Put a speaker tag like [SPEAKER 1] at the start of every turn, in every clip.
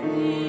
[SPEAKER 1] Free,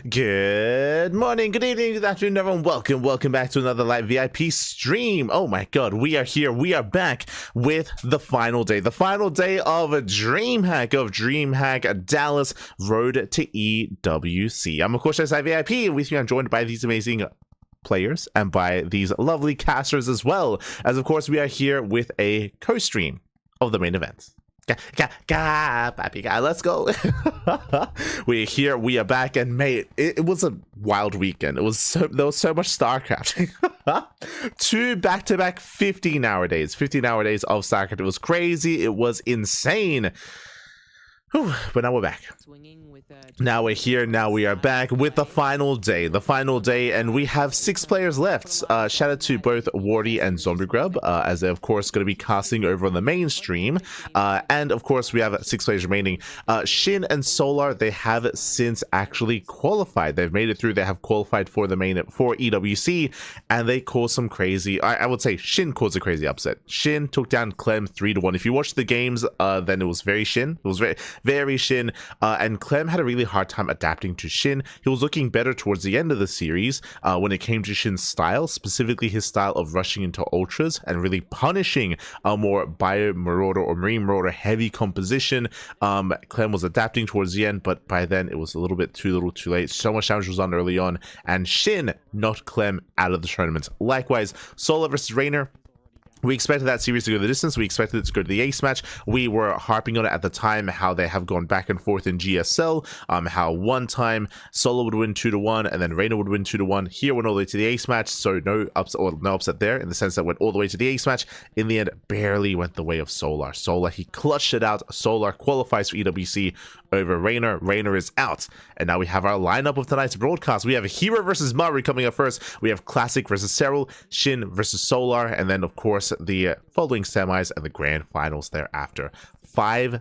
[SPEAKER 1] Good morning, good evening, good afternoon, everyone. Welcome back to another live VIP stream. Oh my god, we are here. We are back with the final day of a DreamHack Dallas Road to EWC. I'm of course VIP, and with me I'm joined by these amazing players and by these lovely casters, as well as of course we are here with a co-stream of the main event. Let's go. We're here, we are back, and mate, it was a wild weekend. There was so much StarCraft. 2 back-to-back 15-hour days of StarCraft. It was crazy, it was insane. Whew, but now we're back. Now we're here. Now we are back with the final day, and we have 6 players left. Shout out to both Wardy and Zombie Grub, as they're of course going to be casting over on the main stream. And of course we have 6 players remaining. SHIN and Solar, they have since actually qualified. They've made it through. They have qualified for the main for EWC, and they caused some crazy. I would say SHIN caused a crazy upset. SHIN took down Clem 3-1. If you watched the games, then it was very SHIN. It was very SHIN, and Clem had a really hard time adapting to SHIN. He was looking better towards the end of the series when it came to SHIN's style, specifically his style of rushing into ultras and really punishing a more bio marauder or marine marauder heavy composition. Clem was adapting towards the end, but by then it was a little bit too late. So much damage was done early on, and SHIN knocked Clem out of the tournament. Likewise, Solar versus Rainer. We expected that series to go the distance. We expected it to go to the ace match. We were harping on it at the time, how they have gone back and forth in GSL, how one time Solo would win 2-1 and then Reina would win 2-1. Here went all the way to the ace match, so no upset there, in the sense that went all the way to the ace match. In the end, barely went the way of Solar. He clutched it out. Solar qualifies for EWC over Rainer. Rainer is out, and now we have our lineup of tonight's broadcast. We have herO versus Maru coming up first. We have Classic versus Serral, SHIN versus Solar, and then of course the following semis and the grand finals thereafter. 4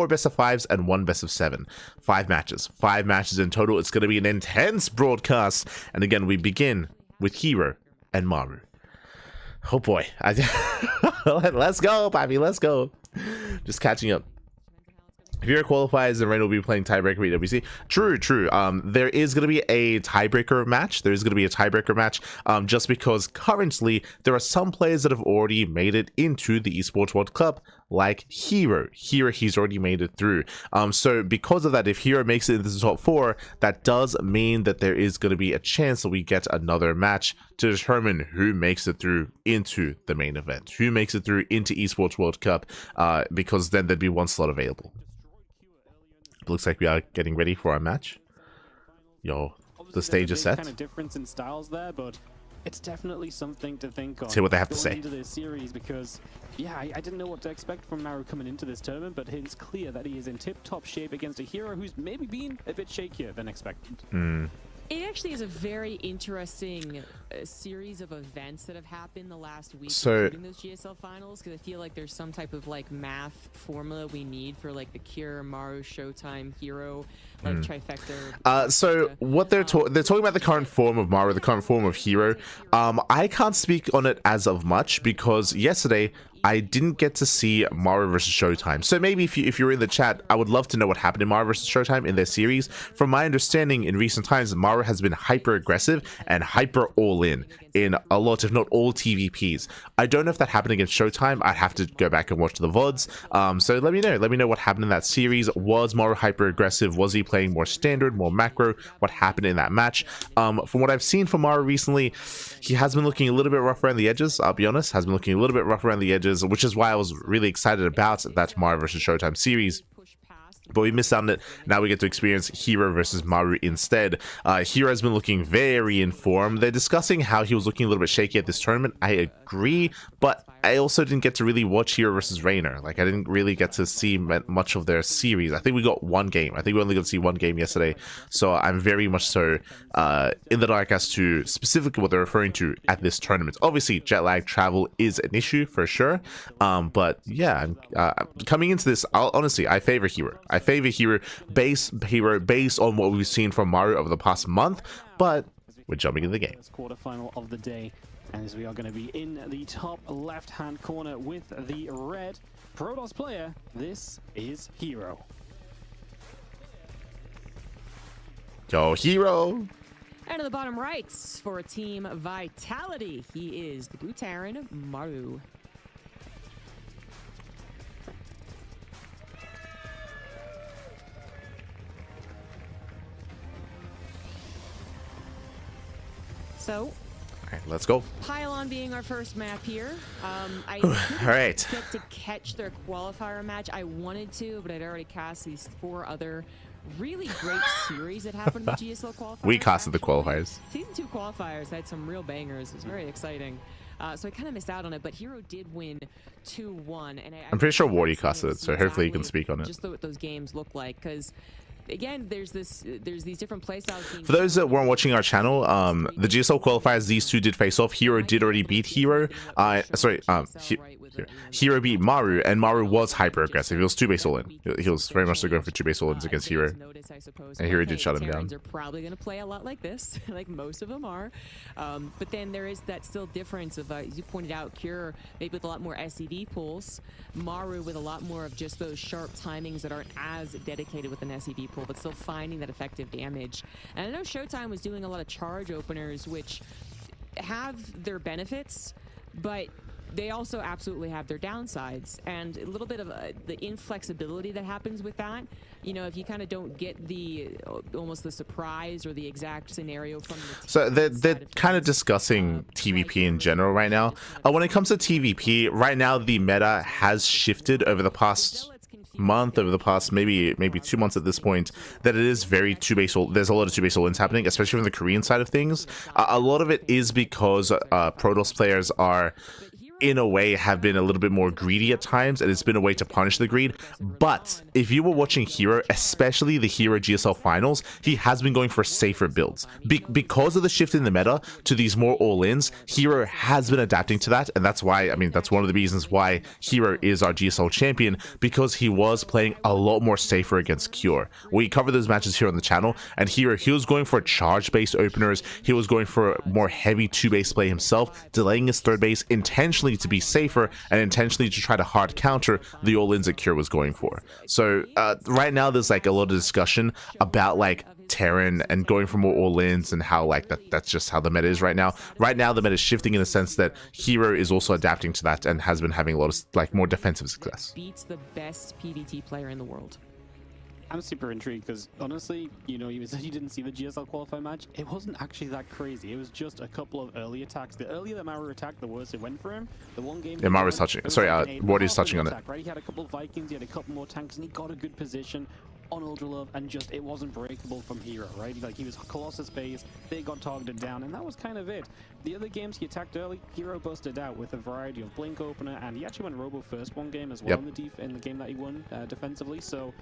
[SPEAKER 1] best of 5s and 1 best of 7. 5 matches in total. It's going to be an intense broadcast, and again we begin with herO and Maru. Oh boy. Let's go, Bobby, let's go. Just catching up. If herO qualifies, then Rain will be playing tiebreaker for EWC. True. There is going to be a tiebreaker match. Just because currently there are some players that have already made it into the Esports World Cup, like herO. He's already made it through. So because of that, if herO makes it into the top 4, that does mean that there is going to be a chance that we get another match to determine who makes it through into the main event, who makes it through into Esports World Cup, because then there'd be 1 slot available. Looks like we are getting ready for our match. Yo, the stage is set.
[SPEAKER 2] Kind of difference in styles there, but it's definitely something to think on.
[SPEAKER 1] See what they have to say
[SPEAKER 2] into this series, because yeah, I didn't know what to expect from Maru coming into this tournament, but it's clear that he is in tip-top shape against a herO who's maybe been a bit shakier than expected.
[SPEAKER 3] It actually is a very interesting series of events that have happened the last week, including those GSL finals, because I feel like there's some type of like math formula we need for like the Cure, Maru, Showtime, herO, like trifecta.
[SPEAKER 1] So what they're talking about the current form of Maru, the current form of herO. I can't speak on it as of much because yesterday I didn't get to see Maru versus Showtime. So maybe if you're in the chat, I would love to know what happened in Maru versus Showtime in their series. From my understanding, in recent times, Maru has been hyper aggressive and hyper all in a lot, if not all, TVPs. I don't know if that happened against Showtime. I'd have to go back and watch the VODs. So let me know what happened in that series. Was Maru hyper aggressive? Was he playing more standard, more macro? What happened in that match? From what I've seen from Maru recently, he has been looking a little bit rough around the edges. I'll be honest, has been looking a little bit rough around the edges, which is why I was really excited about that Maru versus Showtime series. But we missed out on it. Now we get to experience herO versus Maru instead. herO has been looking very in form. They're discussing how he was looking a little bit shaky at this tournament. I agree, but I also didn't get to really watch herO versus Rainer. Like, I didn't really get to see much of their series. I think we got 1 game. I think we only got to see 1 game yesterday. So I'm very much so in the dark as to specifically what they're referring to at this tournament. Obviously, jet lag travel is an issue for sure. But yeah, coming into this, honestly, I favor herO. I favor herO based on what we've seen from Maru over the past month, but we're jumping into the game.
[SPEAKER 2] Quarterfinal of the day, as we are going to be in the top left-hand corner with the red Protoss player. This is herO.
[SPEAKER 1] Yo, herO.
[SPEAKER 3] And in the bottom right for Team Vitality, he is the Blue Terran, Maru. So,
[SPEAKER 1] all right, let's go.
[SPEAKER 3] Pylon being our first map here. I
[SPEAKER 1] All right.
[SPEAKER 3] didn't get to catch their qualifier match. I wanted to, but I'd already cast these 4 other really great series that happened with GSL qualifiers.
[SPEAKER 1] We casted the
[SPEAKER 3] actually.
[SPEAKER 1] qualifiers.
[SPEAKER 3] Season 2 qualifiers had some real bangers. It was very exciting. So I kind of missed out on it, but herO did win 2-1. And
[SPEAKER 1] I'm pretty sure Wardy casted it, so hopefully you can speak on it.
[SPEAKER 3] Just what those games look like, because again, there's these different playstyles.
[SPEAKER 1] For those that weren't watching our channel, the GSL qualifiers, these two did face off. herO did already beat herO. herO beat Maru, and Maru was hyper aggressive. He was 2-base all-in. He was very much so going for 2-base all-ins against herO. And herO did shut him down.
[SPEAKER 3] Terrans are probably going to play a lot like this, like most of them are. But then there is that still difference of, as you pointed out, Cure maybe with a lot more SCV pulls, Maru with a lot more of just those sharp timings that aren't as dedicated with an SCV pull, but still finding that effective damage. And I know Showtime was doing a lot of charge openers, which have their benefits, but they also absolutely have their downsides, and a little bit of the inflexibility that happens with that. You know, if you kind of don't get the almost the surprise or the exact scenario from the
[SPEAKER 1] so they're kind of discussing TVP in general right now. When it comes to TVP, right now the meta has shifted over the past month, over the past maybe 2 months at this point, that it is very 2-base. There's a lot of 2-base all-ins happening, especially from the Korean side of things. A lot of it is because Protoss players are, in a way, have been a little bit more greedy at times, and it's been a way to punish the greed. But if you were watching herO, especially the herO GSL finals, he has been going for safer builds. Because of the shift in the meta to these more all-ins, herO has been adapting to that, and that's why, I mean, that's one of the reasons why herO is our GSL champion, because he was playing a lot more safer against Cure. We cover those matches here on the channel, and herO, he was going for charge-based openers, he was going for more heavy 2-base play himself, delaying his 3rd base intentionally to be safer and intentionally to try to hard counter the all-ins that Cure was going for. So right now there's like a lot of discussion about like Terran and going for more all-ins and how like that's just how the meta is right now. Right now the meta is shifting in a sense that herO is also adapting to that and has been having a lot of like more defensive success.
[SPEAKER 3] Beats the best PvT player in the world.
[SPEAKER 2] I'm super intrigued because honestly, you know, you said you didn't see the GSL qualifier match. It wasn't actually that crazy. It was just a couple of early attacks. The earlier that Maru attacked, the worse it went for him. The one game.
[SPEAKER 1] Yeah, Maru's touching. Sorry, Wardy's touching on it.
[SPEAKER 2] Right, he had a couple of Vikings, he had a couple more tanks, and he got a good position on Ultra Love, and just it wasn't breakable from herO, right? Like he was Colossus base, they got targeted down, and that was kind of it. The other games he attacked early, herO busted out with a variety of blink opener, and he actually went robo first one game as well in the game that he won defensively. So.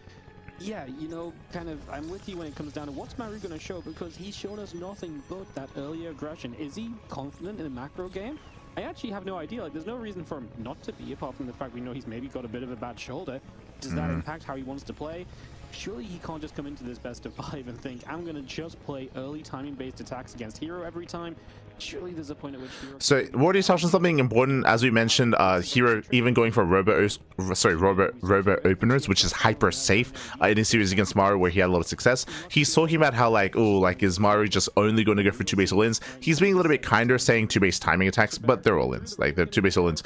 [SPEAKER 2] Yeah, you know, kind of, I'm with you when it comes down to what's Maru going to show, because he's shown us nothing but that early aggression. Is he confident in a macro game? I actually have no idea. Like, there's no reason for him not to be, apart from the fact we know he's maybe got a bit of a bad shoulder. Does that impact how he wants to play? Surely he can't just come into this best of 5 and think, I'm going to just play early timing-based attacks against herO every time. Surely there's a point at which herO...
[SPEAKER 1] So, Wardy touched on something important. As we mentioned, herO even going for robo openers, which is hyper safe in his series against Maru, where he had a lot of success. He's talking about how, like, oh, like, is Maru just only going to go for 2-base all-ins? He's being a little bit kinder, saying 2-base timing attacks, but they're all-ins. Like, they're 2-base all-ins.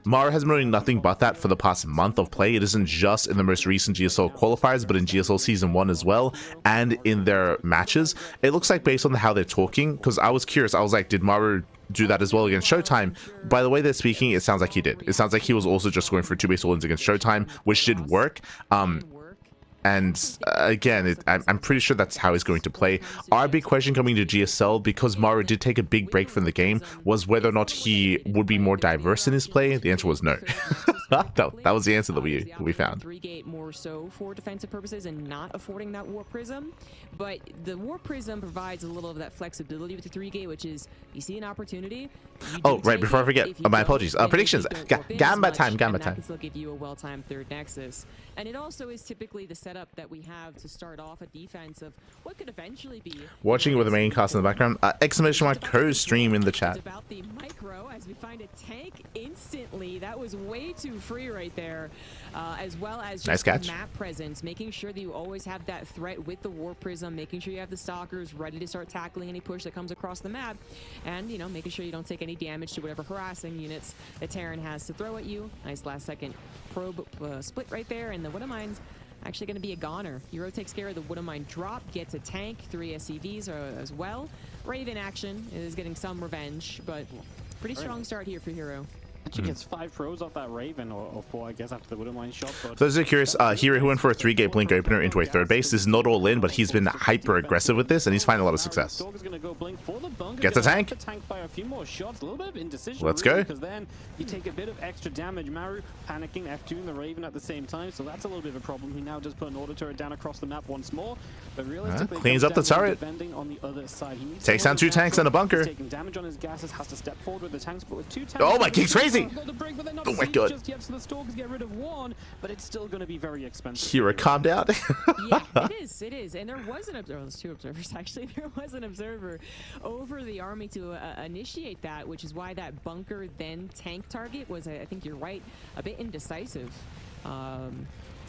[SPEAKER 1] Maru has been doing nothing but that for the past month of play. It isn't just in the most recent GSL qualifiers, but in GSL Season 1 as well, and in their matches. It looks like, based on how they're talking, because I was curious, I was like, did Maru do that as well against Showtime? By the way they're speaking, it sounds like he did. It sounds like he was also just going for 2-base all-ins against Showtime, which did work. And again, I'm pretty sure that's how he's going to play. Our big question coming to GSL, because Maru did take a big break from the game, was whether or not he would be more diverse in his play. The answer was no. That was the answer that we found.
[SPEAKER 3] 3-gate more so for defensive purposes and not affording that War Prism. But the War Prism provides a little of that flexibility with the 3-gate, which is you see an opportunity.
[SPEAKER 1] Oh, right, before I forget, my apologies. Predictions. Gamba time.
[SPEAKER 3] That can still give you a well-timed third Nexus. And it also is typically the setup that we have to start off a defense of what could eventually be.
[SPEAKER 1] Watching with the main cast in the background. Exclamation mark co-stream in the chat.
[SPEAKER 3] It's about the micro as we find a tank instantly. That was way too free right there. As well as just
[SPEAKER 1] nice catch.
[SPEAKER 3] Map presence, making sure that you always have that threat with the War Prism, making sure you have the Stalkers ready to start tackling any push that comes across the map, and, you know, making sure you don't take any damage to whatever harassing units that Terran has to throw at you. Nice last second probe split right there, and the Widowmine's actually going to be a goner. herO takes care of the Widowmine drop, gets a tank, 3 SCVs as well. Raven action is getting some revenge, but pretty strong start here for herO.
[SPEAKER 2] Actually gets 5 pros off that Raven, or 4, I guess, after the Widowmine shot. But
[SPEAKER 1] So, just curious, herO who went for a 3-gate blink opener into a third base. This is not all in, but he's been hyper aggressive with this, and he's finding a lot of success. Gets a tank.
[SPEAKER 2] Fire a few more shots, a little bit of indecision.
[SPEAKER 1] Let's go.
[SPEAKER 2] Because then you take a bit of extra damage. Maru panicking, F2ing the Raven at the same time, so that's a little bit of a problem. He now just put an auto turret down across the map once more, but realistically,
[SPEAKER 1] cleans up the turret.
[SPEAKER 2] On the other side. He needs
[SPEAKER 1] Takes down 2 tanks and a bunker.
[SPEAKER 2] He's taking damage on his gases, has to step forward with the tanks, but with 2 tanks.
[SPEAKER 1] Oh my, king's crazy! Oh my god.
[SPEAKER 2] Just yet, so the Stalkers get rid of 1, but it's still going to be very expensive.
[SPEAKER 1] herO, calm down.
[SPEAKER 3] Yeah, it is. And there was an observer, there's 2 observers actually. There was an observer over the army to initiate that, which is why that bunker then tank target was, I think you're right, a bit indecisive.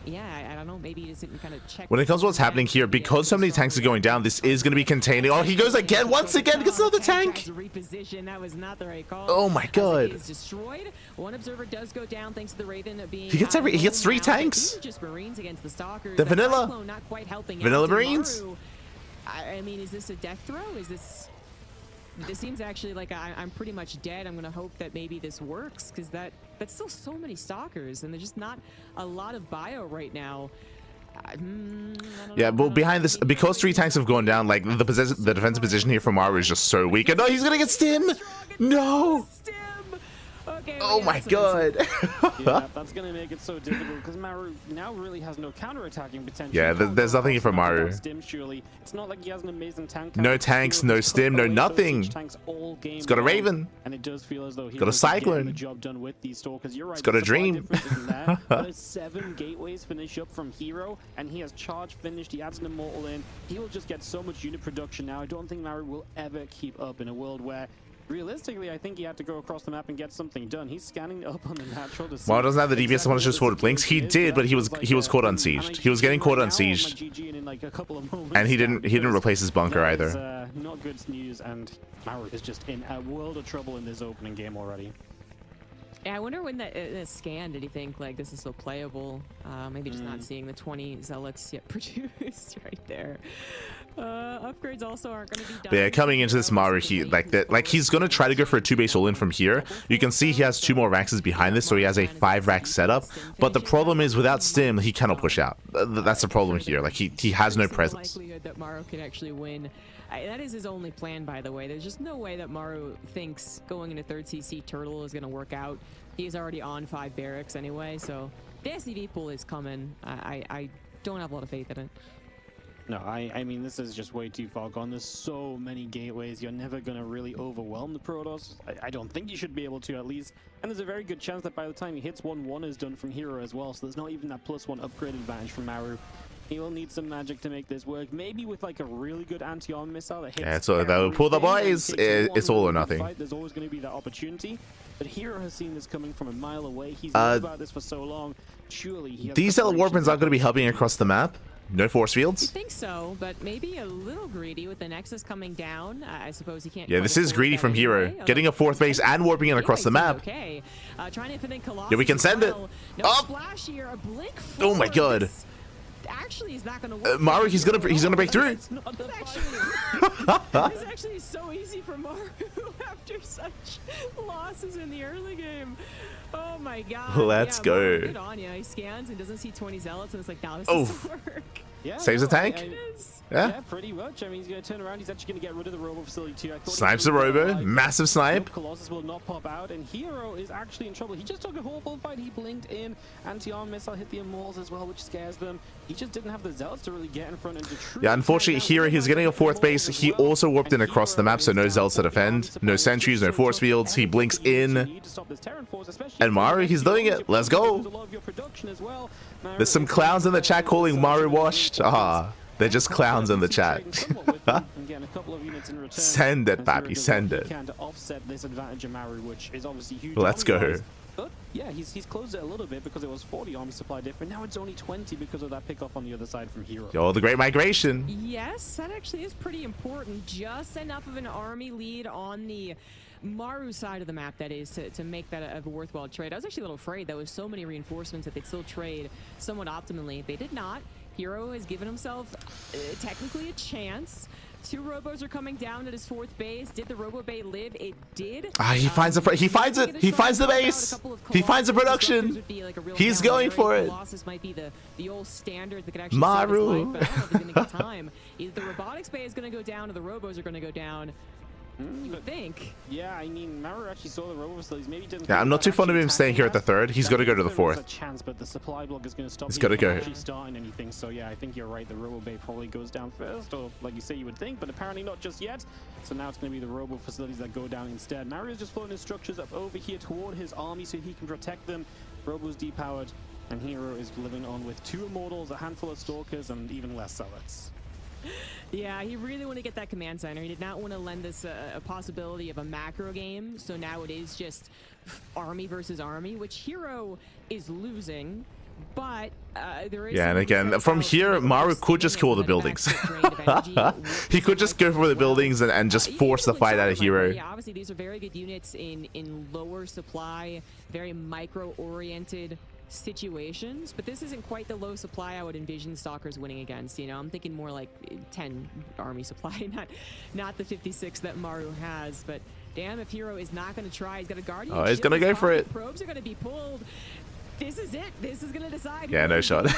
[SPEAKER 3] Yeah, I don't know, maybe he just didn't kind of check.
[SPEAKER 1] When it comes to what's happening here, because so many tanks are going down, this is going to be containing. Oh, he goes again, once again, gets another tank.
[SPEAKER 3] Reposition, that was not the right call.
[SPEAKER 1] Oh my god.
[SPEAKER 3] Is destroyed. One observer does go down thanks to the Raven being.
[SPEAKER 1] He gets 3 tanks.
[SPEAKER 3] Just Marines against the Stalkers.
[SPEAKER 1] The vanilla.
[SPEAKER 3] Cyclone not quite helping
[SPEAKER 1] Vanilla
[SPEAKER 3] out.
[SPEAKER 1] Marines.
[SPEAKER 3] Maru, I mean, is this a death throw? Is this? This seems actually like I'm pretty much dead. I'm gonna hope that maybe this works, because that's still so many Stalkers, and there's just not a lot of bio right now.
[SPEAKER 1] Yeah, well, behind this, because 3 tanks have gone down, like the defensive position here for Maru is just so weak. And no, he's gonna get stim. No.
[SPEAKER 3] Okay,
[SPEAKER 1] Oh my god.
[SPEAKER 2] Yeah, that's going to make it so difficult because Maru now really has no counter-attacking potential.
[SPEAKER 1] Yeah, there's nothing here for Maru.
[SPEAKER 2] Stim, surely. It's not like he has an amazing tank.
[SPEAKER 1] No tanks, no stim, no nothing. He's got a Raven.
[SPEAKER 2] And it does feel as though he's
[SPEAKER 1] got a Cyclone.
[SPEAKER 2] the job done with these Stalkers. You're right.
[SPEAKER 1] He's got a Dream.
[SPEAKER 2] But it's 7 gateways finish up from herO, and he has charge finished. He adds an Immortal in. He will just get so much unit production now. I don't think Maru will ever keep up in a world where realistically, I think he had to go across the map and get something done. He's scanning up on the natural to see.
[SPEAKER 1] Well, doesn't have the DPS to just forward blinks. He did, but he was caught unsieged. He was getting caught unsieged, and he didn't replace his bunker either.
[SPEAKER 2] Not good news, and Maru is just in a world of trouble in this opening game already.
[SPEAKER 3] Yeah, I wonder when that scan, did he think like this is still playable? Maybe just not seeing the 20 zealots yet produced right there. Upgrades also aren't going to be done.
[SPEAKER 1] But yeah, coming into this Maru, he's gonna try to go for a 2-base all in from here. You can see he has 2 more Raxes behind this, so he has a 5-rack setup. But the problem is, without stim, he cannot push out. That's the problem here. Like he has no presence.
[SPEAKER 3] Likelihood that Maru can actually win. That is his only plan, by the way. There's just no way that Maru thinks going into 3rd CC Turtle is going to work out. He's already on 5 barracks anyway, so the SCV pool is coming. I don't have a lot of faith in it.
[SPEAKER 2] No, I mean, this is just way too far gone. There's so many gateways. You're never going to really overwhelm the Protoss. I don't think you should be able to, at least. And there's a very good chance that by the time he hits 1-1 is done from herO as well. So there's not even that +1 upgrade advantage from Maru. He will need some magic to make this work. Maybe with like a really good anti-arm missile that hits. Yeah,
[SPEAKER 1] so they'll pull the boys. It's all or nothing.
[SPEAKER 2] There's always going to be that opportunity. But herO has seen this coming from a mile away. He's known about this for so long. Surely he has.
[SPEAKER 1] These warpins aren't going to be helping across the map. No force fields.
[SPEAKER 3] You think so, but maybe a little greedy with the Nexus coming down. I suppose he can't.
[SPEAKER 1] Yeah, this is greedy from herO. Getting a 4th base and warping it across the map.
[SPEAKER 3] Okay. Trying to fit in Colossus.
[SPEAKER 1] Yeah, we can send it.
[SPEAKER 3] No splash here, a blink
[SPEAKER 1] oh my god.
[SPEAKER 3] Actually is not going to work.
[SPEAKER 1] Maru, he's gonna break through.
[SPEAKER 3] It's actually so easy for Maru after such losses in the early game. Oh my god.
[SPEAKER 1] Let's go.
[SPEAKER 3] Maru, good on ya. He scans and doesn't see 20 zealots, and it's like, now this doesn't work.
[SPEAKER 2] Yeah,
[SPEAKER 1] Saves the tank.
[SPEAKER 2] Yeah, pretty much. I mean, he's going to turn around. He's actually going to get rid of the robo facility too. I thought
[SPEAKER 1] Snipes the robo. Massive snipe.
[SPEAKER 2] Colossus will not pop out, and herO is actually in trouble. He just took a whole full fight. He blinked in. Anti-arm missile hit the immortals as well, which scares them. He just didn't have the zealots to really get in front and to truly.
[SPEAKER 1] Yeah, unfortunately, herO, he's getting a fourth base. He also warped in across the map, so no zealots to defend. No sentries, no force fields. He blinks in. And Maru, he's doing it. Let's go. There's some clowns in the chat calling Maru washed. Ah. They're just clowns in the chat. Send it, Pappy, send it. Let's go.
[SPEAKER 2] But yeah, he's closed it a little bit because it was 40 army supply different. Now it's only 20 because of that pickoff on the other side from herO.
[SPEAKER 1] Yo, the Great Migration.
[SPEAKER 3] Yes, that actually is pretty important. Just enough of an army lead on the Maru side of the map, that is, to make that a worthwhile trade. I was actually a little afraid that with so many reinforcements that they'd still trade somewhat optimally. They did not. herO has given himself technically a chance. 2 robos are coming down at his 4th base. Did the robo bay live? It did.
[SPEAKER 1] He finds it. He finds the base. He finds the production. He's going for it.
[SPEAKER 3] Colossus might be the old standard that could actually
[SPEAKER 1] Maru.
[SPEAKER 3] save his life, but I don't know if he's gonna get time. Either the robotics bay is going to go down or the robos are going to go down. You would think.
[SPEAKER 2] Yeah, I mean, Maru actually saw the robo facilities. Maybe didn't.
[SPEAKER 1] Yeah, I'm not too fond of him staying here at the 3rd. He's got to go to the 4th.
[SPEAKER 2] A chance, but the supply block is going to stop.
[SPEAKER 1] He's got to go.
[SPEAKER 2] Actually starting anything. So yeah, I think you're right. The robo bay probably goes down first, or like you say, you would think, but apparently not just yet. So now it's going to be the robo facilities that go down instead. Maru is just floating his structures up over here toward his army so he can protect them. Robo's depowered, and herO is living on with 2 immortals, a handful of stalkers, and even less zealots.
[SPEAKER 3] Yeah, he really wanted to get that command center. He did not want to lend this a possibility of a macro game. So now it is just army versus army, which herO is losing. But there is.
[SPEAKER 1] Yeah, and again, from here, Maru could just kill the buildings. He could just go for the buildings and just force the fight out of herO.
[SPEAKER 3] Yeah, obviously these are very good units in lower supply, very micro-oriented situations, but this isn't quite the low supply I would envision Stalkers winning against. You know, I'm thinking more like 10 army supply, not the 56 that Maru has. But damn, if herO is not going to try, he's got a guardian.
[SPEAKER 1] Oh, he's going to go for it.
[SPEAKER 3] Probes are going to be pulled. This is it. This is going to decide.
[SPEAKER 1] Yeah, no shot.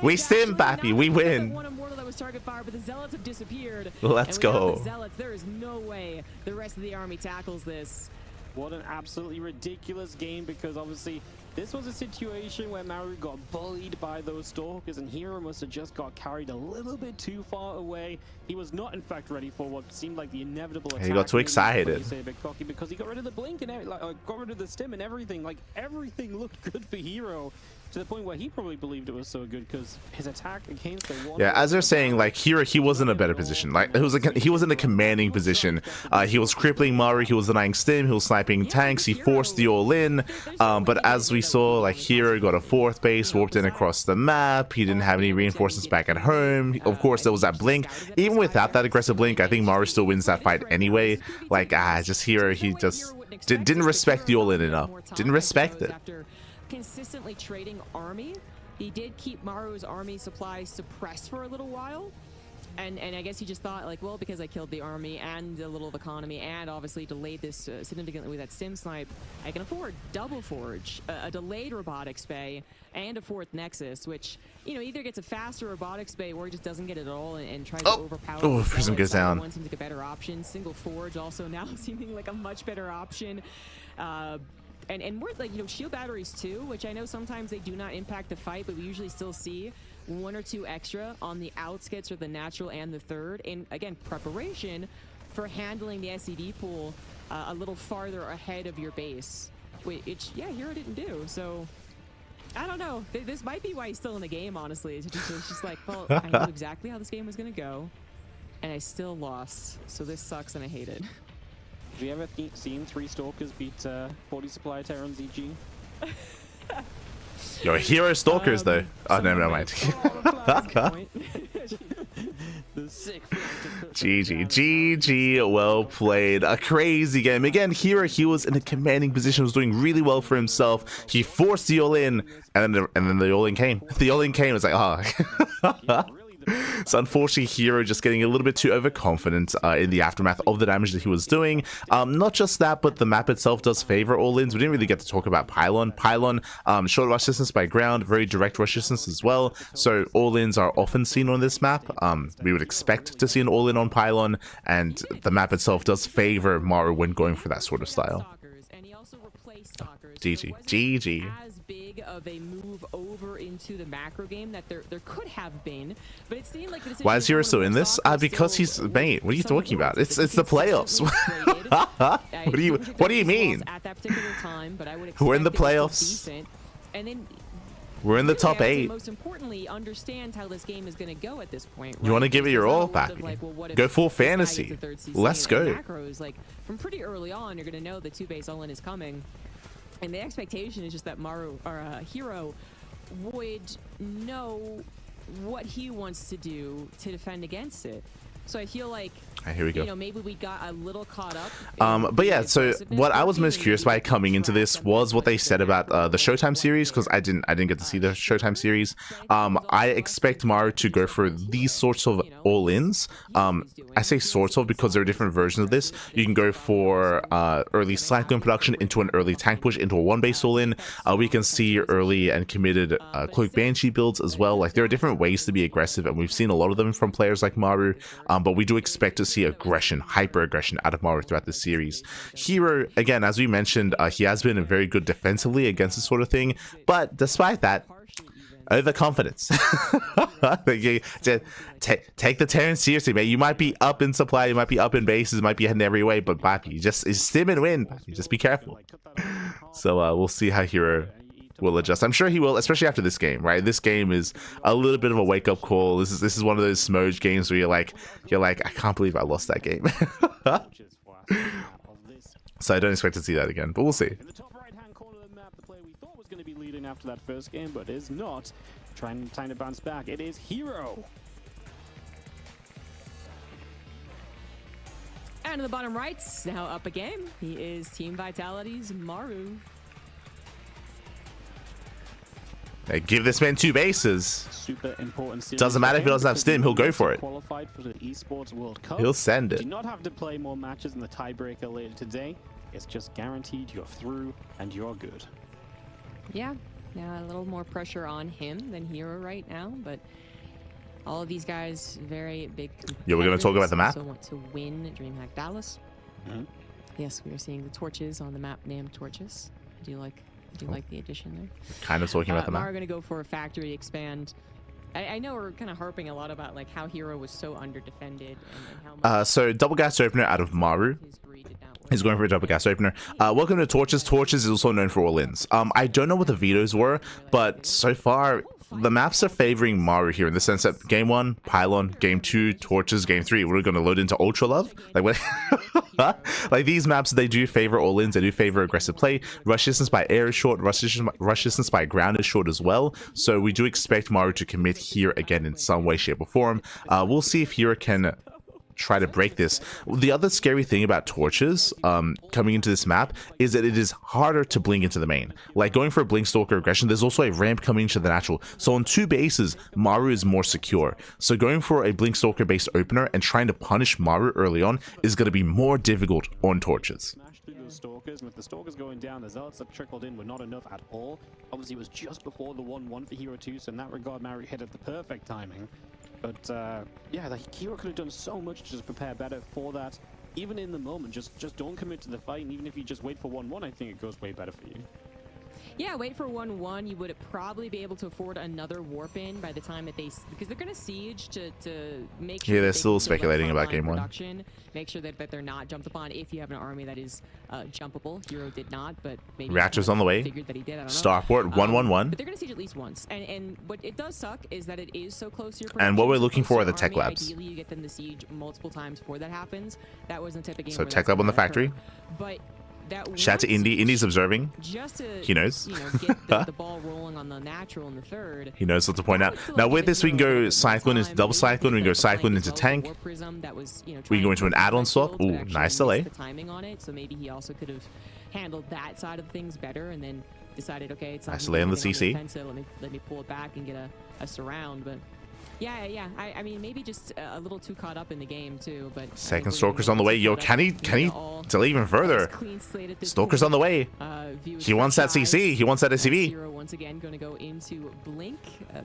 [SPEAKER 1] We sim, Pappy. We win.
[SPEAKER 3] One immortal that was target fire, but the zealots have disappeared.
[SPEAKER 1] Let's go.
[SPEAKER 3] The zealots, there is no way the rest of the army tackles this.
[SPEAKER 2] What an absolutely ridiculous game, because obviously this was a situation where Maru got bullied by those stalkers, and herO must have just got carried a little bit too far away. He was not, in fact, ready for what seemed like the inevitable attack.
[SPEAKER 1] He got too excited.
[SPEAKER 2] You say a bit cocky, because he got rid of the blink and got rid of the stim and everything. Like, everything looked good for herO, to the point where he probably believed it was so good because his attack against the one.
[SPEAKER 1] Yeah, as they're saying, like herO, he was in a better position. Like he was in a commanding position. He was crippling Maru. He was denying stim. He was sniping tanks. He forced the all in. But as we saw, like herO got a 4th base, warped in across the map. He didn't have any reinforcements back at home. Of course, there was that blink. Even without that aggressive blink, I think Maru still wins that fight anyway. Like just herO, he just didn't respect the all in enough. Didn't respect it.
[SPEAKER 3] Consistently trading army, he did keep Maru's army supply suppressed for a little while, and I guess he just thought, like, well, because I killed the army and a little of economy and obviously delayed this significantly with that stim snipe, I can afford double forge, a delayed robotics bay, and a 4th nexus, which, you know, either gets a faster robotics bay or he just doesn't get it at all and tries to overpower.
[SPEAKER 1] Oh, Prism goes down.
[SPEAKER 3] One seems like a better option. Single forge also now seeming like a much better option. And more, like, you know, shield batteries too, which I know sometimes they do not impact the fight, but we usually still see 1 or 2 extra on the outskirts or the natural and the 3rd. And again, preparation for handling the SED pool a little farther ahead of your base, which, yeah, herO didn't do. So I don't know. This might be why he's still in the game, honestly. It's just like, well, I knew exactly how this game was going to go, and I still lost. So this sucks, and I hate it.
[SPEAKER 2] Have you ever seen 3 stalkers beat 40 supply Terran ZG?
[SPEAKER 1] Yo, herO stalkers though. Oh no, never mind. GG, well played. A crazy game. Again, herO, he was in a commanding position, was doing really well for himself. He forced the all in, and then the all in came. The all in came. It's like, oh. So unfortunately, herO just getting a little bit too overconfident in the aftermath of the damage that he was doing. Not just that, but the map itself does favor all-ins. We didn't really get to talk about Pylon. Pylon, short rush distance by ground, very direct rush distance as well. So all-ins are often seen on this map. We would expect to see an all-in on Pylon, and the map itself does favor Maru when going for that sort of style. GG. GG.
[SPEAKER 3] As big of a move over into the macro game that there could have been, but it seemed like
[SPEAKER 1] why is herO still in this? Because he's mate. What are you talking about? It's the playoffs. What do you mean?
[SPEAKER 3] At that particular time, but I would
[SPEAKER 1] we're in the playoffs.
[SPEAKER 3] And then
[SPEAKER 1] we're in the top 8.
[SPEAKER 3] Most importantly, understands how this game is going to go at this point.
[SPEAKER 1] You want to give it your all back? Like, well, go full fantasy. Let's go.
[SPEAKER 3] Macros, like from pretty early on, you're going to know the 2-base all-in is coming. And the expectation is just that Maru or herO would know what he wants to do to defend against it. So I feel like,
[SPEAKER 1] here we go.
[SPEAKER 3] You know, maybe we got a little caught up.
[SPEAKER 1] But yeah, so what I was most curious by coming into this was what they said about the Showtime series, because I didn't get to see the Showtime series. I expect Maru to go for these sorts of all-ins. I say sorts of because there are different versions of this. You can go for early Cyclone production into an early tank push into a 1-base all-in. We can see early and committed Cloak Banshee builds as well. Like, there are different ways to be aggressive, and we've seen a lot of them from players like Maru. But we do expect to see aggression, hyper aggression out of Maru throughout the series. herO, again, as we mentioned, he has been very good defensively against this sort of thing, but despite that, overconfidence. Take the Terran seriously, man. You might be up in supply, you might be up in bases, might be heading every way, but Papi, just stim and win. Papi, just be careful. So we'll see how herO will adjust. I'm sure he will, especially after this game, right? This game is a little bit of a wake-up call. This is one of those Smoge games where you're like, I can't believe I lost that game. So I don't expect to see that again, but we'll see.
[SPEAKER 2] In the top right-hand corner of the map, the player we thought was going to be leading after that first game, but is not. Trying to bounce back. It is herO.
[SPEAKER 3] And in the bottom right, now up a game, he is Team Vitality's Maru.
[SPEAKER 1] Hey, give this man 2 bases.
[SPEAKER 2] Super important.
[SPEAKER 1] Doesn't matter if he doesn't have stim, he'll go for it.
[SPEAKER 2] Qualified for the Esports World Cup.
[SPEAKER 1] He'll send it.
[SPEAKER 2] Do not have to play more matches in the tiebreaker later today. It's just guaranteed you're through and you're good.
[SPEAKER 3] Yeah, a little more pressure on him than herO right now, but all of these guys very big.
[SPEAKER 1] Yeah, we're gonna talk about the map.
[SPEAKER 3] Also want to win DreamHack Dallas. Yes, we are seeing the torches on the map named Torches. Do you like the addition there?
[SPEAKER 1] Kind of talking about the map.
[SPEAKER 3] We're going to go for a factory expand. I know we're kind of harping a lot about like how herO was so under-defended and how much
[SPEAKER 1] so double gas opener out of Maru. He's going for a double gas opener. Welcome to Torches. Torches is also known for all-ins. I don't know what the vetoes were, but so far the maps are favoring Maru here in the sense that game 1, Pylon, game 2, Torches, game 3, we're going to load into Ultra Love. Like, what? Like, these maps, they do favor all-ins, they do favor aggressive play. Rush distance by air is short, rush distance by ground is short as well. So we do expect Maru to commit here again in some way, shape, or form. We'll see if herO can try to break this. The other scary thing about Torches coming into this map is that it is harder to blink into the main. Like, going for a blink stalker aggression, there's also a ramp coming into the natural, so on 2 bases Maru is more secure. So going for a blink stalker based opener and trying to punish Maru early on is going to be more difficult on Torches.
[SPEAKER 2] Those stalkers, and with the stalkers going down, the zealots that trickled in were not enough at all. Obviously it was just before the 1-1 for herO too, so in that regard Maru hit at the perfect timing. But yeah, like, herO could have done so much to just prepare better for that. Even in the moment, just don't commit to the fight, and even if you just wait for 1-1, I think it goes way better for you.
[SPEAKER 3] Yeah, wait for 1-1. You would probably be able to afford another warp in by the time that because they're going to siege to make sure.
[SPEAKER 1] Yeah, they're still speculating about game 1.
[SPEAKER 3] Make sure that they're not jumped upon if you have an army that is jumpable. herO did not, but maybe
[SPEAKER 1] Reactors on the way.
[SPEAKER 3] Figured that he did. I don't know.
[SPEAKER 1] Starport 1-1-1.
[SPEAKER 3] But they're going to siege at least once. And what it does suck is that it is so close to your
[SPEAKER 1] and what we're looking for are the tech labs.
[SPEAKER 3] Ideally, you get them to siege multiple times before that happens. That wasn't the type of game.
[SPEAKER 1] So tech lab on the factory.
[SPEAKER 3] But
[SPEAKER 1] shout to Indy. Indy's observing.
[SPEAKER 3] Just to,
[SPEAKER 1] he knows.
[SPEAKER 3] Get the ball rolling on the natural in the third.
[SPEAKER 1] He knows what to point out. Now with this, we can go Cyclone into double Cyclone. We can go Cyclone into tank. We can go into an add-on swap. Ooh, nice delay.
[SPEAKER 3] The timing on it, so maybe he also could have handled that side of things better, and then decided, okay, it's
[SPEAKER 1] nice delay on the CC.
[SPEAKER 3] So let me pull it back and get a surround, but. Yeah. I mean, maybe just a little too caught up in the game too. But
[SPEAKER 1] Second Stalker's on the way. Yo, can he delay even further? Stalker's on the way. He wants that CC. He wants that SCV.
[SPEAKER 3] herO once again going to go into Blink,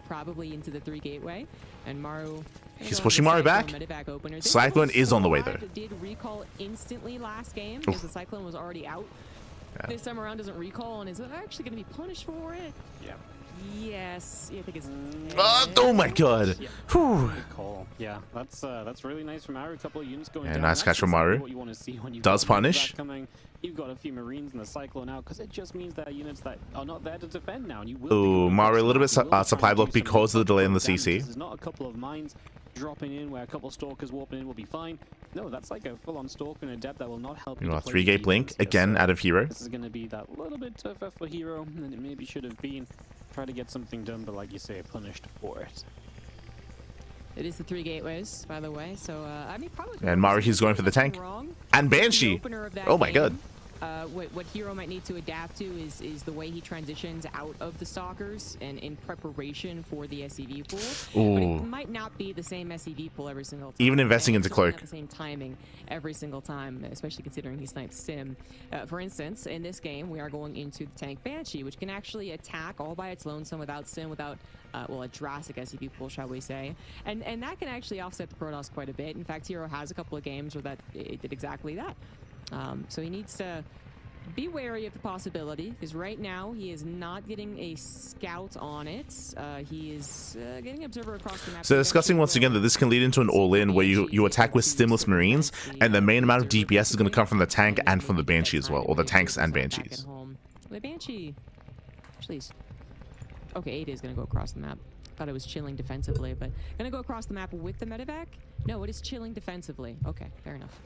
[SPEAKER 3] probably into the 3 gateway, and Maru.
[SPEAKER 1] He's pushing Maru back. Cyclone is on the way though.
[SPEAKER 3] Did recall instantly last game because the Cyclone was already out. Yeah. This time around doesn't recall, and is it actually going to be punished for it? Yeah. Yes. Yeah, I think it's.
[SPEAKER 1] Oh my god.
[SPEAKER 2] Yeah.
[SPEAKER 1] Whew.
[SPEAKER 2] Good call. Yeah, that's really nice from Maru. A couple of units going
[SPEAKER 1] Yeah,
[SPEAKER 2] down.
[SPEAKER 1] nice catch from Maru.
[SPEAKER 2] What you want to see when you
[SPEAKER 1] Does punish.
[SPEAKER 2] coming. You've got a few Marines and the Cyclone out because it just means that units that are not there to defend now. And you will.
[SPEAKER 1] Ooh, Maru a little bit supply block because of the delay in the CC.
[SPEAKER 2] There's not a couple of mines dropping in where a couple of Stalkers warping in will be fine. No, that's like a full-on Stalker and Adept that will not help you.
[SPEAKER 1] 3-gate blink again out of herO.
[SPEAKER 2] This is going to be that little bit tougher for herO than it maybe should have been. Try to get something done, but like you say, punished for it.
[SPEAKER 3] It is the 3 gateways, by the way. So I mean, probably.
[SPEAKER 1] And Maru, he's going for the tank. And Banshee. Oh my god.
[SPEAKER 3] What herO might need to adapt to is the way he transitions out of the Stalkers and in preparation for the SCV pool.
[SPEAKER 1] Ooh.
[SPEAKER 3] But it might not be the same SCV pool every single time.
[SPEAKER 1] Even investing into Cloak.
[SPEAKER 3] Not the same timing every single time, especially considering he snipes Sim. For instance, in this game, we are going into the tank Banshee, which can actually attack all by its lonesome without Sim, without well, a drastic SCV pool, shall we say. And that can actually offset the Protoss quite a bit. In fact, herO has a couple of games where it did exactly that. So he needs to be wary of the possibility, because right now he is not getting a scout on it. He is getting observer across the map.
[SPEAKER 1] So discussing once again that this can lead into an all-in where you attack with stimless Marines, and the main amount of DPS is going to come from the tank and from the Banshee as well, or the tanks and Banshees.
[SPEAKER 3] The Banshee actually is... Okay, 8 is going to go across the map. Thought it was chilling defensively, but going to go across the map with the medevac? No, it is chilling defensively. Okay, fair enough.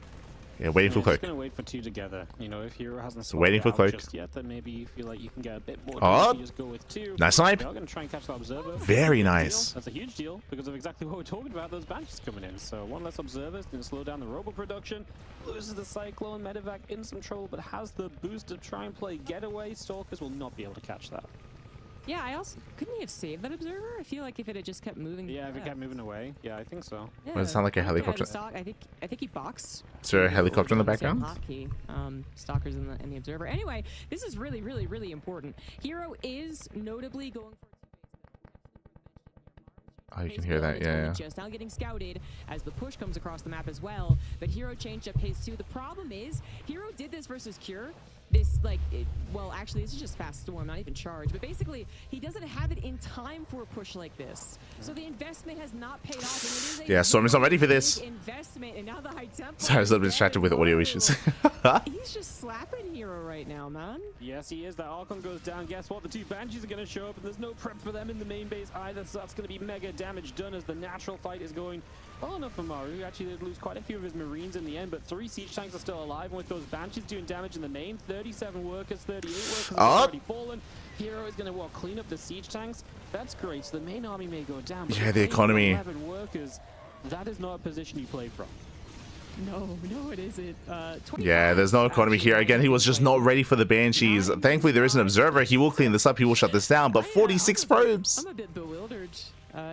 [SPEAKER 1] Yeah, waiting for Cloak.
[SPEAKER 2] Just gonna wait for 2 together. You know, if herO hasn't
[SPEAKER 1] waiting for Cloak
[SPEAKER 2] just yet, then maybe you feel like you can get a bit more.
[SPEAKER 1] Oh,
[SPEAKER 2] just go with 2.
[SPEAKER 1] Nice snipe.
[SPEAKER 2] They're gonna try and catch the observer.
[SPEAKER 1] Very nice.
[SPEAKER 2] That's a huge deal because of exactly what we're talking about. Those Banshees coming in. So one less observer is gonna slow down the robo production. Loses the Cyclone. Medevac in some trouble, but has the boost to try and play getaway. Stalkers will not be able to catch that.
[SPEAKER 3] Yeah, I also couldn't he have saved that observer? I feel like if it had just kept moving.
[SPEAKER 2] Yeah, if it kept moving away. Yeah, I think so.
[SPEAKER 3] Yeah,
[SPEAKER 1] Does it sound like a helicopter?
[SPEAKER 3] I think he boxed.
[SPEAKER 1] Is there a helicopter in the background?
[SPEAKER 3] Hotkey, Stalkers in the observer. Anyway, this is really important. herO is notably going for.
[SPEAKER 1] Oh, you can hear that, yeah.
[SPEAKER 3] Just now getting scouted as the push comes across the map as well. But herO changed up pace too. The problem is herO did this versus Cure. This well, actually, this is just Fast Storm, not even Charge. But basically, he doesn't have it in time for a push like this. So the investment has not paid off. And it is a
[SPEAKER 1] Storm is not ready for this.
[SPEAKER 3] Investment, and now the high tempo.
[SPEAKER 1] Sorry, I was a little bit distracted with audio issues.
[SPEAKER 3] He's just slapping herO right now, man.
[SPEAKER 2] Yes, he is. That Archon goes down. Guess what? The 2 Banshees are going to show up, and there's no prep for them in the main base either. So that's going to be mega damage done as the natural fight is going well enough for Maru. Actually, did lose quite a few of his Marines in the end, but 3 siege tanks are still alive. And with those Banshees doing damage in the main, 37 workers, 38 workers have already fallen. herO is going to clean up the siege tanks. That's great. So the main army may go down. But
[SPEAKER 1] yeah, the economy.
[SPEAKER 2] 11 workers. That is not a position you play from.
[SPEAKER 3] No, it isn't.
[SPEAKER 1] Yeah, there's no economy here. Again, he was just not ready for the Banshees. Thankfully, there is an observer. He will clean this up. He will shut this down. But 46 probes.
[SPEAKER 3] I'm a bit bewildered.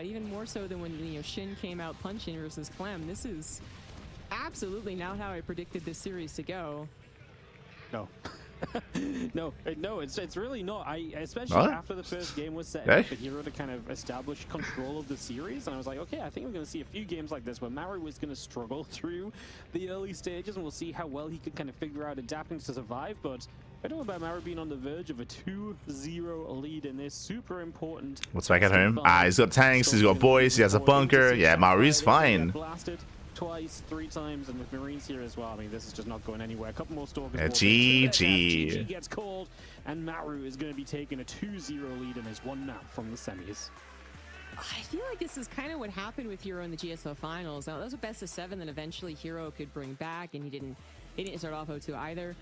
[SPEAKER 3] Even more so than when SHIN came out punching versus Clem. This is absolutely not how I predicted this series to go.
[SPEAKER 2] No. no, it's really not. Especially after the first game was set up for herO to kind of establish control of the series, and I was like, okay, I think we're going to see a few games like this where Maru was going to struggle through the early stages, and we'll see how well he could kind of figure out adapting to survive. But I don't know about Maru being on the verge of a 2-0 lead in this super important.
[SPEAKER 1] What's back at home? He's got tanks, he's got boys, he has a bunker. Yeah, Maru's fine.
[SPEAKER 2] Blasted twice, 3 times, and with Marines here as well. I mean, this is just not going anywhere. A couple more Stalkers.
[SPEAKER 1] GG
[SPEAKER 2] gets called, and Maru is going to be taking a 2-0 lead in his 1 map from the semis.
[SPEAKER 3] I feel like this is kind of what happened with herO in the GSL finals. Now, that was a best of 7 that eventually herO could bring back, and he didn't start off 0-2 either.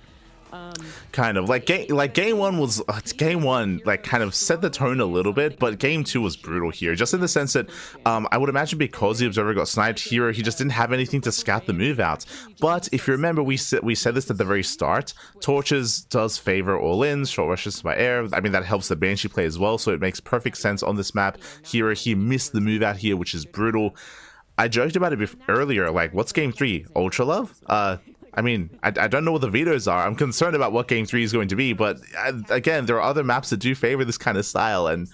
[SPEAKER 1] Kind of like game one was game one like kind of set the tone a little bit, but game two was brutal here, just in the sense that I would imagine because the observer got sniped here, he just didn't have anything to scout the move out. But if you remember, we said this at the very start, torches does favor all-ins, short rushes by air. I mean, that helps the Banshee play as well, so it makes perfect sense on this map. Here he missed the move out here, which is brutal. I joked about it earlier, like, what's game 3? Ultra Love? I mean, I don't know what the vetoes are. I'm concerned about what game 3 is going to be, but again, there are other maps that do favor this kind of style, and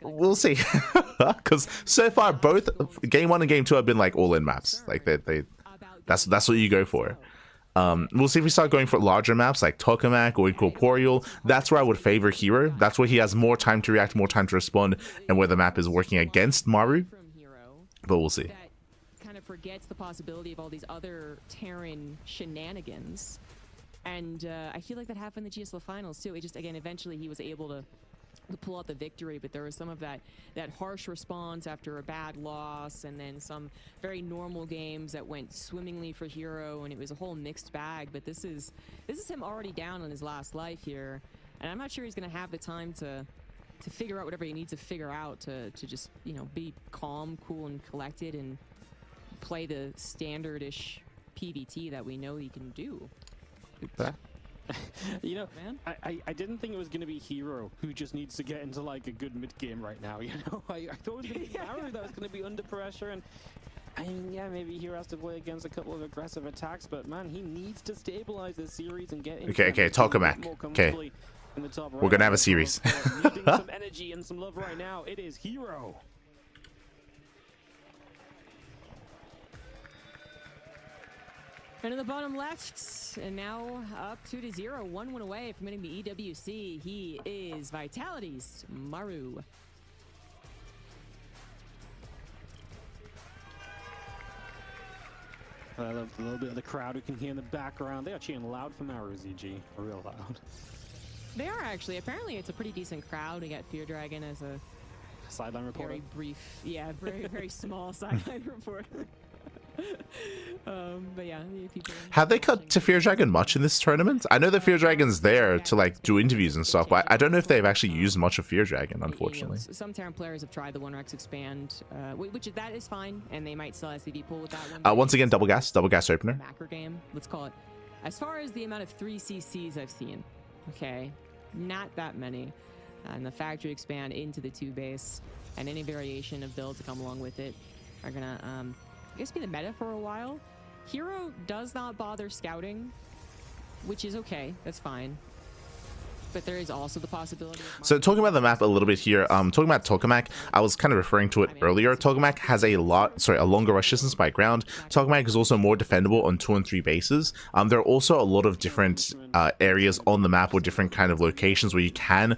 [SPEAKER 1] we'll see. Because so far, both game 1 and game 2 have been like all-in maps. Like that's what you go for. We'll see if we start going for larger maps like Tokamak or Incorporeal. That's where I would favor herO. That's where he has more time to react, more time to respond, and where the map is working against Maru. But we'll see.
[SPEAKER 3] Forgets the possibility of all these other Terran shenanigans, and I feel like that happened in the GSL finals too. It just, again, eventually he was able to pull out the victory, but there was some of that harsh response after a bad loss, and then some very normal games that went swimmingly for herO, and it was a whole mixed bag. But this is him already down on his last life here, and I'm not sure he's going to have the time to figure out whatever he needs to figure out to just, you know, be calm, cool, and collected, and play the standard-ish PvT that we know he can do.
[SPEAKER 2] You know, man, I didn't think it was going to be herO who just needs to get into like a good mid game right now. You know, I thought it was going to be Maru that was going to be under pressure, and I mean, yeah, maybe herO has to play against a couple of aggressive attacks, but man, he needs to stabilize this series and get into
[SPEAKER 1] okay, Tokamak. Okay, we're gonna have a series.
[SPEAKER 2] Needing some energy and some love right now. It is herO.
[SPEAKER 3] And in the bottom left, and now up 2-0, 1 win away from winning the EWC. He is Vitality's Maru.
[SPEAKER 2] I love a little bit of the crowd we can hear in the background. They are cheering loud for Maru, ZG, real loud.
[SPEAKER 3] They are actually. Apparently, it's a pretty decent crowd. We got Fear Dragon as a
[SPEAKER 2] sideline reporter.
[SPEAKER 3] Very brief, yeah, very small sideline reporter. But yeah, people
[SPEAKER 1] have they cut to Fear Dragon much in this tournament? I know that Fear Dragon's there to like do interviews and stuff, but I don't know if they've actually used much of Fear Dragon, unfortunately.
[SPEAKER 3] You know, some Terran players have tried the 1rex expand, which that is fine, and they might still SCV pull with that one.
[SPEAKER 1] Once again, double gas opener.
[SPEAKER 3] Macro game, let's call it. As far as the amount of 3CCs I've seen, okay, not that many. And the factory expand into the 2 base, and any variation of builds that come along with it are gonna I guess be the meta for a while. herO does not bother scouting, which is okay. That's fine. But there is also the possibility of...
[SPEAKER 1] So talking about the map a little bit here, talking about Tokamak, I was kind of referring to it earlier. Tokamak has a longer rush distance by ground. Tokamak is also more defendable on 2 and 3 bases. There are also a lot of different areas on the map or different kind of locations where you can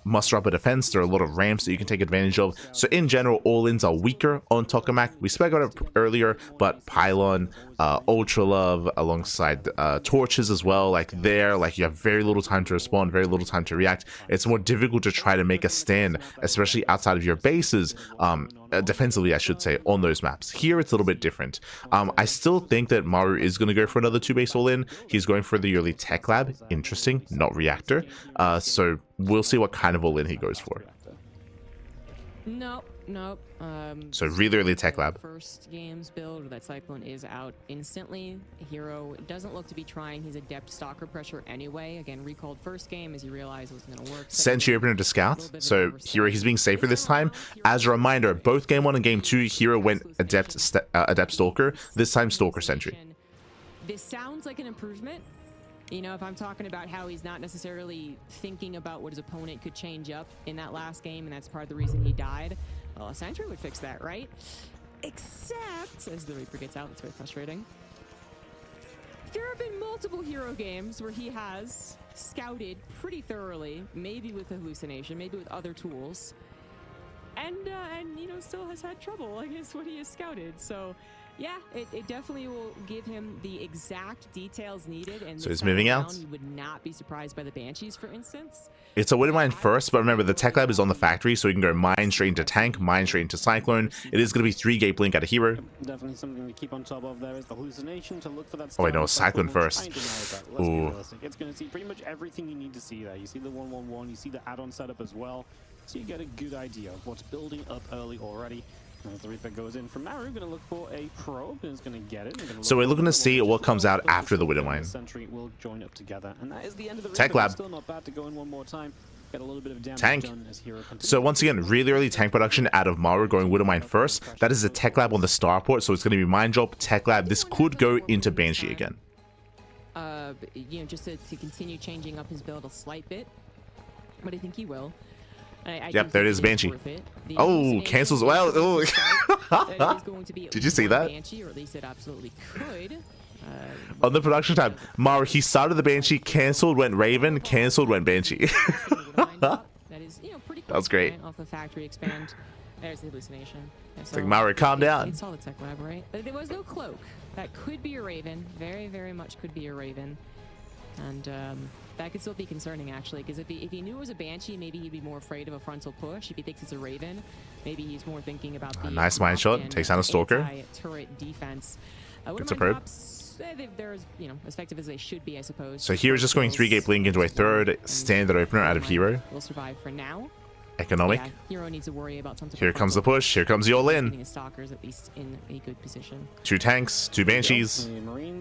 [SPEAKER 1] muster up a defense. There are a lot of ramps that you can take advantage of. So in general, all-ins are weaker on Tokamak. We spoke about it earlier, but Pylon, Ultra Love alongside torches as well, like you have very little time to respond, very little time to react. It's more difficult to try to make a stand, especially outside of your bases, defensively I should say, on those maps. Here it's a little bit different. I still think that Maru is going to go for another 2 base all-in. He's going for the early tech lab. Interesting, not reactor. So we'll see what kind of all-in he goes for.
[SPEAKER 3] Nope.
[SPEAKER 1] So really early tech lab.
[SPEAKER 3] First game's build, that Cyclone is out instantly. herO doesn't look to be trying his adept stalker pressure anyway. Again, recalled first game as he realized it wasn't going to work.
[SPEAKER 1] Sentry opener to scout. So herO, he's being safer this time. As a reminder, both game 1 and game 2, herO went adept stalker. This time stalker sentry.
[SPEAKER 3] This sounds like an improvement. You know, if I'm talking about how he's not necessarily thinking about what his opponent could change up in that last game, and that's part of the reason he died, well, a sentry would fix that, right? Except, as the Reaper gets out, it's very frustrating. There have been multiple herO games where he has scouted pretty thoroughly, maybe with a hallucination, maybe with other tools, and you know, still has had trouble against what he has scouted. So Yeah, it definitely will give him the exact details needed. And
[SPEAKER 1] so he's moving out.
[SPEAKER 3] You would not be surprised by the Banshees, for instance.
[SPEAKER 1] It's a Widow Mine first, but remember the tech lab is on the factory, so you can go mine straight into tank, mine straight into cyclone. It is going to be 3 gate blink at a hero.
[SPEAKER 2] Definitely something to keep on top of. There is the hallucination to look for that.
[SPEAKER 1] Oh, I know, cyclone first. Ooh.
[SPEAKER 2] It's going to see pretty much everything you need to see there. You see the 1-1-1, you see the add-on setup as well, so you get a good idea of what's building up early already. As the Reaper goes in from Maru, going to look for a probe, and is going to get it.
[SPEAKER 1] So we're looking to see what comes out after the Widow Mine.
[SPEAKER 2] Sentry will join up together, and that is the end of the
[SPEAKER 1] Tech
[SPEAKER 2] Reaper.
[SPEAKER 1] lab.
[SPEAKER 2] Still not bad to go in one more time. Get a little bit of damage
[SPEAKER 1] tank.
[SPEAKER 2] done as herO continues.
[SPEAKER 1] So once again, really early tank production out of Maru going Widow Mine first. That is a tech lab on the starport, so it's going to be mine drop, tech lab. This could go into Banshee again.
[SPEAKER 3] You know, just to continue changing up his build a slight bit, but I think he will.
[SPEAKER 1] Yep, there it is, Banshee. Oh, cancels. Well, oh. Did you see that?
[SPEAKER 3] Banshee, or at least it absolutely could.
[SPEAKER 1] On the production tab, Maru, he started the Banshee, cancelled, went Raven, cancelled, went Banshee.
[SPEAKER 3] That is, you know, pretty
[SPEAKER 1] That was great.
[SPEAKER 3] Off the factory expand. There's the hallucination.
[SPEAKER 1] It's like, Maru, calm down.
[SPEAKER 3] It's all the tech lab, right? But there was no cloak. That could be a Raven. Very, very much could be a Raven. And that could still be concerning, actually, because if he knew it was a Banshee, maybe he'd be more afraid of a frontal push. If he thinks it's a Raven, maybe he's more thinking about the
[SPEAKER 1] nice mine shot. Takes down a Stalker.
[SPEAKER 3] Turret defense.
[SPEAKER 1] Gets a probe.
[SPEAKER 3] They're as, you know, as effective as they should be, I suppose.
[SPEAKER 1] So here's just going 3 gate blink into a third standard opener out of herO.
[SPEAKER 3] Will survive for now.
[SPEAKER 1] Economic.
[SPEAKER 3] Yeah, herO needs to worry about something.
[SPEAKER 1] Here comes the push. Here comes the all-in.
[SPEAKER 3] Stalkers at least in a good position.
[SPEAKER 1] 2 tanks, 2 Banshees,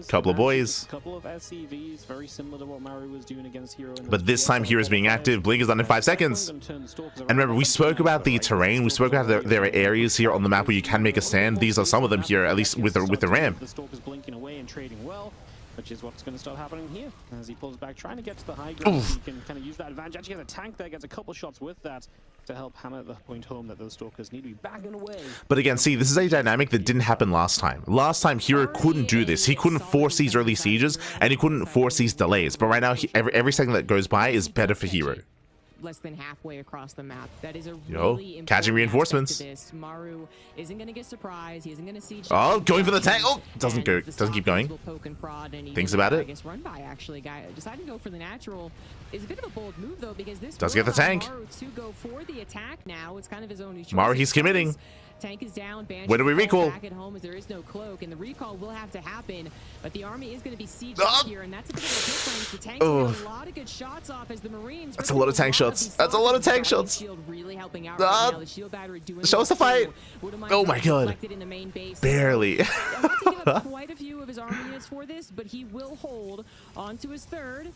[SPEAKER 1] couple of boys.
[SPEAKER 2] Couple of SCVs, very similar to what Maru was doing against herO.
[SPEAKER 1] But this time hero's being active. Blink is done in 5 seconds. And remember, we spoke about the terrain. We spoke about there are areas here on the map where you can make a stand. These are some of them here, at least with the ramp.
[SPEAKER 2] The Stalker's blinking away and trading well, which is what's going to start happening here as he pulls back, trying to get to the high ground. He can kind of use that advantage. Actually has a tank there, gets a couple shots with that to help hammer the point home that those Stalkers need to be backing away.
[SPEAKER 1] But again, see, this is a dynamic that didn't happen last time. Last time, herO couldn't do this. He couldn't force these early sieges, and he couldn't force these delays. But right now, every second that goes by is better for herO.
[SPEAKER 3] Less than halfway across the map. That is a
[SPEAKER 1] really catching reinforcements.
[SPEAKER 3] Maru isn't going to get surprised. He isn't going to see.
[SPEAKER 1] Oh, going for the tank. Oh, doesn't go. Doesn't keep going. Thinks about it.
[SPEAKER 3] I guess run by actually. Guy deciding to go for the natural is a bit of a bold move though, because this
[SPEAKER 1] does get the tank.
[SPEAKER 3] Maru to go for the attack now. It's kind of his own.
[SPEAKER 1] Maru, he's committing.
[SPEAKER 3] Tank is down.
[SPEAKER 1] Where do we recall?
[SPEAKER 3] Back at home as there is no cloak, and the recall will have to happen. But the army is going to be sieged here, and that's a bit of a difference. The tank got a lot of good shots off as the Marines.
[SPEAKER 1] That's a lot of tank shots. That's a lot of tank shots.
[SPEAKER 3] Shield really helping out right now. The shield battery doing
[SPEAKER 1] show us the fight. Oh my god. Barely.
[SPEAKER 3] Quite a few of his army units for this, but he will hold on to his third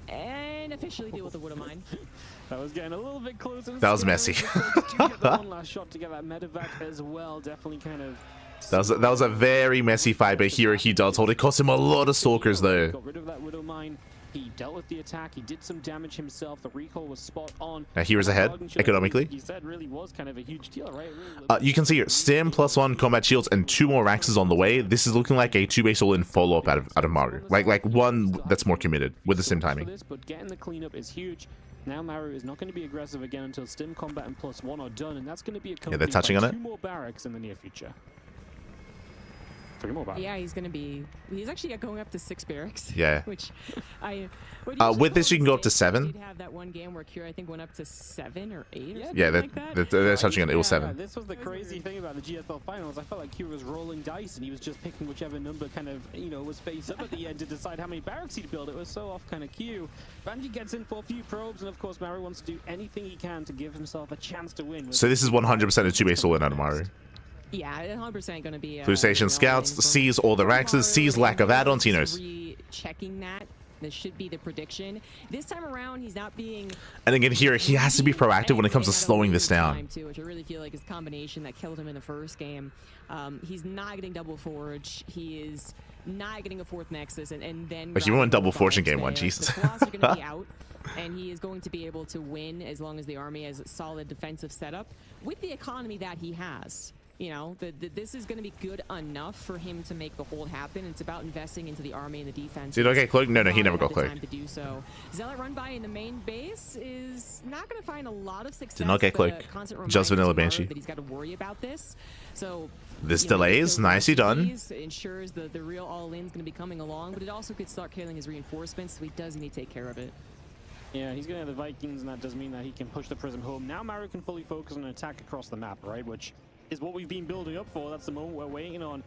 [SPEAKER 3] and officially deal with the Widow Mine.
[SPEAKER 2] That was getting a little bit closer.
[SPEAKER 1] That was messy.
[SPEAKER 2] One last shot to get that medevac as well. Definitely kind of.
[SPEAKER 1] That was a very messy fight, but here he does hold. It cost him a lot of Stalkers though.
[SPEAKER 2] Got rid of that Widow Mine. He dealt with the attack. He did some damage himself. The recall was spot on.
[SPEAKER 1] Now here's ahead economically.
[SPEAKER 2] You said really was kind of a huge deal, right?
[SPEAKER 1] You can see here, stim +1 combat shields and 2 more Raxes on the way. This is looking like a 2-base all-in follow-up out of Maru. Like one that's more committed with the stim timing.
[SPEAKER 2] But getting the cleanup is huge. Now Maru is not going to be aggressive again until stim combat and +1 are done, and that's going to be accompanied
[SPEAKER 1] they're touching on it.
[SPEAKER 2] 2 more barracks in the near future. 3 more barracks.
[SPEAKER 3] Yeah, he's actually going up to 6 barracks.
[SPEAKER 1] Yeah.
[SPEAKER 3] Which
[SPEAKER 1] with this you can go up to 7.
[SPEAKER 3] He did have that one game where Kira I think went up to 7 or 8 or
[SPEAKER 1] yeah,
[SPEAKER 3] like that.
[SPEAKER 1] They're touching on it. It was 7.
[SPEAKER 2] This was the crazy thing about the GSL finals. I felt like Kira was rolling dice and he was just picking whichever number kind of, you know, was face up at the end to decide how many barracks he'd build. It was so off kind of cue. Banji gets in for a few probes, and of course Maru wants to do anything he can to give himself a chance to win.
[SPEAKER 1] So this is 100% a 2-base all-in out of Maru.
[SPEAKER 3] Yeah, 100% going to be.
[SPEAKER 1] Blue Station Scouts sees all the Raxes, sees lack of add-ons, he knows.
[SPEAKER 3] Checking that. This should be the prediction. This time around, he's not being.
[SPEAKER 1] And again, here he has to be proactive when it comes to slowing this down.
[SPEAKER 3] Too, which I really feel like is a combination that killed him in the first game. He's not getting double forge. He is not getting a 4th Nexus, and then.
[SPEAKER 1] But he went double forge in game 1. Jesus.
[SPEAKER 3] The Colossus are going to be out, and he is going to be able to win as long as the army has a solid defensive setup with the economy that he has. You know, this is going to be good enough for him to make the hold happen. It's about investing into the army and the defense.
[SPEAKER 1] Did he get cloaked? No, he never got cloaked.
[SPEAKER 3] Time to do so. Zealot run by in the main base is not going to find a lot of success.
[SPEAKER 1] Did not get cloaked. Just vanilla Banshee.
[SPEAKER 3] That he's got to worry about this. So
[SPEAKER 1] This
[SPEAKER 3] you know,
[SPEAKER 1] delays, nicely done.
[SPEAKER 3] Ensures the real all-in's going to be coming along, but it also could start killing his reinforcements, so he does need to take care of it.
[SPEAKER 2] Yeah, he's going to have the Vikings, and that does mean that he can push the Prism home. Now Maru can fully focus on an attack across the map, right? Which is what we've been building up for. That's the moment we're waiting on,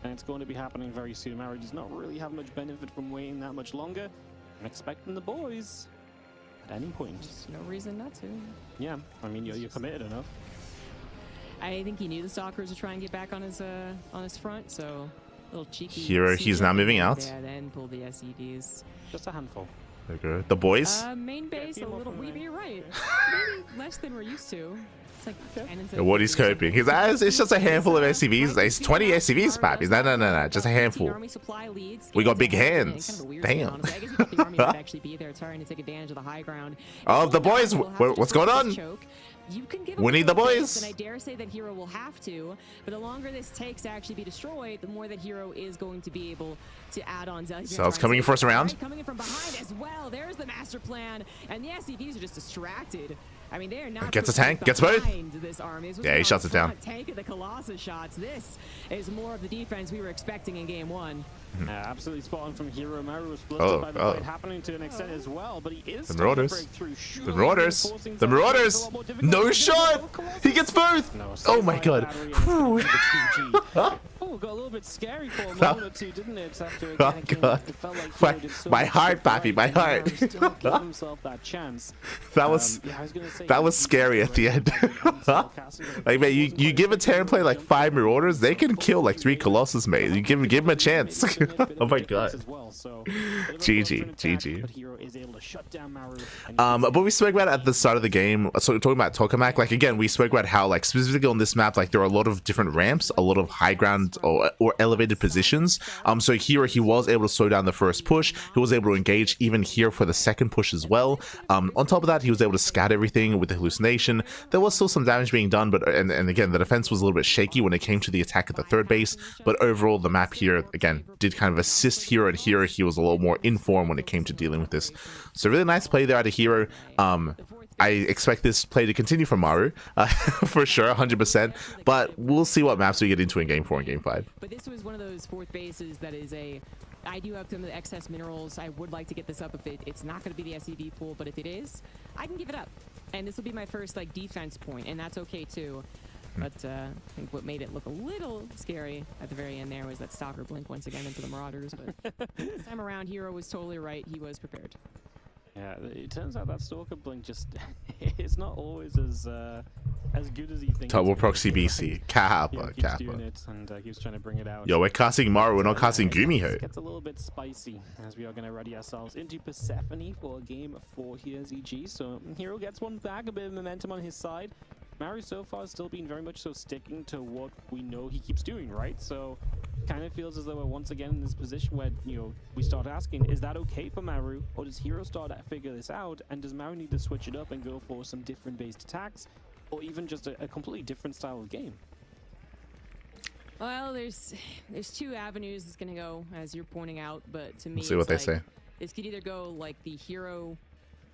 [SPEAKER 2] and it's going to be happening very soon. Maru does not really have much benefit from waiting that much longer. I'm expecting the boys at any point.
[SPEAKER 3] There's no reason not to.
[SPEAKER 2] Yeah, I mean, you're committed enough.
[SPEAKER 3] I think he knew the Stalkers would try and get back on his front, so a little cheeky.
[SPEAKER 1] herO, he's now moving out.
[SPEAKER 3] Yeah, then pull the SEDs.
[SPEAKER 2] Just a handful.
[SPEAKER 1] Okay. The boys.
[SPEAKER 3] Main base
[SPEAKER 2] Yeah,
[SPEAKER 3] a little. You're right. Maybe less than we're used to. It's like cannons.
[SPEAKER 1] What he's coping. He's it's just a handful of SCVs. It's 20 SCVs, Pappy. No. Just a handful. We got big hands. Damn.
[SPEAKER 3] I guess we thought the army would actually be there trying to take advantage of the high ground.
[SPEAKER 1] Oh, the boys. What's going on?
[SPEAKER 3] You can give
[SPEAKER 1] We need the boys.
[SPEAKER 3] And I dare say that herO will have to, but the longer this takes to actually be destroyed, the more that herO is going to be able to add on.
[SPEAKER 1] So it's coming in first round.
[SPEAKER 3] Coming in from behind as well. There's the master plan, and the SCVs are just distracted. I mean, they are not.
[SPEAKER 1] Gets a tank. Gets both.
[SPEAKER 3] This army.
[SPEAKER 1] Yeah, he shuts it down.
[SPEAKER 3] Tank of the Colossus shots. This is more of the defense we were expecting in game one.
[SPEAKER 2] Absolutely spot on from herO. Maru was flustered by the fight happening to an extent as well, but he is
[SPEAKER 1] the Marauders. The Marauders. The Marauders. No shot. He gets both.
[SPEAKER 2] No,
[SPEAKER 1] oh my god.
[SPEAKER 2] Oh, got a little bit scary for a moment or two, didn't it? After
[SPEAKER 1] Oh god.
[SPEAKER 2] it felt like
[SPEAKER 1] my heart, Pappy. My heart.
[SPEAKER 2] Still gave himself that chance.
[SPEAKER 1] That was
[SPEAKER 2] yeah, I was gonna say,
[SPEAKER 1] that was scary at the end. Like, man, you give a Terran player like 5 Marauders, they can kill like 3 Colossus, mate. You give him a chance. Oh my god. GG.
[SPEAKER 2] But herO is able to shut down Maru.
[SPEAKER 1] But we spoke about it at the start of the game. So talking about tokamak, like again, we spoke about how like specifically on this map, like there are a lot of different ramps, a lot of high ground or elevated positions. So here he was able to slow down the first push. He was able to engage even here for the second push as well. On top of that, he was able to scout everything with the hallucination. There was still some damage being done, but and again, the defense was a little bit shaky when it came to the attack at the third base. But overall, the map here again did kind of assist herO, and here he was a little more informed when it came to dealing with this. So really nice play there out of herO. I expect this play to continue from Maru, for sure, 100%. But we'll see what maps we get into in Game 4 and Game 5.
[SPEAKER 3] But this was one of those fourth bases that is a... I do have some of the excess minerals. I would like to get this up if it's not going to be the SCV pool, but if it is, I can give it up. And this will be my first like defense point, and that's okay too. But I think what made it look a little scary at the very end there was that Stalker blink once again into the Marauders. But this time around, herO was totally right. He was prepared.
[SPEAKER 2] Yeah, it turns out that Stalker blink just it's not always as good as you think.
[SPEAKER 1] Double proxy BC. Kappa.
[SPEAKER 2] Doing it and keeps trying to bring it out.
[SPEAKER 1] Yo, we're casting Maru, we're not casting Gumiho.
[SPEAKER 2] Gets a little bit spicy as we are going to ready ourselves into Persephone for game 4 here, ZG. So herO gets one back, a bit of momentum on his side. Maru so far has still been very much so sticking to what we know he keeps doing, right? So kind of feels as though we're once again in this position where, you know, we start asking, is that okay for Maru, or does herO start to figure this out, and does Maru need to switch it up and go for some different based attacks, or even just a completely different style of game?
[SPEAKER 3] Well, there's 2 avenues it's gonna go, as you're pointing out, but to me,
[SPEAKER 1] We'll see what they say.
[SPEAKER 3] This could either go like the herO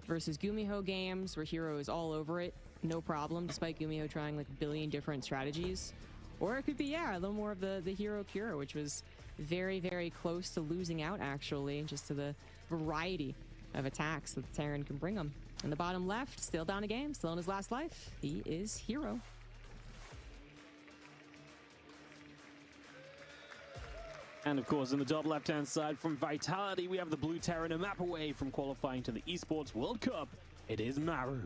[SPEAKER 3] versus Gumiho games, where herO is all over it, no problem, despite Gumiho trying like a billion different strategies. Or it could be, yeah, a little more of the herO Cure, which was very, very close to losing out, actually, just to the variety of attacks that the Terran can bring him. In the bottom left, still down a game, still in his last life, he is herO.
[SPEAKER 2] And of course, in the top left-hand side from Vitality, we have the Blue Terran, a map away from qualifying to the Esports World Cup. It is Maru.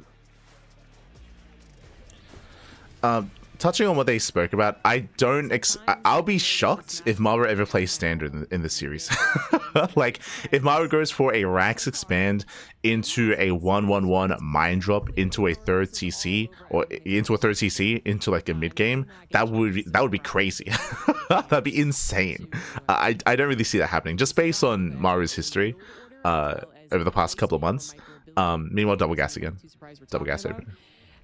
[SPEAKER 1] Touching on what they spoke about, I'll be shocked if Maru ever plays standard in this series. Like, if Maru goes for a Rax expand into a 1-1-1 mind drop into a third TC, or into a third TC into like a mid game, that would be crazy. That'd be insane. I don't really see that happening, just based on Maru's history over the past couple of months. Meanwhile, double gas again. Double gas open.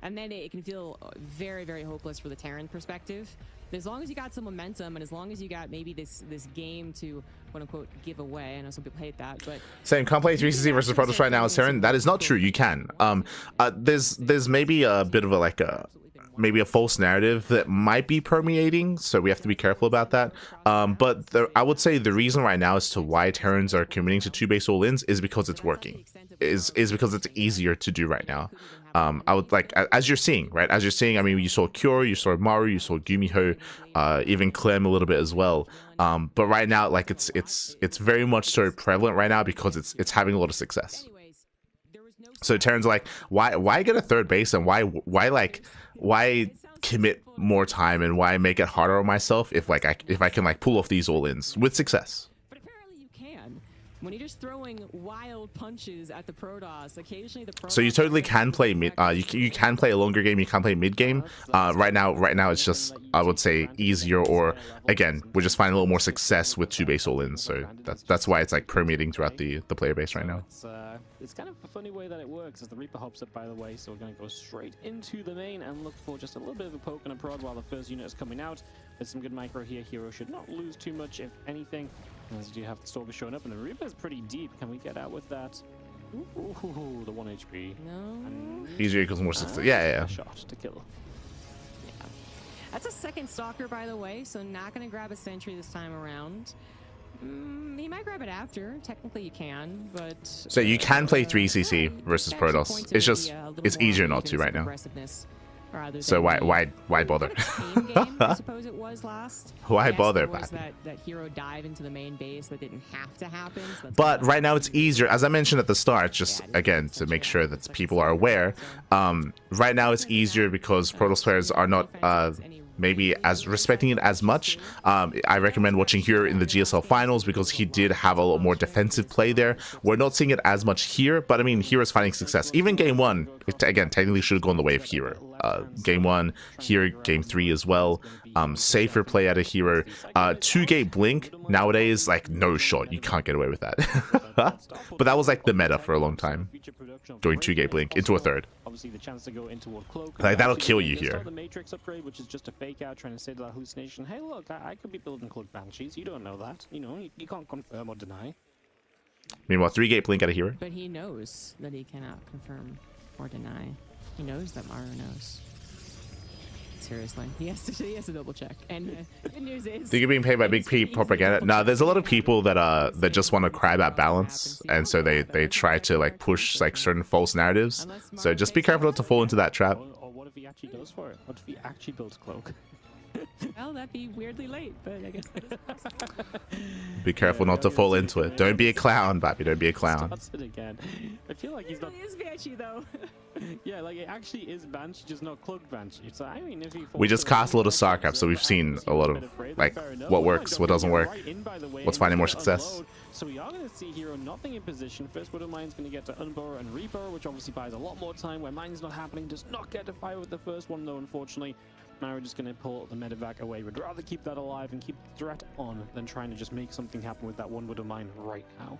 [SPEAKER 3] And then it can feel very, very hopeless for the Terran perspective. But as long as you got some momentum, and as long as you got maybe this game to quote-unquote give away, I know some people hate that, but...
[SPEAKER 1] Same, can't play 3CC versus Protoss right now as Terran. That is not true, you can. There's maybe a bit of a maybe a false narrative that might be permeating, so we have to be careful about that. But I would say the reason right now as to why Terrans are committing to 2-base all-ins is because it's working. Is because it's easier to do right now. I would like, as you're seeing, right? As you're seeing, I mean, you saw Cure, you saw Maru, you saw Gumiho, even Clem a little bit as well. But right now, like it's very much so prevalent right now because it's having a lot of success. So Terrans are like, why get a third base, and why commit more time, and why make it harder on myself if I can like pull off these all-ins with success.
[SPEAKER 3] But apparently you can. When you're just throwing wild punches at the Protoss, occasionally the Protoss...
[SPEAKER 1] So you totally can play mid. You can play a longer game. You can play mid game. Right now it's just, I would say, easier, or again, we're just finding a little more success with 2-base all-ins. So that's why it's like permeating throughout the player base right now.
[SPEAKER 2] It's kind of a funny way that it works as the Reaper hops up, by the way. So we're going to go straight into the main and look for just a little bit of a poke and a prod while the first unit is coming out. There's some good micro here. herO should not lose too much, if anything. As you do have the Stalker showing up, and the Reaper is pretty deep. Can we get out with that? Ooh, the 1 HP.
[SPEAKER 3] No.
[SPEAKER 1] Easier equals more success. Yeah.
[SPEAKER 2] Shot to kill.
[SPEAKER 3] Yeah. That's a second Stalker, by the way, so not going to grab a Sentry this time around. He might grab it after. Technically, you can, but...
[SPEAKER 1] So you can play 3CC versus Protoss. It's just, it's easier not to right now. So why bother?
[SPEAKER 3] Game, I suppose it was last.
[SPEAKER 1] Why
[SPEAKER 3] yes,
[SPEAKER 1] bother?
[SPEAKER 3] There was that herO dive into the main base that didn't have to happen. So
[SPEAKER 1] but right now it's easier, as I mentioned at the start, just again to make sure that people are aware. Right now it's easier because Protoss players are not maybe as respecting it as much. I recommend watching here in the GSL finals because he did have a lot more defensive play there. We're not seeing it as much here, but I mean, hero's finding success. Even game 1, it, again, technically should have gone the way of herO. Game 1, here, game 3 as well. Safer play out of herO. 2-gate blink nowadays, like no shot. You can't get away with that. But that was like the meta for a long time. Going 2-gate blink into a third.
[SPEAKER 2] Obviously, the chance to go into a cloak.
[SPEAKER 1] Like that'll kill you here.
[SPEAKER 2] The Matrix upgrade, which is just a fake out, trying to say to that hallucination, hey, look, I could be building cloak banshees. You don't know that. You know, you can't confirm or deny.
[SPEAKER 1] Meanwhile, 3-gate blink out of herO.
[SPEAKER 3] But he knows that he cannot confirm or deny. He knows that Maru knows. Seriously, he has to double check. And the good news is,
[SPEAKER 1] think you're being paid by Big P propaganda? No, there's a lot of people that just want to cry about balance, and so they try to like push like certain false narratives. So just be careful not to fall into that trap.
[SPEAKER 2] Or what if he actually goes for it? What if he actually builds cloak?
[SPEAKER 3] Well, that'd be weirdly late, but I guess that is possible.
[SPEAKER 1] Be careful not to fall into it. Don't be a clown, Bappy. Don't be a clown.
[SPEAKER 2] Starts it again. I feel like he's not.
[SPEAKER 3] It is Banshee though.
[SPEAKER 2] Yeah, like it actually is Banshee, just not cloak Banshee. So I mean, if he
[SPEAKER 1] we just cast a lot of StarCraft, so we've seen a lot of like what works, what doesn't work, what's finding more success.
[SPEAKER 2] So we are going to see herO nothing in position. First Widow Mine's going to get to Unburrow and Reaper, which obviously buys a lot more time where mine's not happening. Does not get to fire with the first one though, unfortunately. Maru just going to pull the medevac away. Would rather keep that alive and keep the threat on than trying to just make something happen with that one Widow Mine right now.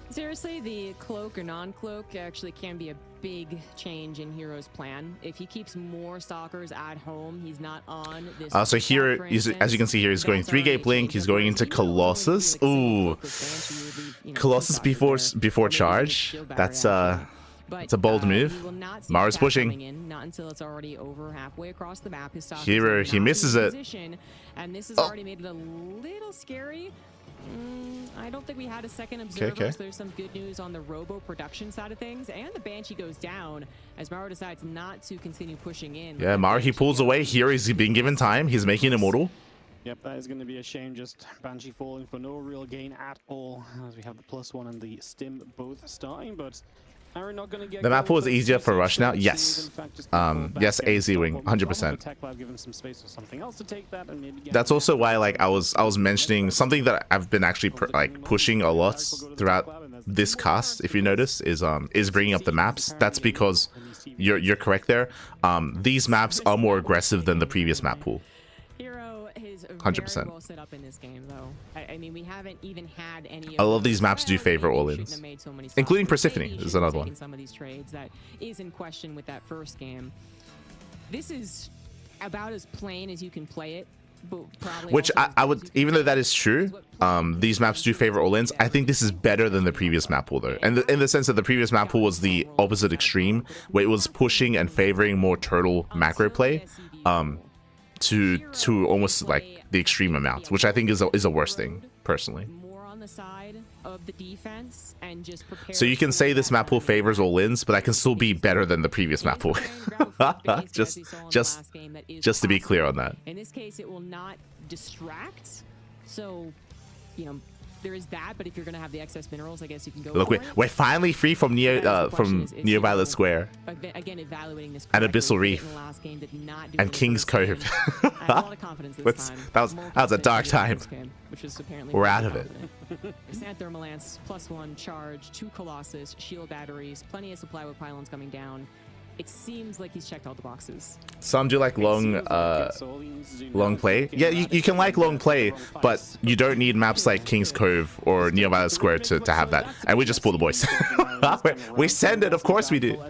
[SPEAKER 3] Seriously, the cloak or non-cloak actually can be a big change in herO's plan. If he keeps more stalkers at home, he's not on this.
[SPEAKER 1] So here, as you can see here, he's going 3-gate blink. He's going into Colossus. Ooh, Colossus before charge. That's it's a bold move. Maru's pushing.
[SPEAKER 3] Not until it's already over halfway across the map. His
[SPEAKER 1] herO, he misses it.
[SPEAKER 3] And this has already made it a little scary. I don't think we had a second observer,
[SPEAKER 1] okay.
[SPEAKER 3] So there's some good news on the robo production side of things, and the Banshee goes down as Maru decides not to continue pushing in.
[SPEAKER 1] Yeah, Maru, he pulls away. Here he's being given time. He's making immortal.
[SPEAKER 2] Yep, that is going to be a shame. Just Banshee falling for no real gain at all, as we have the +1 and the stim both starting, but not gonna get
[SPEAKER 1] the map pool is easier for rush now. Yes. Yes, AZ wing, 100%. That's also why, like, I was mentioning something that I've been actually pushing a lot throughout this cast. If you notice, is bringing up the maps. That's because you're correct there. These maps are more aggressive than the previous map pool. 100%.
[SPEAKER 3] Well set up in this game, though. I mean, we haven't even had any.
[SPEAKER 1] A lot of these maps do favor all-ins, including Persephone. Is another one.
[SPEAKER 3] Some of these trades that is in question with that first game. This is about as plain as you can play it
[SPEAKER 1] Which I would, even though that is true, these maps do favor all-ins. I think this is better than the previous map pool though, and in the sense that the previous map pool was the opposite extreme, where it was pushing and favoring more turtle macro play, to almost like the extreme amount, which I think is a worse thing personally.
[SPEAKER 3] Of the defense and just
[SPEAKER 1] so you can say this map pool favors all-ins, but that can still be better than the previous map pool. just to be clear on that.
[SPEAKER 3] In this case, it will not distract. So, you know, there is that. But if you're going to have the excess minerals, I guess you can go.
[SPEAKER 1] Look, we're finally free from Neo Violet Square.
[SPEAKER 3] Again, evaluating this
[SPEAKER 1] and Abyssal Reef and King's Cove. that was a dark time. We're out of it.
[SPEAKER 3] Sand Thermal Lance, +1 charge, 2 Colossus, shield batteries, plenty of supply with pylons coming down. It seems like he's checked all the boxes.
[SPEAKER 1] Some do like long play. Yeah, you can like long play, but you don't need maps like King's Cove or Neo Violet Square to have that. And we just pull the boys. We send it, of course we do.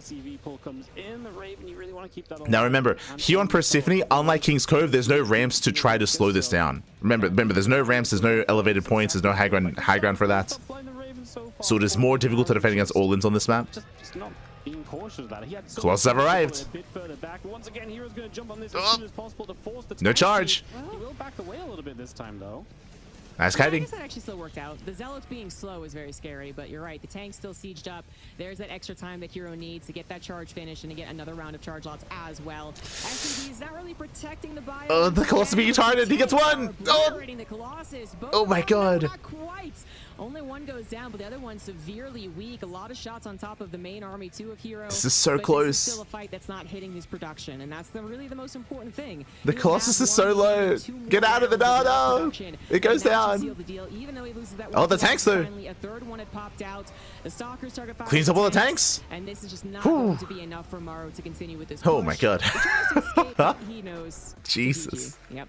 [SPEAKER 1] Now remember, here on Persephone, unlike King's Cove, there's no ramps to try to slow this down. Remember, there's no ramps, there's no elevated points, there's no high ground for that. So it is more difficult to defend against all-ins on this map. Colossus have arrived. No charge.
[SPEAKER 2] He will back away a little bit this time, though.
[SPEAKER 1] Nice kiting.
[SPEAKER 3] That actually still worked out. The Zealots being slow is very scary, but you're right. The tank's still sieged up. There's that extra time that herO needs to get that charge finished and to get another round of charge lots as well. SCV's not really protecting the bio.
[SPEAKER 1] Oh, the Colossus being targeted. He gets one. Oh my god.
[SPEAKER 3] Not quite. Only one goes down, but the other one's severely weak. A lot of shots on top of the main army too of herO.
[SPEAKER 1] This is so close.
[SPEAKER 3] This is still a fight that's not hitting his production, and that's really the most important thing.
[SPEAKER 1] The Colossus is so low. Get out of the no. It goes down. Oh, the tanks though.
[SPEAKER 3] A third one had popped out. The Stalkers target
[SPEAKER 1] cleans up all the tanks.
[SPEAKER 3] And this is just not going to be enough for Maru to continue with this.
[SPEAKER 1] Oh my god.
[SPEAKER 3] He knows.
[SPEAKER 1] Jesus.
[SPEAKER 3] Yep.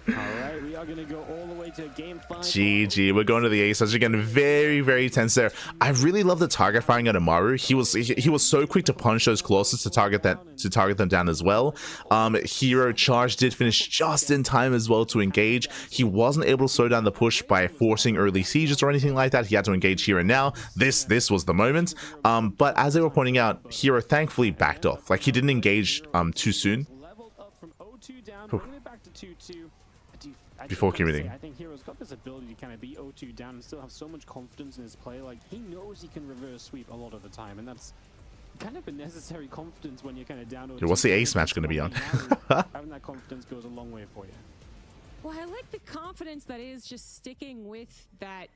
[SPEAKER 2] All right, we are going to go all the way to game 5.
[SPEAKER 1] GG, we're going to the ace. Again, very, very tense there. I really love the target firing out of Maru. He was so quick to punch those Colossus to target them down as well. herO charge did finish just in time as well to engage. He wasn't able to slow down the push by forcing early sieges or anything like that. He had to engage here and now. This was the moment. But as they were pointing out, herO thankfully backed off. Like he didn't engage too soon.
[SPEAKER 2] Leveled up from 0-2 down, bringing it back to 2-2.
[SPEAKER 1] Before committing.
[SPEAKER 2] I think herO's got this ability to kind of be 0-2 down and still have so much confidence in his play. Like, he knows he can reverse sweep a lot of the time, and that's kind of a necessary confidence when you're kind of down.
[SPEAKER 1] Dude, what's the ace match going to be on?
[SPEAKER 2] Having that confidence goes a long way for you.
[SPEAKER 3] Well, I like the confidence that is just sticking with that,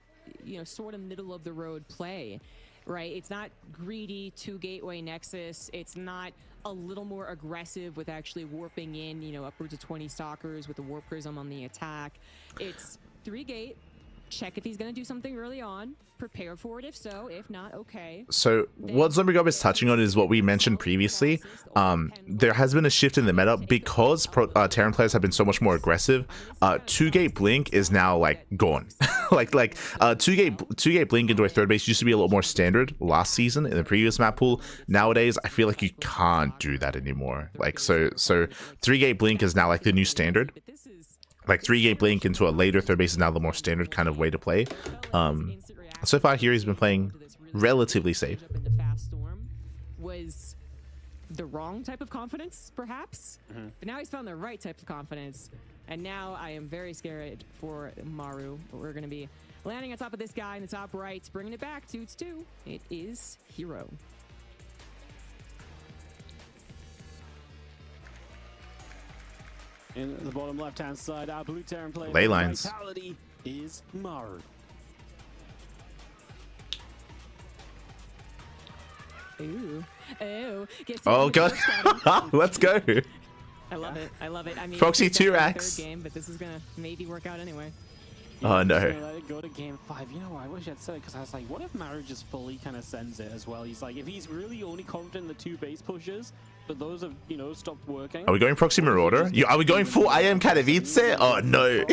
[SPEAKER 3] you know, sort of middle of the road play, right? It's not greedy 2 gateway nexus. It's not a little more aggressive with actually warping in, you know, upwards of 20 stalkers with the warp prism on the attack. It's 3 gate, check if he's going to do something early on, prepare for it if so, if not, okay. So
[SPEAKER 1] what Zombie Gob is touching on is what we mentioned previously. There has been a shift in the meta because Terran players have been so much more aggressive. 2-gate blink is now like gone. like 2-gate blink into a third base used to be a little more standard last season in the previous map pool. Nowadays I feel like you can't do that anymore. Like so 3-gate blink is now like the new standard. Like 3-gate blink into a later third base is now the more standard kind of way to play. So far here he's been playing relatively safe.
[SPEAKER 3] Was the wrong type of confidence, perhaps? But now he's found the right type of confidence. And now I am very scared for Maru. We're going to be landing on top of this guy in the top right, bringing it back to 2. It is herO.
[SPEAKER 2] In the bottom left-hand side, our blue Terran player
[SPEAKER 1] ley lines
[SPEAKER 2] vitality is Maru.
[SPEAKER 3] Ooh.
[SPEAKER 1] Oh god. Let's go.
[SPEAKER 3] I love it. I love it. I mean,
[SPEAKER 1] Proxy 2 racks.
[SPEAKER 3] Game, but this is gonna maybe work out anyway.
[SPEAKER 1] Oh no.
[SPEAKER 2] Let it go to game 5. You know, I wish I'd said it because I was like, what if Maru just fully kind of sends it as well? He's like, if he's really only confident in the 2 base pushes, but those have, you know, stopped working.
[SPEAKER 1] Are we going Proxy Marauder? Are we going full I am Katowice? Oh no.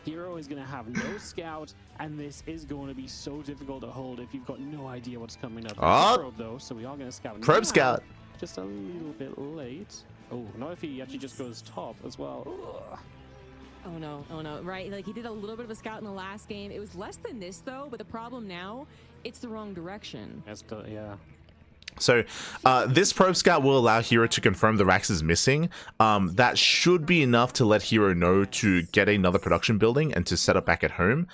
[SPEAKER 2] herO is going to have no scout, and this is going to be so difficult to hold if you've got no idea what's coming up.
[SPEAKER 1] Oh.
[SPEAKER 2] Probe though, so we are going to scout.
[SPEAKER 1] Probe scout.
[SPEAKER 2] Just a little bit late. Oh, not if he actually just goes top as well. Ugh.
[SPEAKER 3] Oh no, right? Like he did a little bit of a scout in the last game. It was less than this though, but the problem now, it's the wrong direction.
[SPEAKER 2] Yeah.
[SPEAKER 1] So this probe scout will allow herO to confirm the Rax is missing. That should be enough to let herO know to get another production building and to set up back at home.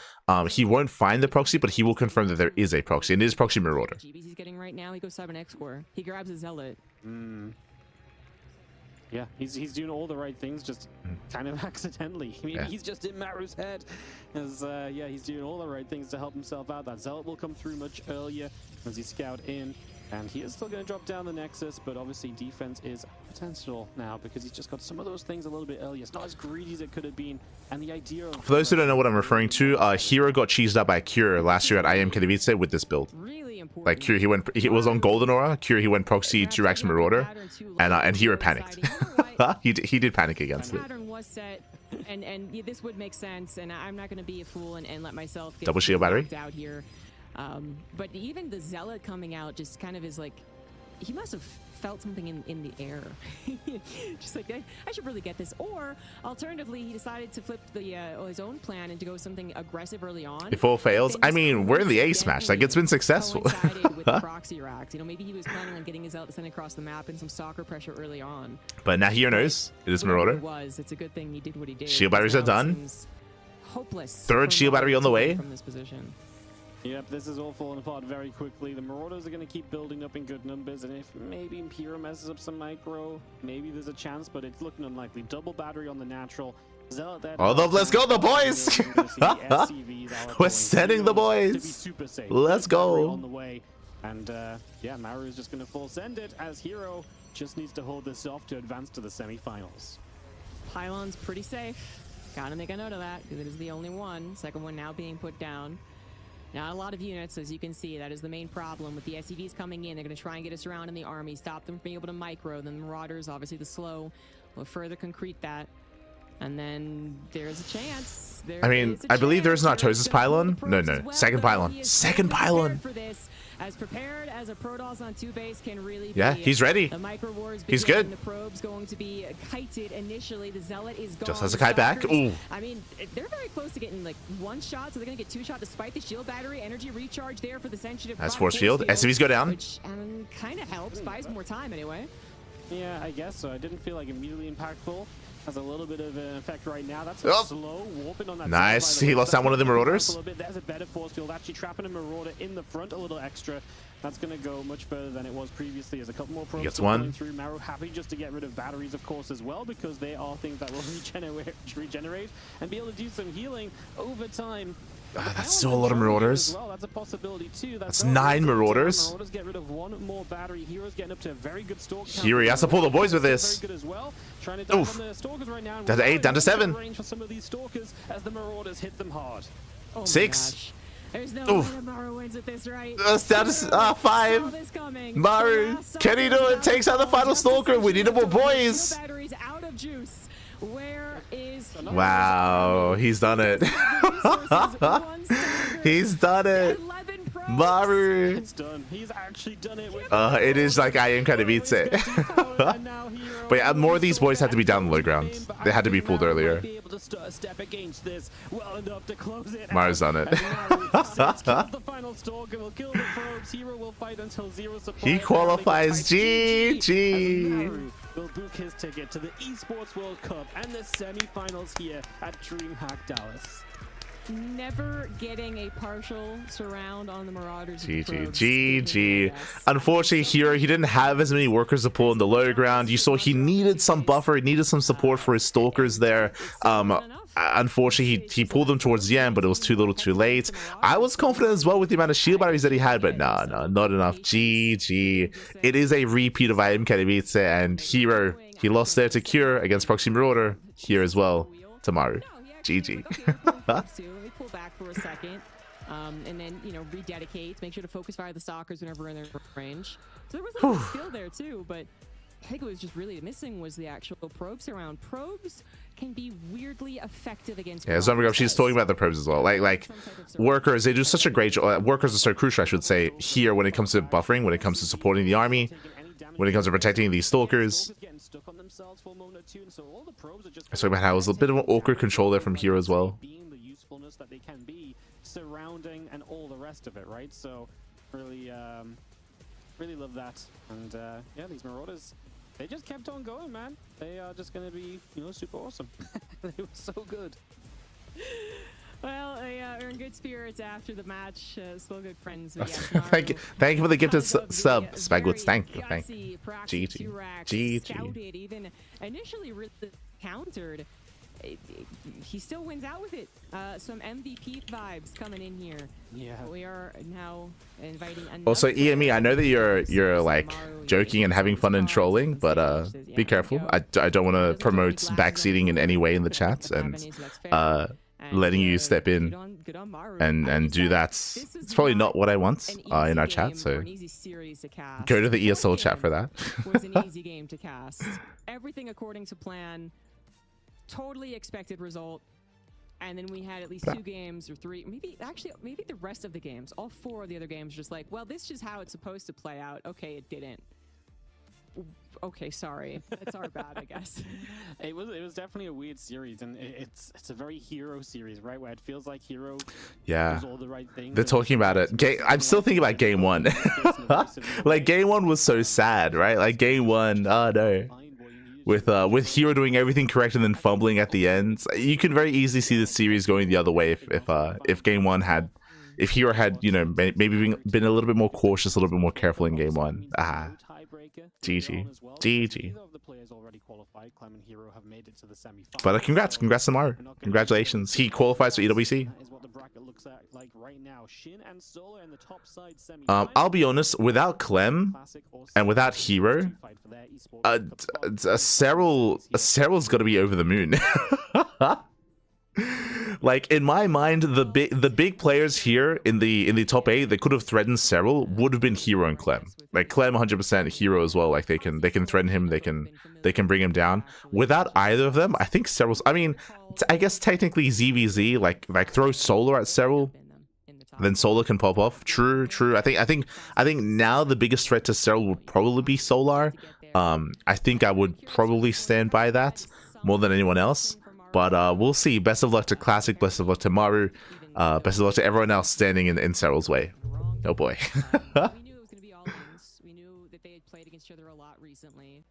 [SPEAKER 1] He won't find the proxy, but he will confirm that there is a proxy, and it is proxy Marauder.
[SPEAKER 3] GB's getting right now, he goes 7x score. He grabs a Zealot.
[SPEAKER 2] Yeah, he's doing all the right things, just kind of accidentally. I mean, he's just in Maru's head. As yeah, he's doing all the right things to help himself out. That Zealot will come through much earlier as he scout in. And he is still going to drop down the Nexus, but obviously defense is potential now because he's just got some of those things a little bit earlier. It's not as greedy as it could have been. And the idea of...
[SPEAKER 1] For those who don't know what I'm referring to, herO got cheesed up by Cure last year at IM Katowice with this build.
[SPEAKER 3] Really important.
[SPEAKER 1] Like Cure, he was on Golden Aura. Cure, he went proxy to Rax Marauder, and herO panicked. he did panic against it.
[SPEAKER 3] Pattern was set, and yeah, this would make sense. And I'm not going to be a fool and let myself get
[SPEAKER 1] double shield battery
[SPEAKER 3] out here. But even the Zealot coming out just kind of is like, he must have felt something in the air. Just like, I should really get this. Or alternatively, he decided to flip the his own plan and to go something aggressive early on.
[SPEAKER 1] If all fails, I mean, we're in the ace match. Like, it's been successful.
[SPEAKER 3] With the proxy racks. You know, maybe he was planning on getting his Zealot sent across the map and some stalker pressure early on.
[SPEAKER 1] But now he knows it is Marauder.
[SPEAKER 3] It's a good thing he did what he did.
[SPEAKER 1] Shield batteries are done.
[SPEAKER 3] Hopeless.
[SPEAKER 1] Third shield battery on the way.
[SPEAKER 3] From this position.
[SPEAKER 2] Yep, this is all falling apart very quickly. The Marauders are going to keep building up in good numbers, and if maybe Imperial messes up some micro, maybe there's a chance, but it's looking unlikely. Double battery on the natural. Zealot there.
[SPEAKER 1] Oh, let's go, the boys! We're sending the boys! Let's go!
[SPEAKER 2] On the way. And yeah, Maru is just going to full send it, as herO just needs to hold this off to advance to the semifinals.
[SPEAKER 3] Pylon's pretty safe. Gotta make a note of that, because it is the only one. Second one now being put down. Not a lot of units, as you can see. That is the main problem with the SCVs coming in. They're going to try and get us around in the army, stop them from being able to micro. Then the Marauders, obviously the slow, will further concrete that. And then there's a chance.
[SPEAKER 1] I mean, I believe there's not Tosis pylon. No. Second pylon. Second pylon.
[SPEAKER 3] For this, as prepared as a Protoss on 2 base can really
[SPEAKER 1] yeah,
[SPEAKER 3] be.
[SPEAKER 1] he's ready.
[SPEAKER 3] The micro wars
[SPEAKER 1] he's good.
[SPEAKER 3] The probe's going to be kited initially. The Zealot is gone.
[SPEAKER 1] Just has a kite back. Ooh.
[SPEAKER 3] I mean, they're very close to getting like 1 shot, so they're going to get 2 shot despite the shield battery. Energy recharge there for the sensitive.
[SPEAKER 1] That's force field. SCVs go down.
[SPEAKER 3] Which kind of helps. Buys more time anyway.
[SPEAKER 2] Yeah, I guess so. I didn't feel like immediately impactful. Has a little bit of an effect right now. That's slow warping on that.
[SPEAKER 1] Nice.
[SPEAKER 2] Side,
[SPEAKER 1] he lost out one of the Marauders.
[SPEAKER 2] There's a better force field. Actually trapping a Marauder in the front a little extra. That's going to go much further than it was previously. There's a couple more probes going through. Maru happy just to get rid of batteries, of course, as well, because they are things that will regenerate and be able to do some healing over time.
[SPEAKER 1] That's still a lot of Marauders.
[SPEAKER 2] Well, that's a possibility too.
[SPEAKER 1] That's 9 Marauders.
[SPEAKER 2] Marauders get rid of 1 more battery. hero's getting up to a very good stalk.
[SPEAKER 1] He has to pull the boys with this.
[SPEAKER 2] Very good as well. Trying to down on the stalkers right now.
[SPEAKER 1] Down to 8, down to 7.
[SPEAKER 2] Range for some of these stalkers as the Marauders hit them hard.
[SPEAKER 3] Oh
[SPEAKER 1] 6.
[SPEAKER 3] There's no way that Maru wins at this, right?
[SPEAKER 1] That's down to 5. Maru, can he do it? Takes out the final stalker. We need more boys.
[SPEAKER 3] Batteries out of juice. Where is he?
[SPEAKER 1] Wow, he's done it. He's done it. Maru.
[SPEAKER 2] It's done. He's actually done it.
[SPEAKER 1] It is like I am kind of beats it. But yeah, more of these boys had to be down the low ground. They had to be pulled earlier. Maru's done it. He qualifies. GG.
[SPEAKER 2] Will book his ticket to the Esports World Cup and the semi-finals here at DreamHack Dallas.
[SPEAKER 3] Never getting a partial surround on the Marauders.
[SPEAKER 1] GG. Unfortunately, herO, he didn't have as many workers to pull in the low ground. You saw he needed some buffer, he needed some support for his stalkers there. Unfortunately, he pulled them towards the end, but it was too little too late. I was confident as well with the amount of shield batteries that he had, but no, not enough. GG. It is a repeat of IM Katowice, and herO, he lost there to Cure against Proxy Marauder. Here as well to Maru. GG.
[SPEAKER 3] Let me pull back for a second, and then, you know, rededicate. Make sure to focus fire the stalkers whenever in their range. So there was a lot of skill there too, but I think what was just really missing was the actual probes around. Probes can be weirdly effective against.
[SPEAKER 1] Yeah, Zombie she's talking about the probes as well. Like workers, they do such a great job. Workers are so crucial, I should say, here when it comes to buffering, when it comes to supporting the army. when it comes to protecting these stalkers. I talked about how it was a bit of an awkward control there from herO as well.
[SPEAKER 2] Being the usefulness that they can be, surrounding and all the rest of it, right? So really, really love that. And yeah, these Marauders, they just kept on going, man. They are just going to be, you know, super awesome. They were so good.
[SPEAKER 3] Well, they are in good spirits after the match. Still good friends. But yes,
[SPEAKER 1] thank you for the gifted sub, Spagwoods. Thank you.
[SPEAKER 3] GG.
[SPEAKER 1] GG.
[SPEAKER 3] Even initially really countered. He still wins out with it. Some MVP vibes coming in here.
[SPEAKER 2] Yeah.
[SPEAKER 3] We are now inviting.
[SPEAKER 1] Also, EME, I know that you're like joking and having fun and trolling, but be careful. I don't want to promote backseating in any way in the chat, and letting you step in and do that. It's probably not what I want in our chat, so go to the ESL chat for that.
[SPEAKER 3] Was an easy game to cast. Everything according to plan. Totally expected result. And then we had at least 2 games or 3, maybe the rest of the games, all 4 of the other games, just like, well, this is how it's supposed to play out. Okay, it didn't. Okay, sorry. That's our bad, I guess.
[SPEAKER 2] It was definitely a weird series, and it's a very herO series, right? Where it feels like herO does all the right things.
[SPEAKER 1] They're talking about it. I'm still thinking about game 1. Like game 1 was so sad, right? Like game 1, oh no. With herO doing everything correct and then fumbling at the end, you can very easily see the series going the other way if game 1 had, if herO had, you know, maybe been a little bit more cautious, a little bit more careful in game 1. GG. But congrats to Maru. Congratulations. He qualifies for EWC. I'll be honest, without Clem and without herO, Serral's got to be over the moon. Like in my mind, the big players here in the top 8 that could have threatened Serral would have been herO and Clem. Like Clem 100%, herO as well. Like they can threaten him, they can bring him down. Without either of them, I think Serral's. I mean, I guess technically ZVZ like throw Solar at Serral, then Solar can pop off. True. I think now the biggest threat to Serral would probably be Solar. I think I would probably stand by that more than anyone else. But we'll see. Best of luck to Classic. Best of luck to Maru. Best of luck to everyone else standing in Serral's way. Oh boy.
[SPEAKER 3] We knew it was going to be all wins. We knew that they had played against each other a lot recently.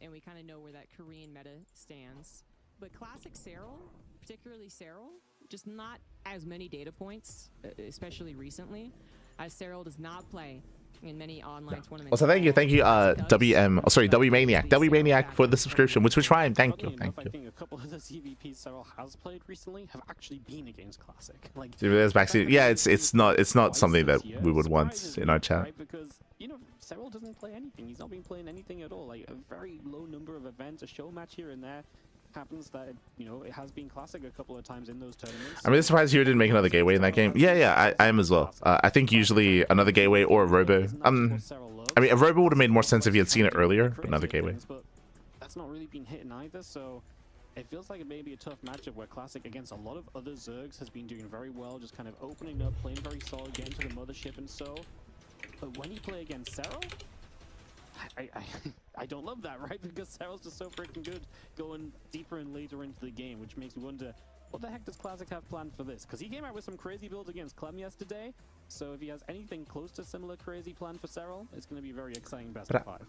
[SPEAKER 3] And we kind of know where that Korean meta stands. But Classic Serral, particularly Serral, just not as many data points, especially recently, as Serral does not play in many online tournaments.
[SPEAKER 1] Also, thank you, WManiac for the subscription. Which Ryan, thank you.
[SPEAKER 2] I think a couple of the CVPs Serral has played recently have actually been against Classic. Like,
[SPEAKER 1] there's backseat. Yeah, it's not something that we would want in our chat.
[SPEAKER 2] Right? Because you know, Serral doesn't play anything. He's not been playing anything at all. Like a very low number of events, a show match here and there. Happens that, you know, it has been Classic a couple of times in those tournaments.
[SPEAKER 1] I'm really surprised you didn't make another gateway in that game. Yeah, I am as well. I think usually another gateway or a robo. I mean, a robo would have made more sense if you had seen it earlier, but another gateway.
[SPEAKER 2] But that's not really been hitting either, so it feels like it may be a tough matchup where Classic against a lot of other Zergs has been doing very well, just kind of opening up, playing very solid, getting to the mothership and so. But when you play against Serral, I don't love that, right? Because Serral's just so freaking good going deeper and later into the game, which makes me wonder, what the heck does Classic have planned for this? Because he came out with some crazy builds against Clem yesterday, so if he has anything close to similar crazy plan for Serral, it's going to be very exciting best of 5.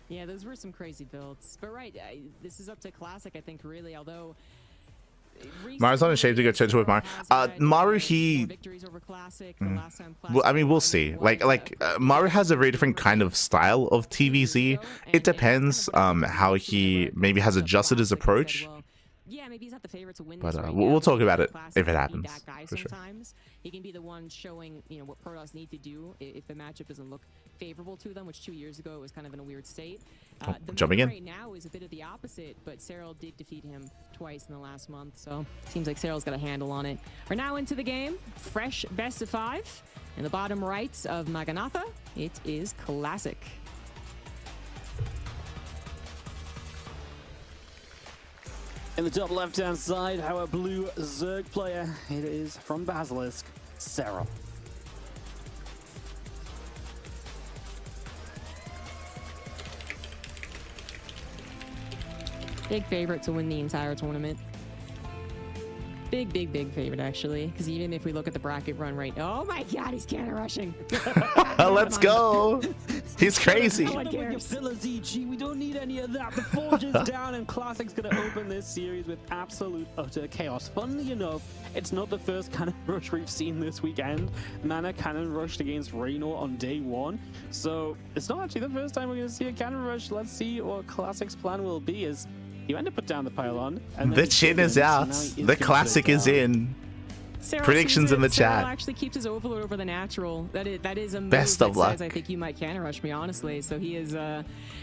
[SPEAKER 3] Yeah, those were some crazy builds. But right, this is up to Classic, I think, really, although...
[SPEAKER 1] Maru's not in shape to go toe-to-toe with Maru. Maru, well, I mean, we'll see. Like Maru has a very different kind of style of TVZ. It depends how he maybe has adjusted his approach.
[SPEAKER 3] Yeah, maybe he's not the favorite to win.
[SPEAKER 1] But we'll talk about it if it happens.
[SPEAKER 3] That guy
[SPEAKER 1] for sure.
[SPEAKER 3] Sometimes he can be the one showing, you know, what Protoss need to do if the matchup doesn't look favorable to them, which 2 years ago was kind of in a weird state. The
[SPEAKER 1] jumping in
[SPEAKER 3] right now is a bit of the opposite, but Serral did defeat him twice in the last month, so seems like Serral's got a handle on it. We're now into the game, fresh best of 5. In the bottom right of Maganatha, it is Classic.
[SPEAKER 2] In the top left-hand side, our blue Zerg player, it is from Basilisk, Serral.
[SPEAKER 3] Big favorite to win the entire tournament. Big favorite, actually. Because even if we look at the bracket run right now, oh my god, he's cannon rushing.
[SPEAKER 1] Let's go. He's crazy.
[SPEAKER 3] No one cares.
[SPEAKER 2] We don't need any of that. The Forge is down, and Classic's going to open this series with absolute utter chaos. Funnily enough, it's not the first cannon rush we've seen this weekend. Mana cannon rushed against Raynor on day 1. So it's not actually the first time we're going to see a cannon rush. Let's see what Classic's plan will be as you end up put down the pylon. And
[SPEAKER 1] the chin is out. The Classic is in.
[SPEAKER 3] Serral
[SPEAKER 1] Predictions in the chat.
[SPEAKER 3] Serral actually keeps his overload over the natural. That is a move
[SPEAKER 1] Best of
[SPEAKER 3] that
[SPEAKER 1] luck.
[SPEAKER 3] says, I think you might cannon rush me, honestly. So he is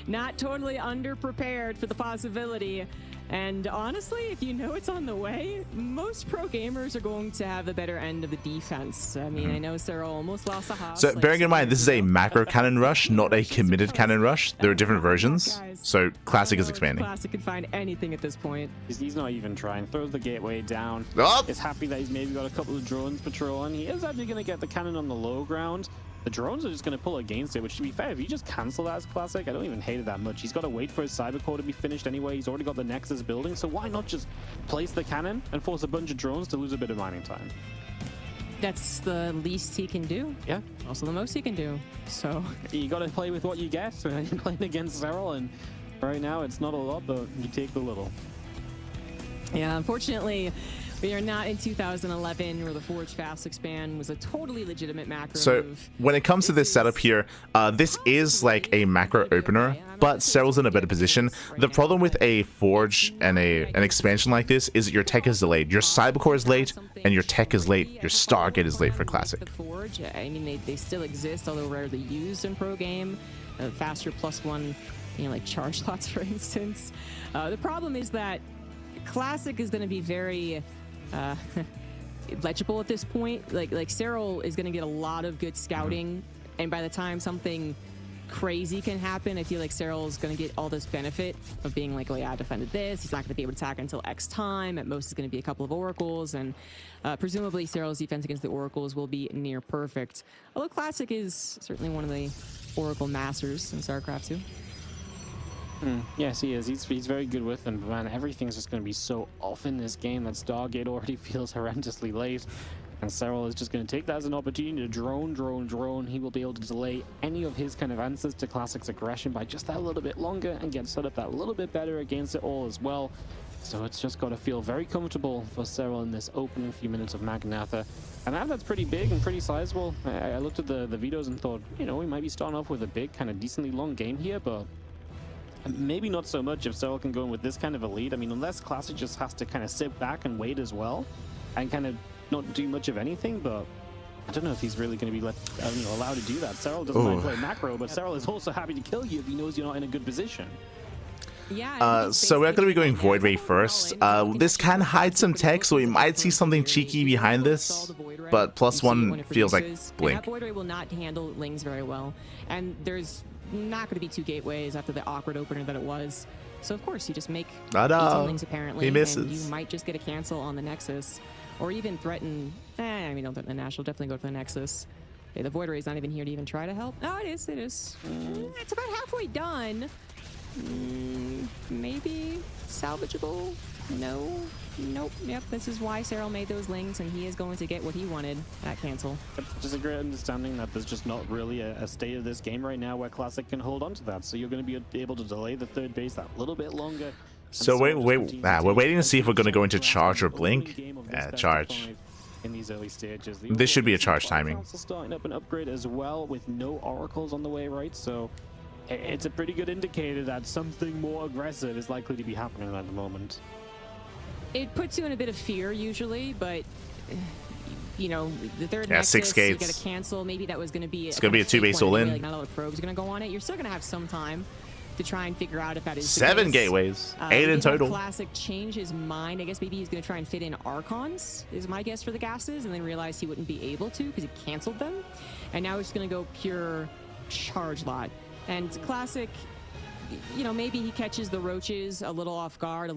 [SPEAKER 3] not totally underprepared for the possibility. And honestly, if you know it's on the way, most pro gamers are going to have the better end of the defense. I mean, I know Serral almost lost a house.
[SPEAKER 1] So bearing in mind, this is a macro cannon rush, not a committed cannon rush. There are different versions. So Classic is expanding.
[SPEAKER 3] Classic can find anything at this point.
[SPEAKER 2] He's not even trying. Throws the gateway down.
[SPEAKER 1] Oh!
[SPEAKER 2] Is happy that he's maybe got a couple of drones patrolling. He is actually going to get the cannon on the low ground. The drones are just going to pull against it, which, to be fair, if you just cancel that as Classic, I don't even hate it that much. He's got to wait for his Cybercore to be finished anyway. He's already got the Nexus building, so why not just place the cannon and force a bunch of drones to lose a bit of mining time?
[SPEAKER 3] That's the least he can do.
[SPEAKER 2] Yeah.
[SPEAKER 3] Also the most he can do. So
[SPEAKER 2] You got to play with what you get. So you're playing against Serral, and right now it's not a lot, but you take the little.
[SPEAKER 3] yeah, unfortunately, we are not in 2011 where the Forge Fast Expand was a totally legitimate macro
[SPEAKER 1] So
[SPEAKER 3] move.
[SPEAKER 1] when it comes to this setup here, this is like a macro opener, but Serral's in a better position. The problem with a Forge and an expansion like this is that your tech is delayed. Your Cybercore is late, and your tech is late. Your Stargate is late for Classic.
[SPEAKER 3] The Forge, I mean, they still exist, although rarely used in pro game. Faster +1, like charge slots, for instance. The problem is that Classic is going to be very legible at this point. Like Serral is going to get a lot of good scouting, and by the time something crazy can happen, I feel like Serral is going to get all this benefit of being like, oh yeah, I defended this. He's not going to be able to attack until X time. At most, it's going to be a couple of oracles, and presumably Serral's defense against the oracles will be near perfect. Although Classic is certainly one of the oracle masters in StarCraft 2.
[SPEAKER 2] Yes, he is. He's very good with them, but man, everything's just going to be so off in this game that Stargate already feels horrendously late. And Serral is just going to take that as an opportunity to drone. He will be able to delay any of his kind of answers to Classic's aggression by just that little bit longer and get set up that little bit better against it all as well. So it's just got to feel very comfortable for Serral in this opening few minutes of Magnatha. And that's pretty big and pretty sizable. I looked at the videos and thought, we might be starting off with a big, kind of decently long game here, but maybe not so much if Serral can go in with this kind of a lead. I mean, unless Classic just has to kind of sit back and wait as well and kind of not do much of anything, but I don't know if he's really going to be allowed to do that. Serral doesn't mind play macro, but Serral is also happy to kill you if he knows you're not in a good position.
[SPEAKER 3] Yeah.
[SPEAKER 1] So we're going to be going Void Ray first. This can hide some tech, so we might see something cheeky behind this, but +1 feels like Blink.
[SPEAKER 3] That Void Ray will not handle Lings very well, and there's not going to be 2 gateways after the awkward opener that it was. So of course you just make 18 Lings apparently,
[SPEAKER 1] he misses.
[SPEAKER 3] and you might just get a cancel on the Nexus, or even threaten. I mean, don't threaten the National. Definitely go for the Nexus. Okay, the Void Ray is not even here to even try to help. Oh, it is. It is. It's about halfway done. Maybe salvageable. No. Nope. Yep. This is why Serral made those Lings, and he is going to get what he wanted. That cancel.
[SPEAKER 2] Just a great understanding that there's just not really a state of this game right now where Classic can hold on to that. So you're going to be able to delay the third base that little bit longer.
[SPEAKER 1] So we're waiting to see if we're going to go into charge or blink. Charge.
[SPEAKER 2] In these early stages,
[SPEAKER 1] This should be a charge timing.
[SPEAKER 2] Starting up an upgrade as well with no oracles on the way, right? So it's a pretty good indicator that something more aggressive is likely to be happening at the moment.
[SPEAKER 3] It puts you in a bit of fear usually, but the third
[SPEAKER 1] Yeah,
[SPEAKER 3] Nexus,
[SPEAKER 1] 6 gates.
[SPEAKER 3] you get a cancel. Maybe that was going to be.
[SPEAKER 1] It's going to be a 2-base all in.
[SPEAKER 3] Like not all the probes are going to go on it. You're still going to have some time to try and figure out if that is
[SPEAKER 1] 7
[SPEAKER 3] the case.
[SPEAKER 1] gateways, 8 in total.
[SPEAKER 3] Classic change his mind. I guess maybe he's going to try and fit in Archons, is my guess for the gases, and then realize he wouldn't be able to because he canceled them. And now he's going to go pure charge lot. And Classic, maybe he catches the roaches a little off guard,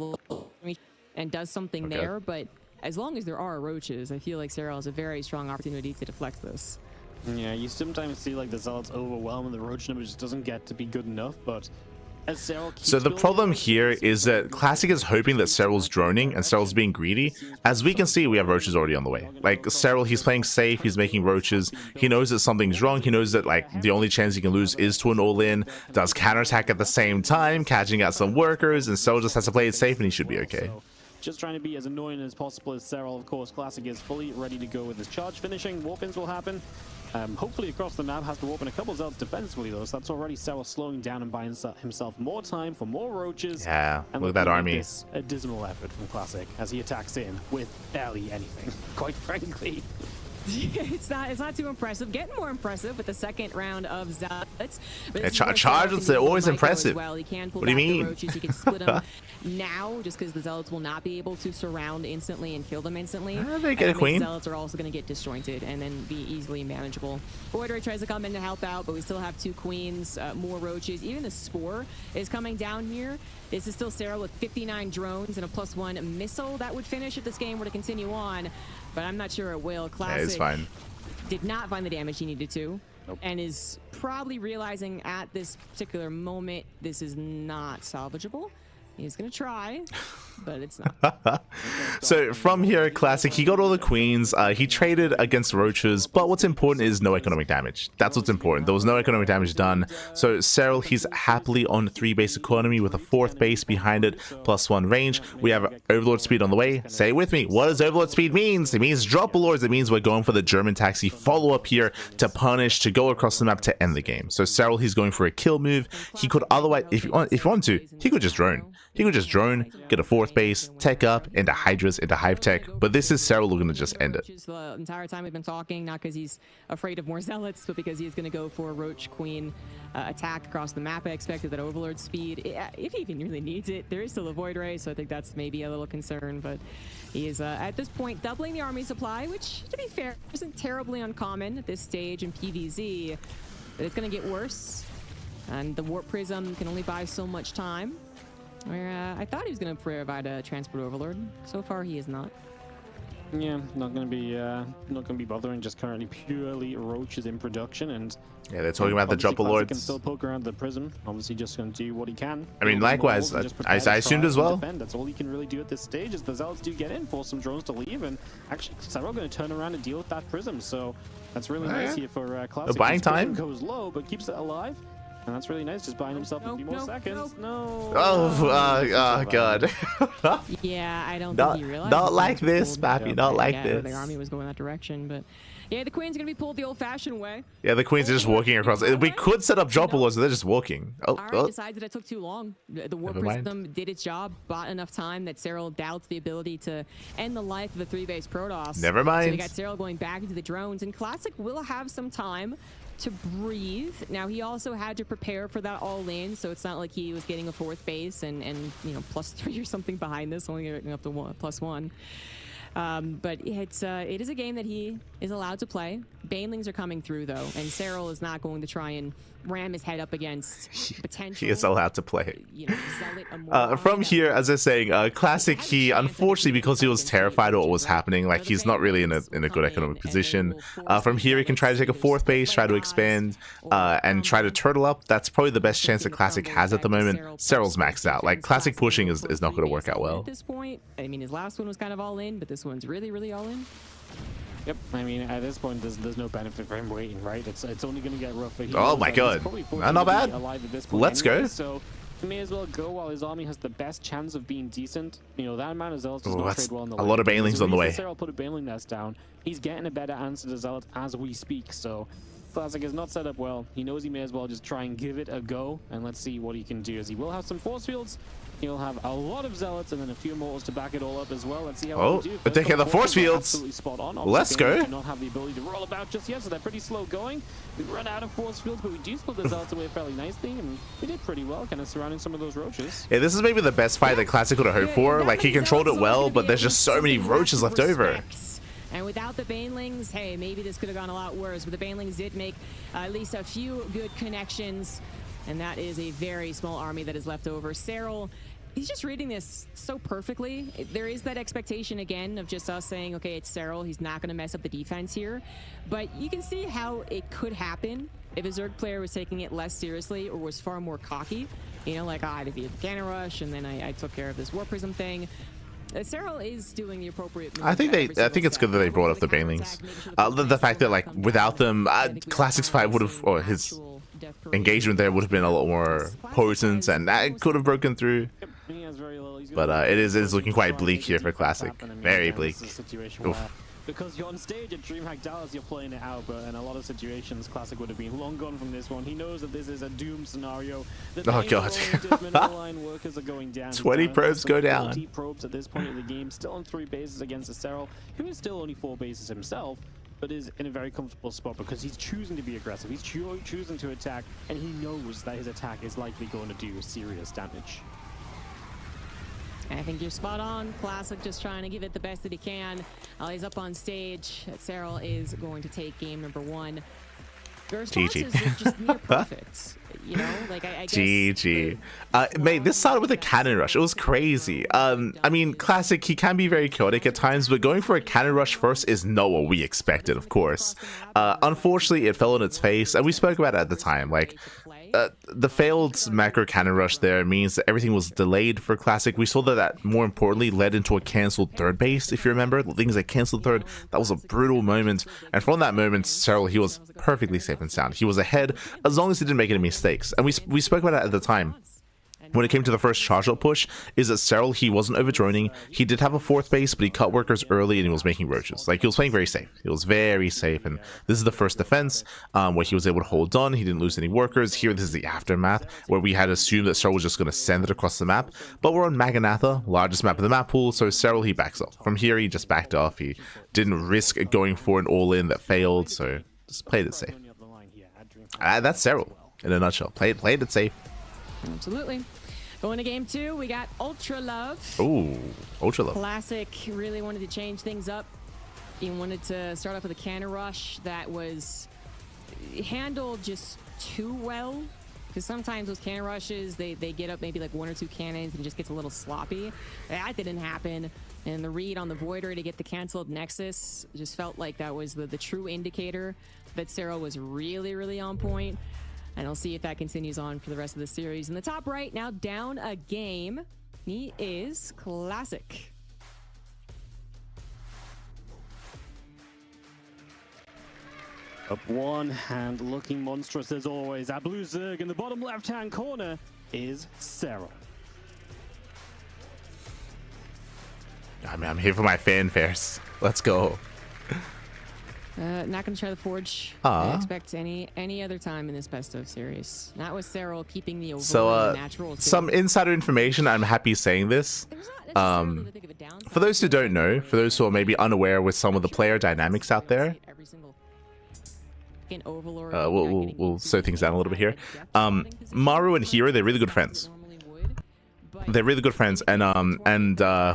[SPEAKER 3] and does something there. But as long as there are roaches, I feel like Serral has a very strong opportunity to deflect this.
[SPEAKER 2] Yeah, you sometimes see like the Zealots overwhelm and the roach number just doesn't get to be good enough, but as Serral keeps
[SPEAKER 1] So the
[SPEAKER 2] building
[SPEAKER 1] problem
[SPEAKER 2] roaches.
[SPEAKER 1] here is that Classic is hoping that Serral's droning and Serral's being greedy. As we can see, we have roaches already on the way. Like Serral, he's playing safe, he's making roaches. He knows that something's wrong. He knows that like the only chance he can lose is to an all-in. Does counterattack at the same time, catching out some workers, and Serral just has to play it safe and he should be okay.
[SPEAKER 2] Just trying to be as annoying as possible as Serral. Of course, Classic is fully ready to go with his charge finishing. Warp-ins will happen. Hopefully across the map, has to warp in a couple of zealots defensively though, so that's already Serral slowing down and buying himself more time for more roaches.
[SPEAKER 1] Yeah,
[SPEAKER 2] and
[SPEAKER 1] look at that army.
[SPEAKER 2] This, a dismal effort from Classic as he attacks in with barely anything, quite frankly.
[SPEAKER 3] It's not too impressive. Getting more impressive with the second round of zealots.
[SPEAKER 1] Charges, they're always impressive.
[SPEAKER 3] Well. He can pull
[SPEAKER 1] what do you
[SPEAKER 3] back
[SPEAKER 1] mean?
[SPEAKER 3] The roaches. He can split them now, just because the zealots will not be able to surround instantly and kill them instantly.
[SPEAKER 1] They get a queen.
[SPEAKER 3] Zealots are also going to get disjointed and then be easily manageable. Void Ray tries to come in to help out, but we still have 2 queens, more roaches. Even the Spore is coming down here. This is still Serral with 59 drones and a +1 missile. That would finish if this game were to continue on, but I'm not sure it will. Classic
[SPEAKER 1] it's fine.
[SPEAKER 3] did not find the damage he needed to, and is probably realizing at this particular moment this is not salvageable. He's gonna try, but it's not.
[SPEAKER 1] So from here, Classic, he got all the queens. He traded against roaches, but what's important is no economic damage. That's what's important. There was no economic damage done. So Serral, he's happily on 3 base economy with a 4th base behind it, +1 range. We have Overlord speed on the way. Say it with me. What does Overlord speed means? It means drop lords. It means we're going for the German taxi follow-up here to punish, to go across the map to end the game. So Serral, he's going for a kill move. He could otherwise, if you want to, he could just drone. He could just drone, get a 4th base, tech up into Hydras, into Hive Tech, but this is Serral looking to just end it.
[SPEAKER 3] The entire time we've been talking, not because he's afraid of more zealots, but because he's going to go for a Roach Queen attack across the map. I expected that Overlord speed, if he even really needs it. There is still a Void Ray, so I think that's maybe a little concern, but he is at this point doubling the army supply, which, to be fair, isn't terribly uncommon at this stage in PvZ, but it's going to get worse, and the Warp Prism can only buy so much time. Where I thought he was going to provide a Transport Overlord. So far, he is not.
[SPEAKER 2] Yeah, not going to be bothering. Just currently purely roaches in production, and
[SPEAKER 1] yeah, they're talking about the Dropper
[SPEAKER 2] Classic
[SPEAKER 1] Lords.
[SPEAKER 2] can still poke around the prism. Obviously, just going to do what he can.
[SPEAKER 1] I mean, likewise, I assumed as well.
[SPEAKER 2] That's all he can really do at this stage. Is the zealots do get in, force some drones to leave, and actually, Serral going to turn around and deal with that prism. So that's really nice here for Classic.
[SPEAKER 1] The buying time
[SPEAKER 2] goes low, but keeps it alive. And that's really nice, just buying himself a few more seconds. No.
[SPEAKER 1] Oh, God.
[SPEAKER 3] Yeah, I don't think he realized.
[SPEAKER 1] Not like this, Pappy. Not like this.
[SPEAKER 3] The army was going that direction, but yeah, the Queen's gonna be pulled the old-fashioned way.
[SPEAKER 1] Yeah, the Queens are just walking across. We could set up Dropper Lords, so they're just walking.
[SPEAKER 3] Alright, decided it took too long. The Warp Prism did its job, bought enough time that Serral doubts the ability to end the life of the 3-base Protoss.
[SPEAKER 1] Never mind.
[SPEAKER 3] So we got Serral going back into the drones, and Classic will have some time to breathe. Now, he also had to prepare for that all-in, so it's not like he was getting a 4th base and you know, +3 or something behind this, only getting up to +1. But it is a game that he is allowed to play. Banelings are coming through, though, and Serral is not going to try and ram his head up against potential.
[SPEAKER 1] He is allowed to play.
[SPEAKER 3] You know,
[SPEAKER 1] from here, as they're saying, Classic, he unfortunately, because he was terrified of what was happening, like he's not really in a good economic position. From here, he can try to take a 4th base, try to expand, and try to turtle up. That's probably the best chance that Classic has at the moment. Serral's maxed out. Like Classic pushing is not going to work out well.
[SPEAKER 3] At this point, I mean, his last one was kind of all in, but this one's really, really all in.
[SPEAKER 2] Yep, I mean, at this point, there's no benefit for him waiting, right? It's only going to get rougher.
[SPEAKER 1] Oh my God, not bad. Let's go.
[SPEAKER 2] So he may as well go while his army has the best chance of being decent. You know, that amount of zealots does not trade well in the
[SPEAKER 1] a lot of banelings on the way.
[SPEAKER 2] Serral put a baneling nest down. He's getting a better answer to zealot as we speak. So Classic is not set up well. He knows he may as well just try and give it a go, and let's see what he can do. As he will have some force fields. He'll have a lot of zealots and then a few mortals to back it all up as well. Let's see how they do.
[SPEAKER 1] But they get the force fields.
[SPEAKER 2] Spot on.
[SPEAKER 1] Let's go.
[SPEAKER 2] Do not have the ability to roll about just yet, so they're pretty slow going. We run out of force fields, but we do split the zealots away fairly nicely, and we did pretty well, kind of surrounding some of those roaches.
[SPEAKER 1] Yeah, this is maybe the best fight that Classic could have hoped for. Like he controlled it well, but there's just so many roaches left over.
[SPEAKER 3] And without the Banelings, hey, maybe this could have gone a lot worse, but the Banelings did make at least a few good connections, and that is a very small army that is left over. Serral, he's just reading this so perfectly. There is that expectation again of just us saying, okay, it's Serral, he's not going to mess up the defense here. But you can see how it could happen if a Zerg player was taking it less seriously or was far more cocky. You know, like, I defeated the cannon rush, and then I took care of this War Prism thing. Serral is doing the appropriate.
[SPEAKER 1] I think it's good that they brought up the banelings. The fact that, like, without them, Classic's fight would have, or his engagement there would have been a lot more potent, and that could have broken through. But it is looking quite bleak here for Classic. Very bleak. Oof.
[SPEAKER 2] Because you're on stage at DreamHack Dallas, you're playing it out, but in a lot of situations, Classic would have been long gone from this one. He knows that this is a doom scenario.
[SPEAKER 1] Oh god. 20 probes go down.
[SPEAKER 2] 40 probes at this point in the game, still on 3 bases against a Serral, who is still only 4 bases himself, but is in a very comfortable spot because he's choosing to be aggressive. He's choosing to attack, and he knows that his attack is likely going to do serious damage.
[SPEAKER 3] I think you're spot on. Classic just trying to give it the best that he can. He's up on stage. Serral is going to take game number 1. The responses are just near perfect. You know, like I guess.
[SPEAKER 1] GG. Mate, this started with a cannon rush. It was crazy. I mean, Classic, he can be very chaotic at times, but going for a cannon rush first is not what we expected, of course. Unfortunately, it fell on its face, and we spoke about it at the time. Like, the failed macro cannon rush there means that everything was delayed for Classic. We saw that more importantly led into a cancelled third base, if you remember. The things that canceled third, that was a brutal moment. And from that moment, Serral, he was perfectly safe and sound. He was ahead as long as he didn't make any mistakes. And we spoke about it at the time. When it came to the first charge up push, is that Serral, he wasn't overdroning. He did have a 4th base, but he cut workers early and he was making roaches. Like, he was playing very safe. He was very safe, and this is the first defense where he was able to hold on. He didn't lose any workers. Here, this is the aftermath, where we had assumed that Serral was just going to send it across the map. But we're on Maganatha, largest map of the map pool, so Serral, he backs off. From here, he just backed off. He didn't risk going for an all-in that failed, so just played it safe. That's Serral, in a nutshell. Played it safe.
[SPEAKER 3] Absolutely. Going to game 2, we got Ultra Love.
[SPEAKER 1] Ooh, Ultra Love.
[SPEAKER 3] Classic really wanted to change things up. He wanted to start off with a cannon rush that was handled just too well. Because sometimes those cannon rushes, they get up maybe like 1 or 2 cannons and just gets a little sloppy. That didn't happen. And the read on the Voider to get the canceled Nexus just felt like that was the true indicator that Serral was really, really on point. And I'll see if that continues on for the rest of the series. In the top right, now down a game, he is Classic.
[SPEAKER 2] Up 1 and looking monstrous as always. That blue Zerg in the bottom left-hand corner is Serral.
[SPEAKER 1] I mean, I'm here for my fanfares. Let's go.
[SPEAKER 3] Not going to try the Forge. I expect any other time in this best of series. Not with Serral keeping the overall natural.
[SPEAKER 1] Some insider information, I'm happy saying this. For those who don't know, for those who are maybe unaware with some of the player dynamics out there, we'll slow things down a little bit here. Maru and herO, they're really good friends. They're really good friends, and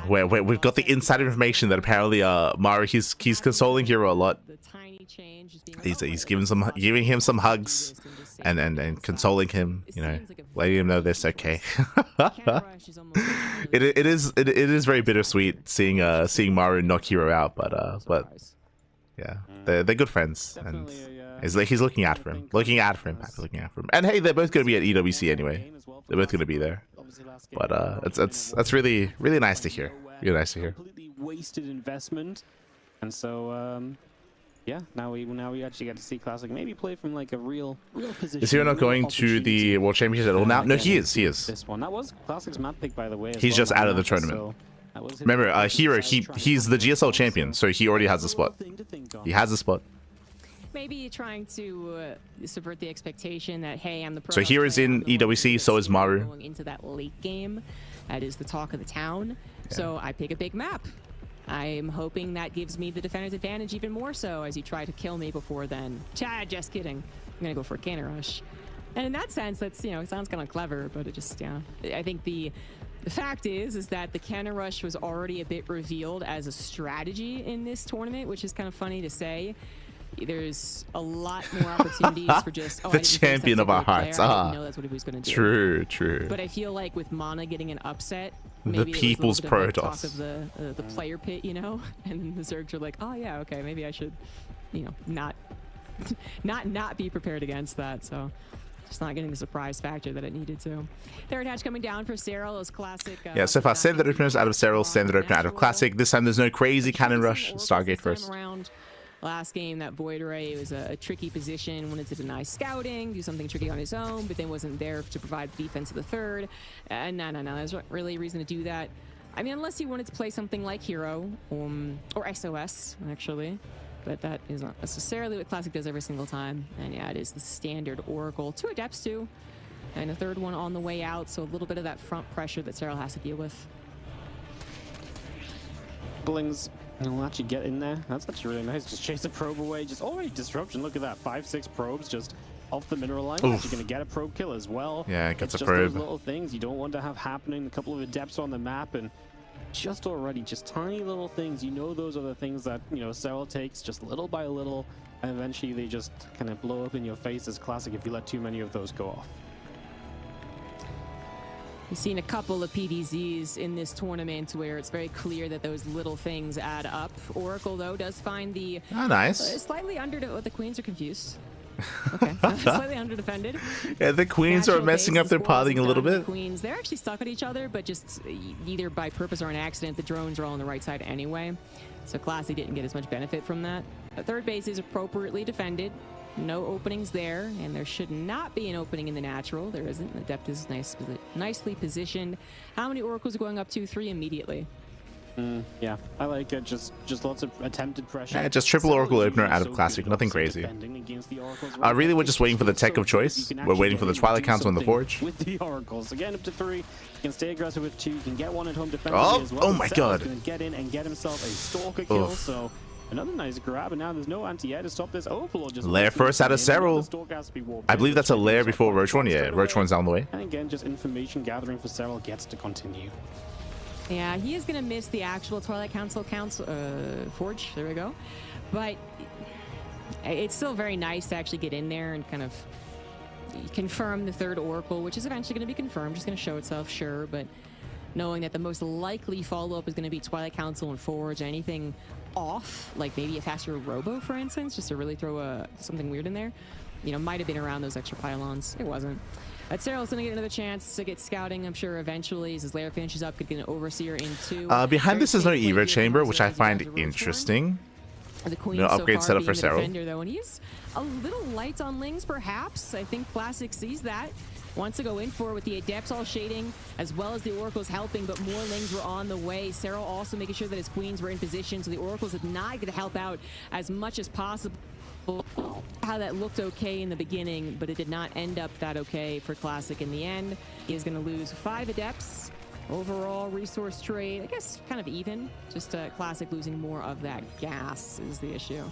[SPEAKER 1] we've got the insider information that apparently Maru, he's consoling herO a lot. He's giving him some hugs and consoling him, you know, letting him know this okay. it is very bittersweet seeing Maru knock herO out, but yeah, they're good friends, and he's looking out for him, looking out for him. And hey, they're both going to be at EWC anyway. They're both going to be there. But that's really nice to hear. Really nice to hear.
[SPEAKER 2] Completely wasted investment, and so yeah, now we actually get to see Classic maybe play from like a real position.
[SPEAKER 1] Is herO not going to the World Championship at all now? No, he is.
[SPEAKER 2] This one, that was Classic's map pick, by the way.
[SPEAKER 1] He's just out of the tournament. Remember, herO, he's the GSL champion, so he already has a spot. He has a spot.
[SPEAKER 3] Maybe trying to subvert the expectation that, hey, I'm the pro.
[SPEAKER 1] So here is in EWC, so is Maru.
[SPEAKER 3] Going into that late game, that is the talk of the town. Yeah. So I pick a big map. I'm hoping that gives me the defender's advantage even more so as you try to kill me before then. Just kidding. I'm gonna go for a cannon rush. And in that sense, that's, it sounds kind of clever, but it just, I think the fact is that the cannon rush was already a bit revealed as a strategy in this tournament, which is kind of funny to say. There's a lot more opportunities for just
[SPEAKER 1] the champion of our hearts.
[SPEAKER 3] I didn't know that's what he was going to
[SPEAKER 1] True.
[SPEAKER 3] do. But I feel like with Mana getting an upset, maybe
[SPEAKER 1] the people's Protoss
[SPEAKER 3] of the player pit, and the Zergs are like, oh yeah, okay, maybe I should, not be prepared against that. So Just not getting the surprise factor that it needed to. Third hatch coming down for Serral is classic.
[SPEAKER 1] Yeah, so far standard openers out of Serral, standard opener out of classic. This time there's no crazy cannon rush. Stargate first.
[SPEAKER 3] Last game, that Void Array was a tricky position, wanted to deny scouting, do something tricky on his own, but then wasn't there to provide defense to the third. No, there's not really a reason to do that. I mean, unless you wanted to play something like herO or SOS, actually. But that is not necessarily what Classic does every single time. And yeah, it is the standard Oracle. 2 Adepts too, and a third one on the way out, so a little bit of that front pressure that Serral has to deal with.
[SPEAKER 2] Ducklings will actually get in there. That's actually really nice. Just chase a probe away. Just already disruption. Look at that. 5-6 probes just off the mineral line. Actually going to get a probe kill as well.
[SPEAKER 1] Yeah, it gets
[SPEAKER 2] it's
[SPEAKER 1] a
[SPEAKER 2] just
[SPEAKER 1] probe.
[SPEAKER 2] Those little things you don't want to have happening. A couple of Adepts on the map, and just already just tiny little things. You know, those are the things that, you know, Serral takes just little by little, and eventually they just kind of blow up in your face as Classic if you let too many of those go off.
[SPEAKER 3] We've seen a couple of PVZs in this tournament where it's very clear that those little things add up. Oracle, though, does find the slightly under the Queens are confused. Okay, slightly underdefended.
[SPEAKER 1] Yeah, the Queens are messing up their potting a little bit.
[SPEAKER 3] Queens, they're actually stuck at each other, but just either by purpose or an accident, the drones are all on the right side anyway. So Classic didn't get as much benefit from that. The third base is appropriately defended. No openings there, and there should not be an opening in the natural. There isn't. Adept is nicely positioned. How many Oracles are going up to? 3 immediately.
[SPEAKER 2] Yeah, I like it. Just lots of attempted pressure.
[SPEAKER 1] Yeah, just triple Oracle opener out of Classic. Nothing crazy. Really, we're just waiting for the tech of choice. We're waiting for the Twilight Council on the Forge.
[SPEAKER 2] With the Oracles, again up to 3. You can stay aggressive with 2. You can get 1 at home defensively as well.
[SPEAKER 1] Oh my God!
[SPEAKER 2] Going to get in and get himself a Stalker kill. So another nice grab, and now there's no anti-air to stop this Overlord. Just
[SPEAKER 1] lair first out of Serral. I believe that's a lair before Roach 1. Yeah, Roach 1's down the way.
[SPEAKER 2] And again, just information gathering for Serral gets to continue.
[SPEAKER 3] Yeah, he is going to miss the actual Twilight Council Forge. There we go. But it's still very nice to actually get in there and kind of confirm the third Oracle, which is eventually going to be confirmed. Just going to show itself, sure, but knowing that the most likely follow-up is going to be Twilight Council and Forge. Anything off, like maybe a faster Robo, for instance, just to really throw something weird in there, you know, might have been around those extra pylons. It wasn't. But Serral's going to get another chance to get scouting, I'm sure, eventually, as his lair finishes up, could get an Overseer in 2.
[SPEAKER 1] Behind this is no Evo chamber, which I find interesting.
[SPEAKER 3] The Queen
[SPEAKER 1] no upgrade setup for Serral.
[SPEAKER 3] Though, and he's a little light on Lings, perhaps. I think Classic sees that. Wants to go in for it with the Adepts all shading, as well as the Oracles helping, but more Lings were on the way. Serral also making sure that his Queens were in position, so the Oracles did not get to help out as much as possible. How that looked okay in the beginning, but it did not end up that okay for Classic in the end. He is going to lose 5 Adepts. Overall resource trade, I guess, kind of even. Just Classic losing more of that gas is the issue.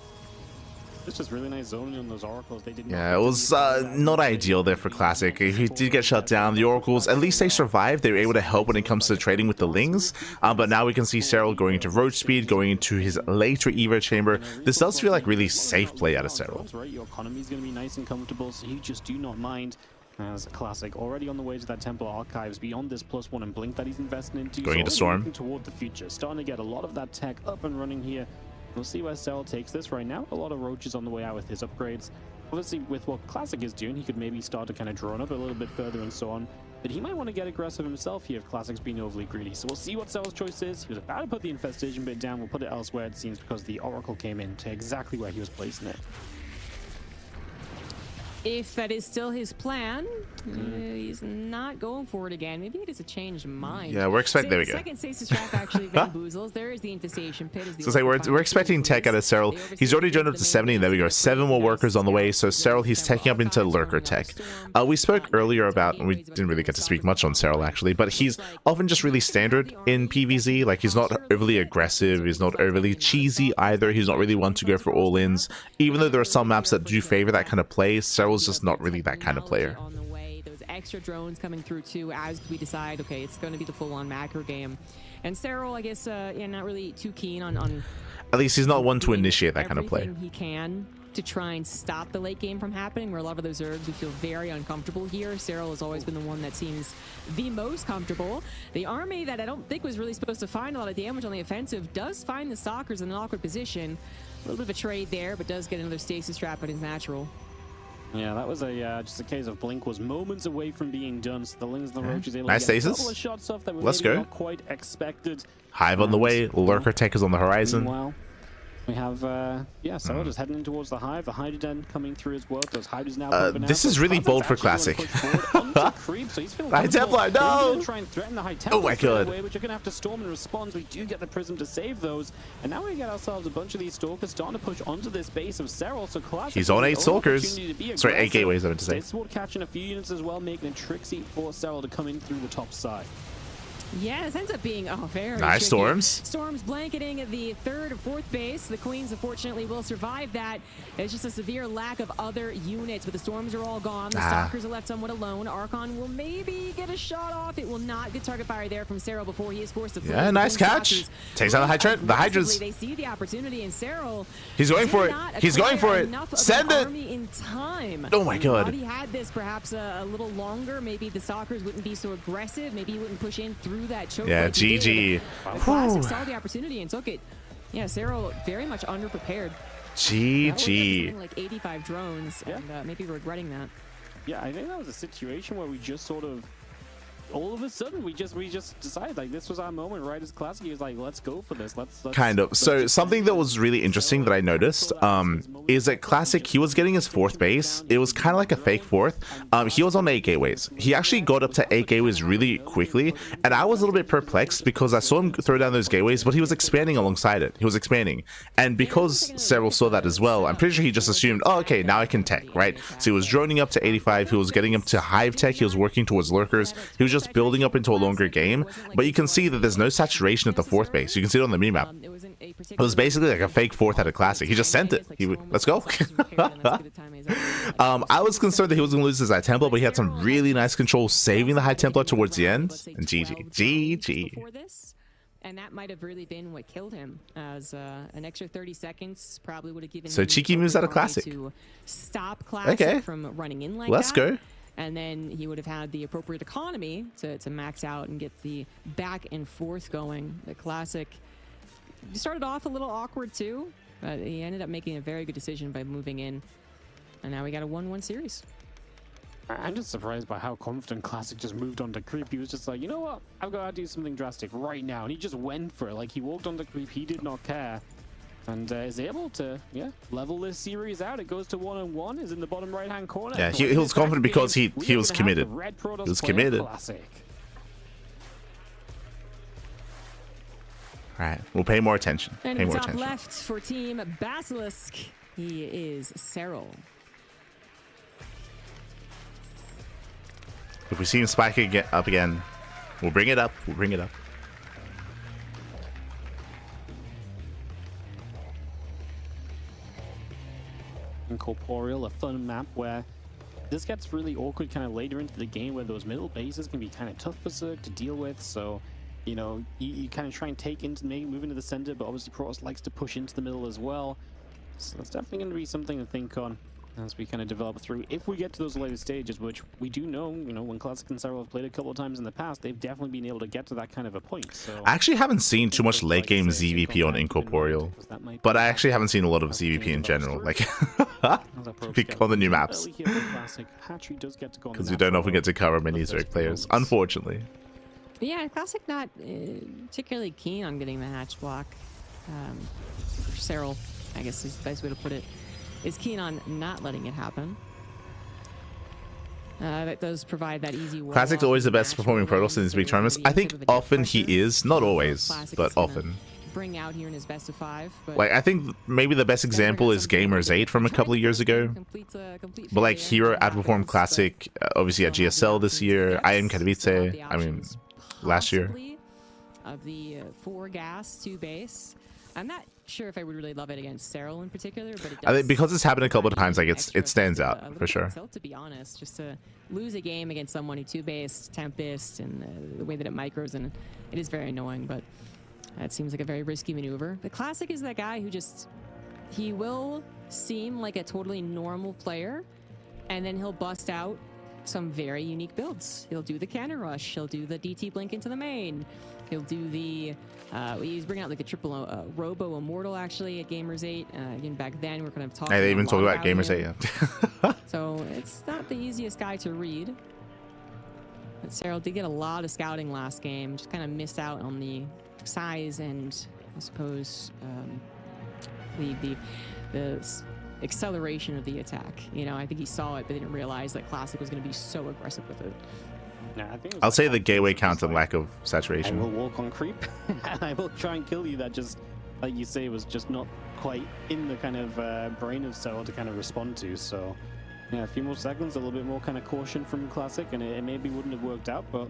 [SPEAKER 2] It's just really nice zoning on those Oracles. They didn't.
[SPEAKER 1] Yeah, it was not ideal there for Classic. If he did get shut down, the Oracles, at least they survived. They were able to help when it comes to trading with the Lings. But now we can see Serral going into Roach Speed, going into his later Evo chamber. This does feel like really safe play out of Serral.
[SPEAKER 2] Right, your economy is going to be nice and comfortable, so you just do not mind. As Classic already on the way to that Temple Archives beyond this +1 and Blink that he's investing into.
[SPEAKER 1] Going into Storm.
[SPEAKER 2] Toward the future. Starting to get a lot of that tech up and running here. We'll see where Serral takes this right now. A lot of Roaches on the way out with his upgrades. Obviously, with what Classic is doing, he could maybe start to kind of drone up a little bit further and so on. But he might want to get aggressive himself here if Classic's being overly greedy. So we'll see what Serral's choice is. He was about to put the Infestation bit down. We'll put it elsewhere, it seems, because the Oracle came in to exactly where he was placing it.
[SPEAKER 3] If that is still his plan, he's not going for it again. Maybe he has a changed mind.
[SPEAKER 1] Yeah, we're expecting. There we go.
[SPEAKER 3] Second stasis trap actually bamboozles. There is the infestation pit.
[SPEAKER 1] So we're expecting tech out of Serral. He's already joined up to 70, and there we go. 7 more workers on the way. So Serral, he's taking up into Lurker tech. We spoke earlier about, and we didn't really get to speak much on Serral actually, but he's often just really standard in PvZ. Like, he's not overly aggressive. He's not overly cheesy either. He's not really one to go for all-ins. Even though there are some maps that do favor that kind of play, Serral's just not really that kind of player.
[SPEAKER 3] On the way, those extra drones coming through too, as we decide, okay, it's going to be the full-on macro game. And Serral, I guess, yeah, not really too keen on.
[SPEAKER 1] At least he's not one to initiate that kind of play.
[SPEAKER 3] He can to try and stop the late game from happening, where a lot of those Zergs would feel very uncomfortable here. Serral has always been the one that seems the most comfortable. The army that I don't think was really supposed to find a lot of damage on the offensive does find the Stalkers in an awkward position. A little bit of a trade there, but does get another stasis trap in his natural.
[SPEAKER 2] Yeah, that was a just a case of Blink was moments away from being done. So the Lings and the Roaches able
[SPEAKER 1] nice
[SPEAKER 2] to get a
[SPEAKER 1] stasis.
[SPEAKER 2] couple of shots off that were
[SPEAKER 1] Let's
[SPEAKER 2] maybe
[SPEAKER 1] go.
[SPEAKER 2] not quite expected.
[SPEAKER 1] Hive on the way. Lurker Tech is on the horizon.
[SPEAKER 2] Meanwhile, we have yeah, Serral just heading in towards the Hive. The Hydrogen coming through as well. Those Hydras now.
[SPEAKER 1] This is really bold for Classic. High Templar, no!
[SPEAKER 2] Try and threaten the High Templar
[SPEAKER 1] Oh my god!
[SPEAKER 2] away, which are gonna have to storm in response. We do get the Prism to save those, and now we get ourselves a bunch of these Stalkers starting to push onto this base of Serral. So Classic,
[SPEAKER 1] he's on 8 Stalkers. Sorry, 8 gateways. I meant to say.
[SPEAKER 2] This would catching a few units as well, making it tricksy for Serral to come in through the top side.
[SPEAKER 3] Yeah, this ends up being very
[SPEAKER 1] nice
[SPEAKER 3] tricky.
[SPEAKER 1] storms.
[SPEAKER 3] Storms blanketing the 3rd or 4th base. The Queens, unfortunately, will survive that. It's just a severe lack of other units, but the storms are all gone. The Stalkers are left somewhat alone. Archon will maybe get a shot off. It will not get target fire there from Serral before he is forced to flee.
[SPEAKER 1] Yeah, nice catch. Takes out the Hydras.
[SPEAKER 3] They see the opportunity in Serral.
[SPEAKER 1] He's going for it. He's going for it. Send it.
[SPEAKER 3] In time.
[SPEAKER 1] Oh my god.
[SPEAKER 3] If he had this perhaps a little longer, maybe the Stalkers wouldn't be so aggressive. Maybe he wouldn't push in through that choke.
[SPEAKER 1] Yeah,
[SPEAKER 3] like
[SPEAKER 1] GG.
[SPEAKER 3] Classic saw the opportunity and took it. Yeah, Serral very much underprepared.
[SPEAKER 1] GG.
[SPEAKER 3] Like 85 drones, and maybe regretting that.
[SPEAKER 2] Yeah, I think that was a situation where we just sort of, all of a sudden, we just decided like this was our moment, right? As Classic, he was like, let's go for this. Let's
[SPEAKER 1] kind of. So something that was really interesting that I noticed is that Classic, he was getting his 4th base. It was kind of like a fake 4th. He was on 8 gateways. He actually got up to 8 gateways really quickly, and I was a little bit perplexed because I saw him throw down those gateways, but he was expanding alongside it. He was expanding, and because Serral saw that as well, I'm pretty sure he just assumed, oh, okay, now I can tech, right? So he was droning up to 85. He was getting up to Hive tech. He was working towards lurkers. He was just building up into a longer game, but you can see that there's no saturation at the 4th base. You can see it on the map. It was basically like a fake 4th at a Classic. He just sent it. Let's go. I was concerned that he was going to lose his High Templar, but he had some really nice control saving the High Templar towards the end. And GG.
[SPEAKER 3] And that might have really been what killed him, as an extra 30 seconds probably would have given
[SPEAKER 1] so
[SPEAKER 3] him
[SPEAKER 1] cheeky moves out of Classic
[SPEAKER 3] to stop Classic from running in like
[SPEAKER 1] Let's go.
[SPEAKER 3] And then he would have had the appropriate economy to max out and get the back and forth going. The Classic started off a little awkward too, but he ended up making a very good decision by moving in. And now we got a 1-1 series.
[SPEAKER 2] I'm just surprised by how confident Classic just moved on to creep. He was just like, you know what? I've got to do something drastic right now. And he just went for it. Like, he walked on the creep. He did not care. And is able to, level this series out. It goes to 1-1. Is in the bottom right-hand corner.
[SPEAKER 1] Yeah, he was confident because he was committed. He was committed.
[SPEAKER 2] Classic.
[SPEAKER 1] All right, we'll pay more attention.
[SPEAKER 3] And
[SPEAKER 1] pay
[SPEAKER 3] in the
[SPEAKER 1] more
[SPEAKER 3] top
[SPEAKER 1] attention.
[SPEAKER 3] left for Team Basilisk, he is Serral.
[SPEAKER 1] If we see him spike up again, we'll bring it up. We'll bring it up.
[SPEAKER 2] Incorporeal, a fun map where this gets really awkward kind of later into the game, where those middle bases can be kind of tough for Zerg to deal with. So, you know, you kind of try and take into move into the center, but obviously Protoss likes to push into the middle as well. So that's definitely going to be something to think on as we kind of develop through. If we get to those later stages, which we do know, you know, when Classic and Serral have played a couple of times in the past, they've definitely been able to get to that kind of a point. So I
[SPEAKER 1] actually haven't seen too much late game ZVP on Incorporeal, but I actually haven't seen a lot of ZVP in general, like on the new maps, because we don't often get to cover many Zerg players, unfortunately.
[SPEAKER 3] Yeah, Classic not particularly keen on getting the hatch block. Serral, I guess is the best way to put it, is keen on not letting it happen. That does provide that easy wall.
[SPEAKER 1] Classic's always the best performing Protoss in these big tournaments. I think often he is, not always, but often.
[SPEAKER 3] Bring out here in his best of 5. But
[SPEAKER 1] like, I think maybe the best example is Gamers 8 from a couple of years ago. But like herO outperformed Classic, obviously at GSL this year. I am Katowice, I mean, last year.
[SPEAKER 3] Of the 4 gas 2 base. I'm not sure if I would really love it against Serral in particular, but it does.
[SPEAKER 1] I think because it's happened a couple of times, like it stands out for sure.
[SPEAKER 3] To be honest, just to lose a game against someone who 2-based, Tempest, and the way that it micros, and it is very annoying. But it seems like a very risky maneuver. The Classic is that guy who he will seem like a totally normal player, and then he'll bust out some very unique builds. He'll do the cannon rush. He'll do the DT blink into the main. He'll do the he's bringing out like a triple Robo Immortal actually at Gamers 8. Again, back then we're kind of talking.
[SPEAKER 1] Hey, they even talk about Gamers 8. Yeah.
[SPEAKER 3] So it's not the easiest guy to read. But Serral did get a lot of scouting last game. Just kind of missed out on the size and I suppose the acceleration of the attack. You know, I think he saw it, but didn't realize that Classic was going to be so aggressive with it.
[SPEAKER 2] Yeah, I think
[SPEAKER 1] I'll say the gateway count and lack of
[SPEAKER 2] I
[SPEAKER 1] saturation.
[SPEAKER 2] will walk on creep, and I will try and kill you. That just, like you say, was just not quite in the kind of brain of Serral to kind of respond to. So, yeah, a few more seconds, a little bit more kind of caution from Classic, and it maybe wouldn't have worked out, but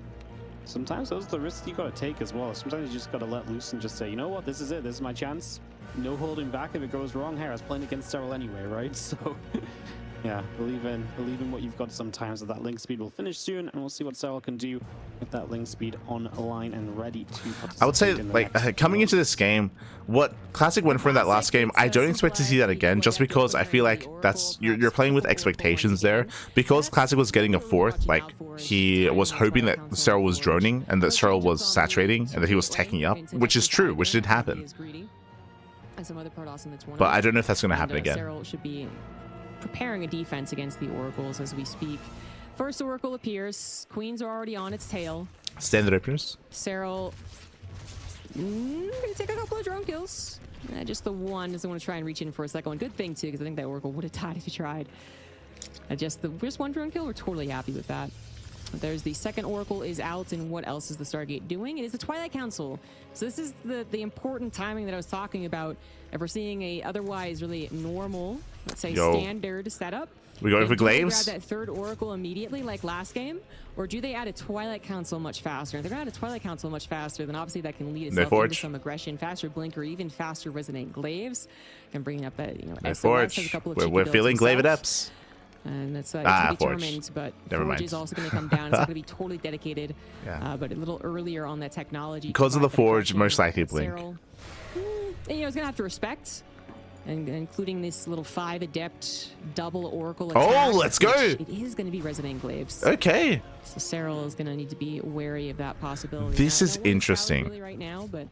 [SPEAKER 2] sometimes those are the risks you got to take as well. Sometimes you just got to let loose and just say, you know what, this is it. This is my chance. No holding back if it goes wrong. Hey, I was playing against Serral anyway, right? So, yeah, believe in what you've got sometimes. That link speed will finish soon, and we'll see what Serral can do with that link speed online and ready to participate.
[SPEAKER 1] I would say, like, coming into this game, what Classic went for in that last game, I don't expect to see that again, just because I feel like that's you're playing with expectations there. Because Classic was getting a fourth, like, he was hoping that Serral was droning and that Serral was saturating and that he was teching up, which is true, which did happen. But I don't know if that's going to happen again.
[SPEAKER 3] Serral should be preparing a defense against the Oracles as we speak. First Oracle appears. Queens are already on its tail.
[SPEAKER 1] Standard openers.
[SPEAKER 3] Serral gonna take a couple of drone kills. Just the one doesn't want to try and reach in for a second one. Good thing too, because I think that Oracle would have died if he tried. Just one drone kill. We're totally happy with that. There's the second Oracle is out, and what else is the Stargate doing? It is the Twilight Council. So this is the important timing that I was talking about. If we're seeing a otherwise really normal, let's say standard setup,
[SPEAKER 1] we go for Glaives.
[SPEAKER 3] Grab that third Oracle immediately, like last game, or do they add a Twilight Council much faster? If they're gonna add a Twilight Council much faster, then obviously that can lead itself into some aggression, faster blink, or even faster resonant glaives. And bringing up that, you know, SOS has a couple of
[SPEAKER 1] we're feeling glaive adepts.
[SPEAKER 3] And that's it's determined,
[SPEAKER 1] Forge.
[SPEAKER 3] but
[SPEAKER 1] Never
[SPEAKER 3] Forge
[SPEAKER 1] mind.
[SPEAKER 3] is also going to come down. It's not going to be totally dedicated, but a little earlier on that technology.
[SPEAKER 1] Because of the Forge, most likely blink.
[SPEAKER 3] Serral, you know, it's going to have to respect, and including this little 5 adept double Oracle attack.
[SPEAKER 1] Oh, let's go!
[SPEAKER 3] It is going to be resonant glaives.
[SPEAKER 1] Okay.
[SPEAKER 3] So Serral is going to need to be wary of that possibility.
[SPEAKER 1] This is interesting.
[SPEAKER 3] Right now, but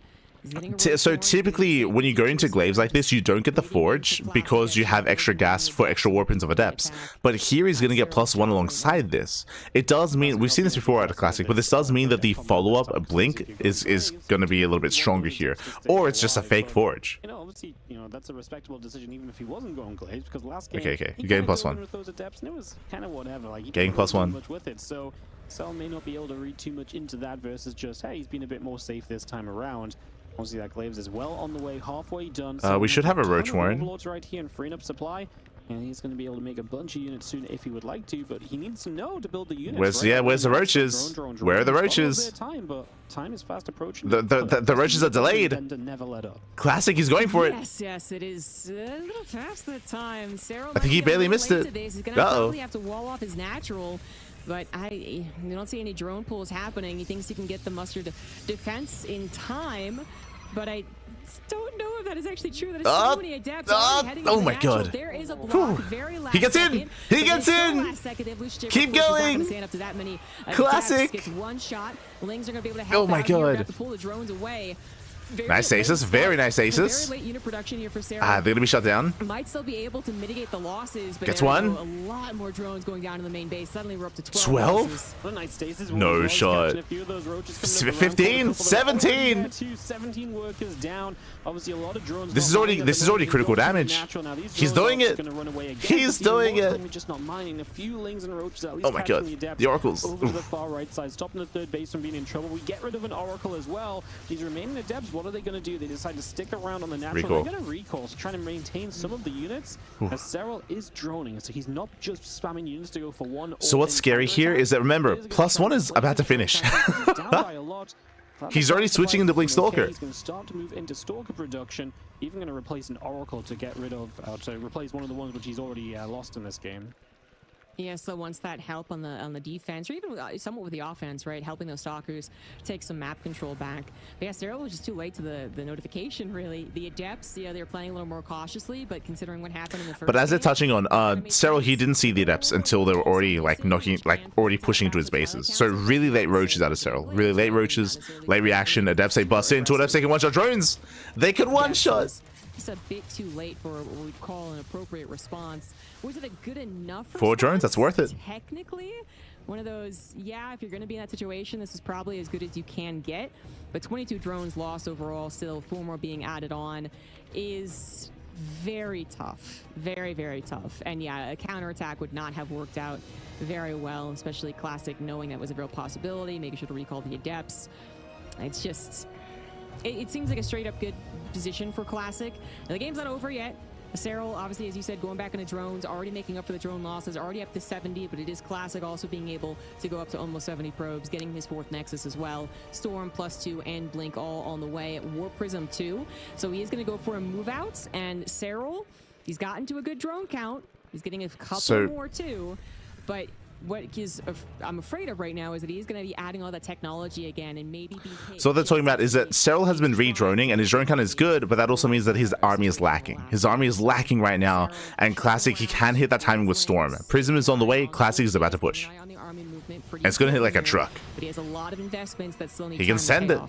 [SPEAKER 1] so typically when you go into glaives like this, you don't get the Forge because you have extra gas for extra weapons of adepts, but here he's going to get +1 alongside this. It does mean, we've seen this before at a Classic, but this does mean that the follow-up blink is going to be a little bit stronger here, or it's just a fake Forge.
[SPEAKER 2] You know, obviously, you know, that's a respectable decision even if he wasn't going glaives, because last game
[SPEAKER 1] okay, you're getting +1
[SPEAKER 2] with those adepts, and it was kind of whatever, like, he
[SPEAKER 1] getting
[SPEAKER 2] didn't really
[SPEAKER 1] +1
[SPEAKER 2] do much with it. So Serral may not be able to read too much into that versus just, hey, he's been a bit more safe this time around. Obviously, that glaives is well on the way, halfway done. So
[SPEAKER 1] we should have a Roach Warren.
[SPEAKER 2] Overlords right here and freeing up supply, and he's going to be able to make a bunch of units soon if he would like to. But he needs to know to build the units.
[SPEAKER 1] Where's the roaches?
[SPEAKER 2] Drone.
[SPEAKER 1] Where are the roaches?
[SPEAKER 2] Time, but time is fast approaching.
[SPEAKER 1] The roaches are delayed.
[SPEAKER 2] To never let up.
[SPEAKER 1] Classic, he's going for it.
[SPEAKER 3] Yes, it is a little fast that time. Serral,
[SPEAKER 1] I think he barely missed it.
[SPEAKER 3] He's going to probably have to wall off his natural. But I don't see any drone pulls happening. He thinks he can get the mustard defense in time, but I don't know if that is actually true. That is so many adepts heading
[SPEAKER 1] oh
[SPEAKER 3] into
[SPEAKER 1] my
[SPEAKER 3] natural.
[SPEAKER 1] God.
[SPEAKER 3] There is a block, very last
[SPEAKER 1] He gets
[SPEAKER 3] second,
[SPEAKER 1] in! He gets in! Keep going!
[SPEAKER 3] Up to that many
[SPEAKER 1] Classic!
[SPEAKER 3] gets one shot. Lings are going to be able to help
[SPEAKER 1] oh my
[SPEAKER 3] out here.
[SPEAKER 1] God.
[SPEAKER 3] Have to pull the drones away.
[SPEAKER 1] Nice aces, very nice aces.
[SPEAKER 3] Very late unit production here for Serral.
[SPEAKER 1] They're gonna be shut down.
[SPEAKER 3] Might still be able to mitigate the losses, but
[SPEAKER 1] Gets
[SPEAKER 3] there
[SPEAKER 1] one.
[SPEAKER 3] are a lot more drones going down to the main base. Suddenly we're up to 12.
[SPEAKER 1] 12?
[SPEAKER 2] What a nice stasis.
[SPEAKER 1] No shot. 15, 17.
[SPEAKER 2] 17 workers down. Obviously, a lot of drones.
[SPEAKER 1] This is already critical damage. He's doing it. He's doing it.
[SPEAKER 2] Just not mining a few lings and roaches at least.
[SPEAKER 1] Oh my God. The oracles.
[SPEAKER 2] Over to the far right side, stopping the third base from being in trouble. We get rid of an oracle as well. These remaining adepts, what are they going to do? They decide to stick around on the natural.
[SPEAKER 1] Recall.
[SPEAKER 2] They're going to recall, so trying to maintain some of the units. As Serral is droning, so he's not just spamming units to go for one.
[SPEAKER 1] So what's scary here is that, remember, +1 is about to finish. He's already switching into Blink Stalker.
[SPEAKER 2] He's going to start to move into Stalker production. Even going to replace an Oracle to get rid of, to replace one of the ones which he's already lost in this game.
[SPEAKER 3] Yeah, so once that help on the defense, or even somewhat with the offense, right, helping those stalkers take some map control back. But yeah, Serral was just too late to the notification, really. The Adepts, yeah, they were playing a little more cautiously, but considering what happened in the first
[SPEAKER 1] But as they're
[SPEAKER 3] game,
[SPEAKER 1] touching on, Serral, he didn't see the Adepts until they were already like already pushing into his bases. So really late roaches out of Serral. Really late roaches, late reaction. Adepts, they bust into Adepts, they can one-shot drones. They can one-shot.
[SPEAKER 3] Just a bit too late for what we'd call an appropriate response. Was it a good enough response?
[SPEAKER 1] 4 drones, that's worth it.
[SPEAKER 3] Technically, one of those, yeah, if you're going to be in that situation, this is probably as good as you can get. But 22 drones lost overall, still 4 more being added on, is very tough. Very, very tough. And yeah, a counterattack would not have worked out very well, especially Classic knowing that was a real possibility, making sure to recall the Adepts. It's just... It seems like a straight-up good position for Classic. Now, the game's not over yet. Serral, obviously, as you said, going back into drones, already making up for the drone losses, already up to 70, but it is Classic also being able to go up to almost 70 probes, getting his 4th Nexus as well. Storm +2 and Blink all on the way. Warp Prism 2. So he is going to go for a move out, and Serral, he's gotten to a good drone count. He's getting a couple more too, but what I'm afraid of right now is that he's going to be adding all that technology again and maybe be hit.
[SPEAKER 1] So what they're talking about is that Serral has been re-droning and his drone count is good, but that also means that his army is lacking. His army is lacking right now, and Classic, he can hit that timing with Storm. Prism is on the way, Classic is about to push. And it's going to hit like a truck.
[SPEAKER 3] But he has a lot of investments that still need
[SPEAKER 1] he can send it.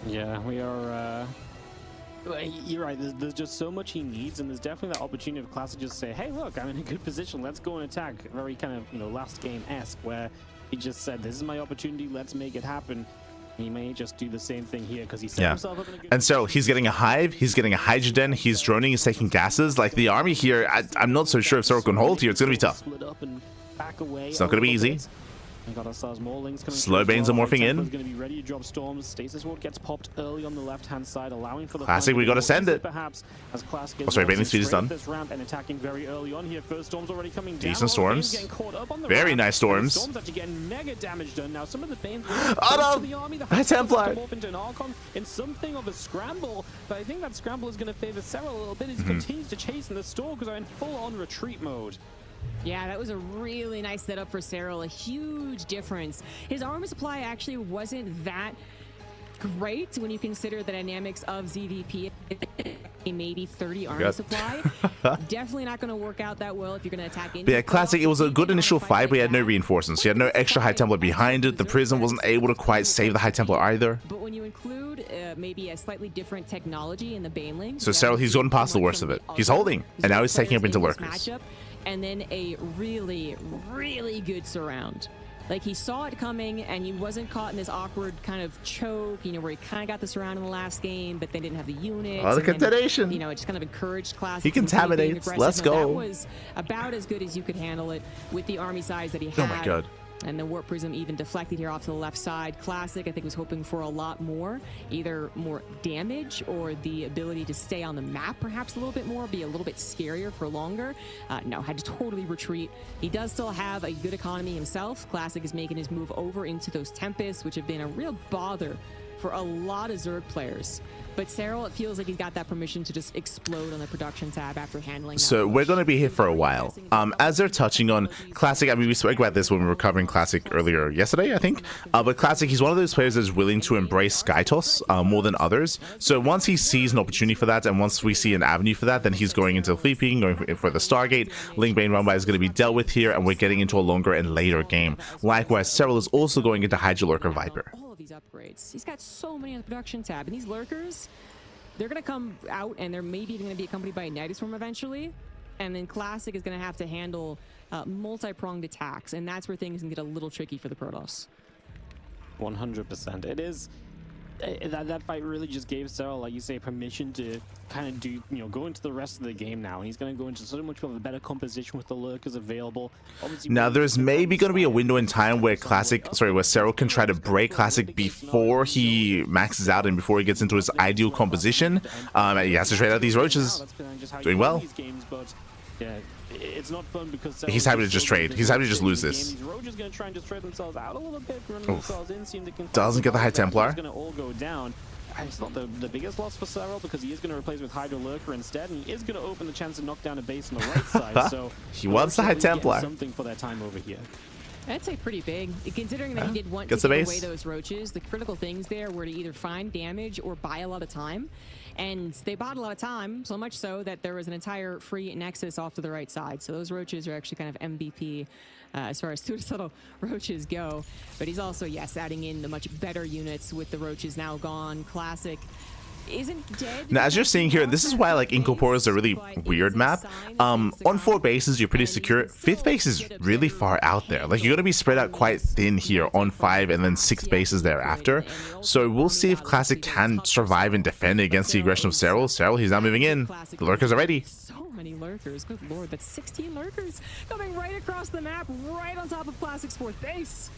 [SPEAKER 2] Yeah, we are... You're right, there's just so much he needs, and there's definitely that opportunity of Classic just say, hey, look, I'm in a good position, let's go and attack. Very kind of, you know, last game-esque, where he just said, this is my opportunity, let's make it happen. He may just do the same thing here, because he set himself up in a good...
[SPEAKER 1] And so he's getting a Hive, he's getting a Hydrogen, he's droning, he's taking gases. Like, the army here, I'm not so sure if Serral can hold here. It's going to be tough.
[SPEAKER 2] Split up and back away.
[SPEAKER 1] It's not going to be easy.
[SPEAKER 2] We got ourselves more links coming.
[SPEAKER 1] Slow Banes are morphing in.
[SPEAKER 2] Going to be ready to drop storms. Stasis Ward gets popped early on the left-hand side, allowing for the
[SPEAKER 1] Classic. We got to send it.
[SPEAKER 2] Perhaps as Classic
[SPEAKER 1] oh, sorry, Baning speed is done.
[SPEAKER 2] This ramp and attacking very early on here. First storms already coming down.
[SPEAKER 1] Decent storms. Very nice storms.
[SPEAKER 2] Storms actually getting mega damage done now. Some of the Banes
[SPEAKER 1] oh no! The Templar
[SPEAKER 2] into an Archon in something of a scramble, but I think that scramble is going to favor Serral a little bit as he continues to chase in the store because they're in full-on retreat mode.
[SPEAKER 3] Yeah, that was a really nice setup for Serral, a huge difference. His armor supply actually wasn't that great when you consider the dynamics of ZVP. Maybe 30 armor supply. Definitely not going to work out that well if you're going to attack into.
[SPEAKER 1] But yeah, Classic, it was a good initial fight, but he had no reinforcements. He had no extra High Templar behind it. The Prism wasn't able to quite save the High Templar either.
[SPEAKER 3] But when you include maybe a slightly different technology in the Baneling,
[SPEAKER 1] so Serral, he's gotten past the worst of it. He's holding, and now he's taking up into Lurkers.
[SPEAKER 3] And then a really, really good surround. Like, he saw it coming, and he wasn't caught in this awkward kind of choke, you know, where he kind of got the surround in the last game, but they didn't have the units.
[SPEAKER 1] Oh, the contamination.
[SPEAKER 3] You know, it just kind of encouraged Classic.
[SPEAKER 1] He contaminates. Let's go.
[SPEAKER 3] That was about as good as you could handle it with the army size that he had.
[SPEAKER 1] Oh my god.
[SPEAKER 3] And the Warp Prism even deflected here off to the left side. Classic, I think, was hoping for a lot more. Either more damage or the ability to stay on the map perhaps a little bit more, be a little bit scarier for longer. No, had to totally retreat. He does still have a good economy himself. Classic is making his move over into those Tempests, which have been a real bother for a lot of Zerg players. But Serral, it feels like he's got that permission to just explode on the production tab after handling that.
[SPEAKER 1] So we're going to be here for a while. As they're touching on Classic, I mean, we spoke about this when we were covering Classic earlier yesterday, I think. But Classic, he's one of those players that's willing to embrace Skytoss more than others. So once he sees an opportunity for that, and once we see an avenue for that, then he's going into Fleet Peaking, going for the Stargate. Link Bane Runby is going to be dealt with here, and we're getting into a longer and later game. Likewise, Serral is also going into Hydra Lurker Viper.
[SPEAKER 3] These upgrades. He's got so many on the production tab, and these lurkers, they're going to come out, and they're maybe even going to be accompanied by a Nidus Swarm eventually, and then Classic is going to have to handle multi-pronged attacks, and that's where things can get a little tricky for the Protoss.
[SPEAKER 2] 100%. It is. That fight really just gave Serral, like you say, permission to kind of do, you know, go into the rest of the game now. And he's going to go into so much of a better composition with the lurkers available. Obviously,
[SPEAKER 1] now, there's maybe going to be a window in time where Serral can try to break Classic before he maxes out and before he gets into his ideal composition. He has to trade out these roaches. Doing well.
[SPEAKER 2] Yeah, it's not fun because
[SPEAKER 1] he's happy to just trade. He's happy to just lose this.
[SPEAKER 2] Roaches going to try and just trade themselves out a little bit, run themselves in, seem to
[SPEAKER 1] doesn't get the High Templar.
[SPEAKER 2] Going to all go down. it's not the biggest loss for Serral because he is going to replace with Hydra Lurker instead, and he is going to open the chance to knock down a base on the right side. So
[SPEAKER 1] he wants the High Templar.
[SPEAKER 2] Something for their time over here.
[SPEAKER 3] I'd say pretty big, considering that he did want
[SPEAKER 1] Gets
[SPEAKER 3] to
[SPEAKER 1] the
[SPEAKER 3] give
[SPEAKER 1] base.
[SPEAKER 3] away those roaches. The critical things there were to either find damage or buy a lot of time, and they bought a lot of time, so much so that there was an entire free nexus off to the right side. So those roaches are actually kind of MVP as far as suicidal roaches go. But he's also, yes, adding in the much better units with the roaches now gone. Classic isn't dead.
[SPEAKER 1] Now, as you're seeing here, this is why like Incorporeal is a really weird map. On 4 bases, you're pretty secure. 5th base is really far out there. Like, you're going to be spread out quite thin here on 5 and then 6 bases thereafter. So we'll see if Classic can survive and defend against the aggression of Serral. Serral, he's now moving in. The lurkers are ready.
[SPEAKER 3] So many lurkers. Good lord, that's 16 lurkers coming right across the map, right on top of Classic's 4th base.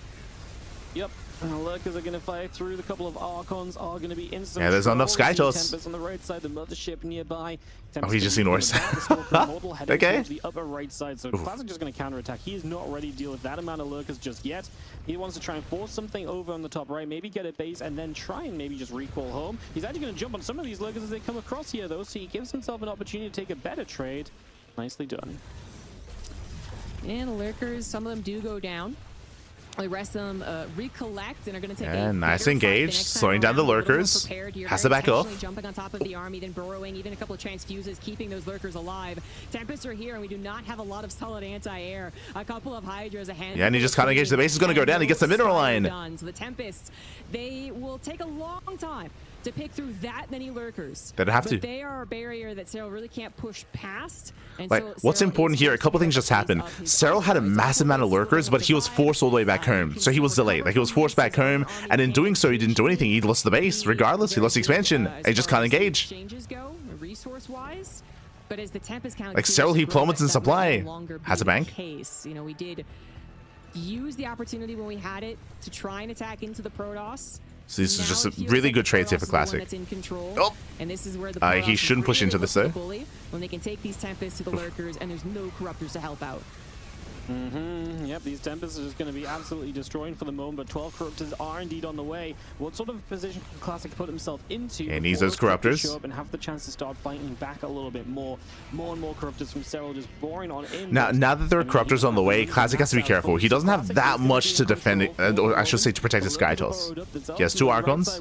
[SPEAKER 2] Yep. Lurkers are going to fire through. The couple of Archons are going to be instant.
[SPEAKER 1] Yeah, there's not enough Skytos.
[SPEAKER 2] Tempest on the right side, the mothership nearby.
[SPEAKER 1] Oh, he just ignores. Okay.
[SPEAKER 2] The upper right side, so Classic just going to counterattack. He is not ready to deal with that amount of Lurkers just yet. He wants to try and force something over on the top right, maybe get a base, and then try and maybe just recall home. He's actually going to jump on some of these Lurkers as they come across here, though, so he gives himself an opportunity to take a better trade. Nicely done.
[SPEAKER 3] And the lurkers, some of them do go down. The rest of them recollect and are going to take a
[SPEAKER 1] nice
[SPEAKER 3] better
[SPEAKER 1] engage,
[SPEAKER 3] fight the next time
[SPEAKER 1] slowing down the
[SPEAKER 3] around.
[SPEAKER 1] lurkers. Has to back off.
[SPEAKER 3] Jumping on top of the army, then burrowing, even a couple of transfuses, keeping those lurkers alive. Tempests are here, and we do not have a lot of solid anti-air. A couple of Hydras, a hand.
[SPEAKER 1] Yeah, and he just can't engage. The base is going to go down. He gets the mineral line.
[SPEAKER 3] So the Tempests, they will take a long time to pick through that many lurkers.
[SPEAKER 1] They'd have to.
[SPEAKER 3] They are a barrier that Serral really can't push past. And
[SPEAKER 1] Like,
[SPEAKER 3] so
[SPEAKER 1] what's
[SPEAKER 3] Serral
[SPEAKER 1] important
[SPEAKER 3] is
[SPEAKER 1] here, a
[SPEAKER 3] forced
[SPEAKER 1] couple
[SPEAKER 3] to
[SPEAKER 1] things just
[SPEAKER 3] face
[SPEAKER 1] happened.
[SPEAKER 3] up his
[SPEAKER 1] Serral had a
[SPEAKER 3] army.
[SPEAKER 1] massive amount of lurkers, but he was forced all the way back home. So he was delayed. Like, he was forced back home, and in doing so, he didn't do anything. He lost the base. Regardless, he lost the expansion. And he just can't engage.
[SPEAKER 3] Exchanges go, resource-wise. But as the Tempest count
[SPEAKER 1] Like,
[SPEAKER 3] keeps
[SPEAKER 1] Serral, he
[SPEAKER 3] growing,
[SPEAKER 1] plummets in
[SPEAKER 3] that might
[SPEAKER 1] supply.
[SPEAKER 3] no longer be
[SPEAKER 1] Has a
[SPEAKER 3] the
[SPEAKER 1] bank.
[SPEAKER 3] case. You know, we did use the opportunity when we had it to try and attack into the Protoss.
[SPEAKER 1] So this is
[SPEAKER 3] Now
[SPEAKER 1] just
[SPEAKER 3] it
[SPEAKER 1] a
[SPEAKER 3] feels
[SPEAKER 1] really
[SPEAKER 3] like
[SPEAKER 1] good
[SPEAKER 3] the
[SPEAKER 1] trade here
[SPEAKER 3] Protoss
[SPEAKER 1] for
[SPEAKER 3] is the one
[SPEAKER 1] Classic.
[SPEAKER 3] that's in control,
[SPEAKER 1] Oh.
[SPEAKER 3] and this is where the
[SPEAKER 1] He
[SPEAKER 3] Protoss
[SPEAKER 1] shouldn't push
[SPEAKER 3] really
[SPEAKER 1] into this,
[SPEAKER 3] looks
[SPEAKER 1] though.
[SPEAKER 3] the bully, when they can take these Tempests to the lurkers, and there's no Corruptors to help out.
[SPEAKER 2] Yep, these Tempests are just going to be absolutely destroying for the moment, but 12 Corruptors are indeed on the way. What sort of position can Classic put himself into?
[SPEAKER 1] He needs
[SPEAKER 2] before
[SPEAKER 1] those
[SPEAKER 2] Corruptors
[SPEAKER 1] Corruptors.
[SPEAKER 2] show up and have the chance to start fighting back a little bit more. More and more Corruptors from Serral just boring on in.
[SPEAKER 1] Now that there are Corruptors on the way, Classic has to be careful. He doesn't have that much to defend it, or I should say to protect his Skytos. He has 2 Archons.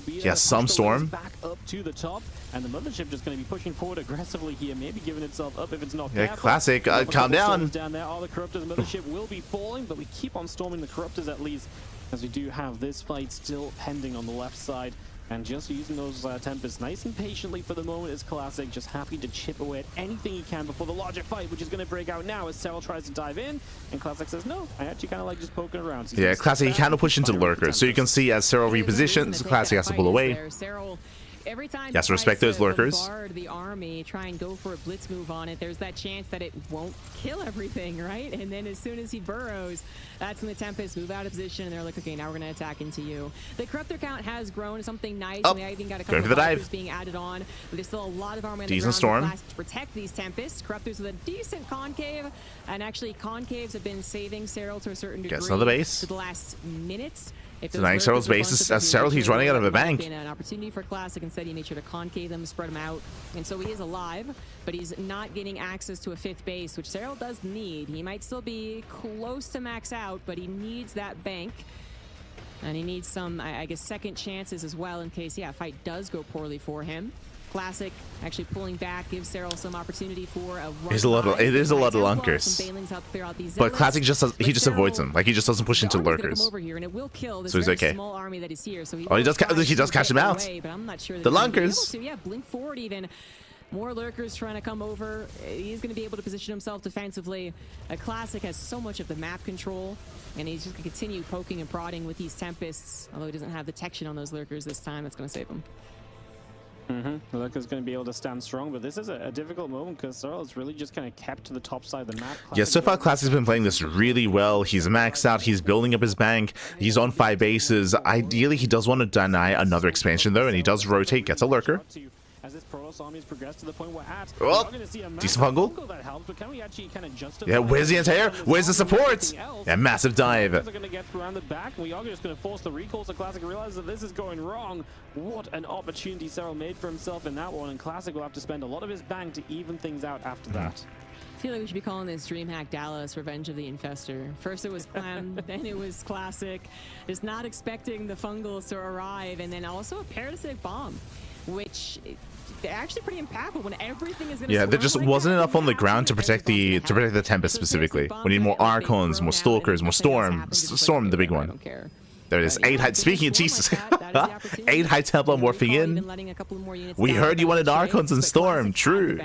[SPEAKER 1] He has some Storm.
[SPEAKER 2] Back up to the top, and the mothership just going to be pushing forward aggressively here, maybe giving itself up if it's not
[SPEAKER 1] Yeah,
[SPEAKER 2] careful.
[SPEAKER 1] Classic, calm down.
[SPEAKER 2] Down there are the Corruptors. Mothership will be falling, but we keep on storming the Corruptors at least, as we do have this fight still pending on the left side. And just using those Tempests nice and patiently for the moment is Classic, just happy to chip away at anything he can before the larger fight, which is going to break out now as Serral tries to dive in, and Classic says, no, I actually kind of like just poking around. So
[SPEAKER 1] Yeah, Classic, he kind of pushed into lurkers. So you can see as Serral repositions, Classic has to pull away.
[SPEAKER 3] Every time
[SPEAKER 1] Yes, respect those lurkers.
[SPEAKER 3] bombard the army, try and go for a blitz move on it, there's that chance that it won't kill everything, right? And then as soon as he burrows, that's when the Tempests move out of position, and they're like, okay, now we're going to attack into you. The Corruptor count has grown, something nice.
[SPEAKER 1] Oh,
[SPEAKER 3] We even got a
[SPEAKER 1] going
[SPEAKER 3] couple
[SPEAKER 1] for the
[SPEAKER 3] of
[SPEAKER 1] dive.
[SPEAKER 3] being added on, but there's still a lot of armor in the
[SPEAKER 1] Decent
[SPEAKER 3] ground
[SPEAKER 1] storm.
[SPEAKER 3] to protect these Tempests. Corruptors with a decent concave, and actually concaves have been saving Serral to a certain degree.
[SPEAKER 1] Gets another base.
[SPEAKER 3] To the last minutes. If
[SPEAKER 1] So
[SPEAKER 3] those
[SPEAKER 1] now
[SPEAKER 3] lurkers
[SPEAKER 1] Serral's
[SPEAKER 3] are
[SPEAKER 1] base
[SPEAKER 3] going
[SPEAKER 1] is-
[SPEAKER 3] to
[SPEAKER 1] as Serral, he's
[SPEAKER 3] position,
[SPEAKER 1] running out of a
[SPEAKER 3] it might have
[SPEAKER 1] bank.
[SPEAKER 3] been an opportunity for Classic. Instead, he made sure to concave them, spread them out, and so he is alive, but he's not getting access to a 5th base, which Serral does need. He might still be close to max out, but he needs that bank, and he needs some, I guess, second chances as well in case, yeah, fight does go poorly for him. Classic actually pulling back gives Serral some opportunity for a run.
[SPEAKER 1] It is a lot of lunkers. But Classic just avoids them. Like, he just doesn't push into lurkers.
[SPEAKER 3] Over here, and it will kill this
[SPEAKER 1] So he's
[SPEAKER 3] very
[SPEAKER 1] okay.
[SPEAKER 3] small army that is here. So he
[SPEAKER 1] Oh, he does
[SPEAKER 3] try to
[SPEAKER 1] catch him
[SPEAKER 3] get
[SPEAKER 1] out.
[SPEAKER 3] away, but I'm not sure that
[SPEAKER 1] The
[SPEAKER 3] he's gonna be
[SPEAKER 1] lunkers.
[SPEAKER 3] able to. Yeah, blink forward even. More lurkers trying to come over. He's going to be able to position himself defensively. Classic has so much of the map control, and he's just going to continue poking and prodding with these Tempests. Although he doesn't have detection on those lurkers this time, that's going to save him.
[SPEAKER 2] The Lurker's going to be able to stand strong, but this is a difficult moment because Serral is really just kind of kept to the top side of the map.
[SPEAKER 1] Yeah, so far Classic's been playing this really well. He's maxed out, he's building up his bank, he's on 5 bases. Ideally, he does want to deny another expansion though, and he does rotate, gets a lurker.
[SPEAKER 2] as this Protoss army has progressed to the point we're at.
[SPEAKER 1] Oh,
[SPEAKER 2] we're going to see a
[SPEAKER 1] decent fungal.
[SPEAKER 2] that helps, but can we actually kind of justify?
[SPEAKER 1] Yeah, where's the anti-air? Where's the support? Yeah, massive dive.
[SPEAKER 2] Are going to get around the back. We are just going to force the recalls. So Classic realizes that this is going wrong. What an opportunity Serral made for himself in that one, and Classic will have to spend a lot of his bank to even things out after that.
[SPEAKER 3] I feel like we should be calling this DreamHack Dallas Revenge of the Infestor. First it was Clan, then it was Classic. Just not expecting the fungals to arrive, and then also a parasitic bomb, which they're actually pretty impactful when everything is going to.
[SPEAKER 1] Yeah, there just wasn't enough on the ground to protect the Tempest specifically. We need more Archons, more Stalkers, more Storm. Storm, the big one. There it is. 8 high. Speaking of Jesus, 8 High Templar morphing in. We heard you wanted Archons and Storm. True.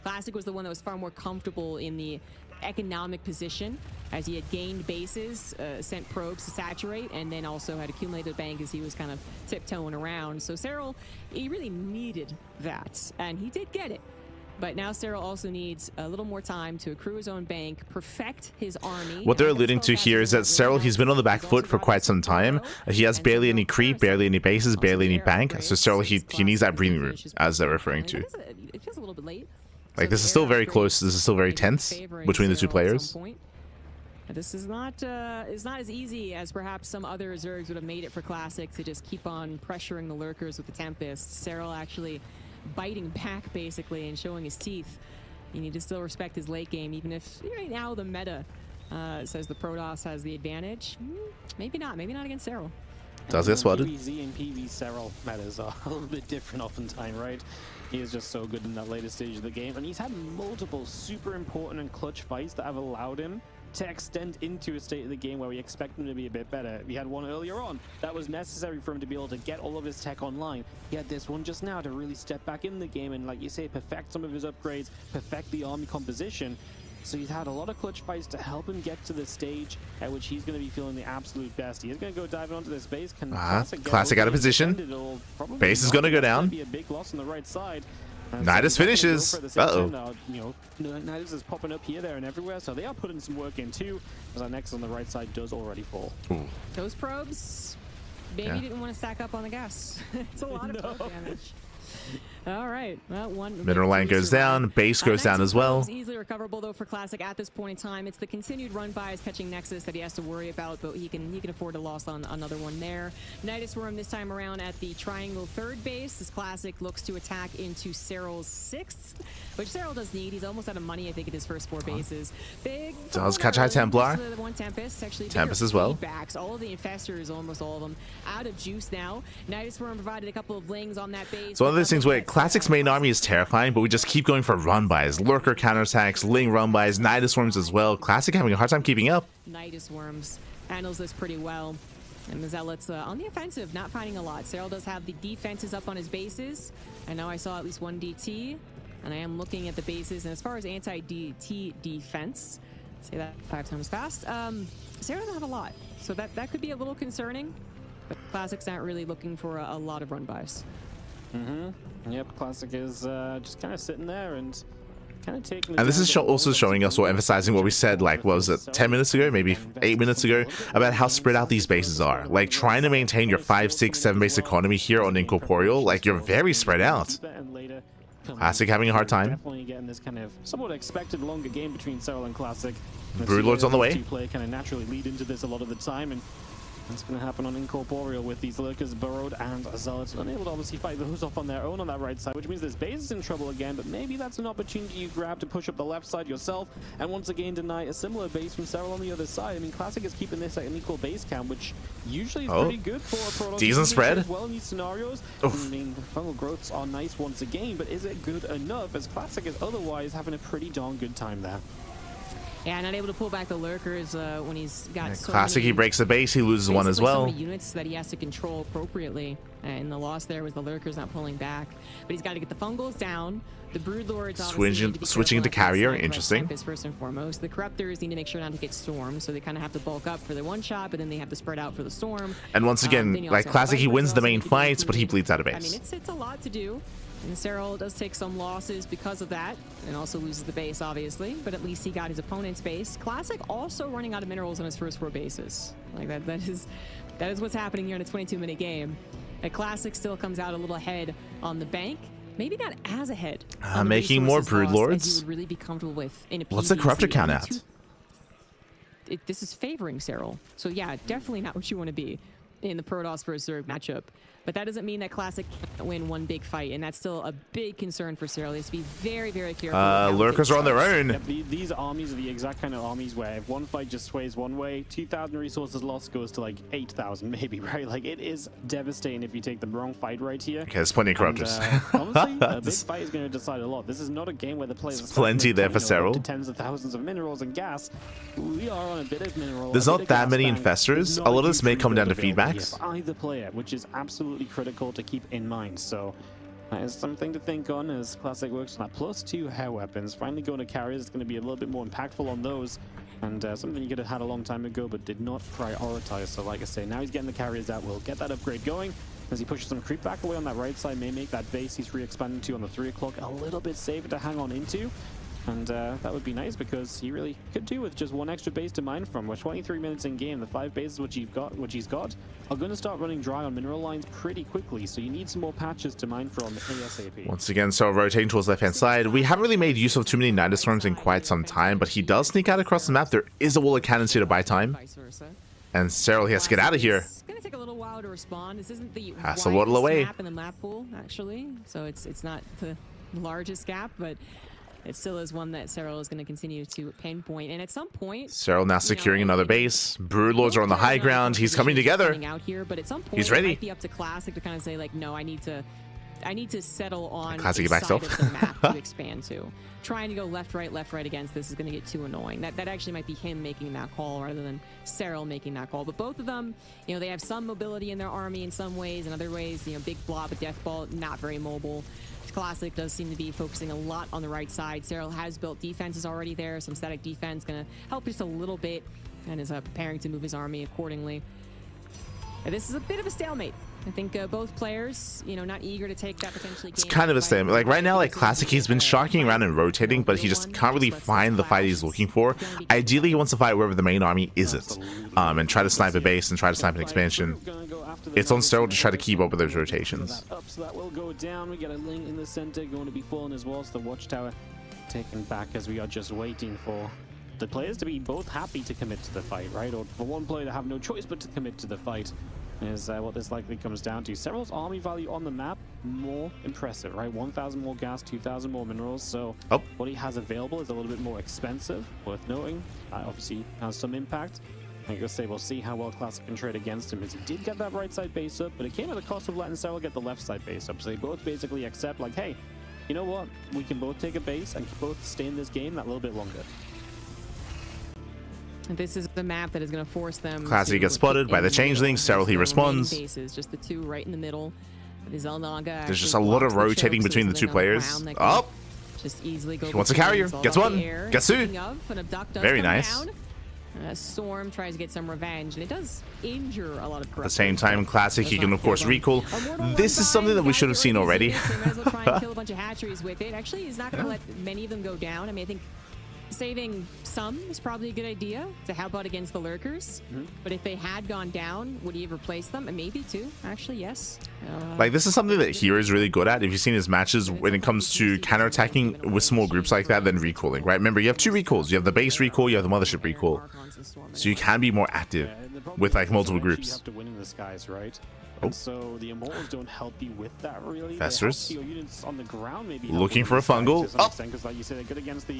[SPEAKER 3] Classic was the one that was far more comfortable in the economic position, as he had gained bases, sent probes to saturate, and then also had accumulated bank as he was kind of tiptoeing around. So Serral, he really needed that, and he did get it. But now Serral also needs a little more time to accrue his own bank, perfect his army.
[SPEAKER 1] What they're alluding to here is that Serral, he's been on the back foot for quite some time. He has barely any creep, barely any bases, barely any bank. So Serral, he needs that breathing room, as they're referring to.
[SPEAKER 3] It feels a little bit late.
[SPEAKER 1] Like, this is still very close. This is still very tense between the two players.
[SPEAKER 3] This is not as easy as perhaps some other Zergs would have made it for Classic to just keep on pressuring the lurkers with the Tempest. Serral actually biting back basically and showing his teeth. You need to still respect his late game, even if right now the meta says the Protoss has the advantage. Maybe not against Serral.
[SPEAKER 1] Does get spotted.
[SPEAKER 2] PvZ and PV Serral metas are a little bit different oftentimes, right? He is just so good in that later stage of the game, and he's had multiple super important and clutch fights that have allowed him to extend into a state of the game where we expect him to be a bit better. We had one earlier on that was necessary for him to be able to get all of his tech online. He had this one just now to really step back in the game and, like you say, perfect some of his upgrades, perfect the army composition. So he's had a lot of clutch fights to help him get to the stage at which he's going to be feeling the absolute best. He is going to go diving onto this base. Can
[SPEAKER 1] Classic out of position. Base is going to go down.
[SPEAKER 2] Be a big loss on the right side.
[SPEAKER 1] Nidus finishes. Uh-oh.
[SPEAKER 2] You know, Nidus is popping up here, there, and everywhere, so they are putting some work in too, as our next on the right side does already fall.
[SPEAKER 1] Ooh.
[SPEAKER 3] Those probes, maybe didn't want to stack up on the gas. It's a lot of probe damage. All right, well, one
[SPEAKER 1] mineral line goes down, base goes down as well.
[SPEAKER 3] Easily recoverable though for Classic at this point in time. It's the continued run bys catching Nexus that he has to worry about, but he can afford a loss on another one there. Nidus Worm this time around at the triangle third base as Classic looks to attack into Serral's sixth, which Serral does need. He's almost out of money, I think, at his first 4 bases. Big
[SPEAKER 1] does catch High Templar.
[SPEAKER 3] One Tempest, actually
[SPEAKER 1] Tempest as well.
[SPEAKER 3] Backs. All of the infestors, almost all of them, out of juice now. Nidus Worm provided a couple of lings on that base.
[SPEAKER 1] So one of those things where Classic's main army is terrifying, but we just keep going for run-bys. Lurker counterattacks, Ling run-bys, Nidus Worms as well. Classic having a hard time keeping up.
[SPEAKER 3] Nidus Worms handles this pretty well. And the Zealots on the offensive, not finding a lot. Serral does have the defenses up on his bases. I know I saw at least one DT, and I am looking at the bases. And as far as anti-DT defense, say that 5 times fast, Serral doesn't have a lot. So that could be a little concerning, but Classic's not really looking for a lot of run-bys.
[SPEAKER 2] Yep, Classic is just kind of sitting there and kind of taking.
[SPEAKER 1] And this is also showing us or emphasizing what we said, like, what was it, 10 minutes ago, maybe 8 minutes ago, about how spread out these bases are. Like, trying to maintain your 5, 6, 7 base economy here on Incorporeal, like, you're very spread out. Classic having a hard time.
[SPEAKER 2] Definitely getting this kind of somewhat expected longer game between Serral and Classic.
[SPEAKER 1] Broodlord's on the way.
[SPEAKER 2] Two-player kind of naturally lead into this a lot of the time, and it's going to happen on Incorporeal with these Lurkers, Burrowed, and Zealots unable to obviously fight those off on their own on that right side, which means this base is in trouble again, but maybe that's an opportunity you grab to push up the left side yourself and once again deny a similar base from Serral on the other side. I mean, Classic is keeping this at an equal base count, which usually is pretty good for a Protoss.
[SPEAKER 1] Decent spread.
[SPEAKER 2] As well in these scenarios. Oof. I mean, fungal growths are nice once again, but is it good enough, as Classic is otherwise having a pretty darn good time there?
[SPEAKER 3] Yeah, not able to pull back the lurkers when he's got so
[SPEAKER 1] Classic,
[SPEAKER 3] many,
[SPEAKER 1] he breaks the base, he loses one as well.
[SPEAKER 3] So many units that he has to control appropriately, and the loss there was the lurkers not pulling back. But he's got to get the fungals down. The broodlords
[SPEAKER 1] switching into carrier, interesting.
[SPEAKER 3] First and foremost, the corruptors need to make sure not to get stormed, so they kind of have to bulk up for the one shot, but then they have to spread out for the storm.
[SPEAKER 1] And once again, like Classic, he wins the main fights, but he bleeds out of base.
[SPEAKER 3] I mean, it's a lot to do. And Serral does take some losses because of that, and also loses the base, obviously, but at least he got his opponent's base. Classic also running out of minerals on his first 4 bases. Like, that is what's happening here in a 22-minute game. Classic still comes out a little ahead on the bank, maybe not as ahead.
[SPEAKER 1] Making more Broodlords.
[SPEAKER 3] As you would really be comfortable with. In a
[SPEAKER 1] What's the corruptor count at?
[SPEAKER 3] This is favoring Serral. So yeah, definitely not what you want to be in the Protoss versus Zerg matchup. But that doesn't mean that Classic can't win one big fight, and that's still a big concern for Serral. He has to be very, very careful.
[SPEAKER 1] Lurkers are on their own.
[SPEAKER 2] Yeah, these armies are the exact kind of armies where if one fight just sways one way, 2,000 resources lost goes to like 8,000 maybe, right? Like it is devastating if you take the wrong fight right here.
[SPEAKER 1] Okay, there's plenty of corruptors.
[SPEAKER 2] Honestly, a big fight is going to decide a lot. This is not a game where the players
[SPEAKER 1] there's plenty there for Serral.
[SPEAKER 2] Tens of thousands of minerals and gas. We are on a bit of mineral.
[SPEAKER 1] There's not that many infestors. A lot of this may come down to feedbacks.
[SPEAKER 2] Either player, which is absolutely critical to keep in mind. So that is something to think on as Classic works on that +2 hair weapons. Finally going to carriers is going to be a little bit more impactful on those, and something you could have had a long time ago but did not prioritize. So like I say, now he's getting the carriers out. We'll get that upgrade going as he pushes some creep back away on that right side. May make that base he's re-expanding to on the 3 o'clock a little bit safer to hang on into. And that would be nice because he really could do with just one extra base to mine from. We're 23 minutes in game. The 5 bases which he's got are going to start running dry on mineral lines pretty quickly. So you need some more patches to mine from ASAP.
[SPEAKER 1] Once again, so rotating towards left-hand side. We haven't really made use of too many Night Storms in quite some time, but he does sneak out across the map. There is a wall of cannons here to buy time. And Serral, he has to get out of here.
[SPEAKER 3] It's going to take a little while to respond. This isn't the
[SPEAKER 1] has to waddle away.
[SPEAKER 3] Map in the map pool, actually. So it's not the largest gap, but it still is one that Serral is going to continue to pinpoint. And at some point,
[SPEAKER 1] Serral now securing another base. Broodlords are on the high ground. He's coming together.
[SPEAKER 3] Out here, but at some point,
[SPEAKER 1] he's ready.
[SPEAKER 3] It might be up to Classic to kind of say, like, no, I need to settle on
[SPEAKER 1] Classic
[SPEAKER 3] a
[SPEAKER 1] back
[SPEAKER 3] side
[SPEAKER 1] self.
[SPEAKER 3] of the map to expand to. Trying to go left, right against this is going to get too annoying. That actually might be him making that call rather than Serral making that call. But both of them, you know, they have some mobility in their army in some ways. In other ways, you know, big blob, a death ball, not very mobile. Classic does seem to be focusing a lot on the right side. Serral has built defenses already there. Some static defense going to help just a little bit and is preparing to move his army accordingly. This is a bit of a stalemate. I think both players, you know, not eager to take that potentially.
[SPEAKER 1] It's kind of a stalemate. Like right now, like Classic, he's been shocking around and rotating, but he just can't really find the fight he's looking for. Ideally, he wants to fight wherever the main army isn't, and try to snipe a base and try to snipe an expansion. It's on Serral to try to keep up with those rotations.
[SPEAKER 2] So that will go down. We get a link in the center going to be falling as well. So the watchtower taken back as we are just waiting for the players to be both happy to commit to the fight, right? Or for one player to have no choice but to commit to the fight is what this likely comes down to. Serral's army value on the map, more impressive, right? 1,000 more gas, 2,000 more minerals. So what he has available is a little bit more expensive, worth noting. Obviously has some impact. I guess we'll see how well Classic can trade against him, as he did get that right side base up, but it came at the cost of letting Serral get the left side base up. So they both basically accept, like, hey, you know what? We can both take a base and both stay in this game that little bit longer.
[SPEAKER 3] This is the map that is going to force them.
[SPEAKER 1] Classic gets spotted by the changeling. Serral, he responds.
[SPEAKER 3] Bases, just the two right in the middle.
[SPEAKER 1] There's just a lot of rotating between the two players. Oh!
[SPEAKER 3] Just easily go.
[SPEAKER 1] He wants a carrier. Gets one. Gets two. Very nice.
[SPEAKER 3] Storm tries to get some revenge, and it does injure a lot of.
[SPEAKER 1] At the same time, Classic, he can of course recall. This is something that we should have seen already.
[SPEAKER 3] Try and kill a bunch of hatcheries with it. Actually, he's not going to let many of them go down. I mean, I think saving some is probably a good idea to help out against the lurkers. But if they had gone down, would he have replaced them? And maybe two, actually, yes.
[SPEAKER 1] Like, this is something that herO is really good at. If you've seen his matches, when it comes to counterattacking with small groups like that, then recalling, right? Remember, you have two recalls. You have the base recall, you have the mothership recall. So you can be more active with, like, multiple groups.
[SPEAKER 2] You have to win in the skies, right? So the immortals don't help you with that, really.
[SPEAKER 1] Festers.
[SPEAKER 2] Units on the ground, maybe
[SPEAKER 1] looking for a fungal.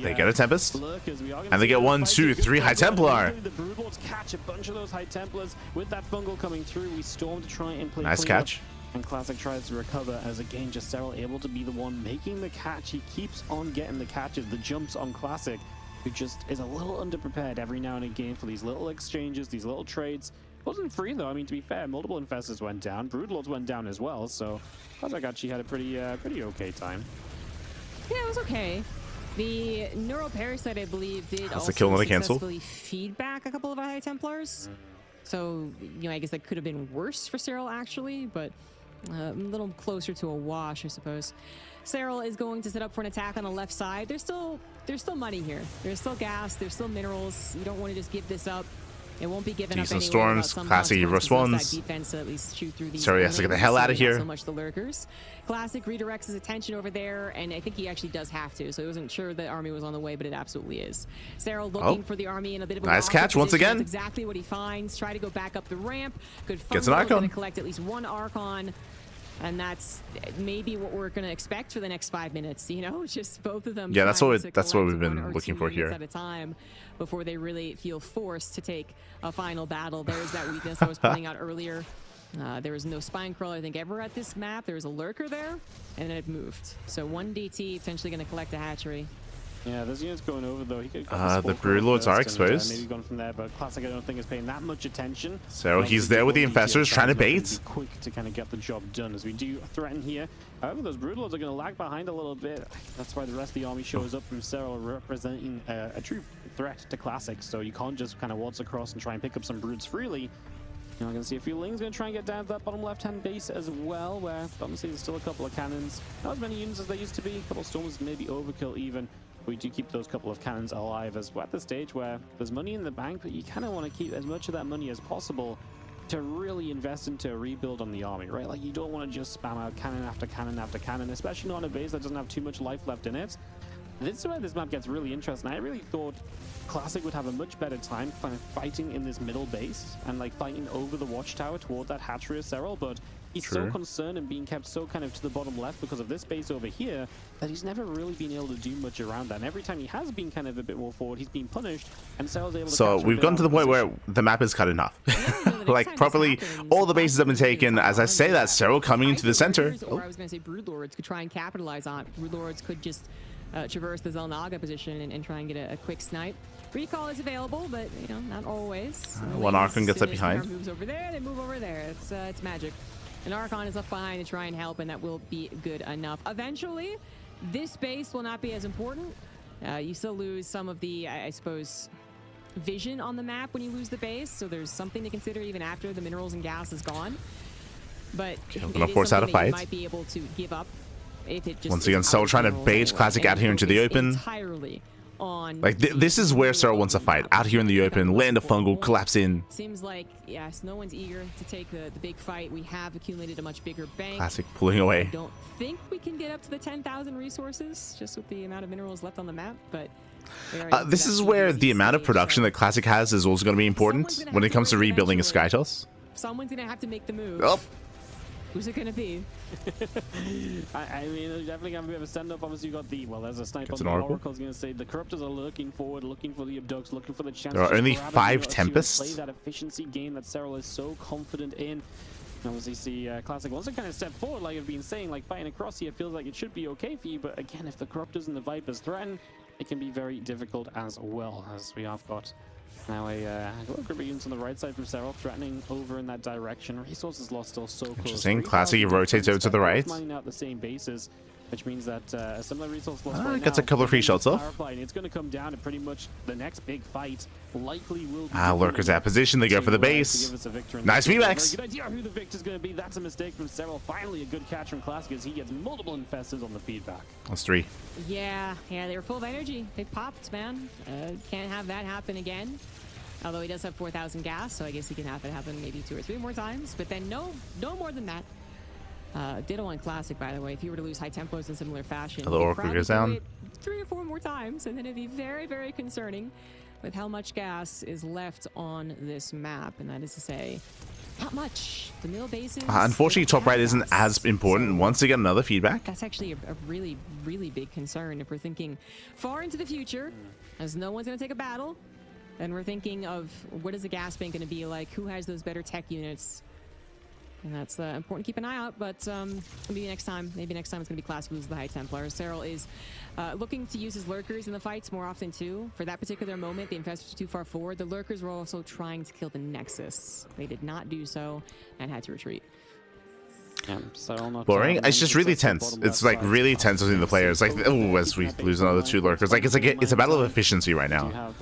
[SPEAKER 1] They get a Tempest. And they get 1, 2, 3 High Templar.
[SPEAKER 2] The Broodlords catch a bunch of those High Templars with that fungal coming through. We storm to try and play.
[SPEAKER 1] Nice catch.
[SPEAKER 2] And Classic tries to recover as, again, just Serral able to be the one making the catch. He keeps on getting the catches, the jumps on Classic, who just is a little underprepared every now and again for these little exchanges, these little trades. Wasn't free though. I mean, to be fair, multiple infestors went down. Broodlords went down as well. So Classic actually had a pretty okay time.
[SPEAKER 3] Yeah, it was okay. The Neuroparasite, I believe, did also successfully feed back a couple of High Templars. So, you know, I guess that could have been worse for Serral actually, but a little closer to a wash, I suppose. Serral is going to set up for an attack on the left side. There's still money here. There's still gas. There's still minerals. You don't want to just give this up. It won't be given
[SPEAKER 1] Decent
[SPEAKER 3] up
[SPEAKER 1] storms, classic hero spawns. Serral has to get the hell out of here.
[SPEAKER 3] So much the lurkers. Classic redirects his attention over there, and I think he actually does have to. So he wasn't sure the army was on the way, but it absolutely is. Serral looking for the army in a bit of a
[SPEAKER 1] nice catch once again.
[SPEAKER 3] That's exactly what he finds. Try to go back up the ramp. Good fumble.
[SPEAKER 1] Gets an Archon.
[SPEAKER 3] Gonna collect at least one Archon. And that's maybe what we're going to expect for the next 5 minutes, you know, just both of them.
[SPEAKER 1] Yeah, that's what we've been looking for here.
[SPEAKER 3] At a time before they really feel forced to take a final battle. There's that weakness I was pointing out earlier. There was no spine crawler, I think, ever at this map. There was a lurker there, and then it moved. So one DT potentially going to collect a hatchery.
[SPEAKER 2] Yeah, there's units going over though. He could
[SPEAKER 1] the Broodlords are exposed.
[SPEAKER 2] Maybe gone from there, but Classic I don't think is paying that much attention.
[SPEAKER 1] So he's there with the infestors trying to bait.
[SPEAKER 2] Quick to kind of get the job done as we do threaten here. However, those Broodlords are going to lag behind a little bit. That's why the rest of the army shows up from Serral, representing a true threat to Classic. So you can't just kind of waltz across and try and pick up some broods freely. You're going to see a few Lings going to try and get down to that bottom left-hand base as well, where obviously there's still a couple of cannons. Not as many units as there used to be. A couple of storms, maybe overkill even. We do keep those couple of cannons alive as we're at the stage where there's money in the bank, but you kind of want to keep as much of that money as possible to really invest into a rebuild on the army, right? Like, you don't want to just spam out cannon after cannon after cannon, especially not on a base that doesn't have too much life left in it. This is where this map gets really interesting. I really thought Classic would have a much better time kind of fighting in this middle base and like fighting over the watchtower toward that hatchery of Serral, but he's so concerned and being kept so kind of to the bottom left because of this base over here that he's never really been able to do much around that. And every time he has been kind of a bit more forward, he's been punished, and Serral's able to.
[SPEAKER 1] So we've gotten to the point where the map is cut enough. Like properly, all the bases have been taken. As I say that, Serral coming into the center.
[SPEAKER 3] Or I was going to say Broodlords could try and capitalize on it. Broodlords could just traverse the Zelnaga position and try and get a quick snipe. Recall is available, but you know, not always.
[SPEAKER 1] One Archon gets up behind.
[SPEAKER 3] Moves over there, they move over there. It's magic. An Archon is left behind to try and help, and that will be good enough. Eventually, this base will not be as important. You still lose some of the, I suppose, vision on the map when you lose the base, so there's something to consider even after the minerals and gas is gone. But
[SPEAKER 1] I'm gonna force out a fight.
[SPEAKER 3] You might be able to give up if it just
[SPEAKER 1] once again, Serral trying to bait Classic out here into the open.
[SPEAKER 3] Entirely on
[SPEAKER 1] like this is where Serral wants to fight, out here in the open, land a fungal, collapse in.
[SPEAKER 3] Seems like, yes, no one's eager to take the big fight. We have accumulated a much bigger bank.
[SPEAKER 1] Classic pulling away.
[SPEAKER 3] I don't think we can get up to the 10,000 resources just with the amount of minerals left on the map, but
[SPEAKER 1] this is where the amount of production that Classic has is also going to be important when it comes to rebuilding a Skytoss.
[SPEAKER 3] Someone's going to have to make the move.
[SPEAKER 1] Oh.
[SPEAKER 3] Who's it going to be?
[SPEAKER 2] I mean, there's definitely going to be a stand-up. Obviously, you got the, well, there's a sniper on the
[SPEAKER 1] Oracle.
[SPEAKER 2] Oracle's going to say the Corruptors are looking forward, looking for the Abducts, looking for the chance.
[SPEAKER 1] There are only 5 Tempests.
[SPEAKER 2] Play that efficiency game that Serral is so confident in. And obviously, see Classic wants to kind of step forward, like I've been saying, like fighting across here feels like it should be okay for you. But again, if the Corruptors and the Vipers threaten, it can be very difficult as well, as we have got now a group of units on the right side from Serral threatening over in that direction. Resources lost still so close.
[SPEAKER 1] Interesting. Classic rotates over to the right.
[SPEAKER 2] Mining out the same bases, which means that a similar resource loss right
[SPEAKER 1] gets
[SPEAKER 2] now,
[SPEAKER 1] a couple of free shots off.
[SPEAKER 2] It's going to come down to pretty much the next big fight. Likely will be
[SPEAKER 1] Lurkers at position. They go for the base. Nice VMAX.
[SPEAKER 2] Good idea who the victor's going to be. That's a mistake from Serral. Finally, a good catch from Classic as he gets multiple infestors on the feedback.
[SPEAKER 1] That's 3.
[SPEAKER 3] Yeah, they were full of energy. They popped, man. Can't have that happen again. Although he does have 4,000 gas, so I guess he can have it happen maybe 2 or 3 more times. But then no more than that. Ditto on Classic, by the way. If you were to lose high tempos in similar fashion,
[SPEAKER 1] the Oracle goes down
[SPEAKER 3] 3 or 4 more times, and then it'd be very, very concerning with how much gas is left on this map. And that is to say, not much. The middle bases.
[SPEAKER 1] Unfortunately, top right isn't as important. So, once again, another feedback.
[SPEAKER 3] That's actually a really, really big concern if we're thinking far into the future, as no one's going to take a battle. And we're thinking of what is the gas bank going to be like? Who has those better tech units? And that's important to keep an eye out, but maybe next time. Maybe next time it's going to be Classic who loses the High Templar. Serral is looking to use his lurkers in the fights more often too. For that particular moment, the infestors were too far forward. The lurkers were also trying to kill the Nexus. They did not do so and had to retreat.
[SPEAKER 2] Yeah,
[SPEAKER 1] boring. It's just really tense. It's like really tense between the players. Like, oh, as we lose another 2 lurkers. Like it's a battle of efficiency right now.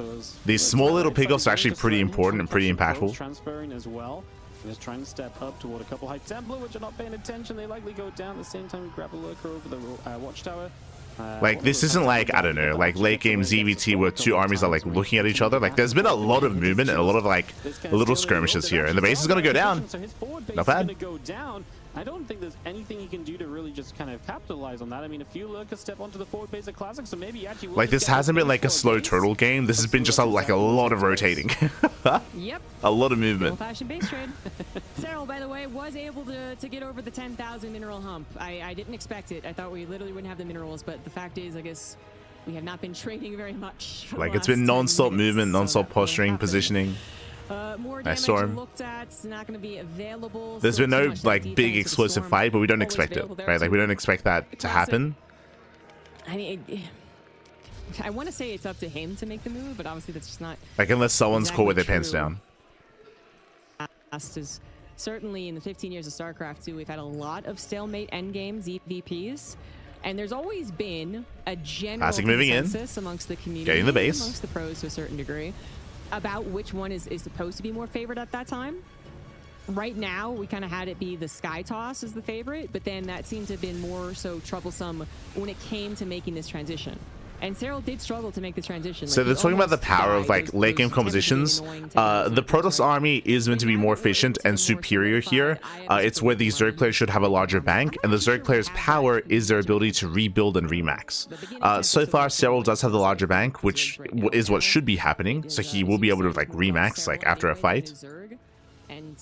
[SPEAKER 1] These small little pickoffs are actually pretty important and pretty impactful.
[SPEAKER 2] Transferring as well. Just trying to step up toward a couple High Templar, which are not paying attention. They likely go down at the same time. We grab a lurker over the watchtower.
[SPEAKER 1] Like, this isn't like, I don't know, like late game ZVT where two armies are like looking at each other. Like, there's been a lot of movement and a lot of like little skirmishes here, and the base is gonna go down. Not bad.
[SPEAKER 2] I don't think there's anything he can do to really just kind of capitalize on that. I mean, a few lurkers step onto the forward base of Classic, so maybe actually
[SPEAKER 1] like, this hasn't been like a slow turtle game. This has been just like a lot of rotating.
[SPEAKER 3] Yep.
[SPEAKER 1] A lot of movement.
[SPEAKER 3] Old-fashioned base trade. Serral, by the way, was able to get over the 10,000 mineral hump. I didn't expect it. I thought we literally wouldn't have the minerals, but the fact is, I guess we have not been trading very much.
[SPEAKER 1] Like, it's been non-stop movement, non-stop posturing, positioning.
[SPEAKER 3] More
[SPEAKER 1] Nice
[SPEAKER 3] damage
[SPEAKER 1] storm.
[SPEAKER 3] looked at, it's not going to be available.
[SPEAKER 1] There's
[SPEAKER 3] so
[SPEAKER 1] been
[SPEAKER 3] too
[SPEAKER 1] no
[SPEAKER 3] much
[SPEAKER 1] like
[SPEAKER 3] defense
[SPEAKER 1] big
[SPEAKER 3] with the
[SPEAKER 1] explosive
[SPEAKER 3] storm
[SPEAKER 1] fight, but we don't
[SPEAKER 3] always
[SPEAKER 1] expect it,
[SPEAKER 3] available there
[SPEAKER 1] right? Like,
[SPEAKER 3] too.
[SPEAKER 1] we don't expect that to
[SPEAKER 3] Classic.
[SPEAKER 1] happen.
[SPEAKER 3] I mean, I want to say it's up to him to make the move, but obviously that's just not.
[SPEAKER 1] Like, unless someone's
[SPEAKER 3] exactly
[SPEAKER 1] caught with their pants
[SPEAKER 3] true.
[SPEAKER 1] down.
[SPEAKER 3] Is certainly in the 15 years of StarCraft 2, we've had a lot of stalemate endgame ZVPs, and there's always been a general
[SPEAKER 1] Classic moving in,
[SPEAKER 3] consensus amongst the community,
[SPEAKER 1] getting the base,
[SPEAKER 3] amongst the pros to a certain degree, about which one is supposed to be more favored at that time. Right now, we kind of had it be the Sky Toss as the favorite, but then that seemed to have been more so troublesome when it came to making this transition. And Serral did struggle to make the transition.
[SPEAKER 1] So they're talking about the power of like late game compositions. The Protoss army is meant to be more efficient and superior here. It's where the Zerg players should have a larger bank, and the Zerg players' power is their ability to rebuild and remax. So far, Serral does have the larger bank, which is what should be happening. So he will be able to like remax like after a fight.
[SPEAKER 3] And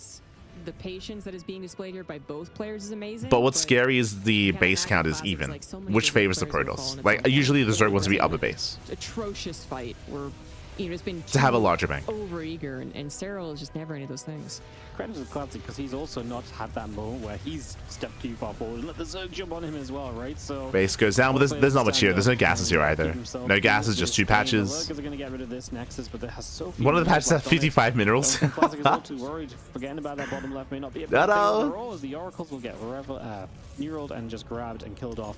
[SPEAKER 3] the patience that is being displayed here by both players is amazing.
[SPEAKER 1] But what's scary is the base count is even, which favors the Protoss. Like, usually the Zerg wants to be upper base.
[SPEAKER 3] Atrocious fight where, you know, it's been
[SPEAKER 1] to have a larger bank.
[SPEAKER 3] Over eager, and Serral is just never any of those things.
[SPEAKER 2] Credit to Classic because he's also not had that moment where he's stepped too far forward and let the Zerg jump on him as well, right? So
[SPEAKER 1] base goes down, but there's not much here. There's no gases here either. No gases, just two patches.
[SPEAKER 2] Are gonna get rid of this Nexus, but there has so
[SPEAKER 1] One of the patches has 55 minerals.
[SPEAKER 2] Classic is not too worried. Forgetting about that bottom left may not be a bad thing as the Oracles will get neural and just grabbed and killed off.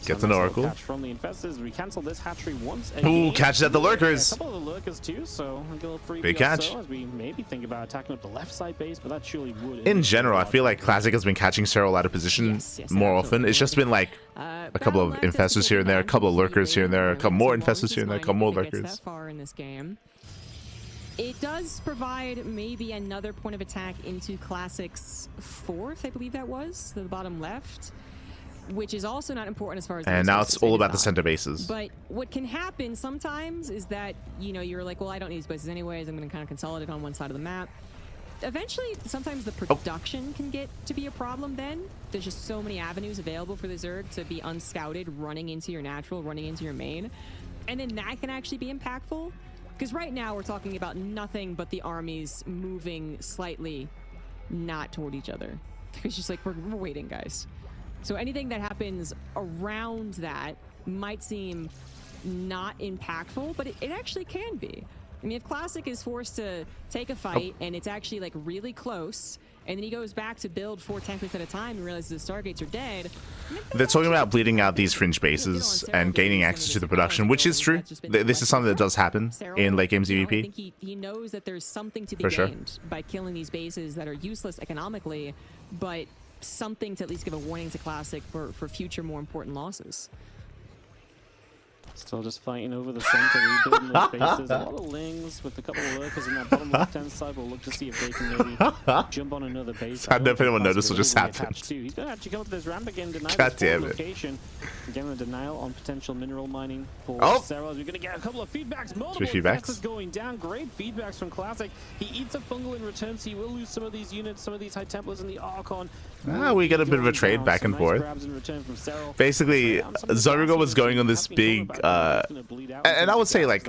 [SPEAKER 1] Gets an Oracle.
[SPEAKER 2] Catch from the Infestors. We cancel this hatchery once
[SPEAKER 1] again. Ooh, catches at the lurkers.
[SPEAKER 2] A couple of the lurkers too, so a little free
[SPEAKER 1] big catch.
[SPEAKER 2] So as we maybe think about attacking up the left side base, but that surely would.
[SPEAKER 1] In general, I feel like Classic has been catching Serral out of position more often. It's just been like a couple of Infestors here and there, a couple of lurkers here and there, a couple more Infestors here and there, a couple more lurkers.
[SPEAKER 3] That far in this game. It does provide maybe another point of attack into Classic's fourth, I believe that was, the bottom left, which is also not important as far as...
[SPEAKER 1] And now it's all about the center bases.
[SPEAKER 3] But what can happen sometimes is that, you know, you're like, well, I don't need these bases anyways, I'm going to kind of consolidate on one side of the map. Eventually, sometimes the production can get to be a problem then. There's just so many avenues available for the Zerg to be unscouted, running into your natural, running into your main. And then that can actually be impactful. Because right now we're talking about nothing but the armies moving slightly not toward each other. It's just like, we're waiting, guys. So anything that happens around that might seem not impactful, but it actually can be. I mean, if Classic is forced to take a fight and it's actually like really close, and then he goes back to build 4 templates at a time and realizes the Stargates are dead.
[SPEAKER 1] They're talking about bleeding out these fringe bases and gaining access to the production, which is true. This is something that does happen in late game ZVP.
[SPEAKER 3] I think he knows that there's something to be gained by killing these bases that are useless economically, but something to at least give a warning to Classic for future more important losses.
[SPEAKER 2] Still just fighting over the center, rebuilding those bases. A lot of lings with a couple of lurkers in that bottom left-hand side. We'll look to see if they can maybe jump on another base.
[SPEAKER 1] I don't know if anyone noticed what just happened.
[SPEAKER 2] He's going to actually come up to this ramp again, deny
[SPEAKER 1] God damn it.
[SPEAKER 2] location. Again, the denial on potential mineral mining for Serral. We're going to get a couple of feedbacks. Multiple feedbacks going down. Great feedbacks from Classic. He eats a fungal in return, so he will lose some of these units, some of these high Templars in the Archon.
[SPEAKER 1] We get a bit of a trade back and forth. Basically, Zorgo was going on this big, and I would say like,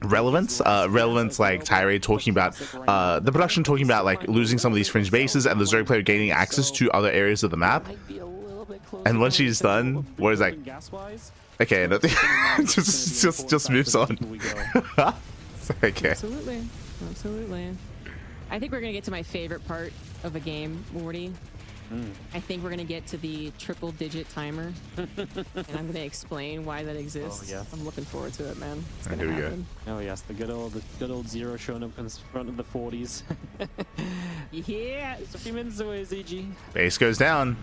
[SPEAKER 1] relevance like tirade talking about the production talking about like losing some of these fringe bases and the Zerg player gaining access to other areas of the map. And once she's done, Warrior's like, okay, nothing. just moves on. Okay.
[SPEAKER 3] Absolutely. I think we're gonna get to my favorite part of a game, Morty. I think we're gonna get to the triple-digit timer, and I'm gonna explain why that exists.
[SPEAKER 2] Oh, yeah.
[SPEAKER 3] I'm looking forward to it, man. It's
[SPEAKER 1] Here
[SPEAKER 3] gonna
[SPEAKER 1] we
[SPEAKER 3] happen.
[SPEAKER 2] Oh yes, the good old zero showing up in front of the 40s.
[SPEAKER 3] Yeah,
[SPEAKER 2] Just a few minutes away, ZG.
[SPEAKER 1] Base goes down.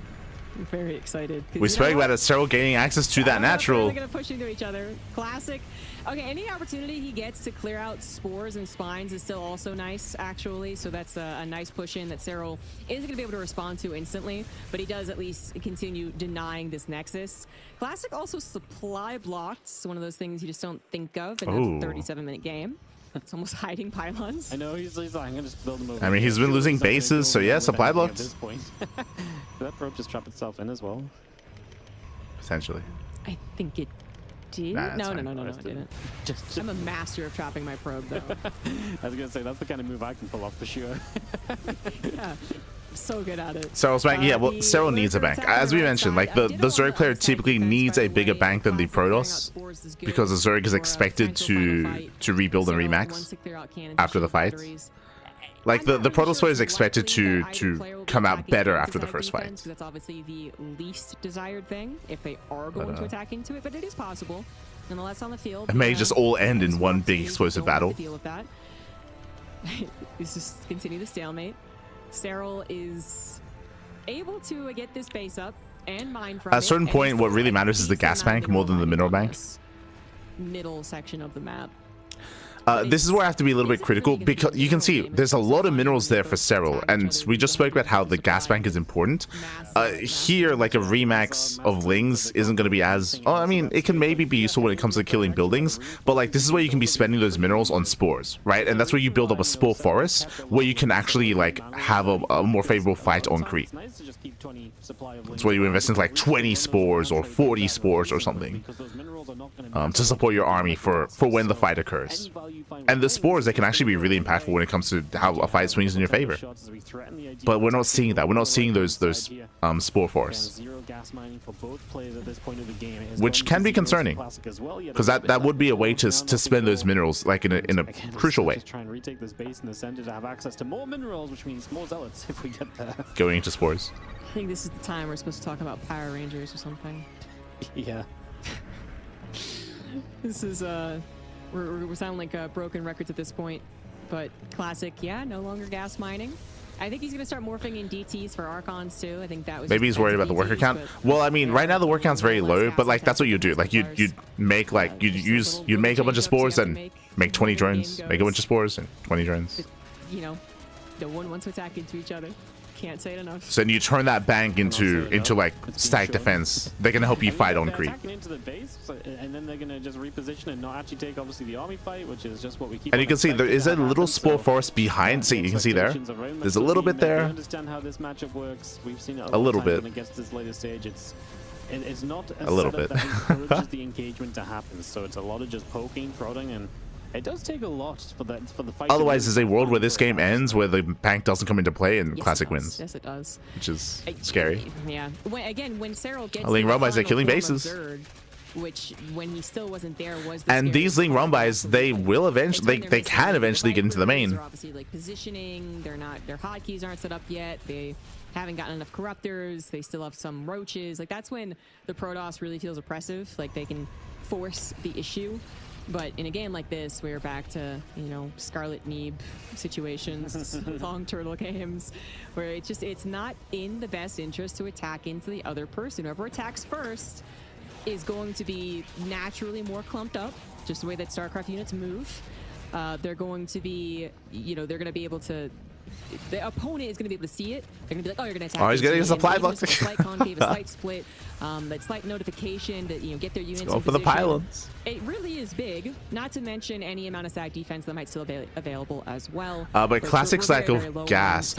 [SPEAKER 3] I'm very excited.
[SPEAKER 1] We spoke about it, Serral gaining access to that natural.
[SPEAKER 3] They're going to push into each other. Classic. Okay, any opportunity he gets to clear out spores and spines is still also nice, actually. So that's a nice push in that Serral isn't going to be able to respond to instantly, but he does at least continue denying this Nexus. Classic also supply blocked. It's one of those things you just don't think of in a 37-minute game. It's almost hiding pylons.
[SPEAKER 2] I know, he's like, I'm going to just build them over.
[SPEAKER 1] I mean, he's been losing bases, so yeah, supply blocks.
[SPEAKER 2] At this point. Did that probe just trap itself in as well?
[SPEAKER 1] Essentially.
[SPEAKER 3] I think it did.
[SPEAKER 1] Nah,
[SPEAKER 3] no,
[SPEAKER 1] fine.
[SPEAKER 3] I didn't. I'm a master of trapping my probe, though.
[SPEAKER 2] I was going to say, that's the kind of move I can pull off for sure.
[SPEAKER 3] Yeah. So good at it.
[SPEAKER 1] Serral's bank, yeah, well, Serral needs a bank. As we mentioned, like the Zerg player typically needs a bigger bank than the Protoss because the Zerg is expected to rebuild and remax after the fight. Like the Protoss player is expected to come out better after the first fight.
[SPEAKER 3] That's obviously the least desired thing if they are going to attack into it, but it is possible. Nonetheless, on the field,
[SPEAKER 1] it may just all end in one big explosive battle.
[SPEAKER 3] Deal with that. Let's just continue the stalemate. Serral is able to get this base up and mine from
[SPEAKER 1] At a certain point, what really matters is the gas bank more than the mineral bank.
[SPEAKER 3] Middle section of the map.
[SPEAKER 1] This is where I have to be a little bit critical because you can see there's a lot of minerals there for Serral, and we just spoke about how the gas bank is important. Here, like a remax of Lings isn't going to be as... Oh, I mean, it can maybe be useful when it comes to killing buildings, but like this is where you can be spending those minerals on spores, right? And that's where you build up a spore forest where you can actually like have a more favorable fight on creep. That's where you invest in like 20 spores or 40 spores or something to support your army for when the fight occurs. And the spores, they can actually be really impactful when it comes to how a fight swings in your favor. But we're not seeing that. We're not seeing those spore forests, which can be concerning because that would be a way to spend those minerals like in a crucial way.
[SPEAKER 2] Try and retake this base in the center to have access to more minerals, which means more zealots if we get there.
[SPEAKER 1] Going into spores.
[SPEAKER 3] I think this is the time we're supposed to talk about Power Rangers or something.
[SPEAKER 2] Yeah.
[SPEAKER 3] This is we're sounding like broken records at this point, but Classic, yeah, no longer gas mining. I think he's gonna start morphing in DTs for Archons too. I think that was
[SPEAKER 1] maybe he's worried about the worker count. Well, I mean, right now the worker count's very low, but like that's what you do. Like you'd make like you'd make a bunch of spores and make 20 drones. Make a bunch of spores and 20 drones.
[SPEAKER 3] You know, no one wants to attack into each other. Can't say it enough.
[SPEAKER 1] So then you turn that bank into like static defense. They're gonna help you fight on creep.
[SPEAKER 2] Into the base, and then they're gonna just reposition and not actually take obviously the army fight, which is just what we keep.
[SPEAKER 1] And you can see there is a little spore forest behind. See, you can see there. There's a little bit there.
[SPEAKER 2] Understand how this matchup works. We've seen it
[SPEAKER 1] a little bit.
[SPEAKER 2] When it gets to this later stage, it's not
[SPEAKER 1] a little bit.
[SPEAKER 2] That encourages the engagement to happen. So it's a lot of just poking, prodding, and it does take a lot for the fight.
[SPEAKER 1] Otherwise, there's a world where this game ends where the bank doesn't come into play and Classic wins.
[SPEAKER 3] Yes, it does.
[SPEAKER 1] Which is scary.
[SPEAKER 3] Yeah. When Serral gets
[SPEAKER 1] Ling Rumby's are killing bases.
[SPEAKER 3] Which, when he still wasn't there, was.
[SPEAKER 1] And these Ling Rumby's, they will eventually, they can eventually get into the main.
[SPEAKER 3] They're obviously like positioning. They're not. Their hotkeys aren't set up yet. They haven't gotten enough corruptors. They still have some roaches. Like that's when the Protoss really feels oppressive. Like they can force the issue. But in a game like this, we're back to, you know, Scarlet Neeb situations, long turtle games, where it's not in the best interest to attack into the other person. Whoever attacks first is going to be naturally more clumped up, just the way that StarCraft units move. They're going to be, you know, they're going to be able to... The opponent is going to be able to see it. They're going to be like, oh, you're going to attack.
[SPEAKER 1] Oh, he's getting a supply box.
[SPEAKER 3] A slight concave, a slight split, that slight notification that, you know, get their units
[SPEAKER 1] go for the pylons.
[SPEAKER 3] It really is big, not to mention any amount of stack defense that might still be available as well.
[SPEAKER 1] But Classic stack of gas.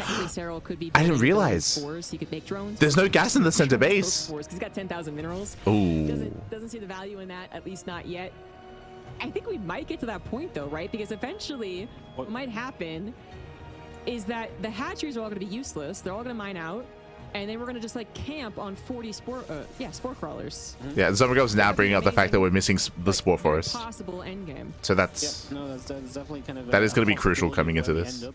[SPEAKER 3] Could be
[SPEAKER 1] I didn't realize.
[SPEAKER 3] He could make drones.
[SPEAKER 1] There's no gas in the center base.
[SPEAKER 3] He's got 10,000 minerals.
[SPEAKER 1] Ooh.
[SPEAKER 3] Doesn't see the value in that, at least not yet. I think we might get to that point though, right? Because eventually what might happen is that the hatcheries are all going to be useless. They're all going to mine out, and then we're going to just like camp on 40 spore crawlers.
[SPEAKER 1] Yeah, and Zomergo's now bringing up the fact that we're missing the spore forest.
[SPEAKER 3] Possible endgame.
[SPEAKER 1] So that's
[SPEAKER 2] no, that's definitely kind of
[SPEAKER 1] that is going to be crucial coming into this.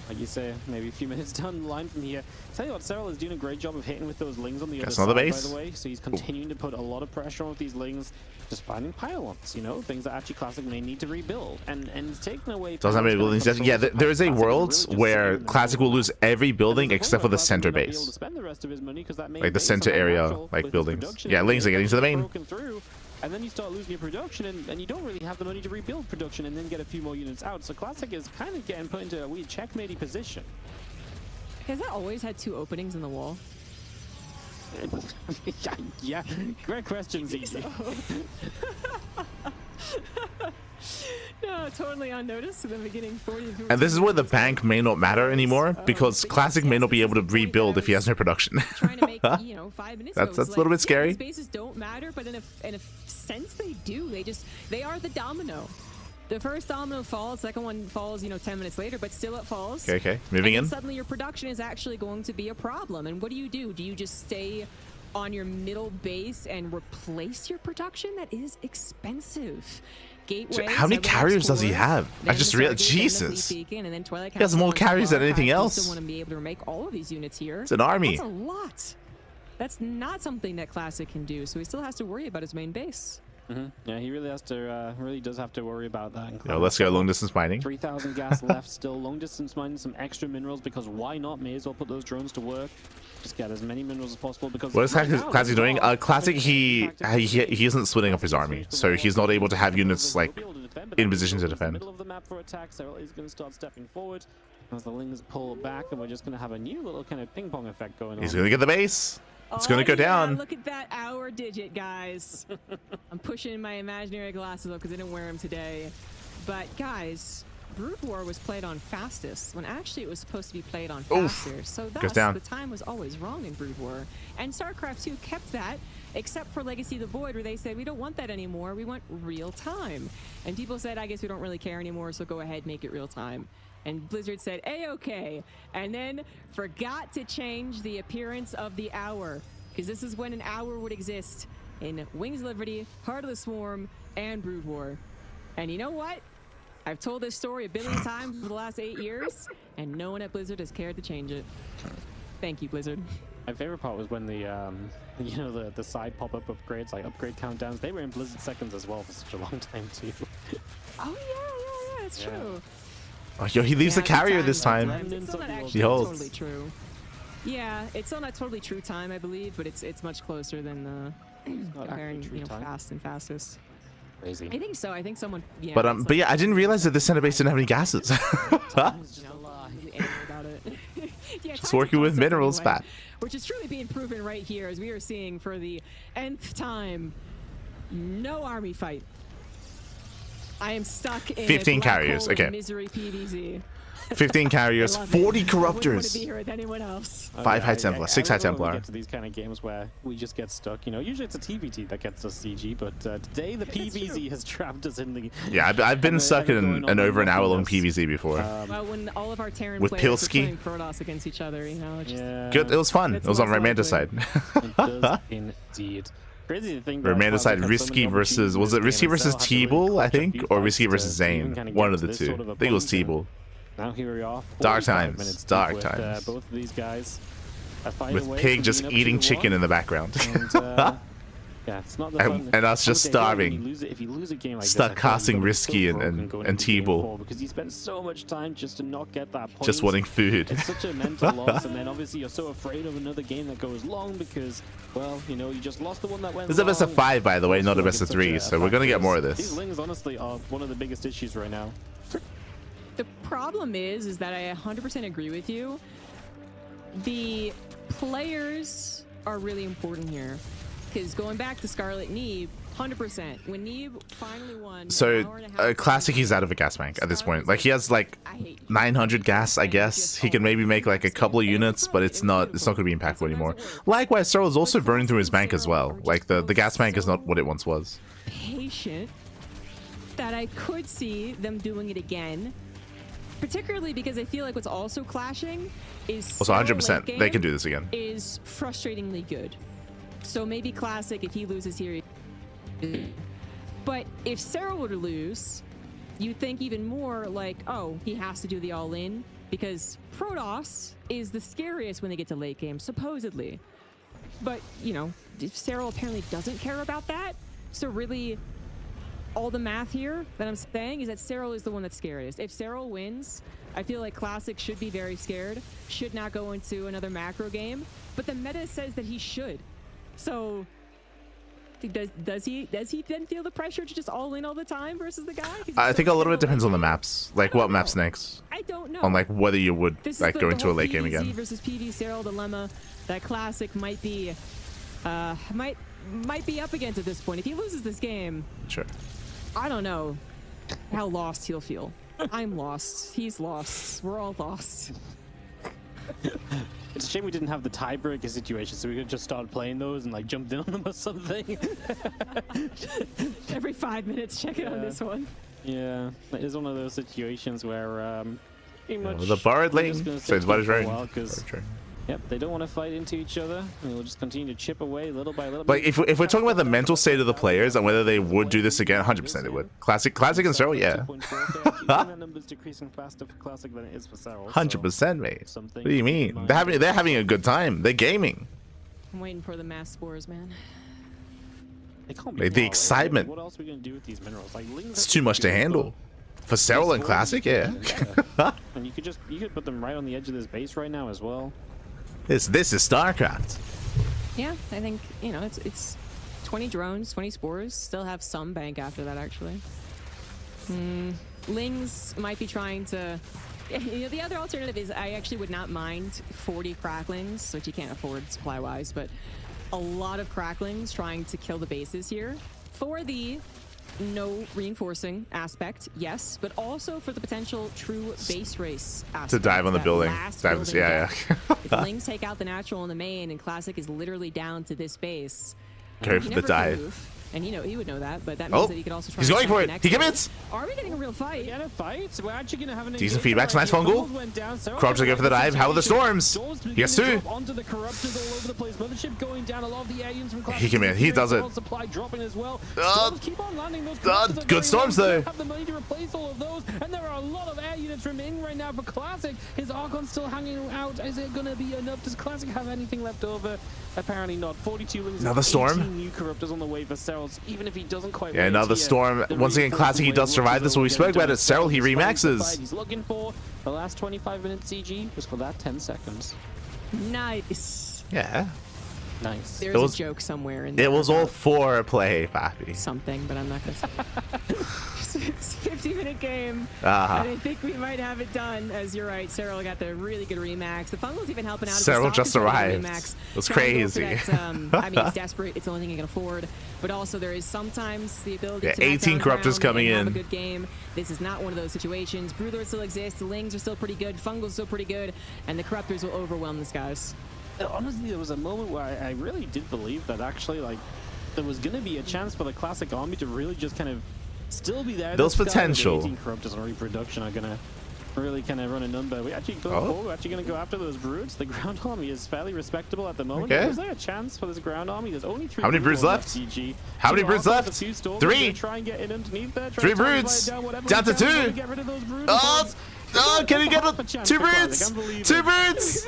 [SPEAKER 2] Like you say, maybe a few minutes down the line from here. Tell you what, Serral is doing a great job of hitting with those lings on the other
[SPEAKER 1] another
[SPEAKER 2] side,
[SPEAKER 1] base.
[SPEAKER 2] by the way. So he's continuing to put a lot of pressure on with these lings, just finding pylons, you know, things that actually Classic may need to rebuild. And it's taking away...
[SPEAKER 1] Doesn't have any buildings. Yeah, there is a world where Classic will lose every building except for the center base. Like the center area, like buildings. Yeah, lings are getting to the main.
[SPEAKER 2] And then you start losing your production, and you don't really have the money to rebuild production and then get a few more units out. So Classic is kind of getting put into a weird checkmatey position.
[SPEAKER 3] Has that always had 2 openings in the wall?
[SPEAKER 2] Yeah, great question, ZZ.
[SPEAKER 3] No, totally unnoticed in the beginning. 40
[SPEAKER 1] And this is where the bank may not matter anymore, because Classic may not be able to rebuild if he has no production.
[SPEAKER 3] Trying to make, you know, 5 minutes
[SPEAKER 1] that's
[SPEAKER 3] ago,
[SPEAKER 1] a little bit scary.
[SPEAKER 3] Yeah, spaces don't matter, but in a sense they do. They are the domino. The first domino falls, second one falls, you know, 10 minutes later, but still it falls.
[SPEAKER 1] Okay, moving in.
[SPEAKER 3] Suddenly your production is actually going to be a problem. And what do? Do you just stay on your middle base and replace your production? That is expensive. Gateway,
[SPEAKER 1] how many carriers does he have? I just realized, Jesus. He has more carriers than anything else.
[SPEAKER 3] Still want to be able to make all of these units here.
[SPEAKER 1] It's an army.
[SPEAKER 3] That's a lot. That's not something that Classic can do, so he still has to worry about his main base.
[SPEAKER 2] Yeah, he really has to, really does have to worry about that.
[SPEAKER 1] Yo, let's go long distance mining.
[SPEAKER 2] 3,000 gas left still. Long distance mining, some extra minerals, because why not? May as well put those drones to work. Just get as many minerals as possible, because
[SPEAKER 1] what is Classic doing? Classic, he isn't splitting up his army, so he's not able to have units like in position to defend.
[SPEAKER 2] Middle of the map for attack. Serral is going to start stepping forward as the lings pull back, and we're just going to have a new little kind of ping pong effect going on.
[SPEAKER 1] He's going to get the base. It's going to go down.
[SPEAKER 3] Look at that hour digit, guys. I'm pushing my imaginary glasses up because I didn't wear them today. But guys, Brood War was played on fastest when actually it was supposed to be played on faster. So thus, the time was always wrong in Brood War. And StarCraft 2 kept that, except for Legacy of the Void, where they said, we don't want that anymore. We want real time. And people said, I guess we don't really care anymore, so go ahead, make it real time. And Blizzard said, A-okay, and then forgot to change the appearance of the hour, because this is when an hour would exist in Wings of Liberty, Heart of the Swarm, and Brood War. And you know what? I've told this story a billion times for the last 8 years, and no one at Blizzard has cared to change it. Thank you, Blizzard.
[SPEAKER 2] My favorite part was when the, you know, the side pop-up upgrades, like upgrade countdowns, they were in Blizzard seconds as well for such a long time too.
[SPEAKER 3] Oh yeah, it's true.
[SPEAKER 1] Oh, yo, he leaves the carrier this time.
[SPEAKER 3] It's still not actually totally true. Yeah, it's still not totally true time, I believe, but it's much closer than the comparing, you know, fast and fastest.
[SPEAKER 2] Crazy.
[SPEAKER 3] I think so. I think someone. Yeah,
[SPEAKER 1] but yeah, I didn't realize that this center base didn't have any gases. Just working with minerals, Pat.
[SPEAKER 3] Which is truly being proven right here, as we are seeing for the nth time. No army fight. I am stuck in
[SPEAKER 1] 15 carriers. Okay.
[SPEAKER 3] Misery PvZ.
[SPEAKER 1] 15 carriers, 40 corruptors.
[SPEAKER 3] Be here with anyone else.
[SPEAKER 1] 5 High Templar, 6 High Templar.
[SPEAKER 2] We get to these kind of games where we just get stuck. You know, usually it's a TVT that gets us CG, but today the PvZ has trapped us in the.
[SPEAKER 1] Yeah, I've been stuck in an over an hour long PvZ before.
[SPEAKER 3] Well, when all of our Terran
[SPEAKER 1] with
[SPEAKER 3] players
[SPEAKER 1] Pilsky.
[SPEAKER 3] are playing Protoss against each other, you know.
[SPEAKER 2] Yeah.
[SPEAKER 1] Good. It was fun. It was on Romanticide.
[SPEAKER 2] It does indeed. Crazy thing.
[SPEAKER 1] Romanticide Risky versus, was it Risky versus T-Bull, I think, or Risky versus Zane? One of the two. I think it was T-Bull.
[SPEAKER 2] Now here we are.
[SPEAKER 1] Dark times. Dark times.
[SPEAKER 2] Both of these guys
[SPEAKER 1] with Pig just eating chicken in the background.
[SPEAKER 2] Yeah, it's not the fun.
[SPEAKER 1] And us just starving.
[SPEAKER 2] If you lose a game like
[SPEAKER 1] stuck
[SPEAKER 2] this,
[SPEAKER 1] casting Risky and T-Bull.
[SPEAKER 2] Because you spent so much time just to not get that point.
[SPEAKER 1] Just wanting food.
[SPEAKER 2] It's such a mental loss, and then obviously you're so afraid of another game that goes long because, well, you know, you just lost the one that went
[SPEAKER 1] This is a best of 5, by the way, not a best of 3, so we're gonna get more of this.
[SPEAKER 2] These lings, honestly, are one of the biggest issues right now.
[SPEAKER 3] The problem is that I 100% agree with you. The players are really important here. Because going back to Scarlet Neeb, 100%. When Neeb finally won,
[SPEAKER 1] so Classic, he's out of a gas bank at this point. Like he has like 900 gas, I guess. He can maybe make like a couple of units, but it's not going to be impactful anymore. Likewise, Serral is also burning through his bank as well. Like the gas bank is not what it once was.
[SPEAKER 3] Patient that I could see them doing it again. Particularly because I feel like what's also clashing is
[SPEAKER 1] also 100% they can do this again.
[SPEAKER 3] Is frustratingly good. So maybe Classic, if he loses here. But if Serral were to lose, you think even more like, oh, he has to do the all-in. because Protoss is the scariest when they get to late game, supposedly. But, you know, Serral apparently doesn't care about that. So really, all the math here that I'm saying is that Serral is the one that's scariest. If Serral wins, I feel like Classic should be very scared, should not go into another macro game, but the meta says that he should. So does he then feel the pressure to just all in all the time versus the guy?
[SPEAKER 1] I think a little bit depends on the maps, like what maps next.
[SPEAKER 3] I don't know.
[SPEAKER 1] On like whether you would
[SPEAKER 3] This
[SPEAKER 1] like
[SPEAKER 3] is
[SPEAKER 1] go into a
[SPEAKER 3] whole
[SPEAKER 1] late game
[SPEAKER 3] PvZ
[SPEAKER 1] again.
[SPEAKER 3] versus PV Serral dilemma that Classic might be up against at this point. If he loses this game,
[SPEAKER 1] Sure.
[SPEAKER 3] I don't know how lost he'll feel. I'm lost. He's lost. We're all lost.
[SPEAKER 2] It's a shame we didn't have the tiebreaker situation, so we could just start playing those and like jumped in on them or something.
[SPEAKER 3] Every 5 minutes, check it on this one.
[SPEAKER 2] Yeah, it is one of those situations where pretty much
[SPEAKER 1] The borrowed
[SPEAKER 2] we're
[SPEAKER 1] lane,
[SPEAKER 2] just gonna
[SPEAKER 1] so it's
[SPEAKER 2] stay
[SPEAKER 1] about his
[SPEAKER 2] for a
[SPEAKER 1] right.
[SPEAKER 2] while 'cause, yep, they don't want to fight into each other, and we'll just continue to chip away little by little.
[SPEAKER 1] But if we're talking about the mental state of the players and whether they would do this again, 100% they would. Classic and Serral, yeah.
[SPEAKER 2] That number's decreasing faster for Classic than it is for Serral.
[SPEAKER 1] 100%, mate.
[SPEAKER 2] Something
[SPEAKER 1] What do you
[SPEAKER 2] to keep
[SPEAKER 1] mean?
[SPEAKER 2] in mind.
[SPEAKER 1] They're having a good time. They're gaming.
[SPEAKER 3] I'm waiting for the mass spores, man.
[SPEAKER 2] They can't be
[SPEAKER 1] Like, the
[SPEAKER 2] far away.
[SPEAKER 1] excitement.
[SPEAKER 2] What else are we gonna do with these minerals? Like, Lings
[SPEAKER 1] It's
[SPEAKER 2] have
[SPEAKER 1] too much to handle. For Serral and Classic, yeah.
[SPEAKER 2] And you could put them right on the edge of this base right now as well.
[SPEAKER 1] This is StarCraft.
[SPEAKER 3] Yeah, I think, you know, it's 20 drones, 20 spores. Still have some bank after that, actually. Lings might be trying to... You know, the other alternative is I actually would not mind 40 cracklings, which you can't afford supply-wise, but a lot of cracklings trying to kill the bases here for the no reinforcing aspect, yes, but also for the potential true base race aspect.
[SPEAKER 1] To dive on the
[SPEAKER 3] that
[SPEAKER 1] building.
[SPEAKER 3] last
[SPEAKER 1] Yeah,
[SPEAKER 3] building
[SPEAKER 1] yeah.
[SPEAKER 3] death. If Lings take out the natural in the main and Classic is literally down to this base,
[SPEAKER 1] Go
[SPEAKER 3] he
[SPEAKER 1] for the
[SPEAKER 3] never can
[SPEAKER 1] dive.
[SPEAKER 3] move. And he would know that, but that means
[SPEAKER 1] Oh,
[SPEAKER 3] that he could also try
[SPEAKER 1] he's
[SPEAKER 3] and
[SPEAKER 1] going for it.
[SPEAKER 3] connect
[SPEAKER 1] He
[SPEAKER 3] with
[SPEAKER 1] commits.
[SPEAKER 3] Are we getting a real fight?
[SPEAKER 2] Get a fight. We're actually gonna have an
[SPEAKER 1] Decent
[SPEAKER 2] engagement
[SPEAKER 1] feedbacks,
[SPEAKER 2] right
[SPEAKER 1] nice
[SPEAKER 2] here.
[SPEAKER 1] fungal.
[SPEAKER 2] Fumbles went down. Serral
[SPEAKER 1] Corrupts are going for the dive. How are the storms?
[SPEAKER 2] Storms
[SPEAKER 1] He gets
[SPEAKER 2] beginning to
[SPEAKER 1] two.
[SPEAKER 2] drop onto the corruptors all over the place. Mothership going down. A lot of the aliens from Classic.
[SPEAKER 1] He can- he does it.
[SPEAKER 2] Supply dropping as well.
[SPEAKER 1] Uh,
[SPEAKER 2] Storms keep on landing. Those corruptors are
[SPEAKER 1] good
[SPEAKER 2] going
[SPEAKER 1] storms,
[SPEAKER 2] low. They
[SPEAKER 1] though.
[SPEAKER 2] don't have the money to replace all of those, and there are a lot of air units remaining right now for Classic. His Archon's still hanging out. Is it gonna be enough? Does Classic have anything left over? Apparently not. 42 Lings.
[SPEAKER 1] Another storm.
[SPEAKER 2] 18 new corruptors on the way for Serral. Even if he doesn't quite.
[SPEAKER 1] Yeah,
[SPEAKER 2] win it
[SPEAKER 1] another
[SPEAKER 2] here,
[SPEAKER 1] storm.
[SPEAKER 2] the
[SPEAKER 1] Once again, Classic, he does survive this. When we spoke about it, Serral, he remaxes.
[SPEAKER 2] He's looking for the last 25-minute CG was for that 10 seconds.
[SPEAKER 3] Nice.
[SPEAKER 1] Yeah.
[SPEAKER 2] Nice.
[SPEAKER 3] There's
[SPEAKER 1] It was-
[SPEAKER 3] a joke somewhere in there.
[SPEAKER 1] It was all for play, Pappy.
[SPEAKER 3] something, but I'm not gonna say. It's a 50-minute game.
[SPEAKER 1] Uh-huh.
[SPEAKER 3] And I think we might have it done, as you're right. Serral got the really good remax. The Fungal's even helping out.
[SPEAKER 1] Serral just arrived. It was crazy.
[SPEAKER 3] I mean, it's desperate. It's the only thing he can afford. But also, there is sometimes the ability
[SPEAKER 1] Yeah,
[SPEAKER 3] to max
[SPEAKER 1] 18
[SPEAKER 3] out
[SPEAKER 1] corruptors
[SPEAKER 3] ground
[SPEAKER 1] coming
[SPEAKER 3] and have
[SPEAKER 1] in.
[SPEAKER 3] a good game. This is not one of those situations. Broodlord still exists. The Lings are still pretty good. Fungal's still pretty good. And the Corruptors will overwhelm this guys.
[SPEAKER 2] Honestly, there was a moment where I really did believe that actually, like, there was going to be a chance for the Classic army to really just kind of still be there.
[SPEAKER 1] There's
[SPEAKER 2] This guy,
[SPEAKER 1] potential.
[SPEAKER 2] The 18 corruptors on reproduction are going to really kind of run a number. We actually go forward. We're actually going to go after those broods. The ground army is fairly respectable at the moment.
[SPEAKER 1] Okay.
[SPEAKER 2] Is there a chance for this ground army? There's only 3.
[SPEAKER 1] How many broods left?
[SPEAKER 2] CG.
[SPEAKER 1] How many broods left?
[SPEAKER 2] 3.
[SPEAKER 1] 3.
[SPEAKER 2] Try and get in underneath there.
[SPEAKER 1] 3 broods. Down to 2.
[SPEAKER 2] Get rid of those broods.
[SPEAKER 1] Oh, can he get a 2 broods? 2 broods.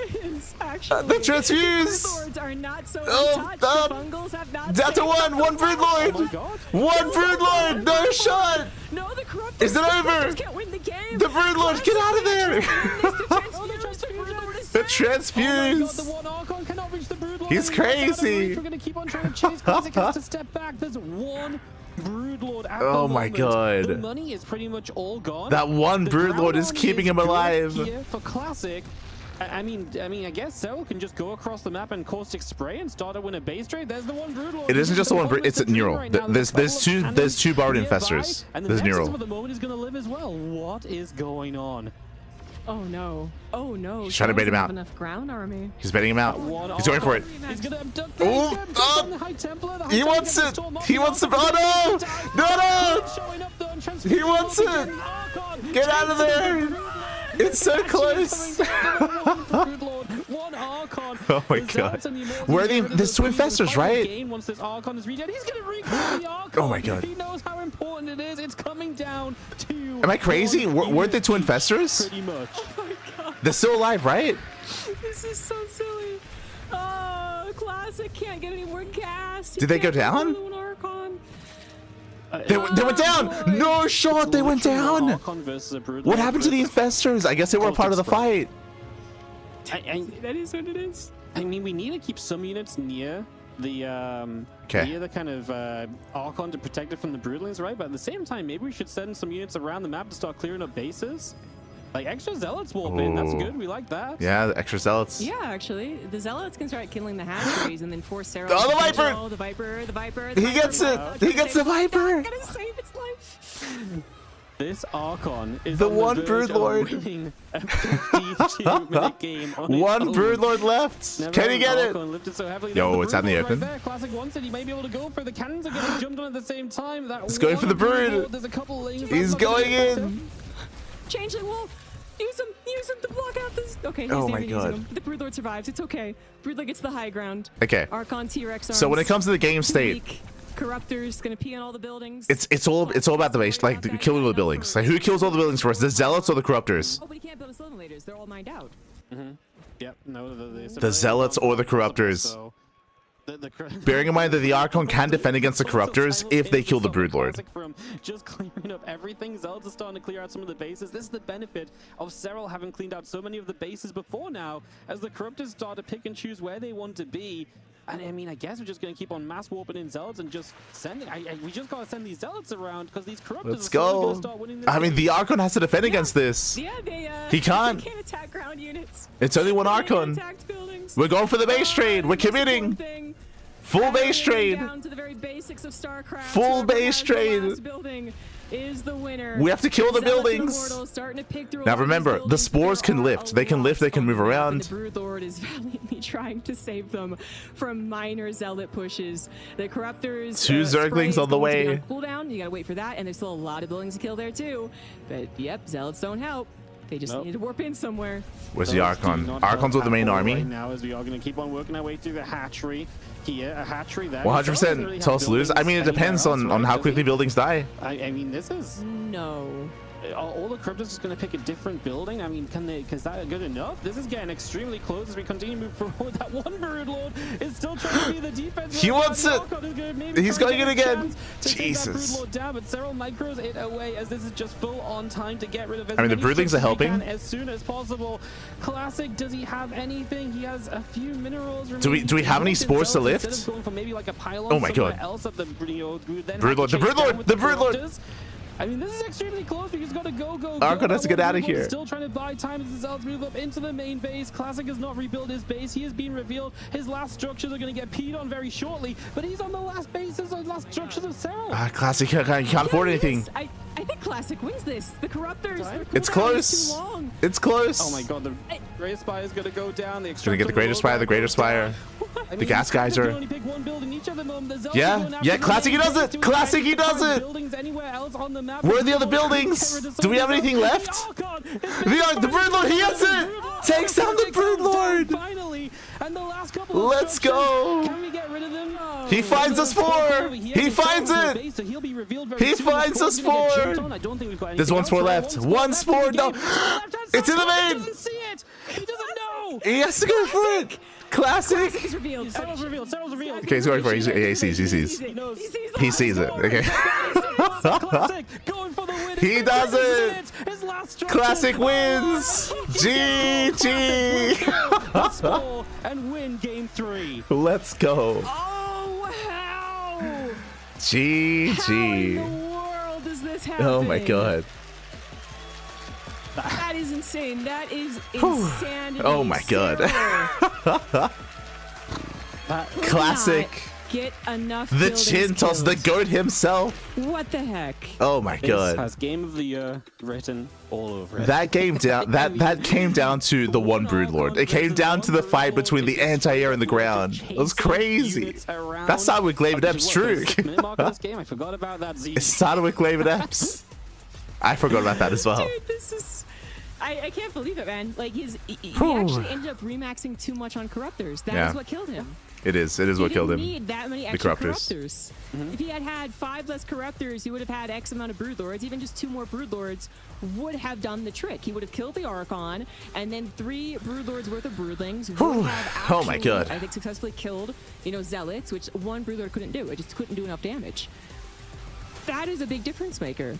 [SPEAKER 3] Actually,
[SPEAKER 1] The transfuse.
[SPEAKER 3] Broodlords are not so
[SPEAKER 1] Oh,
[SPEAKER 3] untouched. The Fungals have not
[SPEAKER 1] Down to
[SPEAKER 3] saved
[SPEAKER 1] 1.
[SPEAKER 3] them.
[SPEAKER 1] 1 Broodlord.
[SPEAKER 2] Oh my God.
[SPEAKER 1] 1 Broodlord. No shot.
[SPEAKER 3] No, the Corruptors.
[SPEAKER 1] Is it over?
[SPEAKER 3] Can't win the game.
[SPEAKER 1] The Broodlord, get out of there. The
[SPEAKER 2] The
[SPEAKER 1] transfuse.
[SPEAKER 2] one Archon cannot reach the Broodlord.
[SPEAKER 1] He's crazy.
[SPEAKER 2] We're gonna keep on trying to chase. Classic has to step back. There's one Broodlord at the
[SPEAKER 1] Oh my
[SPEAKER 2] moment.
[SPEAKER 1] God.
[SPEAKER 2] The money is pretty much all gone.
[SPEAKER 1] That one
[SPEAKER 2] The
[SPEAKER 1] Broodlord
[SPEAKER 2] ground
[SPEAKER 1] is
[SPEAKER 2] army
[SPEAKER 1] keeping him
[SPEAKER 2] good
[SPEAKER 1] alive.
[SPEAKER 2] Here for Classic. I mean, I guess Serral can just go across the map and caustic spray and start to win a base trade. There's the one Broodlord.
[SPEAKER 1] It isn't just the one
[SPEAKER 2] Broodlord.
[SPEAKER 1] it's a neural. There's two borrowed infestors.
[SPEAKER 2] And the
[SPEAKER 1] There's
[SPEAKER 2] Nexus
[SPEAKER 1] neural.
[SPEAKER 2] for the moment is going to live as well. What is going on?
[SPEAKER 3] Oh no. Oh no.
[SPEAKER 1] He's trying to bait him
[SPEAKER 3] Serral
[SPEAKER 1] out.
[SPEAKER 3] doesn't have enough ground army.
[SPEAKER 1] He's betting him out. He's going for it.
[SPEAKER 2] He's gonna abduct
[SPEAKER 1] Oh,
[SPEAKER 2] the High Templar. The High
[SPEAKER 1] he
[SPEAKER 2] Templar
[SPEAKER 1] wants
[SPEAKER 2] gets
[SPEAKER 1] it.
[SPEAKER 2] stormed off
[SPEAKER 1] He
[SPEAKER 2] the
[SPEAKER 1] wants it.
[SPEAKER 2] Archon.
[SPEAKER 1] Oh, no. No, no.
[SPEAKER 2] Showing up, though, and
[SPEAKER 1] He wants it.
[SPEAKER 2] Archon.
[SPEAKER 1] Get out of there. It's so
[SPEAKER 2] Actually
[SPEAKER 1] close.
[SPEAKER 2] coming down to one Archon.
[SPEAKER 1] Oh my
[SPEAKER 2] The
[SPEAKER 1] God.
[SPEAKER 2] Zats and the Immortals
[SPEAKER 1] Where are
[SPEAKER 2] get
[SPEAKER 1] they?
[SPEAKER 2] rid of
[SPEAKER 1] There's
[SPEAKER 2] those
[SPEAKER 1] 2
[SPEAKER 2] creeps and
[SPEAKER 1] infestors,
[SPEAKER 2] finally
[SPEAKER 1] right?
[SPEAKER 2] gain once this Archon is regen. He's gonna recall the Archon.
[SPEAKER 1] Oh my God.
[SPEAKER 2] He knows how important it is. It's coming down to.
[SPEAKER 1] Am I crazy?
[SPEAKER 2] one
[SPEAKER 1] Weren't there 2
[SPEAKER 2] unit
[SPEAKER 1] infestors?
[SPEAKER 2] Pretty much.
[SPEAKER 3] Oh my god.
[SPEAKER 1] They're still alive, right?
[SPEAKER 3] This is so silly. Oh, Classic can't get any more gas.
[SPEAKER 1] Did they go down? They went down. No shot. They went down. What happened to the infestors? I guess they were a part of the fight.
[SPEAKER 3] That is what it is.
[SPEAKER 2] I mean, we need to keep some units near the near the kind of Archon to protect it from the Broodlings, right? But at the same time, maybe we should send some units around the map to start clearing up bases. Like extra zealots warp in. That's good. We like that.
[SPEAKER 1] Yeah, the extra zealots.
[SPEAKER 3] Yeah, actually, the zealots can start killing the hatcheries and then force Serral.
[SPEAKER 1] Oh, the Viper!
[SPEAKER 3] The Viper! The Viper!
[SPEAKER 1] He gets it. He gets the Viper.
[SPEAKER 3] Gotta save its life.
[SPEAKER 2] This Archon is
[SPEAKER 1] the
[SPEAKER 2] on
[SPEAKER 1] one
[SPEAKER 2] the verge
[SPEAKER 1] Broodlord.
[SPEAKER 2] of winning a 52-minute game on its
[SPEAKER 1] One
[SPEAKER 2] own.
[SPEAKER 1] Broodlord left.
[SPEAKER 2] Never
[SPEAKER 1] Can he get it?
[SPEAKER 2] Lifted so heavily.
[SPEAKER 1] Yo,
[SPEAKER 2] There's
[SPEAKER 1] it's out in the
[SPEAKER 2] Broodlord
[SPEAKER 1] open.
[SPEAKER 2] Right there. Classic wants it. He may be able to go for the cannons are getting jumped on at the same time. That
[SPEAKER 1] He's going for the Brood.
[SPEAKER 2] There's a couple lanes.
[SPEAKER 1] He's going in.
[SPEAKER 3] Changeling Wolf. Use him to block out this. Okay, he's
[SPEAKER 1] Oh
[SPEAKER 3] even
[SPEAKER 1] my
[SPEAKER 3] using
[SPEAKER 1] God.
[SPEAKER 3] him. The Broodlord survives. It's okay. Broodlord gets the high ground.
[SPEAKER 1] Okay.
[SPEAKER 3] Archon T-Rex arms.
[SPEAKER 1] So when it comes to the game state,
[SPEAKER 3] weak. Corruptor's gonna pee on all the buildings.
[SPEAKER 1] it's all about the base, like killing all the buildings. Like who kills all the buildings first? The zealots or the corruptors?
[SPEAKER 3] Oh, but he can't build assimilators. They're all mined out.
[SPEAKER 2] Yep. No,
[SPEAKER 1] The zealots or the corruptors.
[SPEAKER 2] So
[SPEAKER 1] Bearing in mind that the Archon can defend against the corruptors if they kill the Broodlord.
[SPEAKER 2] From just clearing up everything, Zealots are starting to clear out some of the bases. This is the benefit of Serral having cleaned out so many of the bases before now, as the corruptors start to pick and choose where they want to be. And I mean, I guess we're just going to keep on mass warping in Zealots and just sending. We just got to send these Zealots around because these corruptors
[SPEAKER 1] Let's
[SPEAKER 2] are slowly
[SPEAKER 1] go.
[SPEAKER 2] going to start winning this
[SPEAKER 1] I mean,
[SPEAKER 2] game.
[SPEAKER 1] the Archon has to defend against this.
[SPEAKER 3] Yeah,
[SPEAKER 1] He can't.
[SPEAKER 3] They can't attack ground units.
[SPEAKER 1] It's only one Archon.
[SPEAKER 3] Attacked buildings.
[SPEAKER 1] We're going for the base trade. We're committing. Full base trade.
[SPEAKER 3] Down to the very basics of StarCraft.
[SPEAKER 1] Full base
[SPEAKER 3] The
[SPEAKER 1] trade.
[SPEAKER 3] last building is the winner.
[SPEAKER 1] We have to kill the
[SPEAKER 3] Zealots and
[SPEAKER 1] buildings.
[SPEAKER 3] Immortals starting to pick through
[SPEAKER 1] Now
[SPEAKER 3] all these
[SPEAKER 1] remember, the
[SPEAKER 3] buildings.
[SPEAKER 1] spores can
[SPEAKER 3] There
[SPEAKER 1] lift.
[SPEAKER 3] are
[SPEAKER 1] They can lift, they can
[SPEAKER 3] lots
[SPEAKER 1] move
[SPEAKER 3] on the map,
[SPEAKER 1] around.
[SPEAKER 3] and the Broodlord is valiantly trying to save them from minor zealot pushes. The corruptors.
[SPEAKER 1] Two Zerglings on the way.
[SPEAKER 3] Cooldown. You gotta wait for that, and there's still a lot of buildings to kill there too. But yep, zealots don't help. They just need to warp in somewhere.
[SPEAKER 1] Where's the
[SPEAKER 2] Zealots do
[SPEAKER 1] Archon?
[SPEAKER 2] not
[SPEAKER 1] Archon's with
[SPEAKER 2] help
[SPEAKER 1] the main
[SPEAKER 2] at all
[SPEAKER 1] army.
[SPEAKER 2] Right now, as we are going to keep on working our way through the hatchery here, a hatchery there.
[SPEAKER 1] 100% tell us to lose. I mean, it depends on how quickly buildings die.
[SPEAKER 2] I mean, this is.
[SPEAKER 3] No.
[SPEAKER 2] Are all the corruptors just going to pick a different building? I mean, is that good enough? This is getting extremely close as we continue to move forward. That one Broodlord is still trying to be the defense.
[SPEAKER 1] He wants it. He's going in again. Jesus.
[SPEAKER 2] Broodlord down, but Serral micros it away as this is just full on time to get rid of.
[SPEAKER 1] I mean, the Broodlings are helping.
[SPEAKER 2] As soon as possible. Classic, does he have anything? He has a few minerals.
[SPEAKER 1] Do we have any spores to lift?
[SPEAKER 2] Instead of going for maybe like a pylon
[SPEAKER 1] Oh my God.
[SPEAKER 2] else at the
[SPEAKER 1] Broodlord, the Broodlord, the Broodlord.
[SPEAKER 2] I mean, this is extremely close. We just gotta go.
[SPEAKER 1] Archon has to get out of
[SPEAKER 2] Broodlord
[SPEAKER 1] here.
[SPEAKER 2] Still trying to buy time as the Zealots move up into the main base. Classic has not rebuilt his base. He has been revealed. His last structures are going to get peed on very shortly, but he's on the last bases and last structures of Serral.
[SPEAKER 1] Classic can't afford anything.
[SPEAKER 3] I think Classic wins this. The Corruptors.
[SPEAKER 1] It's close. It's close.
[SPEAKER 2] Oh my God, the Greater Spire is going to go down.
[SPEAKER 1] Gonna get the Greater Spire, the Greater Spire. The gas geyser. Yeah, Classic, he does it. Classic, he does it. Where are the other buildings? Do we have anything left? The Broodlord, he has it. Takes down the Broodlord.
[SPEAKER 2] Finally, and the last couple.
[SPEAKER 1] Let's go.
[SPEAKER 2] Can we get rid of them?
[SPEAKER 1] He finds a spore. He finds it. He finds a spore. There's one spore left. One spore. No, it's in the main.
[SPEAKER 2] He doesn't know.
[SPEAKER 1] He has to go for it. Classic.
[SPEAKER 3] It's revealed.
[SPEAKER 2] Serral's revealed.
[SPEAKER 1] Okay, he's going for it. He sees. He sees it. Okay.
[SPEAKER 2] Classic going for the win.
[SPEAKER 1] He does it.
[SPEAKER 2] His last structure.
[SPEAKER 1] Classic wins. GG.
[SPEAKER 2] Score and win game 3.
[SPEAKER 1] Let's go.
[SPEAKER 3] Oh, how? How in
[SPEAKER 1] GG.
[SPEAKER 3] the world does this happen?
[SPEAKER 1] Oh my God.
[SPEAKER 3] That is insane. That is insanity.
[SPEAKER 1] Oh my God. Classic.
[SPEAKER 3] Get enough.
[SPEAKER 1] The
[SPEAKER 3] buildings
[SPEAKER 1] chin toss, the
[SPEAKER 3] killed.
[SPEAKER 1] goat himself.
[SPEAKER 3] What the heck?
[SPEAKER 1] Oh my
[SPEAKER 2] This
[SPEAKER 1] God.
[SPEAKER 2] has game of the year written all over it.
[SPEAKER 1] That came down. That came down to the one Broodlord. It came down to the fight between the anti-air and the ground. It was crazy. That started with Glaive Epps, true.
[SPEAKER 2] I forgot about that.
[SPEAKER 1] It started with Glaive Epps. I forgot about that as well.
[SPEAKER 3] Dude, this is. I can't believe it, man. Like he actually ended up remaxing too much on Corruptors. That is what killed him.
[SPEAKER 1] It is what killed him.
[SPEAKER 3] He didn't need that many extra corruptors. If he had had 5 less corruptors, he would have had X amount of broodlords. Even just 2 more broodlords would have done the trick. He would have killed the Archon, and then 3 broodlords worth of broodlings would have actually,
[SPEAKER 1] oh my god,
[SPEAKER 3] I think, successfully killed, you know, zealots, which 1 broodlord couldn't do. It just couldn't do enough damage. That is a big difference maker.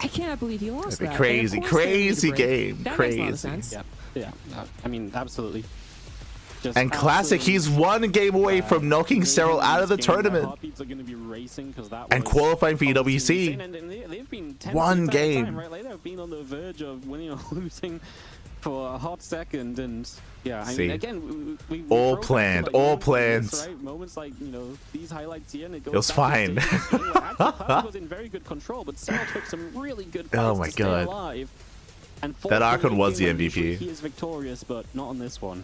[SPEAKER 3] I cannot believe he lost that.
[SPEAKER 1] Crazy game.
[SPEAKER 3] That
[SPEAKER 1] crazy.
[SPEAKER 3] makes a lot of sense.
[SPEAKER 2] Yeah. I mean, absolutely. Just
[SPEAKER 1] and Classic, he's 1 game away from knocking Serral out of the tournament and qualifying for EWC. 1 game.
[SPEAKER 2] Right? Like, they've been on the verge of winning or losing for a hot second, and yeah, I mean, again, we
[SPEAKER 1] all planned, all planned.
[SPEAKER 2] Right? Moments like, you know, these highlights here, and it
[SPEAKER 1] was fine.
[SPEAKER 2] Classic was in very good control, but Serral took some really good fights
[SPEAKER 1] oh my
[SPEAKER 2] to stay
[SPEAKER 1] god,
[SPEAKER 2] alive. And
[SPEAKER 1] that Archon was the MVP.
[SPEAKER 2] He is victorious, but not on this one.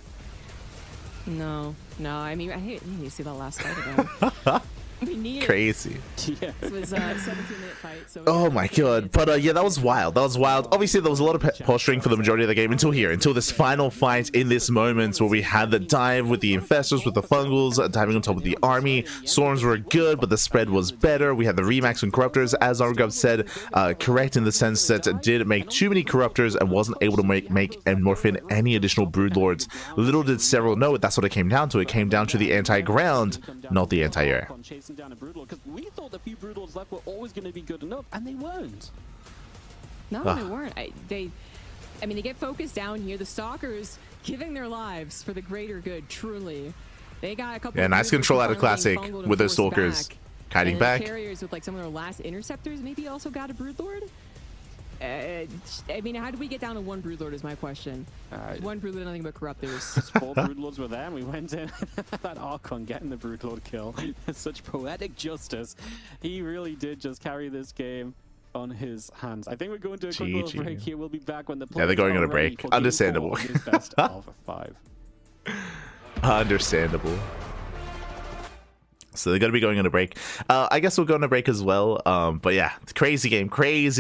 [SPEAKER 3] No, I mean, I need to see that last fight again. We need
[SPEAKER 1] crazy.
[SPEAKER 3] Yeah. It was a 17-minute fight. So
[SPEAKER 1] oh my god. But yeah, that was wild. Obviously, there was a lot of posturing for the majority of the game until this final fight in this moment where we had the dive with the infestors, with the fungals, diving on top of the army. Storms were good, but the spread was better. We had the remacks and corruptors, as Argov said, correct in the sense that it did make too many corruptors and wasn't able to make and morph in any additional broodlords. Little did Serral know it. That's what it came down to. It came down to the anti-ground, not the anti-air.
[SPEAKER 2] Down a broodlord, because we thought the few broodlords left were always going to be good enough, and they weren't.
[SPEAKER 3] No, they weren't. I mean, they get focused down here. The stalkers giving their lives for the greater good. Truly, they got a couple.
[SPEAKER 1] Yeah, nice control out of Classic with those stalkers kiting back.
[SPEAKER 3] Carriers with like some of their last interceptors maybe also got a broodlord. I mean, how did we get down to 1 broodlord is my question. 1 broodlord, nothing but corruptors.
[SPEAKER 2] 4 broodlords were there, and we went in. That Archon getting the broodlord kill. Such poetic justice. He really did just carry this game on his hands. I think we're going to a quick little break here. We'll be back when the players
[SPEAKER 1] they're going on a break. Understandable.
[SPEAKER 2] Best of 5.
[SPEAKER 1] Understandable. So they're going to be going on a break. I guess we'll go on a break as well. But yeah, crazy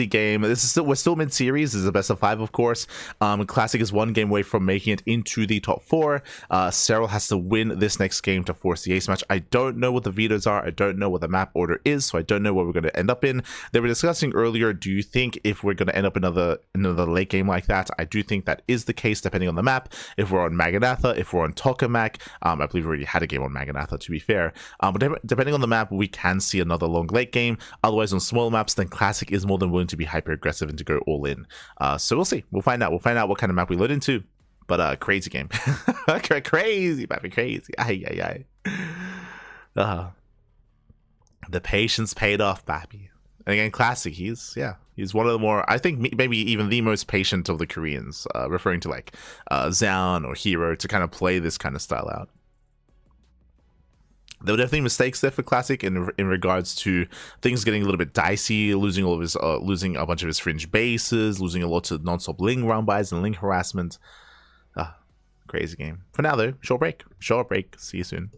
[SPEAKER 1] game. This is we're still mid-series. This is a best of 5, of course. Classic is 1 game away from making it into the top 4. Serral has to win this next game to force the ace match. I don't know what the vetoes are. I don't know what the map order is, so I don't know what we're going to end up in. They were discussing earlier, do you think if we're going to end up in another late game like that? I do think that is the case, depending on the map. If we're on Maganatha, if we're on Tokamak, I believe we already had a game on Maganatha, to be fair. But depending on the map, we can see another long late game. Otherwise, on small maps, then Classic is more than willing to be hyper aggressive and to go all in. So we'll see. We'll find out what kind of map we load into. But crazy game. Crazy, baby, crazy. Ay. The patience paid off, baby. And again, Classic, he's one of the more, I think maybe even the most patient of the Koreans, referring to like Zaun or herO, to kind of play this kind of style out. There were definitely mistakes there for Classic in regards to things getting a little bit dicey, losing a bunch of his fringe bases, losing a lot to non-stop Ling round buys and Ling harassment. Crazy game. For now though, short break. See you soon.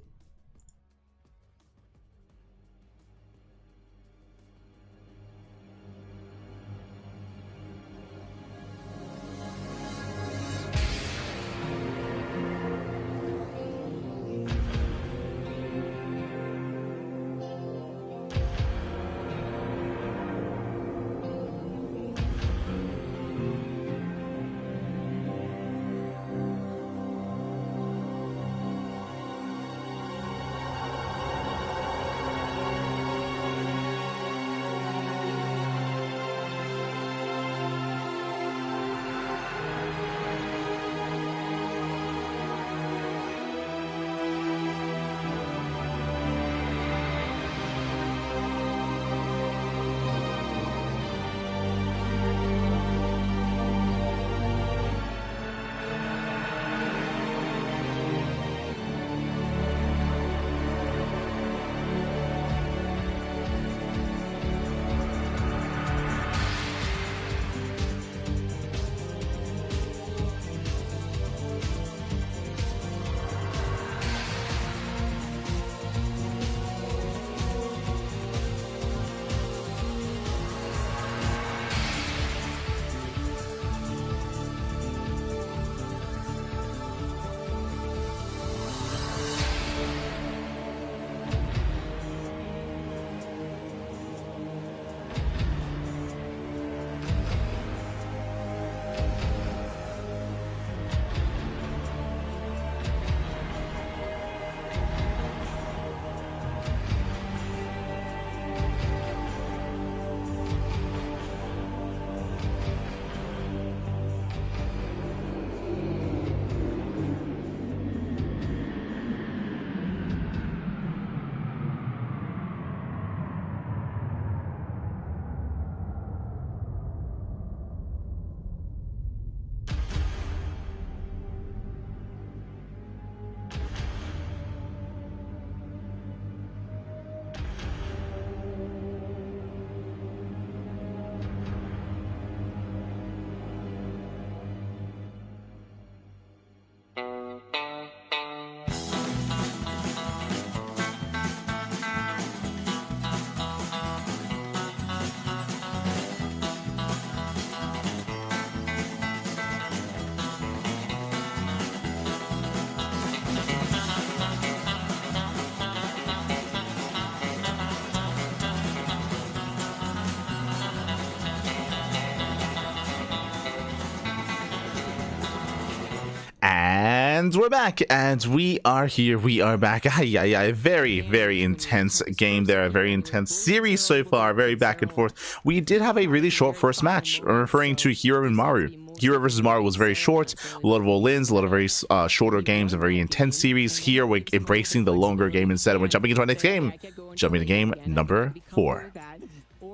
[SPEAKER 1] And we're back, and we are here, we are back. Very, very intense game there, a very intense series so far, very back and forth. We did have a really short first match, referring to herO and Maru. herO versus Maru was very short, a lot of all-ins, a lot of very shorter games, a very intense series. Here we're embracing the longer game instead, and we're jumping into our next game. Jumping to game number 4.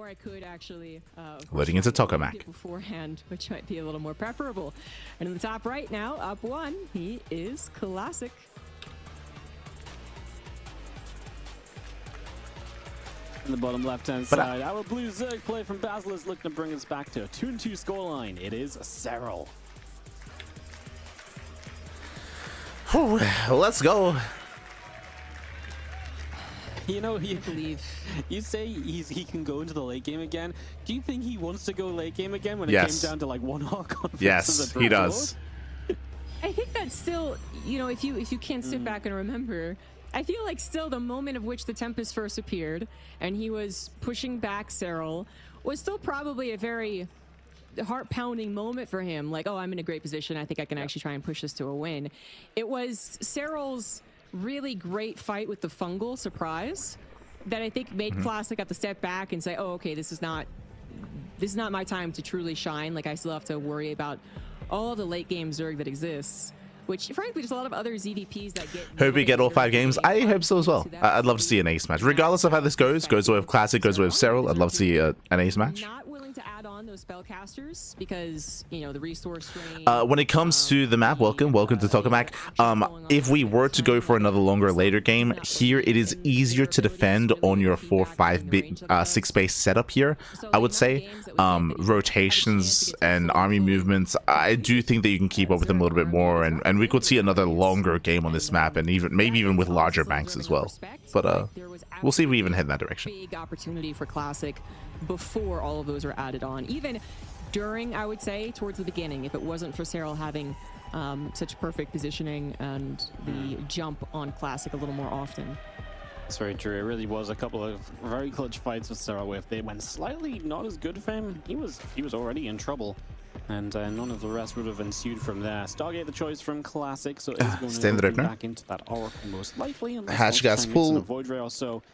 [SPEAKER 3] I could actually
[SPEAKER 1] letting into Tokamak
[SPEAKER 3] beforehand, which might be a little more preferable. And in the top right now, up 1, he is Classic.
[SPEAKER 2] In the bottom left-hand side, our blue Zerg play from Basil is looking to bring us back to a 2-2 scoreline. It is Serral.
[SPEAKER 1] Let's go.
[SPEAKER 2] You know, you say he can go into the late game again. Do you think he wants to go late game again when it came down to like one hawk on?
[SPEAKER 1] Yes, he does.
[SPEAKER 3] I think that's still, you know, if you can't sit back and remember, I feel like still the moment of which the Tempest first appeared and he was pushing back Serral was still probably a very heart-pounding moment for him. Like, oh, I'm in a great position. I think I can actually try and push this to a win. It was Serral's really great fight with the fungal surprise that I think made Classic have to step back and say, oh, okay, this is not my time to truly shine. Like, I still have to worry about all of the late game Zerg that exists, which frankly there's a lot of other ZVPs that get.
[SPEAKER 1] Hope we get all 5 games. I hope so as well. I'd love to see an ace match, regardless of how this goes with Classic, goes with Serral. I'd love to see an ace match.
[SPEAKER 3] Not willing to add on those spellcasters because, you know, the resource range.
[SPEAKER 1] When it comes to the map, welcome to Tokamak. If we were to go for another longer later game, here it is easier to defend on your 4-5 6 base setup here. I would say rotations and army movements. I do think that you can keep up with them a little bit more, and we could see another longer game on this map, and maybe even with larger banks as well. But we'll see if we even head in that direction.
[SPEAKER 3] Big opportunity for Classic before all of those are added on. Even during, I would say, towards the beginning, if it wasn't for Serral having such perfect positioning and the jump on Classic a little more often.
[SPEAKER 2] That's very true. It really was a couple of very clutch fights with Serral. If they went slightly not as good for him, he was already in trouble. And none of the rest would have ensued from there. Stargate the choice from Classic, so it's going to go back into that Oracle most likely.
[SPEAKER 1] Hatch gas full.
[SPEAKER 2] Void Ray or so.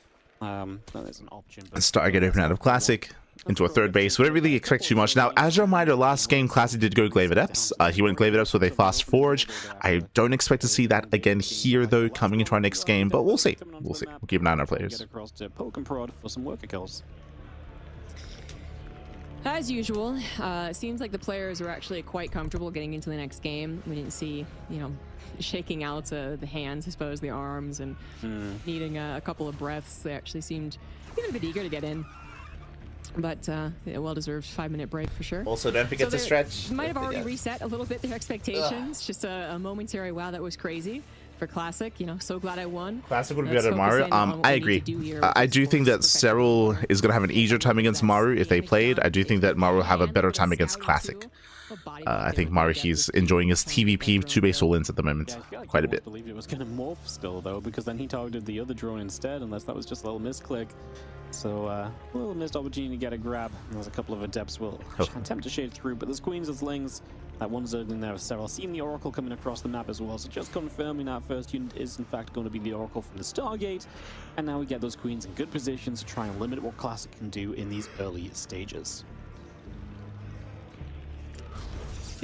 [SPEAKER 2] There's an option.
[SPEAKER 1] Stargate open out of Classic into a third base. We don't really expect too much. Now, as a reminder, last game Classic did go Glaive Adepts. He went Glaive Adepts with a fast forge. I don't expect to see that again here though, coming into our next game, but we'll see. We'll see. We'll keep an eye on our players.
[SPEAKER 2] Get across to poke and prod for some worker kills.
[SPEAKER 3] As usual, it seems like the players are actually quite comfortable getting into the next game. We didn't see, you know, shaking out the hands, I suppose, the arms, and needing a couple of breaths. They actually seemed even a bit eager to get in. But a well-deserved 5-minute break for sure.
[SPEAKER 1] Also, don't forget to stretch.
[SPEAKER 3] Might have already reset a little bit their expectations. Just a momentary, wow, that was crazy. For Classic, you know, so glad I won.
[SPEAKER 1] Classic would be better than Maru. I agree. I do think that Serral is going to have an easier time against Maru if they played. I do think that Maru will have a better time against Classic. I think Maru, he's enjoing his TVP 2-base all-ins at the moment quite a bit.
[SPEAKER 2] I believe it was going to morph still, though, because then he targeted the other drone instead, unless that was just a little misclick. So, a little missed opportunity to get a grab. There's a couple of Adepts will attempt to shade through, but there's Queens as Lings. That one Zerg in there with Serral. Seeing the Oracle coming across the map as well, so just confirming that first unit is in fact going to be the Oracle from the Stargate. And now we get those Queens in good positions to try and limit what Classic can do in these early stages.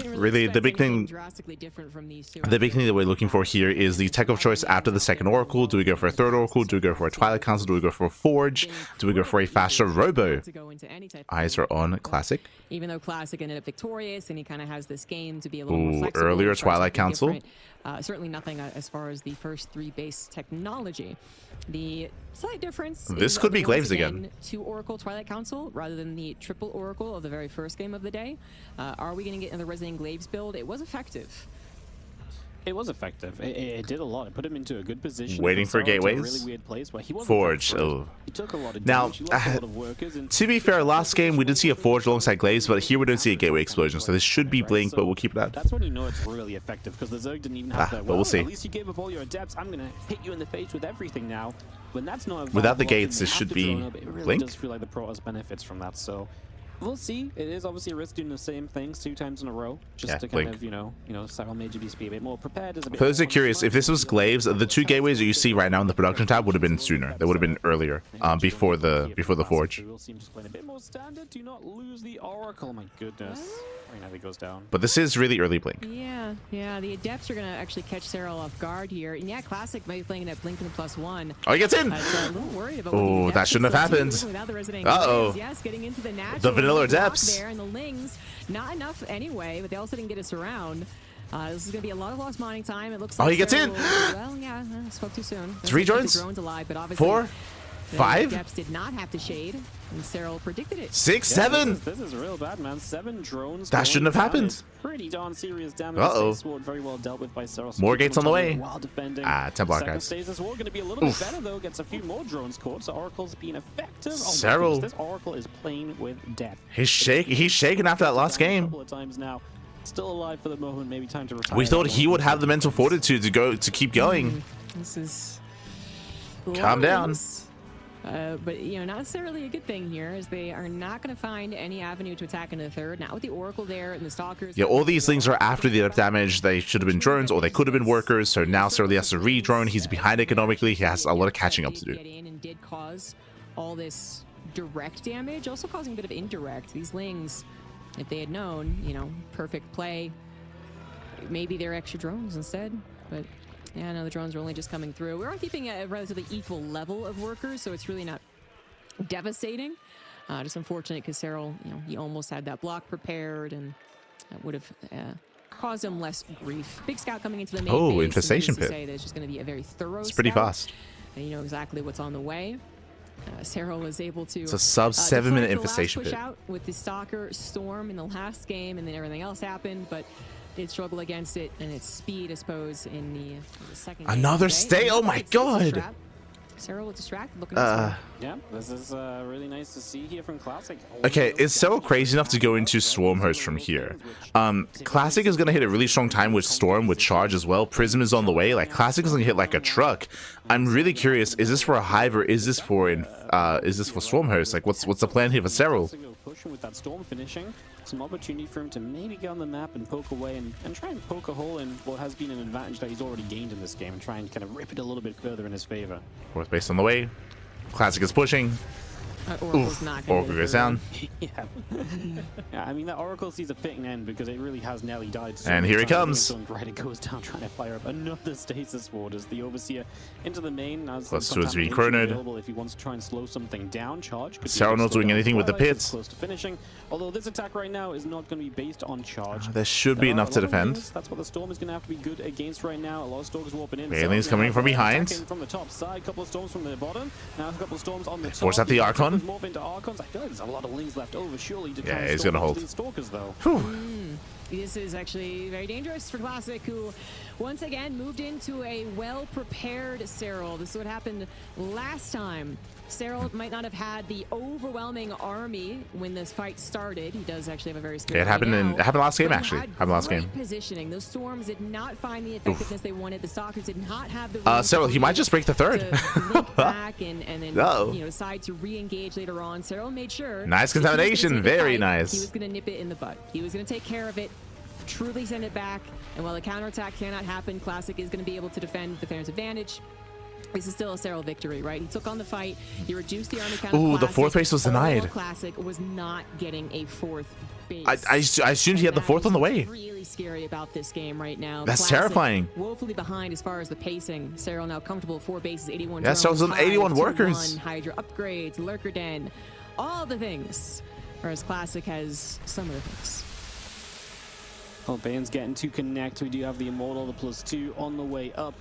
[SPEAKER 1] Really, the big thing that we're looking for here is the tech of choice after the second Oracle. Do we go for a third Oracle? Do we go for a Twilight Council? Do we go for a Forge? Do we go for a faster Robo? Eyes are on Classic.
[SPEAKER 3] Even though Classic ended up victorious and he kind of has this game to be a little more flexible.
[SPEAKER 1] Earlier Twilight Council.
[SPEAKER 3] Certainly nothing as far as the first 3 base technology. The slight difference.
[SPEAKER 1] This could be Glaives again.
[SPEAKER 3] 2 Oracle Twilight Council rather than the triple Oracle of the very first game of the day. Are we going to get in the Resident Glaives build? It was effective.
[SPEAKER 2] It was effective. It did a lot. It put him into a good position.
[SPEAKER 1] Waiting for gateways.
[SPEAKER 2] A really weird place where he
[SPEAKER 1] Forge. Oh.
[SPEAKER 2] He took a lot of
[SPEAKER 1] now,
[SPEAKER 2] damage. He lost a lot of workers and
[SPEAKER 1] to be fair, last game we did see a Forge alongside Glaives, but here we don't see a gateway explosion. So this should be Blink, but we'll keep that.
[SPEAKER 2] That's when you know it's really effective because the Zerg didn't even have that.
[SPEAKER 1] But we'll see.
[SPEAKER 2] At least you gave up all your Adepts. I'm gonna hit you in the face with everything now. When that's not
[SPEAKER 1] without the gates, this should be
[SPEAKER 2] it really
[SPEAKER 1] Blink.
[SPEAKER 2] does feel like the Protoss benefits from that. So We'll see. It is obviously a risk doing the same things 2 times in a row, just
[SPEAKER 1] Yeah,
[SPEAKER 2] to kind
[SPEAKER 1] like-
[SPEAKER 2] of, you know, Serral may just be a bit more prepared. As a bit
[SPEAKER 1] For those who are
[SPEAKER 2] more
[SPEAKER 1] curious, if this was Glaives, the 2 gateways that you see right now in the production tab would have been sooner. They would have been earlier, before the Forge.
[SPEAKER 2] We'll see him just playing a bit more standard. Do not lose the Oracle. My goodness. Right now he goes down.
[SPEAKER 1] But this is really early Blink.
[SPEAKER 3] Yeah, the Adepts are going to actually catch Serral off guard here. And yeah, Classic might be playing at Blink and the +1.
[SPEAKER 1] Oh, he gets in!
[SPEAKER 3] A little worried about
[SPEAKER 1] Oh,
[SPEAKER 3] what the
[SPEAKER 1] that
[SPEAKER 3] Adepts
[SPEAKER 1] shouldn't have
[SPEAKER 3] will do
[SPEAKER 1] happened.
[SPEAKER 3] without the Resident
[SPEAKER 1] Uh-oh.
[SPEAKER 3] Glaives. Yes, getting into the natural.
[SPEAKER 1] The vanilla
[SPEAKER 3] block
[SPEAKER 1] Adepts.
[SPEAKER 3] there, and the Lings, not enough anyway, but they also didn't get us around. This is going to be a lot of lost mining time. It looks like
[SPEAKER 1] Oh, he gets
[SPEAKER 3] Serral
[SPEAKER 1] in!
[SPEAKER 3] Well, yeah, spoke too soon.
[SPEAKER 1] 3 drones?
[SPEAKER 3] Drones alive, but obviously
[SPEAKER 1] 4?
[SPEAKER 3] the
[SPEAKER 1] 5?
[SPEAKER 3] Adepts did not have to shade, and Serral predicted it.
[SPEAKER 1] 6?
[SPEAKER 2] Yeah,
[SPEAKER 1] 7?
[SPEAKER 2] This is real bad, man. 7 drones.
[SPEAKER 1] That
[SPEAKER 2] going
[SPEAKER 1] shouldn't have
[SPEAKER 2] down
[SPEAKER 1] happened.
[SPEAKER 2] is pretty darn serious damage.
[SPEAKER 1] Uh-oh.
[SPEAKER 2] Stasis Ward very well dealt with by Serral.
[SPEAKER 1] More gates on the way.
[SPEAKER 2] While defending.
[SPEAKER 1] Temple
[SPEAKER 2] Second
[SPEAKER 1] Archives.
[SPEAKER 2] Stasis Ward going to be a little bit better though. Gets a few more drones caught. So Oracle's being effective. Oh my
[SPEAKER 1] Serral.
[SPEAKER 2] goodness, this Oracle is playing with death.
[SPEAKER 1] He's shaking after that last
[SPEAKER 2] Down a
[SPEAKER 1] game.
[SPEAKER 2] couple of times now. Still alive for the moment. Maybe time to retire.
[SPEAKER 1] We thought he would have the mental fortitude to keep going.
[SPEAKER 3] This is
[SPEAKER 1] Calm down.
[SPEAKER 3] close. But not necessarily a good thing here, as they are not going to find any avenue to attack into the third. Not with the Oracle there and the Stalkers.
[SPEAKER 1] Yeah, all these things are after the Adept damage. They should have been drones, or they could have been workers. So now Serral has to re-drone. He's behind economically. He has a lot of catching up to do.
[SPEAKER 3] Get in and did cause all this direct damage, also causing a bit of indirect. These Lings, if they had known, perfect play, maybe they're extra drones instead. But yeah, no, the drones are only just coming through. We are keeping a relatively equal level of workers, so it's really not devastating. Just unfortunate because Serral, he almost had that block prepared, and that would have caused him less grief. Big scout coming into the main base,
[SPEAKER 1] infestation pit.
[SPEAKER 3] Say that it's just going to be a very thorough.
[SPEAKER 1] It's pretty
[SPEAKER 3] scout,
[SPEAKER 1] fast.
[SPEAKER 3] and you know exactly what's on the way. Serral was able to.
[SPEAKER 1] It's a sub 7-minute
[SPEAKER 3] deflect the last
[SPEAKER 1] infestation
[SPEAKER 3] push
[SPEAKER 1] pit.
[SPEAKER 3] out with the Stalker Storm in the last game, and then everything else happened, but did struggle against it and its speed, I suppose, in the second game
[SPEAKER 1] Another
[SPEAKER 3] today.
[SPEAKER 1] stay? Oh my
[SPEAKER 3] It's a
[SPEAKER 1] god!
[SPEAKER 3] trap. Serral was distracted looking at
[SPEAKER 2] Yeah, this is really nice to see here from Classic.
[SPEAKER 1] Okay, is Serral crazy enough to go into Swarm Host from here? Classic is going to hit a really strong time with Storm, with Charge as well. Prism is on the way. Like, Classic is going to hit like a truck. I'm really curious, is this for a Hive or is this for Swarm Host? Like, what's the plan here for Serral?
[SPEAKER 2] Pushing with that Storm finishing, some opportunity for him to maybe get on the map and poke away and try and poke a hole in what has been an advantage that he's already gained in this game and try and kind of rip it a little bit further in his favor.
[SPEAKER 1] Fourth base on the way. Classic is pushing.
[SPEAKER 3] Oracle's not gonna
[SPEAKER 1] Oracle
[SPEAKER 3] get
[SPEAKER 1] goes
[SPEAKER 3] through.
[SPEAKER 1] down.
[SPEAKER 2] Yeah, I mean, that Oracle sees a fitting end because it really has nearly died. So
[SPEAKER 1] And here he
[SPEAKER 2] many times.
[SPEAKER 1] comes.
[SPEAKER 2] Going right, it goes down, trying to fire up another Stasis Ward as the Overseer into the main. As
[SPEAKER 1] Plus
[SPEAKER 2] some
[SPEAKER 1] two is being
[SPEAKER 2] contamination
[SPEAKER 1] chronoed.
[SPEAKER 2] available if he wants to try and slow something down. Charge. Could be
[SPEAKER 1] Serral
[SPEAKER 2] able to
[SPEAKER 1] not
[SPEAKER 2] slow
[SPEAKER 1] doing
[SPEAKER 2] down
[SPEAKER 1] anything with the
[SPEAKER 2] Twilight, it's
[SPEAKER 1] pits.
[SPEAKER 2] Close to finishing. Although this attack right now is not going to be based on charge.
[SPEAKER 1] There should be
[SPEAKER 2] There are
[SPEAKER 1] enough
[SPEAKER 2] a
[SPEAKER 1] to
[SPEAKER 2] lot of
[SPEAKER 1] defend.
[SPEAKER 2] wings. That's what the Storm is going to have to be good against right now. A lot of Stalkers warping in.
[SPEAKER 1] Aliens
[SPEAKER 2] Serral's
[SPEAKER 1] coming
[SPEAKER 2] gonna
[SPEAKER 1] from
[SPEAKER 2] have
[SPEAKER 1] behind.
[SPEAKER 2] attacking from the top side. Couple of Storms from the bottom. Now a couple of Storms on the top.
[SPEAKER 1] Force out the Archon.
[SPEAKER 2] Morph into Archons. I feel like there's a lot of Lings left over. Surely to
[SPEAKER 1] Yeah,
[SPEAKER 2] try and
[SPEAKER 1] he's
[SPEAKER 2] stop
[SPEAKER 1] gonna hold.
[SPEAKER 2] these Stalkers though.
[SPEAKER 3] This is actually very dangerous for Classic, who once again moved into a well-prepared Serral. This is what happened last time. Serral might not have had the overwhelming army when this fight started. He does actually have a very scary
[SPEAKER 1] It happened
[SPEAKER 3] now,
[SPEAKER 1] it happened last game
[SPEAKER 3] but he
[SPEAKER 1] actually.
[SPEAKER 3] had
[SPEAKER 1] Happened last
[SPEAKER 3] great
[SPEAKER 1] game.
[SPEAKER 3] Positioning. Those Storms did not find the effectiveness they wanted. The Stalkers did not have the.
[SPEAKER 1] Serral, he might just break the third.
[SPEAKER 3] To link back and then
[SPEAKER 1] Uh-oh.
[SPEAKER 3] decide to re-engage later on. Serral made sure.
[SPEAKER 1] Nice
[SPEAKER 3] if he was gonna
[SPEAKER 1] contamination,
[SPEAKER 3] take the
[SPEAKER 1] very
[SPEAKER 3] fight,
[SPEAKER 1] nice.
[SPEAKER 3] He was going to nip it in the butt. He was going to take care of it. Truly send it back, and while the counterattack cannot happen, Classic is going to be able to defend the Fair's advantage. This is still a Serral victory, right? He took on the fight. He reduced the army count.
[SPEAKER 1] Ooh,
[SPEAKER 3] of
[SPEAKER 1] the
[SPEAKER 3] Classic.
[SPEAKER 1] fourth base was denied.
[SPEAKER 3] Overall, Classic was not getting a fourth base.
[SPEAKER 1] I assumed he had the
[SPEAKER 3] And
[SPEAKER 1] fourth
[SPEAKER 3] that
[SPEAKER 1] on the
[SPEAKER 3] is
[SPEAKER 1] way.
[SPEAKER 3] Really scary about this game right now.
[SPEAKER 1] That's
[SPEAKER 3] Classic
[SPEAKER 1] terrifying.
[SPEAKER 3] Woefully behind as far as the pacing. Serral now comfortable with 4 bases, 81
[SPEAKER 1] Yeah,
[SPEAKER 3] drones,
[SPEAKER 1] Serral's on 81
[SPEAKER 3] 5 to
[SPEAKER 1] workers.
[SPEAKER 3] 1, Hydra upgrades, Lurker Den, all the things. Whereas Classic has some of the things.
[SPEAKER 2] Well, Bane's getting to connect. We do have the Immortal, the +2 on the way up.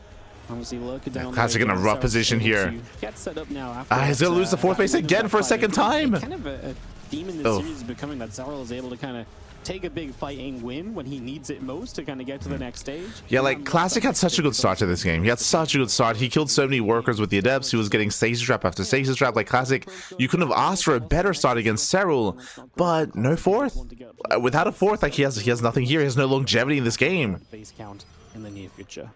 [SPEAKER 2] Obviously, Lurker down.
[SPEAKER 1] Classic in a rough position here.
[SPEAKER 2] Get set up now. After
[SPEAKER 1] He's gonna lose the fourth base again for a second time.
[SPEAKER 2] Kind of a theme in the series is becoming that Serral is able to kind of take a big fight and win when he needs it most to kind of get to the next stage.
[SPEAKER 1] Yeah, like Classic had such a good start to this game. He had such a good start. He killed so many workers with the Adepts. He was getting stasis trap after stasis trap. Like Classic, you couldn't have asked for a better start against Serral, but no fourth. Without a fourth, like he has nothing here. He has no longevity in this game.
[SPEAKER 2] Base count in the near future.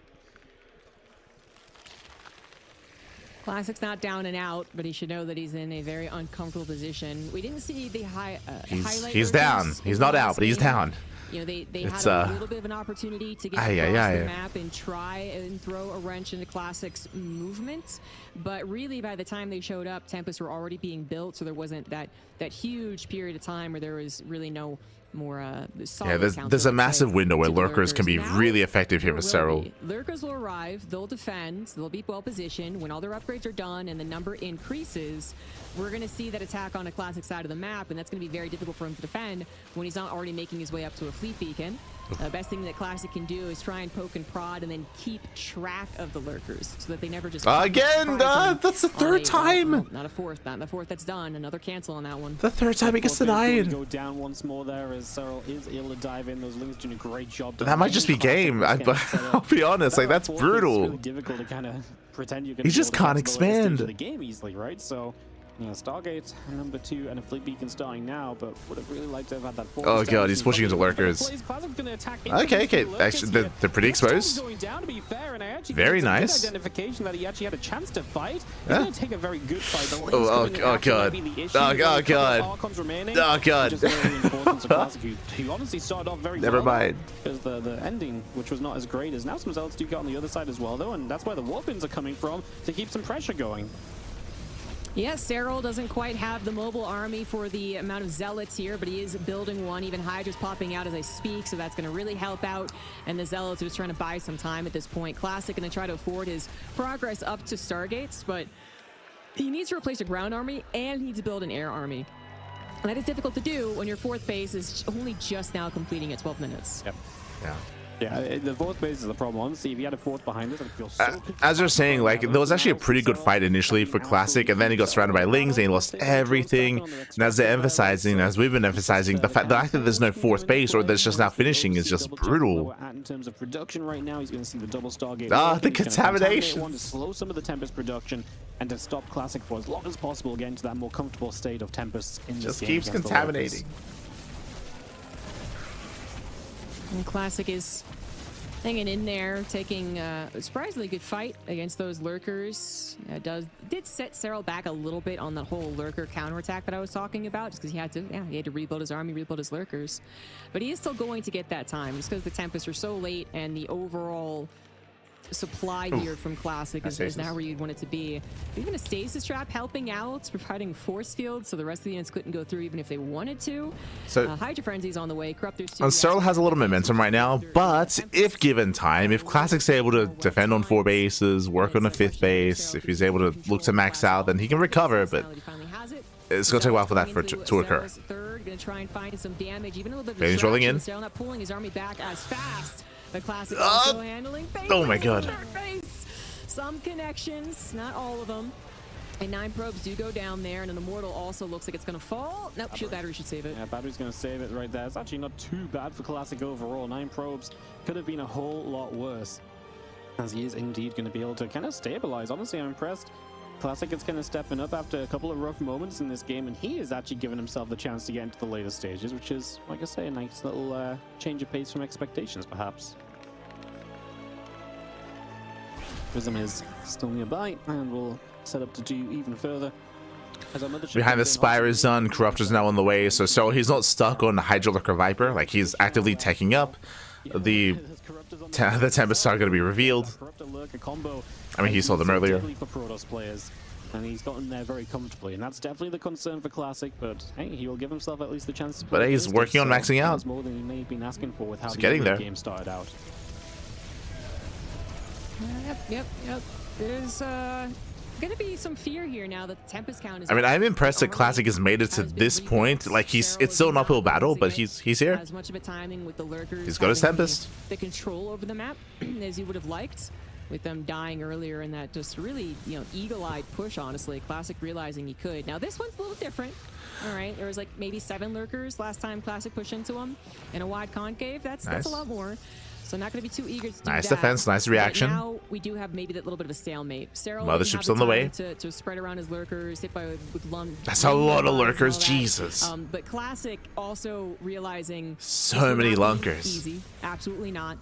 [SPEAKER 3] Classic's not down and out, but he should know that he's in a very uncomfortable position. We didn't see the highlight.
[SPEAKER 1] He's down. He's not out, but he's down.
[SPEAKER 3] You know, they had a little bit of an opportunity to get across the map and try and throw a wrench into Classic's movement, but really by the time they showed up, Tempests were already being built, so there wasn't that huge period of time where there was really no more solid
[SPEAKER 1] there's a massive window where lurkers can be really effective here for Serral.
[SPEAKER 3] Lurkers will arrive, they'll defend, they'll be well positioned. When all their upgrades are done and the number increases, we're going to see that attack on a Classic side of the map, and that's going to be very difficult for him to defend when he's not already making his way up to a fleet beacon. The best thing that Classic can do is try and poke and prod and then keep track of the lurkers so that they never just
[SPEAKER 1] again. That's the third time.
[SPEAKER 3] Not a fourth. Not the fourth. That's done. Another cancel on that one.
[SPEAKER 1] The third time he gets denied.
[SPEAKER 2] Go down once more there as Serral is able to dive in. Those Lings doing a great job.
[SPEAKER 1] That might just be game. I'll be honest. Like that's brutal.
[SPEAKER 2] It's really difficult to kind of pretend you can.
[SPEAKER 1] He just can't expand
[SPEAKER 2] the game easily, right? So. Yeah, Stargate number 2 and a fleet beacon starting now, but would have really liked to have had that.
[SPEAKER 1] Oh god, he's pushing into lurkers. Okay. Actually, they're pretty exposed. Very nice.
[SPEAKER 2] Identification that he actually had a chance to fight. He's going to take a very good fight.
[SPEAKER 1] Oh god. Oh god.
[SPEAKER 2] He honestly started off very
[SPEAKER 1] Never mind.
[SPEAKER 2] Because the ending, which was not as great as now, some zealots do get on the other side as well, though, and that's where the warpins are coming from to keep some pressure going.
[SPEAKER 3] Yes, Serral doesn't quite have the mobile army for the amount of zealots here, but he is building one. Even Hydra's popping out as I speak, so that's going to really help out. And the zealots are just trying to buy some time at this point. Classic going to try to afford his progress up to Stargates, but he needs to replace a ground army and he needs to build an air army. And that is difficult to do when your fourth base is only just now completing at 12 minutes.
[SPEAKER 2] Yep.
[SPEAKER 1] Yeah.
[SPEAKER 2] Yeah, the fourth base is the problem. Honestly, if he had a fourth behind it, I'd feel so
[SPEAKER 1] as you're saying, like, there was actually a pretty good fight initially for Classic, and then he got surrounded by Lings, and he lost everything. And as they're emphasizing, as we've been emphasizing, the fact that there's no fourth base, or that's just now finishing, is just brutal.
[SPEAKER 2] In terms of production right now, he's going to see the double Stargate.
[SPEAKER 1] The contamination.
[SPEAKER 2] Want to slow some of the Tempest production and to stop Classic for as long as possible, getting to that more comfortable state of Tempests in this game.
[SPEAKER 1] Just keeps contaminating.
[SPEAKER 3] And Classic is hanging in there, taking a surprisingly good fight against those lurkers. Did set Serral back a little bit on the whole lurker counterattack that I was talking about, just because he had to rebuild his army, rebuild his lurkers. But he is still going to get that time, just because the Tempests are so late and the overall supply here from Classic is not where you'd want it to be. Even a stasis trap helping out, providing force fields so the rest of the units couldn't go through even if they wanted to.
[SPEAKER 1] So
[SPEAKER 3] Hydra Frenzy's on the way. Corruptors too.
[SPEAKER 1] Serral has a little momentum right now, but if given time, if Classic's able to defend on 4 bases, work on a 5th base, if he's able to look to max out, then he can recover, but it's going to take a while for that to occur.
[SPEAKER 3] Third, going to try and find some damage, even a little bit of
[SPEAKER 1] He's rolling in.
[SPEAKER 3] Serral not pulling his army back as fast. The Classic also handling base.
[SPEAKER 1] Oh my god.
[SPEAKER 3] Some connections, not all of them. And 9 probes do go down there, and an Immortal also looks like it's going to fall. Nope, Battery should save it.
[SPEAKER 2] Yeah, Battery's going to save it right there. It's actually not too bad for Classic overall. 9 probes could have been a whole lot worse, as he is indeed going to be able to kind of stabilize. Honestly, I'm impressed. Classic is kind of stepping up after a couple of rough moments in this game, and he is actually giving himself the chance to get into the later stages, which is, like I say, a nice little change of pace from expectations, perhaps. Prism is still nearby, and will set up to do even further.
[SPEAKER 1] Behind the Spire is done, Corruptor's now on the way, so he's not stuck on Hydra Lurker Viper, like he's actively teching up. The Tempests are going to be revealed. I mean, he saw them earlier.
[SPEAKER 2] And he's gotten there very comfortably, and that's definitely the concern for Classic, but hey, he will give himself at least the chance to play.
[SPEAKER 1] But he's working on maxing out.
[SPEAKER 2] That's more than he may have been asking for with how
[SPEAKER 1] the
[SPEAKER 2] game started out.
[SPEAKER 3] Yep. There's gonna be some fear here now that the Tempest count is.
[SPEAKER 1] I mean, I'm impressed that Classic has made it to this point. Like it's still an uphill battle, but he's here.
[SPEAKER 3] As much of a timing with the lurkers.
[SPEAKER 1] He's got his Tempest.
[SPEAKER 3] The control over the map as he would have liked, with them dying earlier, and that just really, eagle-eyed push. Honestly, Classic realizing he could. Now this one's a little different. All right, there was like maybe 7 lurkers last time Classic pushed into him in a wide concave. That's a lot more. So not going to be too eager to do
[SPEAKER 1] nice
[SPEAKER 3] that.
[SPEAKER 1] Defense, nice reaction.
[SPEAKER 3] But now we do have maybe that little bit of a stalemate. Serral
[SPEAKER 1] Mothership's on the way.
[SPEAKER 3] To spread around his lurkers, hit by with lung.
[SPEAKER 1] That's a lot of lurkers, Jesus.
[SPEAKER 3] But Classic also realizing
[SPEAKER 1] so many lunkers.
[SPEAKER 3] Easy, absolutely not.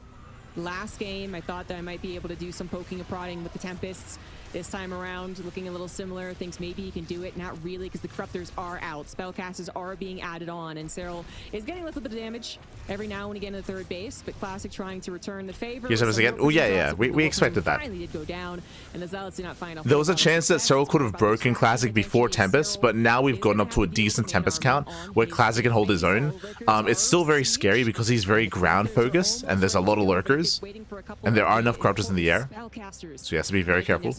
[SPEAKER 3] Last game, I thought that I might be able to do some poking and prodding with the Tempests This time around, looking a little similar. Thinks maybe he can do it. Not really, because the Corruptors are out. Spellcasters are being added on, and Serral is getting a little bit of damage every now and again at the third base, but Classic trying to return the favor.
[SPEAKER 1] Here's us again. Oh, yeah. We expected that.
[SPEAKER 3] Finally did go down, and the Zealots did not find
[SPEAKER 1] there was a chance that Serral could have broken Classic before Tempest, but now we've gotten up to a decent Tempest count where Classic can hold his own. It's still very scary because he's very ground focused, and there's a lot of lurkers, and there are enough Corruptors in the air, so he has to be very careful.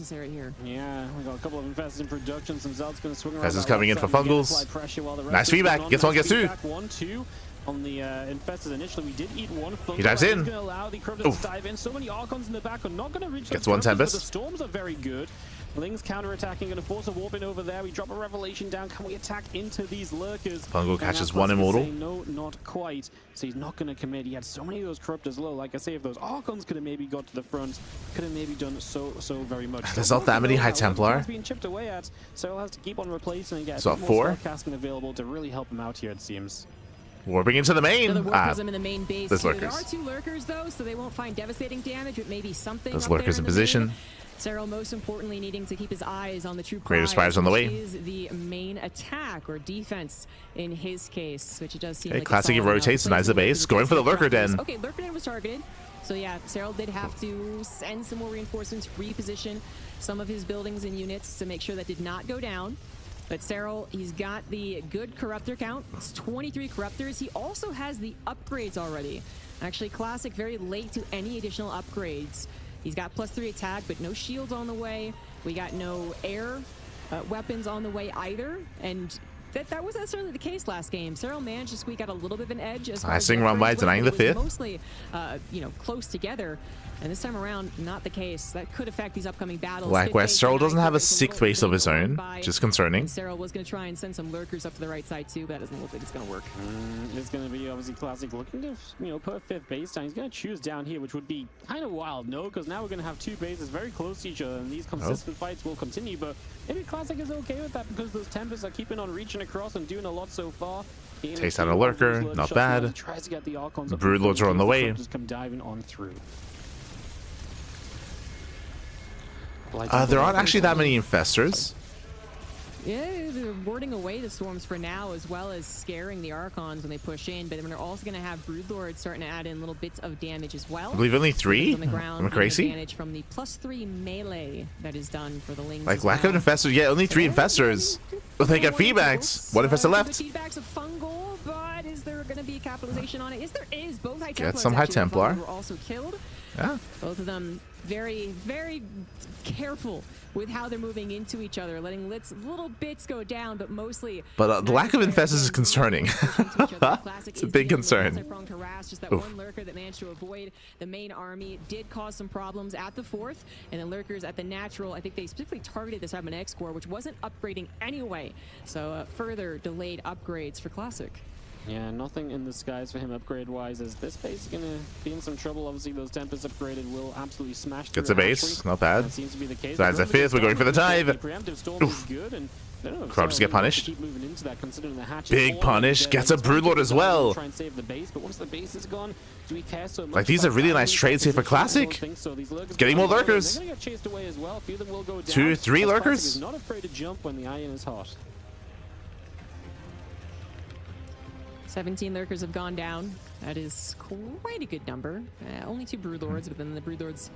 [SPEAKER 2] Yeah, we got a couple of infestors in production. Some Zealots going to swing around.
[SPEAKER 1] Fez is coming in for Fungals. Nice feedback. Gets one, gets two.
[SPEAKER 2] On the infestors initially, we did eat one.
[SPEAKER 1] He dives in.
[SPEAKER 2] Going to allow the Corruptors to dive in. So many Archons in the back are not going to reach.
[SPEAKER 1] Gets one Tempest.
[SPEAKER 2] The Storms are very good. Ling's counter-attacking, going to force a warp in over there. We drop a Revelation down. Can we attack into these lurkers?
[SPEAKER 1] Fungal catches one Immortal.
[SPEAKER 2] No, not quite. So he's not going to commit. He had so many of those Corruptors low. Like I say, if those Archons could have maybe got to the front, could have maybe done so very much.
[SPEAKER 1] There's not that many High Templar.
[SPEAKER 2] Being chipped away at, so has to keep on replacing and get
[SPEAKER 1] so
[SPEAKER 2] more spellcasting available to really help him out here, it seems.
[SPEAKER 1] Warping into the main.
[SPEAKER 3] So in the main base.
[SPEAKER 1] There's lurkers.
[SPEAKER 3] There are two lurkers though, so they won't find devastating damage, but maybe something.
[SPEAKER 1] There's lurkers in position.
[SPEAKER 3] Serral most importantly needing to keep his eyes on the true
[SPEAKER 1] Greater Spires on the way.
[SPEAKER 3] Is the main attack or defense in his case, which it does seem like
[SPEAKER 1] Classic rotates, denies the base, going for the lurker den.
[SPEAKER 3] Okay, lurker den was targeted. So yeah, Serral did have to send some more reinforcements, reposition some of his buildings and units to make sure that did not go down. But Serral, he's got the good Corruptor count. It's 23 Corruptors. He also has the upgrades already. Actually, Classic very late to any additional upgrades. He's got +3 attack, but no shields on the way. We got no air weapons on the way either. And that wasn't necessarily the case last game. Serral managed to squeak out a little bit of an edge.
[SPEAKER 1] Icing run by denying the fifth.
[SPEAKER 3] Mostly, close together. And this time around, not the case. That could affect these upcoming battles.
[SPEAKER 1] Likewise, Serral doesn't have a 6th base of his own, which is concerning.
[SPEAKER 3] Serral was going to try and send some lurkers up to the right side too, but that doesn't look like it's going to work.
[SPEAKER 2] It's going to be obviously Classic looking to put 5th base down. He's going to choose down here, which would be kind of wild, no? Because now we're going to have 2 bases very close to each other, and these consistent fights will continue. But maybe Classic is okay with that because those Tempests are keeping on reaching across and doing a lot so far.
[SPEAKER 1] Takes out a lurker, not bad. The Broodlords are on the way.
[SPEAKER 2] Just come diving on through.
[SPEAKER 1] There aren't actually that many infestors.
[SPEAKER 3] Yeah, they're warding away the storms for now, as well as scaring the Archons when they push in. But then they're also going to have Broodlords starting to add in little bits of damage as well.
[SPEAKER 1] I believe only 3?
[SPEAKER 3] Am
[SPEAKER 1] I crazy?
[SPEAKER 3] Damage from the +3 melee that is done for the Lings.
[SPEAKER 1] Like lack of infestors. Yeah, only 3 infestors. But they get feedbacks. One infestor left.
[SPEAKER 3] Feedbacks of fungal, but is there going to be capitalization on it? Yes, there is. Both High Templars.
[SPEAKER 1] Get some High Templar.
[SPEAKER 3] Were also killed.
[SPEAKER 1] Yeah.
[SPEAKER 3] Both of them very, very careful with how they're moving into each other, letting little bits go down, but mostly.
[SPEAKER 1] But the lack of infestors is concerning. It's a big concern.
[SPEAKER 3] Just that one lurker that managed to avoid the main army did cause some problems at the 4th, and then lurkers at the natural. I think they specifically targeted this Admin X core, which wasn't upgrading anyway. So further delayed upgrades for Classic.
[SPEAKER 2] Yeah, nothing in the skies for him upgrade-wise, as this base is going to be in some trouble. Obviously, those Tempests upgraded will absolutely smash through.
[SPEAKER 1] Gets a base, not bad.
[SPEAKER 2] That seems to be the case.
[SPEAKER 1] That's a 5th, we're going for the dive.
[SPEAKER 2] Preemptive storm is good, and
[SPEAKER 1] Corruptors get punished.
[SPEAKER 2] Keep moving into that, considering the hatch
[SPEAKER 1] Big punish, gets a Broodlord as well.
[SPEAKER 2] Try and save the base, but once the base is gone, do we care so much?
[SPEAKER 1] Like, these are really nice trades here for Classic. Getting more lurkers. 2, 3 lurkers.
[SPEAKER 2] Is not afraid to jump when the iron is hot.
[SPEAKER 3] 17 lurkers have gone down. That is quite a good number. Only 2 Broodlords, but then the Broodlords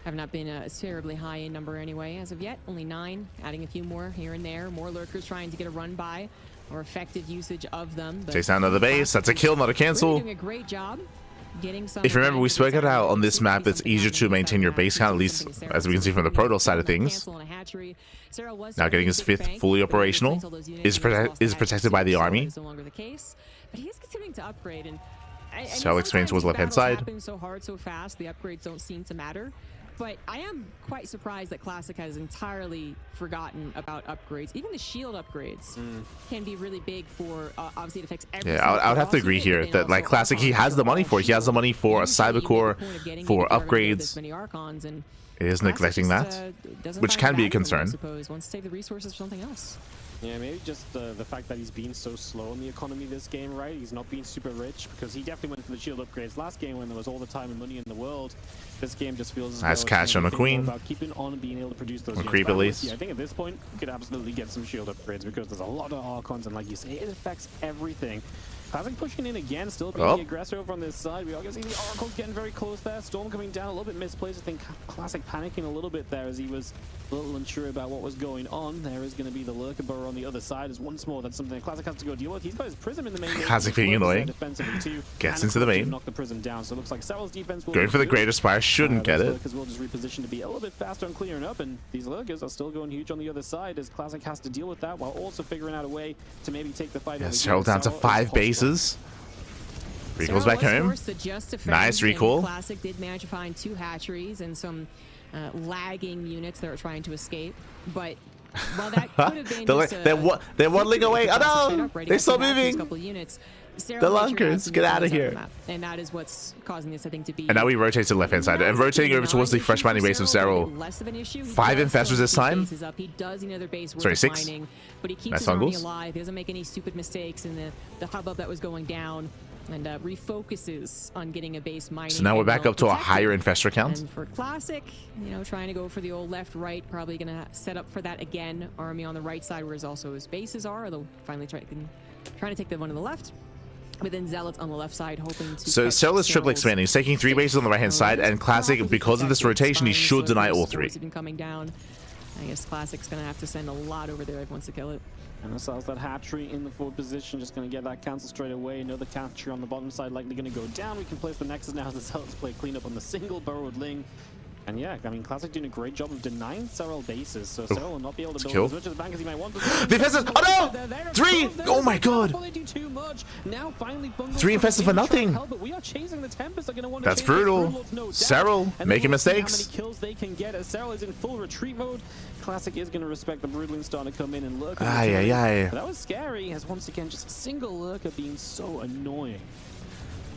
[SPEAKER 3] have not been a terribly high in number anyway as of yet. Only 9, adding a few more here and there. More lurkers trying to get a run by, or effective usage of them.
[SPEAKER 1] Takes down another base. That's a kill, not a cancel.
[SPEAKER 3] Really doing a great job.
[SPEAKER 1] If you remember, we spoke it out on this map. It's easier to maintain your base count, at least as we can see from the Proto side of things. Now getting his 5th fully operational is protected by the army.
[SPEAKER 3] But he is continuing to upgrade, and
[SPEAKER 1] Serral expands towards left-hand side.
[SPEAKER 3] Happen so hard, so fast. The upgrades don't seem to matter. But I am quite surprised that Classic has entirely forgotten about upgrades. Even the shield upgrades can be really big for, obviously it affects every
[SPEAKER 1] I would have to agree here that, like, Classic, he has the money for it. He has the money for a Cyber Core, for upgrades. It is
[SPEAKER 3] Classic
[SPEAKER 1] neglecting
[SPEAKER 3] just,
[SPEAKER 1] that,
[SPEAKER 3] doesn't
[SPEAKER 1] which
[SPEAKER 3] find
[SPEAKER 1] can be a
[SPEAKER 3] value in it, I
[SPEAKER 1] concern.
[SPEAKER 3] suppose. Wants to save the resources for something else.
[SPEAKER 2] Yeah, maybe just the fact that he's been so slow in the economy this game, right? He's not been super rich because he definitely went for the shield upgrades last game when there was all the time and money in the world. This game just feels as
[SPEAKER 1] Nice
[SPEAKER 2] though
[SPEAKER 1] catch
[SPEAKER 2] it's
[SPEAKER 1] on a
[SPEAKER 2] more
[SPEAKER 1] queen.
[SPEAKER 2] about keeping on and being able to produce those
[SPEAKER 1] Or
[SPEAKER 2] units.
[SPEAKER 1] creep
[SPEAKER 2] But
[SPEAKER 1] at least.
[SPEAKER 2] yeah, I think at this point we could absolutely get some shield upgrades because there's a lot of Archons and like you say, it affects everything. Classic pushing in again, still being the aggressor over on this side. We are going to see the Oracles getting very close there. Storm coming down a little bit misplaced. I think Classic panicking a little bit there as he was a little unsure about what was going on. There is going to be the Lurker Burrow on the other side. As once more, that's something that Classic has to go deal with. He's got his Prism in the main.
[SPEAKER 1] Classic being annoying. Gets into the main.
[SPEAKER 2] Knock the Prism down. So it looks like Serral's defense will
[SPEAKER 1] Going for the Greater Spire, shouldn't get it.
[SPEAKER 2] Lurkers will just reposition to be a little bit faster and clearing up, and these Lurkers are still going huge on the other side as Classic has to deal with that while also figuring out a way to maybe take the fight.
[SPEAKER 1] Yeah, Serral down to 5 bases. Recalls back home. Nice recall.
[SPEAKER 3] Classic did manage to find 2 hatcheries and some lagging units that were trying to escape, but while that could have been
[SPEAKER 1] they're waddling away. Oh no! They stop moving.
[SPEAKER 3] Couple units,
[SPEAKER 1] the Lunkers, get out of here.
[SPEAKER 3] And that is what's causing this, I think, to be.
[SPEAKER 1] And now we rotate to the left hand side and rotating over towards the fresh mining base of Serral. 5 infestors this time. Sorry, 6.
[SPEAKER 3] But he keeps
[SPEAKER 1] nice
[SPEAKER 3] his army
[SPEAKER 1] fungals.
[SPEAKER 3] alive. He doesn't make any stupid mistakes in the hubbub that was going down. And refocuses on getting a base mining.
[SPEAKER 1] So now we're back up to a higher infestor count.
[SPEAKER 3] And for Classic, you know, trying to go for the old left-right, probably going to set up for that again. Army on the right side, whereas also his bases are. Although finally trying to take the one on the left. But then Zealots on the left side, hoping to.
[SPEAKER 1] So Serral is triple expanding. He's taking 3 bases on the right hand side, and Classic, because of this rotation, he should deny all 3.
[SPEAKER 3] Even coming down. I guess Classic's going to have to send a lot over there if he wants to kill it.
[SPEAKER 2] And ourselves that hatchery in the forward position, just going to get that cancel straight away. Another hatchery on the bottom side likely going to go down. We can place the Nexus now as the Zealots play cleanup on the single burrowed Ling. And yeah, I mean, Classic doing a great job of denying Serral bases, so Serral will not be able to build as much as bank as he might want.
[SPEAKER 1] The infestors! Oh no! 3! Oh my god! 3 infestors for nothing! That's brutal. Serral making mistakes.
[SPEAKER 2] How many kills they can get as Serral is in full retreat mode. Classic is going to respect the Broodling starting to come in and lurk. That was scary, as once again, just a single lurker being so annoying.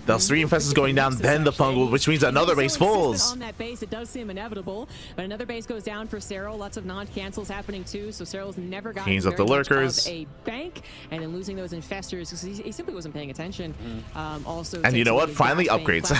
[SPEAKER 1] Those 3 infestors going down, then the fungal, which means another base falls.
[SPEAKER 3] On that base, it does seem inevitable, but another base goes down for Serral. Lots of non-cancels happening too, so Serral's never got
[SPEAKER 1] Cleans up the lurkers.
[SPEAKER 3] a bank, and then losing those infestors because he simply wasn't paying attention. Also,
[SPEAKER 1] and you know what? Finally upgrades.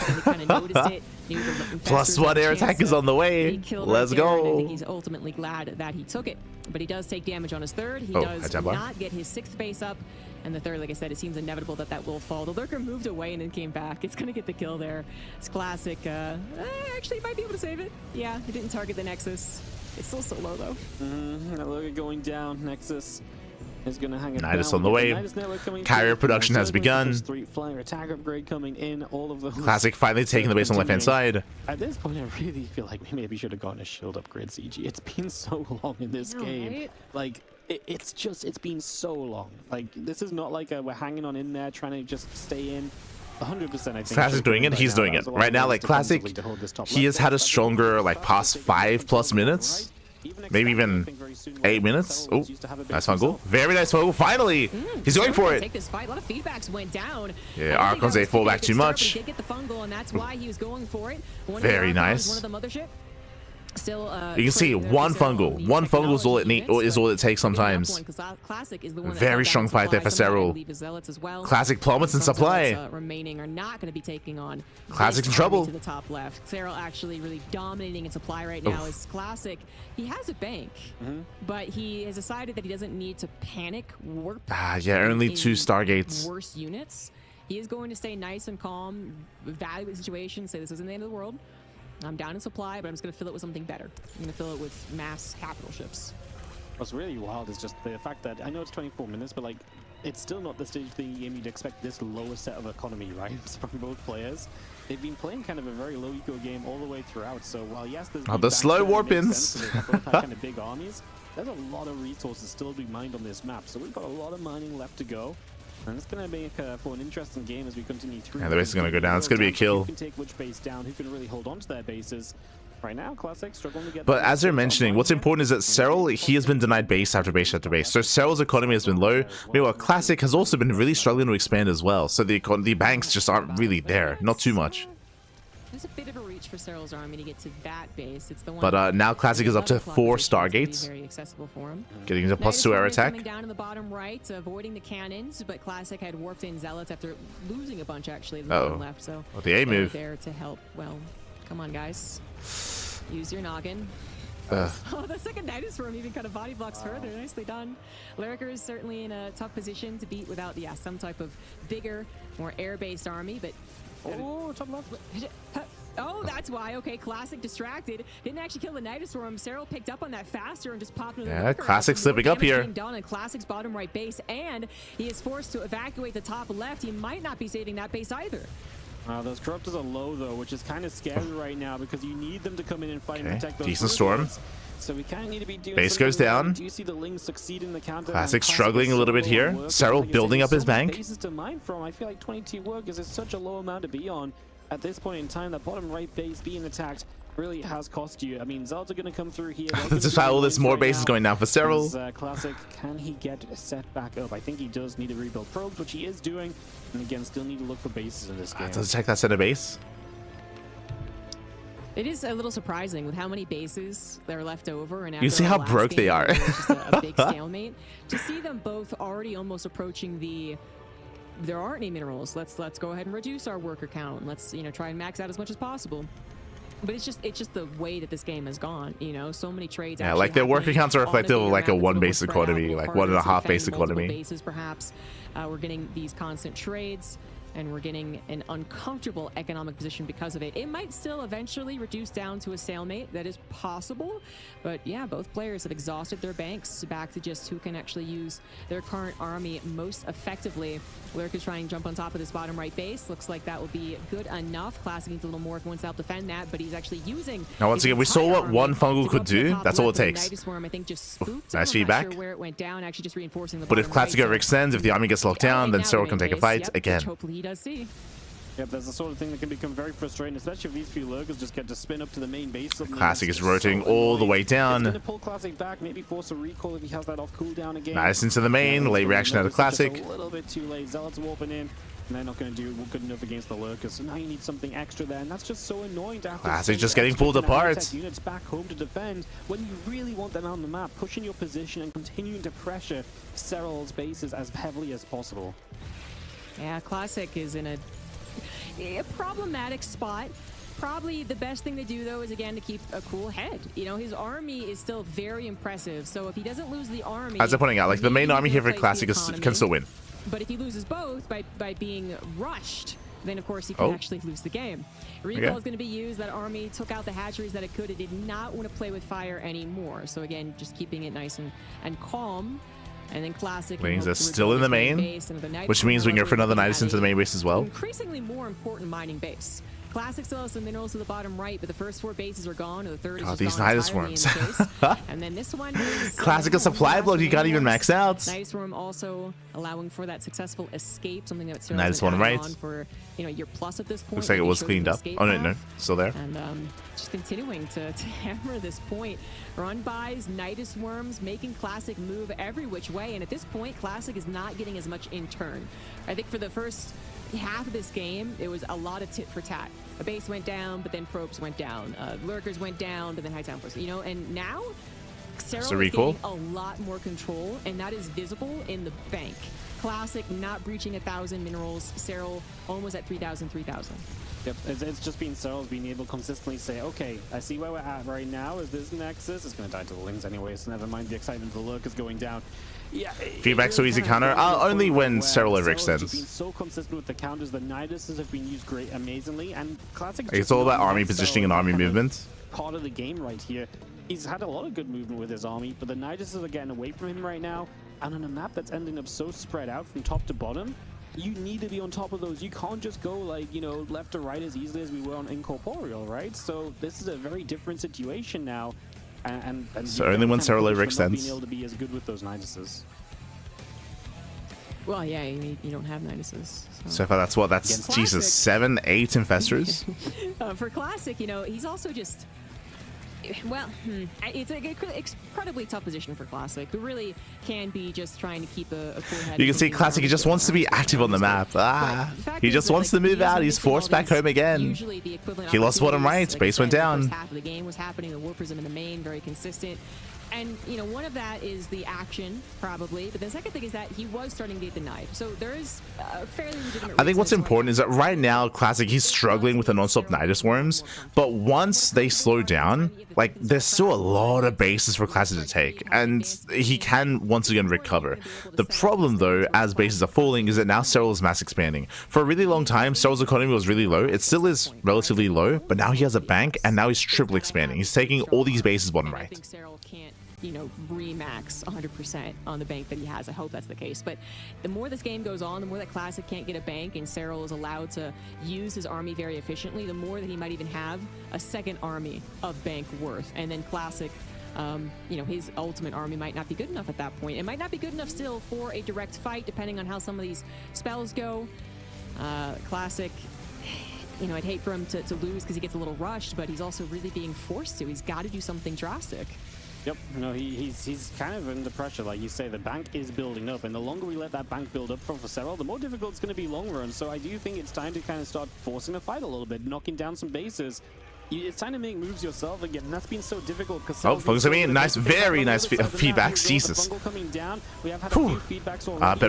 [SPEAKER 1] +1 air attack is on the way. Let's go.
[SPEAKER 3] I think he's ultimately glad that he took it, but he does take damage on his 3rd. He does not get his 6th base up. And the 3rd, like I said, it seems inevitable that will fall. The Lurker moved away and then came back. It's going to get the kill there. It's Classic. Actually, might be able to save it. Yeah, it didn't target the Nexus. It's still so low, though.
[SPEAKER 2] That Lurker going down. Nexus is going to hang it
[SPEAKER 1] Nidus
[SPEAKER 2] down.
[SPEAKER 1] on the way. Carrier production has begun.
[SPEAKER 2] 3 flyer attack upgrade coming in. All of those.
[SPEAKER 1] Classic finally taking the base on the left-hand side.
[SPEAKER 2] At this point, I really feel like we maybe should have gotten a shield upgrade, CG. It's been so long in this game.
[SPEAKER 3] Right?
[SPEAKER 2] Like, it's been so long. Like, this is not like we're hanging on in there trying to just stay in. 100%, I think.
[SPEAKER 1] Classic doing it, he's doing it. Right now, like, Classic, he has had a stronger, like, past 5+ minutes. Maybe even 8 minutes. Oh, nice fungal. Very nice fungal. Finally, he's going for it.
[SPEAKER 3] Take this fight. A lot of feedbacks went down.
[SPEAKER 1] Yeah, Archons, they fall back too much.
[SPEAKER 3] He did get the fungal, and that's why he was going for it.
[SPEAKER 1] Very nice.
[SPEAKER 3] One of the mothership. Still,
[SPEAKER 1] you can see one fungal. One fungal is all it needs, or is all it takes sometimes. Very strong fight there for Serral. Classic plummets in supply.
[SPEAKER 3] Remaining are not going to be taking on.
[SPEAKER 1] Classic's in trouble.
[SPEAKER 3] To the top left. Serral actually really dominating in supply right now. Is Classic. He has a bank, but he has decided that he doesn't need to panic warp.
[SPEAKER 1] Yeah, only 2 Stargates.
[SPEAKER 3] Worse units. He is going to stay nice and calm, evaluate the situation, say this isn't the end of the world. I'm down in supply, but I'm just going to fill it with something better. I'm going to fill it with mass capital ships.
[SPEAKER 2] What's really wild is just the fact that I know it's 24 minutes, but like it's still not the stage of the game you'd expect this lower set of economy, right? From both players. They've been playing kind of a very low eco game all the way throughout. So while yes, there's
[SPEAKER 1] the slow warp-ins.
[SPEAKER 2] kind of big armies. There's a lot of resources still to be mined on this map. So we've got a lot of mining left to go. And it's going to make for an interesting game as we continue through.
[SPEAKER 1] Yeah, the base is going to go down. It's going to be a kill.
[SPEAKER 2] Who can take which base down? Who can really hold on to their bases? Right now, Classic struggling to get.
[SPEAKER 1] But as they're mentioning, what's important is that Serral, he has been denied base after base after base. So Serral's economy has been low. Meanwhile, Classic has also been really struggling to expand as well. So the banks just aren't really there. Not too much.
[SPEAKER 3] There's a bit of a reach for Serral's army to get to that base. It's the one.
[SPEAKER 1] But now Classic is up to 4 Stargates.
[SPEAKER 3] Very accessible for him.
[SPEAKER 1] Getting a +2 air attack.
[SPEAKER 3] Coming down in the bottom right, avoiding the cannons, but Classic had warped in Zealots after losing a bunch actually in the bottom left. So
[SPEAKER 1] the A move
[SPEAKER 3] there to help. Well, come on, guys. Use your noggin. Oh, the second Nidus Worm even kind of body blocks further. Nicely done. Lurker is certainly in a tough position to beat without, some type of bigger, more air-based army. But
[SPEAKER 2] top left.
[SPEAKER 3] oh, that's why. Okay, Classic distracted. Didn't actually kill the Nidus Worm. Serral picked up on that faster and just popped into the Lurker.
[SPEAKER 1] Classic slipping up here.
[SPEAKER 3] Done on Classic's bottom right base, and he is forced to evacuate the top left. He might not be saving that base either.
[SPEAKER 2] Those Corruptors are low though, which is kind of scary right now because you need them to come in and fight and protect those.
[SPEAKER 1] Decent storm.
[SPEAKER 2] So we kind of need to be doing.
[SPEAKER 1] Base goes down.
[SPEAKER 2] Do you see the Lings succeed in the counter?
[SPEAKER 1] Classic struggling a little bit here. Serral building up his bank.
[SPEAKER 2] Bases to mine from. I feel like 22 workers is such a low amount to be on at this point in time. That bottom right base being attacked really has cost you. I mean, Zealots are going to come through here.
[SPEAKER 1] Despite all this, more bases going down for Serral.
[SPEAKER 2] Classic, can he get set back up? I think he does need to rebuild probes, which he is doing. And again, still need to look for bases in this game.
[SPEAKER 1] Does check that center base.
[SPEAKER 3] It is a little surprising with how many bases that are left over, and
[SPEAKER 1] you see how broke they are.
[SPEAKER 3] Just a big stalemate. To see them both already almost approaching the. There aren't any minerals. Let's go ahead and reduce our worker count. Let's try and max out as much as possible. But it's just the way that this game has gone. So many trades.
[SPEAKER 1] Yeah, like their worker counts are reflective of like a 1 base economy, like 1.5 base economy.
[SPEAKER 3] Bases perhaps. We're getting these constant trades, and we're getting an uncomfortable economic position because of it. It might still eventually reduce down to a stalemate. That is possible. But yeah, both players have exhausted their banks back to just who can actually use their current army most effectively. Lurk is trying to jump on top of this bottom right base. Looks like that will be good enough. Classic needs a little more if he wants to help defend that, but he's actually using.
[SPEAKER 1] Now once again, we saw what one fungal could do. That's all it takes.
[SPEAKER 3] Nidus Worm, I think, just spooked
[SPEAKER 1] nice
[SPEAKER 3] him.
[SPEAKER 1] feedback.
[SPEAKER 3] I'm not sure where it went down, actually just reinforcing the
[SPEAKER 1] but if Classic overextends, if the army gets locked down, then Serral can take a fight again.
[SPEAKER 3] Hopefully he does see.
[SPEAKER 2] Yep, that's the sort of thing that can become very frustrating, especially if these few lurkers just get to spin up to the main base.
[SPEAKER 1] Classic is rotating all the way down.
[SPEAKER 2] He's going to pull Classic back, maybe force a recall if he has that off cooldown again.
[SPEAKER 1] Nice into the main, late reaction out of Classic.
[SPEAKER 2] A little bit too late. Zealots warping in, and they're not going to do good enough against the lurkers. So now you need something extra there, and that's just so annoying to have to
[SPEAKER 1] Classic just getting pulled apart.
[SPEAKER 2] Units back home to defend when you really want them on the map, pushing your position and continuing to pressure Serral's bases as heavily as possible.
[SPEAKER 3] Yeah, Classic is in a problematic spot. Probably the best thing to do though is again to keep a cool head. His army is still very impressive, so if he doesn't lose the army,
[SPEAKER 1] as I'm pointing out, like the main army here for Classic can still win.
[SPEAKER 3] But if he loses both by being rushed, then of course he can actually lose the game. Recall is going to be used. That army took out the hatcheries that it could. It did not want to play with fire anymore, so again just keeping it nice and calm. And then Classic
[SPEAKER 1] means they're still in the main, which means we can go for another Nidus into the main base as well.
[SPEAKER 3] Increasingly more important mining base. Classic still has some minerals to the bottom right, but the first 4 bases are gone, and the third is just
[SPEAKER 1] these
[SPEAKER 3] gone
[SPEAKER 1] Nidus worms.
[SPEAKER 3] And then this one is
[SPEAKER 1] Classic a supply block. You can't even max out.
[SPEAKER 3] Nidus Worm also allowing for that successful escape, something that's
[SPEAKER 1] Nidus one right
[SPEAKER 3] on for your plus at this point.
[SPEAKER 1] Looks like it was cleaned up. Oh no, still there.
[SPEAKER 3] And just continuing to hammer this point. Run buys, Nidus Worms, making Classic move every which way, and at this point, Classic is not getting as much in turn. I think for the first half of this game, it was a lot of tit for tat. A base went down, but then probes went down. Lurkers went down, but then high town force. And now Serral is getting a lot more control, and that is visible in the bank. Classic not breaching 1,000 minerals. Serral almost at 3,000.
[SPEAKER 2] Yep, it's just been Serral's being able to consistently say, okay, I see where we're at right now. Is this Nexus? It's going to die to the Lings anyway, so never mind the excitement of the lurkers going down. Yeah,
[SPEAKER 1] feedback so easy counter. Only when Serral overextends.
[SPEAKER 2] Been so consistent with the counters. The Niduses have been used amazingly, and Classic.
[SPEAKER 1] It's all about army positioning and army movement.
[SPEAKER 2] Part of the game right here. He's had a lot of good movement with his army, but the Niduses are getting away from him right now. And on a map that's ending up so spread out from top to bottom, you need to be on top of those. You can't just go like, left to right as easily as we were on Incorporeal, right? So this is a very different situation now. And
[SPEAKER 1] so only when Serral overextends.
[SPEAKER 2] Being able to be as good with those Niduses.
[SPEAKER 3] Well, yeah, you don't have Niduses.
[SPEAKER 1] So far, that's Jesus, 7, 8 Infestors.
[SPEAKER 3] For Classic, he's also just Well, it's an incredibly tough position for Classic, who really can be just trying to keep a cool head.
[SPEAKER 1] You can see Classic, he just wants to be active on the map. He just wants to move out. He's forced back home again. He lost bottom right. Base went down.
[SPEAKER 3] Half of the game was happening. The Warpers in the main, very consistent. And, you know, one of that is the action, probably. But the second thing is that he was starting to get denied. So there is a fairly legitimate...
[SPEAKER 1] I think what's important is that right now, Classic, he's struggling with the non-stop Nidus worms. But once they slow down, like, there's still a lot of bases for Classic to take. And he can, once again, recover. The problem, though, as bases are falling, is that now Serral is mass expanding. For a really long time, Serral's economy was really low. It still is relatively low, but now he has a bank, and now he's triple expanding. He's taking all these bases bottom right.
[SPEAKER 3] You know, remax 100% on the bank that he has. I hope that's the case. But the more this game goes on, the more that Classic can't get a bank and Serral is allowed to use his army very efficiently, the more that he might even have a second army of bank worth. And then Classic, you know, his ultimate army might not be good enough at that point. It might not be good enough still for a direct fight, depending on how some of these spells go. Classic, you know, I'd hate for him to lose because he gets a little rushed, but he's also really being forced to. He's got to do something drastic.
[SPEAKER 2] Yep, no, he's kind of under pressure. Like you say, the bank is building up, and the longer we let that bank build up for Serral, the more difficult it's going to be long run. So I do think it's time to kind of start forcing a fight a little bit, knocking down some bases. It's time to make moves yourself again, and that's been so difficult because...
[SPEAKER 1] Oh, focus on me. Nice, very nice feedbacks. Jesus. Better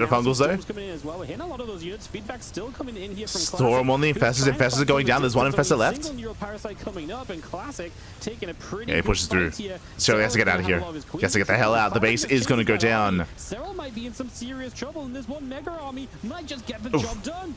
[SPEAKER 1] fungals, though. Storm on the Infestors. Infestors are going down. There's one Infestor left. Yeah, he pushes through. Serral has to get out of here. He has to get the hell out. The base is going to go down.
[SPEAKER 2] Serral might be in some serious trouble, and this one Mega Army might just get the job done.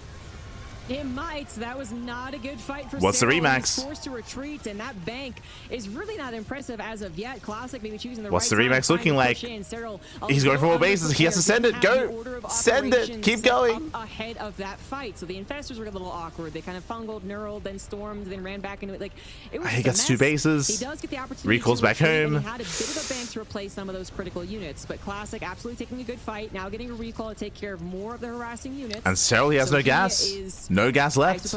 [SPEAKER 3] It might. That was not a good fight for
[SPEAKER 1] What's
[SPEAKER 3] Serral.
[SPEAKER 1] the remax?
[SPEAKER 3] He's forced to retreat, and that bank is really not impressive as of yet. Classic maybe choosing the
[SPEAKER 1] What's
[SPEAKER 3] right
[SPEAKER 1] the remax looking like?
[SPEAKER 3] Serral,
[SPEAKER 1] He's going for more bases. He has to send it. Go. Send it. Keep going.
[SPEAKER 3] Ahead of that fight. So the Infestors were a little awkward. They kind of fungled, knurled, then stormed, then ran back into it. Like, it was
[SPEAKER 1] he gets 2 bases.
[SPEAKER 3] He does get the opportunity.
[SPEAKER 1] Recalls back home.
[SPEAKER 3] He had a bit of a bank to replace some of those critical units, but Classic absolutely taking a good fight. Now getting a recall to take care of more of the harassing units.
[SPEAKER 1] And Serral, he has no gas. No gas left.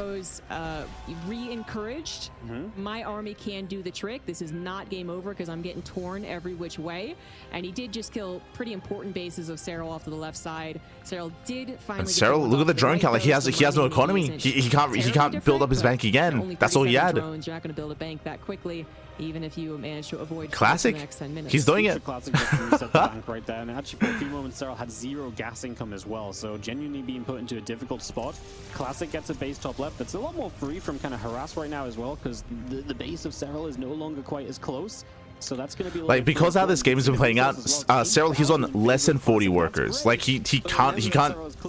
[SPEAKER 3] Re-encouraged. My army can do the trick. This is not game over because I'm getting torn every which way. And he did just kill pretty important bases of Serral off to the left side. Serral did finally.
[SPEAKER 1] And Serral, look at the drone count. Like he has no economy. He can't build up his bank again. That's all he had.
[SPEAKER 3] Drones. You're not going to build a bank that quickly, even if you manage to avoid
[SPEAKER 1] Classic.
[SPEAKER 3] the next 10 minutes.
[SPEAKER 1] He's doing it.
[SPEAKER 2] Classic just reset the bank right there. And actually, for a few moments, Serral had 0 gas income as well. So genuinely being put into a difficult spot. Classic gets a base top left. That's a lot more free from kind of harass right now as well, because the base of Serral is no longer quite as close. So that's going to be
[SPEAKER 1] like, because how this game has been playing out, Serral, he's on less than 40 workers. Like he can't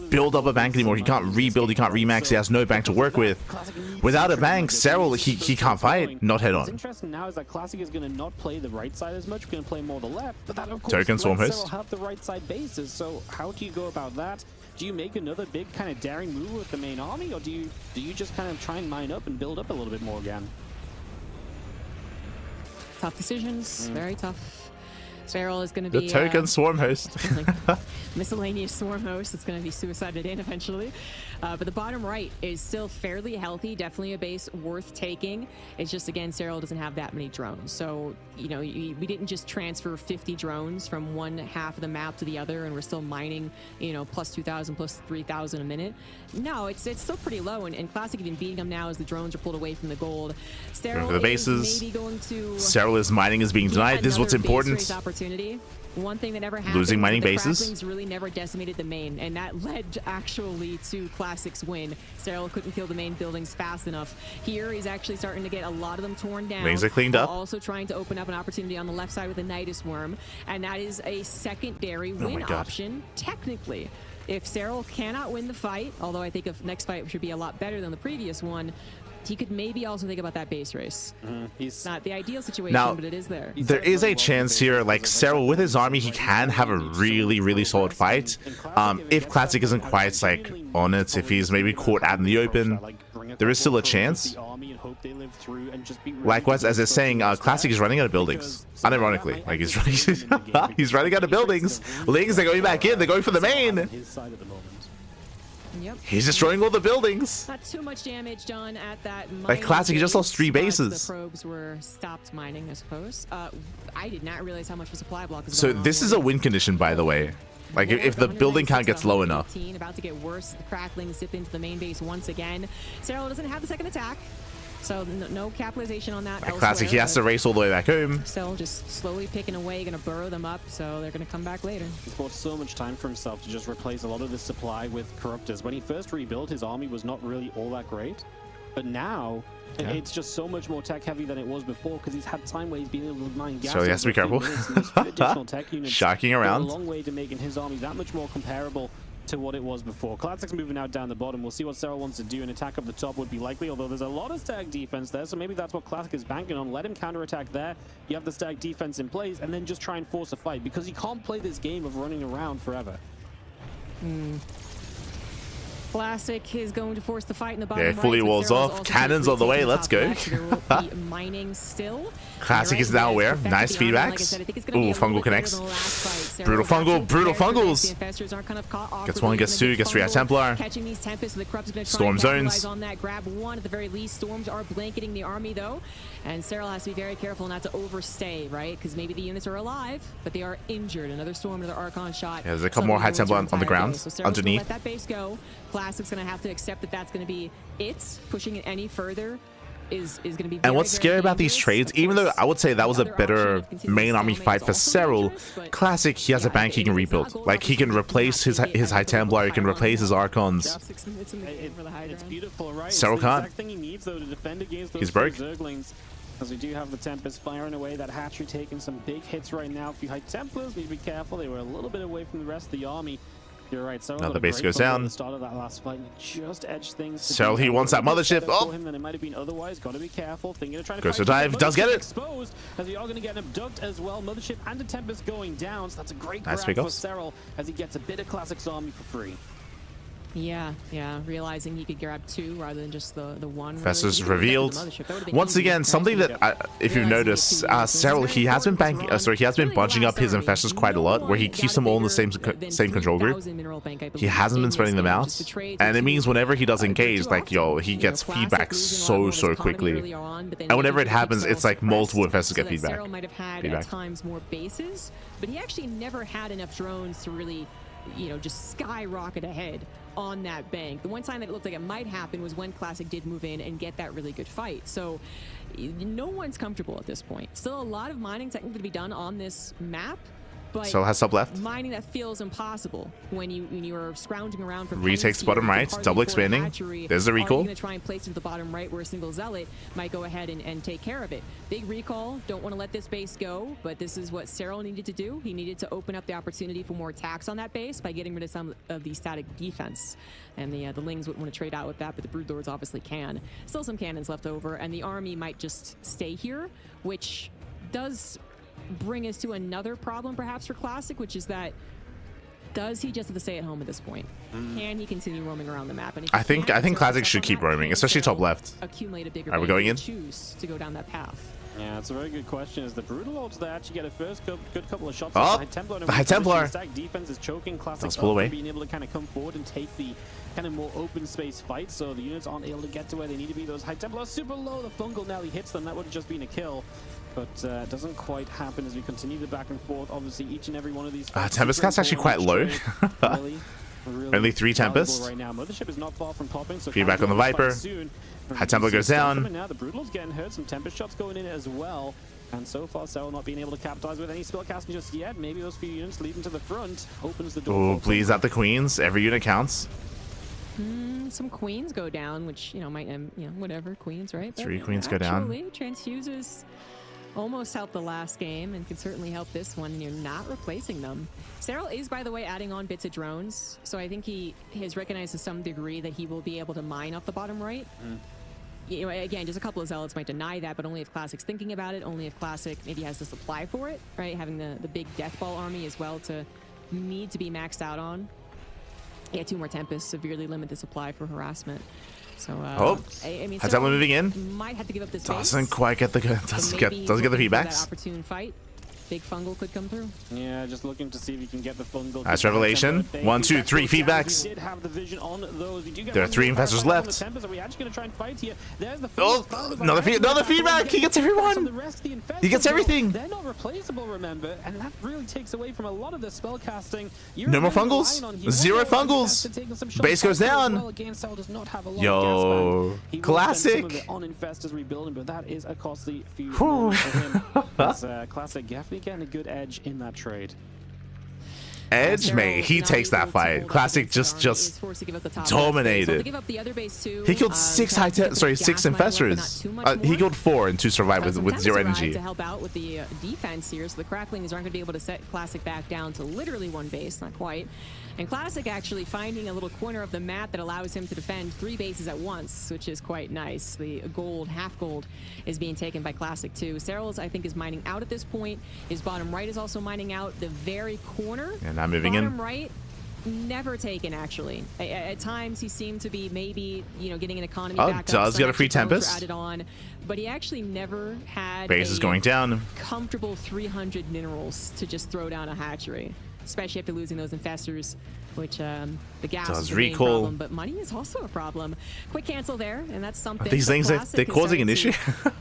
[SPEAKER 1] build up a bank anymore. He can't rebuild. He can't remax. He has no bank to work with. Without a bank, Serral, he can't fight. Not head on.
[SPEAKER 2] What's interesting now is that Classic is going to not play the right side as much. We're going to play more the left. But that, of course,
[SPEAKER 1] Token Swarm
[SPEAKER 2] Serral
[SPEAKER 1] Host
[SPEAKER 2] have the right side bases. So how do you go about that? Do you make another big kind of daring move with the main army, or do you just kind of try and mine up and build up a little bit more again?
[SPEAKER 3] Tough decisions, very tough. Serral is going to be
[SPEAKER 1] the token swarm host.
[SPEAKER 3] miscellaneous swarm host. It's going to be suicided in eventually. But the bottom right is still fairly healthy. Definitely a base worth taking. It's just, again, Serral doesn't have that many drones. So, you know, we didn't just transfer 50 drones from one half of the map to the other, and we're still mining, you know, plus 2,000, plus 3,000 a minute. No, it's still pretty low, and Classic even beating them now as the drones are pulled away from the gold. Serral
[SPEAKER 1] for the bases.
[SPEAKER 3] maybe going to...
[SPEAKER 1] Serral is mining is being denied. This is what's important.
[SPEAKER 3] One thing that never happened,
[SPEAKER 1] losing mining
[SPEAKER 3] the
[SPEAKER 1] bases.
[SPEAKER 3] Cracklings really never decimated the main, and that led actually to Classic's win. Serral couldn't kill the main buildings fast enough. Here, he's actually starting to get a lot of them torn down.
[SPEAKER 1] Things are cleaned up.
[SPEAKER 3] Also trying to open up an opportunity on the left side with the Nidus Worm, and that is a secondary win option, technically. If Serral cannot win the fight, although I think the next fight should be a lot better than the previous one, he could maybe also think about that base race. It's not the ideal situation,
[SPEAKER 1] now,
[SPEAKER 3] but it is there.
[SPEAKER 1] There is a chance here, like Serral with his army, he can have a really solid fight. If Classic isn't quite like on it, if he's maybe caught out in the open, there is still a chance. Likewise, as they're saying, Classic is running out of buildings. Unironically, like he's running out of buildings. Lings, they're going back in. They're going for the main.
[SPEAKER 3] Yep.
[SPEAKER 1] He's destroying all the buildings.
[SPEAKER 3] Not too much damage done at that.
[SPEAKER 1] Like Classic, he just lost 3 bases.
[SPEAKER 3] The probes were stopped mining, I suppose. I did not realize how much of a supply block was
[SPEAKER 1] So
[SPEAKER 3] going on
[SPEAKER 1] this is a win condition, by the way. Like if the building count gets low enough.
[SPEAKER 3] About to get worse. The cracklings zip into the main base once again. Serral doesn't have the second attack, so no capitalization on that.
[SPEAKER 1] Classic, he has to race all the way back home.
[SPEAKER 3] Still just slowly picking away, gonna burrow them up, so they're gonna come back later.
[SPEAKER 2] He's bought so much time for himself to just replace a lot of this supply with corruptors. When he first rebuilt, his army was not really all that great, but now it's just so much more tech heavy than it was before because he's had time where he's been able to mine gas.
[SPEAKER 1] So he has to be careful.
[SPEAKER 2] Additional tech units
[SPEAKER 1] Shocking around.
[SPEAKER 2] go a long way to making his army that much more comparable to what it was before. Classic's moving out down the bottom. We'll see what Serral wants to do. An attack up the top would be likely, although there's a lot of stack defense there, so maybe that's what Classic is banking on. Let him counterattack there. You have the stack defense in place, and then just try and force a fight, because you can't play this game of running around forever.
[SPEAKER 3] Classic is going to force the fight in the bottom.
[SPEAKER 1] Yeah, fully walls off. Cannons on the way. Let's go.
[SPEAKER 3] Mining still.
[SPEAKER 1] Classic is now aware. Nice feedbacks. Ooh, fungal connects. Brutal fungal. Brutal fungals. Gets 1, gets 2, gets 3 at Templar.
[SPEAKER 3] Catching these tempests, the corrupts are going to
[SPEAKER 1] Storm zones.
[SPEAKER 3] on that. Grab 1 at the very least. Storms are blanketing the army though, and Serral has to be very careful not to overstay, right? Because maybe the units are alive, but they are injured. Another storm, another Archon shot.
[SPEAKER 1] Yeah, there's a couple more high Templar on the ground
[SPEAKER 3] So
[SPEAKER 1] underneath.
[SPEAKER 3] let that base go. Classic's going to have to accept that that's going to be it. Pushing it any further is going to be very,
[SPEAKER 1] And what's scary about these trades, even though I would say that was a better main army fight for Serral, Classic, he has a bank he can rebuild. Like he can replace his High Templar, he can replace his Archons.
[SPEAKER 2] It's beautiful, right?
[SPEAKER 1] Serral
[SPEAKER 2] It's the
[SPEAKER 1] can't.
[SPEAKER 2] exact thing he needs though to defend against those
[SPEAKER 1] He's broke.
[SPEAKER 2] Zerglings. As we do have the Tempest firing away, that hatchery taking some big hits right now. A few High Templars need to be careful. They were a little bit away from the rest of the army. You're right. So
[SPEAKER 1] Now the base goes down.
[SPEAKER 2] At the start of that last fight, just edged things.
[SPEAKER 1] So he wants that mothership. Oh,
[SPEAKER 2] him than it might have been otherwise. Got to be careful. Thinking of trying to
[SPEAKER 1] goes to
[SPEAKER 2] fight
[SPEAKER 1] dive. Does get it.
[SPEAKER 2] Exposed as we are going to get an abduct as well. Mothership and a Tempest going down. So that's a great
[SPEAKER 1] Nice
[SPEAKER 2] grab for
[SPEAKER 1] pickups.
[SPEAKER 2] Serral as he gets a bit of Classic's army for free.
[SPEAKER 3] Yeah, realizing he could grab 2 rather than just the 1.
[SPEAKER 1] Festus revealed. Once again, something that, if you've noticed, Serral, he has been bunching up his infestors quite a lot, where he keeps them all in the same control group. He hasn't been spreading them out, and it means whenever he does engage, like, yo, he gets feedback so quickly. And whenever it happens, it's like multiple infestors get feedback.
[SPEAKER 3] Serral might have had at times more bases, but he actually never had enough drones to really, just skyrocket ahead on that bank. The one time that it looked like it might happen was when Classic did move in and get that really good fight. So no one's comfortable at this point. Still a lot of mining technically to be done on this map, but
[SPEAKER 1] Still has sub left.
[SPEAKER 3] mining that feels impossible when you are scrounging around for
[SPEAKER 1] Retakes bottom right, double expanding. There's the recall.
[SPEAKER 3] Are you going to try and place it to the bottom right where a single zealot might go ahead and take care of it? Big recall. Don't want to let this base go, but this is what Serral needed to do. He needed to open up the opportunity for more attacks on that base by getting rid of some of the static defense. And the Lings wouldn't want to trade out with that, but the Broodlords obviously can. Still some cannons left over, and the army might just stay here, which does bring us to another problem perhaps for Classic, which is that does he just have to stay at home at this point? Can he continue roaming around the map? And
[SPEAKER 1] I think Classic should keep roaming, especially top left.
[SPEAKER 3] Accumulate a bigger
[SPEAKER 1] Are we going in?
[SPEAKER 3] Choose to go down that path.
[SPEAKER 2] Yeah, it's a very good question. Is the Broodlords there actually get a first good couple of shots?
[SPEAKER 1] Oh,
[SPEAKER 2] the
[SPEAKER 1] High Templar.
[SPEAKER 2] Stack defense is choking Classic
[SPEAKER 1] Let's pull away.
[SPEAKER 2] being able to kind of come forward and take the kind of more open space fight, so the units aren't able to get to where they need to be. Those High Templar are super low. The fungal nearly hits them. That would have just been a kill. But it doesn't quite happen as we continue the back and forth. Obviously, each and every one of these...
[SPEAKER 1] Tempest Cat's actually quite low.
[SPEAKER 2] really
[SPEAKER 1] Only 3 Tempest.
[SPEAKER 2] right now. Mothership is not far from popping, so
[SPEAKER 1] Feedback on the Viper. High Templar goes down.
[SPEAKER 2] Now the Broodlord's getting hurt. Some Tempest shots going in as well. And so far, Serral not being able to capitalize with any spellcasting just yet. Maybe those few units leading to the front opens the door.
[SPEAKER 1] Oh, please, out the queens. Every unit counts.
[SPEAKER 3] Some queens go down, which might whatever, queens, right?
[SPEAKER 1] 3 queens go down.
[SPEAKER 3] Transfuses almost helped the last game and could certainly help this one. You're not replacing them. Serral is, by the way, adding on bits of drones, so I think he has recognized to some degree that he will be able to mine off the bottom right. Again, just a couple of zealots might deny that, but only if Classic's thinking about it, only if Classic maybe has the supply for it, right? Having the big Deathball army as well to need to be maxed out on. Yeah, 2 more Tempests severely limit the supply for harassment. So, I mean,
[SPEAKER 1] High Templar moving in.
[SPEAKER 3] Might have to give up this
[SPEAKER 1] Doesn't
[SPEAKER 3] base,
[SPEAKER 1] quite get the
[SPEAKER 3] but
[SPEAKER 1] doesn't
[SPEAKER 3] maybe
[SPEAKER 1] get the
[SPEAKER 3] looking for that
[SPEAKER 1] feedbacks.
[SPEAKER 3] opportune fight. big fungal could come through.
[SPEAKER 2] Yeah, just looking to see if you can get the fungal.
[SPEAKER 1] Nice revelation. 1, 2, 3 feedbacks.
[SPEAKER 2] Did have the vision on those.
[SPEAKER 1] There are 3 infestors left.
[SPEAKER 2] Are we actually going to try and fight here? There's the
[SPEAKER 1] another feedback. He gets everyone. He gets everything.
[SPEAKER 2] They're not replaceable, remember, and that really takes away from a lot of the spell casting.
[SPEAKER 1] No more fungals. 0 fungals. Base goes down. Yo, classic.
[SPEAKER 2] On infestors rebuilding, but that is a costly few for him. Classic definitely getting a good edge in that trade.
[SPEAKER 1] Edge, mate, he takes that fight. Classic just dominated. He killed 6 infestors. He killed 4 and 2 survived with 0 energy.
[SPEAKER 3] To help out with the defense here, so the Cracklings aren't going to be able to set Classic back down to literally 1 base, not quite. And Classic actually finding a little corner of the map that allows him to defend 3 bases at once, which is quite nice. The gold, half gold, is being taken by Classic too. Serral, I think, is mining out at this point. His bottom right is also mining out. The very corner,
[SPEAKER 1] and I'm moving
[SPEAKER 3] bottom
[SPEAKER 1] in.
[SPEAKER 3] Right, never taken actually. At times he seemed to be maybe, you know, getting an economy back up.
[SPEAKER 1] Does get a free Tempest.
[SPEAKER 3] Added on, but he actually never had
[SPEAKER 1] base is going down.
[SPEAKER 3] Comfortable 300 minerals to just throw down a hatchery, especially after losing those infestors, which the gas is the main problem, but money is also a problem. Quick cancel there, and that's something.
[SPEAKER 1] These things, they're causing an issue.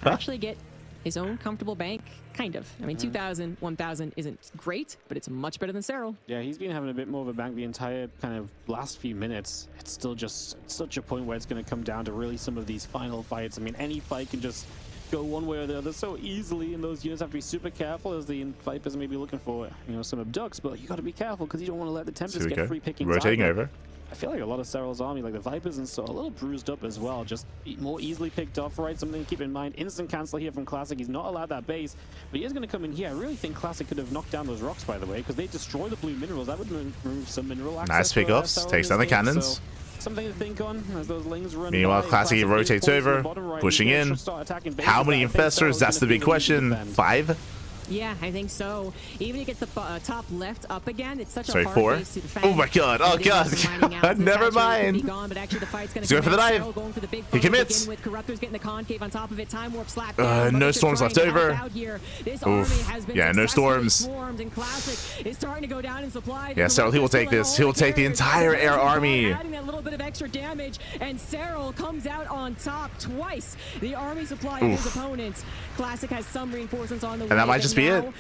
[SPEAKER 3] Actually get his own comfortable bank, kind of. I mean, 2,000, 1,000 isn't great, but it's much better than Serral.
[SPEAKER 2] Yeah, he's been having a bit more of a bank the entire kind of last few minutes. It's still just such a point where it's going to come down to really some of these final fights. I mean, any fight can just go one way or the other so easily, and those units have to be super careful as the Vipers may be looking for, you know, some abducts, but you got to be careful because you don't want to let the Tempest get free picking.
[SPEAKER 1] Rotating over.
[SPEAKER 2] I feel like a lot of Serral's army, like the Vipers and so, a little bruised up as well, just more easily picked off, right? Something to keep in mind. Instant cancel here from Classic. He's not allowed that base, but he is going to come in here. I really think Classic could have knocked down those rocks, by the way, because they destroy the blue minerals. That would remove some mineral access.
[SPEAKER 1] Nice pickups. Takes down the cannons.
[SPEAKER 2] So something to think on as those lings run.
[SPEAKER 1] Meanwhile, Classic rotates over, pushing in. How many infestors? That's the big question. 5?
[SPEAKER 3] Yeah, I think so. Even to get the top left up again, it's such
[SPEAKER 1] Sorry,
[SPEAKER 3] a hard
[SPEAKER 1] 4?
[SPEAKER 3] base to defend.
[SPEAKER 1] Oh my god, oh god. Never mind.
[SPEAKER 3] Gone, but actually the fight's gonna
[SPEAKER 1] He's going for the dive.
[SPEAKER 3] Going for the big
[SPEAKER 1] he commits.
[SPEAKER 3] with Corruptors getting the concave on top of it. Time warp slap
[SPEAKER 1] no storms left over. Yeah, no storms.
[SPEAKER 3] And Classic is starting to go down in supply.
[SPEAKER 1] Yeah, Serral, he will take this. He will take the entire air army.
[SPEAKER 3] Adding that little bit of extra damage, and Serral comes out on top twice. The army supply of his opponents. Classic has some reinforcements on the way.
[SPEAKER 1] And that might just be it.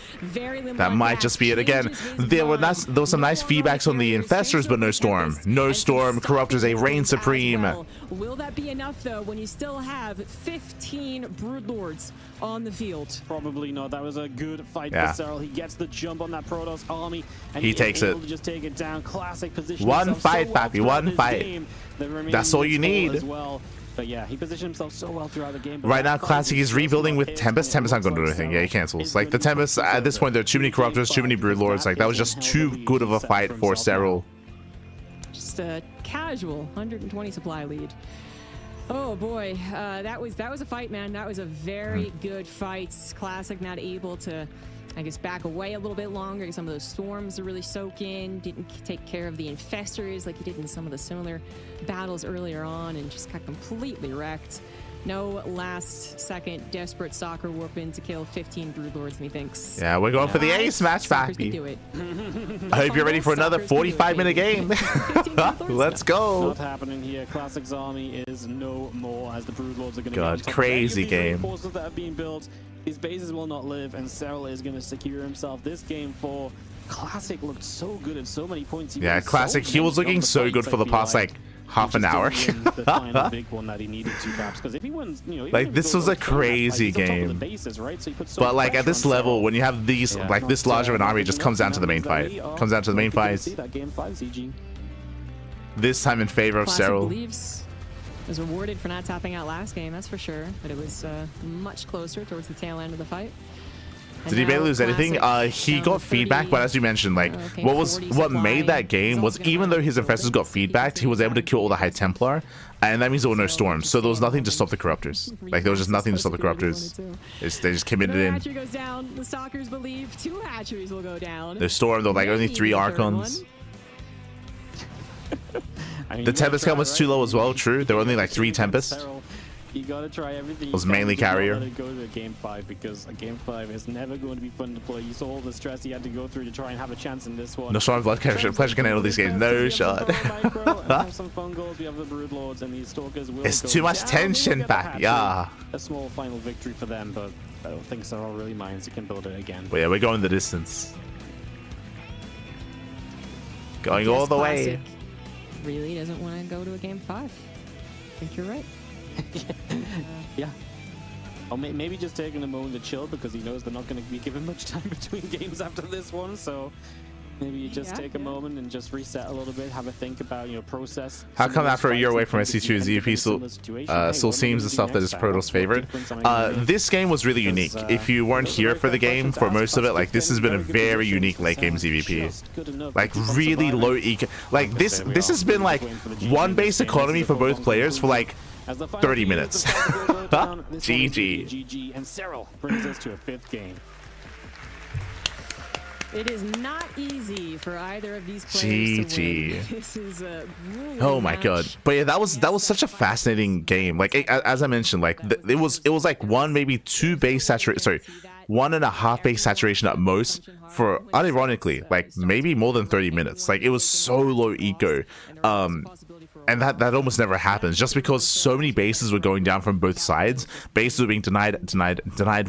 [SPEAKER 1] That might just be it again. There were some nice feedbacks on the infestors, but no storm. No storm. Corruptors, a reign supreme.
[SPEAKER 3] Will that be enough though when you still have 15 broodlords on the field?
[SPEAKER 2] Probably not. That was a good fight for Serral. He gets the jump on that Protoss army, and
[SPEAKER 1] he takes it.
[SPEAKER 2] To just take it down. Classic position.
[SPEAKER 1] One fight, Pappy. One fight. That's all you need.
[SPEAKER 2] As well. But yeah, he positioned himself so well throughout the game.
[SPEAKER 1] Right now, Classic is rebuilding with Tempest. Tempest not going to do anything. Yeah, he cancels. Like, the Tempest, at this point, there are too many Corruptors, too many Broodlords. Like, that was just too good of a fight for Serral.
[SPEAKER 3] Just a casual 120 supply lead. Oh boy, that was a fight, man. That was a very good fight. Classic not able to, I guess, back away a little bit longer. Some of those storms are really soak in. Didn't take care of the infestors like he did in some of the similar battles earlier on, and just got completely wrecked. No last-second desperate soccer warp in to kill 15 Broodlords, methinks.
[SPEAKER 1] Yeah, we're going for the ace match, Pappy. I hope you're ready for another 45-minute game. Let's go.
[SPEAKER 2] Not happening here. Classic's army is no more as the Broodlords are going to
[SPEAKER 1] God, crazy game.
[SPEAKER 2] Forces that are being built. His bases will not live, and Serral is going to secure himself this game for Classic. Looked so good at so many points.
[SPEAKER 1] Yeah, Classic. He was looking so good for the past like half an hour.
[SPEAKER 2] The final big one that he needed to, perhaps, because if he wins, you know,
[SPEAKER 1] like this was a crazy game. But like at this level, when you have these like this large of an army, it just comes down to the main fight. Comes down to the main fight. This time in favor of Serral.
[SPEAKER 3] Was rewarded for not tapping out last game, that's for sure, but it was much closer towards the tail end of the fight.
[SPEAKER 1] Did he barely lose anything? He got feedback, but as you mentioned, like what made that game was even though his infestors got feedback, he was able to kill all the High Templar, and that means there were no storms, so there was nothing to stop the Corruptors. Like there was just nothing to stop the Corruptors. They just committed in.
[SPEAKER 3] Hatchery goes down. The Stalkers believe 2 hatcheries will go down.
[SPEAKER 1] The storm, though, like only 3 Archons. The Tempest count was too low as well. True, there were only like 3 Tempests.
[SPEAKER 2] You gotta try everything.
[SPEAKER 1] It was mainly carrier.
[SPEAKER 2] Let it go to game 5 because a game 5 is never going to be fun to play. You saw all the stress he had to go through to try and have a chance in this one.
[SPEAKER 1] No shot of blood capture. Pleasure can handle these games. No shot.
[SPEAKER 2] Have some fun goals. We have the Brood Lords and these Stalkers will
[SPEAKER 1] It's
[SPEAKER 2] go
[SPEAKER 1] too much
[SPEAKER 2] down.
[SPEAKER 1] tension, Pappy. Yeah.
[SPEAKER 2] A small final victory for them, but I don't think Serral really minds. He can build it again.
[SPEAKER 1] But yeah, we're going the distance. Going all the way.
[SPEAKER 3] Really doesn't want to go to a game 5. I think you're right.
[SPEAKER 2] Yeah. Or maybe just taking a moment to chill because he knows they're not going to be given much time between games after this one. So maybe you just take a moment and just reset a little bit, have a think about, you know, process.
[SPEAKER 1] How come after a year away from SC2, ZVP still seems the stuff that is Proto's favorite? This game was really unique. If you weren't here for the game for most of it, like this has been a very unique late game ZVP. Like really low eco. Like this has been like one base economy for both players for like 30 minutes. GG.
[SPEAKER 2] GG. And Serral brings us to a 5th game.
[SPEAKER 3] It is not easy for either of these players to win. This is a
[SPEAKER 1] oh my god. But yeah, that was such a fascinating game. Like as I mentioned, like it was like 1.5 base saturation at most for, unironically, like maybe more than 30 minutes. Like it was so low eco. And that almost never happens just because so many bases were going down from both sides. Bases were being denied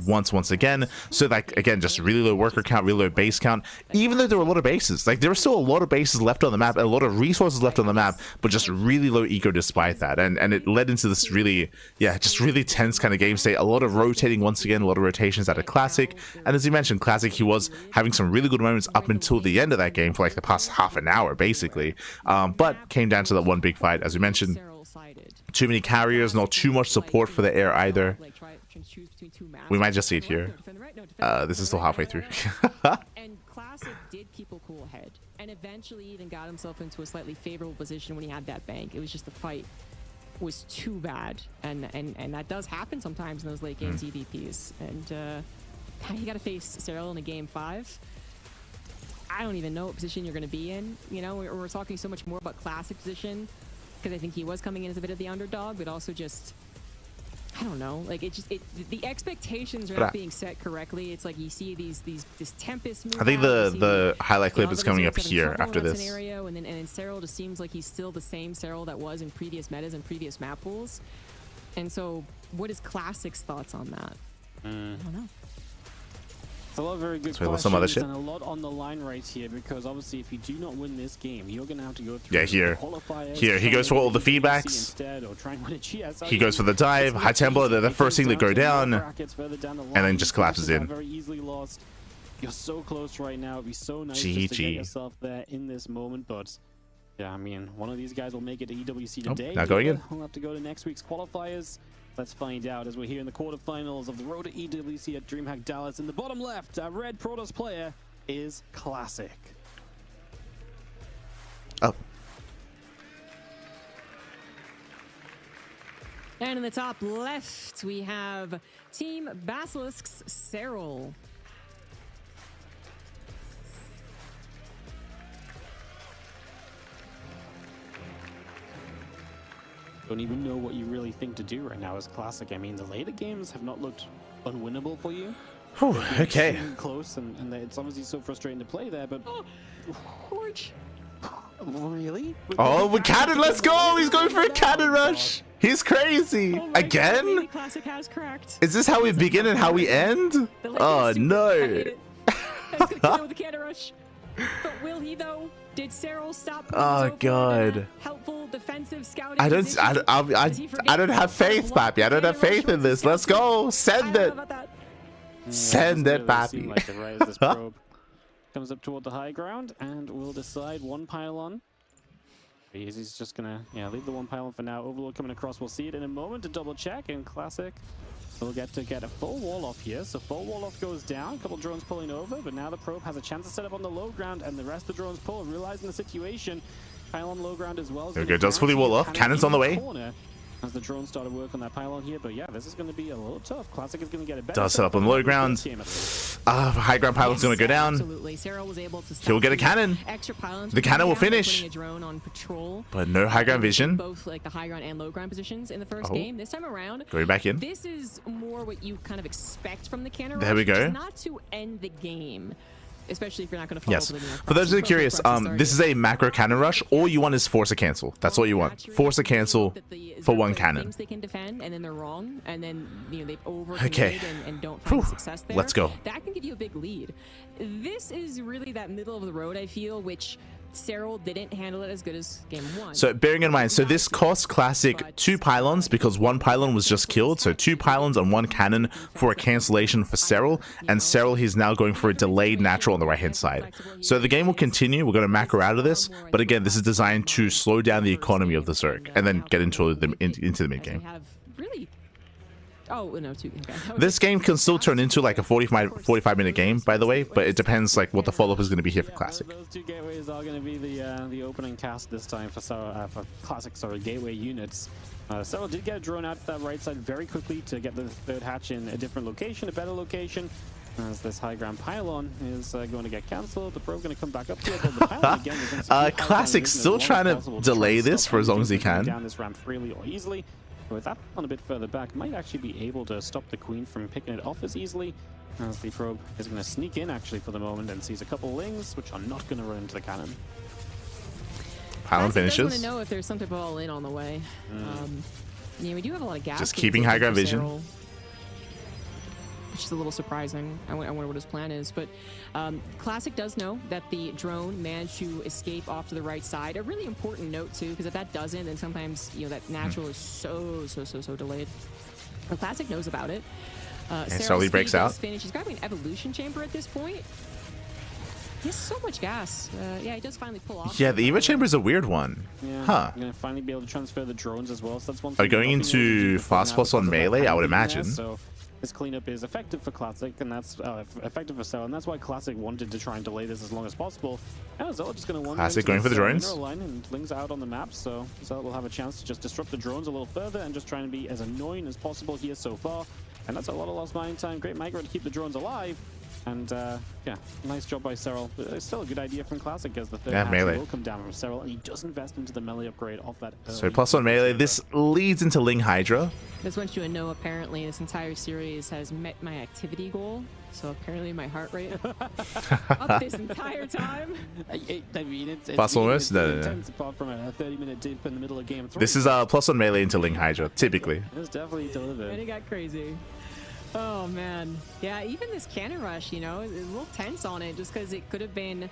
[SPEAKER 1] once again. So like again, just really low worker count, really low base count. Even though there were a lot of bases, like there were still a lot of bases left on the map, and a lot of resources left on the map, but just really low eco despite that. And it led into this really, yeah, just really tense kind of game state. A lot of rotating once again, a lot of rotations at a Classic. And as you mentioned, Classic, he was having some really good moments up until the end of that game for like the past half an hour basically. But came down to that one big fight, as we mentioned. Too many carriers, not too much support for the air either. We might just see it here. This is still halfway through.
[SPEAKER 3] And Classic did keep a cool head, and eventually even got himself into a slightly favorable position when he had that bank. It was just the fight was too bad, and that does happen sometimes in those late game EVPs. And you got to face Serral in a game 5. I don't even know what position you're going to be in. You know, we're talking so much more about Classic position because I think he was coming in as a bit of the underdog, but also just, I don't know, like the expectations are not being set correctly. It's like you see this Tempest move.
[SPEAKER 1] I think the highlight clip is coming up here after this.
[SPEAKER 3] Scenario, and then Serral just seems like he's still the same Serral that was in previous metas and previous map pools. And so, what is Classic's thoughts on that? I don't know.
[SPEAKER 2] It's a lot of very good questions
[SPEAKER 1] some other shit.
[SPEAKER 2] and a lot on the line right here because obviously if you do not win this game, you're going to have to go through
[SPEAKER 1] here he goes for all the feedbacks. He goes for the dive, high tempo, they're the first thing to go down, and then just collapses in.
[SPEAKER 2] Very easily lost. You're so close right now. It'd be so nice just to get yourself there in this moment, but yeah, I mean, one of these guys will make it to EWC today.
[SPEAKER 1] Not going in.
[SPEAKER 2] We'll have to go to next week's qualifiers. Let's find out as we're here in the quarterfinals of the road to EWC at DreamHack Dallas. In the bottom left, our red Protoss player is Classic.
[SPEAKER 1] Oh.
[SPEAKER 3] And in the top left, we have Team Basilisk's Serral.
[SPEAKER 2] Don't even know what you really think to do right now as Classic. I mean, the later games have not looked unwinnable for you.
[SPEAKER 1] Oh, okay.
[SPEAKER 2] Close, and it's obviously so frustrating to play there, but...
[SPEAKER 3] Forge.
[SPEAKER 2] Really?
[SPEAKER 1] Oh, with cannon, let's go! He's going for a cannon rush! He's crazy! Again?
[SPEAKER 3] Classic has cracked.
[SPEAKER 1] Is this how we begin and how we end? Oh, no.
[SPEAKER 3] He's gonna kill him with the cannon rush. But will he, though? Did Serral stop?
[SPEAKER 1] Oh god!
[SPEAKER 3] Helpful defensive scouting.
[SPEAKER 1] I don't have faith, Pappy. I don't have faith in this. Let's go. Send it. Send it, Pappy.
[SPEAKER 2] Like it, right, as this probe comes up toward the high ground, and we'll decide one pylon. He's just gonna leave the one pylon for now. Overlord coming across. We'll see it in a moment to double check. And Classic will get a full wall off here. So full wall off goes down. A couple drones pulling over, but now the probe has a chance to set up on the low ground, and the rest of the drones pull, realizing the situation. Pylon low ground as well.
[SPEAKER 1] There we go. Does fully wall off. Cannon's on the way.
[SPEAKER 2] as the drone started work on that pylon here. But yeah, this is going to be a little tough. Classic is going to get a better
[SPEAKER 1] Does set up on low ground. High ground pylon's going to go down.
[SPEAKER 3] Absolutely. Serral was able to
[SPEAKER 1] He'll get a cannon.
[SPEAKER 3] Extra pylons.
[SPEAKER 1] The cannon will finish.
[SPEAKER 3] A drone on patrol.
[SPEAKER 1] But no high ground vision.
[SPEAKER 3] Both like the high ground and low ground positions in the first game. This time around,
[SPEAKER 1] going back in.
[SPEAKER 3] This is more what you kind of expect from the cannon.
[SPEAKER 1] There we go.
[SPEAKER 3] Not to end the game. Especially if you're not going to follow.
[SPEAKER 1] Yes. For those who are curious, this is a macro cannon rush. All you want is force a cancel. That's all you want. Force a cancel for one cannon.
[SPEAKER 3] They can defend, and then they're wrong, and then they've over and don't find success there.
[SPEAKER 1] Let's go.
[SPEAKER 3] That can give you a big lead. This is really that middle of the road, I feel, which Serral didn't handle it as good as game 1.
[SPEAKER 1] So bearing in mind, so this cost Classic 2 pylons because 1 pylon was just killed. So 2 pylons and 1 cannon for a cancellation for Serral. And Serral, he's now going for a delayed natural on the right hand side. So the game will continue. We're going to macro out of this. But again, this is designed to slow down the economy of the Zerg and then get into the mid game.
[SPEAKER 3] Oh, no, 2. Okay.
[SPEAKER 1] This game can still turn into like a 45-minute game, by the way, but it depends like what the follow-up is going to be here for Classic.
[SPEAKER 2] Those 2 gateways are going to be the opening cast this time for Classic, gateway units. Serral did get a drone out that right side very quickly to get the 3rd hatch in a different location, a better location. As this high ground pylon is going to get cancelled, the probe going to come back up here. But the pylon again,
[SPEAKER 1] Classic still trying to delay this for as long as he can.
[SPEAKER 2] Down this ramp freely or easily. With that on a bit further back, might actually be able to stop the queen from picking it off as easily. As the probe is going to sneak in actually for the moment and sees a couple lings, which are not going to run into the cannon.
[SPEAKER 1] Pylon finishes. I
[SPEAKER 3] want to know if there's something all in on the way. Yeah, we do have a lot of gas.
[SPEAKER 1] Just keeping high ground vision.
[SPEAKER 3] Serral, which is a little surprising. I wonder what his plan is. But Classic does know that the drone managed to escape off to the right side. A really important note, too, because if that doesn't, then sometimes, that natural is so delayed. But Classic knows about it.
[SPEAKER 1] And slowly breaks out.
[SPEAKER 3] He's grabbing an evolution chamber at this point. He has so much gas. Yeah, he does finally pull off.
[SPEAKER 1] Yeah, the Evo chamber is a weird one.
[SPEAKER 2] Yeah,
[SPEAKER 1] huh.
[SPEAKER 2] I'm going to finally be able to transfer the drones as well. So that's one
[SPEAKER 1] thing. Are going into fast plus on melee, I would imagine.
[SPEAKER 2] So this cleanup is effective for Classic, and that's effective for Serral, and that's why Classic wanted to try and delay this as long as possible. And Serral just going to
[SPEAKER 1] Classic going for the drones.
[SPEAKER 2] Line and Ling's out on the map, so Serral will have a chance to just disrupt the drones a little further and just trying to be as annoying as possible here so far. And that's a lot of lost mining time. Great micro to keep the drones alive. And yeah, nice job by Serral. But it's still a good idea from Classic as the 3rd
[SPEAKER 1] melee
[SPEAKER 2] will come down from Serral, and he does invest into the melee upgrade off that.
[SPEAKER 1] So plus 1 melee. This leads into Ling Hydra.
[SPEAKER 3] This went to a no. Apparently, this entire series has met my activity goal. So apparently, my heart rate up this entire time.
[SPEAKER 2] I mean, it's
[SPEAKER 1] almost
[SPEAKER 2] intense apart from a 30-minute dip in the middle of game 3.
[SPEAKER 1] This is plus 1 melee into Ling Hydra, typically.
[SPEAKER 2] It's definitely delivered.
[SPEAKER 3] And it got crazy. Oh man, yeah. Even this cannon rush, is a little tense on it, just because it could have been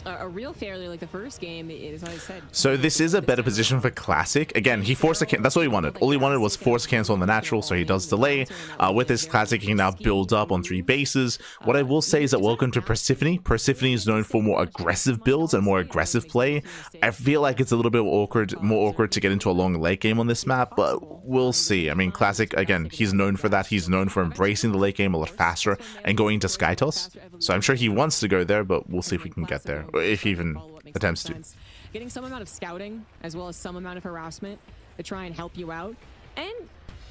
[SPEAKER 3] a real failure like the first game. Is what I said.
[SPEAKER 1] So this is a better position for Classic. Again, he forced a that's all he wanted. All he wanted was force cancel on the natural, so he does delay. With this Classic, he can now build up on 3 bases. What I will say is that welcome to Persephone. Persephone is known for more aggressive builds and more aggressive play. I feel like it's a little bit more awkward to get into a long late game on this map, but we'll see. I mean, Classic, again, he's known for that. He's known for embracing the late game a lot faster and going to Sky Toss. So I'm sure he wants to go there, but we'll see if we can get there. Or if he even attempts to.
[SPEAKER 3] Getting some amount of scouting as well as some amount of harassment to try and help you out, and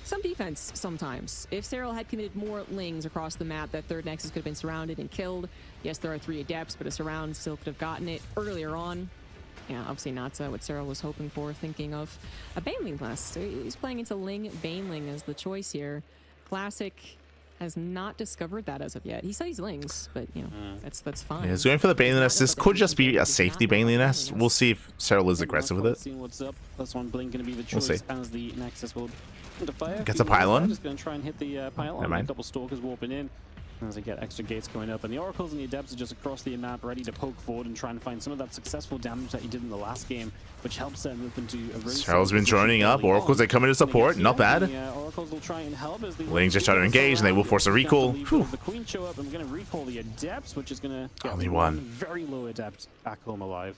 [SPEAKER 3] some defense sometimes. If Serral had committed more lings across the map, that 3rd nexus could have been surrounded and killed. Yes, there are 3 adepts, but a surround still could have gotten it earlier on. Yeah, obviously not what Serral was hoping for, thinking of a Baneling class. He's playing into Ling Baneling as the choice here. Classic has not discovered that as of yet. He studies lings, but that's fine.
[SPEAKER 1] Yeah, he's going for the Baneling nest. This could just be a safety Baneling nest. We'll see if Serral is aggressive with it.
[SPEAKER 2] Seeing what's up. That's one Blink going to be the choice as the nexus will fire.
[SPEAKER 1] Gets a pylon.
[SPEAKER 2] Just going to try and hit the pylon. A couple stalkers warping in. As they get extra gates going up, and the oracles and the adepts are just across the map, ready to poke forward and try and find some of that successful damage that he did in the last game, which helps set him up into a really.
[SPEAKER 1] Serral's been droning up. Oracles, they come in to support. Not bad.
[SPEAKER 2] Oracles will try and help as the
[SPEAKER 1] Lings just try to engage, and they will force a recall.
[SPEAKER 2] The queen show up, and we're going to recall the adepts, which is going to get
[SPEAKER 1] only one
[SPEAKER 2] very low adept back home alive.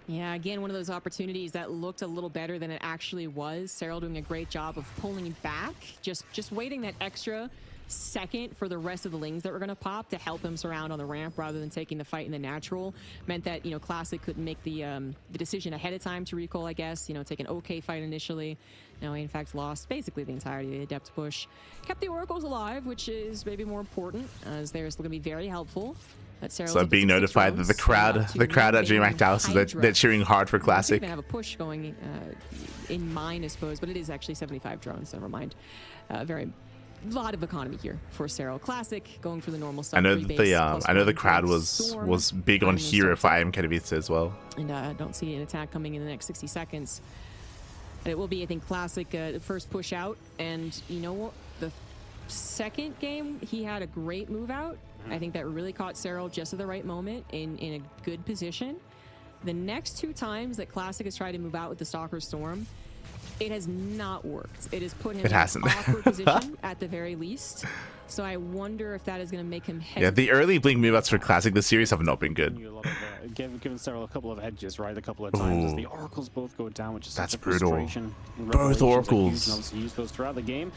[SPEAKER 3] Yeah, again, one of those opportunities that looked a little better than it actually was. Serral doing a great job of pulling back, just waiting that extra second for the rest of the Lings that were going to pop to help him surround on the ramp rather than taking the fight in the natural. Meant that, you know, Classic couldn't make the decision ahead of time to recall, I guess. You know, take an okay fight initially. No, he in fact lost basically the entirety of the Adept push. Kept the Oracles alive, which is maybe more important, as they're still going to be very helpful.
[SPEAKER 1] So I'm being notified that the crowd at DreamHack Dallas they're cheering hard for Classic.
[SPEAKER 3] They have a push going in mind, I suppose, but it is actually 75 drones. So never mind. Very lot of economy here for Serral. Classic going for the normal stuff.
[SPEAKER 1] I know the crowd was big on here if I am Katowice as well.
[SPEAKER 3] And I don't see an attack coming in the next 60 seconds. And it will be, I think, Classic first push out. And you know what? The second game, he had a great move out. I think that really caught Serral just at the right moment in a good position. The next two times that Classic has tried to move out with the Stalker Storm, it has not worked. It has put him in an awkward position at the very least. So I wonder if that is going to make him hesitate.
[SPEAKER 1] Yeah, the early Blink move outs for Classic this series have not been good.
[SPEAKER 2] Given Serral a couple of edges, right? A couple of times as the Oracles both go down, which is
[SPEAKER 1] that's
[SPEAKER 2] such a
[SPEAKER 1] brutal.
[SPEAKER 2] frustration.
[SPEAKER 1] Both Oracles.
[SPEAKER 2] Obviously use those throughout the game.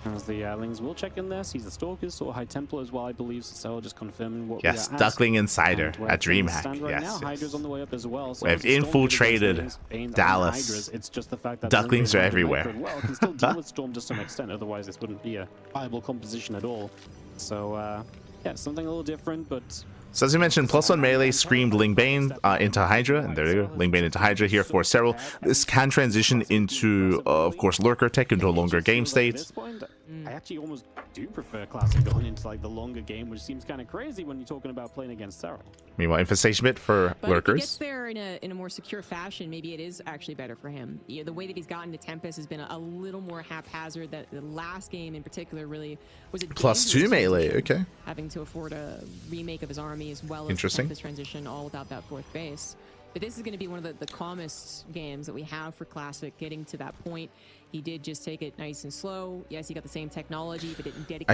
[SPEAKER 2] As the Lings will check in there, sees the Stalkers, saw High Templar as well, I believe. So just confirming what
[SPEAKER 1] yes,
[SPEAKER 2] we are
[SPEAKER 1] Duckling Insider at DreamHack.
[SPEAKER 2] Right
[SPEAKER 1] yes,
[SPEAKER 2] now, Hydra's on the way up as well. So
[SPEAKER 1] we have infiltrated Dallas.
[SPEAKER 2] It's just the fact that
[SPEAKER 1] Ducklings are everywhere.
[SPEAKER 2] Well, can still deal with Storm to some extent. Otherwise, this wouldn't be a viable composition at all. So yeah, something a little different, but.
[SPEAKER 1] So as you mentioned, +1 melee screamed Lingbane into Hydra, and there you go, Lingbane into Hydra here for Serral. This can transition into, of course, Lurker Tech into a longer game state.
[SPEAKER 2] At this point, I actually almost do prefer Classic going into like the longer game, which seems kind of crazy when you're talking about playing against Serral.
[SPEAKER 1] Meanwhile, Infestation Bit for
[SPEAKER 3] but
[SPEAKER 1] Lurkers.
[SPEAKER 3] If he gets there in a more secure fashion, maybe it is actually better for him. Yeah, the way that he's gotten to Tempest has been a little more haphazard. That the last game in particular really was a
[SPEAKER 1] +2 melee, okay.
[SPEAKER 3] Having to afford a remake of his army as well as
[SPEAKER 1] interesting.
[SPEAKER 3] The Tempest transition, all without that fourth base. But this is going to be one of the calmest games that we have for Classic, getting to that point. He did just take it nice and slow. Yes, he got the same technology, but didn't dedicate.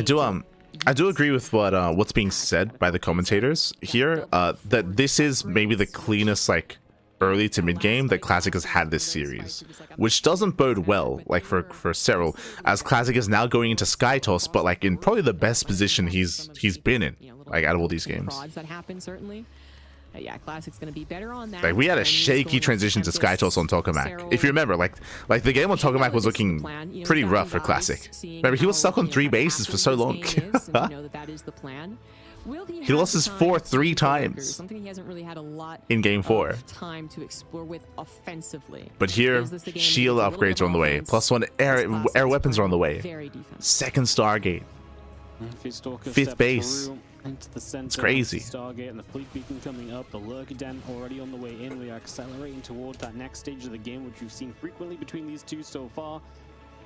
[SPEAKER 1] I do agree with what's being said by the commentators here. That this is maybe the cleanest like early to mid game that Classic has had this series, which doesn't bode well like for Serral, as Classic is now going into Sky Toss, but like in probably the best position he's been in, like out of all these games.
[SPEAKER 3] That happen certainly. Yeah, Classic's going to be better on that.
[SPEAKER 1] Like we had a shaky transition to Sky Toss on Tokamak. If you remember, like the game on Tokamak was looking pretty rough for Classic. Remember, he was stuck on 3 bases for so long. He lost his 4 3 times in game 4.
[SPEAKER 3] Time to explore with offensively.
[SPEAKER 1] But here, shield upgrades are on the way. +1 air weapons are on the way. 2nd Stargate. 5th base.
[SPEAKER 2] Into the center,
[SPEAKER 1] it's crazy.
[SPEAKER 2] Stargate and the fleet beacon coming up, the Lurker Den already on the way in. We are accelerating toward that next stage of the game, which we've seen frequently between these two so far,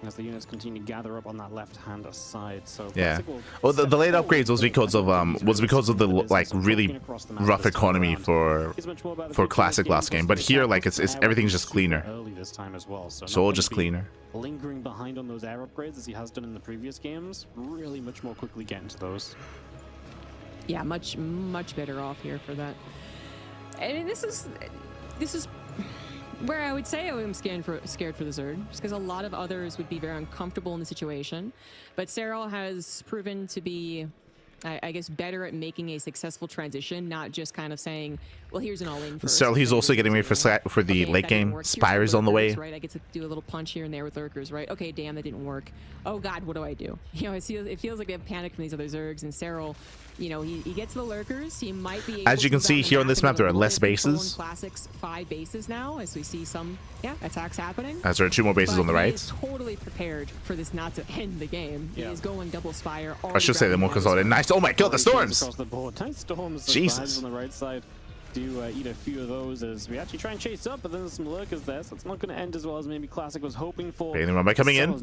[SPEAKER 2] as the units continue to gather up on that left-hand side. So
[SPEAKER 1] yeah, well, the late upgrades was because of the like really rough economy for Classic last game. But here, like it's everything's just cleaner.
[SPEAKER 2] Early this time as well, so
[SPEAKER 1] it's all just cleaner.
[SPEAKER 2] Lingering behind on those air upgrades as he has done in the previous games, really much more quickly getting to those.
[SPEAKER 3] Yeah, much better off here for that. I mean, this is where I would say I'm scared for the Zerg, just because a lot of others would be very uncomfortable in the situation. But Serral has proven to be, I guess, better at making a successful transition, not just kind of saying, well, here's an all-in first.
[SPEAKER 1] Serral, he's also getting ready for the late game. Spire is on the way.
[SPEAKER 3] Right, I get to do a little punch here and there with Lurkers, right? Okay, damn, that didn't work. Oh God, what do I do? You know, it feels like they have panic from these other Zergs, and Serral, you know, he gets the Lurkers. He might be able
[SPEAKER 1] as you can see here on this map, there are less bases.
[SPEAKER 3] Classic's 5 bases now, as we see some attacks happening.
[SPEAKER 1] As there are 2 more bases on the right.
[SPEAKER 3] He is totally prepared for this not to end the game. He is going double Spire.
[SPEAKER 1] I should say they're more consolidated. Nice. Oh my God, the storms!
[SPEAKER 2] Across the board. Nice storms.
[SPEAKER 1] Jesus.
[SPEAKER 2] On the right side. Do eat a few of those as we actually try and chase up, but then there's some Lurkers there, so it's not going to end as well as maybe Classic was hoping for.
[SPEAKER 1] Bailing run by coming in.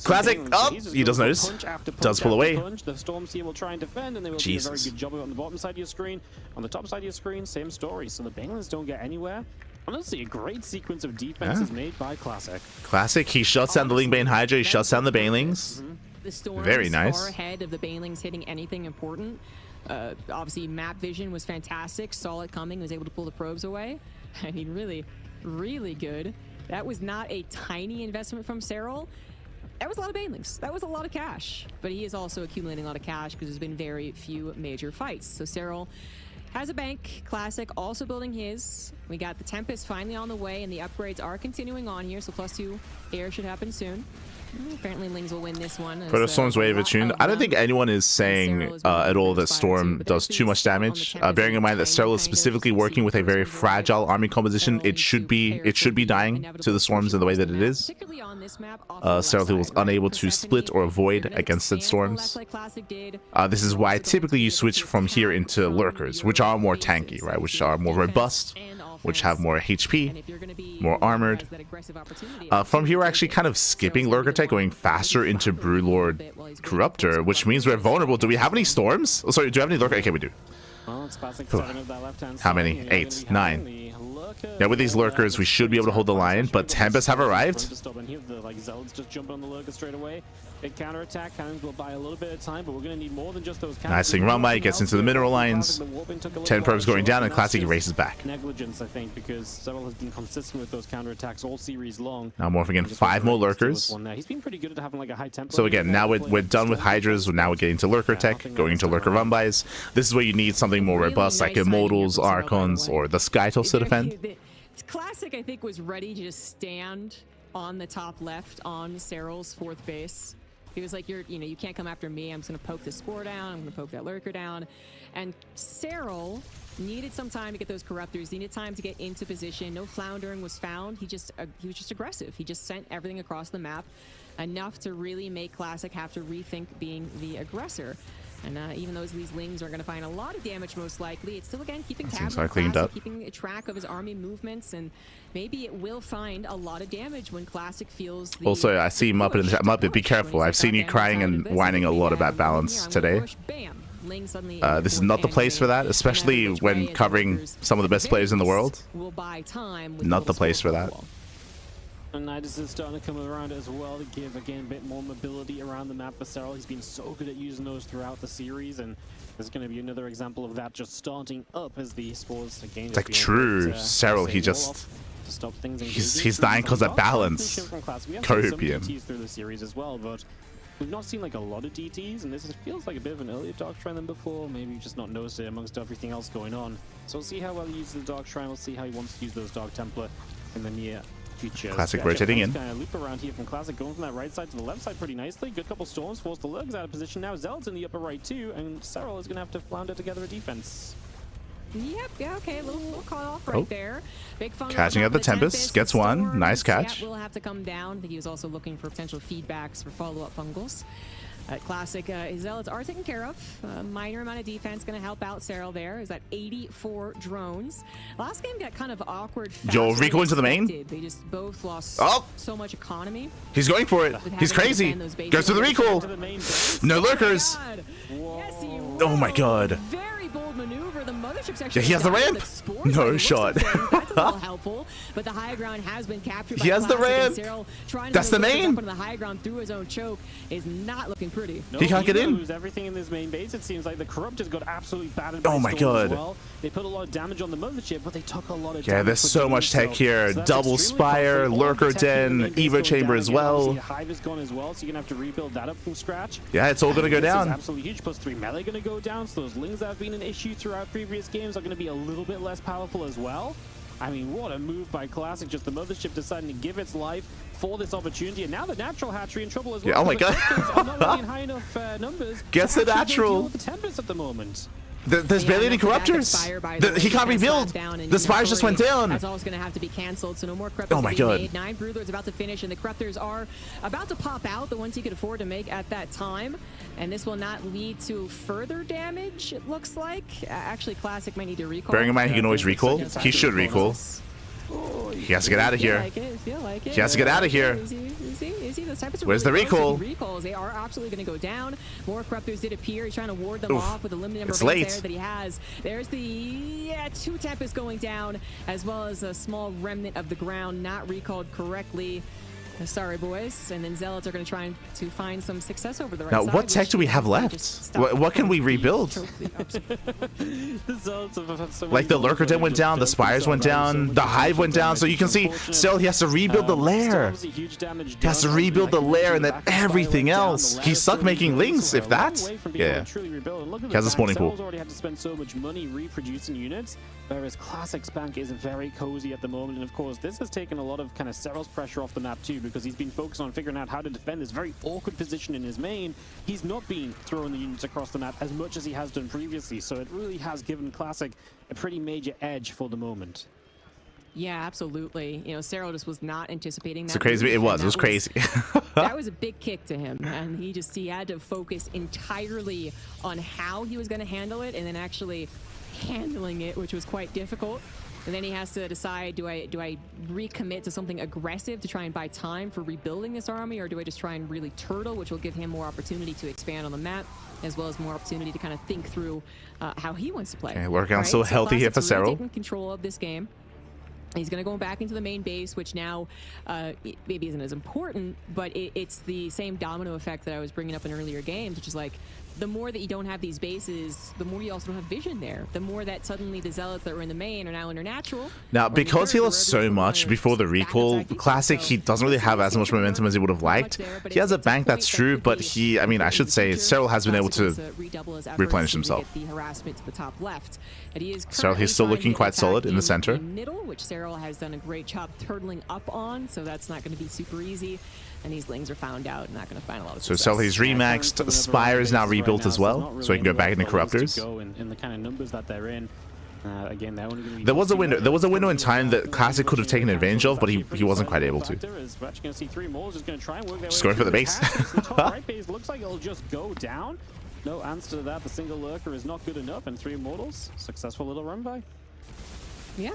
[SPEAKER 1] Classic up! He doesn't notice. Does pull away.
[SPEAKER 2] The Storms here will try and defend, and they will do a very good job of it on the bottom side of your screen. On the top side of your screen, same story. So the Banelings don't get anywhere. Honestly, a great sequence of defense is made by Classic.
[SPEAKER 1] Classic, he shuts down the Lingbane Hydra, he shuts down the Banelings.
[SPEAKER 3] The Storms
[SPEAKER 1] very nice.
[SPEAKER 3] Far ahead of the Banelings hitting anything important. Obviously, map vision was fantastic. Saw it coming, was able to pull the probes away. I mean, really, really good. That was not a tiny investment from Serral. That was a lot of banelings. That was a lot of cash. But he is also accumulating a lot of cash because there's been very few major fights. So Serral has a bank. Classic also building his. We got the Tempest finally on the way, and the upgrades are continuing on here. So +2 air should happen soon. Apparently Lings will win this one.
[SPEAKER 1] But Storm's wave attuned. I don't think anyone is saying at all that Storm does too much damage. Bearing in mind that Serral is specifically working with a very fragile army composition, it should be dying to the Storms in the way that it is. Serral was unable to split or avoid against said Storms. This is why typically you switch from here into Lurkers, which are more tanky, right? Which are more robust, which have more HP, more armored. From here, we're actually kind of skipping Lurker Tech, going faster into Brewlord Corruptor, which means we're vulnerable. Do we have any Storms? Oh, sorry, do we have any Lurker? Okay, we do. How many? 8, 9. Yeah, with these Lurkers, we should be able to hold the line, but Tempests have arrived.
[SPEAKER 2] Big counter attack. Cannons will buy a little bit of time, but we're going to need more than just those cannons.
[SPEAKER 1] Nice thing, run by, gets into the mineral lines. 10 probes going down, and Classic races back.
[SPEAKER 2] Negligence, I think, because Serral has been consistent with those counter attacks all series long.
[SPEAKER 1] Now morphing in 5 more Lurkers.
[SPEAKER 2] He's been pretty good at having like a high tempo.
[SPEAKER 1] So again, now we're done with Hydras. Now we're getting to Lurker Tech, going into Lurker run bys. This is where you need something more robust, like Immortals, Archons, or the Skytos to defend.
[SPEAKER 3] Classic, I think, was ready to just stand on the top left on Serral's 4th base. He was like, you can't come after me. I'm just going to poke this Spore down. I'm going to poke that Lurker down. And Serral needed some time to get those Corruptors, needed time to get into position. No floundering was found. He was just aggressive. He just sent everything across the map, enough to really make Classic have to rethink being the aggressor. And even though these Lings are going to find a lot of damage, most likely, it's still, again, keeping tabs on Classic, keeping track of his army movements, and maybe it will find a lot of damage when Classic feels the...
[SPEAKER 1] Also, I see Muppet in the chat. Muppet, be careful. I've seen you crying and whining a lot about balance today. This is not the place for that, especially when covering some of the best players in the world. Not the place for that.
[SPEAKER 2] And Nidus is starting to come around as well to give, again, a bit more mobility around the map for Serral. He's been so good at using those throughout the series, and there's going to be another example of that just starting up as the Spores again.
[SPEAKER 1] It's like true Serral, he just... He's dying because of balance. Copium.
[SPEAKER 2] Through the series as well, but we've not seen like a lot of DTs, and this feels like a bit of an earlier Dark Shrine than before. Maybe we've just not noticed it amongst everything else going on. So we'll see how well he uses the Dark Shrine. We'll see how he wants to use those Dark Templar in the near future.
[SPEAKER 1] Classic rotating in.
[SPEAKER 2] Kind of loop around here from Classic, going from that right side to the left side pretty nicely. Good couple Storms, forced the Lurks out of position. Now Zealot's in the upper right too, and Serral is going to have to flounder together a defense.
[SPEAKER 3] Yep, yeah, okay, a little caught off right there. Big
[SPEAKER 1] catching at the Tempest, gets one, nice catch.
[SPEAKER 3] Will have to come down. I think he was also looking for potential feedbacks for follow-up fungals. Classic, his Zealots are taken care of. A minor amount of defense going to help out Serral there. Is that 84 drones. Last game got kind of awkward.
[SPEAKER 1] Yo, recall into the main?
[SPEAKER 3] They just both lost so much economy.
[SPEAKER 1] He's going for it. He's crazy. Goes to the recall. No Lurkers. Oh my god. Yeah, he has the ramp. No shot.
[SPEAKER 3] Helpful, but the high ground has been captured.
[SPEAKER 1] He has the ramp. That's the main.
[SPEAKER 3] The high ground through his own choke is not looking pretty.
[SPEAKER 1] He can't get in.
[SPEAKER 2] Lose everything in this main base. It seems like the Corruptors got absolutely battered.
[SPEAKER 1] Oh my god.
[SPEAKER 2] Well. They put a lot of damage on the mothership, but they took a lot of damage.
[SPEAKER 1] Yeah, there's so much tech here. So Double Spire, Lurker Den, Evo Chamber as well.
[SPEAKER 2] Hive is gone as well, so you're gonna have to rebuild that up from scratch.
[SPEAKER 1] Yeah, it's all gonna go down.
[SPEAKER 2] Absolutely huge. +3 melee gonna go down. So those Lings that have been an issue throughout previous games are gonna be a little bit less powerful as well. I mean, what a move by Classic. Just the mothership deciding to give its life for this opportunity. And now the natural hatchery in trouble as well.
[SPEAKER 1] Yeah, oh my god.
[SPEAKER 2] Are not really in high enough numbers.
[SPEAKER 1] Gets the natural.
[SPEAKER 2] The Tempest at the moment.
[SPEAKER 1] There's barely any Corruptors. He can't rebuild. The Spires just went down.
[SPEAKER 3] That's always going to have to be canceled, so no more Corruptors.
[SPEAKER 1] Oh my god.
[SPEAKER 3] 9 Broodlords about to finish, and the Corruptors are about to pop out, the ones he could afford to make at that time. And this will not lead to further damage, it looks like. Actually, Classic might need to recall.
[SPEAKER 1] Bearing in mind he can always recall. He should recall. He has to get out of here. He has to get out of here. Where's the recall?
[SPEAKER 3] Recalls, they are absolutely going to go down. More Corruptors did appear. He's trying to ward them off with a limited number of hits there that he has. There's the 2 Tempests going down, as well as a small remnant of the ground not recalled correctly. Sorry, boys. And then Zealots are going to try to find some success over the right
[SPEAKER 1] Now,
[SPEAKER 3] side.
[SPEAKER 1] what tech do we have left? What can we rebuild? Like the Lurker Den went down, the Spires went down, the Hive went down, so you can see still he has to rebuild the lair. He has to rebuild the lair and then everything else. He's stuck making links, if that. Yeah. He has a spawning pool.
[SPEAKER 2] Already had to spend so much money reproducing units, whereas Classic's bank is very cozy at the moment. And of course, this has taken a lot of kind of Serral's pressure off the map too, because he's been focused on figuring out how to defend this very awkward position in his main. He's not been throwing the units across the map as much as he has done previously, so it really has given Classic a pretty major edge for the moment.
[SPEAKER 3] Yeah, absolutely. You know, Serral just was not anticipating that.
[SPEAKER 1] So crazy. It was crazy.
[SPEAKER 3] That was a big kick to him, and he had to focus entirely on how he was going to handle it, and then actually handling it, which was quite difficult. And then he has to decide, do I recommit to something aggressive to try and buy time for rebuilding this army, or do I just try and really turtle, which will give him more opportunity to expand on the map, as well as more opportunity to kind of think through how he wants to play.
[SPEAKER 1] Okay, working on so healthy here for
[SPEAKER 3] Classic's really
[SPEAKER 1] Serral.
[SPEAKER 3] taking control of this game. He's going to go back into the main base, which now maybe isn't as important, but it's the same domino effect that I was bringing up in earlier games, which is like, the more that you don't have these bases, the more you also don't have vision there. The more that suddenly the Zealots that were in the main are now under natural.
[SPEAKER 1] Now, because he lost so much before the recall, Classic, he doesn't really have as much momentum as he would have liked. He has a bank, that's true, but he, I mean, I should say, Serral has been able to replenish himself. Serral, he's still looking quite solid in the center.
[SPEAKER 3] Which Serral has done a great job turtling up on, so that's not going to be super easy. And these lings are found out and not going to find a lot of success.
[SPEAKER 1] So he's remaxed. Spire is now rebuilt as well, so he can go back into Corruptors.
[SPEAKER 2] In the kind of numbers that they're in. Again, they're only going to be...
[SPEAKER 1] There was a window. There was a window in time that Classic could have taken advantage of, but he wasn't quite able to. Just going for the base.
[SPEAKER 2] Right base looks like it'll just go down. No answer to that. The single lurker is not good enough, and 3 immortals. Successful little run by.
[SPEAKER 3] Yeah.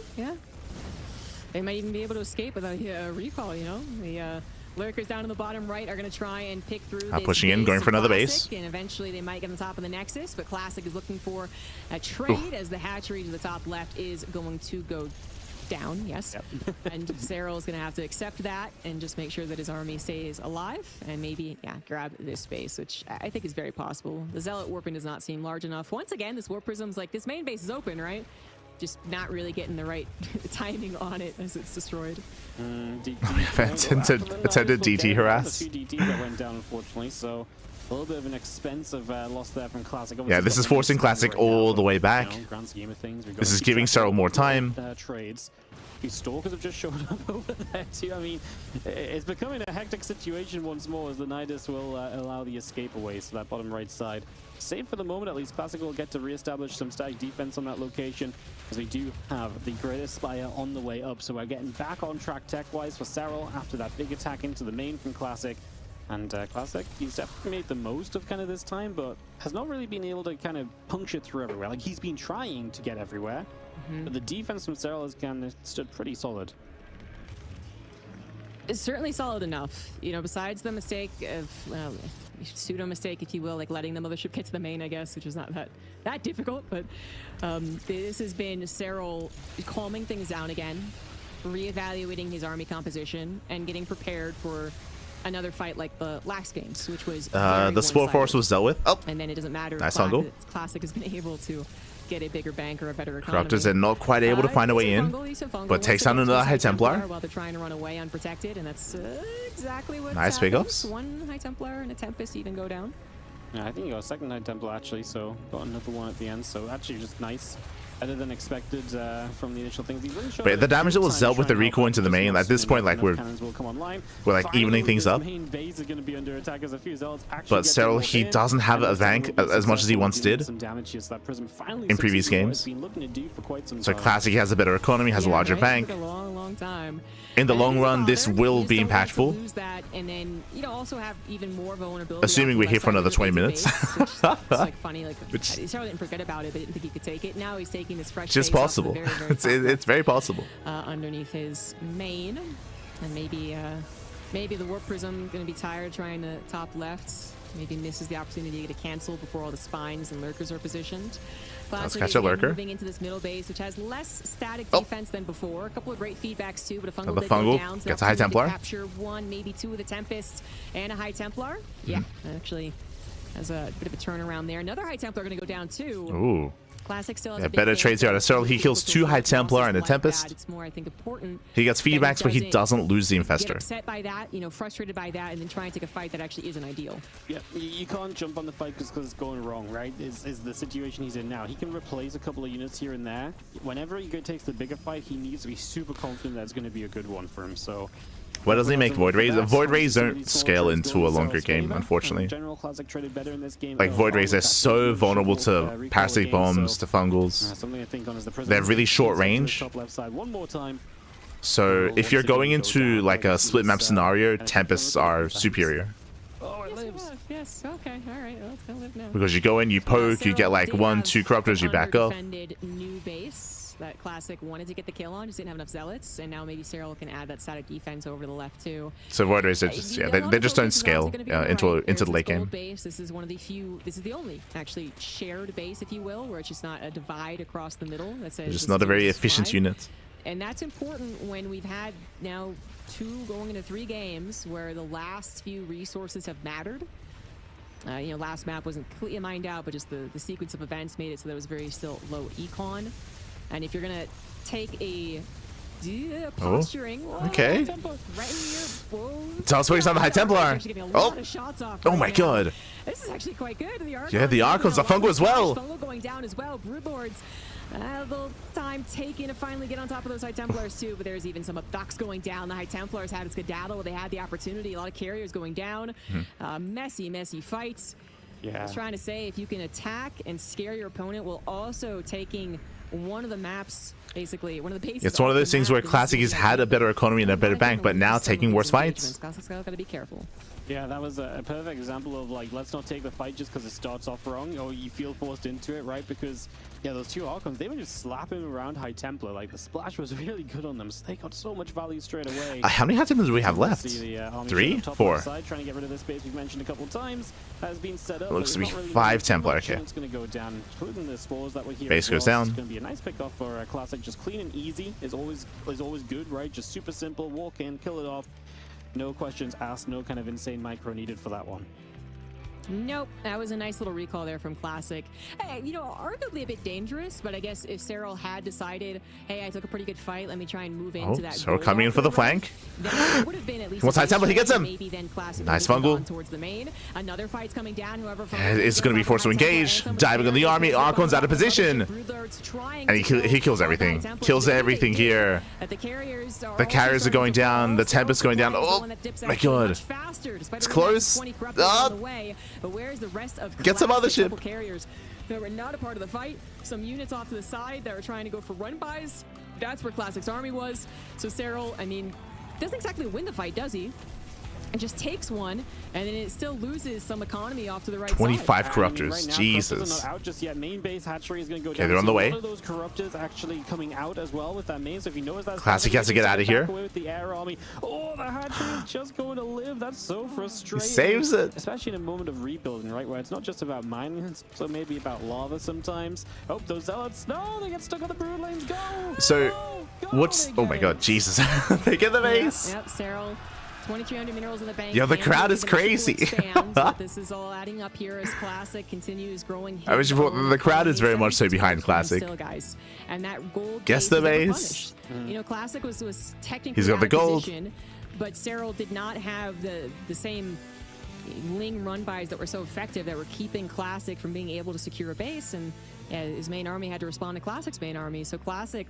[SPEAKER 3] They might even be able to escape without a recall, you know? The lurkers down in the bottom right are going to try and pick through this
[SPEAKER 1] pushing in, going for another base.
[SPEAKER 3] And eventually they might get on top of the Nexus, but Classic is looking for a trade as the hatchery to the top left is going to go down, yes. Yep. And Serral is going to have to accept that and just make sure that his army stays alive and maybe, grab this space, which I think is very possible. The Zealot warping does not seem large enough. Once again, this warp prism's like, this main base is open, right? Just not really getting the right timing on it as it's destroyed.
[SPEAKER 1] Attempted DT harass.
[SPEAKER 2] A few DTs that went down, unfortunately, so a little bit of an expensive loss there from Classic.
[SPEAKER 1] Yeah, this is forcing Classic all the way back. This is giving Serral more time.
[SPEAKER 2] Trades. These Stalkers have just showed up over there too. I mean, it's becoming a hectic situation once more as the Nidus will allow the escape away, so that bottom right side. Safe for the moment, at least. Classic will get to re-establish some static defense on that location, as we do have the Greatest Spire on the way up. So we're getting back on track tech-wise for Serral after that big attack into the main from Classic. And Classic, he's definitely made the most of kind of this time, but has not really been able to kind of puncture through everywhere. Like, he's been trying to get everywhere, but the defense from Serral has kind of stood pretty solid.
[SPEAKER 3] It's certainly solid enough, you know, besides the mistake of, well, pseudo mistake, if you will, like letting the mothership get to the main, I guess, which is not that difficult, but this has been Serral calming things down again, reevaluating his army composition, and getting prepared for another fight like the last games, which was
[SPEAKER 1] the Spore Force was dealt with. Oh,
[SPEAKER 3] and then it doesn't matter.
[SPEAKER 1] Nice angle.
[SPEAKER 3] Classic has been able to get a bigger bank or a better economy.
[SPEAKER 1] Corruptors are not quite able to find a way in, but takes down another High Templar.
[SPEAKER 3] While they're trying to run away unprotected, and that's exactly what
[SPEAKER 1] nice pickups.
[SPEAKER 3] One High Templar and a Tempest even go down.
[SPEAKER 2] Yeah, I think he got a second High Templar actually, so got another one at the end. So actually just nice. Better than expected from the initial things.
[SPEAKER 1] But the damage that was dealt with the recall into the main, at this point, like we're like evening things up. But Serral, he doesn't have a bank as much as he once did in previous games. So Classic, he has a better economy, has a larger bank. In the long run, this will be impactful. Assuming we're here for another 20 minutes.
[SPEAKER 3] Serral didn't forget about it, but didn't think he could take it. Now he's taking this fresh
[SPEAKER 1] just possible. It's very possible.
[SPEAKER 3] Underneath his main, and maybe the warp prism going to be tired trying to top left. Maybe misses the opportunity to cancel before all the spines and lurkers are positioned.
[SPEAKER 1] Let's
[SPEAKER 3] Classic
[SPEAKER 1] catch a
[SPEAKER 3] is
[SPEAKER 1] lurker.
[SPEAKER 3] moving into this middle base, which has less static
[SPEAKER 1] Oh.
[SPEAKER 3] defense than before. A couple of great feedbacks too, but a fungal
[SPEAKER 1] The
[SPEAKER 3] that go
[SPEAKER 1] fungal
[SPEAKER 3] down, so
[SPEAKER 1] gets a High
[SPEAKER 3] opportunity to
[SPEAKER 1] Templar.
[SPEAKER 3] capture one, maybe two of the Tempest and a High Templar. Yeah, actually has a bit of a turnaround there. Another High Templar going to go down too.
[SPEAKER 1] Ooh.
[SPEAKER 3] Classic still has
[SPEAKER 1] Yeah,
[SPEAKER 3] a big
[SPEAKER 1] better
[SPEAKER 3] advantage
[SPEAKER 1] trades here out of
[SPEAKER 3] there.
[SPEAKER 1] Serral. He kills 2 High Templar and a
[SPEAKER 3] Like
[SPEAKER 1] Tempest.
[SPEAKER 3] that, it's more, I think, important.
[SPEAKER 1] He gets
[SPEAKER 3] that he
[SPEAKER 1] feedbacks, but he doesn't lose the
[SPEAKER 3] get
[SPEAKER 1] Infestor.
[SPEAKER 3] upset by that, you know, frustrated by that, and then try and take a fight that actually isn't ideal.
[SPEAKER 2] Yeah, you can't jump on the fight because it's going wrong, right? Is the situation he's in now. He can replace a couple of units here and there. Whenever he takes the bigger fight, he needs to be super confident that it's going to be a good one for him. So.
[SPEAKER 1] Why doesn't he make Void Rays? Void Rays don't scale into a longer game, unfortunately.
[SPEAKER 2] General Classic traded better in this game.
[SPEAKER 1] Like, Void Rays are so vulnerable to parasitic bombs, to fungals.
[SPEAKER 2] Something I think on is the
[SPEAKER 1] They're really short range.
[SPEAKER 2] top left side one more time.
[SPEAKER 1] So if you're going into like a split map scenario, Tempests are superior.
[SPEAKER 2] Oh, it lives.
[SPEAKER 3] Yes, okay, all right, well, it's gonna live now.
[SPEAKER 1] Because you go in, you poke, you get like 1, 2 corruptors, you back up.
[SPEAKER 3] New base that Classic wanted to get the kill on, just didn't have enough zealots, and now maybe Serral can add that static defense over to the left too.
[SPEAKER 1] So Void Rays are just, yeah, they just don't scale into the late game.
[SPEAKER 3] Base. This is one of the few, this is the only actually shared base, if you will, where it's just not a divide across the middle that says
[SPEAKER 1] It's just not a very efficient unit.
[SPEAKER 3] And that's important when we've had now 2 going into 3 games where the last few resources have mattered. You know, last map wasn't completely mined out, but just the sequence of events made it so there was very still low econ. And if you're gonna take a posturing,
[SPEAKER 1] okay.
[SPEAKER 3] right in your,
[SPEAKER 1] Telespace on the High Templar. Oh my god.
[SPEAKER 3] This is actually quite good. The Archons,
[SPEAKER 1] Yeah, the Archons, the fungal as well.
[SPEAKER 3] Fungal going down as well. Broodlords. A little time taken to finally get on top of those High Templars too, but there's even some abducts going down. The High Templars had a skedaddle. They had the opportunity. A lot of carriers going down. Messy fights.
[SPEAKER 2] Yeah.
[SPEAKER 3] I was trying to say, if you can attack and scare your opponent while also taking one of the maps, basically, one of the bases.
[SPEAKER 1] It's one of those things where Classic has had a better economy and a better bank, but now taking worse fights.
[SPEAKER 3] Classic's got to be careful.
[SPEAKER 2] Yeah, that was a perfect example of, like, let's not take the fight just because it starts off wrong, or you feel forced into it, right? Because, yeah, those 2 Archons, they were just slapping around High Templar. Like, the splash was really good on them, so they got so much value straight away.
[SPEAKER 1] How many High Templars do we have left? 3? 4?
[SPEAKER 2] Side, trying to get rid of this base we've mentioned a couple of times has been set up.
[SPEAKER 1] Looks to be
[SPEAKER 2] really
[SPEAKER 1] 5 Templar, okay.
[SPEAKER 2] It's going to go down, including the spores that were here.
[SPEAKER 1] Base goes down.
[SPEAKER 2] It's going to be a nice pick off for Classic. Just clean and easy is always good, right? Just super simple. Walk in, kill it off. No questions asked, no kind of insane micro needed for that one.
[SPEAKER 3] Nope, that was a nice little recall there from Classic. Hey, you know, arguably a bit dangerous, but I guess if Serral had decided, hey, I took a pretty good fight, let me try and move into that.
[SPEAKER 1] So coming in for the flank.
[SPEAKER 3] Would have been at least
[SPEAKER 1] What's High Templar? He gets him.
[SPEAKER 3] Maybe then Classic
[SPEAKER 1] nice fungal.
[SPEAKER 3] towards the main. Another fight's coming down. Whoever
[SPEAKER 1] it's going to be forced to engage. Diving on the army. Archon's out of position. And he kills everything. Kills everything here. The carriers are going down. The Tempest going down. Oh my god. It's close.
[SPEAKER 3] But where's the rest of
[SPEAKER 1] get some other ship
[SPEAKER 3] carriers that were not a part of the fight? Some units off to the side that were trying to go for run-bys. That's where Classic's army was. So Serral, I mean, doesn't exactly win the fight, does he? And just takes one, and then it still loses some economy off to the right
[SPEAKER 1] 25
[SPEAKER 3] side.
[SPEAKER 1] corruptors.
[SPEAKER 2] Right now,
[SPEAKER 1] Jesus.
[SPEAKER 2] not out just yet. Main base hatchery is going to go down.
[SPEAKER 1] Okay, they're on the way.
[SPEAKER 2] One of those corruptors actually coming out as well with that main. So if he knows that's
[SPEAKER 1] Classic has to get out of here.
[SPEAKER 2] With the air army. Oh, the hatchery is just going to live. That's so frustrating.
[SPEAKER 1] He saves it.
[SPEAKER 2] Especially in a moment of rebuilding, right? Where it's not just about mining, it's so maybe about lava sometimes. Oh, those zealots. No, they get stuck on the brood lanes. Go.
[SPEAKER 1] So,
[SPEAKER 2] go,
[SPEAKER 1] what's? Oh my god, Jesus. They get the base.
[SPEAKER 3] Yep, Serral. 2,300 minerals in the bank.
[SPEAKER 1] Yeah, the crowd is crazy.
[SPEAKER 3] This is all adding up here as Classic continues growing.
[SPEAKER 1] I wish the crowd is very much so behind Classic.
[SPEAKER 3] Still, guys. And that gold
[SPEAKER 1] guess the base.
[SPEAKER 3] You know, Classic was technically
[SPEAKER 1] he's got the gold,
[SPEAKER 3] position, but Serral did not have the same Ling run-bys that were so effective that were keeping Classic from being able to secure a base, and his main army had to respond to Classic's main army. So Classic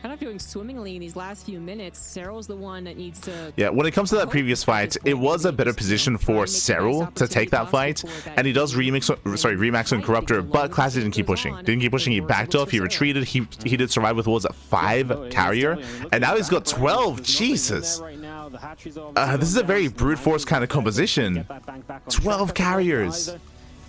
[SPEAKER 3] kind of doing swimmingly in these last few minutes. Serral's the one that needs to...
[SPEAKER 1] Yeah, when it comes to that previous fight, it was a better position for Serral to take that fight, and he does remax on Corruptor, but Classic didn't keep pushing. He backed off, he retreated, he did survive with, what was it, 5 carrier, and now he's got 12. Jesus. This is a very brute force kind of composition. 12 carriers.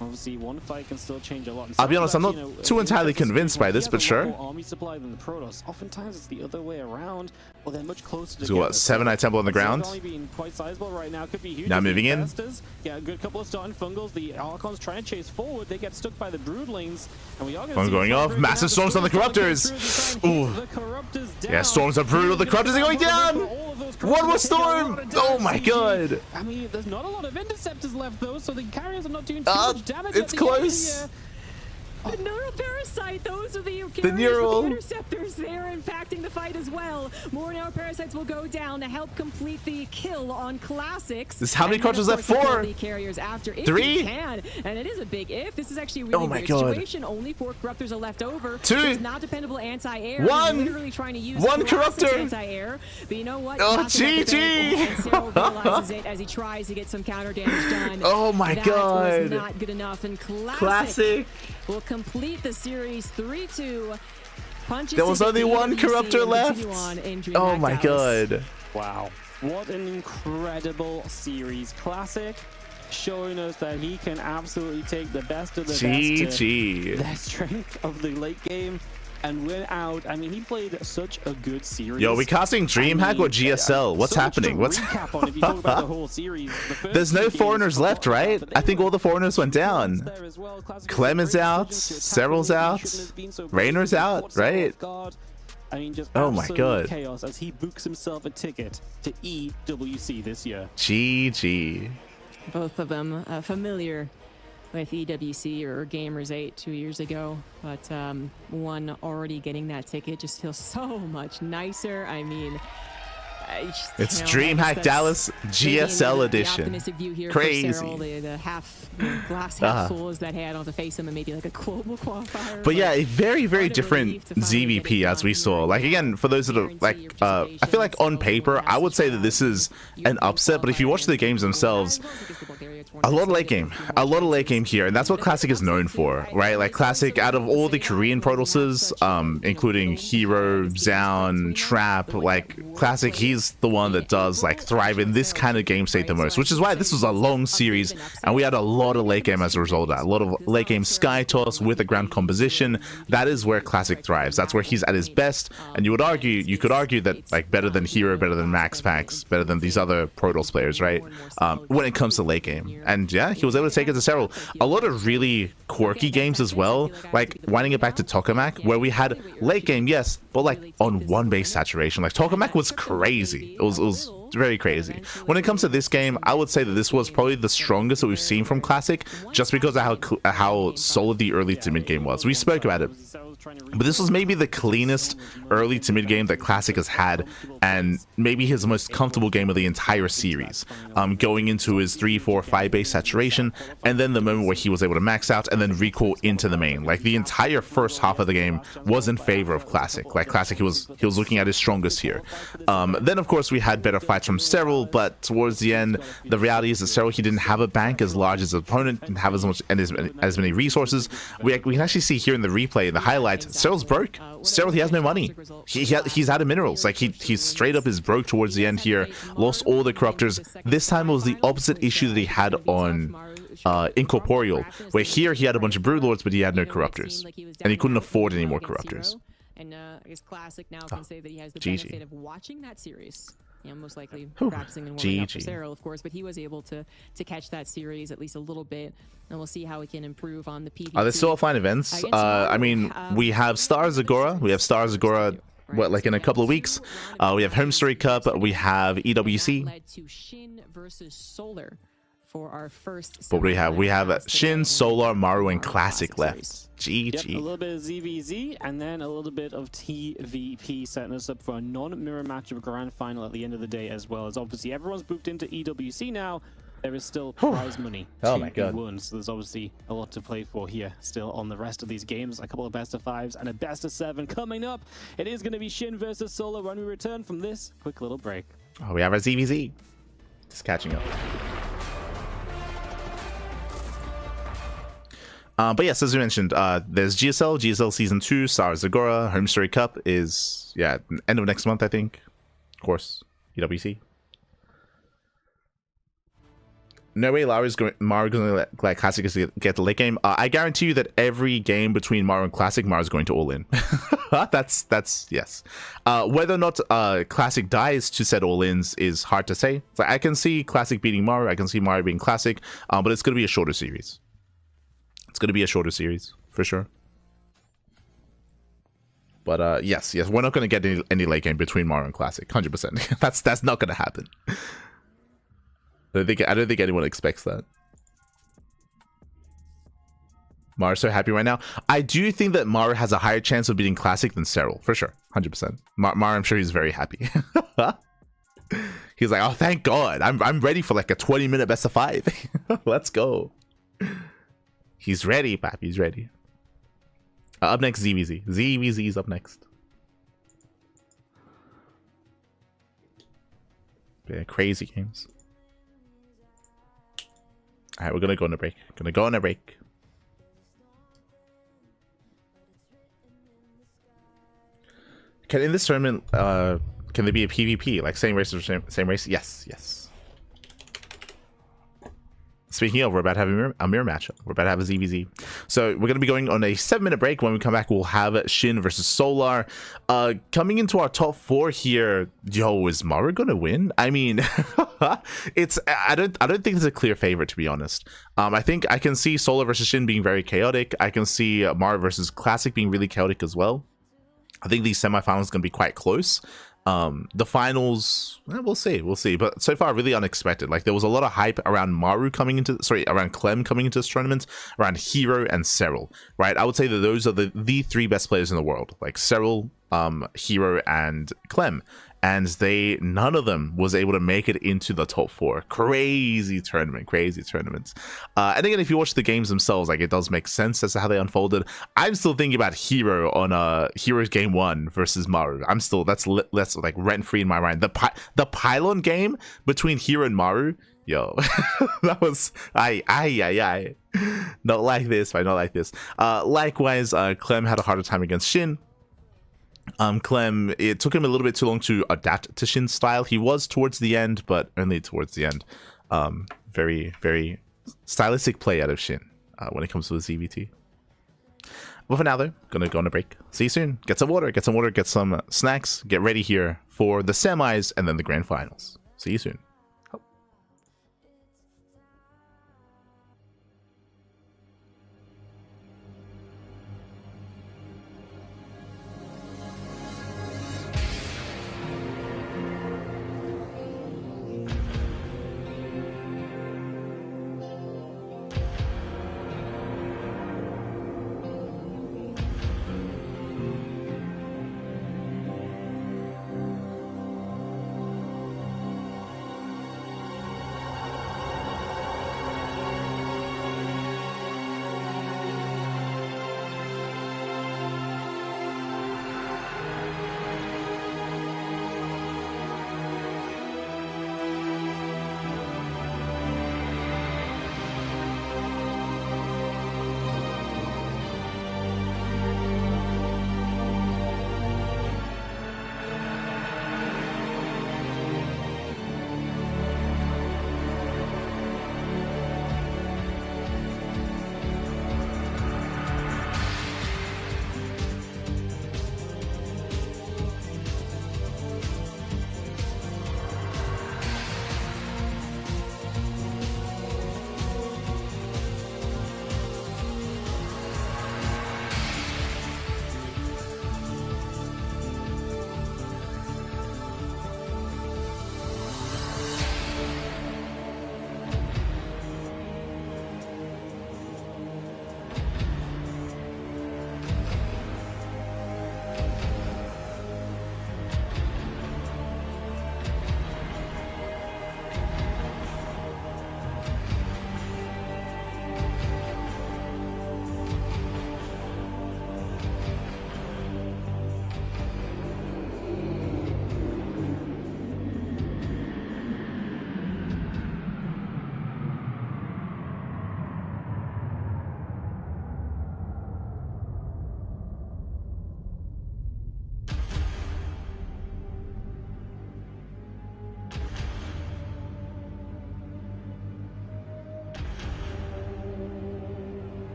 [SPEAKER 2] Obviously, one fight can still change a lot. And
[SPEAKER 1] I'll be honest, I'm not
[SPEAKER 2] sometimes,
[SPEAKER 1] too entirely
[SPEAKER 2] interesting
[SPEAKER 1] convinced
[SPEAKER 2] is when
[SPEAKER 1] by this,
[SPEAKER 2] he
[SPEAKER 1] but
[SPEAKER 2] has a lot
[SPEAKER 1] sure.
[SPEAKER 2] more army supply than the Protoss. Oftentimes, it's the other way around. Well, they're much closer
[SPEAKER 1] So what, 7 Knight Temple on the ground?
[SPEAKER 2] Only being quite sizable right now. Could be huge.
[SPEAKER 1] Now moving in.
[SPEAKER 2] Yeah, a good couple of starting fungals. The Archons trying to chase forward. They get stuck by the Broodlings. And we are
[SPEAKER 1] One going off. Massive storms on the Corruptors. Ooh. Yeah, storms are brutal. The Corruptors are going down. One more storm. Oh my god.
[SPEAKER 2] I mean, there's not a lot of interceptors left though, so the carriers are not doing too much damage.
[SPEAKER 1] It's close.
[SPEAKER 3] The neural parasite, those are the
[SPEAKER 1] neural
[SPEAKER 3] interceptors there impacting the fight as well. More neural parasites will go down to help complete the kill on classics.
[SPEAKER 1] This how many cartridges left? 4?
[SPEAKER 3] The carriers after
[SPEAKER 1] 3?
[SPEAKER 3] can. And it is a big if. This is actually a really weird situation. Only 4 corruptors are left over.
[SPEAKER 1] 2.
[SPEAKER 3] There's not dependable anti-air.
[SPEAKER 1] 1.
[SPEAKER 3] Literally trying to use
[SPEAKER 1] 1 corruptor.
[SPEAKER 3] Anti-air. But you know what?
[SPEAKER 1] Oh, GG.
[SPEAKER 3] And Serral realizes it as he tries to get some counter damage done.
[SPEAKER 1] Oh my god.
[SPEAKER 3] That was not good enough. And classic will complete the series 3-2.
[SPEAKER 1] There was only 1 corruptor left. Oh my god.
[SPEAKER 2] Wow. What an incredible series. Classic showing us that he can absolutely take the best of the best to their strength of the late game and win out. I mean, he played such a good series.
[SPEAKER 1] Yo, we casting DreamHack or GSL? What's happening? What's
[SPEAKER 2] if you talk about the whole series,
[SPEAKER 1] there's no foreigners left, right? I think all the foreigners went down. Clem is out, Serral's out, Raynor's out, right?
[SPEAKER 2] I mean, just
[SPEAKER 1] oh my god,
[SPEAKER 2] chaos as he books himself a ticket to EWC this year.
[SPEAKER 1] GG.
[SPEAKER 3] Both of them familiar with EWC or Gamers 8 2 years ago, but one already getting that ticket just feels so much nicer. I mean,
[SPEAKER 1] it's DreamHack Dallas GSL edition. Crazy.
[SPEAKER 3] The half glass half full as that had on to face him and maybe like a global qualifier.
[SPEAKER 1] But yeah, a very different ZVP as we saw. Like again, for those that are like, I feel like on paper, I would say that this is an upset. But if you watch the games themselves, a lot of late game here, and that's what Classic is known for, right? Like Classic, out of all the Korean Protosses, including herO, Zaun, Trap, like Classic, he's the one that does like thrive in this kind of game state the most, which is why this was a long series and we had a lot of late game as a result of that. A lot of late game sky toss with a ground composition. That is where Classic thrives. That's where he's at his best, and you could argue that like better than herO, better than Max Pax, better than these other Protoss players, right? When it comes to late game. And yeah, he was able to take it to Serral. A lot of really quirky games as well, like winding it back to Tokamak, where we had late game, yes, but like on 1 base saturation. Like Tokamak was crazy. It was very crazy. When it comes to this game, I would say that this was probably the strongest that we've seen from Classic, just because of how solid the early to mid game was. We spoke about it, but this was maybe the cleanest early to mid game that Classic has had, and maybe his most comfortable game of the entire series, going into his 3, 4, 5 base saturation, and then the moment where he was able to max out and then recall into the main. Like the entire first half of the game was in favor of Classic. Like Classic, he was looking at his strongest here. Then of course we had better fights from Serral, but towards the end, the reality is that Serral, he didn't have a bank as large as his opponent, didn't have as much and as many resources. We can actually see here in the replay, in the highlights, Serral's broke. Serral, he has no money. He's out of minerals. Like he's straight up is broke towards the end here. Lost all the corruptors. This time it was the opposite issue that he had on Incorporeal, where here he had a bunch of Broodlords, but he had no corruptors, and he couldn't afford any more corruptors.
[SPEAKER 3] And I guess Classic now can say that he has the benefit of watching that series. You know, most likely practicing and warming up for Serral, of course, but he was able to catch that series at least a little bit, and we'll see how he can improve on the PvP.
[SPEAKER 1] There's still offline events. I mean, we have Star Zagora. We have Star Zagora, what, like in a couple of weeks. We have Home Story Cup. We have EWC.
[SPEAKER 3] Led to SHIN versus Solar for our first.
[SPEAKER 1] But we have SHIN, Solar, Maru, and Classic left. GG.
[SPEAKER 2] Yep, a little bit of ZVZ and then a little bit of TVP, setting us up for a non-mirror match of a grand final at the end of the day, as well as obviously everyone's booked into EWC now. There is still prize money to be won, so there's obviously a lot to play for here still on the rest of these games. A couple of best of 5s and a best of 7 coming up. It is going to be SHIN versus Solar when we return from this quick little break.
[SPEAKER 1] Oh, we have our ZVZ. Just catching up. But yes, as we mentioned, there's GSL Season 2, Star Zagora, Home Story Cup is, yeah, end of next month, I think. Of course, EWC. no way Maru's going to let Classic get the late game. I guarantee you that every game between Maru and Classic, Maru's going to all in. that's yes. Whether or not Classic dies to set all ins is hard to say. So I can see Classic beating Maru, I can see Maru beating Classic, but it's going to be a shorter series. It's going to be a shorter series for sure. But yes, we're not going to get any late game between Maru and Classic, 100%. That's not going to happen. I don't think anyone expects that. Maru's so happy right now. I do think that Maru has a higher chance of beating Classic than Serral, for sure, 100%. Maru, I'm sure he's very happy. He's like, oh, thank God, I'm ready for like a 20-minute best of 5. Let's go. He's ready, Pap. He's ready. Up next, ZVZ. ZVZ is up next. Yeah, crazy games. All right, we're gonna go on a break. Can in this tournament, can there be a PvP like same race or same race? Yes. Speaking of, we're about to have a mirror matchup. We're about to have a ZVZ. So we're going to be going on a 7-minute break. When we come back, we'll have Shin versus Solar. Coming into our top 4 here, yo, is Maru going to win? I mean, I don't think it's a clear favorite, to be honest. I think I can see Solar versus Shin being very chaotic. I can see Maru versus Classic being really chaotic as well. I think these semifinals are going to be quite close. The finals, we'll see, but so far really unexpected. Like there was a lot of hype around around Clem coming into this tournament, around herO and Serral, right? I would say that those are the 3 best players in the world, like Serral, herO and Clem, and none of them was able to make it into the top 4. Crazy tournaments. And again, if you watch the games themselves, like it does make sense as to how they unfolded. I'm still thinking about herO on herO's game 1 versus Maru. I'm still that's like rent free in my mind. The pylon game between herO and Maru, yo, that was I not like this. Likewise, Clem had a harder time against Shin. Clem, it took him a little bit too long to adapt to Shin's style. He was towards the end, but only towards the end. Very, very stylistic play out of Shin when it comes to the ZVT. But for now, though, gonna go on a break. See you soon. Get some water, get some snacks. Get ready here for the semis and then the grand finals. See you soon.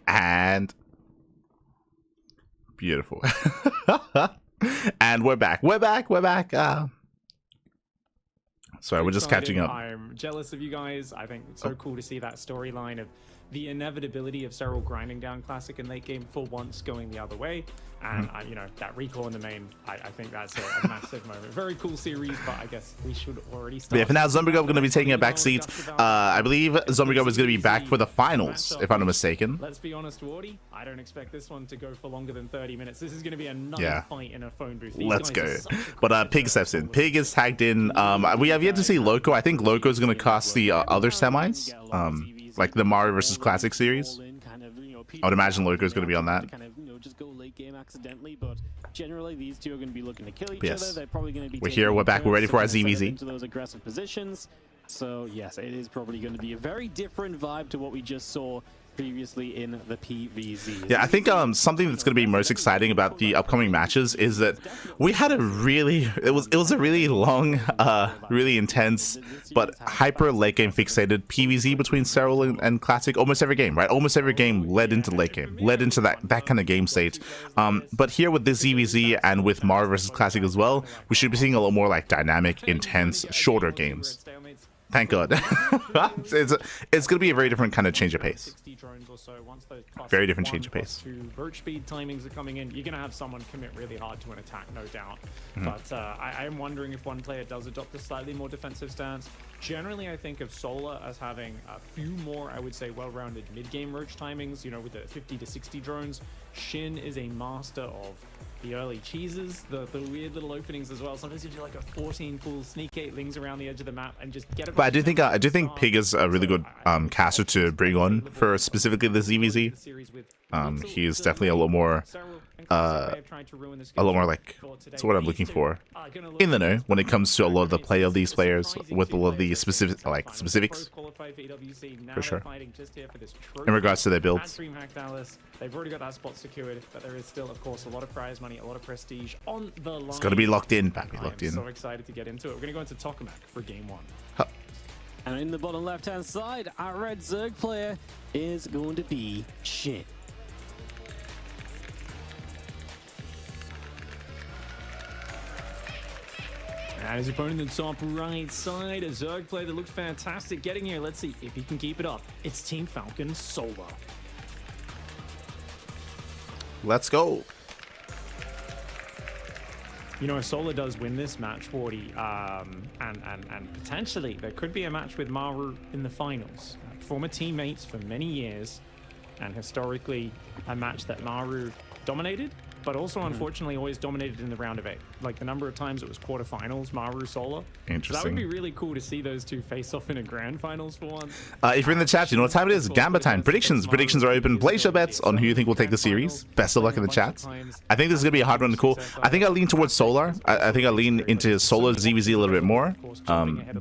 [SPEAKER 1] And beautiful. And we're back. We're back. Sorry, we're just catching up.
[SPEAKER 4] I'm jealous of you guys. I think it's so cool to see that storyline of the inevitability of Serral grinding down Classic and late game for once going the other way. And, you know, that recall in the main, I think that's a massive moment. Very cool series, but I guess we should already start.
[SPEAKER 1] Yeah, for now, Zombie Girl going to be taking a back seat. I believe Zombie Girl is going to be back for the finals, if I'm not mistaken.
[SPEAKER 4] Let's be honest, Wardy, I don't expect this one to go for longer than 30 minutes. This is going to be another fight in a phone booth.
[SPEAKER 1] Let's go. But Pig steps in. Pig is tagged in. We have yet to see Loco. I think Loco is going to cost the other semis, like the Maru versus Classic series. I would imagine Loco is going to be on that.
[SPEAKER 2] Just go late game accidentally, but generally these two are going to be looking to kill each other. They're probably going to be
[SPEAKER 1] we're here, we're back, we're ready for our ZVZ.
[SPEAKER 2] Into those aggressive positions. So yes, it is probably going to be a very different vibe to what we just saw previously in the PVZ.
[SPEAKER 1] Yeah, I think something that's going to be most exciting about the upcoming matches is that we had a really it was a really long, really intense, but hyper late game fixated PVZ between Serral and Classic almost every game, right? Almost every game led into the late game, led into that kind of game state. But here with this ZVZ and with Maru versus Classic as well, we should be seeing a lot more like dynamic, intense, shorter games. Thank God. it's going to be a very different kind of change of pace. Very different change of pace.
[SPEAKER 4] Roach speed timings are coming in. You're going to have someone commit really hard to an attack, no doubt. But I am wondering if one player does adopt a slightly more defensive stance. Generally, I think of Solar as having a few more, I would say, well-rounded mid-game Roach timings, you know, with the 50 to 60 drones. SHIN is a master of the early cheeses, the weird little openings as well. Sometimes you do like a 14 full sneak 8-lings around the edge of the map and just get it.
[SPEAKER 1] But I do think Pig is a really good caster to bring on for specifically the ZVZ. He is definitely a lot more like, that's what I'm looking for, in the know when it comes to a lot of the play of these players with a lot of the specifics for sure in regards to their builds.
[SPEAKER 4] They've already got that spot secured, but there is still, of course, a lot of prize money, a lot of prestige on the line.
[SPEAKER 1] It's got to be locked in, baby, locked in.
[SPEAKER 4] I'm so excited to get into it. We're going to go into Tokamak for game 1.
[SPEAKER 2] And in the bottom left-hand side, our red Zerg player is going to be SHIN.
[SPEAKER 4] And his opponent in the top right side, a Zerg player that looks fantastic getting here. Let's see if he can keep it up. It's Team Falcon Solar.
[SPEAKER 1] Let's go.
[SPEAKER 4] You know, if Solar does win this match 40, and potentially there could be a match with Maru in the finals. Former teammates for many years, and historically a match that Maru dominated, but also unfortunately always dominated in the round of 8. Like the number of times it was quarterfinals, Maru Solar.
[SPEAKER 1] Interesting.
[SPEAKER 4] So that would be really cool to see those two face off in a grand finals for once.
[SPEAKER 1] If you're in the chat, you know what time it is. Gamba time. Predictions are open. Place your bets on who you think will take the series. Best of luck in the chat. I think this is gonna be a hard one to call. I think I lean towards Solar. I think I lean into Solar ZVZ a little bit more,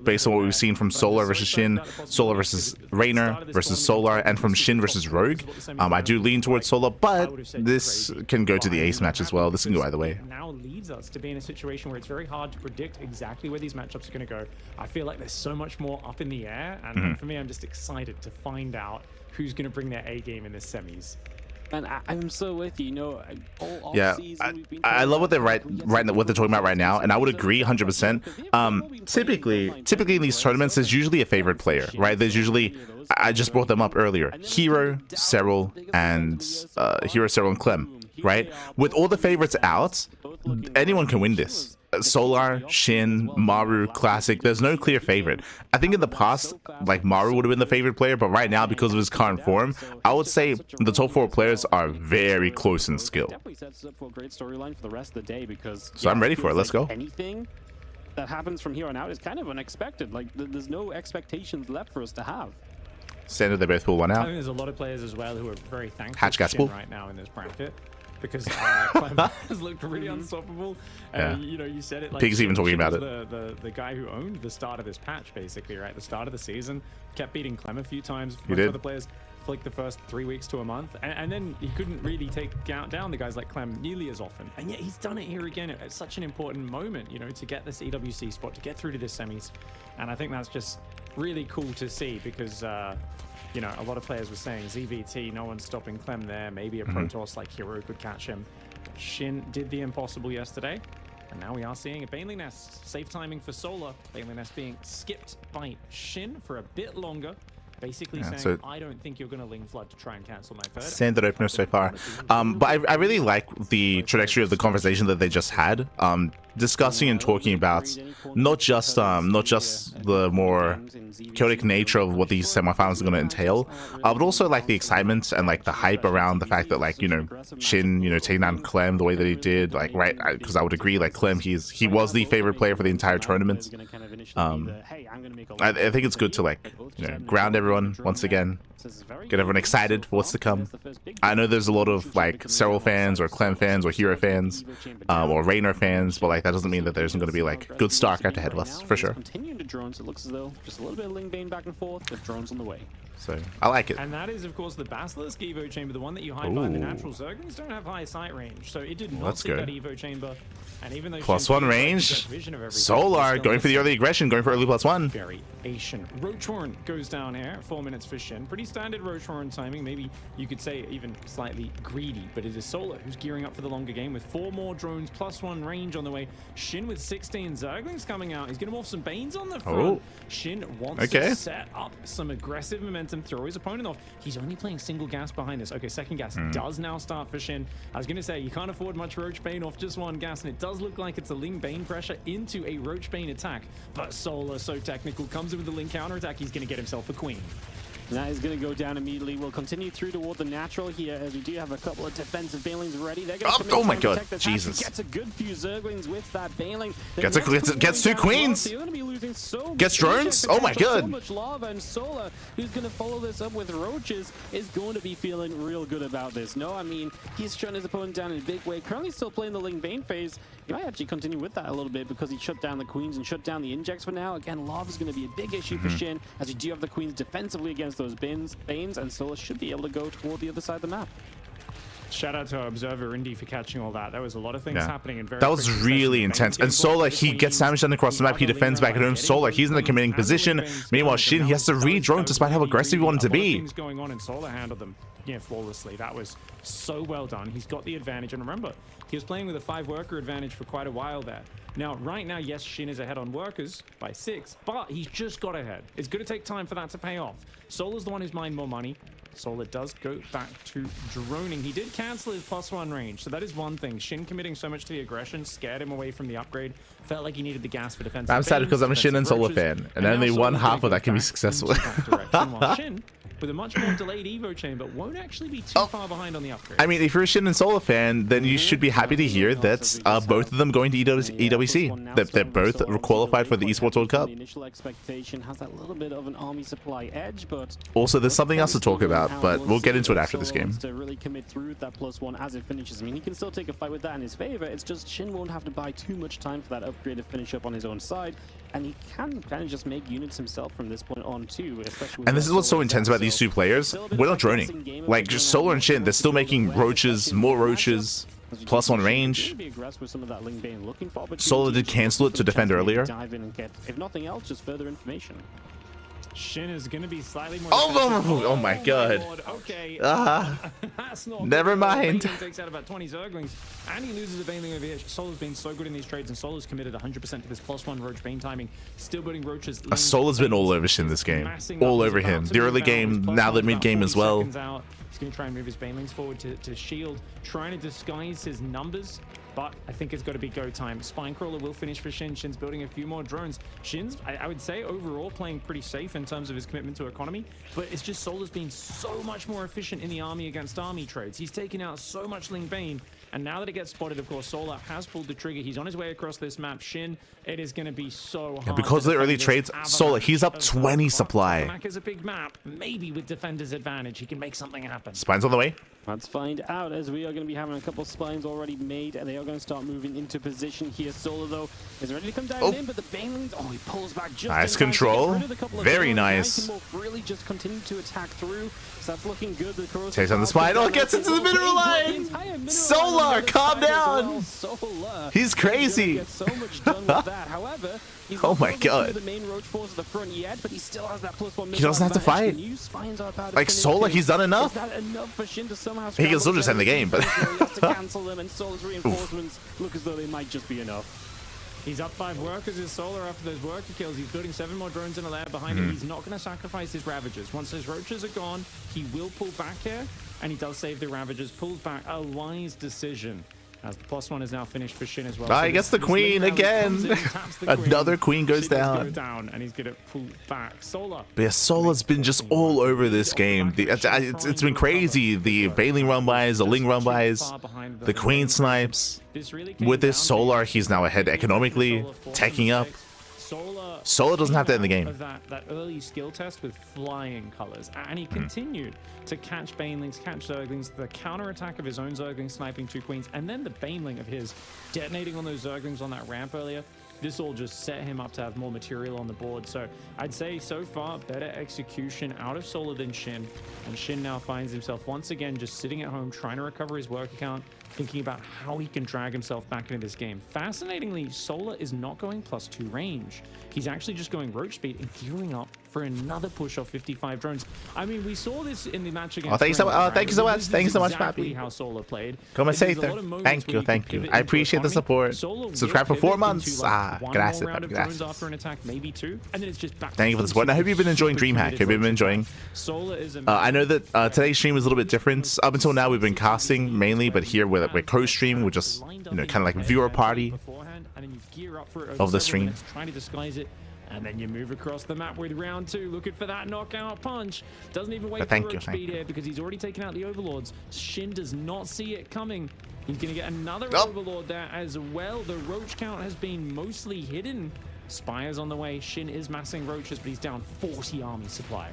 [SPEAKER 1] based on what we've seen from Solar versus SHIN, Solar versus Rainer versus Solar, and from SHIN versus Rogue. I do lean towards Solar, but this can go to the Ace match as well. This can go either way.
[SPEAKER 4] Now leads us to be in a situation where it's very hard to predict exactly where these matchups are going to go. I feel like there's so much more up in the air, and for me, I'm just excited to find out who's going to bring their A game in the semis.
[SPEAKER 2] And I'm so with you. You know, all
[SPEAKER 1] yeah, I love what they're what they're talking about right now, and I would agree 100%. Typically in these tournaments, there's usually a favorite player, right? There's usually, I just brought them up earlier, herO, Serral, and Serral, and Clem, right? With all the favorites out, anyone can win this. Solar, SHIN, Maru, Classic, there's no clear favorite. I think in the past, like, Maru would have been the favorite player, but right now, because of his current form, I would say the top 4 players are very close in skill.
[SPEAKER 2] Definitely sets up for a great storyline for the rest of the day, because
[SPEAKER 1] so I'm ready for it. Let's go.
[SPEAKER 2] Anything that happens from here on out is kind of unexpected. Like, there's no expectations left for us to have.
[SPEAKER 1] Standard, they both pull one
[SPEAKER 4] I
[SPEAKER 1] out.
[SPEAKER 4] think there's a lot of players as well who are very thankful
[SPEAKER 1] Hatch
[SPEAKER 4] for SHIN
[SPEAKER 1] Gaspel
[SPEAKER 4] right now in this bracket, because Clem has looked really unstoppable.
[SPEAKER 1] Yeah.
[SPEAKER 4] You know, you said it. Like,
[SPEAKER 1] Pig's even talking about it.
[SPEAKER 4] The guy who owned the start of this patch, basically, right? The start of the season, kept beating Clem a few times.
[SPEAKER 1] He did.
[SPEAKER 4] Other players for like the first 3 weeks to a month, and then he couldn't really take down the guys like Clem nearly as often. And yet he's done it here again at such an important moment, you know, to get this EWC spot, to get through to the semis. And I think that's just really cool to see, because you know, a lot of players were saying ZVT, no one's stopping Clem there. Maybe a Protoss like herO could catch him. But SHIN did the impossible yesterday, and now we are seeing a Baneling Nest. Safe timing for Solar. Baneling Nest being skipped by SHIN for a bit longer. Basically saying,
[SPEAKER 1] so
[SPEAKER 4] I don't think you're going to Ling Flood to try and cancel my third.
[SPEAKER 1] Standard opener so far. But I really like the trajectory of the conversation that they just had, discussing and talking about not just the more chaotic nature of what these semifinals are going to entail, but also like the excitement and like the hype around the fact that, like, you know, SHIN, you know, taking down Clem the way that he did, like, right? Because I would agree, like, Clem, he was the favorite player for the entire tournament. I think it's good to, like, you know, ground everyone everyone once again. Get everyone excited for what's to come. I know there's a lot of like Serral fans or Clem fans or herO fans or Raynor fans, but like that doesn't mean that there isn't going to be like good StarCraft ahead of us for sure.
[SPEAKER 2] Continuing to drones, it looks as though just a little bit of Ling Bane back and forth with drones on the way.
[SPEAKER 1] So I like it.
[SPEAKER 4] And that is, of course, the Basilisk Evo Chamber, the one that you hide behind the natural. Zerglings don't have high sight range, so it did not see that Evo Chamber. And even though
[SPEAKER 1] +1 range, Solar going for the early aggression, going for early +1.
[SPEAKER 4] Variation. Roach Horn goes down here. 4 minutes for Shin. Pretty standard Roach Horn timing. Maybe you could say even slightly greedy, but it is Solar who's gearing up for the longer game with 4 more drones, +1 range on the way. Shin with 16 Zerglings coming out. He's going to morph some Banes on the front. Shin wants to set up some aggressive momentum, throw his opponent off. He's only playing single gas behind this. Okay, second gas does now start for Shin. I was going to say, you can't afford much Roach Bane off just one gas, and it does look like it's a Ling Bane pressure into a Roach Bane attack. But Solar, so technical, comes in with the Ling counter attack. He's going to get himself a queen.
[SPEAKER 2] That is going to go down immediately. We'll continue through toward the natural here as we do have a couple of defensive Banelings ready. They're going to
[SPEAKER 1] oh my god, Jesus.
[SPEAKER 2] Gets a good few Zerglings with that Baneling.
[SPEAKER 1] Gets 2 queens. Gets drones. Oh my god.
[SPEAKER 2] So much lava, and Solar, who's going to follow this up with roaches, is going to be feeling real good about this. No, I mean, he's shutting his opponent down in a big way. Currently still playing the Ling Bane phase. He might actually continue with that a little bit because he shut down the queens and shut down the injects for now. Again, lava is going to be a big issue for Shin, as we do have the queens defensively against those Banes, and Solar should be able to go toward the other side of the map.
[SPEAKER 4] Shout out to our observer Indy for catching all that. There was a lot of things happening in very
[SPEAKER 1] that was really intense. And Solar, he gets damage done across the map. He defends back at home. Solar, he's in the committing position. Meanwhile, Shin, he has to re-drone despite how aggressive he wanted to be.
[SPEAKER 4] Things going on, and Solar handled them flawlessly. That was so well done. He's got the advantage, and remember, he was playing with a 5-worker advantage for quite a while there. Now, right now, yes, Shin is ahead on workers by 6, but he's just got ahead. It's going to take time for that to pay off. Solar's the one who's mined more money. Solar does go back to droning. He did cancel his +1 range, so that is one thing. Shin committing so much to the aggression scared him away from the upgrade. Felt like he needed the gas for defense.
[SPEAKER 1] I'm sad because I'm a Shin and Solar fan, and only one half of that can be successful.
[SPEAKER 4] Shin, with a much more delayed Evo chamber, won't actually be too far behind on the upgrade.
[SPEAKER 1] I mean, if you're a Shin and Solar fan, then you should be happy to hear that both of them going to EWC. That they're both qualified for the Esports World Cup.
[SPEAKER 2] The initial expectation has that little bit of an army supply edge, but
[SPEAKER 1] also there's something else to talk about, but we'll get into it after this game.
[SPEAKER 2] To really commit through with that +1 as it finishes. I mean, he can still take a fight with that in his favor. It's just Shin won't have to buy too much time for that upgrade to finish up on his own side, and he can kind of just make units himself from this point on too. Especially. And
[SPEAKER 1] this is what's so intense about these two players. We're not droning. Like just Solar and Shin, they're still making roaches, more roaches. +1 range. Solar did cancel it to defend earlier.
[SPEAKER 2] Dive in and get, if nothing else, just further information.
[SPEAKER 4] Shin is going to be slightly more.
[SPEAKER 1] Oh my god.
[SPEAKER 4] Okay. That's not
[SPEAKER 1] never mind.
[SPEAKER 4] Baneling takes out about 20 Zerglings, and he loses a Baneling over here. Solar's been so good in these trades, and Solar's committed 100% to this +1 Roach Bane timing. Still building Roaches.
[SPEAKER 1] Solar's been all over Shin this game. All over him. The early game, now the mid game as well.
[SPEAKER 4] He's going to try and move his Banelings forward to shield, trying to disguise his numbers. But I think it's got to be go time. Spinecrawler will finish for Shin. Shin's building a few more drones. Shin's, I would say, overall playing pretty safe in terms of his commitment to economy. But it's just Solar's been so much more efficient in the army against army trades. He's taken out so much Ling Bane. And now that it gets spotted, of course, Solar has pulled the trigger. He's on his way across this map. Shin, it is going to be so hard.
[SPEAKER 1] Because of the early trades, Solar, he's up 20 supply.
[SPEAKER 4] The map is a big map. Maybe with Defender's advantage, he can make something happen.
[SPEAKER 1] Spines on the way.
[SPEAKER 2] Let's find out, as we are going to be having a couple of spines already made, and they are going to start moving into position here. Solar, though, is ready to come down in, but the Banelings, he pulls back just
[SPEAKER 1] nice control. Very nice.
[SPEAKER 2] Really just continue to attack through, so that's looking good.
[SPEAKER 1] Takes on the spine. Gets into the mineral line. Solar, calm down.
[SPEAKER 2] Solar.
[SPEAKER 1] He's crazy.
[SPEAKER 2] So much done with that. However, he's
[SPEAKER 1] oh my god.
[SPEAKER 2] The main roach force at the front yet, but he still has that +1.
[SPEAKER 1] He doesn't have to fight. Like Solar, he's done enough.
[SPEAKER 2] Is that enough for Shin to somehow
[SPEAKER 1] he can still just end the game, but
[SPEAKER 2] he has to cancel them, and Solar's reinforcements look as though they might just be enough.
[SPEAKER 4] He's up 5 workers as Solar after those worker kills. He's building 7 more drones in a lair behind him. He's not going to sacrifice his Ravagers. Once those Roaches are gone, he will pull back here, and he does save the Ravagers. Pulls back. A wise decision. As the +1 is now finished for Shin as well.
[SPEAKER 1] He gets the queen again. Another queen goes down.
[SPEAKER 4] And he's going to pull back. Solar.
[SPEAKER 1] But yeah, Solar's been just all over this game. It's been crazy. The Baneling run-bys, the Ling run-bys, the queen snipes. With this Solar, he's now ahead economically, teching up.
[SPEAKER 4] Solar
[SPEAKER 1] Solar doesn't have to end the game.
[SPEAKER 4] Of that early skill test with flying colors, and he continued to catch Banelings, catch Zerglings, the counter attack of his own Zergling sniping 2 queens, and then the Baneling of his detonating on those Zerglings on that ramp earlier. This all just set him up to have more material on the board. So I'd say so far better execution out of Solar than Shin, and Shin now finds himself once again just sitting at home trying to recover his work account, thinking about how he can drag himself back into this game. Fascinatingly, Solar is not going +2 range. He's actually just going roach speed and gearing up for another push off 55 drones. I mean, we saw this in the match against.
[SPEAKER 1] Oh, thank you so much. Oh, thank you so much. Thank you so much,
[SPEAKER 4] exactly
[SPEAKER 1] Pappy.
[SPEAKER 4] how Solar played.
[SPEAKER 1] Come and say it. Thank you, thank you. I appreciate the support. Subscribe for 4 months. Gracias, Pappy. Gracias.
[SPEAKER 4] After an attack, maybe 2, and then it's just back.
[SPEAKER 1] Thank you for the support. I hope you've been enjoying DreamHack. Hope you've been enjoying. I know that today's stream was a little bit different. Up until now, we've been casting mainly, but here we're co-stream. We're just, kind of like viewer party of the stream.
[SPEAKER 4] Trying to disguise it. And then you move across the map with round 2, looking for that knockout punch. Doesn't even wait for roach speed here because he's already taken out the overlords. Shin does not see it coming. He's going to get another overlord there as well. The roach count has been mostly hidden. Spires on the way. Shin is massing roaches, but he's down 40 army supply.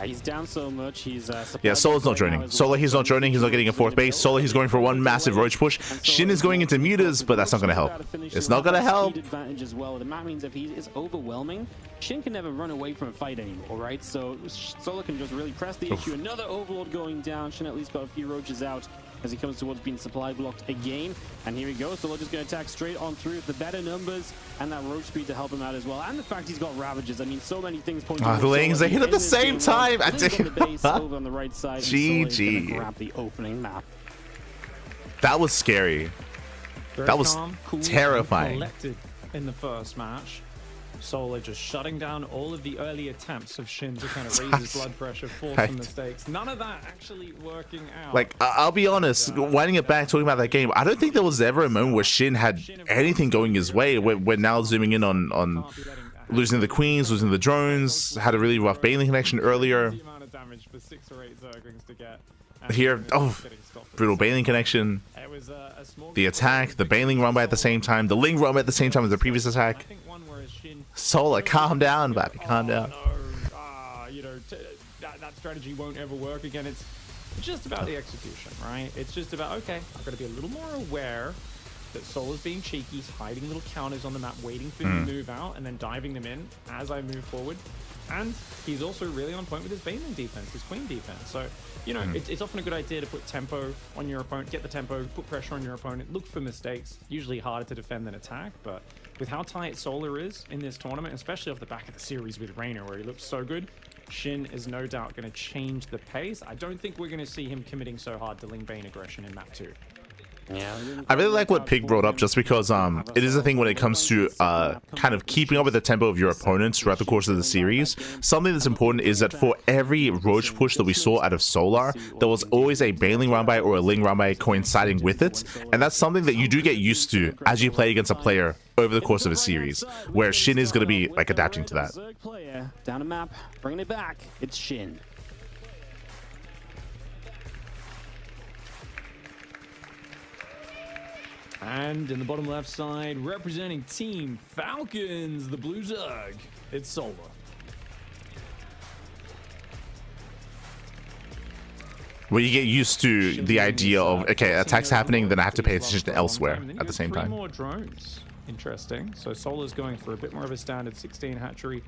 [SPEAKER 2] He's down so much. He's
[SPEAKER 1] yeah, Solar's not joining. Solar, he's not joining. He's not getting a 4th base. Solar, he's going for one massive roach push. Shin is going into mutas, but that's not going to help. It's not going to help.
[SPEAKER 2] Advantage as well. The map means if he is overwhelming, Shin can never run away from a fight anymore, right? So Solar can just really press the issue. Another overlord going down. Shin at least got a few roaches out as he comes towards being supply blocked again. And here we go. Solar just going to attack straight on through with the better numbers and that roach speed to help him out as well. And the fact he's got Ravages. I mean, so many things pointing
[SPEAKER 1] the Lings, they hit at the same time.
[SPEAKER 2] On the base, over on the right side.
[SPEAKER 1] GG.
[SPEAKER 2] Grab the opening map.
[SPEAKER 1] That was scary. That was terrifying.
[SPEAKER 4] Collected in the first match. Solar just shutting down all of the early attempts of Shin to kind of raise his blood pressure, force some mistakes. None of that actually working out.
[SPEAKER 1] Like, I'll be honest, winding it back, talking about that game, I don't think there was ever a moment where Shin had anything going his way. We're now zooming in on losing the queens, losing the drones, had a really rough Baneling connection earlier. Here, brutal Baneling connection. The attack, the Baneling run by at the same time, the Ling run by at the same time as the previous attack. Solar, calm down, Bobby, calm down.
[SPEAKER 4] That strategy won't ever work again. It's just about the execution, right? It's just about, okay, I've got to be a little more aware that Solar's being cheeky. He's hiding little counters on the map, waiting for me to move out, and then diving them in as I move forward. And he's also really on point with his Baneling defense, his Queen defense. So, it's often a good idea to put tempo on your opponent, get the tempo, put pressure on your opponent, look for mistakes. Usually harder to defend than attack, but with how tight Solar is in this tournament, especially off the back of the series with Reina, where he looks so good, Shin is no doubt going to change the pace. I don't think we're going to see him committing so hard to Ling Bane aggression in map 2.
[SPEAKER 2] Yeah,
[SPEAKER 1] I really like what Pig brought up, just because it is a thing when it comes to kind of keeping up with the tempo of your opponents throughout the course of the series. Something that's important is that for every roach push that we saw out of Solar, there was always a Baneling run by or a Ling run by coinciding with it, and that's something that you do get used to as you play against a player over the course of a series, where Shin is going to be like adapting to that.
[SPEAKER 2] Player down a map, bringing it back. It's Shin.
[SPEAKER 4] And in the bottom left side, representing Team Falcons, the Blue Zerg, it's Solar.
[SPEAKER 1] Where you get used to the idea of, okay, attack's happening, then I have to pay attention to elsewhere at the same time.
[SPEAKER 4] 3 more drones. Interesting. So Solar's going for a bit more of a standard 16 hatchery.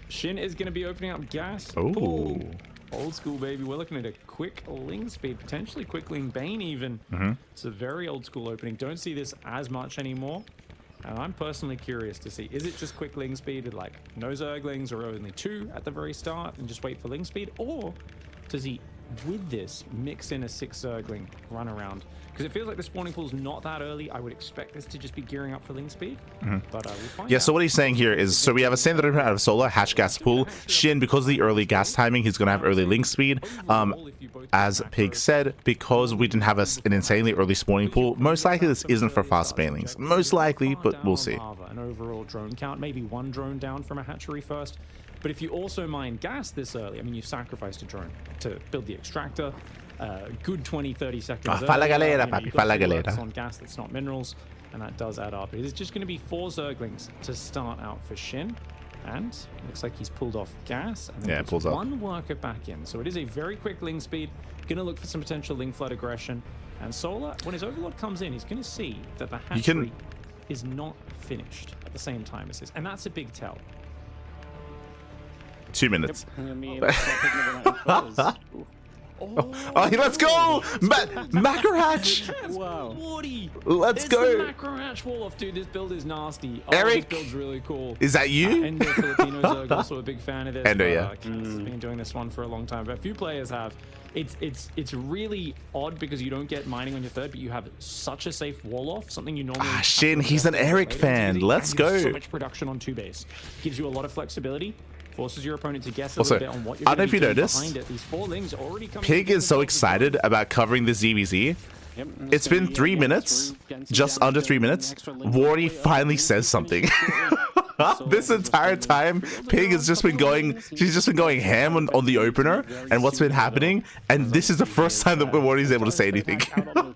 [SPEAKER 4] Shin is going to be opening up gas.
[SPEAKER 1] Oh.
[SPEAKER 4] Old school, baby. We're looking at a quick Ling speed, potentially quick Ling Bane even. It's a very old school opening. Don't see this as much anymore. And I'm personally curious to see, is it just quick Ling speed with like no Zerglings or only 2 at the very start and just wait for Ling speed? Or does he, with this, mix in a 6 Zergling run around? Because it feels like the spawning pool is not that early. I would expect this to just be gearing up for Ling speed. But we'll find out.
[SPEAKER 1] So what he's saying here is, so we have a standard opener out of Solar, hatch gas pool. Shin, because of the early gas timing, he's going to have early Ling speed. As Pig said, because we didn't have an insanely early spawning pool, most likely this isn't for fast Banelings. Most likely, but we'll see.
[SPEAKER 4] An overall drone count, maybe 1 drone down from a hatchery first. But if you also mine gas this early, I mean, you sacrificed a drone to build the extractor. Good 20-30 seconds.
[SPEAKER 1] Fa la galera, papi, fa la galera.
[SPEAKER 4] On gas that's not minerals, and that does add up. It is just going to be 4 Zerglings to start out for Shin. And looks like he's pulled off gas. And then
[SPEAKER 1] Yeah,
[SPEAKER 4] puts
[SPEAKER 1] pulls up.
[SPEAKER 4] one worker back in. So it is a very quick Ling speed. Gonna look for some potential Ling flood aggression. And Solar, when his Overlord comes in, he's gonna see that the hatchery is not finished at the same time as his. And that's a big tell.
[SPEAKER 1] 2 minutes.
[SPEAKER 2] Oh,
[SPEAKER 1] Let's go! Macro hatch!
[SPEAKER 2] wow.
[SPEAKER 1] Let's
[SPEAKER 4] It's
[SPEAKER 1] go!
[SPEAKER 4] the Macro hatch wall off, dude. This build is nasty. Oh,
[SPEAKER 1] Eric?
[SPEAKER 4] This build's really cool.
[SPEAKER 1] Is that you?
[SPEAKER 4] Endo Filipinos are also a big fan of this.
[SPEAKER 1] Endo,
[SPEAKER 4] but,
[SPEAKER 1] yeah.
[SPEAKER 4] Cass has been doing this one for a long time, but a few players have. It's really odd because you don't get mining on your third, but you have such a safe wall off. Something you normally. have to
[SPEAKER 1] Shin,
[SPEAKER 4] look
[SPEAKER 1] he's
[SPEAKER 4] at
[SPEAKER 1] an Eric
[SPEAKER 4] later.
[SPEAKER 1] fan.
[SPEAKER 4] And
[SPEAKER 1] Let's
[SPEAKER 4] you have
[SPEAKER 1] go.
[SPEAKER 4] So much production on 2 base gives you a lot of flexibility. Forces your opponent to guess a
[SPEAKER 1] Also,
[SPEAKER 4] little bit on what you're
[SPEAKER 1] I don't know if you
[SPEAKER 4] doing
[SPEAKER 1] noticed,
[SPEAKER 4] behind it. These 4 Lings already coming
[SPEAKER 1] Pig
[SPEAKER 4] in
[SPEAKER 1] is so
[SPEAKER 4] themselves as well.
[SPEAKER 1] excited about covering this DBZ.
[SPEAKER 2] Yep,
[SPEAKER 1] It's been 3 minutes, just under 3 minutes. Wardy finally says something. This entire time, Pig has just been going, she's just been going ham on the opener and what's been happening, and this is the first time that Wardy's able to say anything.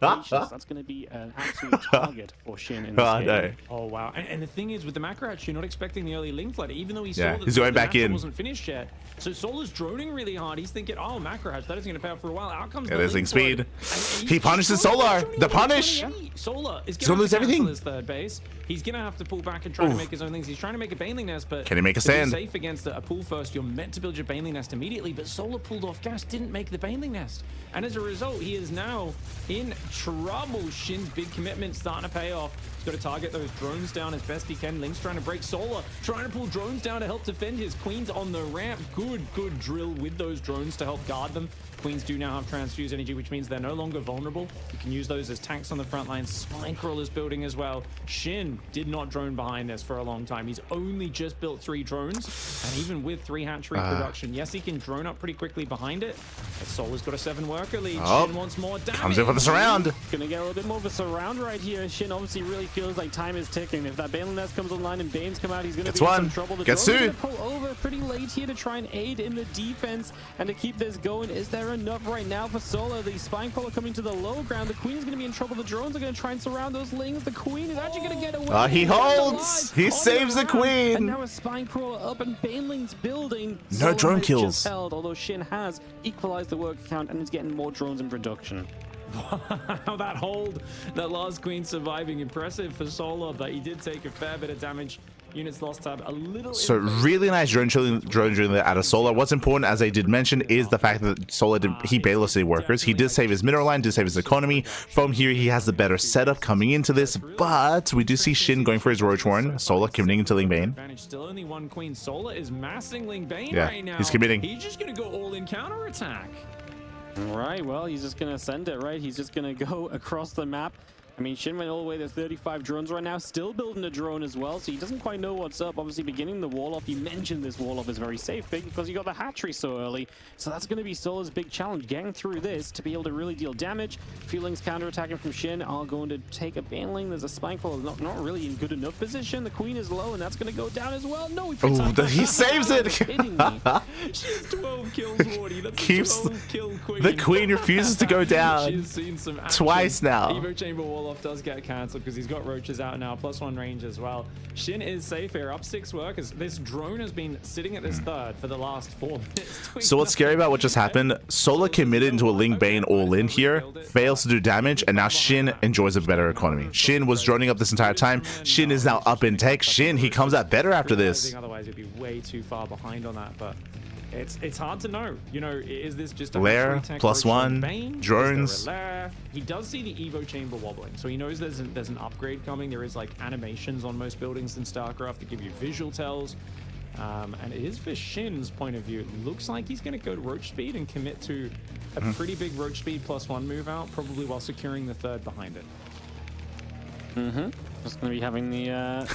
[SPEAKER 2] That's going to be an absolute target for Shin in this
[SPEAKER 1] Oh,
[SPEAKER 2] game.
[SPEAKER 1] no.
[SPEAKER 4] Oh wow! And the thing is, with the macro hatch, you're not expecting the early Ling flood, even though he
[SPEAKER 1] Yeah,
[SPEAKER 4] saw that
[SPEAKER 1] he's going
[SPEAKER 4] the
[SPEAKER 1] back
[SPEAKER 4] natural
[SPEAKER 1] in.
[SPEAKER 4] wasn't finished yet. So Solar's droning really hard. He's thinking, oh, macro hatch, that isn't going to pay off for a while. Out comes
[SPEAKER 1] Yeah,
[SPEAKER 4] the
[SPEAKER 1] there's
[SPEAKER 4] Ling
[SPEAKER 1] Ling speed.
[SPEAKER 4] flood. And
[SPEAKER 1] He punishes Solar. The punish.
[SPEAKER 4] Solar is
[SPEAKER 1] He's gonna
[SPEAKER 4] going
[SPEAKER 1] lose
[SPEAKER 4] to
[SPEAKER 1] everything.
[SPEAKER 4] his third base. He's going to have to pull back and try to
[SPEAKER 1] Oof.
[SPEAKER 4] make his own things. He's trying to make a Baneling nest, but
[SPEAKER 1] Can he make a
[SPEAKER 4] to be
[SPEAKER 1] stand?
[SPEAKER 4] safe against a pull first, you're meant to build your Baneling nest immediately. But Solar pulled off gas, didn't make the Baneling nest, and as a result, he is now in trouble. Shin's big commitment starting to pay off. He's got to target those drones down as best he can. Link's trying to break Solar, trying to pull drones down to help defend his Queens on the ramp. Good drill with those drones to help guard them. Queens do now have transfuse energy, which means they're no longer vulnerable. You can use those as tanks on the front lines. Spine Crawler's building as well. Shin did not drone behind this for a long time. He's only just built 3 drones, and even with 3 hatchery production, yes, he can drone up pretty quickly behind it. But Solar's got a 7 worker lead.
[SPEAKER 1] Oh,
[SPEAKER 4] Shin wants more damage.
[SPEAKER 1] Comes in for the surround.
[SPEAKER 2] Gonna get a little bit more of a surround right here. Shin obviously really feels like time is ticking. If that Baneling nest comes online and Banes come out, he's gonna
[SPEAKER 1] Gets
[SPEAKER 2] be in
[SPEAKER 1] one.
[SPEAKER 2] some trouble. The
[SPEAKER 1] Gets
[SPEAKER 2] drone's
[SPEAKER 1] two.
[SPEAKER 2] gonna pull over pretty late here to try and aid in the defense and to keep this going. Is there enough right now for Solar? The Spine Crawler coming to the low ground. The Queen is gonna be in trouble. The drones are gonna try and surround those Lings. The Queen is actually gonna get away.
[SPEAKER 1] He
[SPEAKER 2] He's
[SPEAKER 1] holds.
[SPEAKER 2] alive
[SPEAKER 1] He
[SPEAKER 2] on
[SPEAKER 1] saves the
[SPEAKER 2] ground.
[SPEAKER 1] Queen.
[SPEAKER 2] And now a Spine Crawler up and Baneling's building.
[SPEAKER 1] No
[SPEAKER 2] Solar
[SPEAKER 1] drone
[SPEAKER 2] has
[SPEAKER 1] kills.
[SPEAKER 2] just held, although Shin has equalized the work count and is getting more drones in production.
[SPEAKER 4] Wow, that hold, that last Queen surviving, impressive for Solar, but he did take a fair bit of damage. Units lost tab a little.
[SPEAKER 1] So really nice drone drilling there out of Solar. What's important, as I did mention, is the fact that Solar he baitlessly workers. He did save his mineral line, did save his economy. From here, he has the better setup coming into this, but we do see Shin going for his Roach Warren. Solar committing into Ling Bane.
[SPEAKER 4] Advantage, still only 1 Queen. Solar is massing Ling Bane
[SPEAKER 1] Yeah,
[SPEAKER 4] right now.
[SPEAKER 1] he's committing.
[SPEAKER 4] He's just gonna go all in counter attack.
[SPEAKER 2] Right, well, he's just gonna send it, right? He's just gonna go across the map. I mean, Shin went all the way to 35 drones right now, still building a drone as well, so he doesn't quite know what's up. Obviously, beginning the wall off, you mentioned this wall off is very safe, big, because you got the hatchery so early. So that's going to be Solar's big challenge, getting through this to be able to really deal damage. Feelings counterattacking from Shin are going to take a Baneling. There's a Spine Crawler not really in good enough position. The Queen is low, and that's going to go down as well. No,
[SPEAKER 1] He saves it.
[SPEAKER 2] Kidding me.
[SPEAKER 4] She's 12 kills, Wardy. That's
[SPEAKER 1] Keeps
[SPEAKER 4] a 12 kill Queen.
[SPEAKER 1] the Queen refuses to go down.
[SPEAKER 4] She's seen some action.
[SPEAKER 1] Twice now.
[SPEAKER 4] Evo Chamber wall off does get cancelled because he's got roaches out now, +1 range as well. Shin is safe here, up 6 workers. This drone has been sitting at this third for the last 4 minutes.
[SPEAKER 1] So what's scary about what just happened, Solar committed into a Ling Bane all-in here, fails to do damage, and now Shin enjoys a better economy. Shin was droning up this entire time. Shin is now up in tech. Shin, he comes out better after this.
[SPEAKER 4] Otherwise, he'd be way too far behind on that, but it's hard to know. You know, is this just a
[SPEAKER 1] Lair,
[SPEAKER 4] hatchery tech
[SPEAKER 1] +1,
[SPEAKER 4] roach on Bane?
[SPEAKER 1] drones.
[SPEAKER 4] Is there a lair? He does see the Evo chamber wobbling, so he knows there's an upgrade coming. There is like animations on most buildings in StarCraft that give you visual tells. And it is for Shin's point of view. It looks like he's going to go to roach speed and commit to a pretty big roach speed +1 move out, probably while securing the third behind it.
[SPEAKER 2] Just going to be having the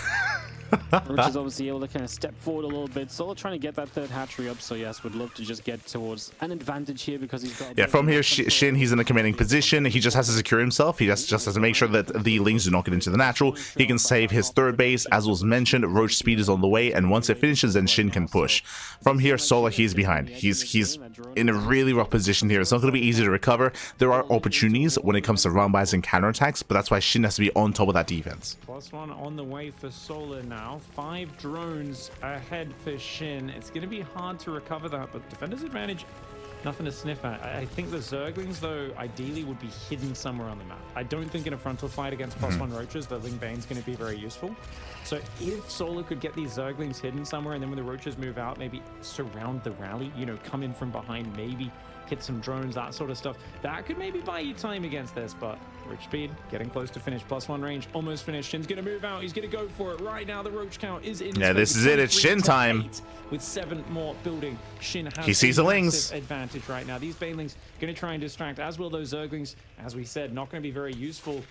[SPEAKER 2] Roach is obviously able to kind of step forward a little bit. Solar trying to get that third hatchery up, so yes, would love to just get towards an advantage here because he's got...
[SPEAKER 1] Yeah, from here, Shin, he's in a commanding position. He just has to secure himself. He just has to make sure that the Lings do not get into the natural. He can save his third base. As was mentioned, Roach speed is on the way, and once it finishes, then Shin can push. From here, Solar, he's behind. He's in a really rough position here. It's not going to be easy to recover. There are opportunities when it comes to run-bys and counterattacks, but that's why Shin has to be on top of that defense.
[SPEAKER 4] +1 on the way for Solar now. now. 5 drones ahead for SHIN. It's going to be hard to recover that, but defender's advantage, nothing to sniff at. I think the Zerglings, though, ideally would be hidden somewhere on the map. I don't think in a frontal fight against +1 Roaches, the Ling Bane's going to be very useful. So if Solar could get these Zerglings hidden somewhere, and then when the Roaches move out, maybe surround the rally, you know, come in from behind, maybe hit some drones, that sort of stuff, that could maybe buy you time against this. But Roach speed, getting close to finish. +1 range, almost finished. Shin's going to move out. He's going to go for it right now. The Roach count is in.
[SPEAKER 1] Yeah, this is it. It's Shin time.
[SPEAKER 4] With 7 more building, Shin has
[SPEAKER 1] he sees the Lings.
[SPEAKER 4] Advantage right now. These Banelings going to try and distract, as will those Zerglings. As we said, not going to be very useful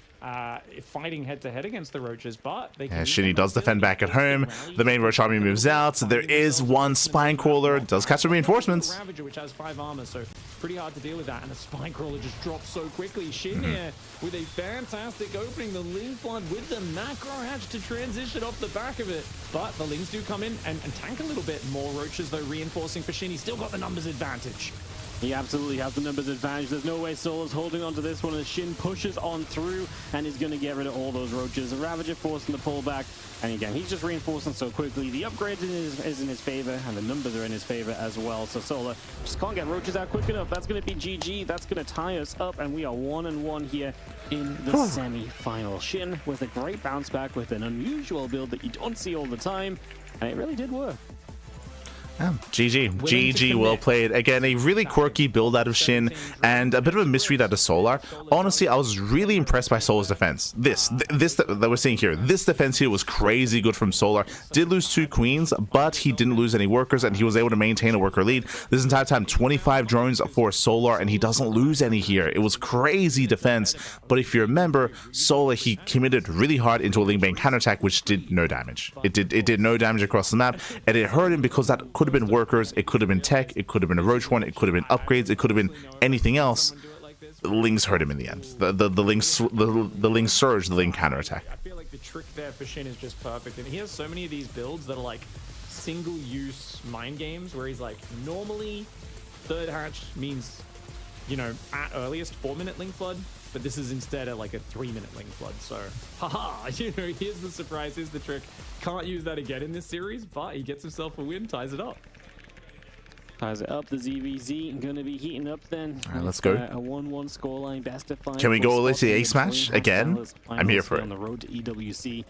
[SPEAKER 4] fighting head-to-head against the Roaches, but they can.
[SPEAKER 1] Shinny does defend back at home. The main Roach army moves out. There is one Spine Crawler. Does catch some reinforcements.
[SPEAKER 4] Ravager, which has 5 armor, so pretty hard to deal with that. And the Spine Crawler just drops so quickly. Shin here with a fantastic opening. The Ling Flood with the Macro Hatch to transition off the back of it. But the Lings do come in and tank a little bit. More Roaches, though, reinforcing for Shin. He's still got the numbers advantage.
[SPEAKER 2] He absolutely has the numbers advantage. There's no way Solar's holding on to this one as Shin pushes on through and is going to get rid of all those Roaches. Ravager forcing the pullback. And again, he's just reinforcing so quickly. The upgrade is in his favor, and the numbers are in his favor as well. So Solar just can't get Roaches out quick enough. That's going to be GG. That's going to tie us up, and we are 1-1 here in the semi-final. Shin with a great bounce back with an unusual build that you don't see all the time, and it really did work.
[SPEAKER 1] GG, well played. Again, a really quirky build out of Shin and a bit of a misread out of Solar. Honestly, I was really impressed by Solar's defense. This that we're seeing here, this defense here was crazy good from Solar. Did lose 2 queens, but he didn't lose any workers, and he was able to maintain a worker lead this entire time. 25 drones for Solar, and he doesn't lose any here. It was crazy defense, but if you remember, Solar, he committed really hard into a Ling Bane counterattack, which did no damage. It did no damage across the map, and it hurt him because that could have been workers, it could have been tech, it could have been a Roach one, it could have been upgrades, it could have been anything else. The Lings hurt him in the end. The Ling surge, the Ling counterattack.
[SPEAKER 4] I feel like the trick there for Shin is just perfect, and he has so many of these builds that are like single-use mind games where he's like, normally 3rd hatch means, you know, at earliest 4-minute Ling Flood, but this is instead like a 3-minute Ling Flood. So, haha, you know, here's the surprise, here's the trick. Can't use that again in this series, but he gets himself a win, ties it up.
[SPEAKER 2] Ties it up. The ZVZ going to be heating up then.
[SPEAKER 1] All right, let's go.
[SPEAKER 2] A 1-1 scoreline, best of 5.
[SPEAKER 1] Can we go all the way to the Ace match again? I'm here for it.
[SPEAKER 2] On the road to EWC.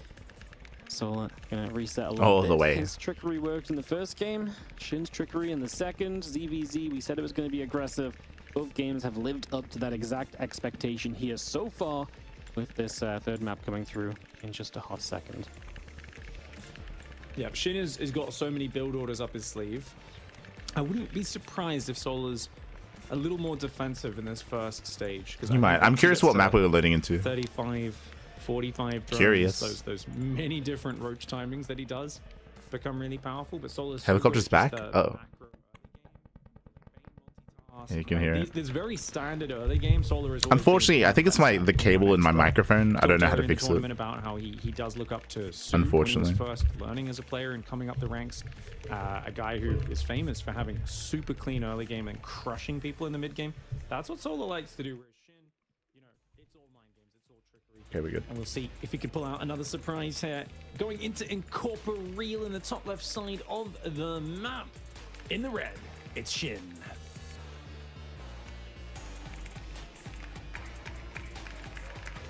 [SPEAKER 2] Solar gonna reset a little
[SPEAKER 1] all
[SPEAKER 2] bit.
[SPEAKER 1] The way.
[SPEAKER 2] His trickery worked in the first game. Shin's trickery in the second. ZVZ, we said it was going to be aggressive. Both games have lived up to that exact expectation here so far, with this 3rd map coming through in just a hot second.
[SPEAKER 4] Yeah, Shin has got so many build orders up his sleeve. I wouldn't be surprised if Solar's a little more defensive in this first stage.
[SPEAKER 1] You might. I'm curious what map we were leading into.
[SPEAKER 4] 35, 45 drones.
[SPEAKER 1] Curious.
[SPEAKER 4] Those many different Roach timings that he does become really powerful. But Solar's
[SPEAKER 1] helicopter's back. Oh. Yeah, you can hear it.
[SPEAKER 4] There's very standard early game. Solar is.
[SPEAKER 1] Unfortunately, I think it's the cable in my microphone. I don't know how to fix it.
[SPEAKER 4] About how he does look up to.
[SPEAKER 1] Unfortunately,
[SPEAKER 4] first learning as a player and coming up the ranks, a guy who is famous for having super clean early game and crushing people in the mid game. That's what Solar likes to do. Whereas Shin, you know, it's all mind games, it's all trickery.
[SPEAKER 1] Okay, we're good.
[SPEAKER 4] And we'll see if he can pull out another surprise here. Going into Incorporeal in the top left side of the map. In the red, it's Shin.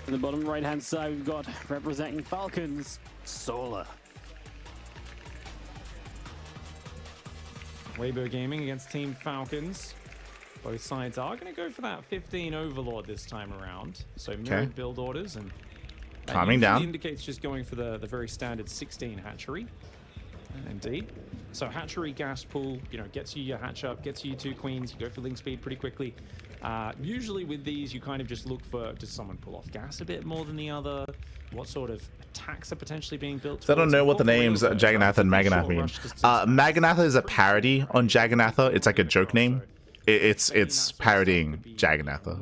[SPEAKER 2] In the bottom right-hand side, we've got representing Falcons, Solar.
[SPEAKER 4] Weibo Gaming against Team Falcons. Both sides are going to go for that 15 Overlord this time around. So mirrored build orders, and
[SPEAKER 1] calming down
[SPEAKER 4] indicates just going for the very standard 16 hatchery. Indeed. So hatchery gas pool, you know, gets you your hatch up, gets you 2 queens. You go for link speed pretty quickly. Usually with these, you kind of just look for, does someone pull off gas a bit more than the other? What sort of attacks are potentially being built?
[SPEAKER 1] So I don't know what the names Jagannatha and Maganatha mean. Maganatha is a parody on Jagannatha. It's like a joke name. It's parodying Jagannatha.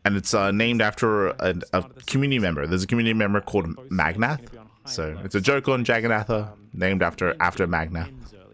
[SPEAKER 1] And it's named after a community member. There's a community member called Magnath. So it's a joke on Jagannatha, named after Magnath.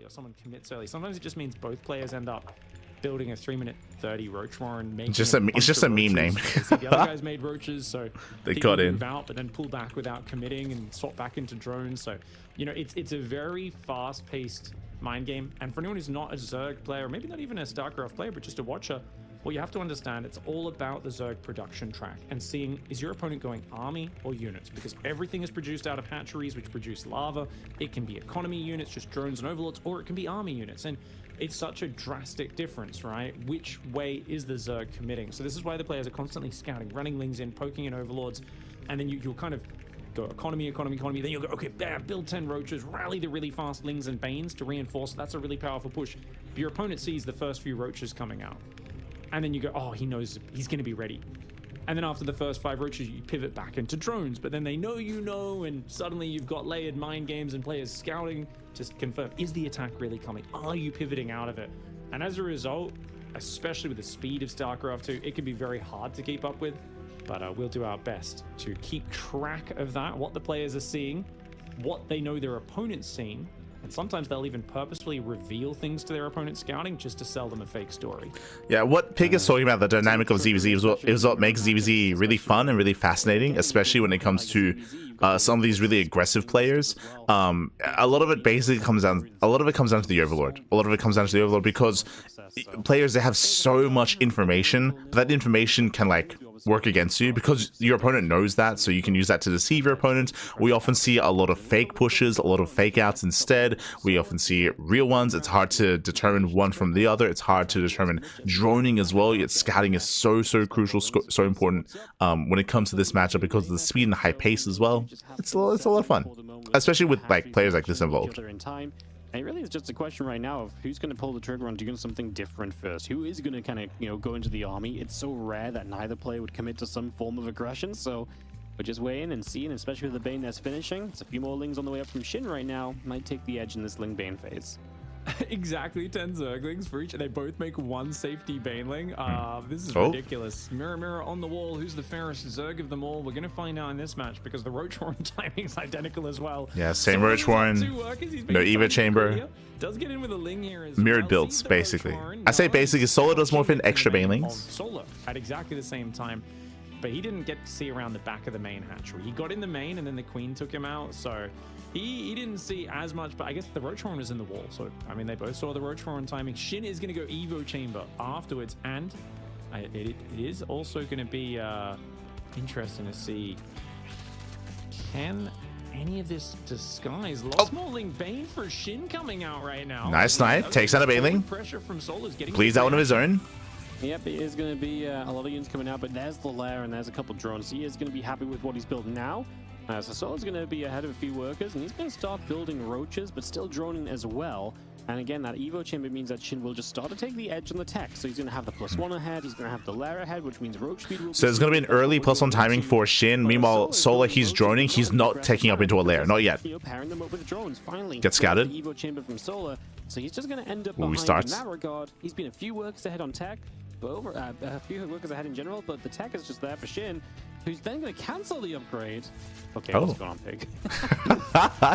[SPEAKER 4] Someone commits early. Sometimes it just means both players end up building a 3-minute 30 roach warren, making
[SPEAKER 1] it's just a meme name.
[SPEAKER 4] The other guys made roaches, so
[SPEAKER 1] they got in,
[SPEAKER 4] move out, but then pull back without committing and swap back into drones. So you know, it's a very fast-paced mind game. And for anyone who's not a Zerg player, maybe not even a StarCraft player, but just a watcher, well, you have to understand it's all about the Zerg production track and seeing, is your opponent going army or units? Because everything is produced out of hatcheries, which produce lava. It can be economy units, just drones and overlords, or it can be army units. And it's such a drastic difference, right? Which way is the Zerg committing? So this is why the players are constantly scouting, running lings in, poking in overlords, and then you'll kind of go economy, then you'll go, okay, bam, build 10 roaches, rally the really fast lings and banes to reinforce. That's a really powerful push. But your opponent sees the first few roaches coming out, and then you go, oh, he knows he's going to be ready. And then after the first 5 roaches, you pivot back into drones, but then they know you know, and suddenly you've got layered mind games and players scouting to confirm, is the attack really coming? Are you pivoting out of it? And as a result, especially with the speed of StarCraft 2, it can be very hard to keep up with, but we'll do our best to keep track of that, what the players are seeing, what they know their opponent's seeing, and sometimes they'll even purposefully reveal things to their opponent's scouting just to sell them a fake story.
[SPEAKER 1] Yeah, what Pig is talking about, the dynamic of ZVZ, is what makes ZVZ really fun and really fascinating, especially when it comes to some of these really aggressive players. A lot of it basically comes down to the Overlord. A lot of it comes down to the Overlord because players, they have so much information, but that information can like work against you because your opponent knows that, so you can use that to deceive your opponent. We often see a lot of fake pushes, a lot of fake outs instead. We often see real ones. It's hard to determine one from the other. It's hard to determine droning as well. Yet scouting is so crucial, so important when it comes to this matchup because of the speed and high pace as well. It's a lot of fun, especially with like players like this involved.
[SPEAKER 2] And it really is just a question right now of who's going to pull the trigger on doing something different first. Who is going to kind of, go into the army? It's so rare that neither player would commit to some form of aggression. So we're just waiting and seeing, especially with the Bane that's finishing. It's a few more Lings on the way up from SHIN right now. Might take the edge in this Ling Bane phase.
[SPEAKER 4] Exactly, 10 Zerglings for each. They both make one safety Baneling. This is ridiculous. Mirror on the wall. Who's the fairest Zerg of them all? We're going to find out in this match because the Roach Warren timing is identical as well.
[SPEAKER 1] Yeah, same Roach Warren. No Eva Chamber.
[SPEAKER 4] Does get in with a Ling here as
[SPEAKER 1] mirrored builds, basically. I say basically, Solar does more than extra Banelings.
[SPEAKER 4] Solar at exactly the same time. But he didn't get to see around the back of the main hatchery. He got in the main and then the queen took him out. So he didn't see as much, but I guess the Roach Warren was in the wall. So, I mean, they both saw the Roach Warren timing. SHIN is going to go Evo Chamber afterwards. And it is also going to be interesting to see, can any of this disguise? Lost more Ling Bane for SHIN coming out right now.
[SPEAKER 1] Nice snipe. Takes out a Baneling.
[SPEAKER 4] Pressure from Solar's getting
[SPEAKER 1] Bleeds out one of his own.
[SPEAKER 2] Yep, it is going to be a lot of units coming out, but there's the lair and there's a couple drones. He is going to be happy with what he's built now. So Solar's going to be ahead of a few workers, and he's going to start building roaches, but still droning as well. And again, that Evo Chamber means that SHIN will just start to take the edge on the tech. So he's going to have the +1 ahead, he's going to have the lair ahead, which means roach speed will.
[SPEAKER 1] So there's going to be an early +1 timing for SHIN. Meanwhile, Solar, he's droning. He's not taking up into a lair. Not yet.
[SPEAKER 2] Pairing them up with drones. Finally,
[SPEAKER 1] gets scouted.
[SPEAKER 2] The Evo Chamber from Solar. So he's just going to end up behind in that regard. He's been a few workers ahead on tech. Over a few workers ahead in general, but the tech is just there for SHIN, who's then going to cancel the upgrade. Okay, what's going on, Pig?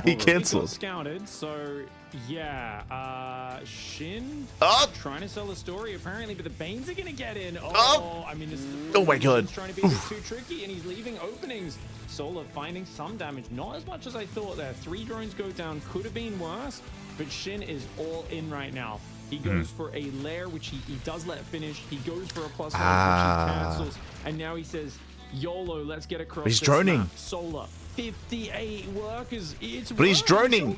[SPEAKER 1] He canceled.
[SPEAKER 4] Scouted, so yeah, SHIN trying to sell the story apparently, but the Banes are going to get in. I mean, this is
[SPEAKER 1] my god,
[SPEAKER 4] trying to be a bit too tricky, and he's leaving openings. Solar finding some damage, not as much as I thought there. 3 drones go down, could have been worse, but SHIN is all in right now. He goes for a lair, which he does let finish. He goes for a +1, which he cancels. And now he says, YOLO, let's get across.
[SPEAKER 1] But he's droning.
[SPEAKER 4] Solar, 58 workers.
[SPEAKER 1] But he's droning.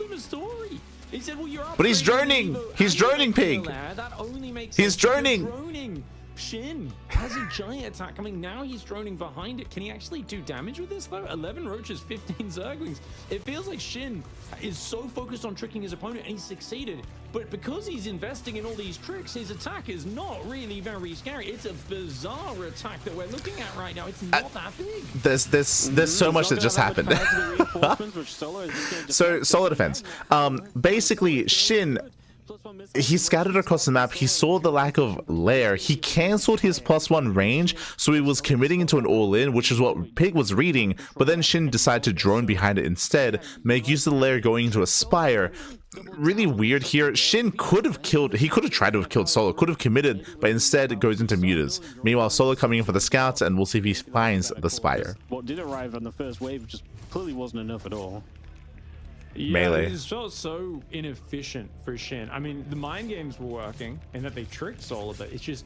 [SPEAKER 4] He said, well, you're
[SPEAKER 1] but he's droning. He's droning, Pig.
[SPEAKER 4] That only makes
[SPEAKER 1] he's droning.
[SPEAKER 4] SHIN has a giant attack coming. Now he's droning behind it. Can he actually do damage with this, though? 11 roaches, 15 Zerglings. It feels like SHIN is so focused on tricking his opponent, and he's succeeded. But because he's investing in all these tricks, his attack is not really very scary. It's a bizarre attack that we're looking at right now. It's not that big.
[SPEAKER 1] There's so much that just happened. So, Solar defense. Basically, SHIN, he scattered across the map. He saw the lack of lair. He cancelled his +1 range, so he was committing into an all-in, which is what Pig was reading. But then SHIN decided to drone behind it instead, make use of the lair going into a spire. really weird here. Shin could have killed, he could have tried to have killed Solo, could have committed, but instead it goes into mutas. Meanwhile, Solo coming in for the scouts, and we'll see if he finds the Spire.
[SPEAKER 2] What did arrive on the first wave just clearly wasn't enough at all.
[SPEAKER 4] Yeah,
[SPEAKER 1] Melee.
[SPEAKER 4] It just felt so inefficient for Shin. I mean, the mind games were working and that they tricked Solar, but it's just,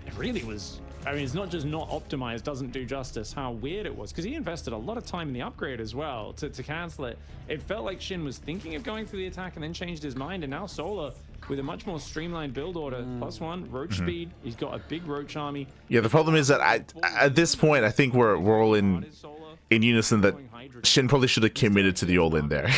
[SPEAKER 4] it really was, I mean, it's not just not optimized, doesn't do justice how weird it was, because he invested a lot of time in the upgrade as well to cancel it. It felt like Shin was thinking of going for the attack and then changed his mind, and now Solar, with a much more streamlined build order, +1 Roach speed, he's got a big Roach army.
[SPEAKER 1] Yeah, the problem is that at this point, I think we're all in unison that Shin probably should have committed to the all-in there.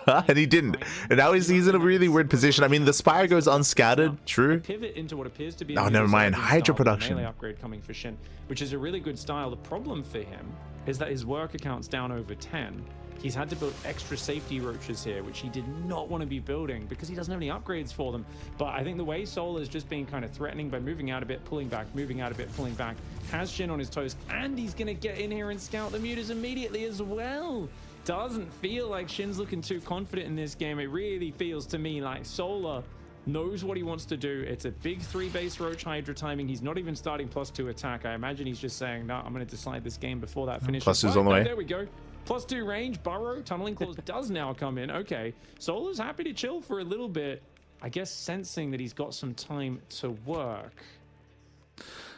[SPEAKER 1] And he didn't. And now he's in a really weird position. I mean, the Spire goes unscattered, true.
[SPEAKER 4] Pivot into what appears to be
[SPEAKER 1] Oh, never mind. Hydra production.
[SPEAKER 4] Melee upgrade coming for Shin, which is a really good style. The problem for him is that his work account's down over 10. He's had to build extra safety roaches here, which he did not want to be building because he doesn't have any upgrades for them. But I think the way Soul is just being kind of threatening by moving out a bit, pulling back, moving out a bit, pulling back, has Shin on his toes, and he's going to get in here and scout the mutas immediately as well. Doesn't feel like Shin's looking too confident in this game. It really feels to me like Solar knows what he wants to do. It's a big 3-base Roach Hydra timing. He's not even starting +2 attack. I imagine he's just saying, no, I'm going to decide this game before that finishes.
[SPEAKER 1] +2's on the way.
[SPEAKER 4] There we go. +2 range, burrow, tunneling claws does now come in. Okay, Solar's happy to chill for a little bit. I guess sensing that he's got some time to work.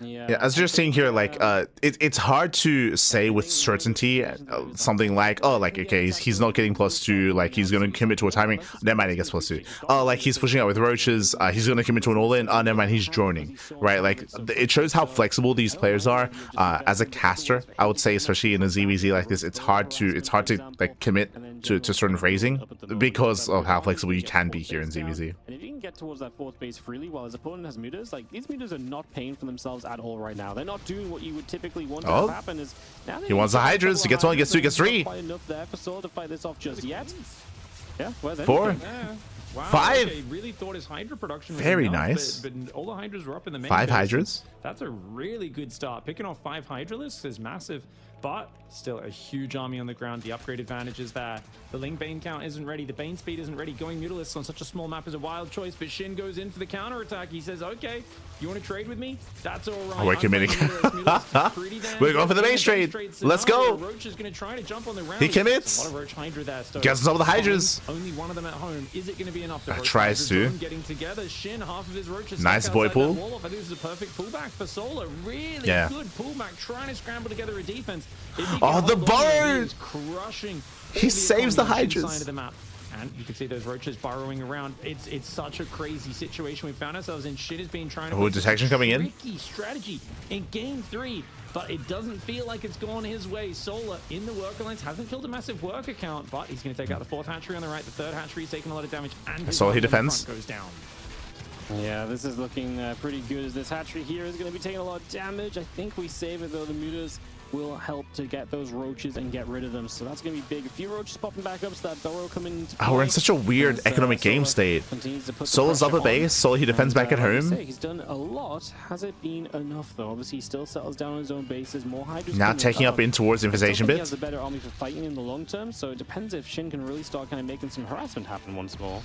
[SPEAKER 1] Yeah, as you're seeing here, like, it's hard to say with certainty something like, oh, like, okay, he's not getting +2, like, he's going to commit to a timing, never mind, he gets +2. Oh, like, he's pushing out with roaches, he's going to commit to an all-in, oh, never mind, he's droning, right? Like, it shows how flexible these players are. As a caster, I would say, especially in a ZVZ like this, it's hard to like, commit to certain phrasing because of how flexible you can be here in ZVZ.
[SPEAKER 2] And if you can get towards that 4th base freely while his opponent has mutas, like, these mutas are not paying for themselves at all right now. They're not doing what you would typically want to have happen. Is now
[SPEAKER 1] he wants the Hydras. He gets 1, gets 2, gets 3.
[SPEAKER 2] Quite enough there for Soul to fight this off just yet. Yeah, where's
[SPEAKER 1] 4.
[SPEAKER 4] Yeah. Wow,
[SPEAKER 1] 5.
[SPEAKER 4] Okay, really thought his Hydra production was
[SPEAKER 1] Very
[SPEAKER 4] enough,
[SPEAKER 1] nice.
[SPEAKER 4] But all the Hydras were up in the main
[SPEAKER 1] 5
[SPEAKER 4] base.
[SPEAKER 1] Hydras.
[SPEAKER 4] That's a really good start. Picking off 5 Hydra lists is massive, but still a huge army on the ground. The upgrade advantage is there. The Ling Bane count isn't ready. The Bane speed isn't ready. Going Mutalists on such a small map is a wild choice, but Shin goes in for the counter attack. He says, okay, you want to trade with me? That's all right.
[SPEAKER 1] Oh, we're committing. We're going for the base trade. Let's go.
[SPEAKER 4] Roach is going to try to jump on the round.
[SPEAKER 1] He commits.
[SPEAKER 4] A lot of Roach Hydra there. So
[SPEAKER 1] gets some of the Hydras.
[SPEAKER 4] only one of them at home. Is it going to be enough? The Roach
[SPEAKER 1] tries to.
[SPEAKER 4] getting together. Shin, half of his roaches.
[SPEAKER 1] Nice boy pull.
[SPEAKER 4] I think this is a perfect pullback for Solar. Really good pullback. Trying to scramble together a defense.
[SPEAKER 1] Oh, the bird!
[SPEAKER 4] Crushing.
[SPEAKER 1] He saves the Hydras.
[SPEAKER 4] Side of the map. And you can see those roaches burrowing around. It's such a crazy situation we found ourselves in. Shin has been trying to
[SPEAKER 1] detection coming in.
[SPEAKER 4] Tricky strategy in game 3, but it doesn't feel like it's gone his way. Solar in the work alliance hasn't killed a massive work account, but he's going to take out the 4th hatchery on the right. The 3rd hatchery is taking a lot of damage, and his
[SPEAKER 1] Solar he defends.
[SPEAKER 4] goes down.
[SPEAKER 2] Yeah, this is looking pretty good as this hatchery here is going to be taking a lot of damage. I think we save it though. The mutas will help to get those roaches and get rid of them. So that's going to be big. A few roaches popping back up so that burrow coming into play.
[SPEAKER 1] Oh, we're in such a weird economic game state. Solo's up a base. Solo, he defends back at home.
[SPEAKER 2] He's done a lot. Has it been enough though? Obviously, he still settles down on his own bases. More Hydras.
[SPEAKER 1] Now taking up in towards infestation
[SPEAKER 2] He
[SPEAKER 1] bit.
[SPEAKER 2] has the better army for fighting in the long term. So it depends if Shin can really start kind of making some harassment happen once more.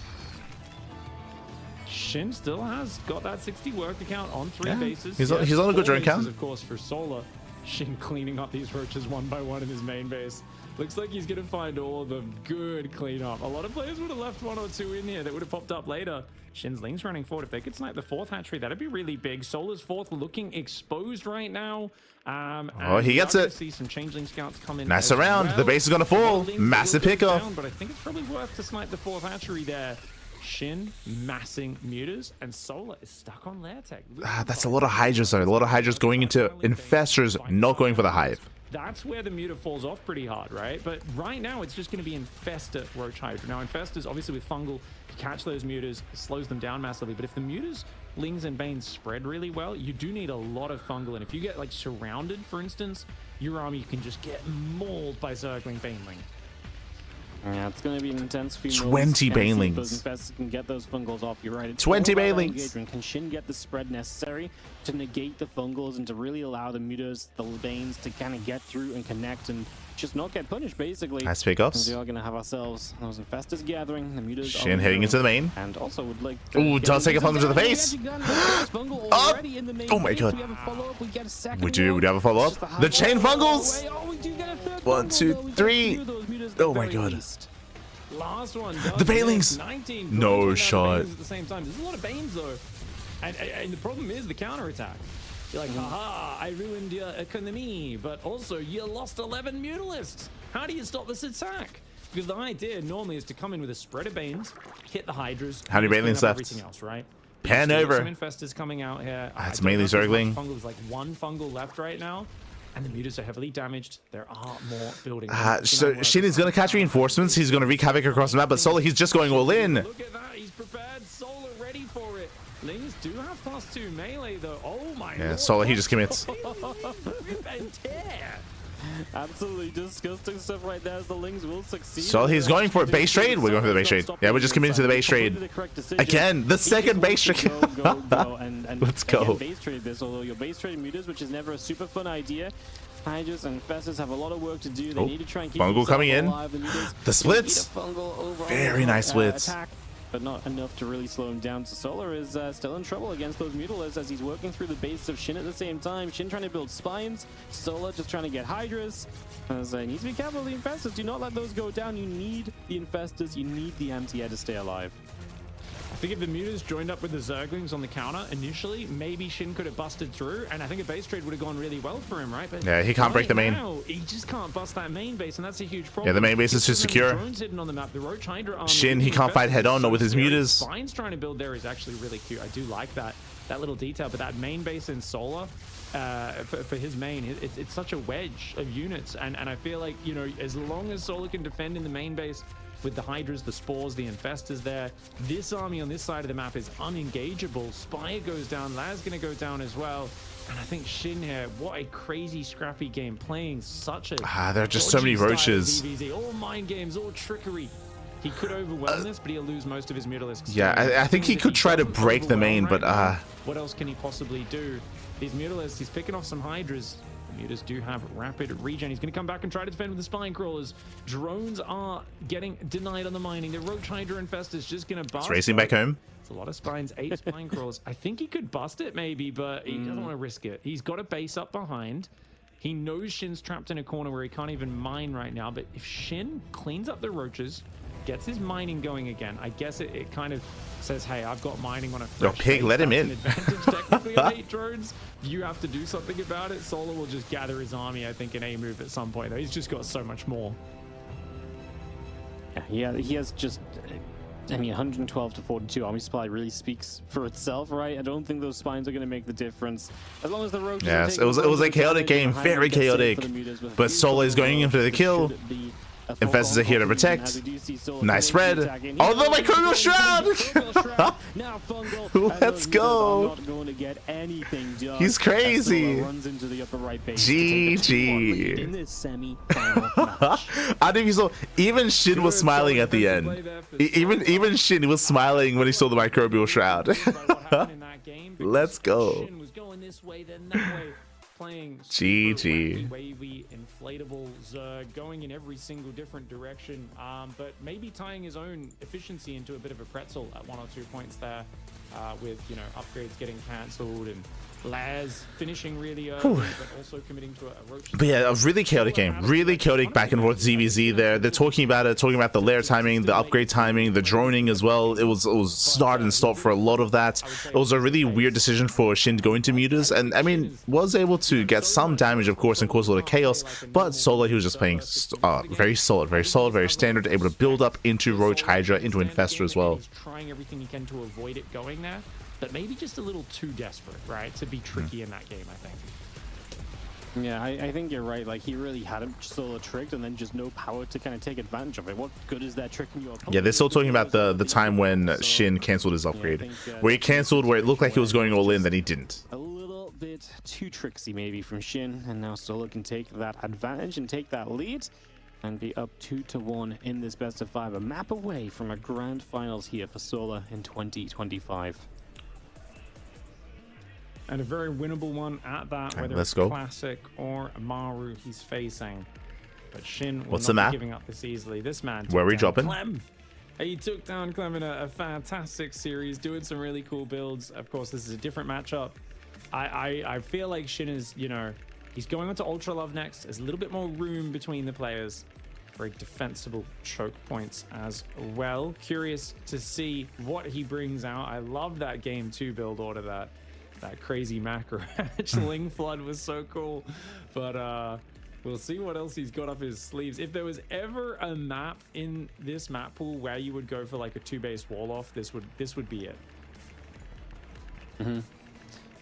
[SPEAKER 4] Shin still has got that 60 work account on 3 bases.
[SPEAKER 1] He's on a good drone count.
[SPEAKER 4] Of course, for Solar. Shin cleaning up these roaches one by one in his main base. Looks like he's going to find all of them. Good cleanup. A lot of players would have left 1 or 2 in here that would have popped up later. Shin's Ling's running forward. If they could snipe the 4th hatchery, that'd be really big. Solar's 4th looking exposed right now.
[SPEAKER 1] Oh, he gets it.
[SPEAKER 4] See some changeling scouts come in.
[SPEAKER 1] Nice around. The base is going to fall. Massive pickup.
[SPEAKER 4] But I think it's probably worth to snipe the 4th hatchery there. Shin massing mutas, and Solar is stuck on lair tech.
[SPEAKER 1] That's a lot of Hydras though. A lot of Hydras going into infestors, not going for the hive.
[SPEAKER 4] That's where the muta falls off pretty hard, right? But right now, it's just going to be Infestor Roach Hydra. Now, Infestors, obviously with Fungal, catch those mutas, slows them down massively. But if the mutas, Lings, and Banes spread really well, you do need a lot of Fungal. And if you get, like, surrounded, for instance, your army can just get mauled by circling Baneling.
[SPEAKER 2] Yeah, it's going to be an intense few
[SPEAKER 1] 20 Banelings.
[SPEAKER 2] Those infestors can get those fungals off. You're right. It's
[SPEAKER 1] 20
[SPEAKER 2] all about
[SPEAKER 1] Banelings.
[SPEAKER 2] engagement. Can Shin get the spread necessary to negate the fungals and to really allow the mutas, the Banes, to kind of get through and connect and just not get punished, basically.
[SPEAKER 1] Nice pickups.
[SPEAKER 2] We are going to have ourselves those infestors gathering. The mutas
[SPEAKER 1] Shin heading into the main.
[SPEAKER 2] And also would like
[SPEAKER 1] Ooh, does take a fungal to the face. Up! Oh my god. We do have a follow-up. The chain fungals! 1, 2, 3. Oh my god.
[SPEAKER 4] Last one.
[SPEAKER 1] The Bailings!
[SPEAKER 4] 19
[SPEAKER 1] No shot.
[SPEAKER 4] At the same time. There's a lot of Banes though. And the problem is the counter attack. You're like, haha, I ruined your economy, but also you lost 11 Mutalisks. How do you stop this attack? Because the idea normally is to come in with a spread of Banes, hit the Hydras.
[SPEAKER 1] How many Bailings left?
[SPEAKER 4] Everything else, right?
[SPEAKER 1] Pan over.
[SPEAKER 4] Some Infestors coming out here.
[SPEAKER 1] It's mainly Zergling.
[SPEAKER 4] There's like one fungal left right now. And the mutas are heavily damaged. There are more buildings.
[SPEAKER 1] So Shin is going to catch reinforcements. He's going to wreak havoc across the map, but Solar, he's just going all in.
[SPEAKER 4] Look at that. He's prepared. Solar ready for it. Lings do have +2 melee though. Oh my god.
[SPEAKER 1] Yeah, Solar, he just commits.
[SPEAKER 4] Rip and tear.
[SPEAKER 2] Absolutely disgusting stuff right there as the Lings will succeed.
[SPEAKER 1] So he's going for a base trade. We're going for the base trade. Yeah, we're just committing to the base trade. Again, the second base trade. Let's go.
[SPEAKER 2] Base trade this, although your base trade mutas, which is never a super fun idea. Hydras and Infestors have a lot of work to do. They need to try and keep
[SPEAKER 1] fungal coming in.
[SPEAKER 2] Alive.
[SPEAKER 1] The splits. Very nice splits.
[SPEAKER 2] Attack, but not enough to really slow him down. So Solar is still in trouble against those Mutalisks as he's working through the base of Shin at the same time. Shin trying to build spines, Solar just trying to get Hydras. As he needs to be careful of the Infestors. Do not let those go down. You need the Infestors. You need the anti-air to stay alive.
[SPEAKER 4] I think if the mutas joined up with the Zerglings on the counter initially, maybe Shin could have busted through, and I think a base trade would have gone really well for him, right? But
[SPEAKER 1] yeah, he can't break the main.
[SPEAKER 4] Now, he just can't bust that main base, and that's a huge problem.
[SPEAKER 1] Yeah, the main base is too secure.
[SPEAKER 4] Hidden on the map. The Roach Hydra army,
[SPEAKER 1] Shin, he can't fight head on, not with his mutas.
[SPEAKER 4] Spine's trying to build there is actually really cute. I do like that little detail, but that main base in Solar, for his main, it's such a wedge of units, and I feel like, you know, as long as Solar can defend in the main base, with the Hydras, the Spores, the Infestors there, this army on this side of the map is unengageable. Spire goes down, Laz gonna go down as well. And I think Shin here, what a crazy scrappy game, playing such a
[SPEAKER 1] there are just so many roaches.
[SPEAKER 4] DBZ, all mind games, all trickery. He could overwhelm this, but he'll lose most of his Mutalisks.
[SPEAKER 1] Yeah, I think he could try to break the main, but
[SPEAKER 4] what else can he possibly do? These Mutalisks, he's picking off some Hydras. Mutas do have rapid regen. He's going to come back and try to defend with the spine crawlers. Drones are getting denied on the mining. The Roach Hydra Infestor's just going to bust.
[SPEAKER 1] It's racing back home.
[SPEAKER 4] It's a lot of spines, 8 spine crawlers. I think he could bust it maybe, but he doesn't want to risk it. He's got a base up behind. He knows Shin's trapped in a corner where he can't even mine right now, but if Shin cleans up the roaches, gets his mining going again, I guess it kind of says, hey, I've got mining on a fresh
[SPEAKER 1] Pig, let him in.
[SPEAKER 4] Advantage technically on 8 drones. You have to do something about it. Solar will just gather his army, I think, in A move at some point, though. He's just got so much more.
[SPEAKER 2] Yeah, he has just, I mean, 112 to 42 army supply really speaks for itself, right? I don't think those spines are going to make the difference. As long as the roaches
[SPEAKER 1] yes, it was a chaotic game, very chaotic. But Solar is going in for the kill. Infestors are here to protect. Nice spread. Oh, the microbial shroud! Let's go. He's crazy. GG. I think so. Even Shin was smiling at the end. Even Shin was smiling when he saw the microbial shroud. Let's go.
[SPEAKER 4] Playing
[SPEAKER 1] GG.
[SPEAKER 4] wavy inflatable Zerg, going in every single different direction, but maybe tying his own efficiency into a bit of a pretzel at 1 or 2 points there, with, you know, upgrades getting cancelled and Laz finishing really early, but also committing to a roach.
[SPEAKER 1] But yeah, a really chaotic game. Really chaotic back and forth ZVZ there. They're talking about it, talking about the lair timing, the upgrade timing, the droning as well. It was start and stop for a lot of that. It was a really weird decision for Shin to go into mutas, and I mean, was able to get some damage, of course, and cause a lot of chaos, but Solar, he was just playing very solid, very standard, able to build up into Roach Hydra, into Infestor as well.
[SPEAKER 4] He's trying everything he can to avoid it going there, but maybe just a little too desperate, right, to be tricky in that game, I think.
[SPEAKER 2] Yeah, I think you're right. Like, he really had him Solar tricked and then just no power to kind of take advantage of it. What good is that tricking your opponent?
[SPEAKER 1] Yeah, they're still talking about the time when Shin canceled his upgrade. Where he canceled, where it looked like he was going all in, then he didn't.
[SPEAKER 2] A little bit too tricksy maybe from Shin, and now Solar can take that advantage and take that lead and be up 2-1 in this best of 5. A map away from a grand finals here for Solar in 2025.
[SPEAKER 4] And a very winnable one at that,
[SPEAKER 1] Okay,
[SPEAKER 4] whether
[SPEAKER 1] let's
[SPEAKER 4] it's
[SPEAKER 1] go.
[SPEAKER 4] Classic or Maru he's facing. But Shin will
[SPEAKER 1] What's
[SPEAKER 4] not
[SPEAKER 1] the map?
[SPEAKER 4] be giving up this easily. This man took
[SPEAKER 1] Where are we
[SPEAKER 4] down
[SPEAKER 1] dropping?
[SPEAKER 4] Clem. He took down Clem in a fantastic series, doing some really cool builds. Of course, this is a different matchup. I feel like Shin is, you know, he's going on to Ultra Love next. There's a little bit more room between the players. Very defensible choke points as well. Curious to see what he brings out. I love that game 2 build order, that crazy macro. Ling Flood was so cool. But we'll see what else he's got up his sleeves. If there was ever a map in this map pool where you would go for like a 2-base wall off, this would be it.
[SPEAKER 2] Mm-hmm.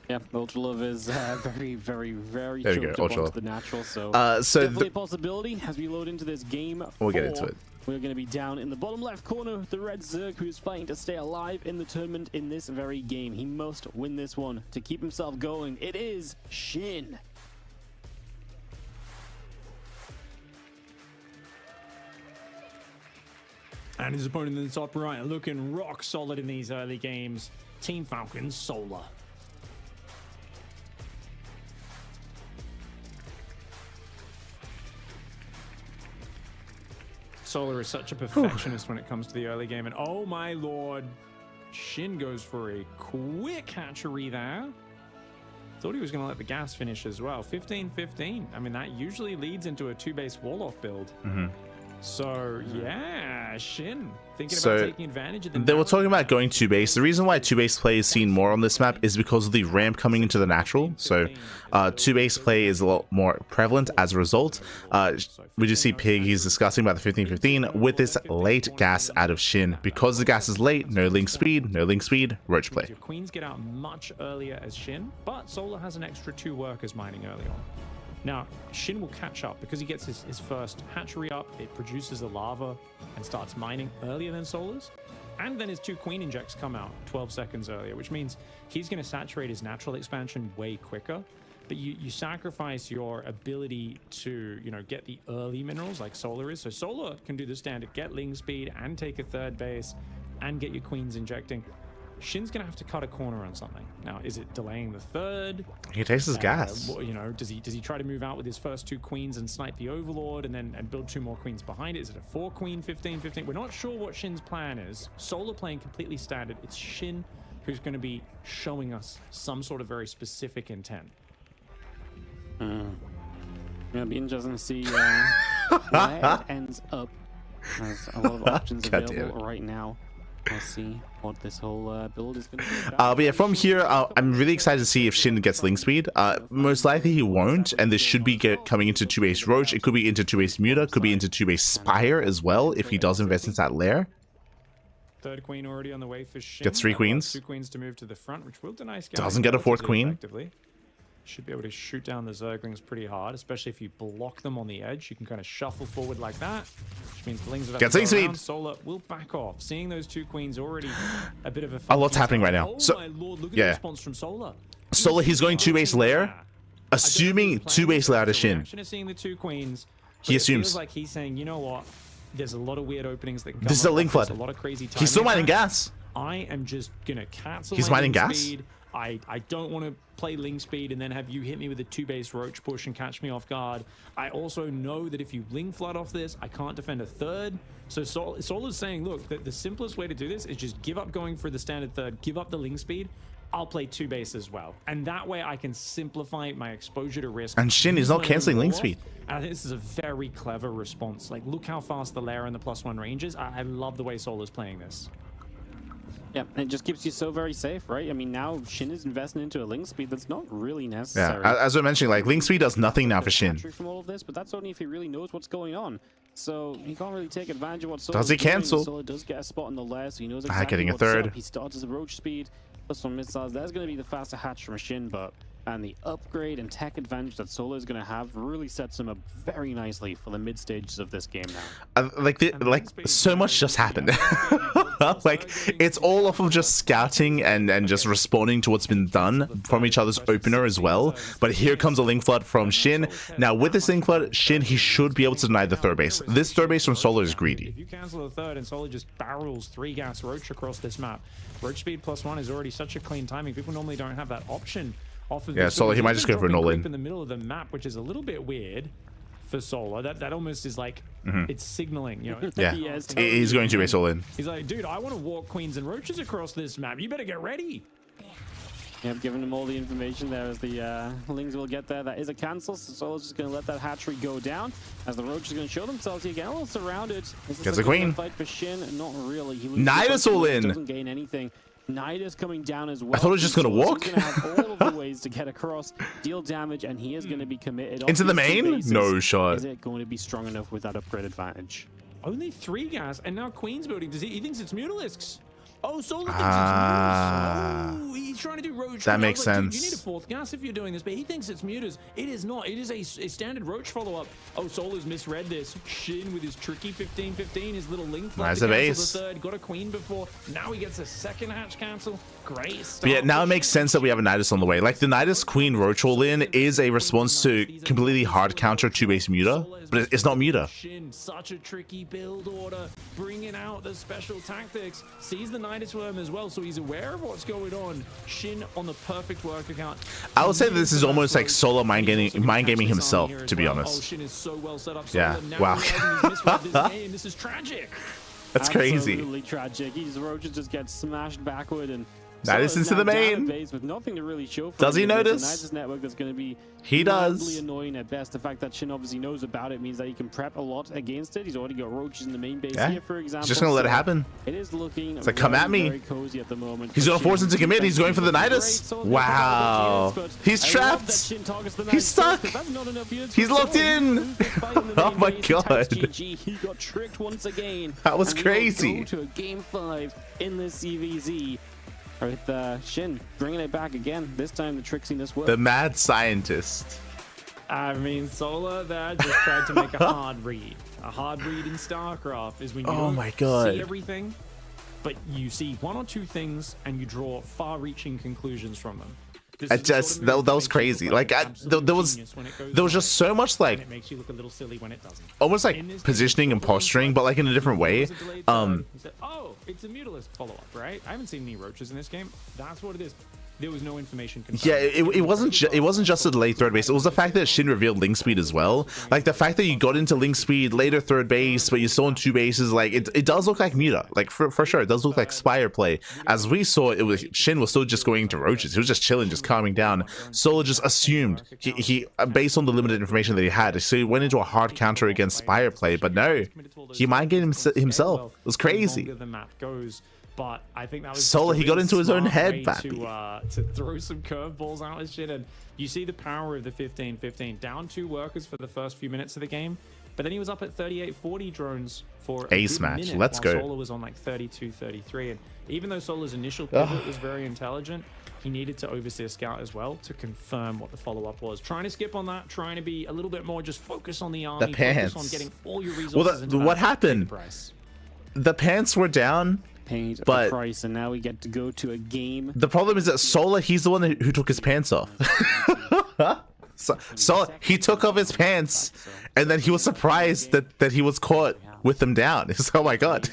[SPEAKER 2] Yeah, Ultra Love is very, very, very
[SPEAKER 1] There you
[SPEAKER 2] choked
[SPEAKER 1] go,
[SPEAKER 2] up
[SPEAKER 1] Ultra
[SPEAKER 2] onto
[SPEAKER 1] Love.
[SPEAKER 2] the natural. So,
[SPEAKER 1] So
[SPEAKER 2] definitely a possibility as we load into this game.
[SPEAKER 1] We'll get
[SPEAKER 2] 4.
[SPEAKER 1] into it.
[SPEAKER 2] We're going to be down in the bottom left corner. The red Zerg, who's fighting to stay alive in the tournament in this very game. He must win this one to keep himself going. It is Shin.
[SPEAKER 4] And his opponent in the top right, looking rock solid in these early games. Team Falcons, Solar. Solar is such a perfectionist when it comes to the early game. And oh my lord, Shin goes for a quick hatchery there. Thought he was going to let the gas finish as well. 15-15. I mean, that usually leads into a 2-base wall-off build. So, yeah, Shin thinking about taking advantage of the
[SPEAKER 1] They were talking about going 2-base. The reason why 2-base play is seen more on this map is because of the ramp coming into the natural. So 2-base play is a lot more prevalent as a result. We just see Pig, he's discussing about the 15-15 with this late gas out of Shin. Because the gas is late, no link speed, roach play.
[SPEAKER 4] Your queens get out much earlier as Shin, but Solar has an extra 2 workers mining early on. Now, Shin will catch up because he gets his first hatchery up, it produces the lava and starts mining earlier than Solar's. And then his 2 queen injects come out 12 seconds earlier, which means he's going to saturate his natural expansion way quicker. But you sacrifice your ability to, you know, get the early minerals like Solar is. So Solar can do the standard get ling speed and take a 3rd base and get your queens injecting. Shin's gonna have to cut a corner on something. Now, is it delaying the 3rd?
[SPEAKER 1] He takes his gas.
[SPEAKER 4] You know, does he try to move out with his first 2 queens and snipe the Overlord and build 2 more queens behind it? Is it a 4-queen 15-15? We're not sure what Shin's plan is. Solar playing completely standard. It's Shin who's going to be showing us some sort of very specific intent.
[SPEAKER 2] It'll be interesting to see where it ends up. There's a lot of options available right now. We'll see what this whole build is going to be about.
[SPEAKER 1] But yeah, from here, I'm really excited to see if Shin gets link speed. Most likely he won't, and this should be coming into 2-base Roach. It could be into 2-base Muta, could be into 2-base Spire as well, if he does invest into that lair.
[SPEAKER 4] 3rd queen already on the way for Shin.
[SPEAKER 1] Gets 3 queens.
[SPEAKER 4] 2 queens to move to the front, which will deny scouting.
[SPEAKER 1] Doesn't get a 4th queen.
[SPEAKER 4] Effectively. Should be able to shoot down the Zerglings pretty hard, especially if you block them on the edge. You can kind of shuffle forward like that, which means the Lings will have to go around. Solar will back off. Seeing those 2 queens already a bit of a
[SPEAKER 1] lot's happening right now.
[SPEAKER 4] Oh
[SPEAKER 1] So,
[SPEAKER 4] my lord, look at
[SPEAKER 1] yeah.
[SPEAKER 4] the response from Solar.
[SPEAKER 1] Solar, he's going 2-base lair, assuming 2-base lair to Shin.
[SPEAKER 4] Seeing the 2 queens,
[SPEAKER 1] He assumes.
[SPEAKER 4] feels like he's saying, you know what? There's a lot of weird openings that can come
[SPEAKER 1] This is a
[SPEAKER 4] up.
[SPEAKER 1] link
[SPEAKER 4] There's
[SPEAKER 1] flood.
[SPEAKER 4] a lot of crazy
[SPEAKER 1] He's still
[SPEAKER 4] timing
[SPEAKER 1] mining
[SPEAKER 4] attacks.
[SPEAKER 1] gas.
[SPEAKER 4] I am just gonna cancel.
[SPEAKER 1] He's
[SPEAKER 4] my
[SPEAKER 1] mining
[SPEAKER 4] ling
[SPEAKER 1] gas?
[SPEAKER 4] Speed. I don't want to play ling speed and then have you hit me with a 2-base roach push and catch me off guard. I also know that if you ling flood off this, I can't defend a 3rd. So Solar's saying, look, the simplest way to do this is just give up going for the standard 3rd, give up the ling speed. I'll play 2-base as well, and that way I can simplify my exposure to risk.
[SPEAKER 1] And Shin is not canceling link speed.
[SPEAKER 4] And I think this is a very clever response. Like, look how fast the lair and the +1 range is. I love the way Solar's playing this.
[SPEAKER 2] Yeah, and it just keeps you so very safe, right? I mean, now Shin is investing into a link speed that's not really necessary.
[SPEAKER 1] Yeah, as we're mentioning, like, link speed does nothing now for Shin.
[SPEAKER 2] From all of this, but that's only if he really knows what's going on. So he can't really take advantage of what
[SPEAKER 1] Does he cancel?
[SPEAKER 2] Solar does get a spot on the lair, so he knows
[SPEAKER 1] Getting
[SPEAKER 2] exactly
[SPEAKER 1] a
[SPEAKER 2] what's
[SPEAKER 1] 3rd.
[SPEAKER 2] up. He starts as a roach speed, plus some missiles. There's going to be the faster hatch from Shin, but and the upgrade and tech advantage that Solar is going to have really sets him up very nicely for the mid stages of this game now.
[SPEAKER 1] Like so much just happened. Like, it's all off of just scouting and just responding to what's been done from each other's opener as well. But here comes a link flood from Shin. Now with this link flood, Shin, he should be able to deny the 3rd base. This 3rd base from Solar is greedy.
[SPEAKER 4] If you cancel the 3rd and Solar just barrels 3 gas roach across this map, roach speed +1 is already such a clean timing. People normally don't have that option. Off of
[SPEAKER 1] Yeah, Solar, he might just go for an all-in.
[SPEAKER 4] In the middle of the map, which is a little bit weird for Solar. That almost is like it's signaling, you know.
[SPEAKER 1] Yeah,
[SPEAKER 2] Yes.
[SPEAKER 1] he's going to base all in.
[SPEAKER 4] He's like, dude, I want to walk queens and roaches across this map. You better get ready.
[SPEAKER 2] Yep, giving him all the information there as the Lings will get there. That is a cancel, so Solo's just going to let that hatchery go down as the Roach is going to show themselves here again. A little surrounded.
[SPEAKER 1] Gets a queen.
[SPEAKER 2] Fight for Shin, not really. He
[SPEAKER 1] Nidus all in.
[SPEAKER 2] Doesn't gain anything. Nidus coming down as well.
[SPEAKER 1] I thought it was just going to walk.
[SPEAKER 2] He's going to have all of the ways to get across, deal damage, and he is going to be committed.
[SPEAKER 1] Into the
[SPEAKER 2] On these two
[SPEAKER 1] main?
[SPEAKER 2] bases,
[SPEAKER 1] No shot.
[SPEAKER 2] Is it going to be strong enough with that upgrade advantage?
[SPEAKER 4] Only 3 gas, and now Queen's building. He thinks it's Mutalisks. Oh, Solar thinks it's Mutas. Oh, he's trying to do Roach.
[SPEAKER 1] That makes
[SPEAKER 4] Dude,
[SPEAKER 1] sense.
[SPEAKER 4] you need a 4th gas if you're doing this, but he thinks it's Mutas. It is not. It is a standard Roach follow-up. Oh, Solar's misread this. Shin with his tricky 15-15, his little link flag
[SPEAKER 1] Nice
[SPEAKER 4] to
[SPEAKER 1] of
[SPEAKER 4] cancel
[SPEAKER 1] ace.
[SPEAKER 4] the 3rd. Got a Queen before. Now he gets a 2nd hatch cancel. Great start.
[SPEAKER 1] But yeah, now it makes sense that we have a Nidus on the way. Like, the Nidus Queen Roach all in is a response to completely hard counter 2-base Muta, but it's not Muta.
[SPEAKER 4] Shin, such a tricky build order, bringing out the special tactics. Sees the Nidus Worm as well, so he's aware of what's going on. Shin on the perfect work account.
[SPEAKER 1] I would say that this is almost like Solo mind gaming himself, to be honest.
[SPEAKER 4] Oh, Shin is so well set up.
[SPEAKER 1] Yeah,
[SPEAKER 4] Now
[SPEAKER 1] wow.
[SPEAKER 4] realizing he's misread this game. This is tragic.
[SPEAKER 1] That's crazy.
[SPEAKER 2] Absolutely tragic. These Roaches just get smashed backward and
[SPEAKER 1] Nidus
[SPEAKER 2] Solo's
[SPEAKER 1] into
[SPEAKER 2] now
[SPEAKER 1] the
[SPEAKER 2] down
[SPEAKER 1] main.
[SPEAKER 2] at base with nothing to really show for
[SPEAKER 1] Does
[SPEAKER 2] him.
[SPEAKER 1] he
[SPEAKER 2] It's a
[SPEAKER 1] notice?
[SPEAKER 2] Nidus network that's going to be
[SPEAKER 1] He
[SPEAKER 2] mildly
[SPEAKER 1] does.
[SPEAKER 2] annoying at best. The fact that Shin obviously knows about it means that he can prep a lot against it. He's already got Roaches in the main base
[SPEAKER 1] Yeah.
[SPEAKER 2] here, for example.
[SPEAKER 1] He's just going to let it
[SPEAKER 2] so
[SPEAKER 1] happen.
[SPEAKER 2] It is looking
[SPEAKER 1] like, come at me.
[SPEAKER 2] very cozy at the moment.
[SPEAKER 1] He's
[SPEAKER 2] for
[SPEAKER 1] going to force
[SPEAKER 2] Shin.
[SPEAKER 1] him to commit. He's going for the Nidus. Wow. He's trapped. He's stuck. He's locked in. Oh my God.
[SPEAKER 2] He got tricked once again.
[SPEAKER 1] That was
[SPEAKER 2] And we will
[SPEAKER 1] crazy.
[SPEAKER 2] go to a game 5 in the CVZ. With Shin bringing it back again. This time the tricksiness worked.
[SPEAKER 1] The mad scientist.
[SPEAKER 4] I mean, Solar there just tried to make a hard read. A hard read in StarCraft is when you
[SPEAKER 1] Oh
[SPEAKER 4] don't
[SPEAKER 1] my God.
[SPEAKER 4] see everything, but you see 1 or 2 things and you draw far-reaching conclusions from them. This
[SPEAKER 1] I
[SPEAKER 4] is the sort
[SPEAKER 1] just
[SPEAKER 4] of move
[SPEAKER 1] that was
[SPEAKER 4] makes you
[SPEAKER 1] crazy.
[SPEAKER 4] look
[SPEAKER 1] Like
[SPEAKER 4] an
[SPEAKER 1] I,
[SPEAKER 4] absolute
[SPEAKER 1] there was
[SPEAKER 4] genius when it goes
[SPEAKER 1] there was
[SPEAKER 4] right,
[SPEAKER 1] just so much
[SPEAKER 4] and
[SPEAKER 1] like
[SPEAKER 4] it makes you look a little silly when it doesn't.
[SPEAKER 1] almost like
[SPEAKER 4] In this
[SPEAKER 1] positioning and
[SPEAKER 4] case,
[SPEAKER 1] posturing, but like in a different way.
[SPEAKER 4] He said, oh, it's a Mutalisk follow-up, right? I haven't seen any Roaches in this game. That's what it is. There was no information confirmed.
[SPEAKER 1] Yeah, it wasn't just a delayed third base. It was the fact that Shin revealed link speed as well. Like the fact that you got into link speed later third base, but you're still on 2 bases. Like it does look like Muta. Like for sure, it does look like Spire play. As we saw, it was Shin was still just going into Roaches. He was just chilling, just calming down. Solo just assumed he based on the limited information that he had, so he went into a hard counter against Spire play. But no, he mind gamed himself. It was crazy.
[SPEAKER 4] The longer the map goes. But I think that was
[SPEAKER 1] Solo,
[SPEAKER 4] just a
[SPEAKER 1] he got
[SPEAKER 4] really
[SPEAKER 1] into his own
[SPEAKER 4] smart
[SPEAKER 1] head,
[SPEAKER 4] way
[SPEAKER 1] Bappy.
[SPEAKER 4] to throw some curveballs out of shit. And you see the power of the 15-15. Down 2 workers for the first few minutes of the game. But then he was up at 38-40 drones for a
[SPEAKER 1] Ace
[SPEAKER 4] good
[SPEAKER 1] match.
[SPEAKER 4] minute,
[SPEAKER 1] Let's
[SPEAKER 4] while
[SPEAKER 1] go.
[SPEAKER 4] Solo was on like 32-33. And even though Solo's initial pivot was very intelligent, he needed to oversee a scout as well to confirm what the follow-up was. Trying to skip on that, trying to be a little bit more just focus on the army,
[SPEAKER 1] pants.
[SPEAKER 4] focus on getting all your resources
[SPEAKER 1] Well,
[SPEAKER 4] into
[SPEAKER 1] what
[SPEAKER 4] that
[SPEAKER 1] happened?
[SPEAKER 4] price.
[SPEAKER 1] The pants were down.
[SPEAKER 2] Paid
[SPEAKER 1] But-
[SPEAKER 2] a price, and now we get to go to a game.
[SPEAKER 1] The problem is that Sola, he's the one who took his pants off. Sola, he took off his pants, and then he was surprised that he was caught with them down. It's, oh my God,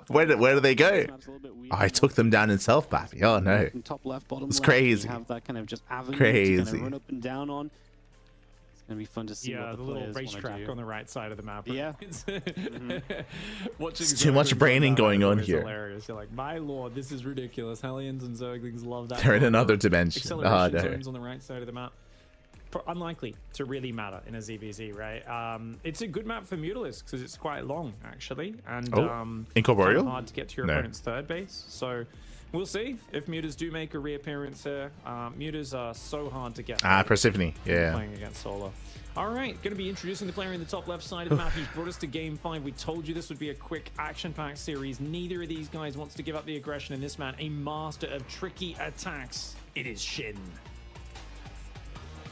[SPEAKER 1] where do they go? Oh, I took them down himself, Bappy. Oh no.
[SPEAKER 2] From top left, bottom
[SPEAKER 1] It's
[SPEAKER 2] left,
[SPEAKER 1] crazy.
[SPEAKER 2] You have that kind of just avenue to
[SPEAKER 1] Crazy.
[SPEAKER 2] kind of run up and down on. It's gonna be fun to see
[SPEAKER 4] Yeah,
[SPEAKER 2] what
[SPEAKER 4] the
[SPEAKER 2] the
[SPEAKER 4] little
[SPEAKER 2] players wanna
[SPEAKER 4] racetrack
[SPEAKER 2] do.
[SPEAKER 4] on the right side of the map.
[SPEAKER 2] Yeah.
[SPEAKER 4] Watching
[SPEAKER 1] It's too much
[SPEAKER 4] Zerglings
[SPEAKER 1] braining
[SPEAKER 4] run
[SPEAKER 1] going
[SPEAKER 4] down
[SPEAKER 1] on
[SPEAKER 4] is
[SPEAKER 1] here.
[SPEAKER 4] Hilarious. You're like, my lord, this is ridiculous. Hellions and Zerglings love that.
[SPEAKER 1] They're in
[SPEAKER 4] kind of
[SPEAKER 1] another dimension. Oh
[SPEAKER 4] acceleration
[SPEAKER 1] no.
[SPEAKER 4] zones on the right side of the map. Unlikely to really matter in a ZVZ, right? It's a good map for Mutalisks because it's quite long, actually, and
[SPEAKER 1] Incorporeal?
[SPEAKER 4] kind of hard to get to your
[SPEAKER 1] No.
[SPEAKER 4] opponent's third base. So we'll see if Mutas do make a reappearance here. Mutas are so hard to get.
[SPEAKER 1] Persephone. Yeah.
[SPEAKER 4] Playing against Solo. All right, going to be introducing the player in the top left side of the map. He's brought us to game 5. We told you this would be a quick action-packed series. Neither of these guys wants to give up the aggression in this man. A master of tricky attacks. It is Shin.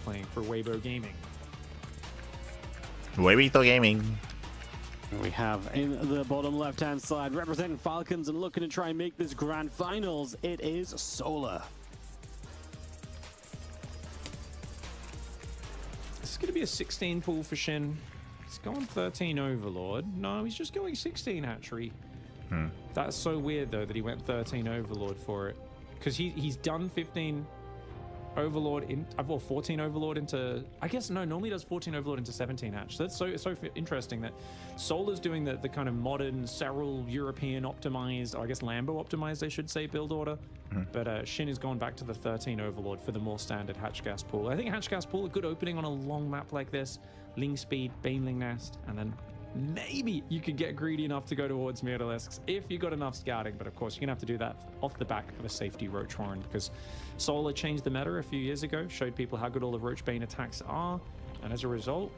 [SPEAKER 4] Playing for Weibo Gaming.
[SPEAKER 1] Webito Gaming.
[SPEAKER 2] We have in the bottom left-hand side, representing Falcons and looking to try and make this grand finals. It is Solar.
[SPEAKER 4] This is going to be a 16 pool for Shin. He's going 13 Overlord. No, he's just going 16 Hatchery. That's so weird, though, that he went 13 Overlord for it. Because he's done 15 Overlord in, well, 14 Overlord into, I guess, no, normally does 14 Overlord into 17 hatch. So that's so interesting that Solar's doing the kind of modern Serral European optimized, or I guess Lambo optimized, I should say, build order. But Shin has gone back to the 13 Overlord for the more standard hatch gas pool. I think hatch gas pool, a good opening on a long map like this. Ling speed, Baneling nest, and then maybe you could get greedy enough to go towards Mutalisks if you got enough scouting, but of course you're gonna have to do that off the back of a safety Roach Horn, because Solar changed the meta a few years ago, showed people how good all the Roach Bane attacks are, and as a result,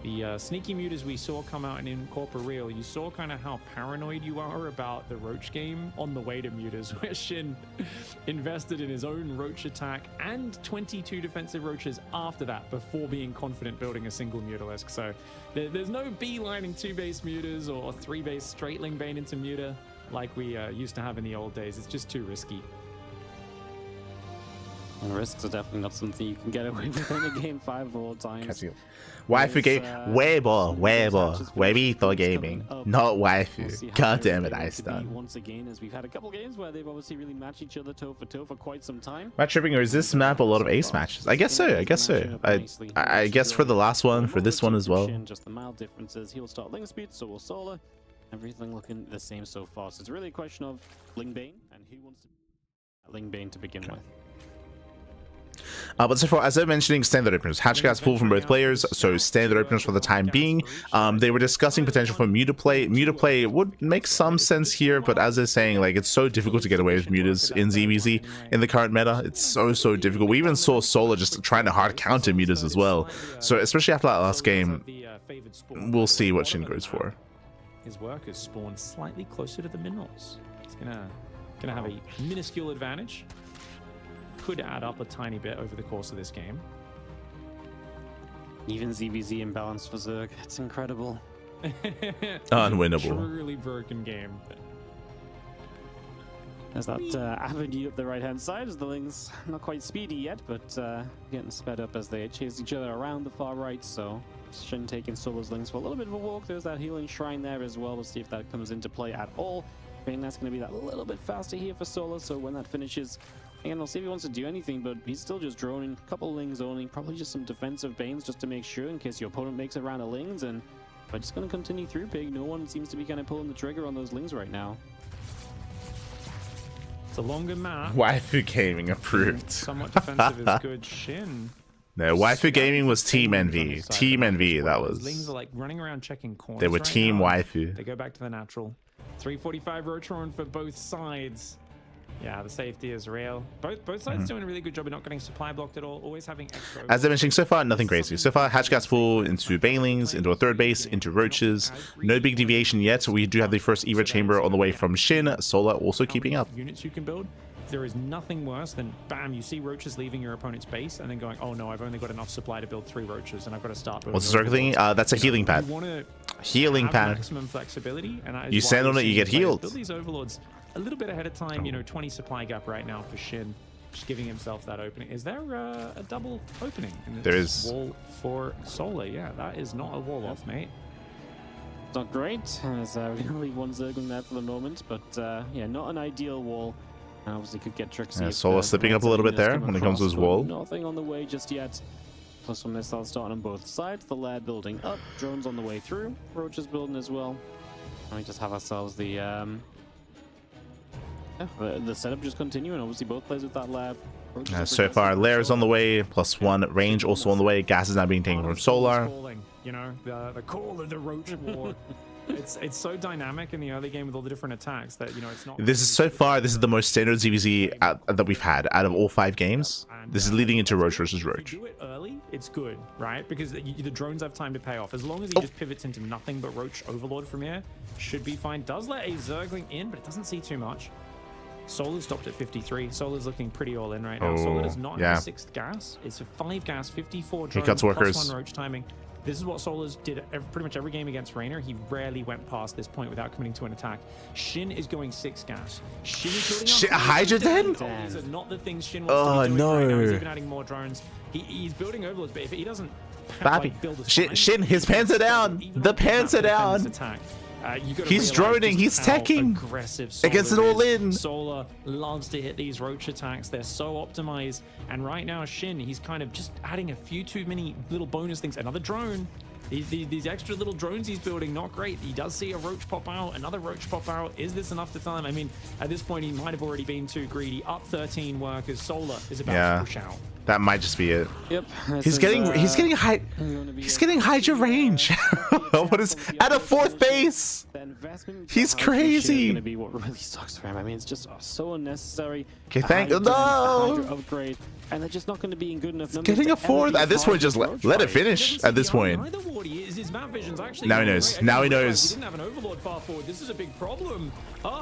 [SPEAKER 4] the sneaky mutas we saw come out in Corpora Real, you saw kind of how paranoid you are about the Roach game on the way to mutas, where Shin invested in his own Roach attack and 22 defensive Roaches after that before being confident building a single Mutalisk. So there's no beelining 2 base mutas or 3 base straight Ling Bane into muta like we used to have in the old days. It's just too risky.
[SPEAKER 2] And risks are definitely not something you can get away with in a game 5 all times.
[SPEAKER 1] Waifu game, Weibo, Webito gaming, not waifu. God damn it, Ice Done.
[SPEAKER 2] Once again, as we've had a couple games where they've obviously really matched each other toe for toe for quite some time.
[SPEAKER 1] Match tripping, or is this map a lot of ace matches? I guess so. I guess so. I guess for the last one, for this one as well.
[SPEAKER 2] Just the mild differences. He'll start Ling speed, so will Solar. Everything looking the same so far. So it's really a question of Ling Bane and who wants to Ling Bane to begin with.
[SPEAKER 1] But so far, as I'm mentioning, standard openers. Hatch gas pool from both players, so standard openers for the time being. They were discussing potential for muta play. Muta play would make some sense here, but as they're saying, like, it's so difficult to get away with mutas in ZVZ in the current meta. It's so difficult. We even saw Solar just trying to hard counter mutas as well. So especially after that last game, we'll see what Shin goes for.
[SPEAKER 4] His workers spawn slightly closer to the minerals. He's gonna have a minuscule advantage. Could add up a tiny bit over the course of this game.
[SPEAKER 2] Even ZVZ imbalance for Zerg, it's incredible.
[SPEAKER 1] Unwinnable.
[SPEAKER 4] Truly broken game.
[SPEAKER 2] There's that avenue up the right hand side as the Lings not quite speedy yet, but getting sped up as they chase each other around the far right. So Shin taking Solar's Lings for a little bit of a walk. There's that healing shrine there as well. We'll see if that comes into play at all. I think that's going to be that little bit faster here for Solar, so when that finishes, again, we'll see if he wants to do anything, but he's still just droning. A couple Lings only, probably just some defensive Banes just to make sure in case your opponent makes a round of Lings, and we're just going to continue through Pig. No one seems to be kind of pulling the trigger on those Lings right now.
[SPEAKER 4] It's a longer map.
[SPEAKER 1] Waifu gaming approved.
[SPEAKER 4] Somewhat defensive is good. Shin.
[SPEAKER 1] No, Waifu gaming was Team Envy. Team Envy, that was.
[SPEAKER 4] Lings are like running around checking corners.
[SPEAKER 1] They were Team Waifu.
[SPEAKER 4] They go back to the natural. 345 Rotron for both sides. Yeah, the safety is real. Both sides doing a really good job of not getting supply blocked at all. Always having extra.
[SPEAKER 1] As I mentioned, so far nothing crazy. So far, hatch gas pool into Banelings, into a third base, into Roaches. No big deviation yet. We do have the first Eva chamber on the way from Shin. Solar also keeping up.
[SPEAKER 4] Units you can build. There is nothing worse than bam, you see Roaches leaving your opponent's base and then going, oh no, I've only got enough supply to build 3 Roaches and I've got to start building.
[SPEAKER 1] What's the circle thing? That's a healing pad. Healing pad.
[SPEAKER 4] Maximum flexibility, and
[SPEAKER 1] you stand on it, you get healed.
[SPEAKER 4] Build these overlords a little bit ahead of time. You know, 20 supply gap right now for Shin, just giving himself that opening. Is there a double opening in this wall for Solar? Yeah, that is not a wall off, mate.
[SPEAKER 2] Not great, as we're going to leave one Zergling there for the moment, but yeah, not an ideal wall. Obviously could get tricksy.
[SPEAKER 1] Yeah, Solar slipping up a little bit there when it comes to his wall.
[SPEAKER 2] Nothing on the way just yet. Plus one missile starting on both sides. The lair building up. Drones on the way through. Roaches building as well. And we just have ourselves the setup just continuing. Obviously both players with that lab.
[SPEAKER 1] So far, lair is on the way. +1 range also on the way. Gas is now being taken from Solar.
[SPEAKER 4] You know, the call of the Roach War. It's so dynamic in the early game with all the different attacks that, you know, it's not. This is
[SPEAKER 1] so far, this is the most standard ZVZ that we've had out of all 5 games. This is leading into Roach versus Roach.
[SPEAKER 4] If you do it early, it's good, right? Because the drones have time to pay off. As long as he just pivots into nothing but Roach Overlord from here, should be fine. Does let a Zergling in, but it doesn't see too much. Solar's stopped at 53. Solar's looking pretty all in right now. Solar does not have a 6th gas. It's a 5 gas, 54 drone,
[SPEAKER 1] he cuts workers.
[SPEAKER 4] +1 Roach timing. This is what Solar's did pretty much every game against Raynor. He rarely went past this point without committing to an attack. Shin is going 6 gas. Shin is building up
[SPEAKER 1] Hydra then?
[SPEAKER 4] These are not the things Shin wants to be doing right now. He's even adding more drones. He's building overlords, but if he doesn't
[SPEAKER 1] build a Shin, his pants are down. The pants are down.
[SPEAKER 4] Attack, You gotta
[SPEAKER 1] He's
[SPEAKER 4] realize
[SPEAKER 1] droning,
[SPEAKER 4] just
[SPEAKER 1] he's
[SPEAKER 4] how
[SPEAKER 1] teching
[SPEAKER 4] aggressive Solar
[SPEAKER 1] against it all
[SPEAKER 4] is.
[SPEAKER 1] in.
[SPEAKER 4] Solar loves to hit these roach attacks. They're so optimized. And right now, Shin, he's kind of just adding a few too many little bonus things. Another drone. These extra little drones he's building, not great. He does see a roach pop out, another roach pop out. Is this enough to tell him? I mean, at this point, he might have already been too greedy. Up 13 workers. Solar is about to push out.
[SPEAKER 1] That might just be it.
[SPEAKER 2] Yep.
[SPEAKER 1] He's getting Hydra range. What is at a 4th base? He's crazy.
[SPEAKER 2] Going to be what really sucks for him. I mean, it's just so unnecessary.
[SPEAKER 1] Okay, thank
[SPEAKER 2] you.
[SPEAKER 1] No.
[SPEAKER 2] Upgrade, and they're just not going to be in good enough numbers.
[SPEAKER 1] Getting a 4th at this point. Just let it finish. At this point. Now he knows. Now he knows.
[SPEAKER 4] He didn't have an overlord far forward. This is a big problem.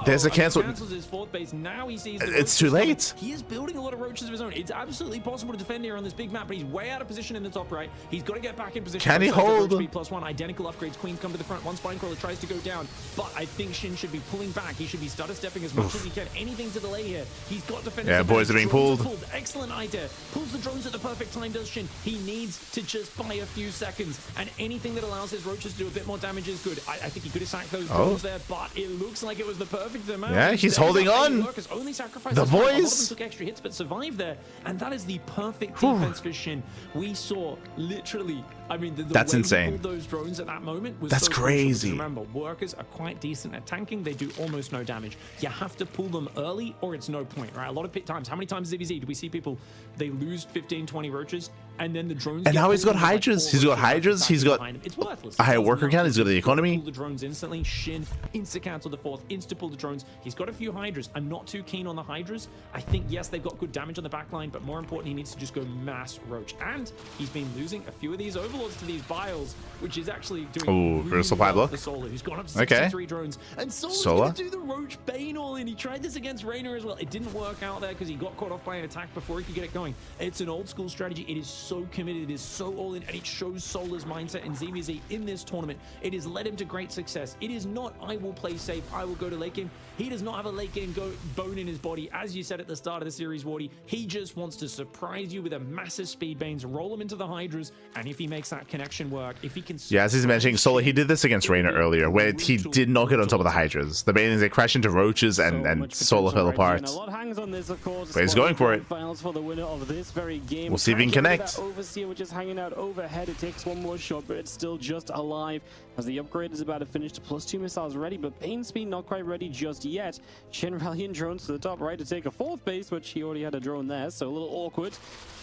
[SPEAKER 1] There's a cancel.
[SPEAKER 4] Cancels his 4th base. Now he sees
[SPEAKER 1] it's too late.
[SPEAKER 4] He is building a lot of roaches of his own. It's absolutely possible to defend here on this big map, but he's way out of position in the top right. He's got to get back in position.
[SPEAKER 1] Can he hold?
[SPEAKER 4] +1 identical upgrades. Queens come to the front. One spine crawler tries to go down, but I think Shin should be pulling back. He should be stutter stepping as much as he can. Anything to delay here. He's got defenders.
[SPEAKER 1] Yeah, boys are being pulled.
[SPEAKER 4] Excellent idea. Pulls the drones at the perfect time. Does Shin? He needs to just buy a few seconds, and anything that allows his roaches to do a bit more damage is good. I think he could have sacked those drones there, but it looks like it was the perfect amount.
[SPEAKER 1] Yeah, he's holding on.
[SPEAKER 4] Only
[SPEAKER 1] The boys
[SPEAKER 4] took extra hits but survived there, and that is the perfect defense for Shin. We saw literally, I mean, the
[SPEAKER 1] that's
[SPEAKER 4] way
[SPEAKER 1] insane.
[SPEAKER 4] he pulled those drones at that moment was
[SPEAKER 1] that's
[SPEAKER 4] so
[SPEAKER 1] crazy.
[SPEAKER 4] Remember, workers are quite decent at tanking. They do almost no damage. You have to pull them early or it's no point, right? A lot of times, how many times in DBZ do we see people, they lose 15, 20 roaches and then the drones
[SPEAKER 1] and now he's got hydras. He's got hydras. He's got a higher worker count. He's got the economy.
[SPEAKER 4] Pull the drones instantly. Shin insta cancel the 4th, insta pull the drones. He's got a few hydras. I'm not too keen on the hydras. I think yes, they've got good damage on the back line, but more important, he needs to just go mass roach. And he's been losing a few of these overlords to these biles, which is actually doing really
[SPEAKER 1] supply block.
[SPEAKER 4] for Solar, who's gone up to 63 drones. And Solar's gonna do the roach bane all in. He tried this against Raynor as well. It didn't work out there because he got caught off by an attack before he could get it going. It's an old school strategy. It is so committed. It is so all in, and it shows Solar's mindset in ZVZ in this tournament. It has led him to great success. It is not, I will play safe, I will go to late game. He does not have a late game bone in his body. As you said at the start of the series, Wardy, he just wants to surprise you with a massive speed banes, roll him into the hydras, and if he makes that connection work, if he can...
[SPEAKER 1] Yeah, as he's mentioning, Solar, he did this against Raynor earlier, where he did not get on top of the hydras. The banings, they crash into roaches, and Solar fell apart.
[SPEAKER 2] A lot hangs on this, of course.
[SPEAKER 1] But he's going for it.
[SPEAKER 2] Finals for the winner of this very game.
[SPEAKER 1] We'll see if he can connect.
[SPEAKER 2] Overseer, which is hanging out overhead. It takes one more shot, but it's still just alive as the upgrade is about to finish to +2 missiles ready, but Bane speed not quite ready just yet. Shin rallying drones to the top right to take a 4th base, which he already had a drone there, so a little awkward.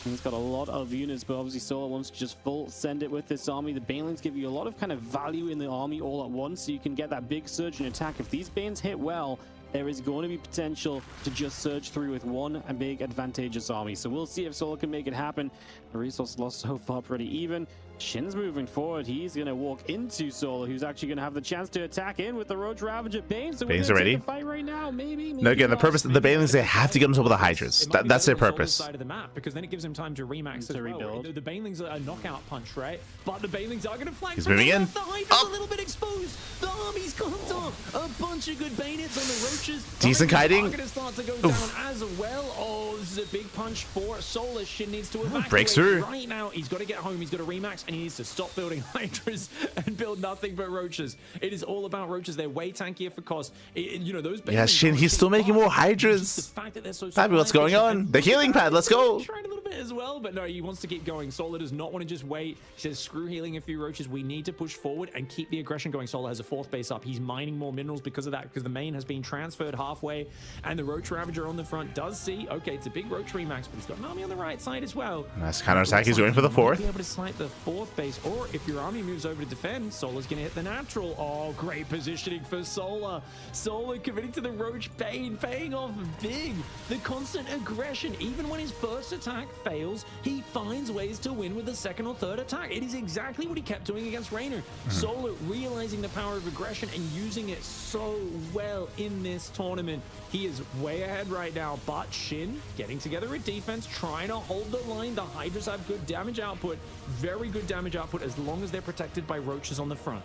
[SPEAKER 2] And he's got a lot of units, but obviously Solar wants to just full send it with this army. The Banelings give you a lot of kind of value in the army all at once, so you can get that big surge in attack. If these Banes hit well, there is going to be potential to just surge through with one big advantageous army. So we'll see if Solar can make it happen. The resource loss so far pretty even. Shin's moving forward. He's going to walk into Solar, who's actually going to have the chance to attack in with the Roach Ravager Bane. So
[SPEAKER 1] Bane's already.
[SPEAKER 2] Fight right now. Maybe
[SPEAKER 1] no, again, the purpose of the Banelings, they have to get on top of the hydras. That's their purpose.
[SPEAKER 4] Side of the map, because then it gives him time to remax to rebuild. The Banelings are a knockout punch, right? But the Banelings are going to flank.
[SPEAKER 1] He's moving in.
[SPEAKER 4] The Hydra's a little bit exposed. The army's gone off. A bunch of good Bane hits on the roaches.
[SPEAKER 1] Decent kiting.
[SPEAKER 4] Going to start to go down as well. Oh, this is a big punch for Solar. Shin needs to evacuate.
[SPEAKER 1] Breaks through.
[SPEAKER 4] Right now, he's got to get home. He's got to remax, and he needs to stop building hydras and build nothing but roaches. It is all about roaches. They're way tankier for cost. You know, those
[SPEAKER 1] yeah, Shin, he's still making more hydras.
[SPEAKER 4] The fact that they're so
[SPEAKER 1] Fabby, what's going on? The healing pad, let's go.
[SPEAKER 4] Tried a little bit as well, but no, he wants to keep going. Solar does not want to just wait. He says, screw healing a few roaches. We need to push forward and keep the aggression going. Solar has a 4th base up. He's mining more minerals because of that, because the main has been transferred halfway, and the Roach Ravager on the front does see, okay, it's a big Roach remax, but he's got an army on the right side as well.
[SPEAKER 1] Nice counter attack. He's going for the 4th.
[SPEAKER 4] Be able to snipe the 4th base, or if your army moves over to defend, Solar's going to hit the natural. Oh, great positioning for Solar. Solar committing to the Roach Bane, paying off big. The constant aggression, even when his first attack fails, he finds ways to win with the 2nd or 3rd attack. It is exactly what he kept doing against Raynor. Solar realizing the power of aggression and using it so well in this tournament. He is way ahead right now, but Shin getting together with defense, trying to hold the line. The Hydras have good damage output, very good damage output, as long as they're protected by roaches on the front.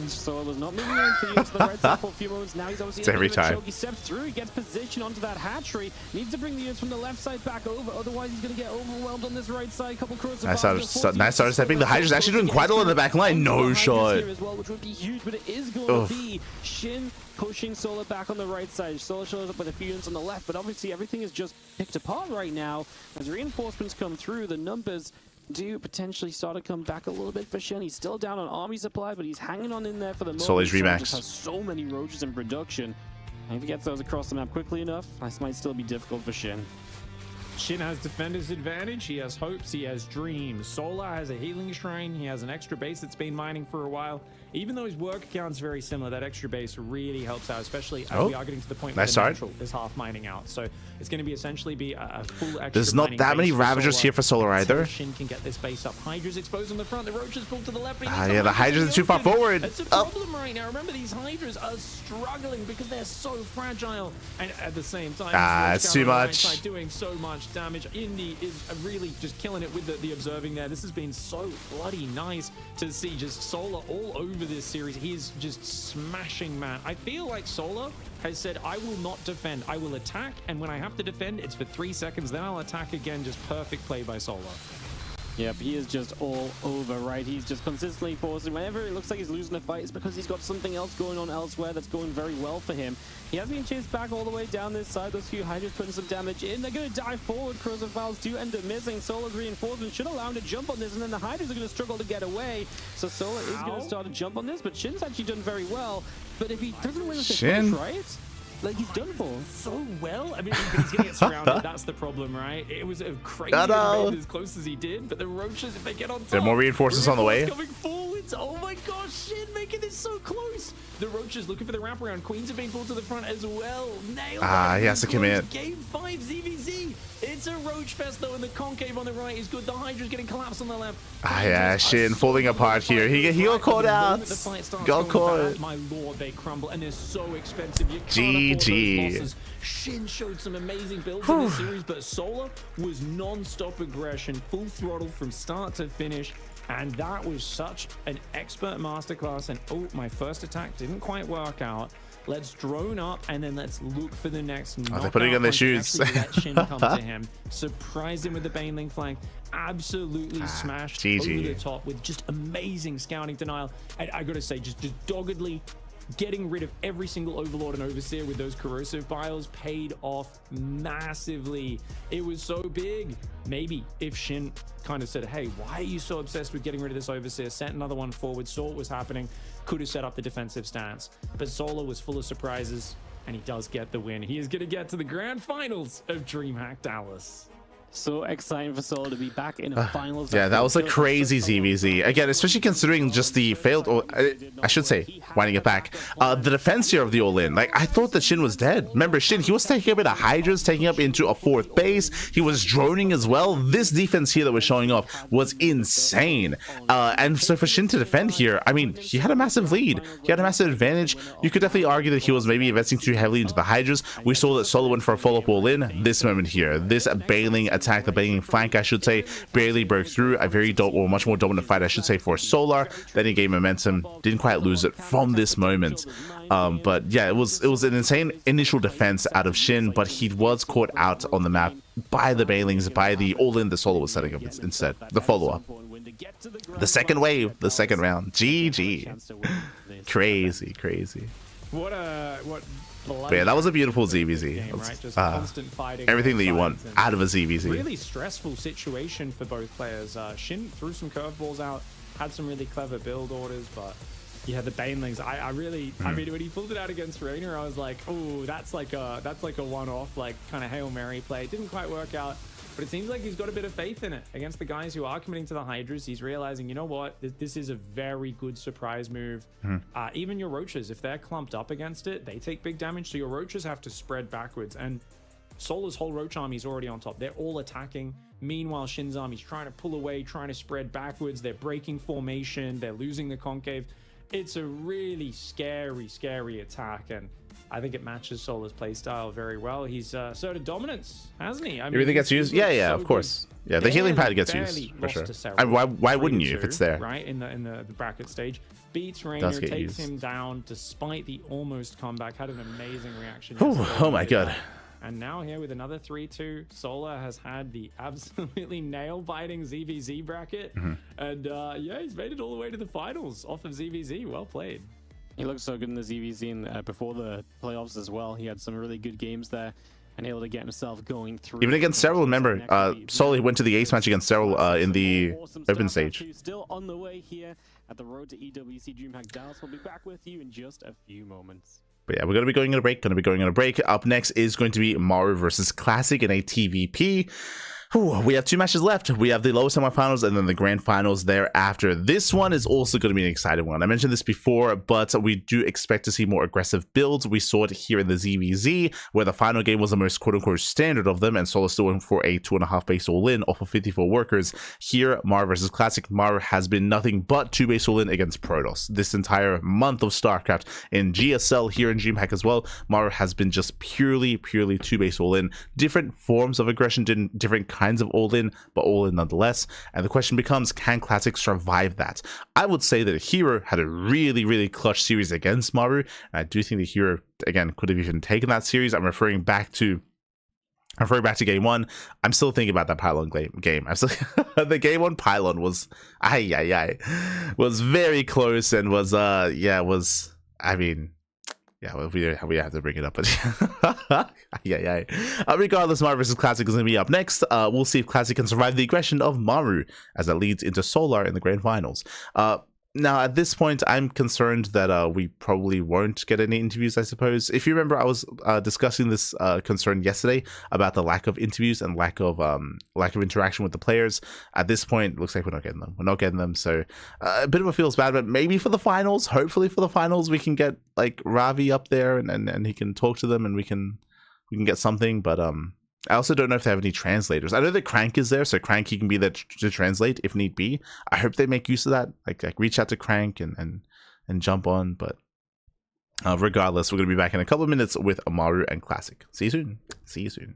[SPEAKER 2] So it was not moving into the right side for a few moments. Now he's obviously
[SPEAKER 1] It's every time.
[SPEAKER 2] He steps through, he gets position onto that hatchery. Needs to bring the units from the left side back over, otherwise he's going to get overwhelmed on this right side. Couple crows.
[SPEAKER 1] Nice start stepping. The Hydra's actually doing quite a lot in the back line. No shot.
[SPEAKER 2] As well, which would be huge, but it is going to be SHIN pushing Solar back on the right side. Solar shows up with a few units on the left, but obviously everything is just picked apart right now. As reinforcements come through, the numbers do potentially start to come back a little bit for SHIN. He's still down on army supply, but he's hanging on in there for the moment.
[SPEAKER 1] Solar's remax.
[SPEAKER 2] Just has so many roaches in production. And if he gets those across the map quickly enough, this might still be difficult for SHIN.
[SPEAKER 4] SHIN has defender's advantage, he has hopes, he has dreams. Solar has a healing shrine, he has an extra base that's been mining for a while. Even though his work account's very similar, that extra base really helps out, especially as we are getting to the point where the natural is half mining out. So it's going to be essentially a full extra.
[SPEAKER 1] There's not that many Ravagers here for Solar either.
[SPEAKER 4] SHIN can get this base up. Hydra's exposed on the front, the Roach is pulled to the left.
[SPEAKER 1] Yeah, the Hydra's are too far forward.
[SPEAKER 4] It's a problem right now. Remember, these Hydras are struggling because they're so fragile. And at the same time,
[SPEAKER 1] it's too much.
[SPEAKER 4] Doing so much damage. Indy is really just killing it with the observing there. This has been so bloody nice to see just Solar all over this series. He is just smashing, man. I feel like Solar has said, I will not defend. I will attack, and when I have to defend, it's for 3 seconds, then I'll attack again. Just perfect play by Solar.
[SPEAKER 2] Yep, he is just all over, right? He's just consistently forcing. Whenever it looks like he's losing a fight, it's because he's got something else going on elsewhere that's going very well for him. He has been chased back all the way down this side. Those few Hydras putting some damage in. They're going to dive forward. Crows and Fowls do end up missing. Solar's reinforcement should allow him to jump on this, and then the Hydras are going to struggle to get away. So Solar is going to start to jump on this, but SHIN's actually done very well. But if he doesn't win with the push, right? Like, he's done for
[SPEAKER 4] so well. I mean, he's going to get surrounded. That's the problem, right? It was a crazy as close as he did, but the Roaches, if they get on top,
[SPEAKER 1] there are more reinforcements on the way.
[SPEAKER 4] Coming forwards. Oh my gosh, SHIN making this so close. The Roaches looking for the wraparound. Queens have been pulled to the front as well. Nailed it.
[SPEAKER 1] He has to commit.
[SPEAKER 4] Game 5 ZVZ. It's a Roach Fest though, and the concave on the right is good. The Hydra's getting collapsed on the left.
[SPEAKER 1] Yeah, SHIN falling apart here. He got caught out. Got caught.
[SPEAKER 4] My lord, they crumble, and they're so expensive. You can't
[SPEAKER 1] GG.
[SPEAKER 4] afford those losses. SHIN showed some amazing builds in this series, but Solar was non-stop aggression, full throttle from start to finish. And that was such an expert masterclass. And oh, my first attack didn't quite work out. Let's drone up and then let's look for the next.
[SPEAKER 1] They're putting on their shoes.
[SPEAKER 4] Let SHIN come to him. Surprise him with the Baneling flank. Absolutely smashed over the top with just amazing scouting denial. And I gotta say, just doggedly getting rid of every single Overlord and Overseer with those corrosive bios paid off massively. It was so big. Maybe if SHIN kind of said, hey, why are you so obsessed with getting rid of this Overseer? Sent another one forward, saw what was happening, could have set up the defensive stance. But Solar was full of surprises, and he does get the win. He is going to get to the grand finals of DreamHack Dallas.
[SPEAKER 2] So exciting for Solar to be back in the finals.
[SPEAKER 1] Yeah, that was a crazy ZVZ. Again, especially considering just the failed, or I should say, winding it back, the defense here of the all-in. Like, I thought that SHIN was dead. Remember, SHIN, he was taking up into Hydras, taking up into a 4th base. He was droning as well. This defense here that was showing off was insane. And so for SHIN to defend here, I mean, he had a massive lead. He had a massive advantage. You could definitely argue that he was maybe investing too heavily into the Hydras. We saw that Solar went for a follow-up all-in. This moment here, this Baneling attack, the Baneling flank, I should say, barely broke through. A very much more dominant fight, I should say, for Solar. Then he gained momentum, didn't quite lose it from this moment. But yeah, it was an insane initial defense out of SHIN, but he was caught out on the map by the Banelings, by the all-in the Solar was setting up instead. The follow-up, the second wave, the second round. GG. Crazy.
[SPEAKER 4] What
[SPEAKER 1] but yeah, that was a beautiful ZVZ.
[SPEAKER 4] Right?
[SPEAKER 1] Everything that you want out of a ZVZ.
[SPEAKER 4] Really stressful situation for both players. SHIN threw some curveballs out, had some really clever build orders, but yeah, the Banelings. I mean, when he pulled it out against Rainer, I was like, oh, that's like a one-off, like kind of Hail Mary play. It didn't quite work out. But it seems like he's got a bit of faith in it against the guys who are committing to the Hydras. He's realizing, you know what, this is a very good surprise move. Even your Roaches, if they're clumped up against it, they take big damage. So your Roaches have to spread backwards. And Solar's whole Roach army is already on top. They're all attacking. Meanwhile, SHIN's army's trying to pull away, trying to spread backwards. They're breaking formation. They're losing the concave. it's a really scary attack, and I think it matches Solar's playstyle very well. He's sort of dominance, hasn't he? I mean,
[SPEAKER 1] Everything gets used. Yeah, of course. Yeah, the healing pad gets used for sure. And why wouldn't you if it's there?
[SPEAKER 4] Right in the bracket stage, beats Rainer, takes him down despite the almost comeback. Had an amazing reaction.
[SPEAKER 1] Oh my god.
[SPEAKER 4] And now here with another 3-2, Solar has had the absolutely nail-biting ZVZ bracket. And yeah, he's made it all the way to the finals off of ZVZ. Well played.
[SPEAKER 2] He looked so good in the ZVZ and before the playoffs as well. He had some really good games there and able to get himself going through.
[SPEAKER 1] Even against Serral, remember, Solar went to the ace match against Serral in the open stage.
[SPEAKER 2] Still on the way here at the road to EWC DreamHack Dallas. We'll be back with you in just a few moments.
[SPEAKER 1] But yeah, we're going to be going on a break. Up next is going to be Maru versus Classic in a TVP. We have 2 matches left. We have the lower semifinals and then the grand finals thereafter. This one is also going to be an exciting one. I mentioned this before, but we do expect to see more aggressive builds. We saw it here in the ZVZ, where the final game was the most quote-unquote standard of them, and Solar still went for a 2.5 base all-in off of 54 workers. Here, Maru versus Classic. Maru has been nothing but 2 base all-in against Protoss. This entire month of StarCraft in GSL, here in DreamHack as well, Maru has been just purely 2 base all-in. Different forms of aggression, different kinds of all-in, but all-in nonetheless. And the question becomes, can Classic survive that? I would say that herO had a really clutch series against Maru, and I do think that herO, again, could have even taken that series. I'm referring back to game 1. I'm still thinking about that pylon game. I'm still the game 1 pylon was was very close and was I mean, yeah, we have to bring it up, but regardless, Maru versus Classic is going to be up next. We'll see if Classic can survive the aggression of Maru as that leads into Solar in the grand finals. Now, at this point, I'm concerned that we probably won't get any interviews, I suppose. If you remember, I was discussing this concern yesterday about the lack of interviews and lack of interaction with the players. At this point, it looks like we're not getting them. So a bit of a feels bad, but maybe for the finals, hopefully for the finals, we can get like Ravi up there and he can talk to them and we can get something. But I also don't know if they have any translators. I know that Crank is there, so CranKy can be there to translate if need be. I hope they make use of that, like reach out to Crank and jump on. But regardless, we're going to be back in a couple of minutes with Maru and Classic. See you soon.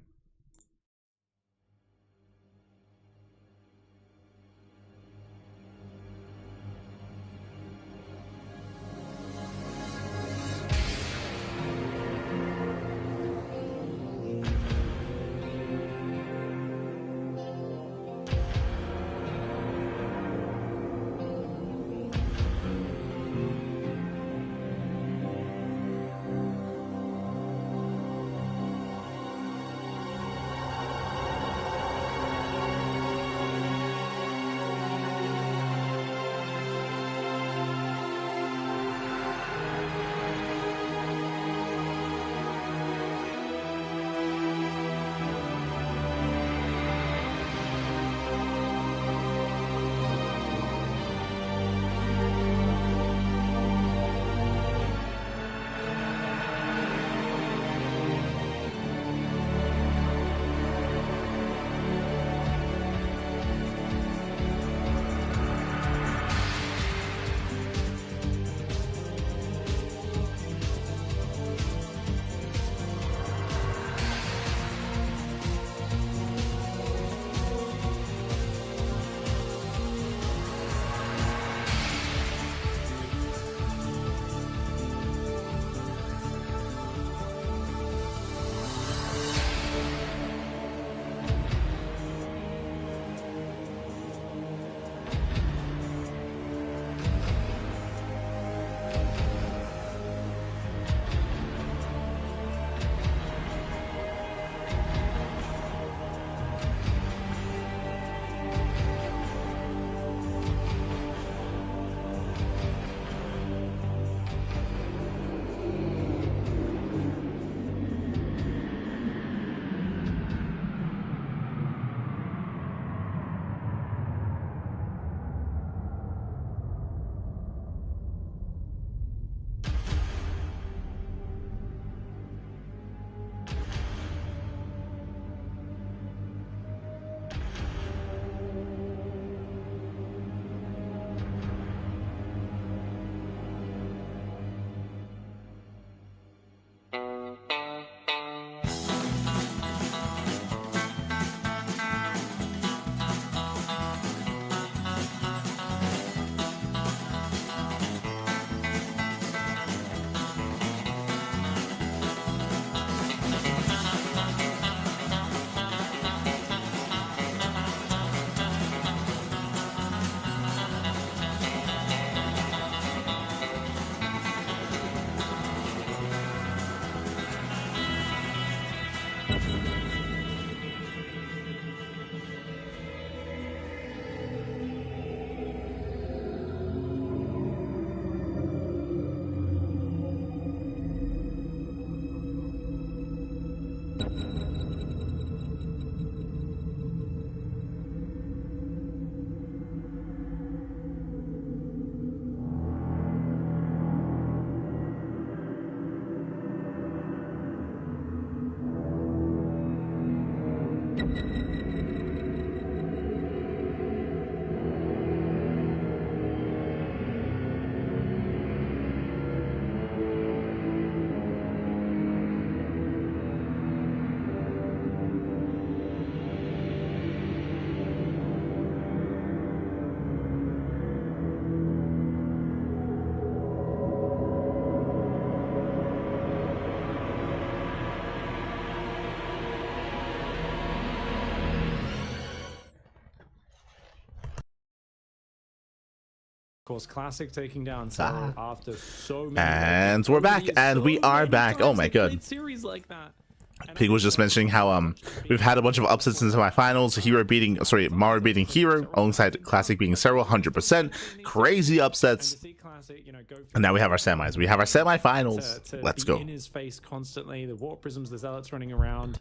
[SPEAKER 4] course, Classic taking down Serral after so many.
[SPEAKER 1] And we're back, and we are back. Oh my god.
[SPEAKER 4] Series like that.
[SPEAKER 1] Pig was just mentioning how we've had a bunch of upsets in the semifinals. Maru beating herO alongside Classic beating Serral 100%. Crazy upsets. And now we have our semis. We have our semifinals. Let's go.
[SPEAKER 4] In his face constantly. The Warp Prisms, the Zealots running around.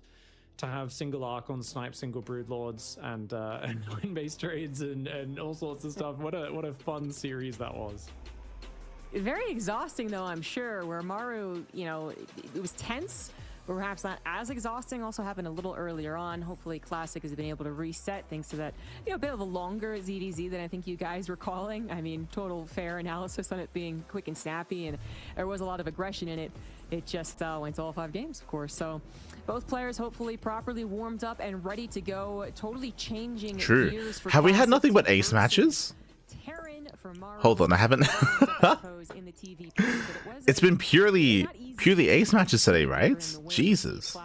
[SPEAKER 4] To have single Archon snipe, single Broodlords, and 9 base trades and all sorts of stuff. What a fun series that was.
[SPEAKER 3] Very exhausting though, I'm sure. Where Maru, you know, it was tense. Perhaps not as exhausting. Also happened a little earlier on. Hopefully Classic has been able to reset thanks to that, you know, bit of a longer ZDZ than I think you guys were calling. I mean, total fair analysis on it being quick and snappy, and there was a lot of aggression in it. It just went to all 5 games, of course. So both players hopefully properly warmed up and ready to go. Totally changing gears for
[SPEAKER 1] Have we had
[SPEAKER 3] Classic
[SPEAKER 1] nothing but ace matches? Hold on, I haven't. It's been purely ace matches today, right? Jesus.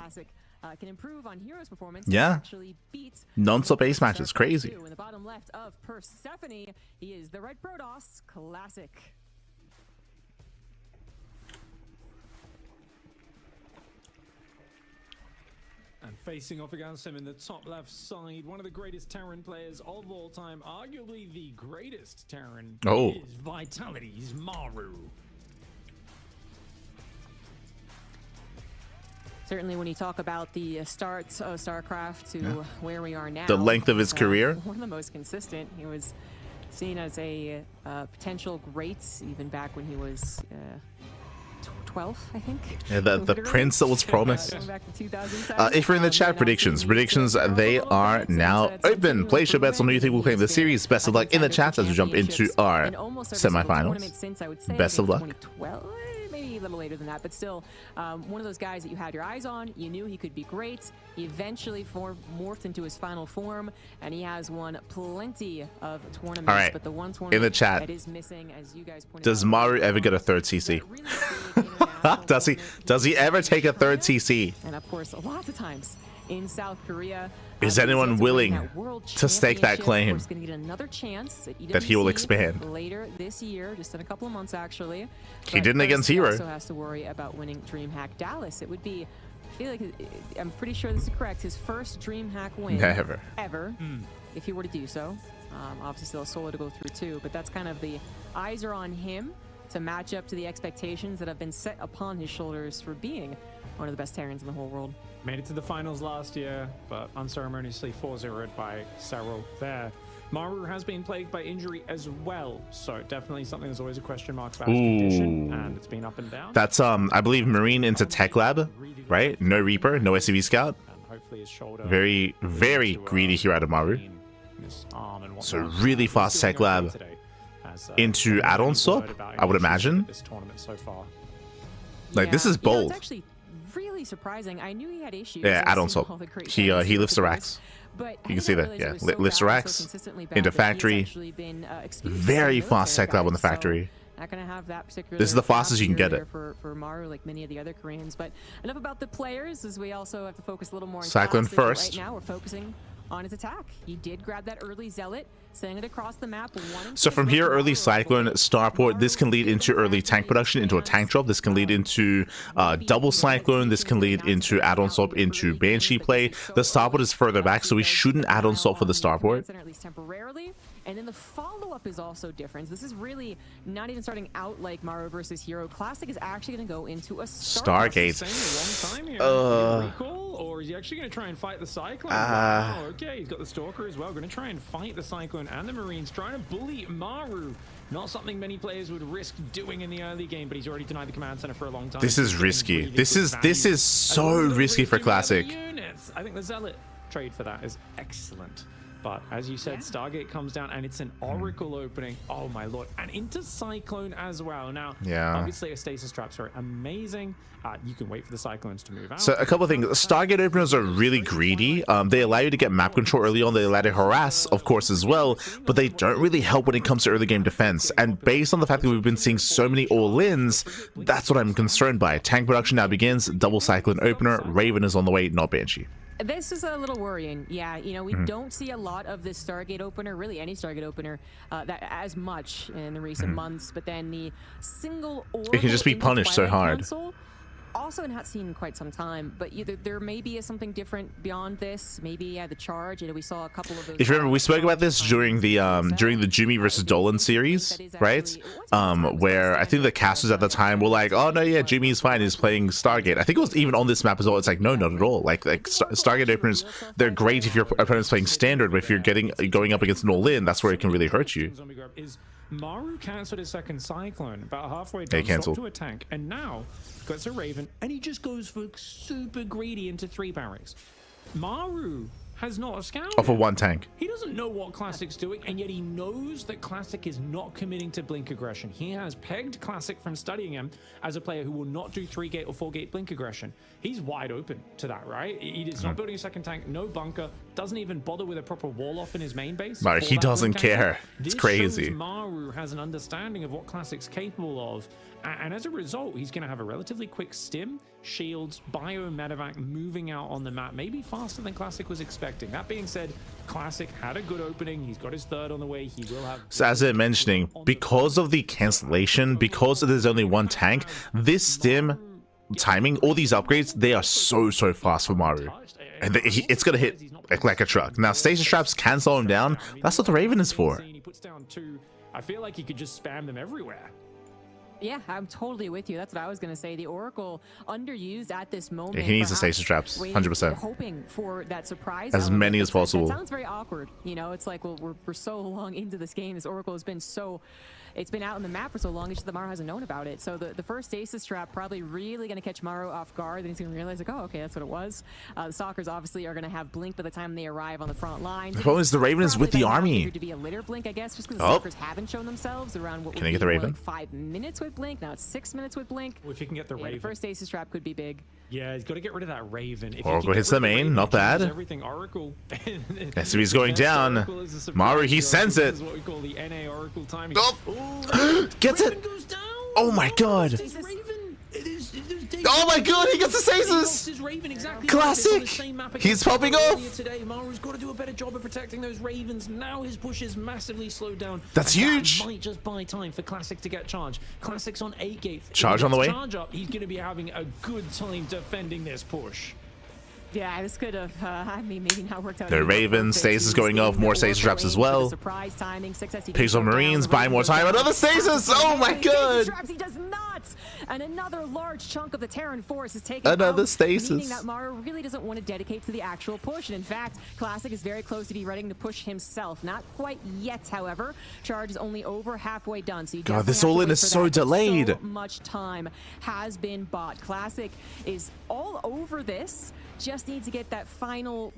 [SPEAKER 3] Can improve on herO's performance.
[SPEAKER 1] Yeah. Non-stop ace matches, crazy.
[SPEAKER 3] In the bottom left of Persephone, he is the Red Protoss Classic.
[SPEAKER 4] And facing off against him in the top left side, one of the greatest Terran players of all time, arguably the greatest Terran, is Vitality's Maru.
[SPEAKER 3] Certainly when you talk about the start of StarCraft to where we are now.
[SPEAKER 1] The length of his career.
[SPEAKER 3] One of the most consistent. He was seen as a potential great even back when he was 12, I think.
[SPEAKER 1] Yeah, the prince that was promised. If you're in the chat, predictions, they are now open. Place your bets on who you think will claim the series. Best of luck in the chat as we jump into our semifinals. Best of luck.
[SPEAKER 3] Maybe a little later than that, but still one of those guys that you had your eyes on. You knew he could be great. He eventually morphed into his final form, and he has won plenty of tournaments.
[SPEAKER 1] All right,
[SPEAKER 3] but the one tournament
[SPEAKER 1] in the chat,
[SPEAKER 3] that is missing, as you guys pointed
[SPEAKER 1] does
[SPEAKER 3] out,
[SPEAKER 1] Maru ever get a 3rd CC? Does he ever take a 3rd CC?
[SPEAKER 3] And of course, lots of times in South Korea.
[SPEAKER 1] Is anyone willing to stake that claim
[SPEAKER 3] another chance
[SPEAKER 1] that he will expand
[SPEAKER 3] later this year, just in a couple of months actually?
[SPEAKER 1] He didn't against herO.
[SPEAKER 3] He also has to worry about winning DreamHack Dallas. It would be, I feel like, I'm pretty sure this is correct, his first DreamHack win ever, if he were to do so. Obviously still a solo to go through too, but that's kind of the eyes are on him to match up to the expectations that have been set upon his shoulders for being one of the best Terrans in the whole world.
[SPEAKER 4] Made it to the finals last year, but unceremoniously 4-0'd by Serral there. Maru has been plagued by injury as well, so definitely something that's always a question mark about his condition, and it's been up and down.
[SPEAKER 1] That's I believe Marine into Tech Lab, right? No Reaper, no SCV Scout.
[SPEAKER 4] And hopefully his shoulder
[SPEAKER 1] very greedy here out of Maru. So really fast Tech Lab into add-on swap, I would imagine.
[SPEAKER 4] This tournament so far.
[SPEAKER 1] Like, this is bold.
[SPEAKER 3] It's actually really surprising. I knew he had issues.
[SPEAKER 1] Yeah, add-on swap. He lifts the racks.
[SPEAKER 3] But
[SPEAKER 1] you can see that. Yeah, lifts the racks into factory. Very fast Tech Lab on the factory.
[SPEAKER 3] Not gonna have that particular.
[SPEAKER 1] This is the fastest you can get it
[SPEAKER 3] for Maru, like many of the other Koreans. But enough about the players, as we also have to focus a little more on
[SPEAKER 1] Cyclone first.
[SPEAKER 3] Right now, we're focusing on his attack. He did grab that early Zealot, sending it across the map.
[SPEAKER 1] So from here, early Cyclone, Starport, this can lead into early tank production, into a tank drop. This can lead into double Cyclone. This can lead into add-on swap into Banshee play. The Starport is further back, so we shouldn't add-on swap for the Starport.
[SPEAKER 3] At least temporarily. And then the follow-up is also different. This is really not even starting out like Maru versus herO. Classic is actually going to go into a
[SPEAKER 1] Stargate.
[SPEAKER 4] Recall, or is he actually going to try and fight the Cyclone? Wow, okay, he's got the Stalker as well. Going to try and fight the Cyclone and the Marines, trying to bully Maru. Not something many players would risk doing in the early game, but he's already denied the command center for a long time.
[SPEAKER 1] This is risky. This is so risky for Classic.
[SPEAKER 4] I think the Zealot trade for that is excellent. But as you said, Stargate comes down and it's an Oracle opening. Oh my lord. And into Cyclone as well. Now, obviously a stasis traps are amazing. You can wait for the Cyclones to move out.
[SPEAKER 1] So a couple of things. Stargate openers are really greedy. They allow you to get map control early on. They allow you to harass, of course, as well. But they don't really help when it comes to early game defense. And based on the fact that we've been seeing so many all-ins, that's what I'm concerned by. Tank production now begins. Double Cyclone opener. Raven is on the way, not Banshee.
[SPEAKER 3] This is a little worrying. Yeah, you know, we don't see a lot of this Stargate opener, really any Stargate opener, that as much in the recent months. But then the single
[SPEAKER 1] It can just be punished so hard.
[SPEAKER 3] Console, also not seen in quite some time, but either there maybe is something different beyond this. Maybe the charge. You know, we saw a couple of those.
[SPEAKER 1] If you remember, we spoke about this during the Jimmy versus Dolan series, right? Where I think the casters at the time were like, "Oh no, yeah, Jimmy's fine. He's playing Stargate." I think it was even on this map as well. It's like, no, not at all. Like Stargate openers, they're great if your opponent's playing standard, but if you're going up against an all-in, that's where it can really hurt you.
[SPEAKER 4] Maru cancelled his second Cyclone about halfway
[SPEAKER 1] They
[SPEAKER 4] down,
[SPEAKER 1] cancelled
[SPEAKER 4] to a tank, and now gets a Raven, and he just goes for super greedy into 3 barracks. Maru has not a scout.
[SPEAKER 1] Off of 1 tank.
[SPEAKER 4] He doesn't know what Classic's doing, and yet he knows that Classic is not committing to blink aggression. He has pegged Classic from studying him as a player who will not do 3-gate or 4-gate blink aggression. He's wide open to that, right? He's not building a second tank, no bunker, doesn't even bother with a proper wall off in his main base.
[SPEAKER 1] Maru, he doesn't care. It's crazy.
[SPEAKER 4] Shows Maru has an understanding of what Classic's capable of, and as a result, he's going to have a relatively quick stim, shields, bio, medevac moving out on the map, maybe faster than Classic was expecting. That being said, Classic had a good opening. He's got his third on the way. He will have.
[SPEAKER 1] So as I'm mentioning, because of the cancellation, because there's only 1 tank, this stim timing, all these upgrades, they are so fast for Maru, and it's gonna hit like a truck. Now stasis traps can slow him down. That's what the Raven is for.
[SPEAKER 4] He puts down 2. I feel like he could just spam them everywhere.
[SPEAKER 3] Yeah, I'm totally with you. That's what I was going to say. The Oracle underused at this moment.
[SPEAKER 1] Yeah, he needs the stasis traps, 100%.
[SPEAKER 3] Hoping for that surprise.
[SPEAKER 1] As many as possible.
[SPEAKER 3] It sounds very awkward. You know, it's like, well, we're so long into this game. This Oracle has been so... It's been out in the map for so long, it's just that Maru hasn't known about it. So the first stasis trap probably really going to catch Maru off guard. Then he's going to realize, like, oh, okay, that's what it was. The Stalkers obviously are going to have blink by the time they arrive on the front line.
[SPEAKER 1] The problem is the Raven is with the army.
[SPEAKER 3] To be a litter blink, I guess, just because the Stalkers haven't shown themselves around what
[SPEAKER 1] can I get the Raven?
[SPEAKER 3] Like 5 minutes with blink. Now it's 6 minutes with blink.
[SPEAKER 4] Well, if you can get the Raven.
[SPEAKER 3] The first stasis trap could be big.
[SPEAKER 4] Yeah, he's got to get rid of that Raven. If
[SPEAKER 1] Oracle hits the main, not bad.
[SPEAKER 4] Everything Oracle.
[SPEAKER 1] SCV's going down. Maru, he sends it.
[SPEAKER 4] This is what we call the NA Oracle timing.
[SPEAKER 1] Oh. Gets it.
[SPEAKER 4] Goes down.
[SPEAKER 1] Oh my god. Oh my god, he gets the stasis.
[SPEAKER 4] Exactly.
[SPEAKER 1] Classic. He's popping off.
[SPEAKER 4] Today, Maru's got to do a better job of protecting those Ravens. Now his push is massively slowed down.
[SPEAKER 1] That's huge.
[SPEAKER 4] That might just buy time for Classic to get charged. Classic's on 8 gates.
[SPEAKER 1] Charge on the way.
[SPEAKER 4] Charge up. He's going to be having a good time defending this push.
[SPEAKER 3] Yeah, this could have, I mean, maybe not worked out.
[SPEAKER 1] The Raven stasis going off, more stasis traps as well.
[SPEAKER 3] Surprise timing,
[SPEAKER 1] Pixel Marines buying more time. Another stasis! Oh my god!
[SPEAKER 3] He does not! And another large chunk of the Terran force is taken
[SPEAKER 1] another stasis.
[SPEAKER 3] Meaning that Maru really doesn't want to dedicate to the actual push. And in fact, Classic is very close to be ready to push himself. Not quite yet, however. Charge is only over halfway done. So you
[SPEAKER 1] God, this all-in is so delayed.
[SPEAKER 3] So much time has been bought. Classic is all over this. Just needs to get that final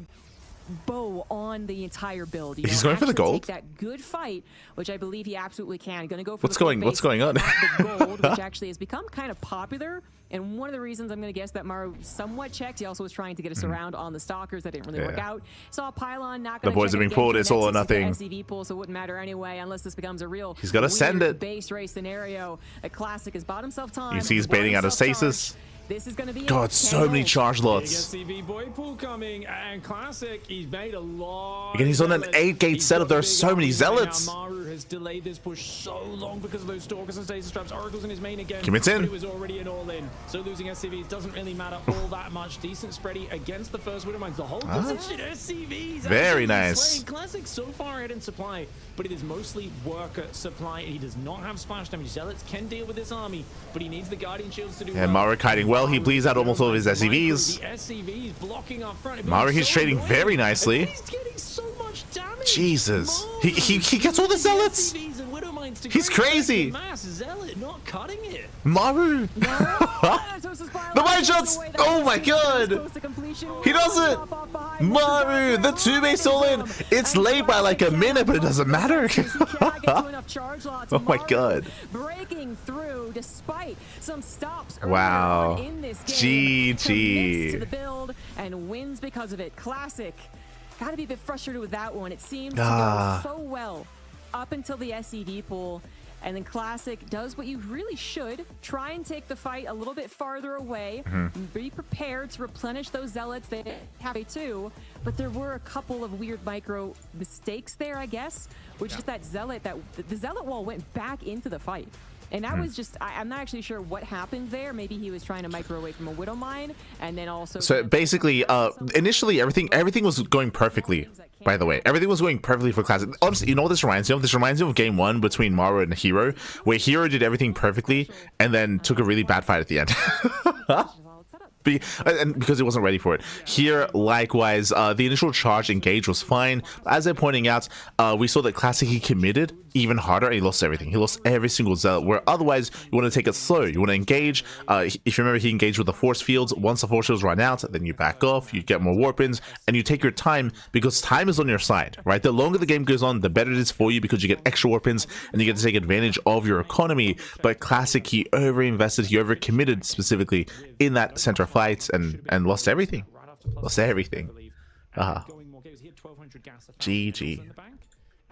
[SPEAKER 3] bow on the entire build.
[SPEAKER 1] He's going for the gold.
[SPEAKER 3] Take that good fight, which I believe he absolutely can. Going to go for
[SPEAKER 1] what's going on?
[SPEAKER 3] The gold, which actually has become kind of popular. And one of the reasons I'm going to guess that Maru somewhat checked. He also was trying to get us around on the Stalkers. That didn't really work out. Saw a pylon. Not going
[SPEAKER 1] the boys are being pulled. It's all or nothing.
[SPEAKER 3] SCV pool, so it wouldn't matter anyway unless this becomes a real.
[SPEAKER 1] He's got to send it.
[SPEAKER 3] Base race scenario. A Classic has bought himself time.
[SPEAKER 1] You see, he's baiting out of stasis.
[SPEAKER 3] This is going to be
[SPEAKER 1] God, so many charge lots.
[SPEAKER 4] SCV boy pool coming, and Classic, he's made a lot.
[SPEAKER 1] Again, he's on an 8-gate setup. There are so many zealots.
[SPEAKER 4] Now Maru has delayed this push so long because of those Stalkers and stasis traps. Oracle's in his main again.
[SPEAKER 1] Commits in.
[SPEAKER 4] But it was already an all-in, so losing SCVs doesn't really matter all that much. Decent spready against the first Widow Mines. The whole position SCVs.
[SPEAKER 1] Very nice.
[SPEAKER 4] Classic so far ahead in supply, but it is mostly worker supply. He does not have splash damage. Zealots can deal with this army, but he needs the Guardian Shields to do well.
[SPEAKER 1] Maru kiting well. He bleeds out almost all of his SCVs.
[SPEAKER 4] The SCVs blocking up front.
[SPEAKER 1] Maru, he's trading very nicely.
[SPEAKER 4] He's getting so much damage.
[SPEAKER 1] Jesus. He gets all the zealots. He's crazy.
[SPEAKER 4] Zealot not cutting it.
[SPEAKER 1] Maru. The mine shots. Oh my god. He does it. Maru, the 2-base all in. It's late by like a minute, but it doesn't matter. Oh my god.
[SPEAKER 3] Breaking through despite some stops.
[SPEAKER 1] Wow.
[SPEAKER 3] In this game,
[SPEAKER 1] GG.
[SPEAKER 3] to the build and wins because of it. Classic. Got to be a bit frustrated with that one. It seemed to go so well up until the SCV pool. And then Classic does what you really should. Try and take the fight a little bit farther away. Be prepared to replenish those zealots. They have a too. But there were a couple of weird micro mistakes there, I guess. Which is that zealot, the zealot wall went back into the fight. And that was just, I'm not actually sure what happened there. Maybe he was trying to micro away from a Widow Mine, and then also...
[SPEAKER 1] So basically, initially, everything was going perfectly, by the way. Everything was going perfectly for Classic. Honestly, you know what this reminds me of? This reminds me of game 1 between Maru and herO, where herO did everything perfectly, and then took a really bad fight at the end. And because it wasn't ready for it. Here, likewise, the initial charge engage was fine. As they're pointing out, we saw that Classic, he committed even harder, and he lost everything. He lost every single zealot, where otherwise you want to take it slow. You want to engage. If you remember, he engaged with the force fields. Once the force fields run out, then you back off, you get more warp-ins, and you take your time, because time is on your side, right? The longer the game goes on, the better it is for you, because you get extra warp-ins, and you get to take advantage of your economy. But Classic, he over-invested, he over-committed specifically in that center fight, and lost everything. Lost everything. GG.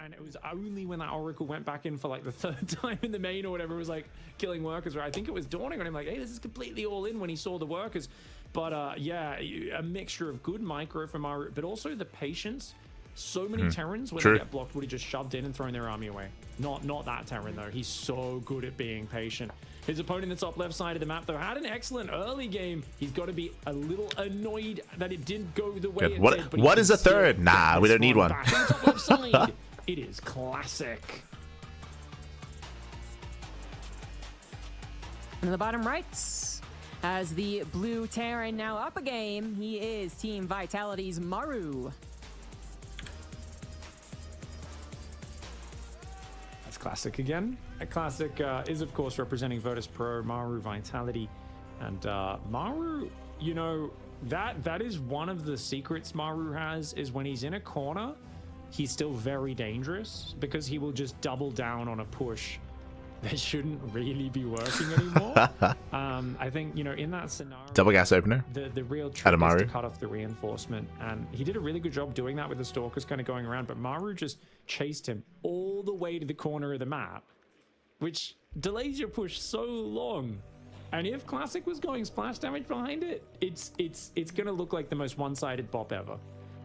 [SPEAKER 4] And it was only when that Oracle went back in for like the 3rd time in the main or whatever, it was like killing workers, where I think it was dawning on him like, hey, this is completely all in when he saw the workers. But yeah, a mixture of good micro from Maru, but also the patience. So many Terrans, when they get blocked, would have just shoved in and thrown their army away. Not that Terran though. He's so good at being patient. His opponent in the top left side of the map though had an excellent early game. He's got to be a little annoyed that it didn't go the way it did. But
[SPEAKER 1] what is a third? Nah, we don't need one.
[SPEAKER 4] Top left side. It is Classic.
[SPEAKER 3] In the bottom right, as the blue Terran now up a game, he is Team Vitality's Maru.
[SPEAKER 4] That's Classic again. Classic is of course representing Virtus Pro, Maru Vitality, and Maru, you know, that is one of the secrets Maru has, is when he's in a corner, he's still very dangerous, because he will just double down on a push that shouldn't really be working anymore. I think, you know, in that scenario,
[SPEAKER 1] double gas opener,
[SPEAKER 4] the real trick is to cut off the reinforcement, and he did a really good job doing that with the Stalkers kind of going around, but Maru just chased him all the way to the corner of the map, which delays your push so long. And if Classic was going splash damage behind it, it's gonna look like the most one-sided bop ever.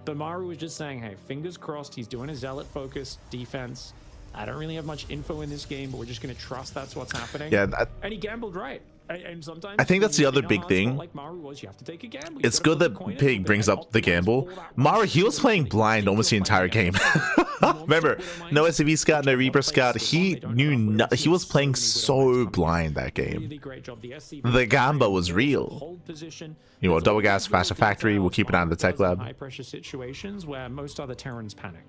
[SPEAKER 4] But Maru was just saying, hey, fingers crossed, he's doing a zealot focus defense. I don't really have much info in this game, but we're just going to trust that's what's happening.
[SPEAKER 1] Yeah,
[SPEAKER 4] and he gambled right. And sometimes
[SPEAKER 1] I think that's the other big thing.
[SPEAKER 4] Like Maru was, you have to take a gamble.
[SPEAKER 1] It's good that Pig brings up the gamble. Maru, he was playing blind almost the entire game. Remember, no SCV scout, no Reaper scout. He knew he was playing so blind that game. The gamba was real. You know, double gas, faster factory. We'll keep an eye on the tech lab.
[SPEAKER 4] High pressure situations where most other Terrans panic.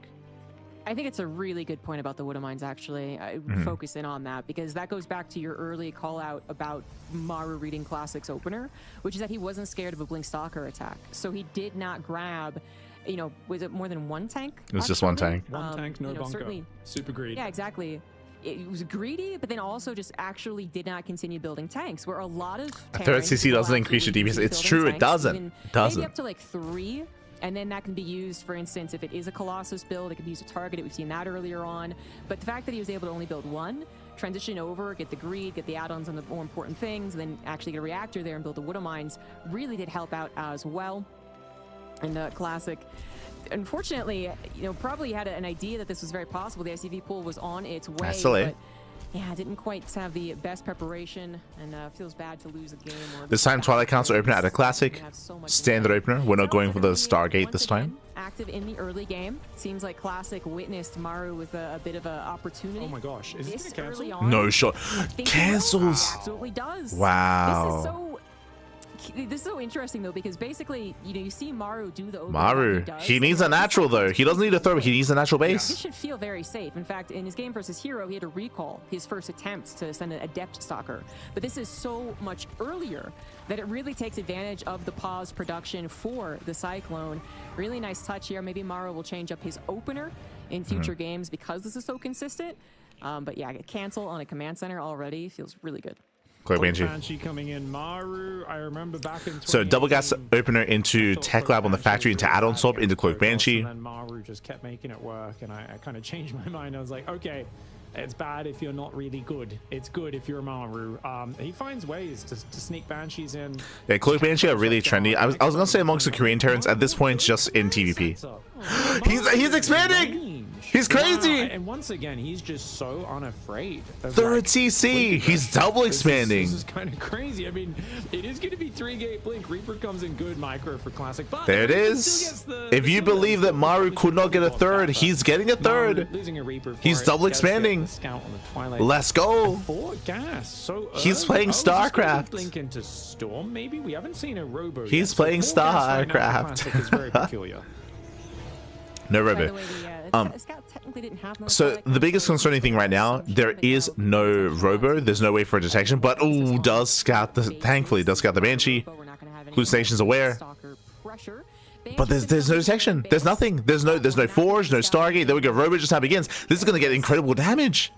[SPEAKER 3] I think it's a really good point about the Widow Mines, actually. I focus in on that, because that goes back to your early call out about Maru reading Classic's opener, which is that he wasn't scared of a Blink Stalker attack. So he did not grab, you know, was it more than one tank?
[SPEAKER 1] It was just one tank.
[SPEAKER 4] One tank, no bunker. Super greedy.
[SPEAKER 3] Yeah, exactly. It was greedy, but then also just actually did not continue building tanks, where a lot of
[SPEAKER 1] a third CC doesn't increase your DPS. It's true, it doesn't.
[SPEAKER 3] Maybe up to like 3. And then that can be used, for instance, if it is a Colossus build, it can be used to target it. We've seen that earlier on. But the fact that he was able to only build 1, transition over, get the greed, get the add-ons on the more important things, and then actually get a reactor there and build the Widow Mines really did help out as well. And Classic, unfortunately, you know, probably had an idea that this was very possible. The ICV pool was on its way. But yeah, didn't quite have the best preparation, and feels bad to lose a game.
[SPEAKER 1] This time, Twilight Council opener at a Classic standard opener. We're not going for the Stargate this time.
[SPEAKER 3] Active in the early game. Seems like Classic witnessed Maru with a bit of an opportunity.
[SPEAKER 4] Oh my gosh, is this gonna cancel?
[SPEAKER 1] No shot. Cancels.
[SPEAKER 3] Absolutely does.
[SPEAKER 1] Wow.
[SPEAKER 3] This is so interesting though, because basically, you know, you see Maru do the
[SPEAKER 1] Maru. He needs a natural though. He doesn't need a throw. He needs a natural base.
[SPEAKER 3] He should feel very safe. In fact, in his game versus herO, he had to recall his first attempt to send an Adept Stalker. But this is so much earlier that it really takes advantage of the pause production for the Cyclone. Really nice touch here. Maybe Maru will change up his opener in future games because this is so consistent. But yeah, cancel on a command center already feels really good.
[SPEAKER 4] Banshee coming in. Maru, I remember back in
[SPEAKER 1] so double gas opener into tech lab on the factory, into add-on swap into Cloak Banshee.
[SPEAKER 4] And then Maru just kept making it work, and I kind of changed my mind. I was like, okay, It's bad if you're not really good. It's good if you're Maru. He finds ways to sneak Banshees in.
[SPEAKER 1] Yeah, Cloak Banshee are really trendy. I was gonna say amongst the Korean Terrans at this point, just in TVP. He's expanding. He's crazy.
[SPEAKER 4] And once again, he's just so unafraid. Of
[SPEAKER 1] Third CC. He's double expanding.
[SPEAKER 4] This is kind of crazy. I mean, it is going to be 3-gate blink. Reaper comes in good micro for Classic. But
[SPEAKER 1] there it is. If you believe that Maru could not get a third, he's getting a third. He's double expanding. Let's go. He's playing StarCraft.
[SPEAKER 4] Blink into Storm, maybe? We haven't seen a Robo yet.
[SPEAKER 1] He's playing StarCraft.
[SPEAKER 4] Is very peculiar.
[SPEAKER 1] No Robo. So the biggest concerning thing right now, there is no Robo. There's no way for detection, but does scout the, thankfully does scout the Banshee. Hallucination's aware. But there's no detection. There's nothing. There's no Forge, no Stargate. There we go. Robo just now begins. This is gonna get incredible damage.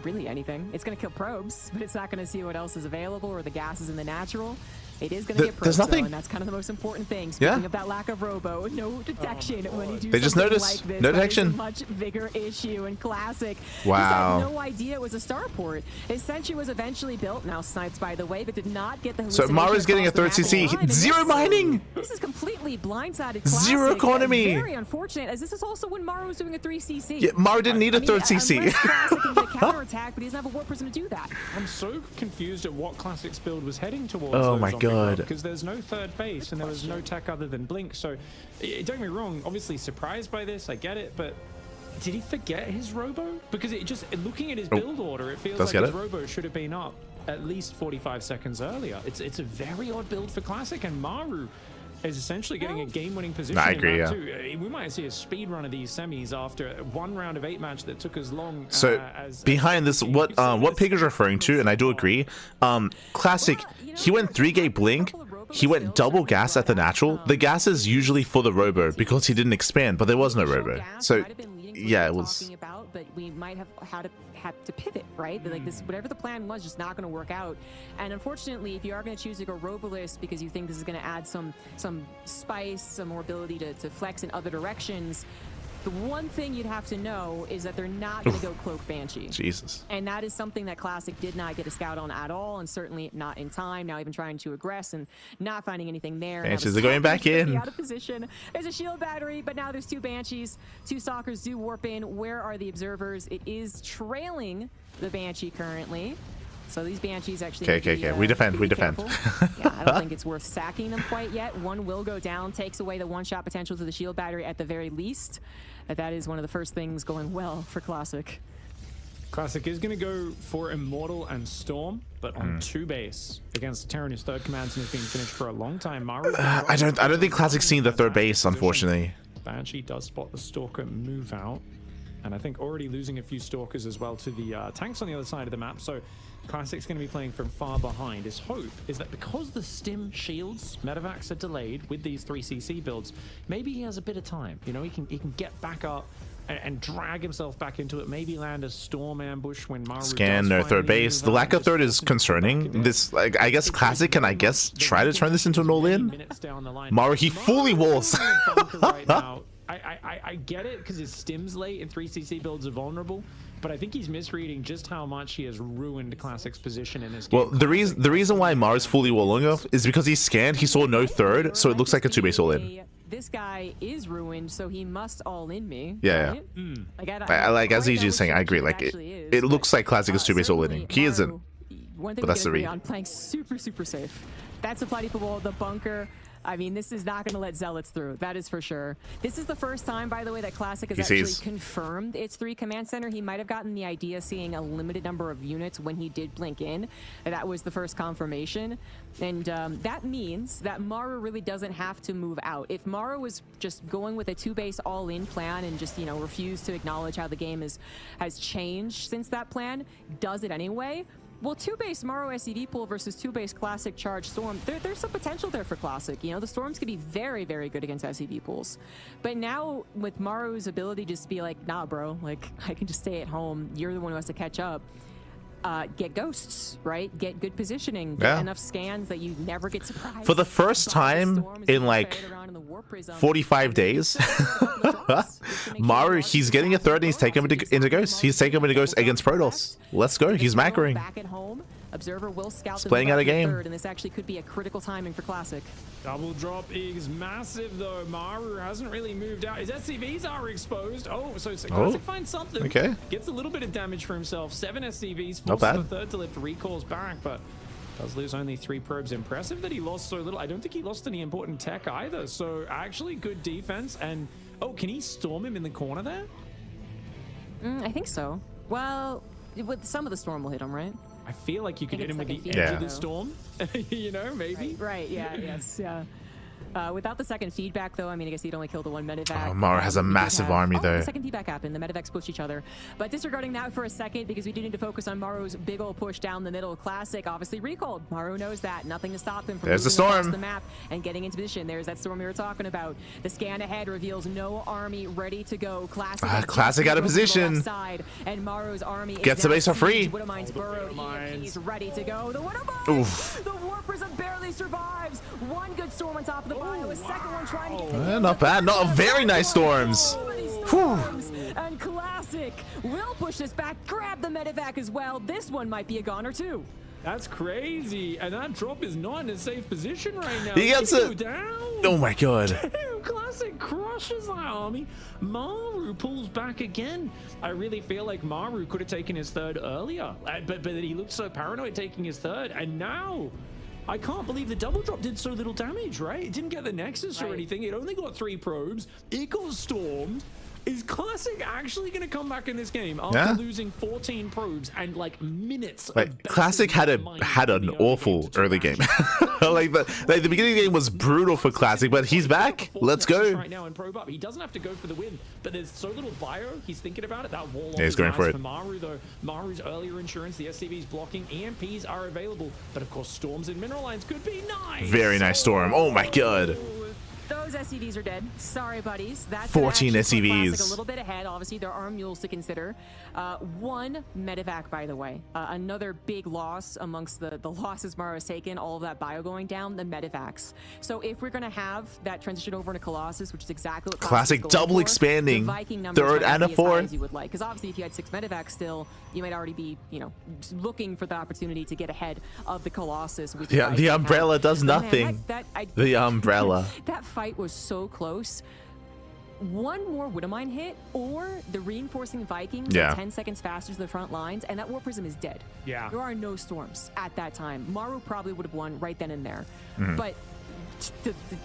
[SPEAKER 3] Really anything. It's gonna kill probes, but it's not gonna see what else is available or the gases in the natural. It is going to get
[SPEAKER 1] there's nothing,
[SPEAKER 3] though, and that's kind of the most important thing. Speaking of that lack of Robo, no detection when you do
[SPEAKER 1] they just notice
[SPEAKER 3] like this,
[SPEAKER 1] no detection.
[SPEAKER 3] A much bigger issue in Classic.
[SPEAKER 1] Wow.
[SPEAKER 3] Had no idea it was a starport. His sentry was eventually built, now sniped by the way, but did not get the.
[SPEAKER 1] So Maru's getting a third CC. Zero mining.
[SPEAKER 3] This is completely blindsided. Classic.
[SPEAKER 1] Zero economy.
[SPEAKER 3] Very unfortunate, as this is also when Maru was doing a 3 CC.
[SPEAKER 1] Yeah, Maru didn't need a third CC.
[SPEAKER 3] Classic can get a counter attack, but he doesn't have a Warp Prism to do that.
[SPEAKER 4] I'm so confused at what Classic's build was heading towards.
[SPEAKER 1] Oh my god.
[SPEAKER 4] Because there's no third base and there was no tech other than Blink, so don't get me wrong, obviously surprised by this, I get it, but did he forget his Robo? Because it just, looking at his build order, it feels like his Robo should have been up at least 45 seconds earlier. It's a very odd build for Classic, and Maru is essentially getting a game-winning position.
[SPEAKER 1] I agree, yeah.
[SPEAKER 4] Too. We might see a speed run of these semis after one round of 8 match that took as long.
[SPEAKER 1] So behind this, what Pig is referring to, and I do agree. Classic, he went 3-gate blink. He went double gas at the natural. The gas is usually for the Robo because he didn't expand, but there was no Robo. So yeah, it was.
[SPEAKER 3] But we might have had to pivot, right? Like this, whatever the plan was, just not going to work out. And unfortunately, if you are going to choose to go Roboless because you think this is going to add some spice, some more ability to flex in other directions, the one thing you'd have to know is that they're not going to go Cloak Banshee.
[SPEAKER 1] Jesus.
[SPEAKER 3] And that is something that Classic did not get a scout on at all, and certainly not in time. Now even trying to aggress and not finding anything there.
[SPEAKER 1] Banshees are going back in.
[SPEAKER 3] Out of position. There's a shield battery, but now there's 2 Banshees. 2 Stalkers do warp in. Where are the observers? It is trailing the Banshee currently. So these Banshees actually...
[SPEAKER 1] Okay. We defend.
[SPEAKER 3] Yeah, I don't think it's worth sacking them quite yet. One will go down, takes away the one-shot potential to the shield battery at the very least. That is one of the first things going well for Classic.
[SPEAKER 4] Classic is going to go for Immortal and Storm, but on 2 base against Terran, whose third command has been finished for a long time. Maru,
[SPEAKER 1] I don't think Classic's seen the third base, unfortunately.
[SPEAKER 4] Banshee does spot the Stalker move out, and I think already losing a few Stalkers as well to the tanks on the other side of the map. So Classic's going to be playing from far behind. His hope is that because the stim shields medevacs are delayed with these 3cc builds, maybe he has a bit of time. You know, he can get back up and drag himself back into it. Maybe land a storm ambush when Maru
[SPEAKER 1] scan their third base. The lack of third is concerning. This, like, I guess Classic can, I guess, try to turn this into an all-in. Maru, he fully walls.
[SPEAKER 4] I get it because his stims late and 3cc builds are vulnerable, but I think he's misreading just how much he has ruined Classic's position in his game.
[SPEAKER 1] Well, the reason why Maru's fully walling off is because he scanned, he saw no third, so it looks like a 2-base all-in.
[SPEAKER 3] This guy is ruined, so he must all-in me.
[SPEAKER 1] Yeah,
[SPEAKER 3] right?
[SPEAKER 1] Like as EG is saying, I agree. Like it looks like Classic is 2-base all-in. He isn't, but that's the read.
[SPEAKER 3] On playing super safe. That's a Bloody Ball, the bunker. I mean, this is not going to let Zealots through. That is for sure. This is the first time, by the way, that Classic has actually confirmed its 3 command center. He might have gotten the idea seeing a limited number of units when he did blink in. That was the first confirmation. And that means that Maru really doesn't have to move out. If Maru was just going with a 2-base all-in plan and just, you know, refused to acknowledge how the game has changed since that plan, does it anyway? Well, 2-base Maru SEV pool versus 2-base Classic Charge Storm, there's some potential there for Classic. You know, the Storms can be very good against SEV pools. But now, with Maru's ability to just be like, nah, bro, like, I can just stay at home. You're the one who has to catch up. get ghosts, right? Get good positioning, get enough scans that you never get surprised.
[SPEAKER 1] For the first time in like 45 days, Maru, he's getting a third and he's taking him into Ghost. He's taking him into Ghost against Protoss. Let's go. He's macroing.
[SPEAKER 3] Back at home, Observer will scout
[SPEAKER 1] He's playing out a game.
[SPEAKER 3] third, and this actually could be a critical timing for Classic.
[SPEAKER 4] Double drop is massive though. Maru hasn't really moved out. His SCVs are exposed. Oh, so Classic finds something.
[SPEAKER 1] Okay.
[SPEAKER 4] Gets a little bit of damage for himself. 7 SCVs.
[SPEAKER 1] Not
[SPEAKER 4] Forces
[SPEAKER 1] bad.
[SPEAKER 4] the third to lift. Recalls back, but does lose only 3 probes. Impressive that he lost so little. I don't think he lost any important tech either. So actually good defense. And oh, can he storm him in the corner there?
[SPEAKER 3] I think so. Well, with some of the storm will hit him, right?
[SPEAKER 4] I feel like you could hit him with the
[SPEAKER 3] second
[SPEAKER 4] edge
[SPEAKER 1] feedback.
[SPEAKER 4] of the storm. You know, maybe.
[SPEAKER 3] Right, yeah, yes, yeah. Without the second feedback, though, I mean, I guess he'd only kill the one medevac.
[SPEAKER 1] Oh, Maru has a massive army, though.
[SPEAKER 3] The second feedback happened. The medevacs push each other. But disregarding that for a second, because we do need to focus on Maru's big old push down the middle. Classic, obviously recalled. Maru knows that. Nothing to stop him from
[SPEAKER 1] There's the
[SPEAKER 3] moving across
[SPEAKER 1] storm.
[SPEAKER 3] the map and getting into position. There's that storm we were talking about. The scan ahead reveals no army ready to go. Classic.
[SPEAKER 1] Classic out of position.
[SPEAKER 3] Side, and Maru's army
[SPEAKER 1] Gets the base for free.
[SPEAKER 3] Widowmine's burrowed. He's ready to go. The Widowmine.
[SPEAKER 1] Oof.
[SPEAKER 3] The War Prism barely survives. One good storm on top of the bio. A second one trying to get the
[SPEAKER 1] Not bad. Not a very nice storms.
[SPEAKER 3] And Classic will push this back. Grab the medevac as well. This one might be a goner too.
[SPEAKER 4] That's crazy. And that drop is not in a safe position right now.
[SPEAKER 1] He gets
[SPEAKER 4] it.
[SPEAKER 1] it.
[SPEAKER 4] Down.
[SPEAKER 1] Oh my god.
[SPEAKER 4] Classic crushes that army. Maru pulls back again. I really feel like Maru could have taken his third earlier, but he looked so paranoid taking his third, and now I can't believe the double drop did so little damage, right? It didn't get the Nexus or anything. It only got 3 probes. It got stormed. Is Classic actually going to come back in this game after losing 14 probes and like minutes?
[SPEAKER 1] Like Classic had an awful early game. like the beginning of the game was brutal for Classic, but he's back. Let's go.
[SPEAKER 4] Right now in probe up. He doesn't have to go for the win, but there's so little bio. He's thinking about it. That wall.
[SPEAKER 1] Yeah, he's going for it.
[SPEAKER 4] For Maru though, Maru's earlier insurance, the SCV's blocking, EMPs are available, but of course storms and mineral lines could be nice.
[SPEAKER 1] Very nice storm. Oh my god.
[SPEAKER 3] Those SCVs are dead. Sorry, buddies. That's
[SPEAKER 1] 14 SCVs.
[SPEAKER 3] Classic a little bit ahead. Obviously, there are mules to consider. 1 medevac, by the way. Another big loss amongst the losses Maru has taken. All of that bio going down. The medevacs. So if we're going to have that transition over into Colossus, which is exactly what
[SPEAKER 1] Classic
[SPEAKER 3] is
[SPEAKER 1] double
[SPEAKER 3] going for,
[SPEAKER 1] expanding.
[SPEAKER 3] the Viking numbers
[SPEAKER 1] Third
[SPEAKER 3] might
[SPEAKER 1] and
[SPEAKER 3] not
[SPEAKER 1] a
[SPEAKER 3] be as high
[SPEAKER 1] fourth.
[SPEAKER 3] as you would like. Because obviously, if you had 6 medevacs still, you might already be, you know, looking for the opportunity to get ahead of the Colossus. With
[SPEAKER 1] Yeah, the umbrella does
[SPEAKER 3] But man,
[SPEAKER 1] nothing.
[SPEAKER 3] I-
[SPEAKER 1] The umbrella.
[SPEAKER 3] That fight was so close. One more Widowmine hit or the reinforcing Vikings are 10 seconds faster to the front lines, and that War Prism is dead.
[SPEAKER 4] Yeah.
[SPEAKER 3] There are no storms at that time. Maru probably would have won right then and there. But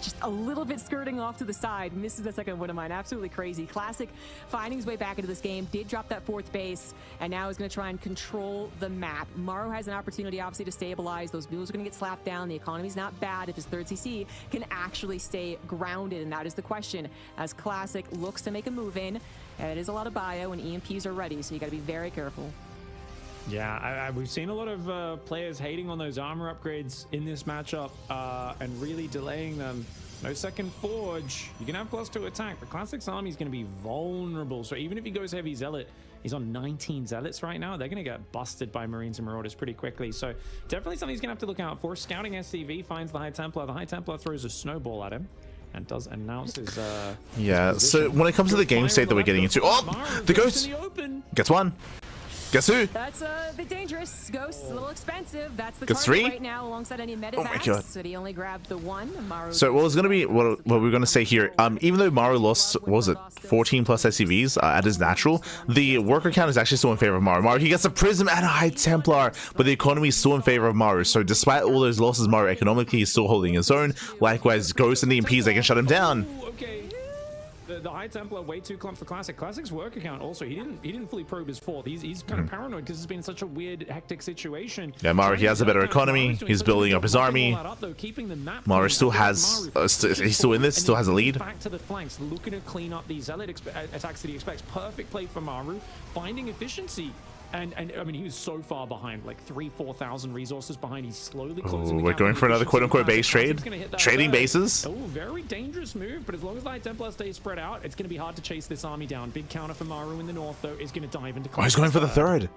[SPEAKER 3] just a little bit skirting off to the side, misses the second Widowmine. Absolutely crazy. Classic finding his way back into this game, did drop that 4th base, and now is going to try and control the map. Maru has an opportunity, obviously, to stabilize. Those mules are going to get slapped down. The economy's not bad if his 3rd CC can actually stay grounded, and that is the question. As Classic looks to make a move in, it is a lot of bio, and EMPs are ready, so you got to be very careful.
[SPEAKER 4] Yeah, we've seen a lot of players hating on those armor upgrades in this matchup and really delaying them. No second forge. You can have plus 2 attack, but Classic's army is going to be vulnerable. So even if he goes heavy zealot, he's on 19 zealots right now. They're going to get busted by Marines and Marauders pretty quickly. So definitely something he's going to have to look out for. Scouting SCV finds the High Templar. The High Templar throws a snowball at him and does announce his
[SPEAKER 1] Yeah,
[SPEAKER 4] his
[SPEAKER 1] so
[SPEAKER 4] position.
[SPEAKER 1] when it comes to the game state that we're getting into,
[SPEAKER 4] Maru
[SPEAKER 1] the
[SPEAKER 4] goes
[SPEAKER 1] ghost
[SPEAKER 4] in the open.
[SPEAKER 1] gets 1. Guess who?
[SPEAKER 3] That's a bit dangerous. Ghost, a little expensive. That's the
[SPEAKER 1] Gets
[SPEAKER 3] target
[SPEAKER 1] 3?
[SPEAKER 3] right now alongside any medevacs.
[SPEAKER 1] Oh my god.
[SPEAKER 3] So he only grabbed the 1. Maru
[SPEAKER 1] So what was going to be what we're going to say here, even though Maru lost, what was it, 14 plus SCVs at his natural, the worker count is actually still in favor of Maru. He gets a Prism and a High Templar, but the economy is still in favor of Maru. So despite all those losses, Maru economically is still holding his own. Likewise, Ghost and the EMPs, they can shut him down.
[SPEAKER 4] Ooh, okay. The High Templar way too clumped for Classic. Classic's work account also, he didn't fully probe his 4th. He's kind of paranoid because it's been such a weird, hectic situation.
[SPEAKER 1] Yeah, Maru, he has a better economy. He's building up his army. Maru still has, he's still in this, still has a lead.
[SPEAKER 4] Back to the flanks, looking to clean up these zealot attacks that he expects. Perfect play for Maru, finding efficiency. And I mean, he was so far behind, like 3,000-4,000 resources behind. He's slowly closing.
[SPEAKER 1] We're going for another quote-unquote base trade. Trading bases.
[SPEAKER 4] Oh, very dangerous move, but as long as the High Templar stays spread out, it's going to be hard to chase this army down. Big counter for Maru in the north, though, is going to dive into...
[SPEAKER 1] Oh, he's going for the 3rd.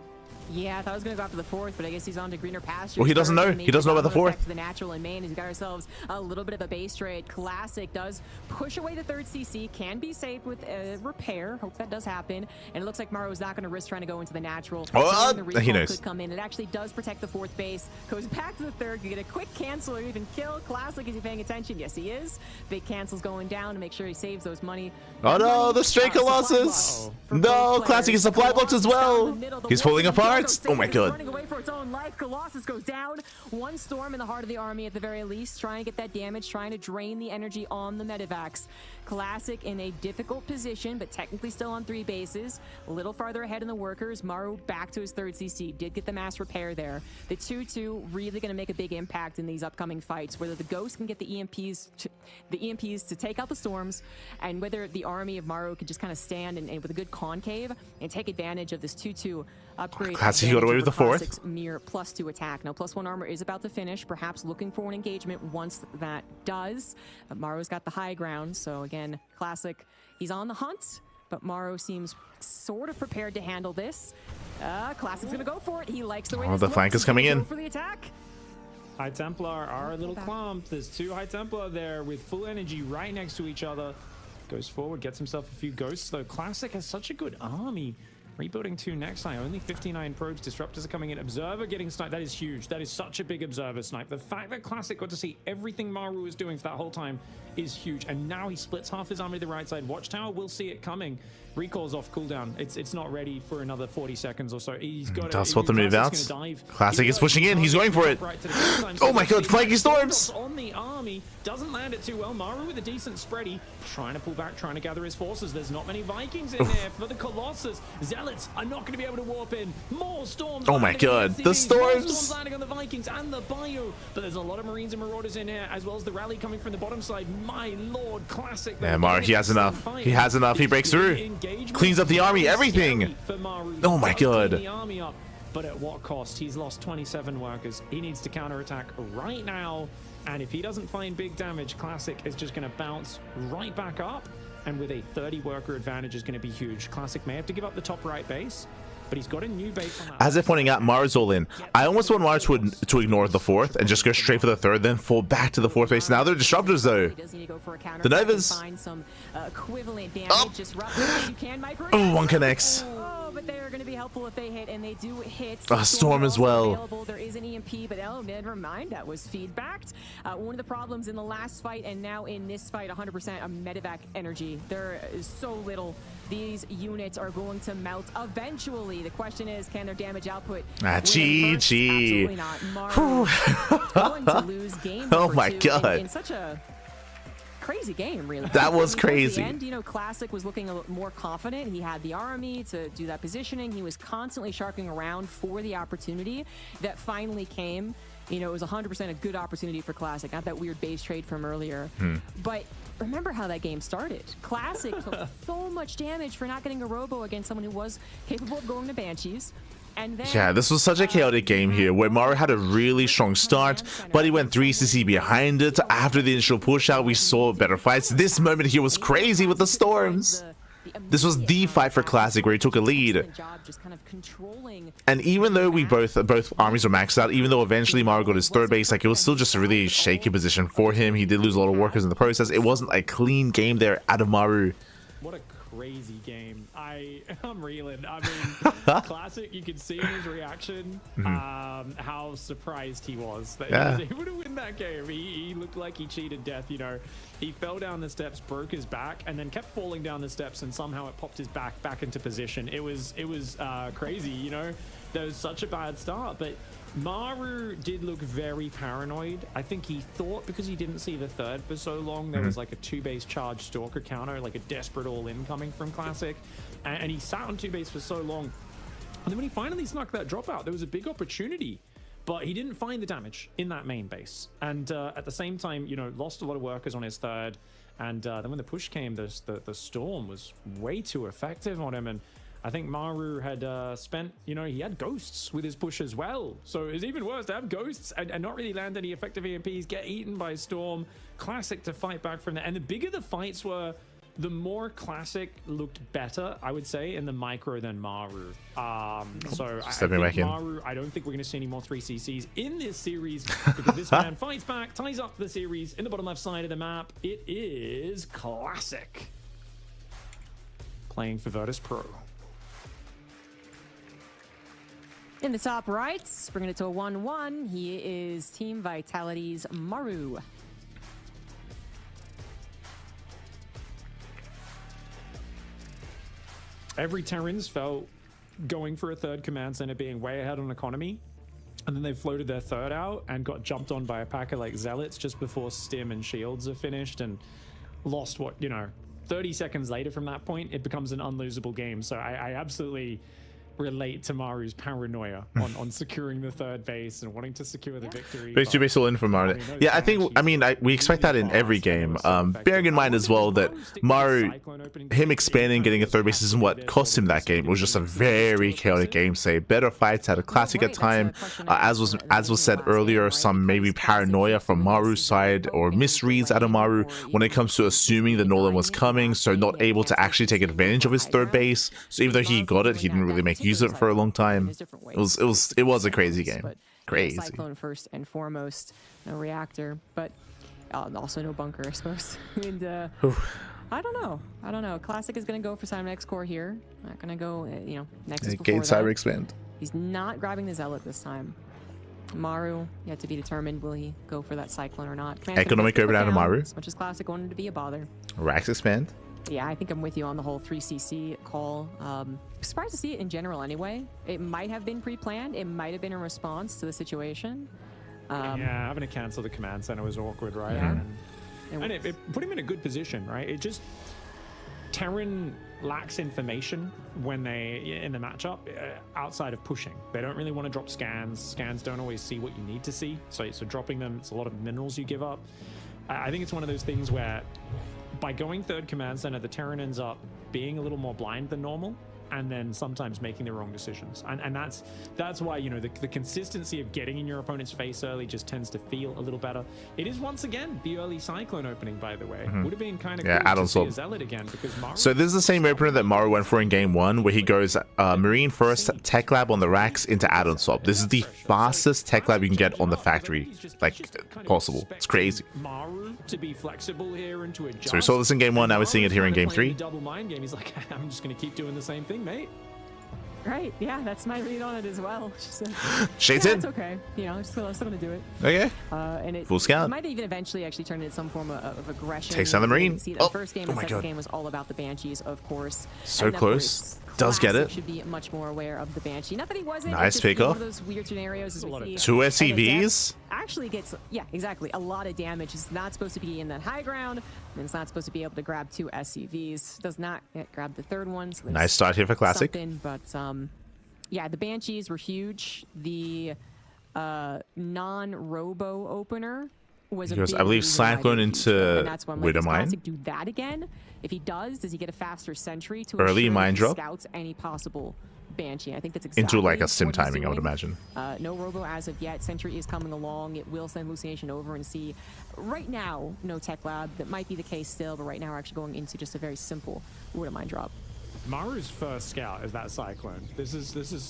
[SPEAKER 3] Yeah, I thought I was going to go after the fourth, but I guess he's on to greener pastures.
[SPEAKER 1] Well, he doesn't know. He doesn't know about the fourth.
[SPEAKER 3] The natural in main. He's got ourselves a little bit of a base trade. Classic does push away the third CC. Can be saved with a repair. Hope that does happen. And it looks like Maru is not going to risk trying to go into the natural.
[SPEAKER 1] He knows.
[SPEAKER 3] Could come in. It actually does protect the fourth base. Goes back to the third. Could get a quick cancel or even kill. Classic, is he paying attention? Yes, he is. Big cancels going down to make sure he saves those money.
[SPEAKER 1] Oh no, the stray Colossus! No, Classic is supply blocks as well. He's falling apart. Oh my god.
[SPEAKER 3] Running away for its own life. Colossus goes down. One storm in the heart of the army at the very least, trying to get that damage, trying to drain the energy on the medevacs. Classic in a difficult position, but technically still on 3 bases. A little farther ahead in the workers. Maru back to his third CC. Did get the mass repair there. The 2-2 really going to make a big impact in these upcoming fights. Whether the Ghost can get the EMPs to take out the storms, and whether the army of Maru can just kind of stand and with a good concave and take advantage of this 2-2 upgrade.
[SPEAKER 1] Classic got away with the fourth.
[SPEAKER 3] Mere +2 attack. Now +1 armor is about to finish. Perhaps looking for an engagement once that does. Maru's got the high ground, so again, Classic, he's on the hunt, but Maru seems sort of prepared to handle this. Classic's gonna go for it. He likes the way
[SPEAKER 1] the flank is coming in
[SPEAKER 3] for the attack.
[SPEAKER 4] High Templar are a little clumped. There's 2 High Templar there with full energy right next to each other. Goes forward, gets himself a few ghosts though. Classic has such a good army. Rebuilding 2 next eye, only 59 probes. Disruptors are coming in. Observer getting sniped. That is huge. That is such a big Observer snipe. The fact that Classic got to see everything Maru was doing for that whole time is huge. And now he splits half his army to the right side. Watchtower will see it coming. Recall's off cooldown. It's not ready for another 40 seconds or so. He's got
[SPEAKER 1] to spot the move out. Classic is pushing in. He's going for it. Oh my god, flanking storms!
[SPEAKER 4] On the army. Doesn't land it too well. Maru with a decent spready. Trying to pull back, trying to gather his forces. There's not many Vikings in there for the Colossus. Zealots are not going to be able to warp in. More storms.
[SPEAKER 1] Oh my god, the storms!
[SPEAKER 4] More storms landing on the Vikings and the Bio. But there's a lot of Marines and Marauders in here, as well as the rally coming from the bottom side. My lord, Classic.
[SPEAKER 1] Yeah, Maru, he has enough. He has enough. He breaks through. Cleans up the army, everything. Oh my god.
[SPEAKER 4] But at what cost? He's lost 27 workers. He needs to counterattack right now. And if he doesn't find big damage, Classic is just going to bounce right back up. And with a 30 worker advantage is going to be huge. Classic may have to give up the top right base, but he's got a new base on that.
[SPEAKER 1] As they're pointing out, Maru's all in. I almost want Maru to ignore the fourth and just go straight for the third, then fall back to the fourth base. Now they're disruptors though. The Novas. Oh, one connects.
[SPEAKER 3] But they are going to be helpful if they hit, and they do hit.
[SPEAKER 1] Storm as well.
[SPEAKER 3] There is an EMP, but oh, never mind. That was feedbacked. One of the problems in the last fight and now in this fight, 100% of medevac energy. There is so little. These units are going to melt eventually. The question is, can their damage output?
[SPEAKER 1] GG.
[SPEAKER 3] Absolutely not. Maru going to lose game.
[SPEAKER 1] Oh my god.
[SPEAKER 3] In such a crazy game, really.
[SPEAKER 1] That was crazy.
[SPEAKER 3] At the end, you know, Classic was looking a little more confident. He had the army to do that positioning. He was constantly sharking around for the opportunity that finally came. You know, it was 100% a good opportunity for Classic, not that weird base trade from earlier. But remember how that game started. Classic took so much damage for not getting a robo against someone who was capable of going to Banshees. And then,
[SPEAKER 1] yeah, this was such a chaotic game here where Maru had a really strong start, but he went 3cc behind it. After the initial push out, we saw better fights. This moment here was crazy with the storms. This was the fight for Classic where he took a lead. And even though we both armies were maxed out, even though eventually Maru got his third base, like it was still just a really shaky position for him. He did lose a lot of workers in the process. It wasn't a clean game there out of Maru.
[SPEAKER 4] What a crazy game. I'm reeling. I mean, Classic, you could see in his reaction how surprised he was that he was able to win that game. He looked like he cheated death, you know. He fell down the steps, broke his back, and then kept falling down the steps, and somehow it popped his back into position. It was crazy, you know. That was such a bad start, but Maru did look very paranoid. I think he thought because he didn't see the third for so long, there was like a 2-base charge Stalker counter, like a desperate all-in coming from Classic. And he sat on 2-base for so long. And then when he finally snuck that drop out, there was a big opportunity. But he didn't find the damage in that main base. And at the same time, you know, lost a lot of workers on his third. And then when the push came, the storm was way too effective on him. And I think Maru had spent, you know, he had ghosts with his push as well. So it's even worse to have ghosts and not really land any effective EMPs, get eaten by Storm. Classic to fight back from there. And the bigger the fights were, the more Classic looked better, I would say, in the micro than Maru. So I think Maru, I don't think we're going to see any more 3CCs in this series because this man fights back, ties up the series in the bottom left side of the map. It is Classic playing for Virtus Pro.
[SPEAKER 3] In the top right, bringing it to a 1-1, he is Team Vitality's Maru.
[SPEAKER 4] Every Terrans felt going for a third command center being way ahead on economy, and then they floated their third out and got jumped on by a pack of like Zealots just before Stim and Shields are finished, and lost 30 seconds later from that point, it becomes an unlosable game. So I absolutely relate to Maru's paranoia on securing the third base and wanting to secure the victory.
[SPEAKER 1] Base 2 base all in from Maru. Yeah, we expect that in every game. Bearing in mind as well that Maru, him expanding, getting a third base isn't what cost him that game. It was just a very chaotic game. Say better fights, had a Classic at time. As was said earlier, some maybe paranoia from Maru's side or misreads out of Maru when it comes to assuming that Nolan was coming, so not able to actually take advantage of his third base. So even though he got it, he didn't really make use of it for a long time. It was a crazy game. Crazy.
[SPEAKER 3] Cyclone first and foremost, no reactor, but also no bunker, I suppose. And I don't know. Classic is going to go for Cybernex core here. Not going to go, Nexus before that.
[SPEAKER 1] Cyber expand.
[SPEAKER 3] He's not grabbing the Zealot this time. Maru, yet to be determined, will he go for that Cyclone or not?
[SPEAKER 1] Economic over down to Maru.
[SPEAKER 3] As much as Classic wanted to be a bother.
[SPEAKER 1] Rax expand.
[SPEAKER 3] Yeah, I think I'm with you on the whole 3CC call. Surprised to see it in general anyway. It might have been pre-planned. It might have been a response to the situation.
[SPEAKER 4] Yeah, having to cancel the command center was awkward, right?
[SPEAKER 3] Yeah.
[SPEAKER 4] And it put him in a good position, right? It just... Terran lacks information when they in the matchup outside of pushing. They don't really want to drop scans. Scans don't always see what you need to see. So dropping them, it's a lot of minerals you give up. I think it's one of those things where by going third command center, the Terran ends up being a little more blind than normal, and then sometimes making the wrong decisions. And that's why, the consistency of getting in your opponent's face early just tends to feel a little better. It is once again the early Cyclone opening, by the way. Would have been kind of cool to see a Zealot again, because Maru...
[SPEAKER 1] So this is the same opener that Maru went for in game 1, where he goes Marine first, Tech Lab on the racks into add-on swap. This is the fastest Tech Lab you can get on the factory, possible. It's crazy.
[SPEAKER 4] Maru to be flexible here and to adjust.
[SPEAKER 1] So we saw this in game 1, now we're seeing it here in game 3.
[SPEAKER 4] Double mind game. He's like, I'm just going to keep doing the same thing, mate.
[SPEAKER 3] Right, yeah, that's my read on it as well.
[SPEAKER 1] Shades in.
[SPEAKER 3] It's okay. I'm still gonna do it.
[SPEAKER 1] Okay.
[SPEAKER 3] And it
[SPEAKER 1] Full scout.
[SPEAKER 3] might even eventually actually turn into some form of aggression.
[SPEAKER 1] Takes down the Marine.
[SPEAKER 3] See, the first game and second game was all about the Banshees, of course.
[SPEAKER 1] So close. Does get it.
[SPEAKER 3] Should be much more aware of the Banshee. Not that he wasn't.
[SPEAKER 1] Nice pick off.
[SPEAKER 3] One of those weird scenarios. Is
[SPEAKER 1] 2 SCVs.
[SPEAKER 3] Actually gets, yeah, exactly, a lot of damage. It's not supposed to be in that high ground, and it's not supposed to be able to grab 2 SCVs. Does not grab the third one. So
[SPEAKER 1] nice start here for Classic.
[SPEAKER 3] But yeah, the Banshees were huge. The non-robo opener was a big,
[SPEAKER 1] I believe, Cyclone into
[SPEAKER 3] and that's when Classic do that again. If he does he get a faster sentry to
[SPEAKER 1] early mind drop
[SPEAKER 3] scouts any possible Banshee? I think that's exactly
[SPEAKER 1] into like a sim timing, I would imagine.
[SPEAKER 3] No robo as of yet. Sentry is coming along. It will send Hallucination over and see. Right now, no Tech Lab. That might be the case still, but right now we're actually going into just a very simple Word of Mind drop.
[SPEAKER 4] Maru's first scout is that Cyclone. This is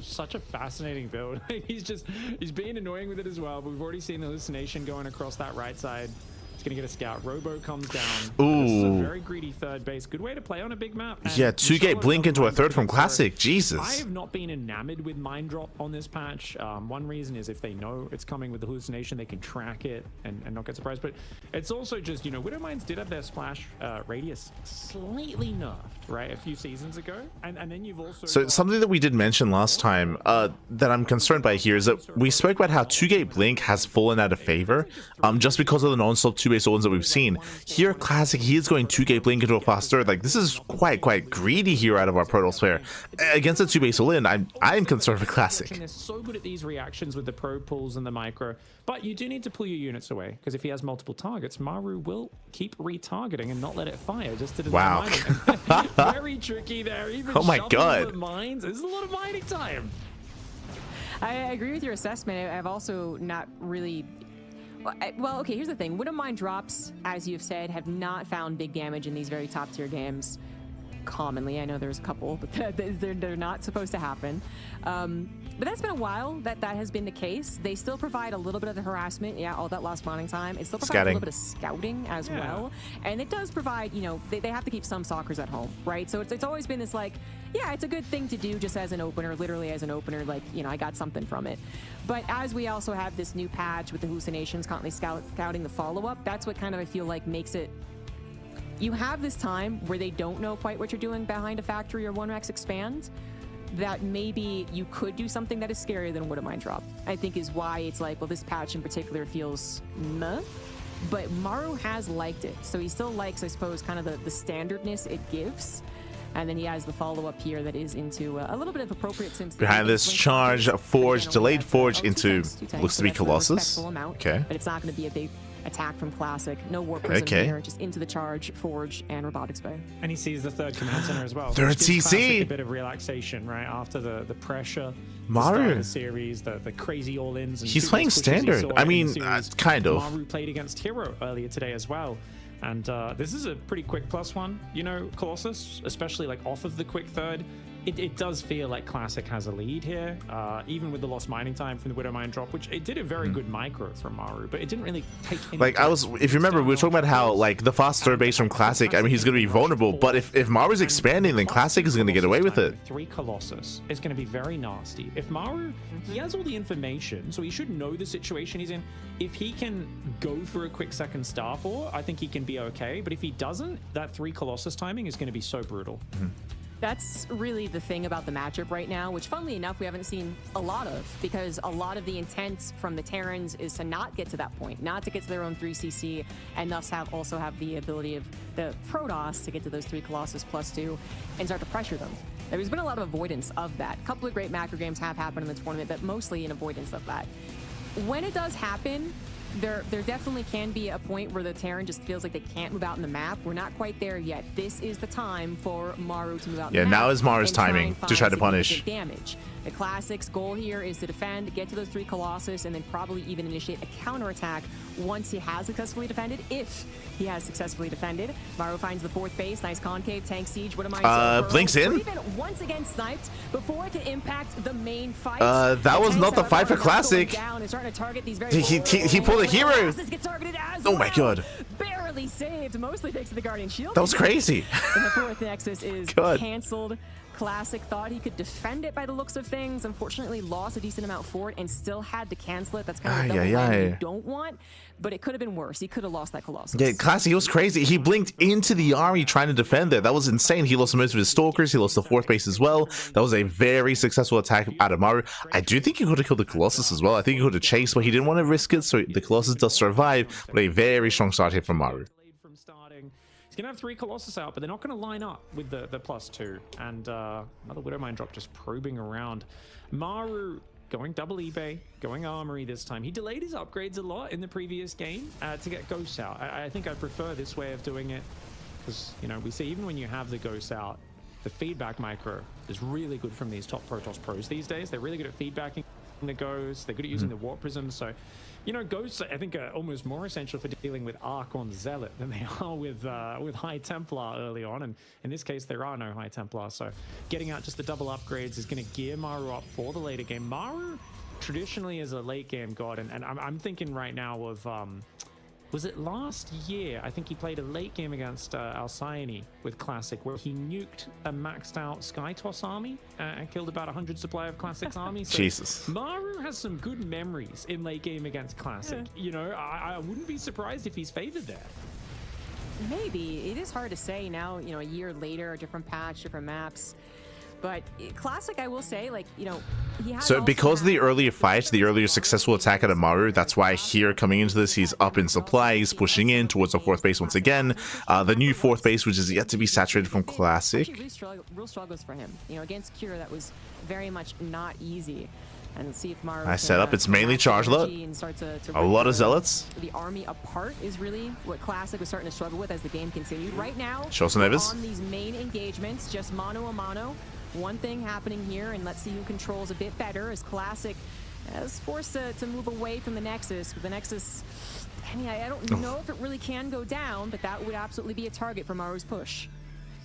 [SPEAKER 4] such a fascinating build. he's being annoying with it as well, but we've already seen the Hallucination going across that right side. He's gonna get a scout. Robo comes down.
[SPEAKER 1] Ooh.
[SPEAKER 4] This is a very greedy third base. Good way to play on a big map. And
[SPEAKER 1] yeah, 2-gate blink into a third from Classic. Jesus.
[SPEAKER 4] I have not been enamored with Mind Drop on this patch. One reason is if they know it's coming with the Hallucination, they can track it and not get surprised. But it's also just, Widow Mines did have their splash radius slightly nerfed, right, a few seasons ago. And then you've also...
[SPEAKER 1] So something that we did mention last time that I'm concerned by here is that we spoke about how 2-gate blink has fallen out of favor just because of the non-stop 2-base all-ins that we've seen. Here, Classic, he is going 2-gate blink into a fast third. Like, this is quite greedy here out of our Protoss player. Against a 2-base all-in, I'm concerned for Classic.
[SPEAKER 4] They're so good at these reactions with the probe pulls and the micro, but you do need to pull your units away, because if he has multiple targets, Maru will keep retargeting and not let it fire just to design mining. Very tricky there. Even
[SPEAKER 1] oh my god.
[SPEAKER 4] Mines. There's a lot of mining time.
[SPEAKER 3] I agree with your assessment. I've also not really... Well, okay, here's the thing. Wouldn't mind drops, as you've said, have not found big damage in these very top tier games commonly. I know there's a couple, but they're not supposed to happen. But that's been a while that has been the case. They still provide a little bit of the harassment, yeah, all that lost spawning time. It still provides a little bit of scouting as well. And it does provide, you know, they have to keep some stalkers at home, right? So it's always been this like, yeah, it's a good thing to do just as an opener, literally as an opener, like, you know, I got something from it. But as we also have this new patch with the hallucinations constantly scouting the follow-up, that's what kind of I feel like makes it, you have this time where they don't know quite what you're doing behind a factory or 1x expand, that maybe you could do something that is scarier than Wouldn't Mind drop. I think is why it's like, well, this patch in particular feels meh, but Maru has liked it. So he still likes, I suppose, kind of the standardness it gives. And then he has the follow-up here that is into a little bit of appropriate sims.
[SPEAKER 1] Behind this charge, a forge, delayed forge into, looks to be Colossus. Okay.
[SPEAKER 3] But it's not going to be a big attack from Classic. No warp prism here, just into the charge, forge, and robotics bay.
[SPEAKER 4] And he sees the third command center as well.
[SPEAKER 1] Third CC.
[SPEAKER 4] A bit of relaxation, right, after the pressure.
[SPEAKER 1] Maru.
[SPEAKER 4] The series, the crazy all-ins.
[SPEAKER 1] He's playing standard. I mean, kind of.
[SPEAKER 4] Maru played against herO earlier today as well. And this is a pretty quick +1, you know, Colossus, especially like off of the quick third. It does feel like Classic has a lead here, even with the lost mining time from the Widow Mine drop, which it did a very good micro from Maru, but it didn't really take any.
[SPEAKER 1] Like, if you remember, we were talking about how, like, the fast third base from Classic, I mean, he's going to be vulnerable, but if Maru's expanding, then Classic is going to get away with it.
[SPEAKER 4] 3 Colossus is going to be very nasty. If Maru, he has all the information, so he should know the situation he's in. If he can go for a quick second star for, I think he can be okay, but if he doesn't, that 3 Colossus timing is going to be so brutal.
[SPEAKER 3] That's really the thing about the matchup right now, which funnily enough, we haven't seen a lot of, because a lot of the intent from the Terrans is to not get to that point, not to get to their own 3cc, and thus also have the ability of the Protoss to get to those 3 Colossus +2 and start to pressure them. There's been a lot of avoidance of that. A couple of great macro games have happened in the tournament, but mostly an avoidance of that. When it does happen, there definitely can be a point where the Terran just feels like they can't move out in the map. We're not quite there yet. This is the time for Maru to move out in the map.
[SPEAKER 1] Yeah, now is Maru's timing to try to punish.
[SPEAKER 3] Damage. The Classic's goal here is to defend, get to those 3 Colossus, and then probably even initiate a counterattack once he has successfully defended, if he has successfully defended. Maru finds the 4th base, nice concave, tank siege, Wouldn't Mind
[SPEAKER 1] blinks in.
[SPEAKER 3] Even once again sniped before it can impact the main fight.
[SPEAKER 1] That was not the fight for Classic. He pulled a herO. Oh my god.
[SPEAKER 3] Barely saved, mostly thanks to the Guardian Shield.
[SPEAKER 1] That was crazy.
[SPEAKER 3] And the 4th Nexus is cancelled. Classic thought he could defend it by the looks of things. Unfortunately, lost a decent amount for it and still had to cancel it. That's kind of the you don't want, but it could have been worse. He could have lost that Colossus.
[SPEAKER 1] Yeah, Classic, he was crazy. He blinked into the army trying to defend it. That was insane. He lost most of his stalkers. He lost the 4th base as well. That was a very successful attack out of Maru. I do think he could have killed the Colossus as well. I think he could have chased, but he didn't want to risk it, so the Colossus does survive. But a very strong start here from Maru.
[SPEAKER 4] He's gonna have 3 Colossus out, but they're not gonna line up with the +2. And another Widow Mine drop just probing around. Maru going double eBay, going Armory this time. He delayed his upgrades a lot in the previous game to get Ghosts out. I think I prefer this way of doing it, because, you know, we see even when you have the Ghosts out, the feedback micro is really good from these top Protoss pros these days. They're really good at feedbacking the Ghosts. They're good at using the Warp Prisms. So, you know, Ghosts, I think, are almost more essential for dealing with Arc on Zealot than they are with High Templar early on. And in this case, there are no High Templar. So getting out just the double upgrades is going to gear Maru up for the later game. Maru traditionally is a late game god. And I'm thinking right now of... was it last year? I think he played a late game against Alcyone with Classic, where he nuked a maxed out Skytoss army and killed about 100 supply of Classic's army. So
[SPEAKER 1] Jesus.
[SPEAKER 4] Maru has some good memories in late game against Classic. You know, I wouldn't be surprised if he's favored there.
[SPEAKER 3] Maybe. It is hard to say now, you know, a year later, a different patch, different maps. But Classic, I will say, like, you know, he has.
[SPEAKER 1] So because of the earlier fight, the earlier successful attack out of Maru, that's why here coming into this, he's up in supply, he's pushing in towards the 4th base once again. The new 4th base, which is yet to be saturated from Classic.
[SPEAKER 3] Real struggles for him. You know, against Kira, that was very much not easy. And see if Maru
[SPEAKER 1] nice setup. It's mainly charge lot. A lot of zealots.
[SPEAKER 3] The army apart is really what Classic was starting to struggle with as the game continued. Right now,
[SPEAKER 1] Shosanevas
[SPEAKER 3] on these main engagements, just mano a mano. One thing happening here, and let's see who controls a bit better, as Classic is forced to move away from the Nexus. But the Nexus, I mean, I don't know if it really can go down, but that would absolutely be a target for Maru's push.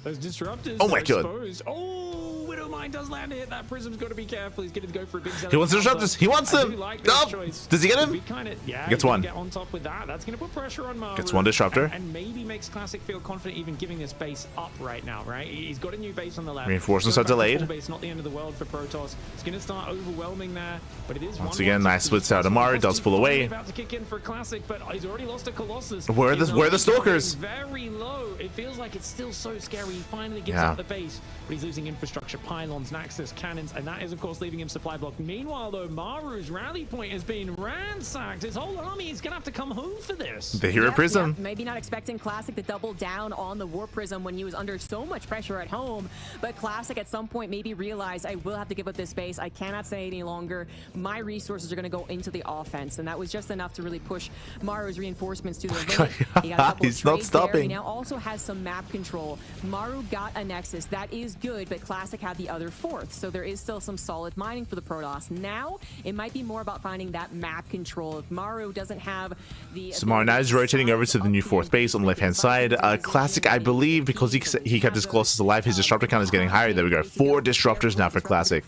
[SPEAKER 4] Those disruptors
[SPEAKER 1] Oh my
[SPEAKER 4] are
[SPEAKER 1] God.
[SPEAKER 4] exposed. Oh, Widowmine does land a hit. That Prism's got to be careful. He's going to go for a big
[SPEAKER 1] He wants the disruptors. He wants them.
[SPEAKER 4] Like
[SPEAKER 1] Oh, does he get him?
[SPEAKER 4] Yeah,
[SPEAKER 1] Gets one.
[SPEAKER 4] Get on top with that. That's going to put pressure on Maru.
[SPEAKER 1] Gets one disruptor.
[SPEAKER 4] And maybe makes Classic feel confident even giving this base up right now, right? He's got a new base on the left.
[SPEAKER 1] Reinforcements are delayed.
[SPEAKER 4] Base, not the end of the world for Protoss. It's going to start overwhelming there, but it is
[SPEAKER 1] Once again, nice splits out of Maru. Does pull away.
[SPEAKER 4] About to kick in for Classic, but he's already lost a Colossus.
[SPEAKER 1] Where are the Stalkers?
[SPEAKER 4] Very low. It feels like it's still so scary. He finally gives up the base, but he's losing infrastructure, pylons, Naxos, cannons, and that is of course leaving him supply block. Meanwhile though, Maru's rally point has been ransacked. His whole army is gonna have to come home for this.
[SPEAKER 1] The Hero Prism.
[SPEAKER 3] Maybe not expecting Classic to double down on the War Prism when he was under so much pressure at home, but Classic at some point maybe realized, I will have to give up this space. I cannot stay any longer. My resources are going to go into the offense, and that was just enough to really push Maru's reinforcements to the limit. He got a couple
[SPEAKER 1] He's
[SPEAKER 3] of
[SPEAKER 1] not
[SPEAKER 3] trades there.
[SPEAKER 1] stopping.
[SPEAKER 3] He now also has some map control. Maru got a Nexus. That is good, but Classic had the other fourth, so there is still some solid mining for the Protoss. Now, it might be more about finding that map control. If Maru doesn't have the...
[SPEAKER 1] So Maru now is rotating over to the new fourth base on the left-hand side. Classic, I believe, because he kept his Colossus alive, his disruptor count is getting higher. There we go. 4 disruptors now for Classic.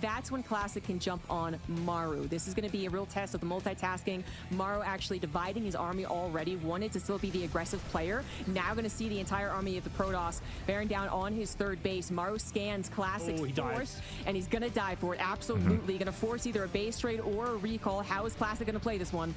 [SPEAKER 3] That's when Classic can jump on Maru. This is going to be a real test of the multitasking. Maru actually dividing his army already, wanted to still be the aggressive player. Now going to see the entire army of the Protoss bearing down on his third base. Maru scans Classic's fourth, and he's going to die for it. Absolutely. Going to force either a base trade or a recall. How is Classic going to play this one?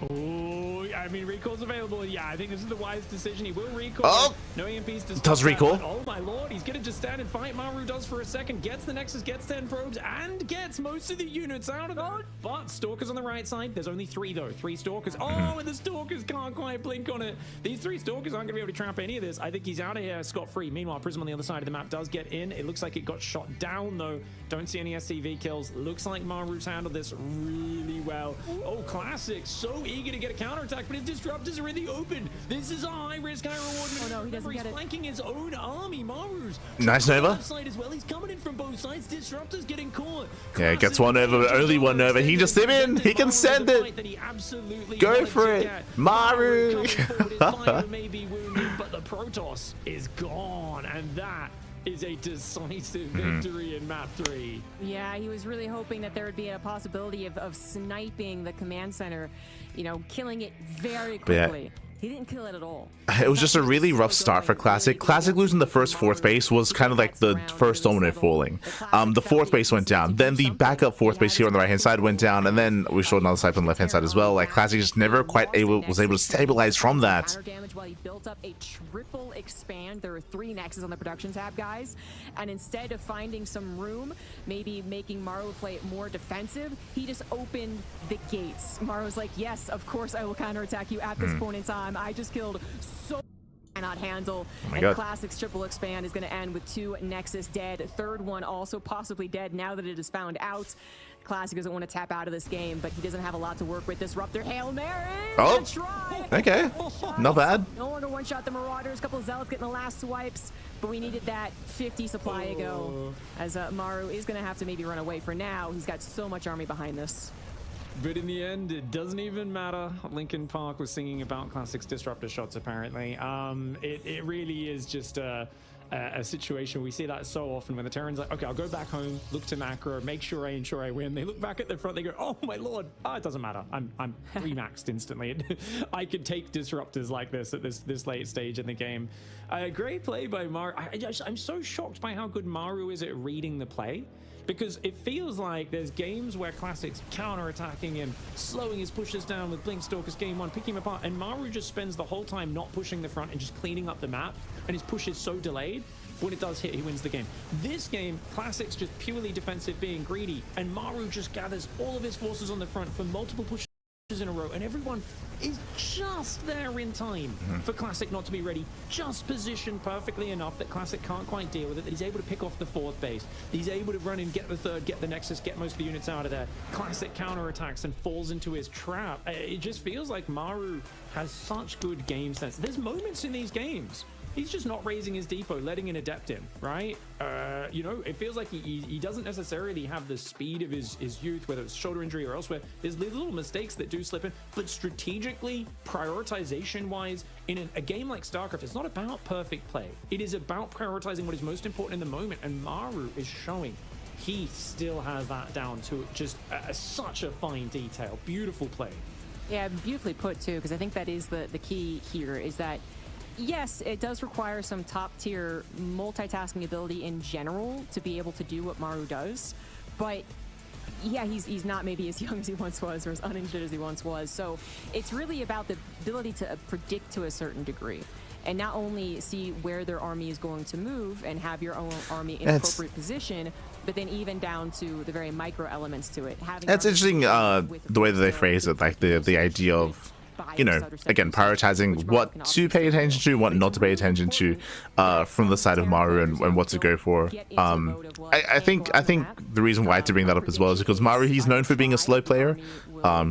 [SPEAKER 4] Oh, I mean, recall's available. Yeah, I think this is the wise decision. He will recall.
[SPEAKER 1] Oh,
[SPEAKER 4] no EMPs to
[SPEAKER 1] does recall.
[SPEAKER 4] Oh my lord, he's gonna just stand and fight. Maru does for a second, gets the Nexus, gets 10 probes, and gets most of the units out of it. But Stalkers on the right side. There's only 3 though. 3 Stalkers. Oh, and the Stalkers can't quite blink on it. These 3 Stalkers aren't gonna be able to trap any of this. I think he's out of here scot-free. Meanwhile, Prism on the other side of the map does get in. It looks like it got shot down though. Don't see any SCV kills. Looks like Maru's handled this really well. Oh, Classic, so eager to get a counterattack, but his disruptors are in the open. This is a high risk, high reward.
[SPEAKER 3] Oh no, he doesn't get it.
[SPEAKER 4] He's flanking his own army. Maru's
[SPEAKER 1] nice Nova.
[SPEAKER 4] Side as well. He's coming in from both sides. Disruptors getting caught.
[SPEAKER 1] Yeah, gets one over, but only one over. He just hit in. He can send it. Go for it, Maru.
[SPEAKER 4] Maybe wounded, but the Protoss is gone, and that is a decisive victory in map 3.
[SPEAKER 3] Yeah, he was really hoping that there would be a possibility of sniping the command center, you know, killing it very quickly. He didn't kill it at all.
[SPEAKER 1] It was just a really rough start for Classic. Classic losing the first fourth base was kind of like the first domino falling. The fourth base went down. Then the backup fourth base here on the right-hand side went down. And then we saw another side on the left-hand side as well. Like, Classic just never quite was able to stabilize from that.
[SPEAKER 3] Damage while he built up a triple expand. There are 3 Nexus on the production tab, guys. And instead of finding some room, maybe making Maru play it more defensive, he just opened the gates. Maru's like, yes, of course I will counterattack you at this point in time. I just killed so cannot handle. And Classic's triple expand is going to end with 2 Nexus dead. Third one also possibly dead now that it is found out. Classic doesn't want to tap out of this game, but he doesn't have a lot to work with. Disruptor Hail Mary.
[SPEAKER 1] Oh, okay, not bad.
[SPEAKER 3] No longer one-shot the Marauders. Couple of Zealots getting the last swipes, but we needed that 50 supply ago. As Maru is going to have to maybe run away for now. He's got so much army behind this.
[SPEAKER 4] But in the end, it doesn't even matter. Linkin Park was singing about Classic's disruptor shots, apparently. It really is just a situation. We see that so often when the Terran's like, okay, I'll go back home, look to macro, make sure I ensure I win. They look back at the front, they go, oh my lord, it doesn't matter. I'm remaxed instantly. I could take disruptors like this at this late stage in the game. Great play by Maru. I'm so shocked by how good Maru is at reading the play. Because it feels like there's games where Classic's counterattacking him, slowing his pushes down with Blink Stalkers game 1, picking him apart, and Maru just spends the whole time not pushing the front and just cleaning up the map, and his push is so delayed. When it does hit, he wins the game. This game, Classic's just purely defensive, being greedy, and Maru just gathers all of his forces on the front for multiple pushes in a row, and everyone is just there in time for Classic not to be ready, just positioned perfectly enough that Classic can't quite deal with it, that he's able to pick off the fourth base, he's able to run in, get the third, get the Nexus, get most of the units out of there. Classic counterattacks and falls into his trap. It just feels like Maru has such good game sense. There's moments in these games he's just not raising his depot, letting an adept in, right? You know, it feels like he doesn't necessarily have the speed of his youth, whether it's shoulder injury or elsewhere. There's little mistakes that do slip in, but strategically, prioritization wise, in a game like StarCraft, it's not about perfect play. It is about prioritizing what is most important in the moment, and Maru is showing he still has that down to just such a fine detail. Beautiful play.
[SPEAKER 3] Yeah, beautifully put too, because I think that is the key here, is that yes, it does require some top tier multitasking ability in general to be able to do what Maru does, but yeah, he's not maybe as young as he once was or as uninjured as he once was. So it's really about the ability to predict to a certain degree, and not only see where their army is going to move and have your own army in appropriate position, but then even down to the very micro elements to it.
[SPEAKER 1] That's interesting, the way that they phrase it, like the idea of, you know, again, prioritizing what to pay attention to, what not to pay attention to, from the side of Maru, and what to go for. I think the reason why I had to bring that up as well is because Maru, he's known for being a slow player.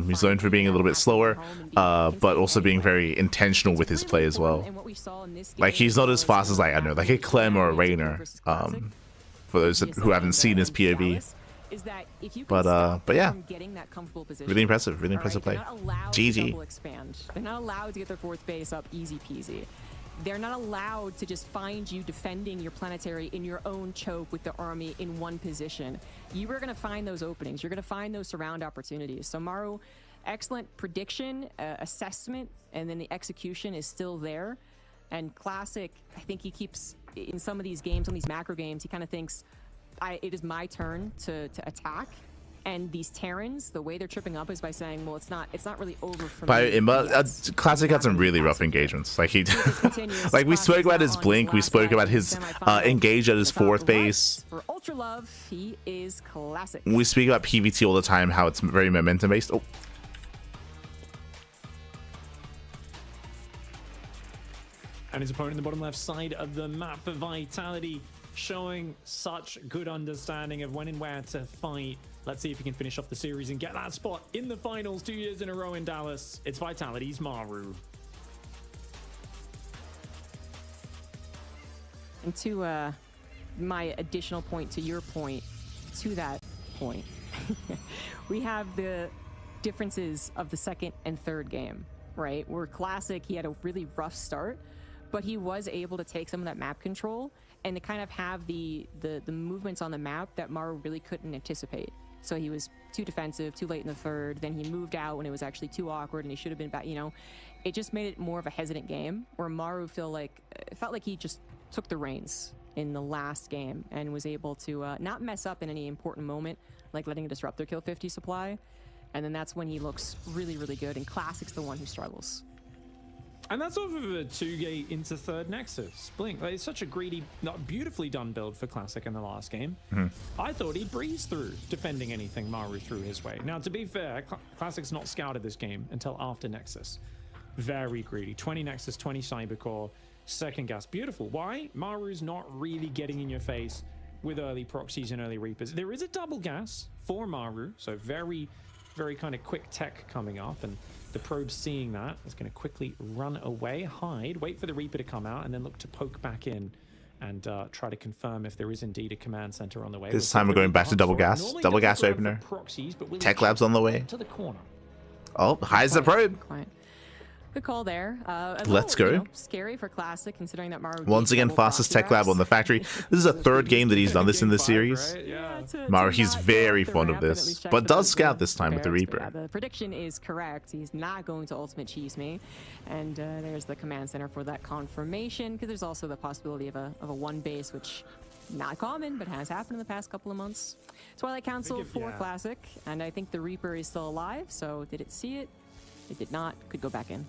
[SPEAKER 1] He's known for being a little bit slower, but also being very intentional with his play as well. Like, he's not as fast as, like, I don't know, like a Clem or a Rainer, for those who haven't seen his POV. But yeah, really impressive play. GG.
[SPEAKER 3] They're not allowed to get their fourth base up easy peasy. They're not allowed to just find you defending your planetary in your own choke with the army in one position. You are going to find those openings. You're going to find those surround opportunities. So Maru, excellent prediction, assessment, and then the execution is still there. And Classic, I think he keeps, in some of these games, on these macro games, he kind of thinks, it is my turn to attack. And these Terrans, the way they're tripping up is by saying, well, it's not really over for me.
[SPEAKER 1] Classic had some really rough engagements. Like, he, like, we spoke about his blink, we spoke about his engage at his fourth base.
[SPEAKER 3] For Ultra Love, he is Classic.
[SPEAKER 1] We speak about PvT all the time, how it's very momentum based. Oh.
[SPEAKER 4] And his opponent in the bottom left side of the map for Vitality, showing such good understanding of when and where to fight. Let's see if he can finish off the series and get that spot in the finals 2 years in a row in Dallas. It's Vitality's Maru.
[SPEAKER 3] And to my additional point to your point, to that point, we have the differences of the second and third game, right? Where Classic, he had a really rough start, but he was able to take some of that map control and to kind of have the movements on the map that Maru really couldn't anticipate. So he was too defensive, too late in the third, then he moved out when it was actually too awkward and he should have been back, you know. It just made it more of a hesitant game where Maru felt like he just took the reins in the last game and was able to not mess up in any important moment, like letting a disruptor kill 50 supply. And then that's when he looks really, really good, and Classic's the one who struggles.
[SPEAKER 4] And that's off of a 2-gate into third Nexus. Blink, like, it's such a greedy, beautifully done build for Classic in the last game. I thought he'd breeze through defending anything Maru threw his way. Now, to be fair, Classic's not scouted this game until after Nexus. Very greedy. 20 Nexus, 20 Cybercore, second gas. Beautiful. Why? Maru's not really getting in your face with early proxies and early Reapers. There is a double gas for Maru, so very, very kind of quick tech coming up, and the probe seeing that is going to quickly run away, hide, wait for the Reaper to come out, and then look to poke back in and try to confirm if there is indeed a command center on the way.
[SPEAKER 1] This time we're going back to double gas opener. Tech labs on the way.
[SPEAKER 4] To the corner.
[SPEAKER 1] Oh, hides the probe.
[SPEAKER 3] Good call there.
[SPEAKER 1] Let's go.
[SPEAKER 3] You know, scary for Classic, considering that Maru
[SPEAKER 1] once again fastest tech lab on the factory. This is a third game that he's done this in the series.
[SPEAKER 4] Right? Yeah.
[SPEAKER 1] Maru, he's very fond of this, but does scout this time with the Reaper.
[SPEAKER 3] Yeah, the prediction is correct. He's not going to ultimate cheese me, and there's the command center for that confirmation. Because there's also the possibility of a one base, which not common, but has happened in the past couple of months. Twilight Council for Classic, and I think the Reaper is still alive. So did it see it? It did not. Could go back in.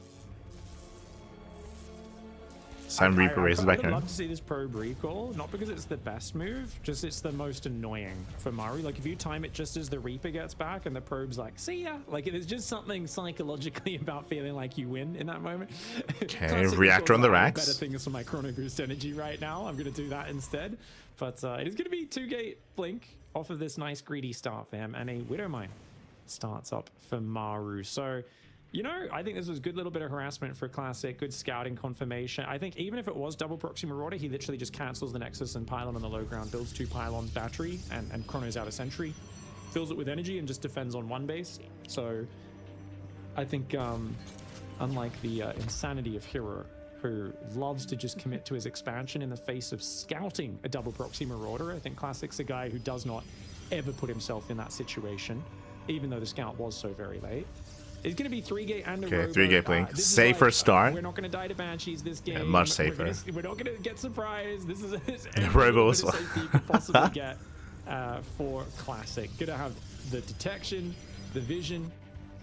[SPEAKER 1] Sam Reaper raises back in.
[SPEAKER 4] I'd love to see this probe recall, not because it's the best move, just it's the most annoying for Maru. Like, if you time it just as the Reaper gets back and the probe's like, see ya, like, there's just something psychologically about feeling like you win in that moment.
[SPEAKER 1] Okay, reactor on the racks.
[SPEAKER 4] Better things for my Chrono Boost energy right now. I'm going to do that instead. But it is going to be 2-gate Blink off of this nice greedy start for him, and a Widowmine starts up for Maru. So You know, I think this was a good little bit of harassment for Classic, good scouting confirmation. I think even if it was double proxy marauder, he literally just cancels the Nexus and pylon on the low ground, builds 2 pylons battery and chronos out a sentry, fills it with energy and just defends on 1 base. So I think unlike the insanity of herO, who loves to just commit to his expansion in the face of scouting a double proxy marauder, I think Classic's a guy who does not ever put himself in that situation, even though the scout was so very late. It's going to be 3-gate and a robo.
[SPEAKER 1] 3-gate blink. Safer
[SPEAKER 4] like,
[SPEAKER 1] start.
[SPEAKER 4] We're not going to die to Banshees this game.
[SPEAKER 1] Yeah, much safer.
[SPEAKER 4] We're not going to get surprised. This is
[SPEAKER 1] robo as well.
[SPEAKER 4] Safety you could possibly get for Classic. Going to have the detection, the vision.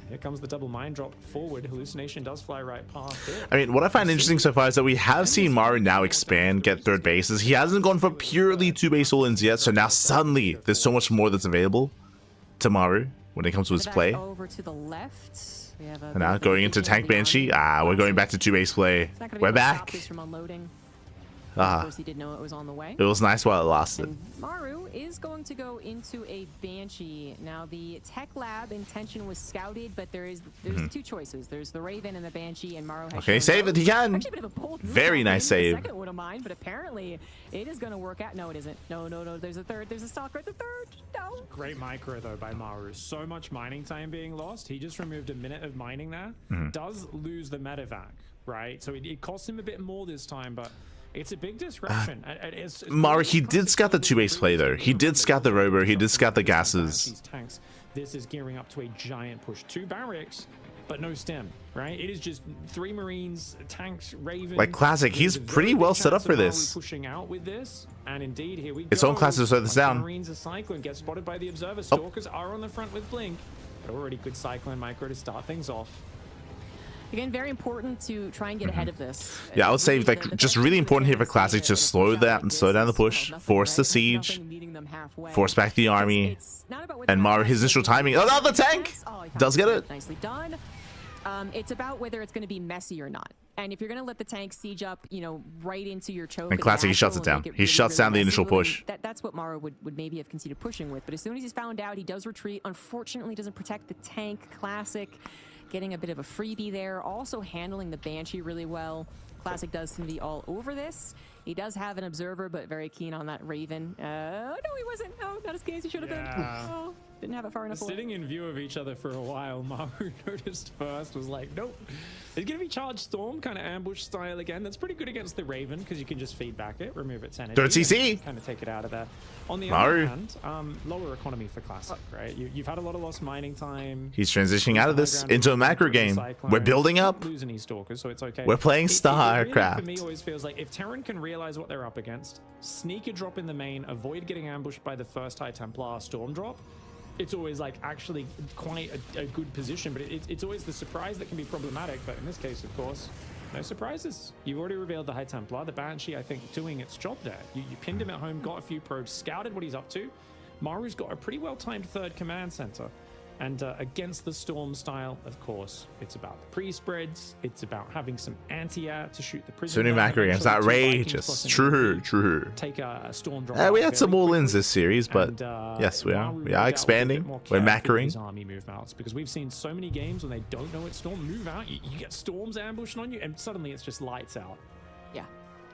[SPEAKER 4] Here comes the double mind drop forward. Hallucination does fly right past it.
[SPEAKER 1] I mean, what I find interesting so far is that we have seen Maru now expand, get 3rd bases. He hasn't gone for purely 2-base all-ins yet, so now suddenly there's so much more that's available to Maru when it comes to his play.
[SPEAKER 3] Over to the left. We have
[SPEAKER 1] And now going into Tank Banshee. We're going back to 2-base play. We're back.
[SPEAKER 3] From unloading. Of course, he did know it was on the way.
[SPEAKER 1] It was nice while it lasted.
[SPEAKER 3] And Maru is going to go into a Banshee. Now, the Tech Lab intention was scouted, but there's 2 choices. There's the Raven and the Banshee, and Maru has
[SPEAKER 1] Okay, save it. He can.
[SPEAKER 3] Actually, a bit of a bold move.
[SPEAKER 1] Very nice save.
[SPEAKER 3] The second wouldn't mind, but apparently it is going to work out. No, it isn't. No. There's a third. There's a stalker at the third. No.
[SPEAKER 4] Great micro, though, by Maru. So much mining time being lost. He just removed a minute of mining there. Does lose the medevac, right? So it costs him a bit more this time, but it's a big disruption.
[SPEAKER 1] Maru, he did scout the 2-base play, though. He did scout the robo. He did scout the gases.
[SPEAKER 4] Tanks. This is gearing up to a giant push. 2 barracks, but no stem, right? It is just 3 Marines, tanks, Raven.
[SPEAKER 1] Like Classic, he's pretty well set up for this.
[SPEAKER 4] Pushing out with this, and indeed, here we go.
[SPEAKER 1] Its own Classic to slow this down.
[SPEAKER 4] Marines are cycling, get spotted by the observer. Stalkers are on the front with blink, but already good cyclone micro to start things off.
[SPEAKER 3] Again, very important to try and get ahead of this.
[SPEAKER 1] Yeah, I would say like just really important here for Classic to slow down the push, force the siege, force back the army, and Maru his initial timing. Oh, no, the tank does get it.
[SPEAKER 3] Nicely done. It's about whether it's going to be messy or not. And if you're going to let the tank siege up, you know, right into your choke.
[SPEAKER 1] And Classic, he shuts it down. He shuts down the initial push.
[SPEAKER 3] That's what Maru would maybe have conceded pushing with. But as soon as he's found out, he does retreat. Unfortunately, doesn't protect the tank. Classic getting a bit of a freebie there. Also handling the Banshee really well. Classic does seem to be all over this. He does have an observer, but very keen on that Raven. No, he wasn't. No, not as keen as he should have been. Oh, didn't have it far enough away.
[SPEAKER 4] Sitting in view of each other for a while, Maru noticed first, was like, nope. It's going to be Charged Storm, kind of ambush style again. That's pretty good against the Raven, because you can just feedback it, remove its energy.
[SPEAKER 1] Third CC!
[SPEAKER 4] Kind of take it out of there. On the
[SPEAKER 1] Maru.
[SPEAKER 4] other hand, lower economy for Classic, right? You've had a lot of lost mining time.
[SPEAKER 1] He's transitioning out of this into a macro game. We're building up.
[SPEAKER 4] Losing these stalkers, so it's okay.
[SPEAKER 1] We're playing StarCraft.
[SPEAKER 4] Really, for me, always feels like if Terran can realize what they're up against, sneak a drop in the main, avoid getting ambushed by the first High Templar storm drop, it's always like actually quite a good position, but it's always the surprise that can be problematic. But in this case, of course, no surprises. You've already revealed the High Templar. The Banshee, I think, doing its job there. You pinned him at home, got a few probes, scouted what he's up to. Maru's got a pretty well-timed 3rd command center. And against the Storm style, of course, it's about the pre-spreads. It's about having some anti-air to shoot the prison.
[SPEAKER 1] So new macro games, outrageous. True.
[SPEAKER 4] Take a Storm drop.
[SPEAKER 1] We had some all-ins this series, but yes, we are expanding. We're macroing.
[SPEAKER 4] Army move outs, because we've seen so many games when they don't know it's Storm, move out, you get Storms ambushing on you, and suddenly it's just lights out.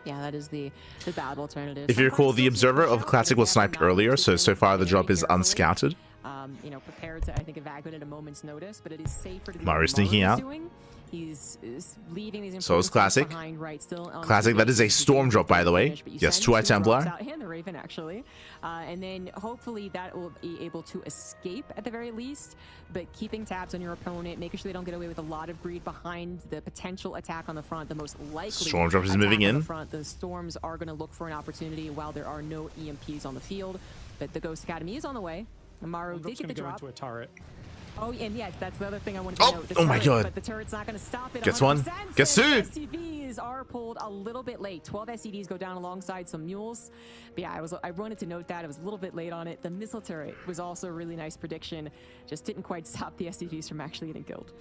[SPEAKER 3] Yeah, that is the bad alternative.
[SPEAKER 1] If you recall, the Observer of Classic was sniped earlier, so far the drop is unscouted.
[SPEAKER 3] You know, prepared to, I think, evacuate at a moment's notice, but it is safer to do
[SPEAKER 1] Maru sneaking out.
[SPEAKER 3] He's leaving these
[SPEAKER 1] so is Classic.
[SPEAKER 3] Behind, right, still
[SPEAKER 1] Classic, that is a Storm drop, by the way. Yes, 2 High Templar.
[SPEAKER 3] And the Raven, actually. And then hopefully that will be able to escape at the very least, but keeping tabs on your opponent, making sure they don't get away with a lot of greed behind the potential attack on the front, the most likely
[SPEAKER 1] Storm drop is moving in.
[SPEAKER 3] The Storms are going to look for an opportunity while there are no EMPs on the field, but the Ghost Academy is on the way. Maru did get the drop.
[SPEAKER 4] Go into a turret.
[SPEAKER 3] Oh, and yeah, that's the other thing I wanted to note.
[SPEAKER 1] Oh my god.
[SPEAKER 3] But the turret's not going to stop it.
[SPEAKER 1] Gets one. Gets 2.
[SPEAKER 3] SCVs are pulled a little bit late. 12 SCVs go down alongside some mules. But yeah, I wanted to note that. I was a little bit late on it. The missile turret was also a really nice prediction. Just didn't quite stop the SCVs from actually getting killed.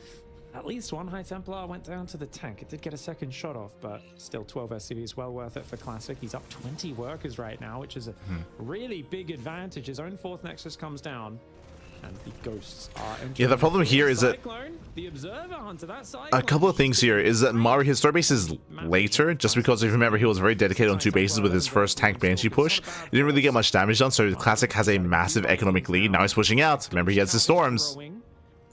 [SPEAKER 4] At least 1 High Templar went down to the tank. It did get a second shot off, but still 12 SCVs, well worth it for Classic. He's up 20 workers right now, which is a really big advantage. His own 4th Nexus comes down. And the ghosts are entering.
[SPEAKER 1] Yeah, the problem here is that
[SPEAKER 4] Cyclone, the observer onto that side.
[SPEAKER 1] a couple of things here is that Maru, his store base is later, just because if you remember, he was very dedicated on 2 bases with his first tank Banshee push. He didn't really get much damage done, so Classic has a massive economic lead. Now he's pushing out. Remember, he has his storms.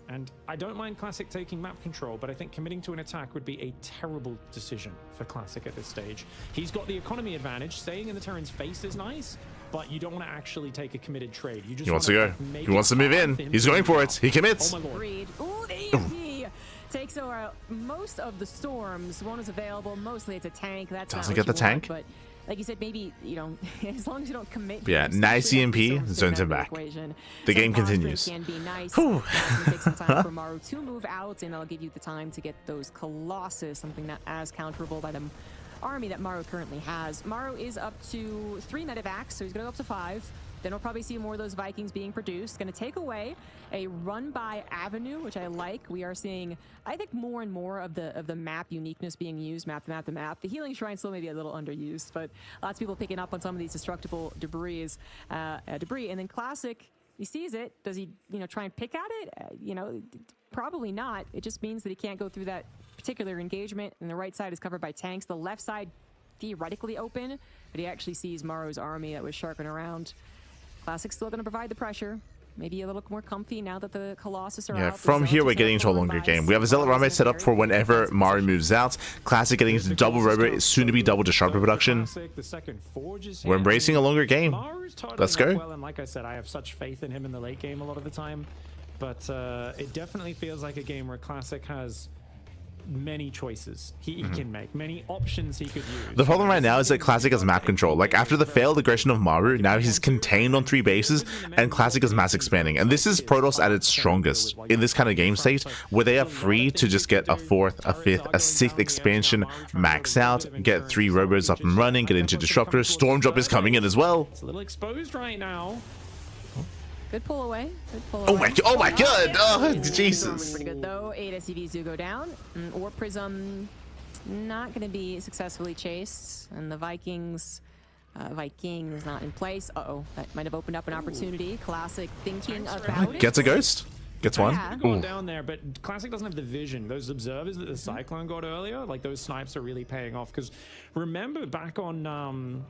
[SPEAKER 4] And I don't mind Classic taking map control, but I think committing to an attack would be a terrible decision for Classic at this stage. He's got the economy advantage. Staying in the Terran's face is nice, but you don't want to actually take a committed trade. You just
[SPEAKER 1] He wants to go. He wants to move in. He's going for it. He commits.
[SPEAKER 3] Oh my lord. Ooh, the EMP takes over most of the storms. One is available. Mostly it's a tank. That's
[SPEAKER 1] Doesn't
[SPEAKER 3] not
[SPEAKER 1] get the
[SPEAKER 3] what you want,
[SPEAKER 1] tank.
[SPEAKER 3] but like you said, maybe, you know, as long as you don't commit.
[SPEAKER 1] Yeah, nice EMP, zones him back. The game continues.
[SPEAKER 3] Can be nice.
[SPEAKER 1] Whew.
[SPEAKER 3] Take some time for Maru to move out, and that'll give you the time to get those Colossus, something not as counterable by the army that Maru currently has. Maru is up to 3 medevacs, so he's going to go up to 5. Then we'll probably see more of those Vikings being produced. Going to take away a run-by avenue, which I like. We are seeing, I think, more and more of the map uniqueness being used, map to map to map. The healing shrine still may be a little underused, but lots of people picking up on some of these destructible debris. And then Classic, he sees it. Does he, you know, try and pick at it? You know, probably not. It just means that he can't go through that particular engagement. And the right side is covered by tanks. The left side theoretically open, but he actually sees Maru's army that was sharking around. Classic's still going to provide the pressure. Maybe a little more comfy now that the Colossus are out.
[SPEAKER 1] Yeah, from here we're getting into a longer game. We have a Zealot runway set up for whenever Maru moves out. Classic getting into double robot, soon to be double disruptor production. We're embracing a longer game. Let's go.
[SPEAKER 4] Well, and like I said, I have such faith in him in the late game a lot of the time, but it definitely feels like a game where Classic has many choices he can make, many options he could use.
[SPEAKER 1] The problem right now is that Classic has map control. Like, after the failed aggression of Maru, now he's contained on 3 bases, and Classic is mass expanding. And this is Protoss at its strongest in this kind of game state, where they are free to just get a 4th, a 5th, a 6th expansion, max out, get 3 robots up and running, get into disruptors. Storm Drop is coming in as well.
[SPEAKER 4] It's a little exposed right now.
[SPEAKER 3] Good pull away. Good pull away.
[SPEAKER 1] Oh my god! Oh, Jesus.
[SPEAKER 3] Pretty good though. 8 SCVs do go down. Or Prism not going to be successfully chased. And the Vikings is not in place. Uh-oh. That might have opened up an opportunity. Classic thinking about it.
[SPEAKER 1] Gets a ghost. Gets one.
[SPEAKER 3] Yeah.
[SPEAKER 4] Going down there, but Classic doesn't have the vision. Those observers that the Cyclone got earlier, like those snipes are really paying off. Because remember back on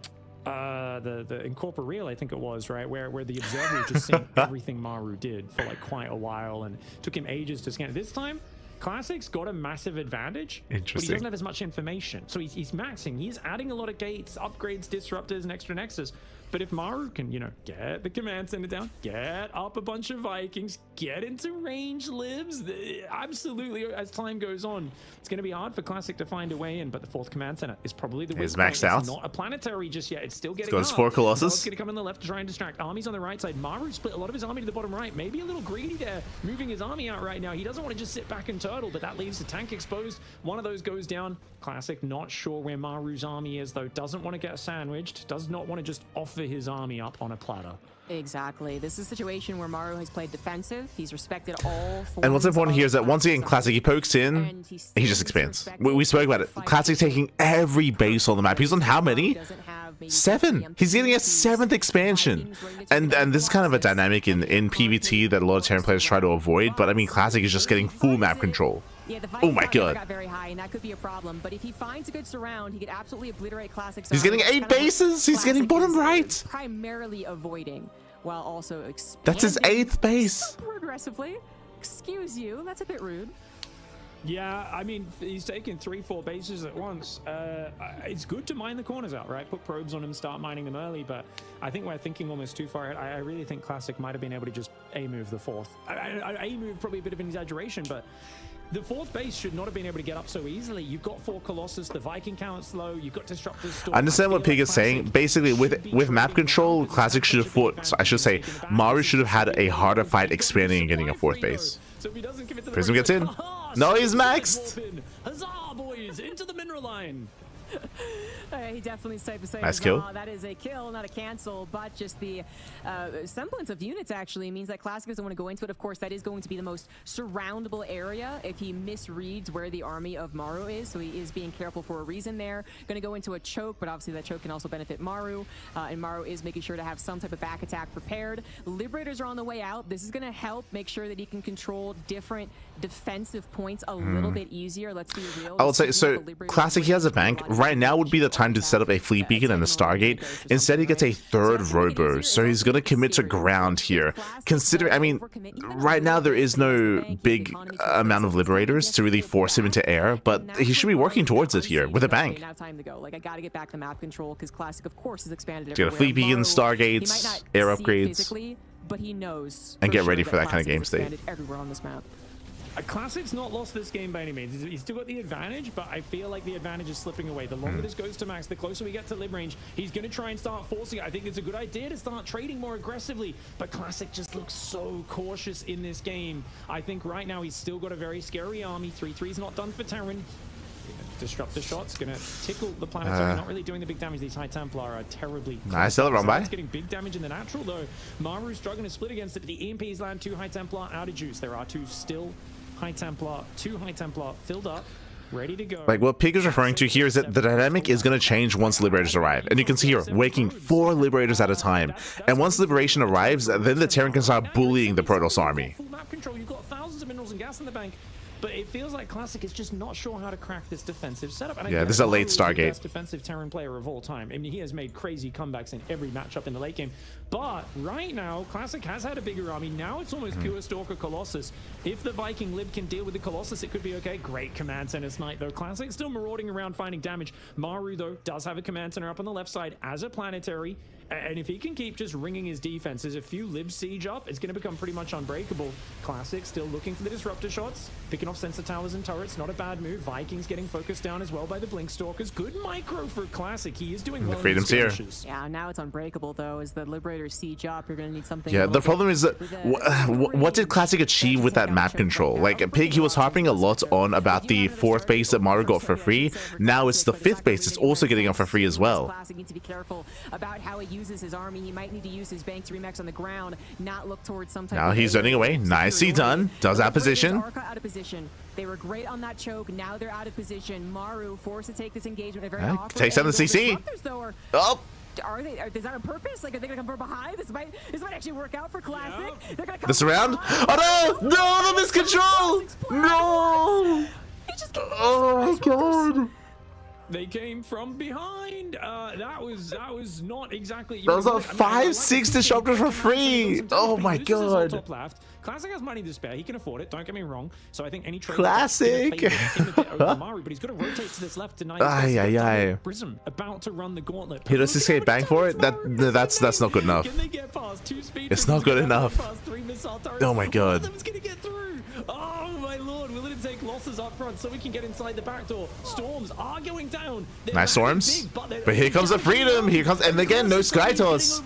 [SPEAKER 4] the Incorporeal, I think it was, right, where the observer was just seeing everything Maru did for like quite a while, and it took him ages to scan it. This time Classic's got a massive advantage, but he doesn't have as much information, so he's maxing, he's adding a lot of gates, upgrades, disruptors, and extra nexus. But if Maru can, you know, get the command center down, get up a bunch of Vikings, get into range libs, absolutely, as time goes on, it's going to be hard for Classic to find a way in. But the 4th command center is probably the weak
[SPEAKER 1] maxed
[SPEAKER 4] point.
[SPEAKER 1] out.
[SPEAKER 4] It's not a planetary just yet. It's still getting
[SPEAKER 1] Goes
[SPEAKER 4] up.
[SPEAKER 1] 4 Colossus.
[SPEAKER 4] It's going to come in the left to try and distract. Armies on the right side. Maru split a lot of his army to the bottom right. Maybe a little greedy there, moving his army out right now. He doesn't want to just sit back and turtle, but that leaves the tank exposed. One of those goes down. Classic not sure where Maru's army is, though. Doesn't want to get sandwiched. Does not want to just offer his army up on a platter.
[SPEAKER 3] Exactly. This is a situation where Maru has played defensive. He's respected all 4.
[SPEAKER 1] And what's important here is that once again, Classic, he pokes in, he just expands. We spoke about it. Classic taking every base on the map. He's on how many? 7. He's getting a 7th expansion. And this is kind of a dynamic in PvT that a lot of Terran players try to avoid, but I mean, Classic is just getting full map control.
[SPEAKER 3] Yeah, the
[SPEAKER 1] oh my god.
[SPEAKER 3] Got very high, and that could be a problem. But if he finds a good surround, he could absolutely obliterate Classic's.
[SPEAKER 1] He's getting 8 bases. He's getting bottom right.
[SPEAKER 3] Primarily avoiding, while also expanding.
[SPEAKER 1] That's his 8th base.
[SPEAKER 3] Progressively. Excuse you. That's a bit rude.
[SPEAKER 4] Yeah, I mean, he's taking 3-4 bases at once. It's good to mine the corners out, right? Put probes on them, start mining them early, but I think we're thinking almost too far ahead. I really think Classic might have been able to just A-move the 4th. A-move probably a bit of an exaggeration, but the 4th base should not have been able to get up so easily. You've got 4 Colossus, the Viking count's low, you've got Disruptors.
[SPEAKER 1] I understand what Pig is saying. Basically, with map control, Classic should have fought, so I should say, Maru should have had a harder fight expanding and getting a 4th base.
[SPEAKER 4] So if he doesn't commit to the
[SPEAKER 1] Prism gets in. No, he's maxed.
[SPEAKER 4] Huzzah, boys, into the mineral line.
[SPEAKER 3] He definitely type of saying,
[SPEAKER 1] Nice kill.
[SPEAKER 3] that is a kill, not a cancel, but just the semblance of units actually means that Classic doesn't want to go into it. Of course, that is going to be the most surroundable area if he misreads where the army of Maru is, so he is being careful for a reason there. Going to go into a choke, but obviously that choke can also benefit Maru, and Maru is making sure to have some type of back attack prepared. Liberators are on the way out. This is going to help make sure that he can control different defensive points a little bit easier. Let's be real.
[SPEAKER 1] I would say, so Classic, he has a bank. Right now would be the time to set up a fleet beacon and a Stargate. Instead, he gets a third robo, so he's going to commit to ground here. Consider, I mean, right now there is no big amount of Liberators to really force him into air, but he should be working towards it here with a bank.
[SPEAKER 3] Now time to go. Like, I got to get back the map control because Classic, of course, is expanded.
[SPEAKER 1] Get a fleet beacon, Stargates, air upgrades,
[SPEAKER 3] but he knows
[SPEAKER 1] and get ready for that kind of game state.
[SPEAKER 3] Everywhere on this map.
[SPEAKER 4] Classic's not lost this game by any means. He's still got the advantage, but I feel like the advantage is slipping away. The longer this goes to max, the closer we get to lib range, he's going to try and start forcing it. I think it's a good idea to start trading more aggressively, but Classic just looks so cautious in this game. I think right now he's still got a very scary army. 3-3's not done for Terran. Disruptor shots gonna tickle the planetary, not really doing the big damage. These High Templar are terribly
[SPEAKER 1] nice. Still run by.
[SPEAKER 4] It's getting big damage in the natural though. Maru's struggling to split against it. The EMPs land 2 High Templar out of juice. There are 2 still High Templar, 2 High Templar filled up, ready to go.
[SPEAKER 1] Like what Pig is referring to here is that the dynamic is going to change once Liberators arrive. And you can see here, waking 4 Liberators at a time. And once Liberation arrives, then the Terran can start bullying the Protoss army.
[SPEAKER 4] Full map control, you've got thousands of minerals and gas in the bank. But it feels like Classic is just not sure how to crack this defensive setup. And
[SPEAKER 1] yeah, this is a late Stargate.
[SPEAKER 4] The best defensive Terran player of all time. I mean, he has made crazy comebacks in every matchup in the late game. But right now, Classic has had a bigger army. Now it's almost pure Stalker Colossus. If the Viking Lib can deal with the Colossus, it could be okay. Great command center snipe, though. Classic still marauding around finding damage. Maru, though, does have a command center up on the left side as a planetary. And if he can keep just ringing his defenses, a few Lib siege up, it's going to become pretty much unbreakable. Classic still looking for the disruptor shots, picking off sensor towers and turrets. Not a bad move. Vikings getting focused down as well by the Blink Stalkers. Good micro for Classic. He is doing well.
[SPEAKER 1] The freedom's here.
[SPEAKER 3] Yeah, now it's unbreakable though. As the Liberators siege up, you're going to need something.
[SPEAKER 1] Yeah, the problem is that what did Classic achieve with that map control? Like Pig, he was harping a lot on about the 4th base that Maru got for free. Now it's the 5th base. It's also getting up for free as well.
[SPEAKER 3] Classic needs to be careful about how he uses his army. He might need to use his bank to remax on the ground, not look towards some type.
[SPEAKER 1] Now he's running away. Nicely done. Does that position.
[SPEAKER 3] Out of position. They were great on that choke. Now they're out of position. Maru forced to take this engagement.
[SPEAKER 1] Takes down the CC. Oh.
[SPEAKER 3] Are they? Is that on purpose? Like, are they gonna come from behind? This might actually work out for Classic.
[SPEAKER 4] Yeah.
[SPEAKER 3] They're gonna come
[SPEAKER 1] this round. Oh no! No, the miscontrol! No! Oh my god!
[SPEAKER 4] They came from behind. That was not exactly.
[SPEAKER 1] That was 5-6 disruptors for free. Oh my god.
[SPEAKER 4] Top left. Classic has money to spare. He can afford it. Don't get me wrong. So I think any trade.
[SPEAKER 1] Classic.
[SPEAKER 4] Maru, but he's got to rotate to this left tonight. Prism about to run the gauntlet.
[SPEAKER 1] He does escape bank for it. That's not good enough.
[SPEAKER 4] Can they get past 2 speed?
[SPEAKER 1] It's not good enough. Oh my god.
[SPEAKER 4] One of them's gonna get through. Oh my lord. Will it take losses up front so we can get inside the back door? Storms are going down.
[SPEAKER 1] Nice storms. But here comes the freedom. Here comes, and again, no sky toss.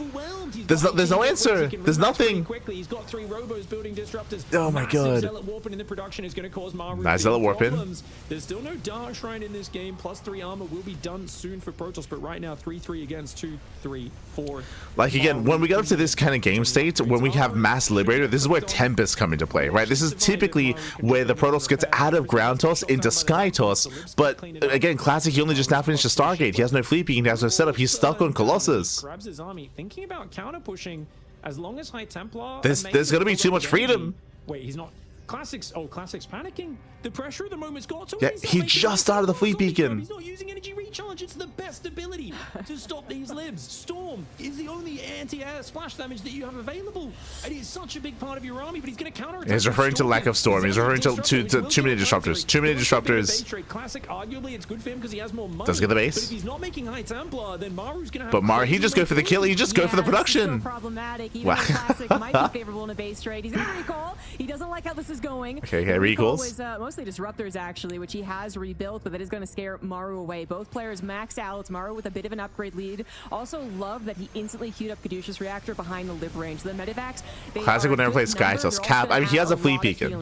[SPEAKER 1] There's no answer. There's nothing.
[SPEAKER 4] He's got 3 robos building disruptors.
[SPEAKER 1] Oh my god.
[SPEAKER 4] Zealot warping in the production is going to cause Maru.
[SPEAKER 1] Nice Zealot warping.
[SPEAKER 4] There's still no Dark Shrine in this game. +3 armor will be done soon for Protoss, but right now 3-3 against 2-3-4.
[SPEAKER 1] Like again, when we get up to this kind of game state, when we have Mass Liberator, this is where Tempest come into play, right? This is typically where the Protoss gets out of ground toss into sky toss. But again, Classic, he only just now finished a Stargate. He has no fleet beacon, he has no setup. He's stuck on Colossus.
[SPEAKER 4] Grabs his army, thinking about counter pushing. As long as High Templar,
[SPEAKER 1] there's going to be too much freedom.
[SPEAKER 4] Wait, he's not. Classic's panicking. The pressure of the moment's got to.
[SPEAKER 1] Yeah, he just started the fleet beacon.
[SPEAKER 4] He's not using energy recharge. It's the best ability to stop these libs. Storm is the only anti-air splash damage that you have available. It is such a big part of your army, but he's going to counter attack.
[SPEAKER 1] He's referring to lack of storm. He's referring to too many disruptors. Too many disruptors.
[SPEAKER 4] Classic, arguably, it's good for him because he has more money.
[SPEAKER 1] Does get the base.
[SPEAKER 4] But if he's not making High Templar, then Maru's going to have.
[SPEAKER 1] But Maru, he just go for the kill. He just go for the production.
[SPEAKER 3] Problematic. Even though Classic might be favorable in a base trade. He's going to recall. He doesn't doesn't like how this is going.
[SPEAKER 1] Okay,
[SPEAKER 3] The recall
[SPEAKER 1] recalls.
[SPEAKER 3] was mostly disruptors actually, which he has rebuilt, but that is going to scare Maru away. Both players max out. Maru with a bit of an upgrade lead. Also love that he instantly queued up Caduceus Reactor behind the lip range. The Medivacs,
[SPEAKER 1] Classic will never play Skytoss. Cap. I mean, he has a flea beacon,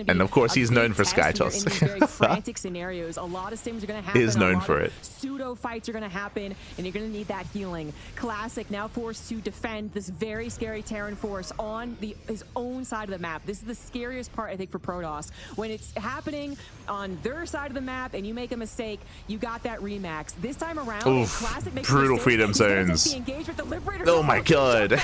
[SPEAKER 1] and of course he's known for Skytoss.
[SPEAKER 3] Very frantic scenarios. A lot of stims are going to happen.
[SPEAKER 1] He is known for it.
[SPEAKER 3] Pseudo fights are going to happen, and you're going to need that healing. Classic now forced to defend this very scary Terran force on his own side of the map. This is the scariest part, I think, for Protoss. When it's happening on their side of the map and you make a mistake, you got that remax. This time around, Classic makes
[SPEAKER 1] brutal
[SPEAKER 3] mistakes.
[SPEAKER 1] freedom zones. Oh my god.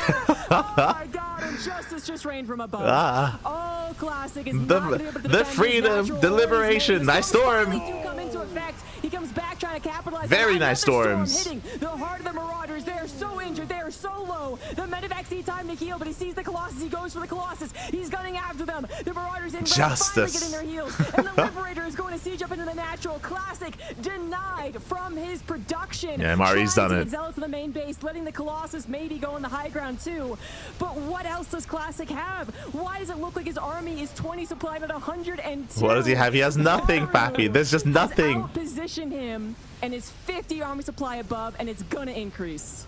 [SPEAKER 3] Oh my god, injustice just rained from above. Oh, Classic is
[SPEAKER 1] the freedom, the liberation, nice storm.
[SPEAKER 3] He comes back trying to capitalize.
[SPEAKER 1] Very nice storms.
[SPEAKER 3] Hitting the heart of the Marauders. They are so injured. They are so low. The Medivacs need time to heal, but he sees the Colossus. He goes for the Colossus. He's gunning after them. The Marauders in finally getting their heals. And the Liberator is going to siege up into the natural. Classic denied from his production.
[SPEAKER 1] Yeah, Mari's done it.
[SPEAKER 3] Zealot to the main base, letting the Colossus maybe go on the high ground too. But what else does Classic have? Why does it look like his army is 20 supplied at 102?
[SPEAKER 1] What does he have? He has nothing, Pappy. There's just nothing.
[SPEAKER 3] Position him and his 50 army supply above, and it's gonna increase.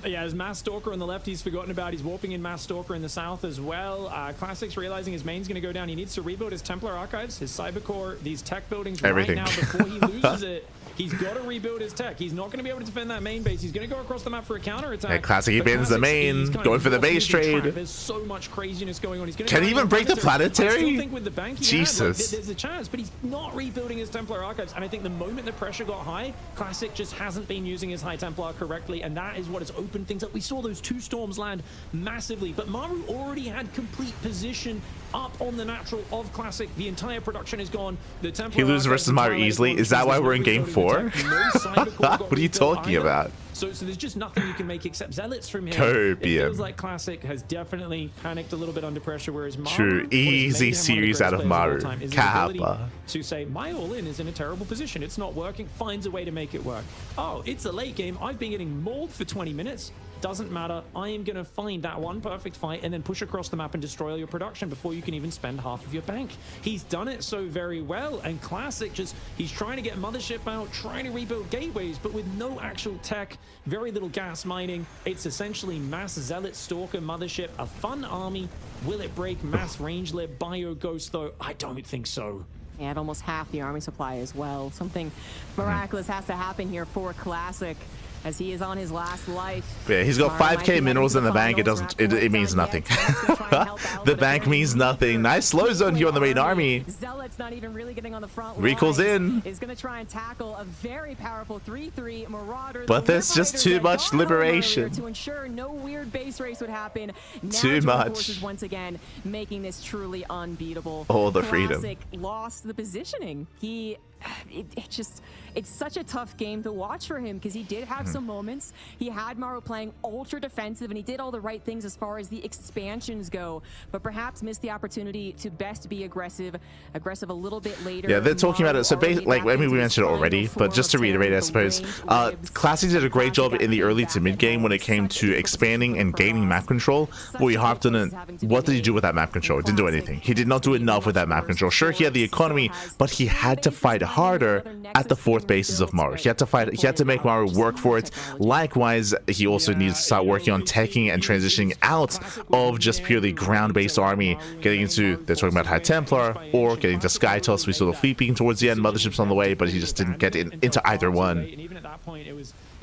[SPEAKER 4] Yeah, there's Mass Stalker on the left he's forgotten about. He's warping in Mass Stalker in the south as well. Classic's realizing his main's going to go down. He needs to rebuild his Templar Archives, his Cybercore, these tech buildings right now before he loses it. He's got to rebuild his tech. He's not going to be able to defend that main base. He's going to go across the map for a counterattack.
[SPEAKER 1] Yeah, Classic, he bans the main, going for the base trade.
[SPEAKER 4] There's so much craziness going on. He's going to
[SPEAKER 1] Can he even break the planetary?
[SPEAKER 4] I still think with the bank
[SPEAKER 1] Jesus.
[SPEAKER 4] there's a chance, but he's not rebuilding his Templar Archives. And I think the moment the pressure got high, Classic just hasn't been using his High Templar correctly, and that is what has opened things up. We saw those 2 storms land massively, but Maru already had complete position up on the natural of Classic. The entire production is gone. The Templar
[SPEAKER 1] He loses versus Maru easily. Is that why we're in game 4? What are you talking about?
[SPEAKER 4] So there's just nothing you can make except Zealots from here.
[SPEAKER 1] Copium.
[SPEAKER 4] It feels like Classic has definitely panicked a little bit under pressure, whereas Maru,
[SPEAKER 1] True, easy series out of Maru. Kappa.
[SPEAKER 4] To say, my all-in is in a terrible position. It's not working. Finds a way to make it work. Oh, it's a late game. I've been getting mauled for 20 minutes. Doesn't matter. I am going to find that one perfect fight and then push across the map and destroy all your production before you can even spend half of your bank. He's done it so very well, and Classic he's trying to get Mothership out, trying to rebuild gateways, but with no actual tech, very little gas mining. It's essentially Mass Zealot, Stalker, Mothership, a fun army. Will it break Mass Range Lib, Bio Ghost though? I don't think so.
[SPEAKER 3] And almost half the army supply as well. Something miraculous has to happen here for Classic, as he is on his last life.
[SPEAKER 1] Yeah, he's got 5k minerals in the bank. It means nothing. The bank means nothing. Nice slow zone here on the main army.
[SPEAKER 3] Zealot's not even really getting on the front line.
[SPEAKER 1] Recalls in.
[SPEAKER 3] Is going to try and tackle a very powerful 3-3 Marauder.
[SPEAKER 1] But there's just too much liberation.
[SPEAKER 3] To ensure no weird base race would happen. Now
[SPEAKER 1] too much.
[SPEAKER 3] Forces once again making this truly unbeatable.
[SPEAKER 1] All the freedom.
[SPEAKER 3] Classic lost the positioning. It's such a tough game to watch for him, because he did have some moments. He had Maru playing ultra defensive, and he did all the right things as far as the expansions go, but perhaps missed the opportunity to best be aggressive a little bit later.
[SPEAKER 1] Yeah, they're talking about it. So basically, we mentioned it already, but just to reiterate, I suppose, Classic did a great job in the early to mid game when it came to expanding and gaining map control. But we harped on it. What did he do with that map control? He didn't do anything. He did not do enough with that map control. Sure, he had the economy, but he had to fight harder at the 4th bases of Maru. He had to fight. He had to make Maru work for it. Likewise, he also needs to start working on teching and transitioning out of just purely ground-based army, getting into, they're talking about High Templar, or getting to Skytoss. We saw the fleet being towards the end, Mothership's on the way, but he just didn't get into either one.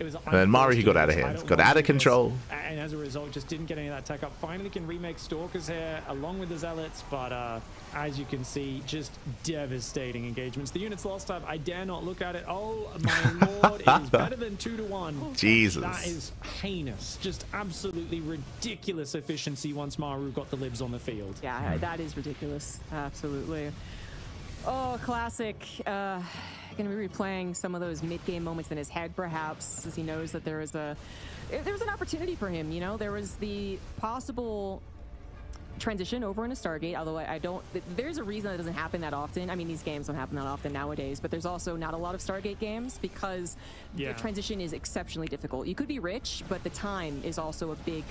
[SPEAKER 1] And then Maru, he got out of hand, got out of control.
[SPEAKER 4] And as a result, just didn't get any of that tech up. Finally can remake Stalkers here along with the Zealots, but as you can see, just devastating engagements. The units lost time, I dare not look at it. Oh my lord, it is better than 2-1.
[SPEAKER 1] Jesus.
[SPEAKER 4] That is heinous. Just absolutely ridiculous efficiency once Maru got the libs on the field.
[SPEAKER 3] Yeah, that is ridiculous. Absolutely. Oh, Classic. Going to be replaying some of those mid-game moments in his head, perhaps, as he knows that there was an opportunity for him. You know, there was the possible transition over into Stargate, although there's a reason that doesn't happen that often. I mean, these games don't happen that often nowadays, but there's also not a lot of Stargate games because the transition is exceptionally difficult. You could be rich, but the time is also a big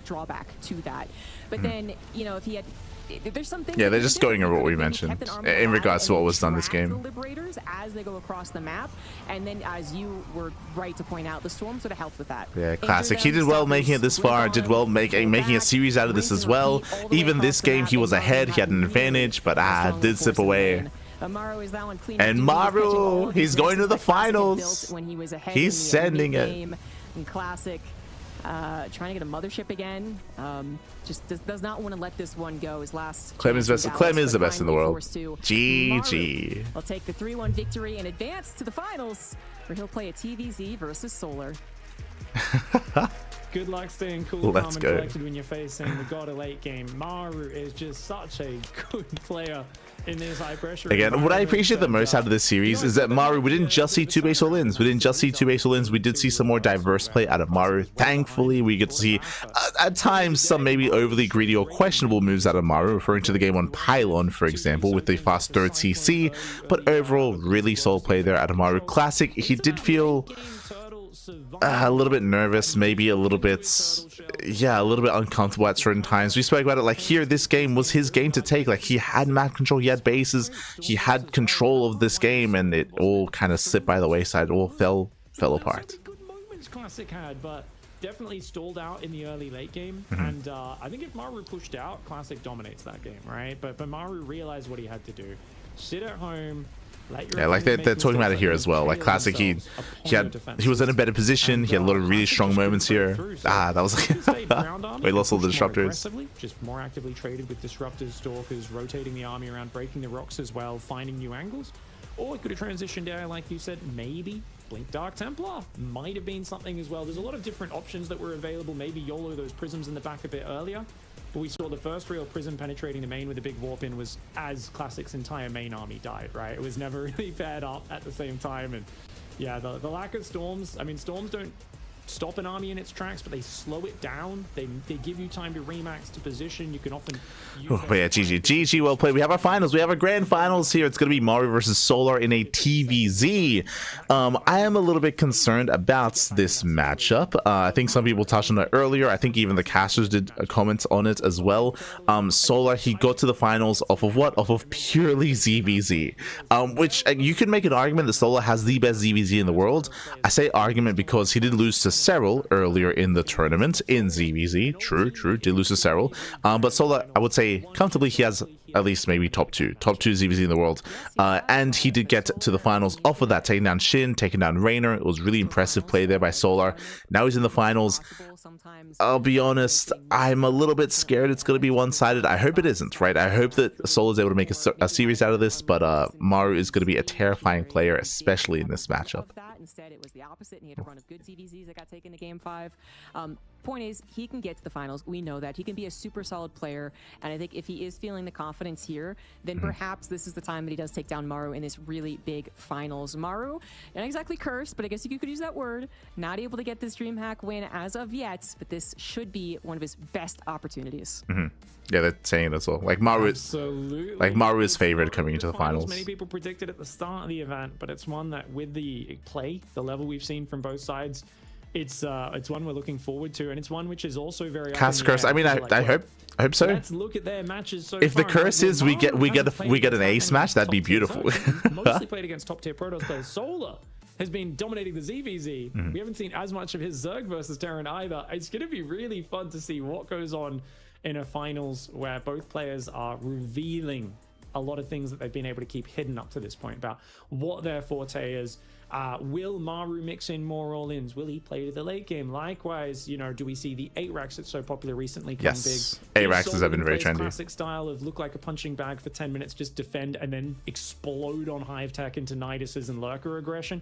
[SPEAKER 3] drawback to that. But then, you know, if he had there's some things.
[SPEAKER 1] Yeah, they're just going over what we mentioned in regards to what was done this game.
[SPEAKER 3] The Liberators as they go across the map, and then as you were right to point out, the Storm sort of helped with that.
[SPEAKER 1] Yeah, classic. He did well making it this far. Did well making a series out of this as well. Even this game, he was ahead. He had an advantage, but did slip away. And Maru, he's going to the finals. He's sending it.
[SPEAKER 3] Classic. Trying to get a mothership again. Just does not want to let this one go. His last
[SPEAKER 1] Clem is best. Clem is the best in the world. GG.
[SPEAKER 3] Will take the 3-1 victory and advance to the finals, where he'll play a TVZ versus Solar.
[SPEAKER 4] Good luck staying cool, calm, and
[SPEAKER 1] go.
[SPEAKER 4] collected when you're facing the god of late game. Maru is just such a good player in this high pressure.
[SPEAKER 1] Again, what I appreciate the most out of this series is that Maru, we didn't just see two base all-ins. We didn't just see two base all-ins. We did see some more diverse play out of Maru. Thankfully, we get to see at times some maybe overly greedy or questionable moves out of Maru, referring to the game on Pylon, for example, with the fast third CC. But overall, really solid play there out of Maru. Classic, he did feel a little bit nervous, maybe a little bit, yeah, a little bit uncomfortable at certain times. We spoke about it, like here, this game was his game to take. Like he had map control, he had bases, he had control of this game, and it all kind of slipped by the wayside, all fell apart.
[SPEAKER 4] Good moments Classic had, but definitely stalled out in the early late game. And I think if Maru pushed out, Classic dominates that game, right? But Maru realized what he had to do. Sit at home.
[SPEAKER 1] Yeah, like they're talking about it here as well. Like Classic, he was in a better position. He had a lot of really strong moments here. That was like we lost all the disruptors.
[SPEAKER 4] Just more actively traded with disruptors, stalkers, rotating the army around, breaking the rocks as well, finding new angles. Or it could have transitioned out, like you said, maybe Blink Dark Templar might have been something as well. There's a lot of different options that were available. Maybe YOLO those prisms in the back a bit earlier. But we saw the first real prism penetrating the main with a big warp in was as Classic's entire main army died, right? It was never really paired up at the same time. And yeah, the lack of storms, I mean, storms don't stop an army in its tracks, but they slow it down. They give you time to remax to position. You can often
[SPEAKER 1] but yeah, GG, well played. We have our finals. We have our grand finals here. It's going to be Maru versus Solar in a TVZ. I am a little bit concerned about this matchup. I think some people touched on it earlier. I think even the casters did a comment on it as well. Solar, he got to the finals off of what? Off of purely ZVZ, which you can make an argument that Solar has the best ZVZ in the world. I say argument because he did lose to Serral earlier in the tournament in ZVZ. True, did lose to Serral. But Solar, I would say comfortably he has at least maybe top two ZVZ in the world. And he did get to the finals off of that, taking down SHIN, taking down Rainer. It was really impressive play there by Solar. Now he's in the finals. I'll be honest, I'm a little bit scared it's going to be one-sided. I hope it isn't, right? I hope that Solar is able to make a series out of this, but Maru is going to be a terrifying player, especially in this matchup.
[SPEAKER 3] Instead, it was the opposite, and he had a run of good TVZs that got taken to Game 5. Point is, he can get to the finals. We know that. He can be a super solid player, and I think if he is feeling the confidence here, then perhaps this is the time that he does take down Maru in this really big finals. Maru, not exactly cursed, but I guess you could use that word. Not able to get this DreamHack win as of yet, but this should be one of his best opportunities.
[SPEAKER 1] Yeah, they're saying it as well. Like Maru is favored coming into the finals.
[SPEAKER 4] Many people predicted at the start of the event, but it's one that with the play, the level we've seen from both sides, it's one we're looking forward to, and it's one which is also very
[SPEAKER 1] cast curse. I mean, I hope so.
[SPEAKER 4] Let's look at their matches so
[SPEAKER 1] if
[SPEAKER 4] far.
[SPEAKER 1] the curse is we get an ace match, that'd be beautiful.
[SPEAKER 4] Mostly played against top tier Protoss players. Solar has been dominating the ZVZ. We haven't seen as much of his Zerg versus Terran either. It's going to be really fun to see what goes on in a finals where both players are revealing a lot of things that they've been able to keep hidden up to this point about what their forte is. Will Maru mix in more all-ins? Will he play the late game? Likewise, you know, do we see the 8 racks that's so popular recently come big?
[SPEAKER 1] 8 racks has been very trendy.
[SPEAKER 4] Classic style of look like a punching bag for 10 minutes, just defend and then explode on Hive Tech into Niduses and Lurker aggression.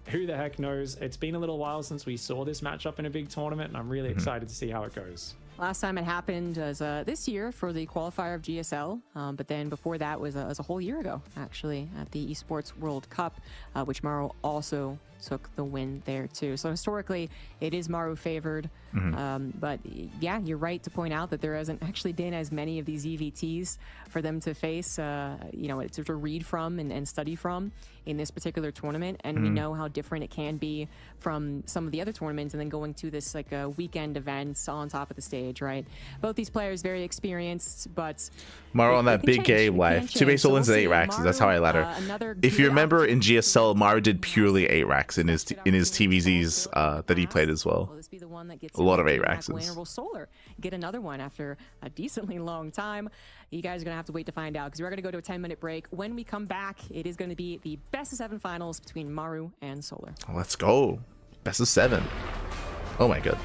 [SPEAKER 4] Who the heck knows? It's been a little while since we saw this matchup in a big tournament, and I'm really excited to see how it goes.
[SPEAKER 3] Last time it happened was this year for the qualifier of GSL, but then before that was a whole year ago, actually, at the Esports World Cup, which Maru also took the win there too. So historically, it is Maru favored, but yeah, you're right to point out that there hasn't actually been as many of these EVTs for them to face, you know, to read from and study from in this particular tournament. And we know how different it can be from some of the other tournaments, and then going to this like a weekend event on top of the stage. stage, right? Both these players very experienced, but
[SPEAKER 1] Maru on
[SPEAKER 3] it
[SPEAKER 1] that
[SPEAKER 3] can
[SPEAKER 1] big
[SPEAKER 3] change.
[SPEAKER 1] game
[SPEAKER 3] It
[SPEAKER 1] life.
[SPEAKER 3] can
[SPEAKER 1] 2 base
[SPEAKER 3] change. So
[SPEAKER 1] Solins
[SPEAKER 3] we'll
[SPEAKER 1] and 8
[SPEAKER 3] see.
[SPEAKER 1] racks. That's how I led her.
[SPEAKER 3] Another
[SPEAKER 1] If you
[SPEAKER 3] good
[SPEAKER 1] remember in
[SPEAKER 3] opportunity
[SPEAKER 1] GSL,
[SPEAKER 3] to
[SPEAKER 1] Maru did purely
[SPEAKER 3] take
[SPEAKER 1] 8 racks in his TVZs that he played as well.
[SPEAKER 3] Will this be the one that gets
[SPEAKER 1] A lot of
[SPEAKER 3] him
[SPEAKER 1] 8
[SPEAKER 3] a
[SPEAKER 1] racks.
[SPEAKER 3] win, or will Solar get another one after a decently long time? You guys are going to have to wait to find out, because we're going to go to a 10-minute break. When we come back, it is going to be the best of 7 finals between Maru and Solar.
[SPEAKER 1] Let's go. Best of 7. Oh my god.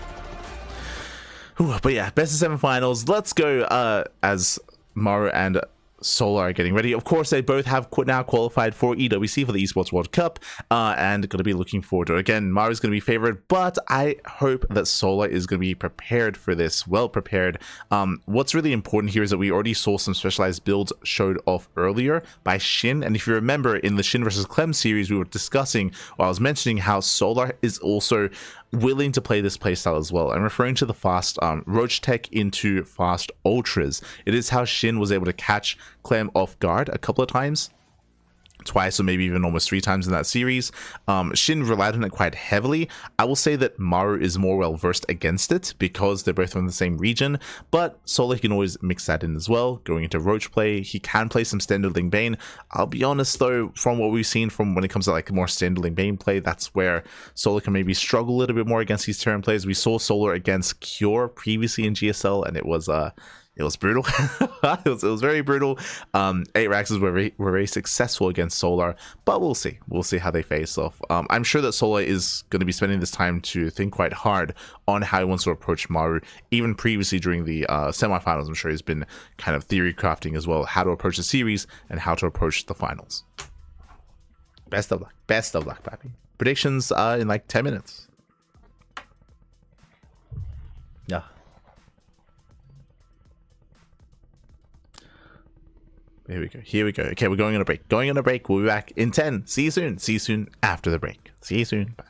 [SPEAKER 1] Whew, but yeah, best of 7 finals. Let's go as Maru and Solar are getting ready. Of course, they both have now qualified for EWC for the Esports World Cup, and going to be looking forward to it. Again, Maru's going to be favored, but I hope that Solar is going to be prepared for this, well prepared. What's really important here is that we already saw some specialized builds showed off earlier by SHIN, and if you remember in the SHIN versus Clem series, we were discussing, or I was mentioning how Solar is also willing to play this playstyle as well. I'm referring to the fast Roach Tech into fast ultras. It is how SHIN was able to catch Clem off guard a couple of times, twice or maybe even almost 3 times in that series. SHIN relied on it quite heavily. I will say that Maru is more well versed against it because they're both from the same region, but Solar can always mix that in as well. Going into Roach play, he can play some Standardling Bane. I'll be honest though, from what we've seen from when it comes to like more Standardling Bane play, that's where Solar can maybe struggle a little bit more against these turn plays. We saw Solar against Cure previously in GSL, and it was brutal. it was very brutal. 8 racks were very successful against Solar, but we'll see how they face off. I'm sure that Solar is going to be spending this time to think quite hard on how he wants to approach Maru. Even previously during the semifinals, I'm sure he's been kind of theory crafting as well, how to approach the series and how to approach the finals. Best of luck, Pappy. Predictions in like 10 minutes. Yeah. Here we go. Okay, we're going on a break. We'll be back in 10. See you soon after the break. See you soon. Bye.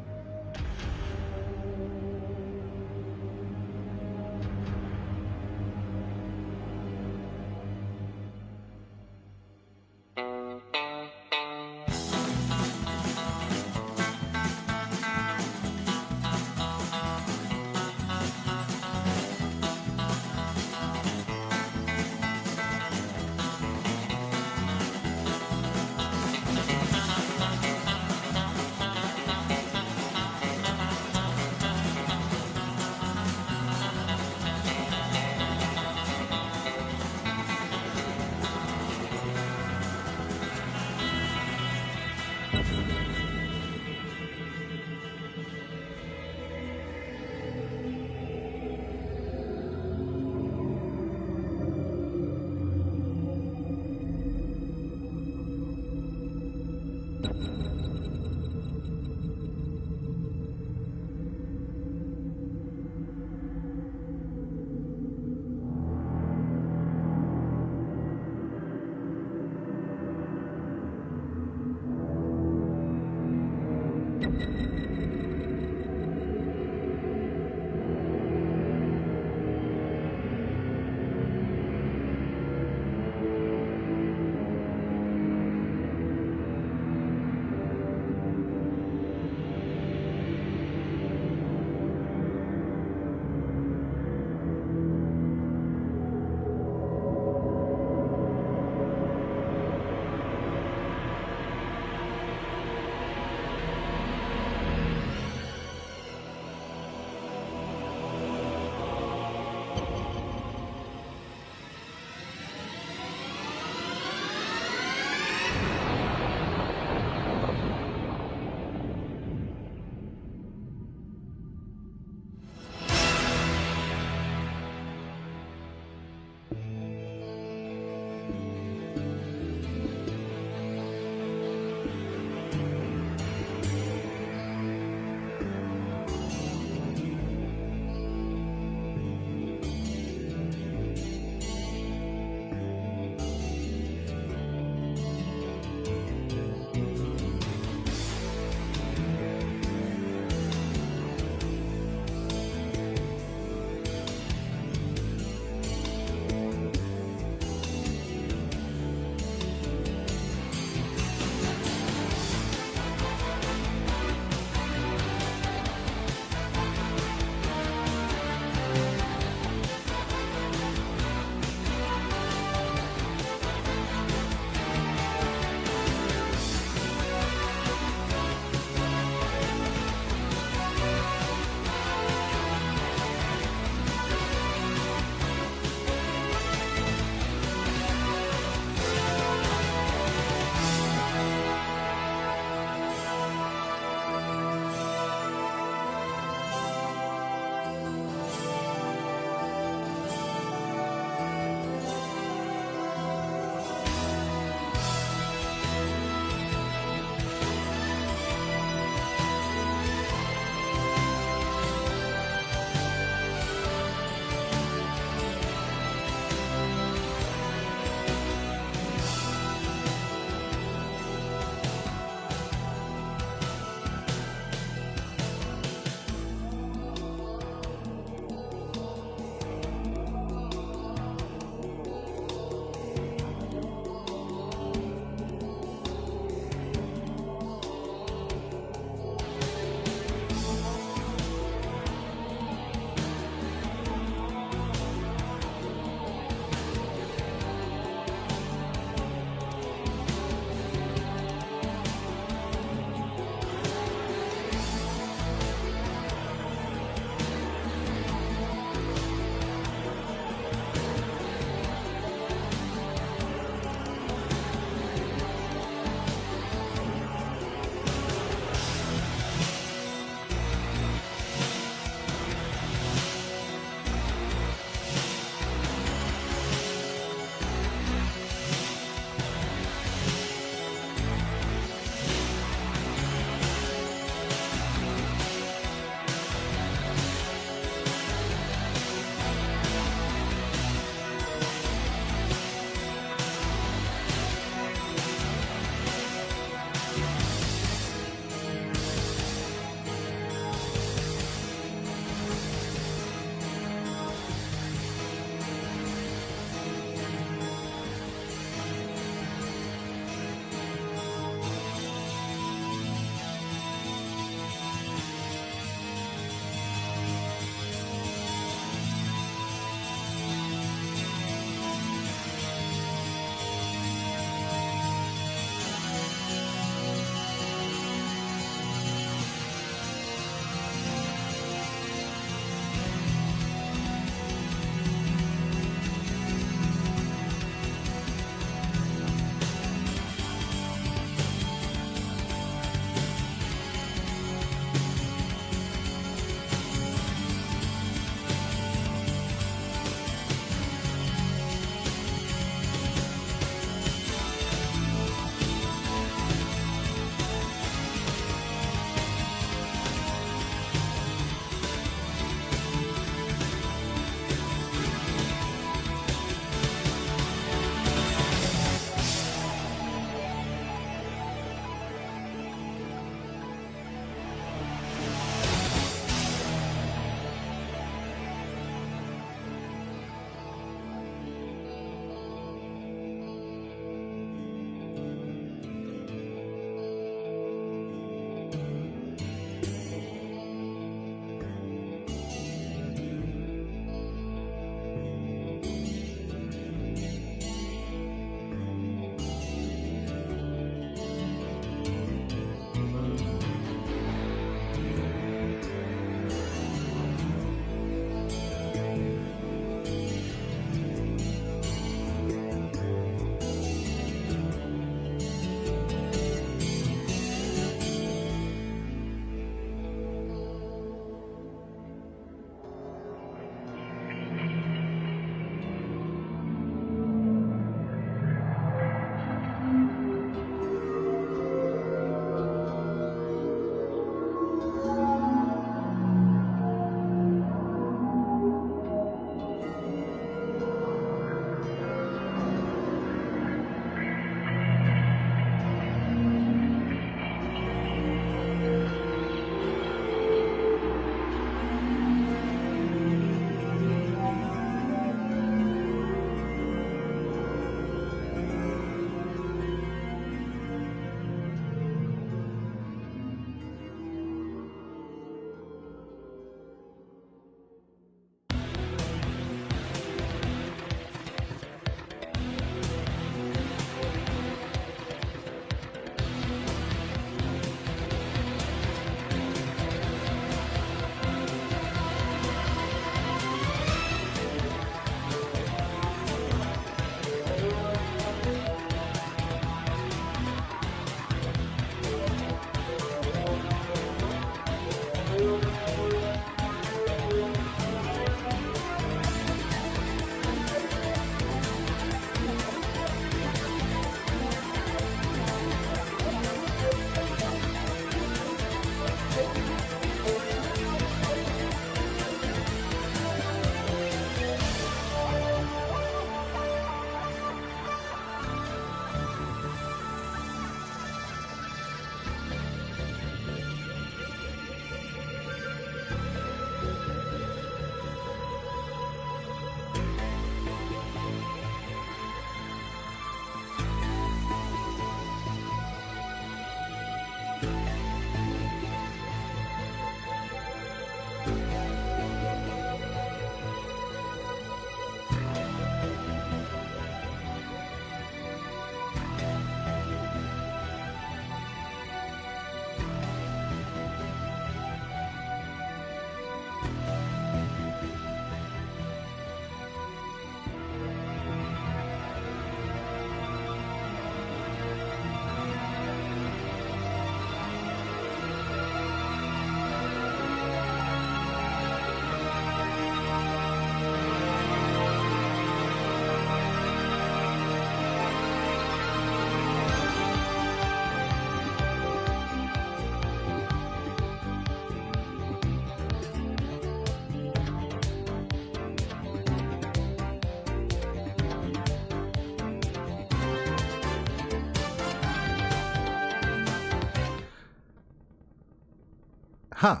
[SPEAKER 1] Huh.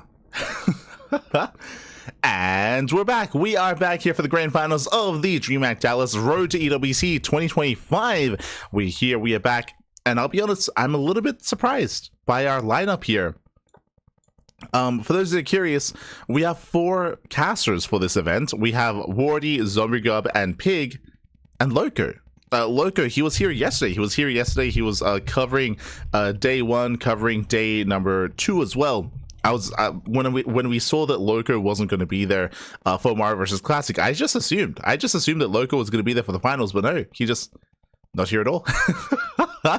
[SPEAKER 1] And we're back. We are back here for the grand finals of the DreamHack Dallas Road to EWC 2025. We are back, and I'll be honest, I'm a little bit surprised by our lineup here. For those that are curious, we have 4 casters for this event. We have Wardy, ZombieGub, and Pig, and Loco. Loco, he was here yesterday. He was covering day 1, covering day number 2 as well. When we saw that Loco wasn't going to be there for Maru versus Classic, I just assumed that Loco was going to be there for the finals, but no, he just not here at all.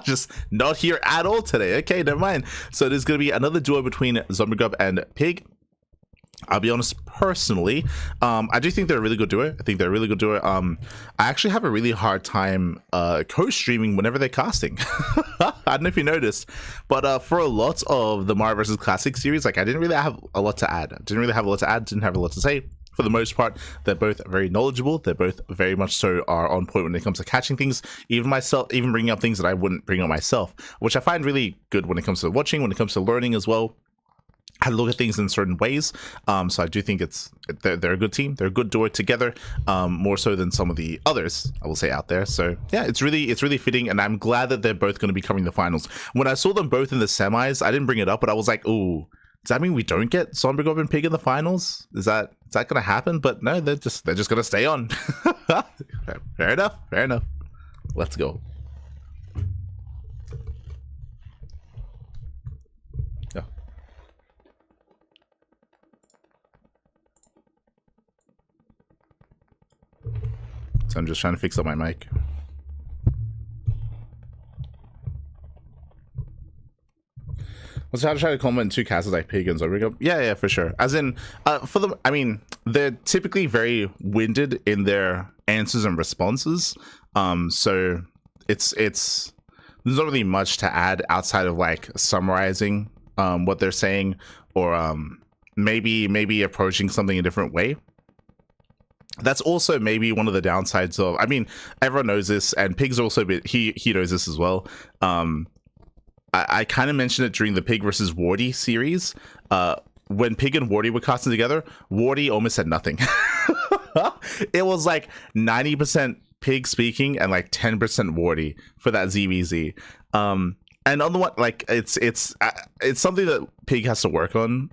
[SPEAKER 1] Just not here at all today. Okay, never mind. So there's going to be another duo between ZombieGub and Pig. I'll be honest, personally, I do think they're a really good duo. I actually have a really hard time co-streaming whenever they're casting. I don't know if you noticed, but for a lot of the Maru vs. Classic series, like, I didn't really have a lot to add. Didn't have a lot to say. For the most part, they're both very knowledgeable. They're both very much so are on point when it comes to catching things. Even bringing up things that I wouldn't bring up myself, which I find really good when it comes to watching, when it comes to learning as well. I look at things in certain ways, so I do think they're a good team. They're a good duo together, more so than some of the others I will say out there. So yeah, it's really fitting, and I'm glad that they're both going to be covering the finals. When I saw them both in the semis, I didn't bring it up, but I was like, ooh, does that mean we don't get ZombieGub and Pig in the finals? Is that going to happen? But no, they're just going to stay on. Fair enough. Let's go. So I'm just trying to fix up my mic. Let's try to comment 2 casters like Pig and ZombieGub. Yeah, for sure. As in, for them, I mean, they're typically very winded in their answers and responses. So it's there's not really much to add outside of like summarizing what they're saying, or maybe approaching something a different way. That's also maybe one of the downsides of, I mean, everyone knows this, and Pig's also he knows this as well. I kind of mentioned it during the Pig versus Wardy series. When Pig and Wardy were casting together, Wardy almost said nothing. It was like 90% Pig speaking and like 10% Wardy for that ZVZ. And on the one, like, it's something that Pig has to work on.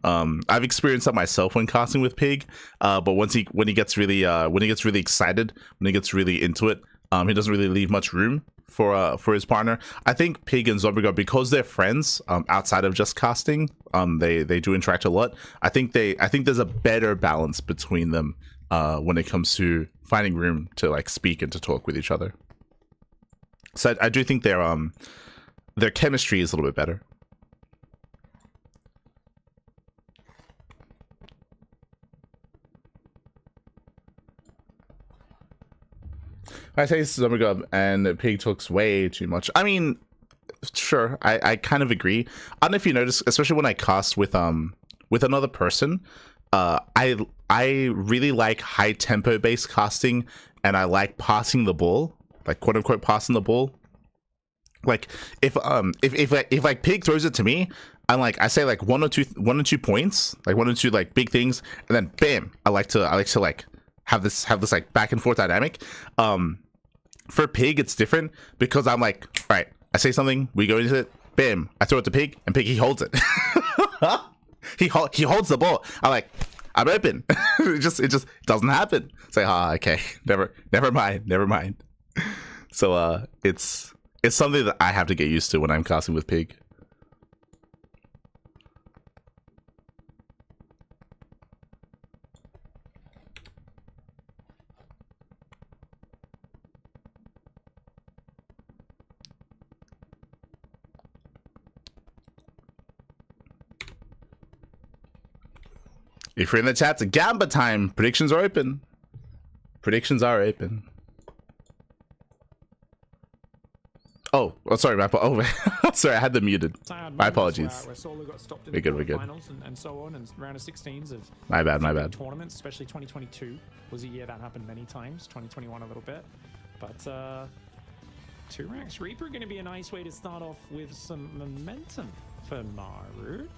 [SPEAKER 1] I've experienced that myself when casting with Pig. But when he gets really excited, when he gets really into it, he doesn't really leave much room for his partner. I think Pig and ZombieGub, because they're friends, outside of just casting, they do interact a lot. I think there's a better balance between them when it comes to finding room to like speak and to talk with each other. So I do think their chemistry is a little bit better. I say ZombieGub and Pig talks way too much. I mean, sure, I kind of agree. I don't know if you notice, especially when I cast with another person, I really like high tempo based casting, and I like passing the ball, like quote unquote passing the ball. Like if like Pig throws it to me, I'm like, I say like one or two points, like 1 or 2 like big things, and then bam, I like to like have this like back and forth dynamic. For Pig, it's different because I'm like, all right, I say something, we go into it, bam, I throw it to Pig, and Pig, he holds it. he holds the ball. I'm open. it just doesn't happen. It's like, okay, never mind. So it's something that I have to get used to when I'm casting with Pig. If you're in the chat, it's Gamba time. Predictions are open. Oh, sorry, sorry, I had them muted. My apologies. We're good.
[SPEAKER 4] And so on, and round of 16s of
[SPEAKER 1] my bad.
[SPEAKER 4] Tournaments, especially 2022 was a year that happened many times. 2021 a little bit, but 2 ranks Reaper going to be a nice way to start off with some momentum for Maru.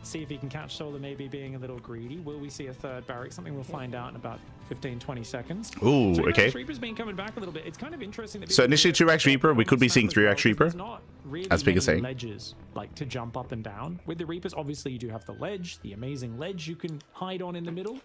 [SPEAKER 4] see if he can catch Solar maybe being a little greedy. Will we see a third barrack? Something we'll find out in about 15-20 seconds.
[SPEAKER 1] Ooh,
[SPEAKER 4] so
[SPEAKER 1] okay.
[SPEAKER 4] Reaper's been coming back a little bit. It's kind of interesting that
[SPEAKER 1] So initially 2x Reaper, we could be seeing 3x Reaper.
[SPEAKER 4] There's not really
[SPEAKER 1] as big as saying.
[SPEAKER 4] ledges like to jump up and down. With the Reapers, obviously you do have the ledge, the amazing ledge you can hide on in the middle.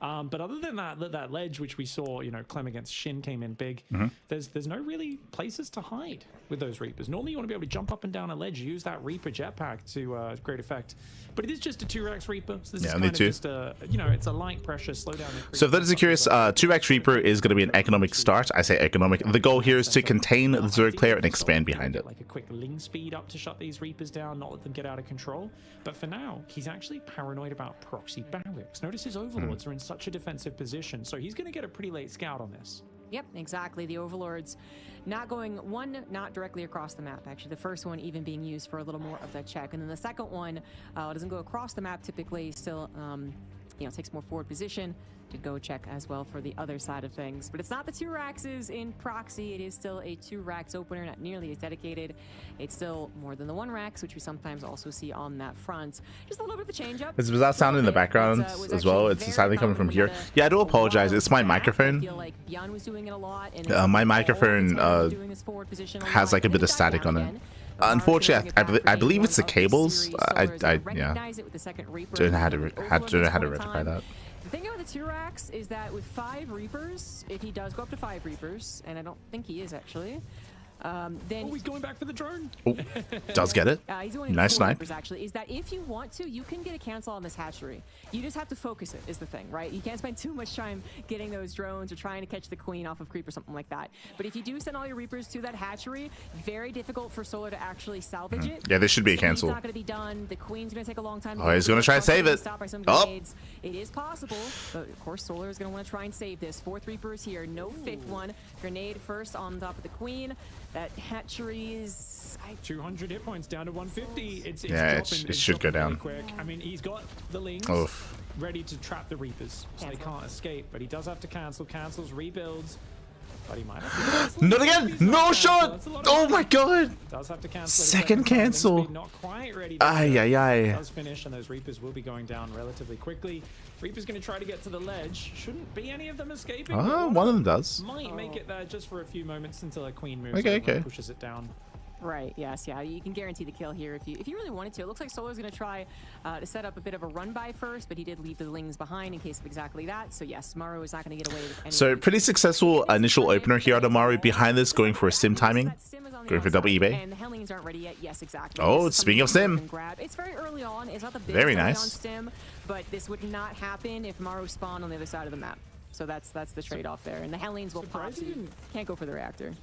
[SPEAKER 4] But other than that ledge, which we saw, you know, Clem against Shin came in big, there's no really places to hide with those Reapers. Normally you want to be able to jump up and down a ledge, use that Reaper jetpack to great effect. But it is just a 2x Reaper, so this is kind of just a, you know, it's a light pressure, slow down.
[SPEAKER 1] So if that is curious, 2x Reaper is going to be an economic start. I say economic. The goal here is to contain the Zerg player and expand behind it.
[SPEAKER 4] Like a quick ling speed up to shut these Reapers down, not let them get out of control. But for now, he's actually paranoid about proxy barracks. Notice his overlords are in such a defensive position, so he's going to get a pretty late scout on this.
[SPEAKER 3] Yep, exactly. The overlords not going not directly across the map. Actually, the first one even being used for a little more of that check, and then the second one doesn't go across the map typically. Still, you know, takes more forward position to go check as well for the other side of things. But it's not the 2 Raxes in proxy. It is still a 2 Rax opener, not nearly as dedicated. It's still more than the 1 Rax, which we sometimes also see on that front. Just a little bit of a change up.
[SPEAKER 1] Is that sound in the background as well? It's sadly coming from here. Yeah, I do apologize. It's my microphone. My microphone has like a bit of static on it. Unfortunately, I believe it's the cables. Yeah. Don't know how to rectify that.
[SPEAKER 3] The thing about the 2 Rax is that with 5 Reapers, if he does go up to 5 Reapers, and I don't think he is actually, then
[SPEAKER 4] he's going back for the drone.
[SPEAKER 1] Oh, does get it.
[SPEAKER 3] He's only
[SPEAKER 1] Nice snipe.
[SPEAKER 3] Reapers, actually, is that if you want to, you can get a cancel on this hatchery. You just have to focus it, is the thing, right? You can't spend too much time getting those drones or trying to catch the queen off of creep or something like that. But if you do send all your Reapers to that hatchery, very difficult for Solar to actually salvage it.
[SPEAKER 1] Yeah, this should be a cancel.
[SPEAKER 3] It's not going to be done. The queen's going to take a long time.
[SPEAKER 1] Oh, he's going to try and save it.
[SPEAKER 3] Oh. It is possible, but of course Solar is going to want to try and save this. 4th Reapers here, no 5th one. Grenade first on top of the queen. That hatchery is
[SPEAKER 4] 200 hit points down to 150. It's
[SPEAKER 1] yeah,
[SPEAKER 4] dropping,
[SPEAKER 1] it should go down.
[SPEAKER 4] Really quick. I mean, he's got the lings ready to trap the Reapers, so they can't escape. But he does have to cancels, rebuilds. But he might have to
[SPEAKER 1] not again! No shot! Oh my god!
[SPEAKER 4] Does have to cancel.
[SPEAKER 1] Second cancel.
[SPEAKER 4] Not quite ready.
[SPEAKER 1] Does
[SPEAKER 4] finish, and those Reapers will be going down relatively quickly. Reaper's going to try to get to the ledge. Shouldn't be any of them escaping.
[SPEAKER 1] One of them does.
[SPEAKER 4] Might make it there just for a few moments until a queen moves
[SPEAKER 1] over
[SPEAKER 4] and pushes it down.
[SPEAKER 3] Right, yes, yeah, you can guarantee the kill here if you really wanted to. It looks like Solar's going to try to set up a bit of a run-by first, but he did leave the lings behind in case of exactly that. So yes, Maru is not going to get away with anything.
[SPEAKER 1] So pretty successful initial opener here out of Maru. Behind this, going for a sim timing. Going for double eBay.
[SPEAKER 3] And the Hellings aren't ready yet. Yes, exactly.
[SPEAKER 1] Oh, speaking of sim.
[SPEAKER 3] It's very early on. It's not the big
[SPEAKER 1] very nice.
[SPEAKER 3] On stim, but this would not happen if Maru spawned on the other side of the map. So that's the trade-off there. And the Hellings will pop, so you can't go for the reactor.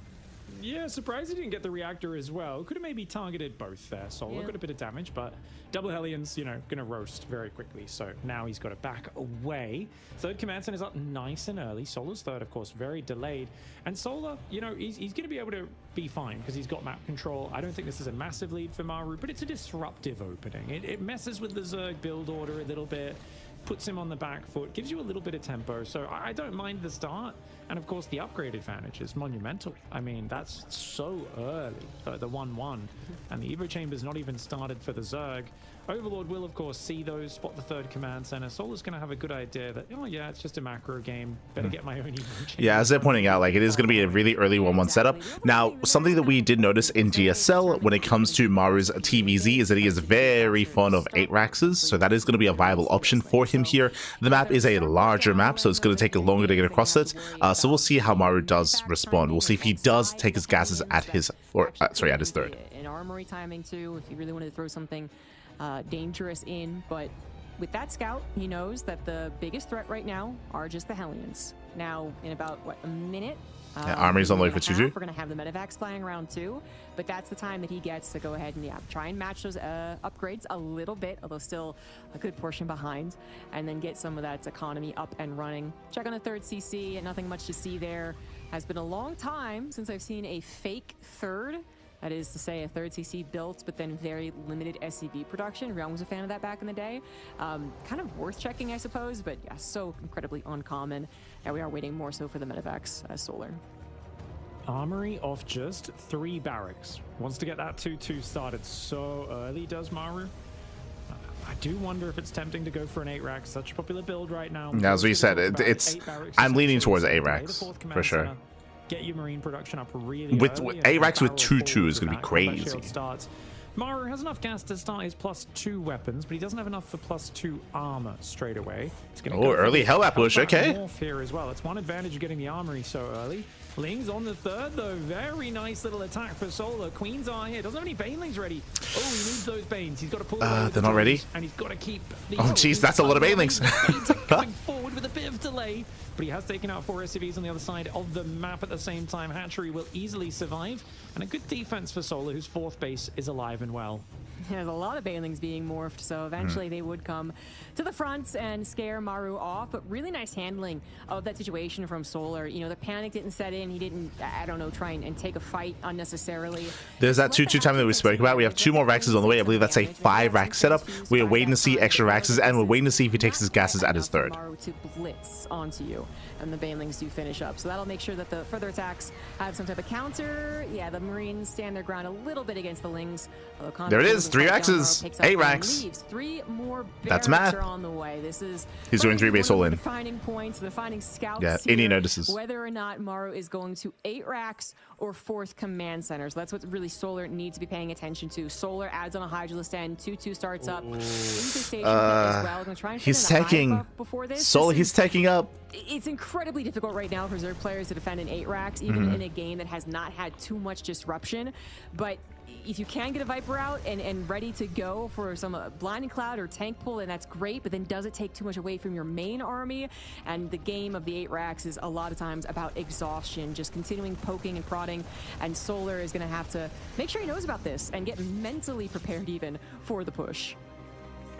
[SPEAKER 4] Yeah, surprised he didn't get the reactor as well. Could have maybe targeted both there. Solar got a bit of damage, but double Hellions, you know, gonna roast very quickly. So now he's got to back away. 3rd command center is up nice and early. Solar's 3rd, of course, very delayed. And Solar, you know, he's gonna be able to be fine because he's got map control. I don't think this is a massive lead for Maru, but it's a disruptive opening. It messes with the Zerg build order a little bit, puts him on the back foot, gives you a little bit of tempo. So I don't mind the start. And of course, the upgrade advantage is monumental. I mean, that's so early, the 1-1. And the Evo Chamber's not even started for the Zerg. Overlord will, of course, see those, spot the 3rd command center. Solar's going to have a good idea that, oh yeah, it's just a macro game. Better get my own Evo Chamber.
[SPEAKER 1] Yeah, as they're pointing out, like, it is going to be a really early 1-1 setup. Now, something that we did notice in GSL when it comes to Maru's TVZ is that he is very fond of 8 Raxes. So that is going to be a viable option for him here. The map is a larger map, so it's going to take longer to get across it. So we'll see how Maru does respond. We'll see if he does take his gases at his, at his 3rd.
[SPEAKER 3] An armory timing too, if you really wanted to throw something dangerous in, but with that scout, he knows that the biggest threat right now are just the Hellions. Now, in about, what, a minute?
[SPEAKER 1] Yeah, armory's on the way for 2-2.
[SPEAKER 3] We're going to have the medevacs flying around too, but that's the time that he gets to go ahead and try and match those upgrades a little bit, although still a good portion behind, and then get some of that economy up and running. Check on the 3rd CC, and nothing much to see there. Has been a long time since I've seen a fake 3rd. That is to say, a 3rd CC built, but then very limited SCV production. Realm was a fan of that back in the day. Kind of worth checking, I suppose, but yeah, so incredibly uncommon. And we are waiting more so for the medevacs as Solar.
[SPEAKER 4] Armory off just 3 barracks. Wants to get that 2-2 started so early, does Maru. I do wonder if it's tempting to go for an 8-rack. Such a popular build right now.
[SPEAKER 1] As we said, it's I'm leaning towards 8-racks for sure.
[SPEAKER 4] Get your marine production up really
[SPEAKER 1] with
[SPEAKER 4] early,
[SPEAKER 1] 8-racks with 2-2 is
[SPEAKER 4] as
[SPEAKER 1] gonna be
[SPEAKER 4] that combat
[SPEAKER 1] crazy.
[SPEAKER 4] shield starts. Maru has enough gas to start his +2 weapons, but he doesn't have enough for +2 armor straight away. It's gonna go
[SPEAKER 1] early hell push, okay.
[SPEAKER 4] Morph here as well. It's one advantage of getting the armory so early. Ling's on the third though. Very nice little attack for Solar. Queen's Eye here. Doesn't have any banelings ready. Oh, he needs those banes. He's got to pull
[SPEAKER 1] they're not ready.
[SPEAKER 4] And he's got to keep the
[SPEAKER 1] Oh jeez, that's a lot of banelings.
[SPEAKER 4] coming forward with a bit of delay, but he has taken out 4 SCVs on the other side of the map at the same time. Hatchery will easily survive, and a good defense for Solar, whose 4th base is alive and well.
[SPEAKER 3] There's a lot of banelings being morphed, so eventually they would come to the front and scare Maru off, but really nice handling of that situation from Solar. You know, the panic didn't set in. He didn't, I don't know, try and take a fight unnecessarily.
[SPEAKER 1] There's that 2-2 time that we spoke about. We have 2 more Raxes on the way. I believe that's a 5-rack setup. We are waiting to see extra Raxes, and we're waiting to see if he takes his gases at his 3rd.
[SPEAKER 3] Maru to blitz onto you, and the banelings do finish up. So that'll make sure that the further attacks have some type of counter. Yeah, the Marines stand their ground a little bit against the Lings.
[SPEAKER 1] There it is, 3 Raxes, 8 racks.
[SPEAKER 3] 3 more
[SPEAKER 1] That's math.
[SPEAKER 3] are on the way. This is
[SPEAKER 1] He's doing 3 base all in.
[SPEAKER 3] Defining points, the defining scouts.
[SPEAKER 1] Yeah,
[SPEAKER 3] here,
[SPEAKER 1] Indy notices.
[SPEAKER 3] whether or not Maru is going to 8 racks or 4th command center. So that's what really Solar needs to be paying attention to. Solar adds on a Hydralisk end, 2-2 starts up. As well. Try and
[SPEAKER 1] he's taking
[SPEAKER 3] before this.
[SPEAKER 1] Solar. He's taking up.
[SPEAKER 3] It's incredibly difficult right now for Zerg players to defend in 8 racks, even in a game that has not had too much disruption. But if you can get a Viper out and ready to go for some Blinding Cloud or Tank Pull, then that's great, but then does it take too much away from your main army? And the game of the 8 racks is a lot of times about exhaustion, just continuing poking and prodding, and Solar is going to have to make sure he knows about this and get mentally prepared even for the push.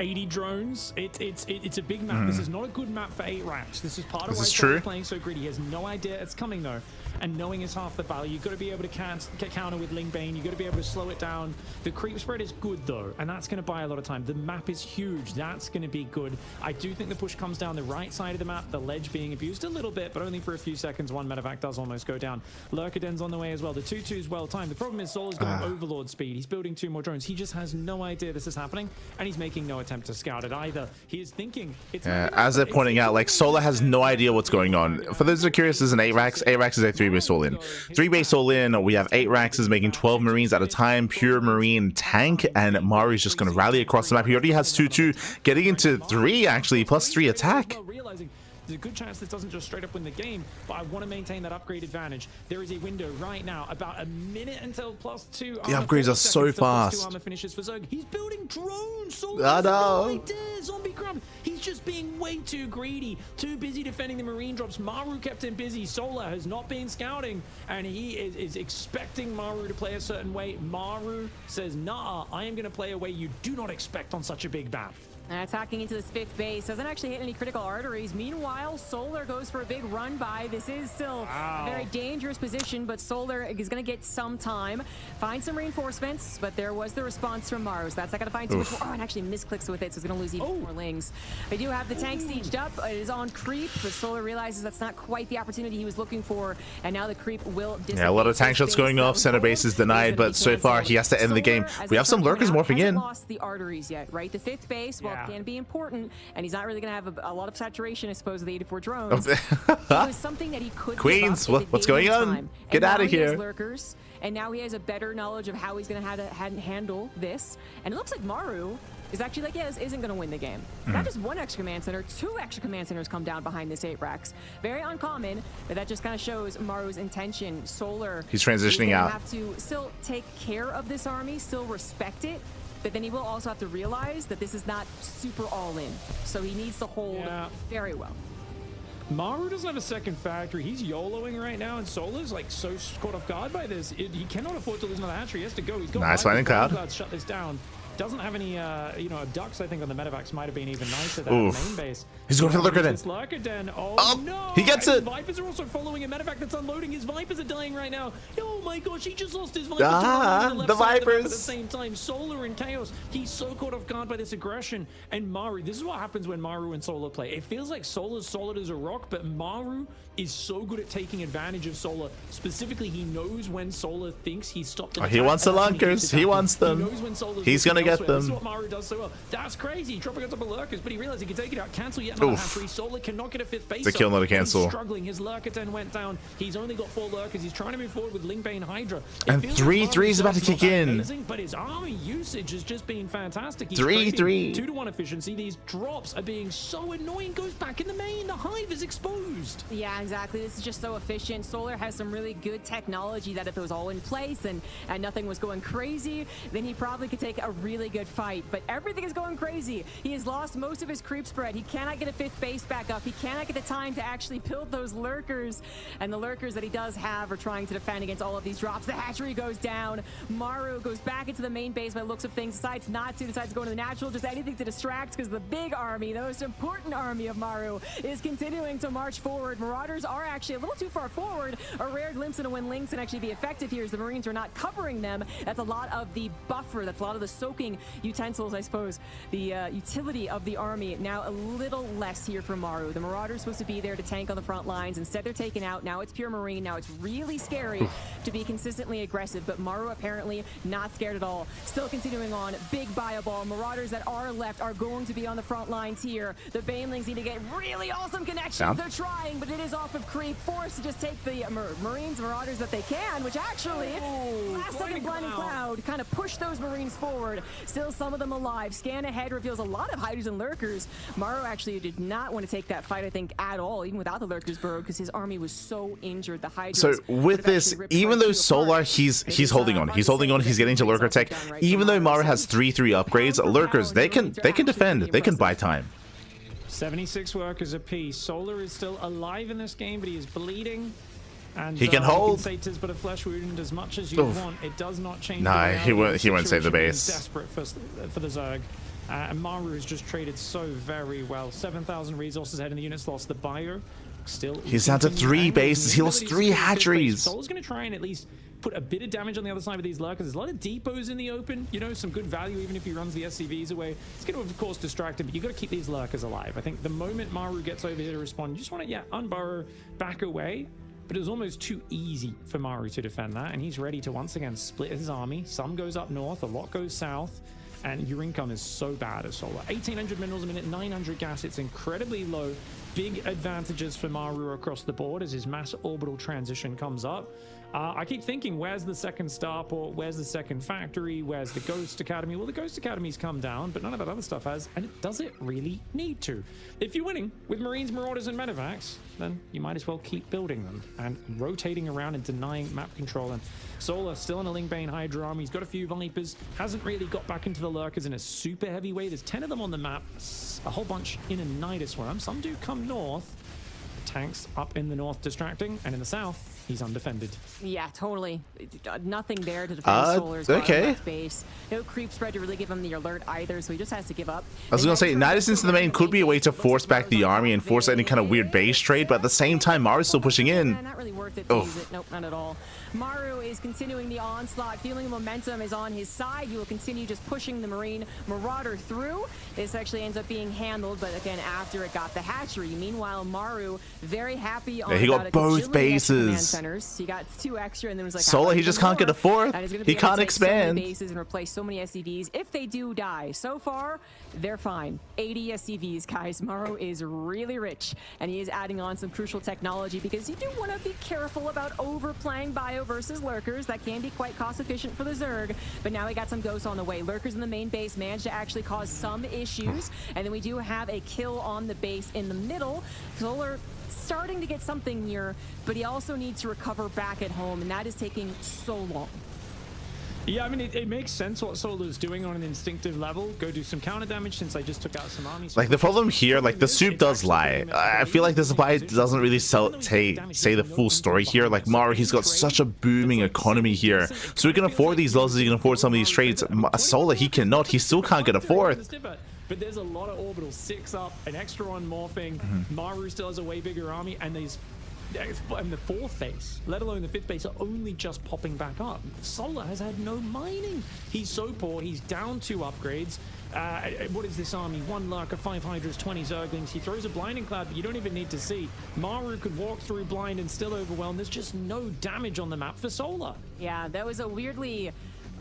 [SPEAKER 4] 80 drones. It's a big map. This is not a good map for 8 racks. This is part of why
[SPEAKER 1] he's
[SPEAKER 4] playing so greedy. He has no idea it's coming though, and knowing is half the battle. You've got to be able to counter with Ling Bane. You've got to be able to slow it down. The creep spread is good though, and that's going to buy a lot of time. The map is huge. That's going to be good. I do think the push comes down the right side of the map. The ledge being abused a little bit, but only for a few seconds. One medevac does almost go down. Lurkaden's on the way as well. The 2-2 is well timed. The problem is Solar's going overlord speed. He's building 2 more drones. He just has no idea this is happening, and he's making no attempt to scout it either. He is thinking it's
[SPEAKER 1] as they're pointing out, like Solar has no idea what's going on. For those who are curious, this is an 8 racks. 8 racks is a 3 base all in. 3 base all in. We have 8 racks is making 12 Marines at a time, pure Marine tank, and Maru's just going to rally across the map. He already has 2-2, getting into 3 actually, +3 attack.
[SPEAKER 4] There's a good chance this doesn't just straight up win the game, but I want to maintain that upgrade advantage. There is a window right now, about a minute until +2.
[SPEAKER 1] The upgrades are so fast.
[SPEAKER 4] Armor finishes for Zerg. He's building drones. So
[SPEAKER 1] no
[SPEAKER 4] zombie crab. He's just being way too greedy, too busy defending the Marine drops. Maru kept him busy. Solar has not been scouting, and he is expecting Maru to play a certain way. Maru says, nah, I am going to play a way you do not expect on such a big map.
[SPEAKER 3] Attacking into this 5th base, doesn't actually hit any critical arteries. Meanwhile, Solar goes for a big run by. This is still a very dangerous position, but Solar is going to get some time. Find some reinforcements, but there was the response from Maru, so that's not going to find too much more. Oh, and actually misclicks with it, so it's going to lose even more Lings. They do have the tank sieged up. It is on creep, but Solar realizes that's not quite the opportunity he was looking for, and now the creep will dissipate.
[SPEAKER 1] Yeah, a lot of tank shots going off. Center base is denied, but so far he has to end the game. We have some lurkers morphing in.
[SPEAKER 3] Lost the arteries yet, right? The 5th base, well, can be important, and he's not really going to have a lot of saturation, I suppose, with the 84 drones. It was something that he could
[SPEAKER 1] Queens, what's going on? Get out of here.
[SPEAKER 3] Lurkers, and now he has a better knowledge of how he's going to handle this, and it looks like Maru is actually like, yeah, this isn't going to win the game. Not just 1 extra command center, 2 extra command centers come down behind this 8 racks. Very uncommon, but that just kind of shows Maru's intention. Solar,
[SPEAKER 1] he's transitioning out.
[SPEAKER 3] Have to still take care of this army, still respect it, but then he will also have to realize that this is not super all in. So he needs to hold very well.
[SPEAKER 4] Maru doesn't have a second factory. He's YOLOing right now, and Solar's like so caught off guard by this. He cannot afford to lose another hatchery. He has to go. He's got
[SPEAKER 1] nice Blinding Cloud.
[SPEAKER 4] Shut this down. Doesn't have any, ducks. I think on the medevacs might have been even nicer than the main base.
[SPEAKER 1] He's going for the Lurkaden.
[SPEAKER 4] Oh no!
[SPEAKER 1] He gets it.
[SPEAKER 4] His Vipers are also following a medevac that's unloading. His Vipers are dying right now. Oh my gosh, he just lost his Vipers.
[SPEAKER 1] The Vipers.
[SPEAKER 4] At the same time, Solar in chaos. He's so caught off guard by this aggression. And Maru, this is what happens when Maru and Solar play. It feels like Solar's solid as a rock, but Maru is so good at taking advantage of Solar. Specifically, he knows when Solar thinks he's stopped.
[SPEAKER 1] He wants the lunkers. He wants them.
[SPEAKER 4] He knows when Solar's
[SPEAKER 1] he's gonna to get
[SPEAKER 4] elsewhere. This is
[SPEAKER 1] them.
[SPEAKER 4] what Maru does so well. That's crazy. Dropping on top of lurkers, but he realized he could take it out. Cancel yet another hatchery. Solar cannot get a fifth base.
[SPEAKER 1] It's a kill, not a cancel.
[SPEAKER 4] He's struggling. His lurker 10 went down. He's only got 4 lurkers. He's trying to move forward with Lingbane Hydra.
[SPEAKER 1] And 3-3 is about to kick in.
[SPEAKER 4] Amazing, but his army usage has just been fantastic.
[SPEAKER 1] 3-3.
[SPEAKER 4] 2-to-1 efficiency. These drops are being so annoying. Goes back in the main. The hive is exposed.
[SPEAKER 3] Yeah, exactly. This is just so efficient. Solar has some really good technology that if it was all in place and nothing was going crazy, then he probably could take a really good fight. But everything is going crazy. He has lost most of his creep spread. He cannot get a 5th base back up. He cannot get the time to actually build those lurkers. And the lurkers that he does have are trying to defend against all of these drops. The hatchery goes down. Maru goes back into the main base by looks of things. Decides not to. Decides to go into the natural. Just anything to distract because the big army, the most important army of Maru, is continuing to march forward. Marauders are actually a little too far forward. A rare glimpse into when Lynx can actually be effective here as the Marines are not covering them. That's a lot of the buffer. That's a lot of the soaking utensils, I suppose. The utility of the army now a little less here for Maru. The Marauders supposed to be there to tank on the front lines. Instead, they're taken out. Now it's pure Marine. Now it's really scary to be consistently aggressive. But Maru apparently not scared at all. Still continuing on. Big buy a ball. Marauders that are left are going to be on the front lines here. The Banelings need to get really awesome connections. They're trying, but it is off of creep. Forced to just take the Marines, Marauders that they can, which actually, last second Blinding Cloud kind of pushed those Marines forward. Still some of them alive. Scan ahead reveals a lot of hiders and lurkers. Maru actually did not want to take that fight, I think, at all, even without the lurkers burrowed, because his army was so injured. The Hydras.
[SPEAKER 1] So with this, even though Solar, he's holding on. He's holding on. He's getting to lurker tech. Even though Maru has 3-3 upgrades, lurkers they can defend. They can buy time.
[SPEAKER 4] 76 workers apiece. Solar is still alive in this game, but he is bleeding. And
[SPEAKER 1] he can hold.
[SPEAKER 4] You can say 'tis but a flesh wound as much as you want. It does not change.
[SPEAKER 1] Nah, he won't save the base.
[SPEAKER 4] Desperate for the Zerg. And Maru has just traded so very well. 7,000 resources ahead in the unit slots. The buyer still.
[SPEAKER 1] He's down to 3 bases. He lost 3 hatcheries.
[SPEAKER 4] Solar's going to try and at least put a bit of damage on the other side with these lurkers. There's a lot of depots in the open, you know, some good value even if he runs the SCVs away. It's going to, of course, distract him, but you've got to keep these lurkers alive. I think the moment Maru gets over here to respond, you just want to, unburrow, back away. But it was almost too easy for Maru to defend that, and he's ready to once again split his army. Some goes up north, a lot goes south, and your income is so bad at Solar. 1,800 minerals a minute, 900 gas. It's incredibly low. Big advantages for Maru across the board as his mass orbital transition comes up. I keep thinking, where's the second starport? Where's the second factory? Where's the Ghost Academy? Well, the Ghost Academy's come down, but none of that other stuff has, and does it really need to? If you're winning with Marines, Marauders, and Medevacs, then you might as well keep building them and rotating around and denying map control. And Solar still in a Lingbane Hydra army. He's got a few Vipers, hasn't really got back into the lurkers in a super heavy way. There's 10 of them on the map, a whole bunch in a Nidus worm. Some do come north. Tanks up in the north distracting, and in the south, he's undefended. Yeah, totally. Nothing there to defend Solar's base. No creep spread to really give him the alert either, so he just has to give up.
[SPEAKER 1] I was going to say, Nidus into the main could be a way to force back the army and force any kind of weird base trade, but at the same time, Maru's still pushing in.
[SPEAKER 3] Not really worth it to use it. Nope, not at all. Maru is continuing the onslaught, feeling the momentum is on his side. He will continue just pushing the Marine Marauder through. This actually ends up being handled, but again, after it got the hatchery. Meanwhile, Maru very happy on
[SPEAKER 1] he got both bases.
[SPEAKER 3] Centers. He got 2 extra, and then was like,
[SPEAKER 1] Solar, he just can't get a 4th. He can't expand.
[SPEAKER 3] So bases and replace so many SCVs. If they do die, so far they're fine. 80 SCVs, guys. Maru is really rich, and he is adding on some crucial technology because you do want to be careful about overplaying bio versus lurkers. That can be quite cost efficient for the Zerg, but now we got some ghosts on the way. Lurkers in the main base managed to actually cause some issues, and then we do have a kill on the base in the middle. Solar starting to get something here, but he also needs to recover back at home, and that is taking so long. Yeah, I mean, it makes sense what Solar's doing on an instinctive level. Go do some counter damage since I just took out some armies.
[SPEAKER 1] Like, the problem here, like, the soup does lie. I feel like the supply doesn't really say the full story here. Like, Maru, he's got such a booming economy here. So he can afford these losses, he can afford some of these trades. Solar, he cannot. He still can't get a 4th.
[SPEAKER 4] But there's a lot of orbitals, 6 up, an extra one morphing. Maru still has a way bigger army, and these and the 4th base, let alone the 5th base, are only just popping back up. Solar has had no mining. He's so poor. He's down 2 upgrades. What is this army? 1 lurker, 5 hydras, 20 zerglings. He throws a blinding cloud, but you don't even need to see. Maru could walk through blind and still overwhelm. There's just no damage on the map for Solar. Yeah, that was a weirdly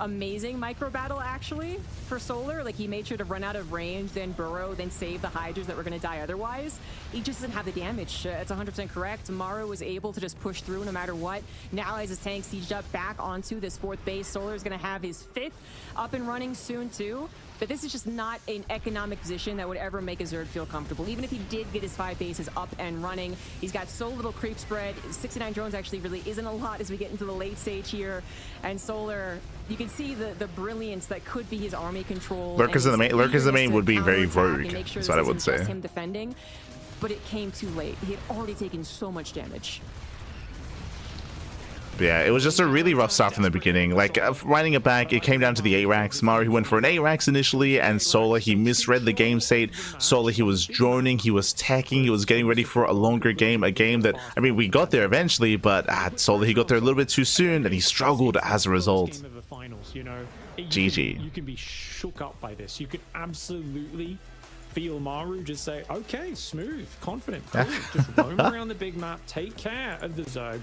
[SPEAKER 3] amazing micro battle actually for Solar. Like he made sure to run out of range, then burrow, then save the Hydras that were going to die otherwise. He just doesn't have the damage. It's 100% correct. Maru was able to just push through no matter what. Now as his tank sieged up back onto this 4th base, Solar is going to have his 5th up and running soon too. But this is just not an economic position that would ever make a Zerg feel comfortable. Even if he did get his 5 bases up and running, he's got so little creep spread. 69 drones actually really isn't a lot as we get into the late stage here. And Solar, you can see the brilliance that could be his army control.
[SPEAKER 1] Lurkers in the main would be very rogue. That's what I would say.
[SPEAKER 3] Him defending, but it came too late. He had already taken so much damage.
[SPEAKER 1] Yeah, it was just a really rough start from the beginning. Like, winding it back, it came down to the 8 racks. Maru, he went for an 8 racks initially, and Solar, he misread the game state. Solar, he was droning, he was teching, he was getting ready for a longer game, a game that, I mean, we got there eventually, but Solar, he got there a little bit too soon, and he struggled as a result. GG.
[SPEAKER 4] You can be shook up by this. You can absolutely feel Maru just say, okay, smooth, confident, cool. Just roam around the big map, take care of the Zerg.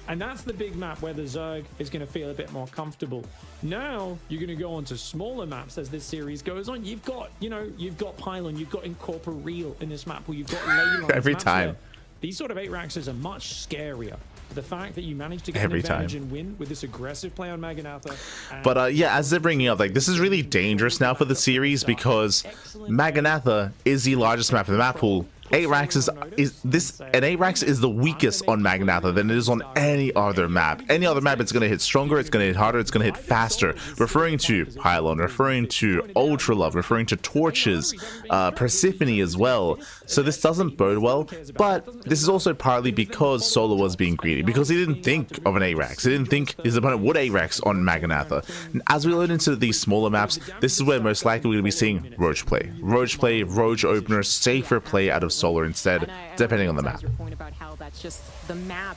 [SPEAKER 4] And that's the big map where the Zerg is going to feel a bit more comfortable. Now you're going to go on to smaller maps as this series goes on. You've got, you've got Pylon, you've got Incorporeal in this map, where you've got Leyline.
[SPEAKER 1] Every time.
[SPEAKER 4] These sort of 8 racks are much scarier. The fact that you managed to get an advantage and win with this aggressive play on Maganatha.
[SPEAKER 1] But yeah, as they're bringing up, like, this is really dangerous now for the series because Maganatha is the largest map in the map pool. 8 racks is an 8 racks is the weakest on Maganatha than it is on any other map. Any other map, it's going to hit stronger, it's going to hit harder, it's going to hit faster. Referring to Pylon, referring to Ultra Love, referring to Torches, Persephone as well. So this doesn't bode well, but this is also partly because Solar was being greedy, because he didn't think of an 8 racks. He didn't think his opponent would 8 racks on Maganatha. As we learn into these smaller maps, this is where most likely we're going to be seeing Roach play. Roach play, Roach opener, safer play out of Solar instead, depending on the map.
[SPEAKER 3] Your point about how that's just the map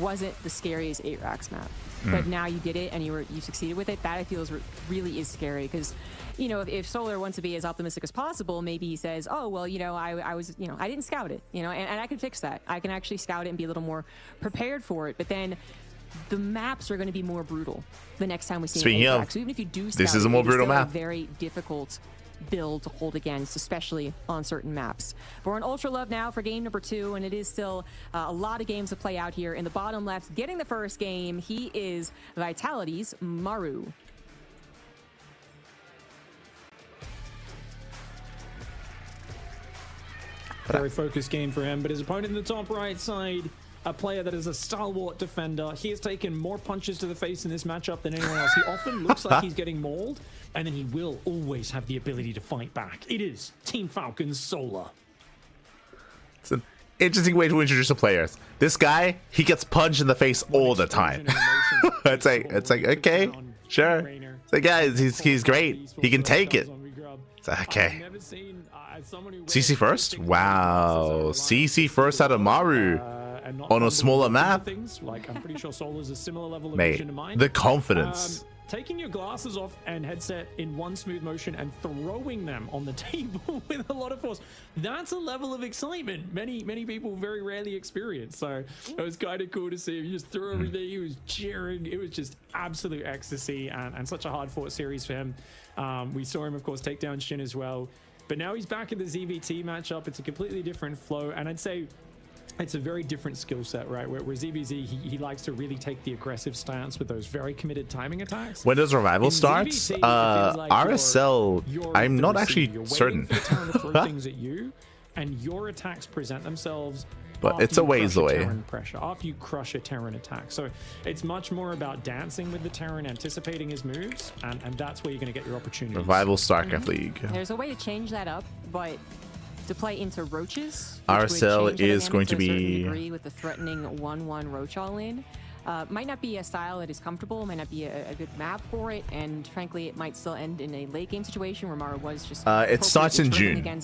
[SPEAKER 3] wasn't the scariest 8 racks map, but now you did it and you succeeded with it. That I feel really is scary because, if Solar wants to be as optimistic as possible, maybe he says, oh well, I was, I didn't scout it, and I can fix that. I can actually scout it and be a little more prepared for it. But then the maps are going to be more brutal the next time we see an 8 rack. So even if you do scout,
[SPEAKER 1] this is a more brutal map.
[SPEAKER 3] Very difficult build to hold against, especially on certain maps. We're on Ultra Love now for game number 2, and it is still a lot of games to play out here. In the bottom left, getting the first game, he is Vitality's Maru.
[SPEAKER 4] Very focused game for him, but his opponent in the top right side, a player that is a stalwart defender. He has taken more punches to the face in this matchup than anyone else. He often looks like he's getting mauled, and then he will always have the ability to fight back. It is Team Falcon's Solar.
[SPEAKER 1] It's an interesting way to introduce a player. This guy, he gets punched in the face all the time. it's like okay, sure. It's like, guys, he's great. He can take it. It's like, okay. CC first? Wow. CC first out of Maru. On a smaller map.
[SPEAKER 4] Like, I'm pretty sure Solar's a similar level of
[SPEAKER 1] Mate,
[SPEAKER 4] vision to mine.
[SPEAKER 1] the confidence.
[SPEAKER 4] Taking your glasses off and headset in one smooth motion and throwing them on the table with a lot of force. That's a level of excitement many people very rarely experience. So it was kind of cool to see him. He just threw everything. He was cheering. It was just absolute ecstasy and such a hard-fought series for him. We saw him, of course, take down SHIN as well. But now he's back in the ZVT matchup. It's a completely different flow. And I'd say it's a very different skill set, right? Where ZBZ, he likes to really take the aggressive stance with those very committed timing attacks.
[SPEAKER 1] When does Revival start? RSL, I'm not actually certain.
[SPEAKER 4] Throw things at you, and your attacks present themselves.
[SPEAKER 1] But it's a ways away.
[SPEAKER 4] Pressure after you crush a Terran attack. So it's much more about dancing with the Terran, anticipating his moves, and that's where you're going to get your opportunities.
[SPEAKER 1] Revival StarCraft League.
[SPEAKER 3] There's a way to change that up, but to play into roaches,
[SPEAKER 1] RSL is going to be
[SPEAKER 3] with the threatening 1/1 roach all in. Might not be a style that is comfortable, might not be a good map for it, and frankly, it might still end in a late game situation where Maru was just.
[SPEAKER 1] It starts in June,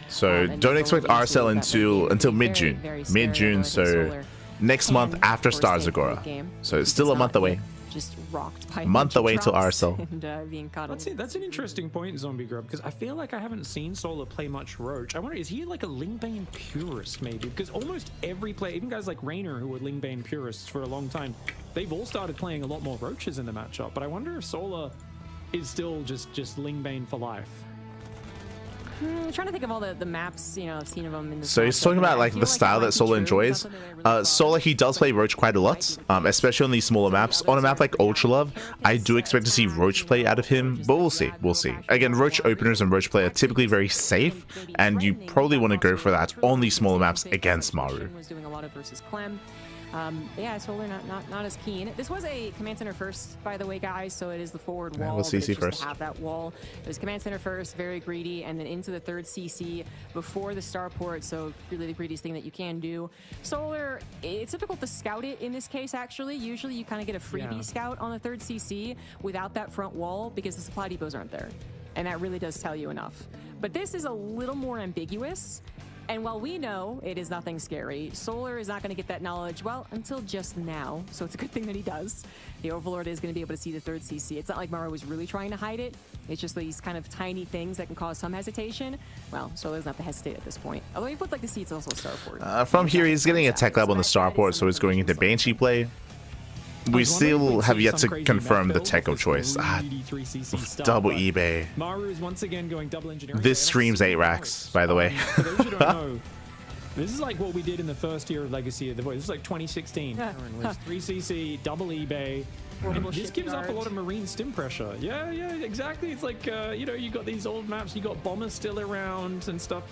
[SPEAKER 1] so don't expect RSL until mid-June. Mid-June, so next month after Stars Agora. So it's still a month away.
[SPEAKER 3] just rocked by
[SPEAKER 1] Month away till
[SPEAKER 3] drops
[SPEAKER 1] RSL.
[SPEAKER 3] and being caught.
[SPEAKER 4] That's an interesting point, Zombie Grub, because I feel like I haven't seen Solar play much Roach. I wonder, is he like a Lingbane purist maybe? Because almost every player, even guys like Raynor who were Lingbane purists for a long time, they've all started playing a lot more Roaches in the matchup. But I wonder if Solar is still just Lingbane for life.
[SPEAKER 3] I'm trying to think of all the maps, you know, I've seen of them in the.
[SPEAKER 1] So he's talking about like the style that Solar enjoys. Solar, he does play Roach quite a lot, especially on these smaller maps. On a map like Ultra Love, I do expect to see Roach play out of him, but we'll see. We'll see. Again, Roach openers and Roach play are typically very safe, and you probably want to go for that on these smaller maps against Maru.
[SPEAKER 3] Was doing a lot of versus Clem. Yeah, Solar not as keen. This was a command center first, by the way, guys. So it is the forward wall.
[SPEAKER 1] We'll CC
[SPEAKER 3] just
[SPEAKER 1] first.
[SPEAKER 3] To have that wall. It was command center first, very greedy, and then into the third CC before the starport. So really the greediest thing that you can do. Solar, it's difficult to scout it in this case. Actually, usually you kind of get a freebie scout on the third CC without that front wall because the supply depots aren't there, and that really does tell you enough. But this is a little more ambiguous. And while we know it is nothing scary, Solar is not going to get that knowledge, well, until just now. So it's a good thing that he does. The Overlord is going to be able to see the third CC. It's not like Maru was really trying to hide it. It's just these kind of tiny things that can cause some hesitation. Well, Solar doesn't have to hesitate at this point. Although he put like the seats also starport.
[SPEAKER 1] From here, he's getting a tech lab on the starport, so he's going into Banshee play. We still have yet to confirm the tech of choice. Double eBay.
[SPEAKER 4] Maru is once again going double engineering.
[SPEAKER 1] This streams 8 racks, by the way.
[SPEAKER 4] For those who don't know, this is like what we did in the first year of Legacy of the Void. This is like 2016. It was 3cc, double eBay. And this gives up a lot of marine stim pressure. Yeah, exactly. It's like, you know, you got these old maps, you got bombers still around and stuff.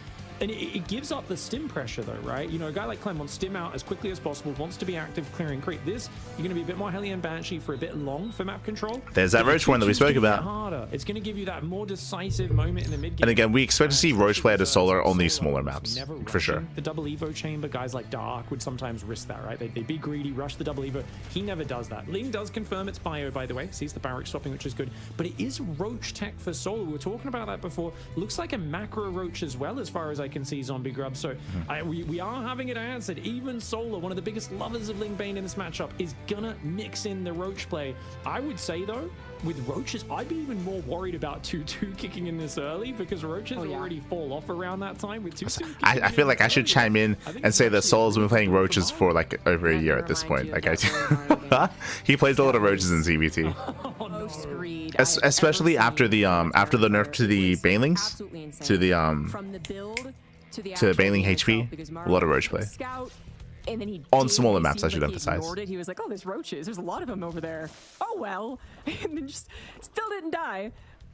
[SPEAKER 4] And it gives up the stim pressure though, right? You know, a guy like Clem wants stim out as quickly as possible, wants to be active, clearing creep. This, you're going to be a bit more Hellion Banshee for a bit long for map control.
[SPEAKER 1] There's that Roach one that we spoke about.
[SPEAKER 4] Harder. It's going to give you that more decisive moment in the mid game.
[SPEAKER 1] And again, we expect to see Roach play to Solar on these smaller maps, for sure.
[SPEAKER 4] The double Evo chamber, guys like Dark would sometimes risk that, right? They'd be greedy, rush the double Evo. He never does that. Ling does confirm it's bio, by the way. Sees the barrack swapping, which is good. But it is Roach tech for Solar. We were talking about that before. Looks like a macro Roach as well, as far as I can see, Zombie Grub. So we are having it answered. Even Solar, one of the biggest lovers of Lingbane in this matchup, is gonna mix in the Roach play. I would say though, with Roaches, I'd be even more worried about 2-2 kicking in this early because Roaches already fall off around that time with 2-2.
[SPEAKER 1] I feel like I should chime in and say that Solar's been playing Roaches for like over a year at this point. Like he plays a lot of Roaches in CBT. Especially after the nerf to the Banelings, to the Baneling HP, a lot of Roach play.
[SPEAKER 3] And then he
[SPEAKER 1] on smaller maps, I should emphasize.
[SPEAKER 3] He was like, oh, there's Roaches. There's a lot of them over there. Oh, well. And then just still didn't die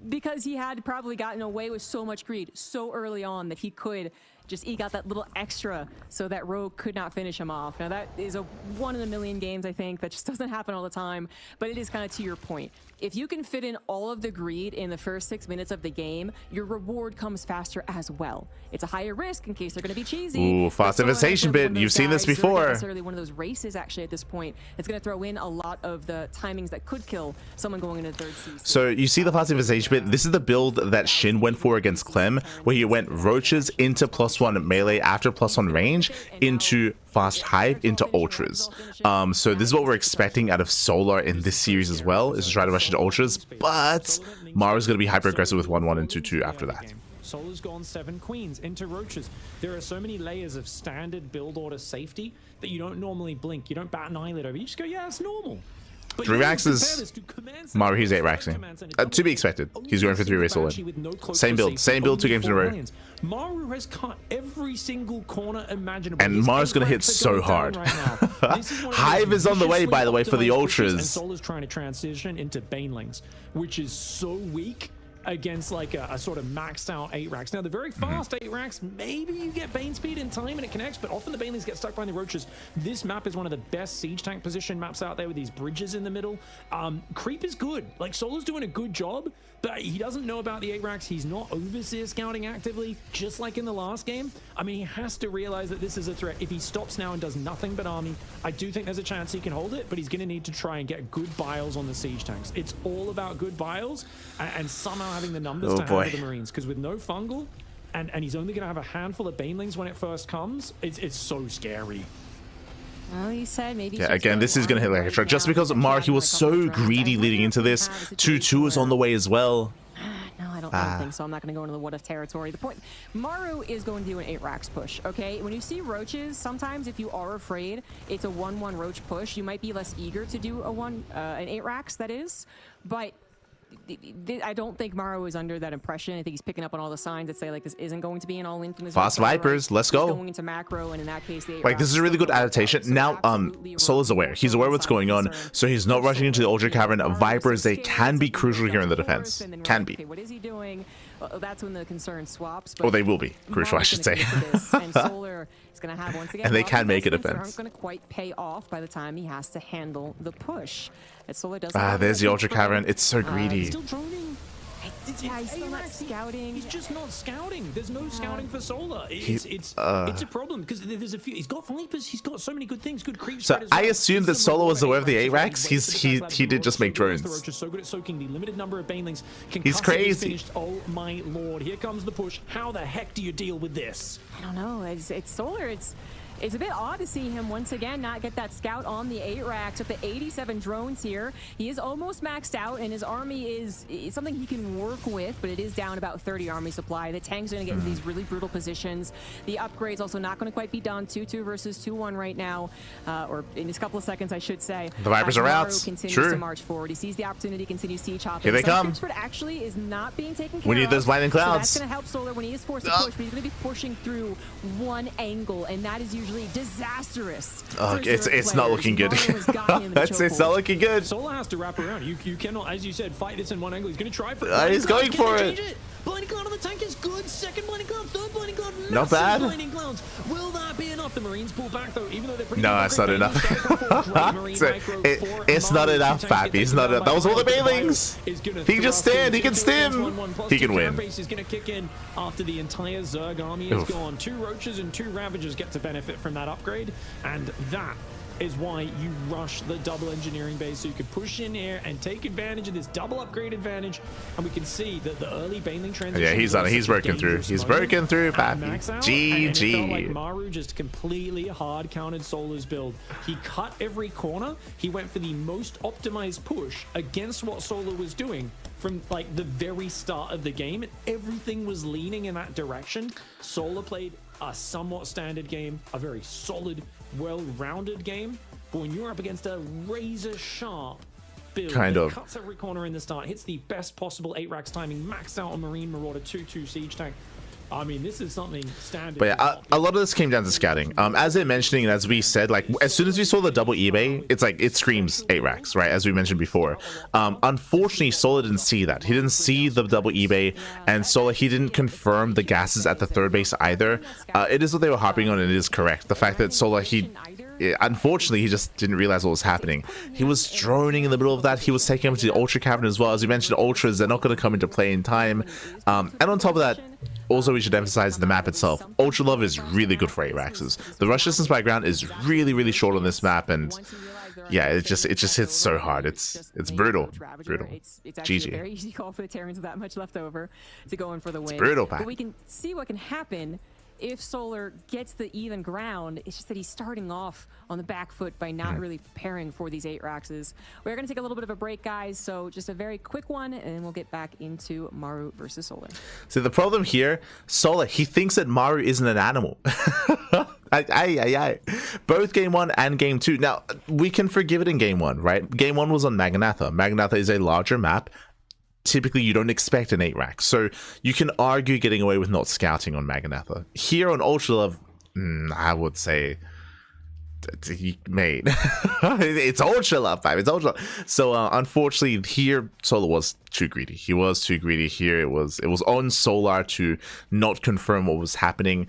[SPEAKER 3] because he had probably gotten away with so much greed so early on that he could just eke out that little extra so that Rogue could not finish him off. Now, that is a 1 in a million games, I think. That just doesn't happen all the time. But it is kind of to your point. If you can fit in all of the greed in the first 6 minutes of the game, your reward comes faster as well. It's a higher risk in case they're going to be cheesy.
[SPEAKER 1] Ooh, fast invitation bit. You've seen this before.
[SPEAKER 3] Necessarily one of those races actually at this point. It's going to throw in a lot of the timings that could kill someone going into the third season.
[SPEAKER 1] So you see the fast invitation bit. This is the build that SHIN went for against Clem, where he went Roaches into +1 melee after +1 range into fast hive into ultras. So this is what we're expecting out of Solar in this series as well, is to try to rush into ultras, but Maru's going to be hyper aggressive with 1-1 and 2-2 after that.
[SPEAKER 4] Solar's gone 7 queens into Roaches. There are so many layers of standard build order safety that you don't normally blink. You don't bat an eyelid over. You just go, yeah, it's normal.
[SPEAKER 1] 3 racks is Maru, he's 8 racksing. To be expected. He's going for 3 race all in. Same build 2 games in a row.
[SPEAKER 4] Maru has cut every single corner imaginable.
[SPEAKER 1] And Maru's gonna hit so hard. Hive is on the way, by the way, for the ultras.
[SPEAKER 4] And Solar's trying to transition into Banelings, which is so weak against like a sort of maxed out 8 racks. Now the very fast 8 racks, maybe you get Bane speed in time and it connects, but often the Banelings get stuck behind the Roaches. This map is one of the best siege tank position maps out there with these bridges in the middle. Creep is good. Like Solar's doing a good job, but he doesn't know about the 8 racks. He's not overseer scouting actively, just like in the last game. I mean, he has to realize that this is a threat. If he stops now and does nothing but army, I do think there's a chance he can hold it, but he's going to need to try and get good biles on the siege tanks. It's all about good biles and somehow having the numbers to handle the Marines, because with no fungal and he's only going to have a handful of Banelings when it first comes, it's so scary.
[SPEAKER 3] Well, he said maybe.
[SPEAKER 1] Yeah, again, this is gonna hit like a truck. Just because Maru, he was so greedy leading into this. 2-2 is on the way as well.
[SPEAKER 3] No, I don't think so. I'm not going to go into the what if territory. The point, Maru is going to do an 8 racks push, okay? When you see roaches, sometimes if you are afraid it's a 1-1 roach push, you might be less eager to do an 8 racks, that is. But I don't think Maru is under that impression. I think he's picking up on all the signs that say like this isn't going to be an all-in from this.
[SPEAKER 1] Fast Vipers, let's go.
[SPEAKER 3] Going into macro, and in that case,
[SPEAKER 1] like this is a really good adaptation. Now, Solo's aware. He's aware what's going on, so he's not rushing into the Ultra Cavern. Vipers, they can be crucial here in the defense. Can be.
[SPEAKER 3] Okay, what is he doing? Well, that's when the concern swaps.
[SPEAKER 1] Oh, they will be crucial, I should say.
[SPEAKER 3] And Solar is going to have once again.
[SPEAKER 1] And they can make a defense.
[SPEAKER 3] Aren't going to quite pay off by the time he has to handle the push. Solar does.
[SPEAKER 1] There's the Ultra Cavern. It's so greedy.
[SPEAKER 2] Still droning.
[SPEAKER 3] Yeah, he's still not scouting.
[SPEAKER 2] He's just not scouting. There's no scouting for Solar. It's a problem because there's a few. He's got Vipers. He's got so many good things. Good creeps.
[SPEAKER 1] So I assumed that Solo was aware of the 8 racks. He did just make drones.
[SPEAKER 2] The Roach is so good at soaking the limited number of banelings.
[SPEAKER 1] He's crazy.
[SPEAKER 2] Oh my lord! Here comes the push. How the heck do you deal with this?
[SPEAKER 3] I don't know. It's Solar. It's a bit odd to see him once again not get that scout on the 8 racks with the 87 drones here. He is almost maxed out, and his army is something he can work with, but it is down about 30 army supply. The tank's going to get into these really brutal positions. The upgrade's also not going to quite be done. 2-2 versus 2-1 right now, or in a couple of seconds, I should say.
[SPEAKER 1] The Vipers are out.
[SPEAKER 3] Continues
[SPEAKER 1] True.
[SPEAKER 3] to march forward. He sees the opportunity, continues siege hopping.
[SPEAKER 1] Here they come.
[SPEAKER 3] Crimsford actually is not being taken care
[SPEAKER 1] We need
[SPEAKER 3] of,
[SPEAKER 1] those lightning clouds.
[SPEAKER 3] So that's going to help Solar when he is forced to push, but he's going to be pushing through one angle, and that is usually disastrous.
[SPEAKER 1] It's not looking good. It's not looking good.
[SPEAKER 2] Solar has to wrap around. You cannot, as you said, fight this in one angle. He's going to try for
[SPEAKER 1] it. He's going for it.
[SPEAKER 2] Blinding cloud on the tank is good. Second blinding cloud, third blinding cloud.
[SPEAKER 1] Not bad.
[SPEAKER 2] Blinding clouds. Will that be enough? The Marines pull back though, even though they're pretty.
[SPEAKER 1] No, that's not enough. It's not enough, Pappy. It's not enough. That was all the banelings. He can just stand. He can stim. He can win.
[SPEAKER 2] Is going to kick in after the entire Zerg army is gone. 2 Roaches and 2 Ravagers get to benefit from that upgrade, and that is why you rush the double engineering base, so you can push in here and take advantage of this double upgrade advantage. And we can see that the early baneling transition.
[SPEAKER 1] Yeah, he's on it. He's broken through. He's broken through, Pappy. GG.
[SPEAKER 2] Like Maru just completely hard countered Solar's build. He cut every corner. He went for the most optimized push against what Solar was doing from like the very start of the game, and everything was leaning in that direction. Solar played a somewhat standard game, a very solid, well-rounded game, but when you're up against a razor-sharp build that cuts every corner in the start, hits the best possible 8 racks timing, maxed out on Marine Marauder 2-2 siege tank. I mean, this is something standard.
[SPEAKER 1] But yeah, a lot of this came down to scouting. As they're mentioning, and as we said, like as soon as we saw the double eBay, it's like it screams 8 racks, right? As we mentioned before. Unfortunately, Solar didn't see that. He didn't see the double eBay, and Solar, he didn't confirm the gases at the 3rd base either. It is what they were harping on, and it is correct. The fact that Solar, unfortunately, he just didn't realize what was happening. He was droning in the middle of that. He was taking him to the Ultra Cavern as well. As we mentioned, Ultras, they're not going to come into play in time. And on top of that, also, we should emphasize the map itself. Ultra Love is really good for 8 racks. The rush distance by ground is really, really short on this map, and yeah, it just hits so hard. It's brutal.
[SPEAKER 3] It's actually a very easy call for the Terrans with that much left over to go in for the win.
[SPEAKER 1] It's brutal, Pat.
[SPEAKER 3] But we can see what can happen if Solar gets the even ground. It's just that he's starting off on the back foot by not really preparing for these 8 racks. We're going to take a little bit of a break, guys, so just a very quick one, and then we'll get back into Maru versus Solar.
[SPEAKER 1] So the problem here, Solar, he thinks that Maru isn't an animal. Both game 1 and game 2. Now, we can forgive it in game 1, right? Game 1 was on Magnatha. Magnatha is a larger map. Typically, you don't expect an 8 rack, so you can argue getting away with not scouting on Magnatha. Here on Ultra Love, I would say, mate, it's Ultra Love, fam. It's Ultra Love. So unfortunately, here Solar was too greedy. He was too greedy. Here it was on Solar to not confirm what was happening.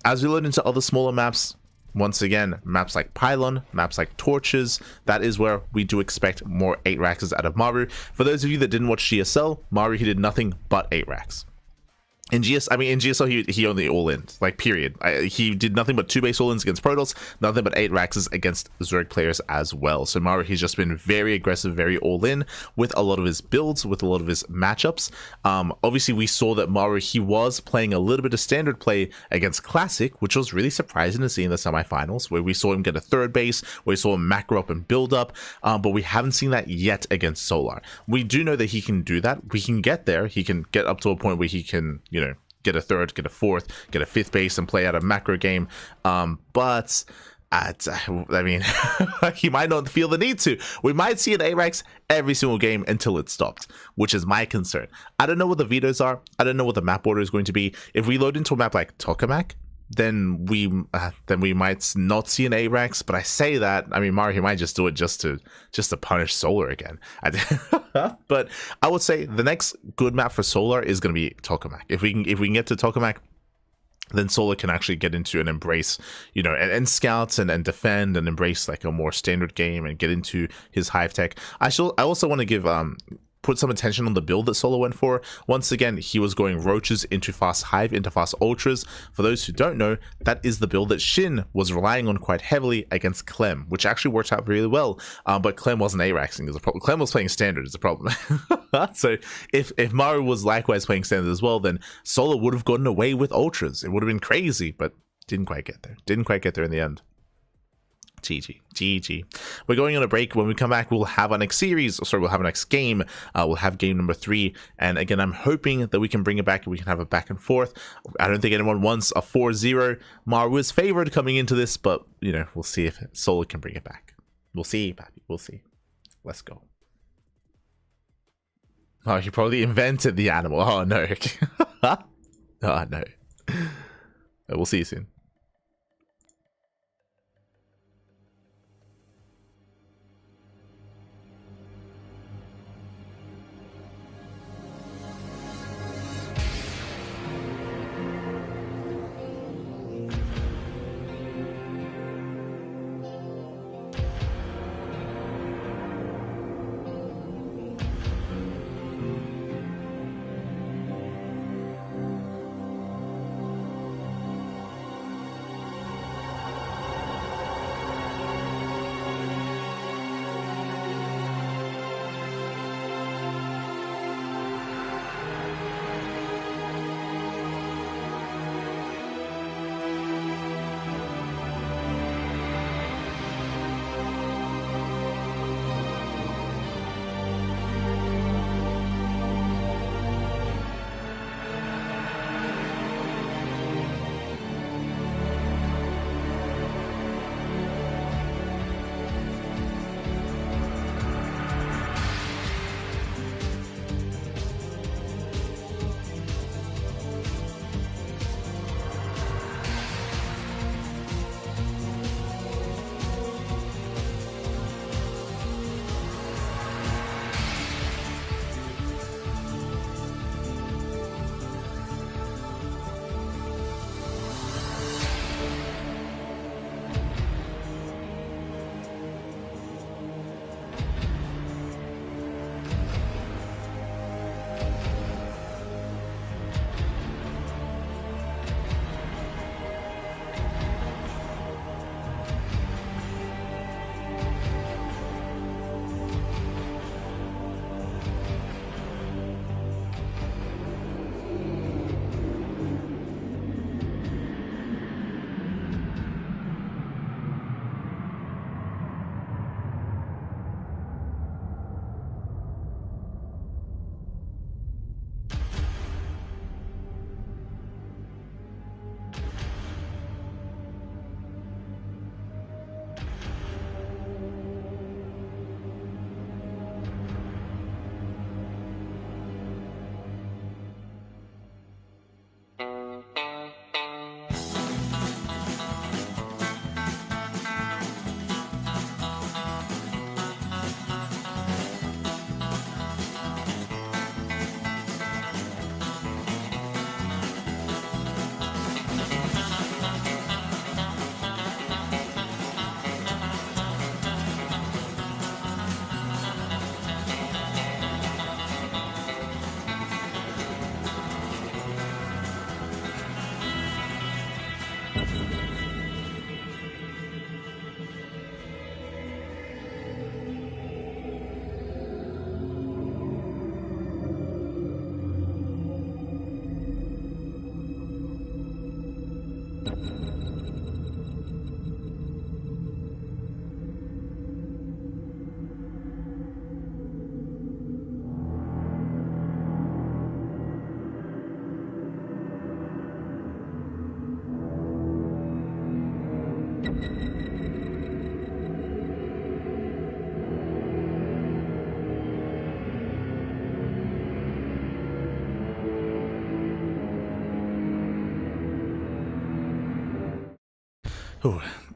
[SPEAKER 1] As we learned into other smaller maps. Once again, maps like Pylon, maps like Torches, that is where we do expect more 8 racks out of Maru. For those of you that didn't watch GSL, Maru, he did nothing but 8 racks. In GSL, he only all-in, like, period. He did nothing but 2 base all-ins against Protoss, nothing but 8 Raxes against Zerg players as well. So Maru, he's just been very aggressive, very all-in with a lot of his builds, with a lot of his matchups. Obviously, we saw that Maru, he was playing a little bit of standard play against Classic, which was really surprising to see in the semifinals, where we saw him get a 3rd base, where we saw him macro up and build up, but we haven't seen that yet against Solar. We do know that he can do that. We can get there. He can get up to a point where he can, you know, get a 3rd, get a 4th, get a 5th base and play out a macro game. But I mean, he might not feel the need to. We might see an ARAX every single game until it's stopped, which is my concern. I don't know what the vetoes are. I don't know what the map order is going to be. If we load into a map like Tokamak, then we might not see an ARAX. But I say that, I mean, Maru, he might just do it just to punish Solar again. But I would say the next good map for Solar is going to be Tokamak. If we can get to Tokamak, then Solar can actually get into and embrace, you know, and scouts and defend and embrace like a more standard game and get into his hive tech. I also want to give put some attention on the build that Solar went for. Once again, he was going roaches into fast hive, into fast ultras. For those who don't know, that is the build that Shin was relying on quite heavily against Clem, which actually worked out really well. But Clem wasn't ARAXing as a problem. Clem was playing standard as a problem. So if Maru was likewise playing standard as well, then Solar would have gotten away with ultras. It would have been crazy, but didn't quite get there. Didn't quite get there in the end. GG. We're going on a break. When we come back, we'll have our next series. Sorry, we'll have our next game. We'll have game number 3. And again, I'm hoping that we can bring it back and we can have a back and forth. I don't think anyone wants a 4-0. Maru is favored coming into this, but, you know, we'll see if Solar can bring it back. We'll see, Pappy. We'll see. Let's go. Oh, he probably invented the animal. Oh, no. Oh, no. We'll see you soon.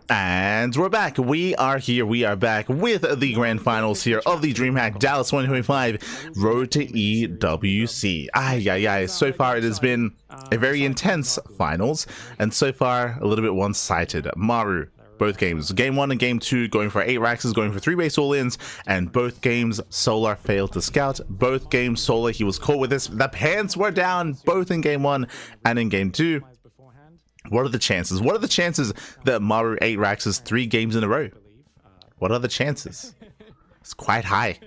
[SPEAKER 1] And we're back. We are here. We are back with the grand finals here of the DreamHack Dallas 2025 Road to EWC. Aye. So far, it has been a very intense finals, and so far, a little bit one-sided. Maru, both games, game 1 and game 2, going for 8 racks, going for 3 base all-ins, and both games, Solar failed to scout. Both games, Solar, he was caught with this. The pants were down, both in game 1 and in game 2. What are the chances? What are the chances that Maru 8 racks is 3 games in a row? What are the chances? It's quite high.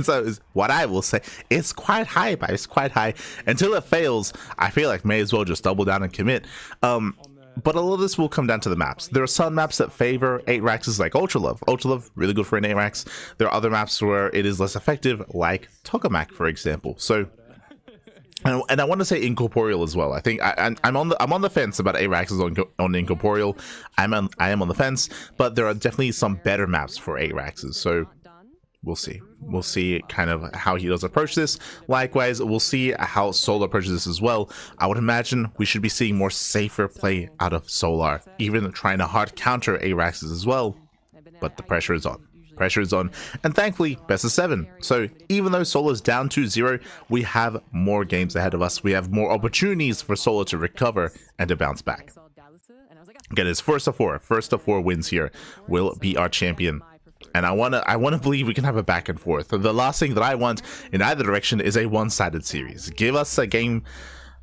[SPEAKER 1] So is what I will say. It's quite high, but it's quite high. Until it fails, I feel like may as well just double down and commit. But a lot of this will come down to the maps. There are some maps that favor 8 racks like Ultra Love. Ultra Love, really good for an 8 racks. There are other maps where it is less effective, like Tokamak, for example. So, and I want to say Incorporeal as well. I think I'm on the fence about 8 racks on Incorporeal. I am on the fence, but there are definitely some better maps for 8 racks. So we'll see. We'll see kind of how he does approach this. Likewise, we'll see how Solar approaches this as well. I would imagine we should be seeing more safer play out of Solar, even trying to hard counter 8 racks as well. But the pressure is on. Pressure is on, and thankfully best of 7. So even though Solar's down 2-0, we have more games ahead of us. We have more opportunities for Solar to recover and to bounce back. Again, it's first of 4 wins here will be our champion, and I wanna believe we can have a back and forth. The last thing that I want in either direction is a one-sided series. Give us a game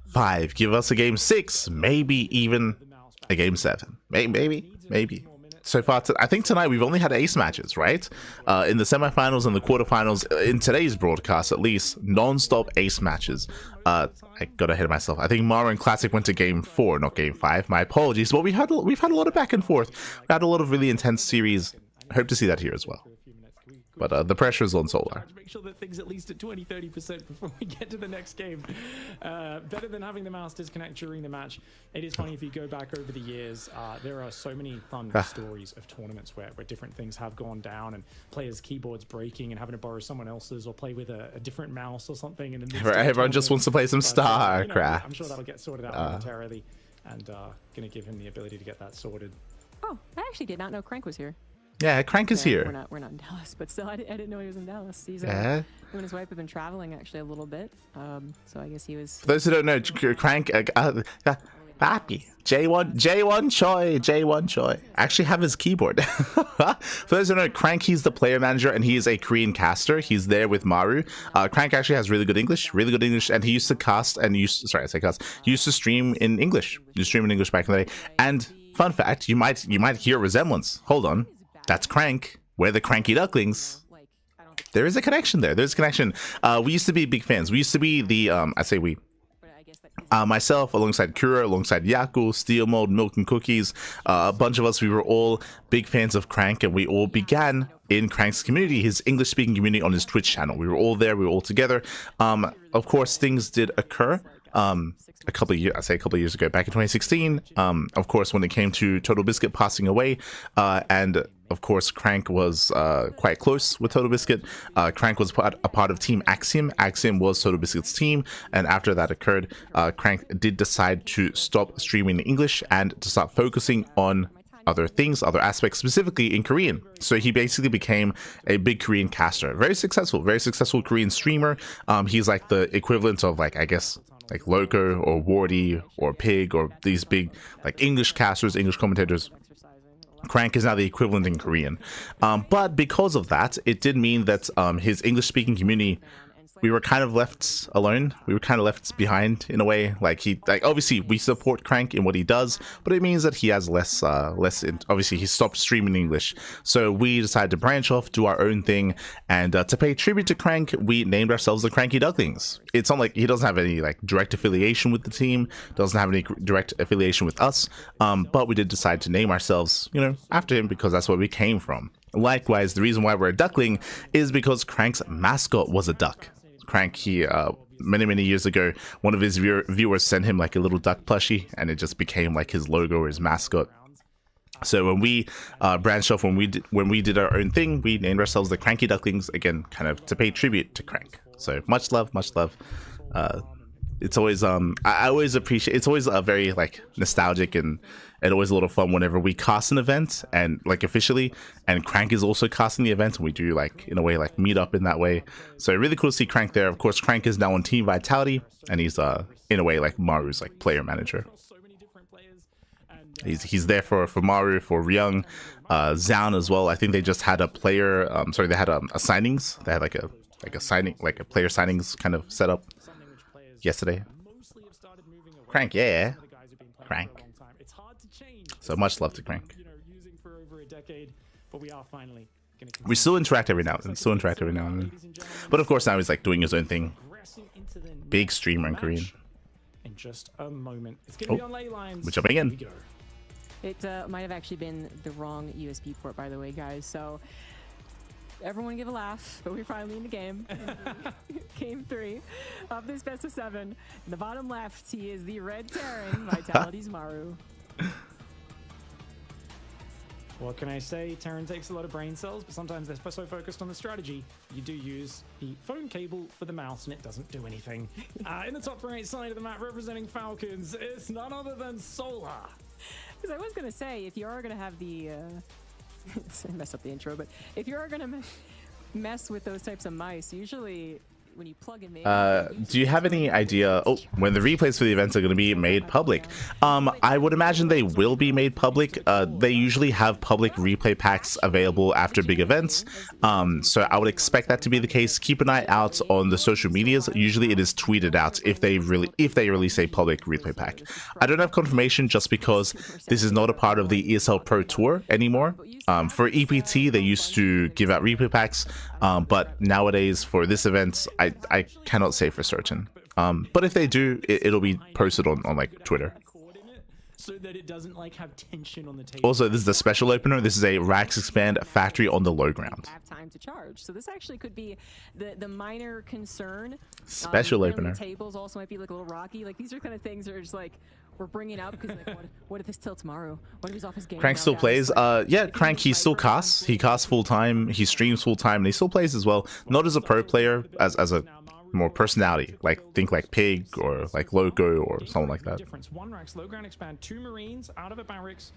[SPEAKER 1] 5, give us a game 6, maybe even a game 7, maybe. So far, I think tonight we've only had ace matches, right? In the semifinals and the quarterfinals, in today's broadcast at least, non-stop ace matches. I got ahead of myself. I think Maru and Classic went to game 4, not game 5. My apologies, but we've had a lot of back and forth. We had a lot of really intense series. I hope to see that here as well. But the pressure is on Solar.
[SPEAKER 4] Make sure that things at least at 20-30% before we get to the next game. Better than having the mouse disconnect during the match. It is funny if you go back over the years. There are so many fun stories of tournaments where different things have gone down and players' keyboards breaking and having to borrow someone else's or play with a different mouse or something. And
[SPEAKER 1] everyone just wants to play some StarCraft.
[SPEAKER 4] I'm sure that'll get sorted out momentarily, and gonna give him the ability to get that sorted.
[SPEAKER 3] Oh, I actually did not know Crank was here.
[SPEAKER 1] Yeah, Crank is here.
[SPEAKER 3] We're not in Dallas, but still, I didn't know he was in Dallas. He's him and his wife have been traveling actually a little bit, so I guess he was.
[SPEAKER 1] For those who don't know, Crank, Papi, J1 Choi. I actually have his keyboard. For those who don't know, Crank, he's the player manager and he is a Korean caster. He's there with Maru. Crank actually has really good English, and he used to cast and he used to stream in English. He used to stream in English back in the day. And fun fact, you might hear a resemblance. Hold on. That's Crank. We're the Cranky Ducklings. There is a connection there. There's a connection. We used to be big fans. We used to be the, I say we. Myself, alongside Kura, alongside Yaku, Steel Mode, Milk and Cookies, a bunch of us, we were all big fans of Crank, and we all began in Crank's community, his English-speaking community on his Twitch channel. We were all there. We were all together. Of course, things did occur. A couple of years ago, back in 2016, of course, when it came to Total Biscuit passing away, and of course, Crank was quite close with Total Biscuit. Crank was a part of Team Axiom. Axiom was Total Biscuit's team, and after that occurred, Crank did decide to stop streaming in English and to start focusing on other things, other aspects, specifically in Korean. So he basically became a big Korean caster. Very successful Korean streamer. He's like the equivalent of, like, I guess, like Loco or Wardy or Pig or these big like English casters, English commentators. Crank is now the equivalent in Korean. But because of that, it did mean that his English-speaking community, we were kind of left alone. We were kind of left behind in a way. Like obviously we support Crank in what he does, but it means that he has obviously he stopped streaming English. So we decided to branch off, do our own thing, and to pay tribute to Crank, we named ourselves the Cranky Ducklings. It's not like he doesn't have any like direct affiliation with the team, doesn't have any direct affiliation with us, but we did decide to name ourselves, after him because that's where we came from. Likewise, the reason why we're a duckling is because Crank's mascot was a duck. Crank, he many years ago, one of his viewers sent him like a little duck plushie, and it just became like his logo or his mascot. So when we branched off, when we did our own thing, we named ourselves the Cranky Ducklings, again, kind of to pay tribute to Crank. So much love. It's always I always appreciate. It's always a very like nostalgic and always a lot of fun whenever we cast an event and like officially, and Crank is also casting the event, and we do like in a way like meet up in that way. So really cool to see Crank there. Of course, Crank is now on Team Vitality, and he's in a way like Maru's like player manager. He's there for Maru, for Ryung, Zhao as well. I think they just had a player. Sorry, they had a signings. They had like a signing, like a player signings kind of setup yesterday. Crank, yeah, Crank. So much love to Crank. We still interact every now and then. But of course now he's like doing his own thing. Big streamer in Korean.
[SPEAKER 4] In just a moment, it's gonna be on ley lines.
[SPEAKER 1] We're jumping in.
[SPEAKER 3] It might have actually been the wrong USB port, by the way, guys. So everyone give a laugh, but we're finally in the game. Game 3 of this best of 7. In the bottom left, he is the red Terran, Vitality's Maru.
[SPEAKER 4] What can I say? Terran takes a lot of brain cells, but sometimes they're so focused on the strategy. You do use the phone cable for the mouse, and it doesn't do anything. In the top right side of the map, representing Falcons, it's none other than Solar.
[SPEAKER 3] Because I was going to say, if you are going to have the... mess up the intro, but if you are going to mess with those types of mice, usually... when you plug in
[SPEAKER 1] do you have any idea when the replays for the events are going to be made public? I would imagine they will be made public. They usually have public replay packs available after big events, so I would expect that to be the case. Keep an eye out on the social medias. Usually it is tweeted out if they release a public replay pack. I don't have confirmation just because this is not a part of the ESL Pro Tour anymore. For EPT they used to give out replay packs, but nowadays for this event I cannot say for certain, but if they do, it'll be posted on like Twitter.
[SPEAKER 4] So that it doesn't like have tension on the table.
[SPEAKER 1] Also, this is the special opener. This is a Rax Expand factory on the low ground.
[SPEAKER 3] Have time to charge, so this actually could be the minor concern.
[SPEAKER 1] Special opener.
[SPEAKER 3] The tables also might be like a little rocky. Like these are kind of things that are just like we're bringing up because like what if this tilts tomorrow? What if he's off his game?
[SPEAKER 1] Crank still plays. Yeah, Crank, he still casts. He casts full time. He streams full time, and he still plays as well. Not as a pro player, as a more personality, like think like Pig or like Loco or something like that.
[SPEAKER 4] One Rax, low ground expand, 2 Marines out of a barracks,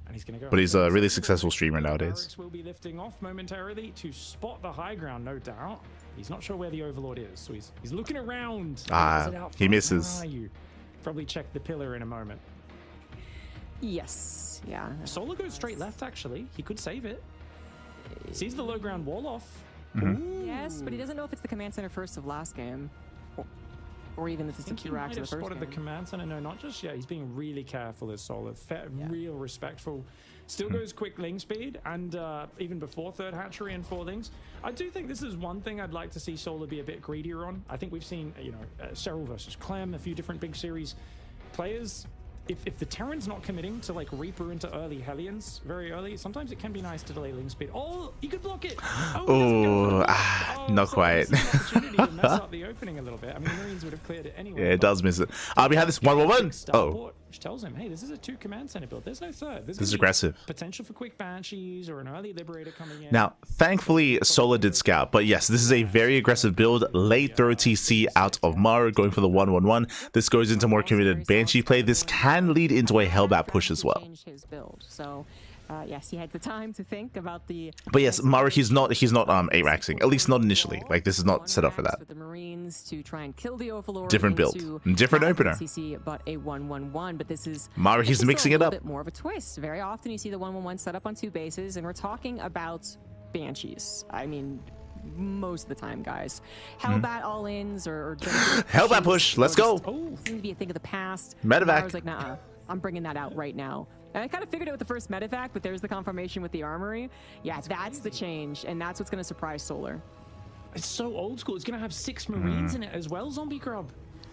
[SPEAKER 4] and he's gonna go.
[SPEAKER 1] But he's a really successful streamer nowadays.
[SPEAKER 4] Will be lifting off momentarily to spot the high ground, no doubt. He's not sure where the Overlord is, so he's looking around.
[SPEAKER 1] He misses.
[SPEAKER 4] Probably check the pillar in a moment.
[SPEAKER 3] Yes, yeah.
[SPEAKER 4] Solar goes straight left. Actually, he could save it. Sees the low ground wall off.
[SPEAKER 3] Yes, but he doesn't know if it's the command center first of last game, or even if it's the 2 racks of the first game.
[SPEAKER 4] The command center. No, not just yet. He's being really careful as Solar. Real respectful. Still goes quick ling speed, and even before third hatchery and 4 lings. I do think this is one thing I'd like to see Solar be a bit greedier on. I think we've seen, Serral versus Clem, a few different big series players. If the Terran's not committing to like Reaper into early Hellions very early, sometimes it can be nice to delay ling speed. Oh, he could block it.
[SPEAKER 1] Not quite.
[SPEAKER 4] Opportunity to mess up the opening a little bit. I mean, the Marines would have cleared it anyway.
[SPEAKER 1] Yeah, it does miss it. We had this 1-1-1. Oh.
[SPEAKER 4] Which tells him, hey, this is a 2 command center build. There's no third.
[SPEAKER 1] This is aggressive.
[SPEAKER 4] Potential for quick Banshees or an early Liberator coming in.
[SPEAKER 1] Now, thankfully, Solar did scout, but yes, this is a very aggressive build. Late throw TC out of Maru, going for the 1-1-1. This goes into more committed Banshee play. This can lead into a Hellbat push as well.
[SPEAKER 3] So, yes, he had the time to think about the.
[SPEAKER 1] But yes, Maru, he's not 8-raxing, at least not initially. Like this is not set up for that.
[SPEAKER 3] The Marines to try and kill the Overlord.
[SPEAKER 1] Different build, different opener.
[SPEAKER 3] CC, but a 1-1-1. But this is
[SPEAKER 1] Maru. He's mixing it up.
[SPEAKER 3] A bit more of a twist. Very often you see the 1-1-1 set up on 2 bases, and we're talking about Banshees. I mean, most of the time, guys. Hellbat all-ins or
[SPEAKER 1] Hellbat push. Let's go.
[SPEAKER 3] Seems to be a thing of the past.
[SPEAKER 1] Medevac.
[SPEAKER 3] I was like, nah, I'm bringing that out right now. And I kind of figured it with the first medevac, but there's the confirmation with the armory. Yeah, that's the change, and that's what's going to surprise Solar.
[SPEAKER 4] It's so old school. It's going to have 6 Marines in it as well, Zombie Grub.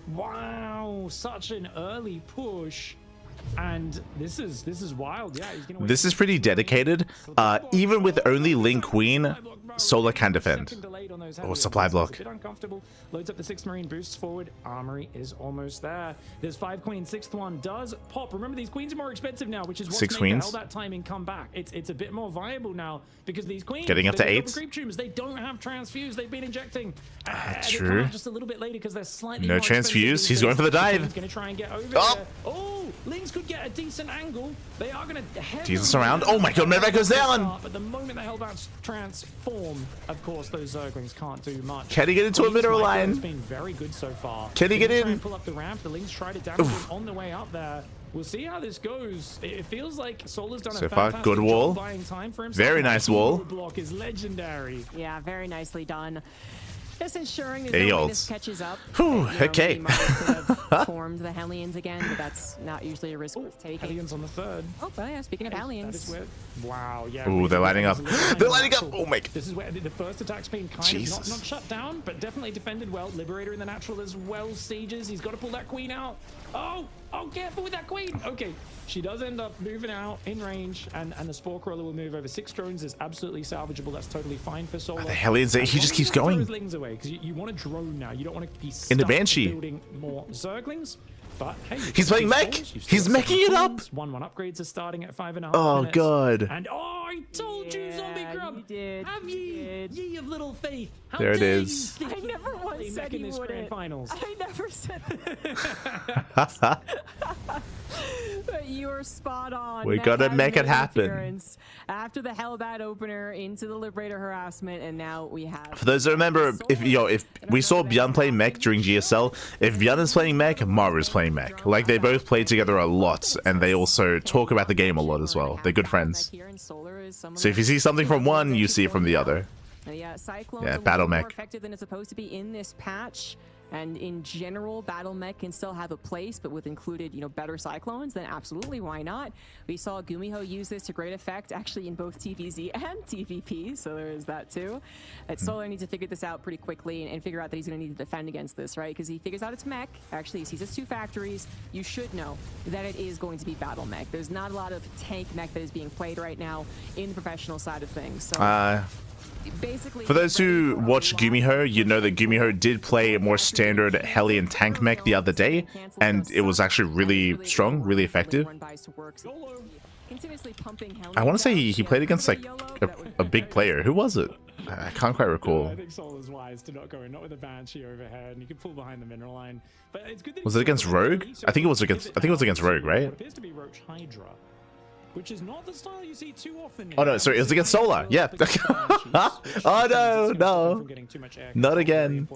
[SPEAKER 4] Wow, such an early push. And this is wild. Yeah, he's gonna win.
[SPEAKER 1] This is pretty dedicated. Even with only Link Queen, Solar can defend. Oh, supply block.
[SPEAKER 4] A bit uncomfortable. Loads up the 6th Marine, boosts forward. Armory is almost there. There's 5 queens. 6th one does pop. Remember, these queens are more expensive now, which is what's
[SPEAKER 1] 6
[SPEAKER 4] made
[SPEAKER 1] queens.
[SPEAKER 4] all that timing come back. It's a bit more viable now because these queens
[SPEAKER 1] Getting up to
[SPEAKER 4] they've
[SPEAKER 1] 8.
[SPEAKER 4] got the creep tumors. They don't have transfuse. They've been injecting.
[SPEAKER 1] True.
[SPEAKER 4] They come out just a little bit later because they're slightly
[SPEAKER 1] No
[SPEAKER 4] more
[SPEAKER 1] transfuse.
[SPEAKER 4] expensive
[SPEAKER 1] He's going for the dive.
[SPEAKER 4] He's going to try and get over
[SPEAKER 1] Oh.
[SPEAKER 4] there. Oh, Lynx could get a decent angle. They are going to
[SPEAKER 1] Jesus around. Oh my god, Medvac goes down.
[SPEAKER 4] But the moment the Hellbounds transform, of course, those Zerglings can't do much.
[SPEAKER 1] Can he get into a mineral line?
[SPEAKER 4] Has been very good so far.
[SPEAKER 1] Can he get
[SPEAKER 4] Try
[SPEAKER 1] in?
[SPEAKER 4] and pull up the ramp. The Lynx tried to damage him on the way up there. We'll see how this goes. It feels like Solar's done
[SPEAKER 1] So
[SPEAKER 4] a
[SPEAKER 1] far,
[SPEAKER 4] fantastic
[SPEAKER 1] good wall.
[SPEAKER 4] job buying time for himself.
[SPEAKER 1] Very nice wall.
[SPEAKER 4] Block is legendary.
[SPEAKER 3] Yeah, very nicely done. Just ensuring there's
[SPEAKER 1] Hey,
[SPEAKER 3] no way
[SPEAKER 1] olds.
[SPEAKER 3] this catches up.
[SPEAKER 1] Whew,
[SPEAKER 3] You know,
[SPEAKER 1] okay.
[SPEAKER 3] we might have formed the Hellions again, but that's not usually a risk worth taking.
[SPEAKER 4] Hellions on the 3rd.
[SPEAKER 3] Oh, well, yeah, speaking of
[SPEAKER 4] That is
[SPEAKER 3] Hellions.
[SPEAKER 4] weird. Wow, yeah.
[SPEAKER 1] Ooh, they're lighting up. They're lighting up. Oh my god.
[SPEAKER 4] This is where the first attack's been kind
[SPEAKER 1] Jesus.
[SPEAKER 4] of not shut down, but definitely defended well. Liberator in the natural as well. Stages. He's got to pull that queen out. Oh, careful with that queen. Okay, she does end up moving out in range, and the Spore Crawler will move over. 6 drones is absolutely salvageable. That's totally fine for Solar.
[SPEAKER 1] The Hellions, he just keeps going.
[SPEAKER 4] Lings away because you want to drone now. You don't want to be
[SPEAKER 1] In the
[SPEAKER 4] stuck
[SPEAKER 1] Banshee.
[SPEAKER 4] building more Zerglings. But hey,
[SPEAKER 1] He's playing mech. He's meching it up.
[SPEAKER 4] 1-1 upgrades are starting at 5.5
[SPEAKER 1] Oh
[SPEAKER 4] minutes.
[SPEAKER 1] god.
[SPEAKER 4] And I told you, Zombie
[SPEAKER 3] Yeah,
[SPEAKER 4] Grub.
[SPEAKER 3] you did,
[SPEAKER 4] Have
[SPEAKER 3] you
[SPEAKER 4] ye,
[SPEAKER 3] did.
[SPEAKER 4] ye of little faith. How
[SPEAKER 1] There it
[SPEAKER 4] dare
[SPEAKER 1] is.
[SPEAKER 4] You think
[SPEAKER 3] I
[SPEAKER 4] you
[SPEAKER 3] never
[SPEAKER 4] can
[SPEAKER 3] once
[SPEAKER 4] play
[SPEAKER 3] said
[SPEAKER 4] mech in
[SPEAKER 3] he
[SPEAKER 4] this grand
[SPEAKER 3] wouldn't.
[SPEAKER 4] finals.
[SPEAKER 3] I never said but you are spot on.
[SPEAKER 1] We
[SPEAKER 3] Mech
[SPEAKER 1] gotta
[SPEAKER 3] has
[SPEAKER 1] make
[SPEAKER 3] made
[SPEAKER 1] it
[SPEAKER 3] an
[SPEAKER 1] happen.
[SPEAKER 3] appearance After the Hellbat opener into the Liberator harassment, and now we have.
[SPEAKER 1] For those that remember, if we saw Bjorn play mech during GSL, if Bjorn is playing mech, Maru is playing mech. Like, they both play together a lot, and they also talk about the game a lot as well. They're good friends. So if you see something from one, you see it from the other.
[SPEAKER 3] Yeah, Cyclone
[SPEAKER 1] Yeah,
[SPEAKER 3] is a
[SPEAKER 1] battle
[SPEAKER 3] little more
[SPEAKER 1] mech.
[SPEAKER 3] effective than it's supposed to be in this patch. And in general, battle mech can still have a place, but with included, better Cyclones, then absolutely, why not? We saw Gumiho use this to great effect, actually, in both TVZ and TVP, so there is that too. Solar needs to figure this out pretty quickly and figure out that he's going to need to defend against this, right? Because he figures out it's mech, actually he sees it's 2 factories. You should know that it is going to be battle mech. There's not a lot of tank mech that is being played right now in the professional side of things. So basically,
[SPEAKER 1] For those who watch Gumiho, you know that Gumiho did play a more standard Hellion tank mech the other day, and it was actually really strong, really effective. I want to say he played against like a big player. Who was it? I can't quite recall.
[SPEAKER 4] I think Solar's wise to not go not with a Banshee overhead, and you can pull behind the mineral line. But it's good that
[SPEAKER 1] Was it against Rogue? I think it was against Rogue, right?
[SPEAKER 4] It appears to be Roach Hydra, which is not the style you see too often.
[SPEAKER 1] Oh no, sorry, it was against Solar. Yeah. Oh no, not again.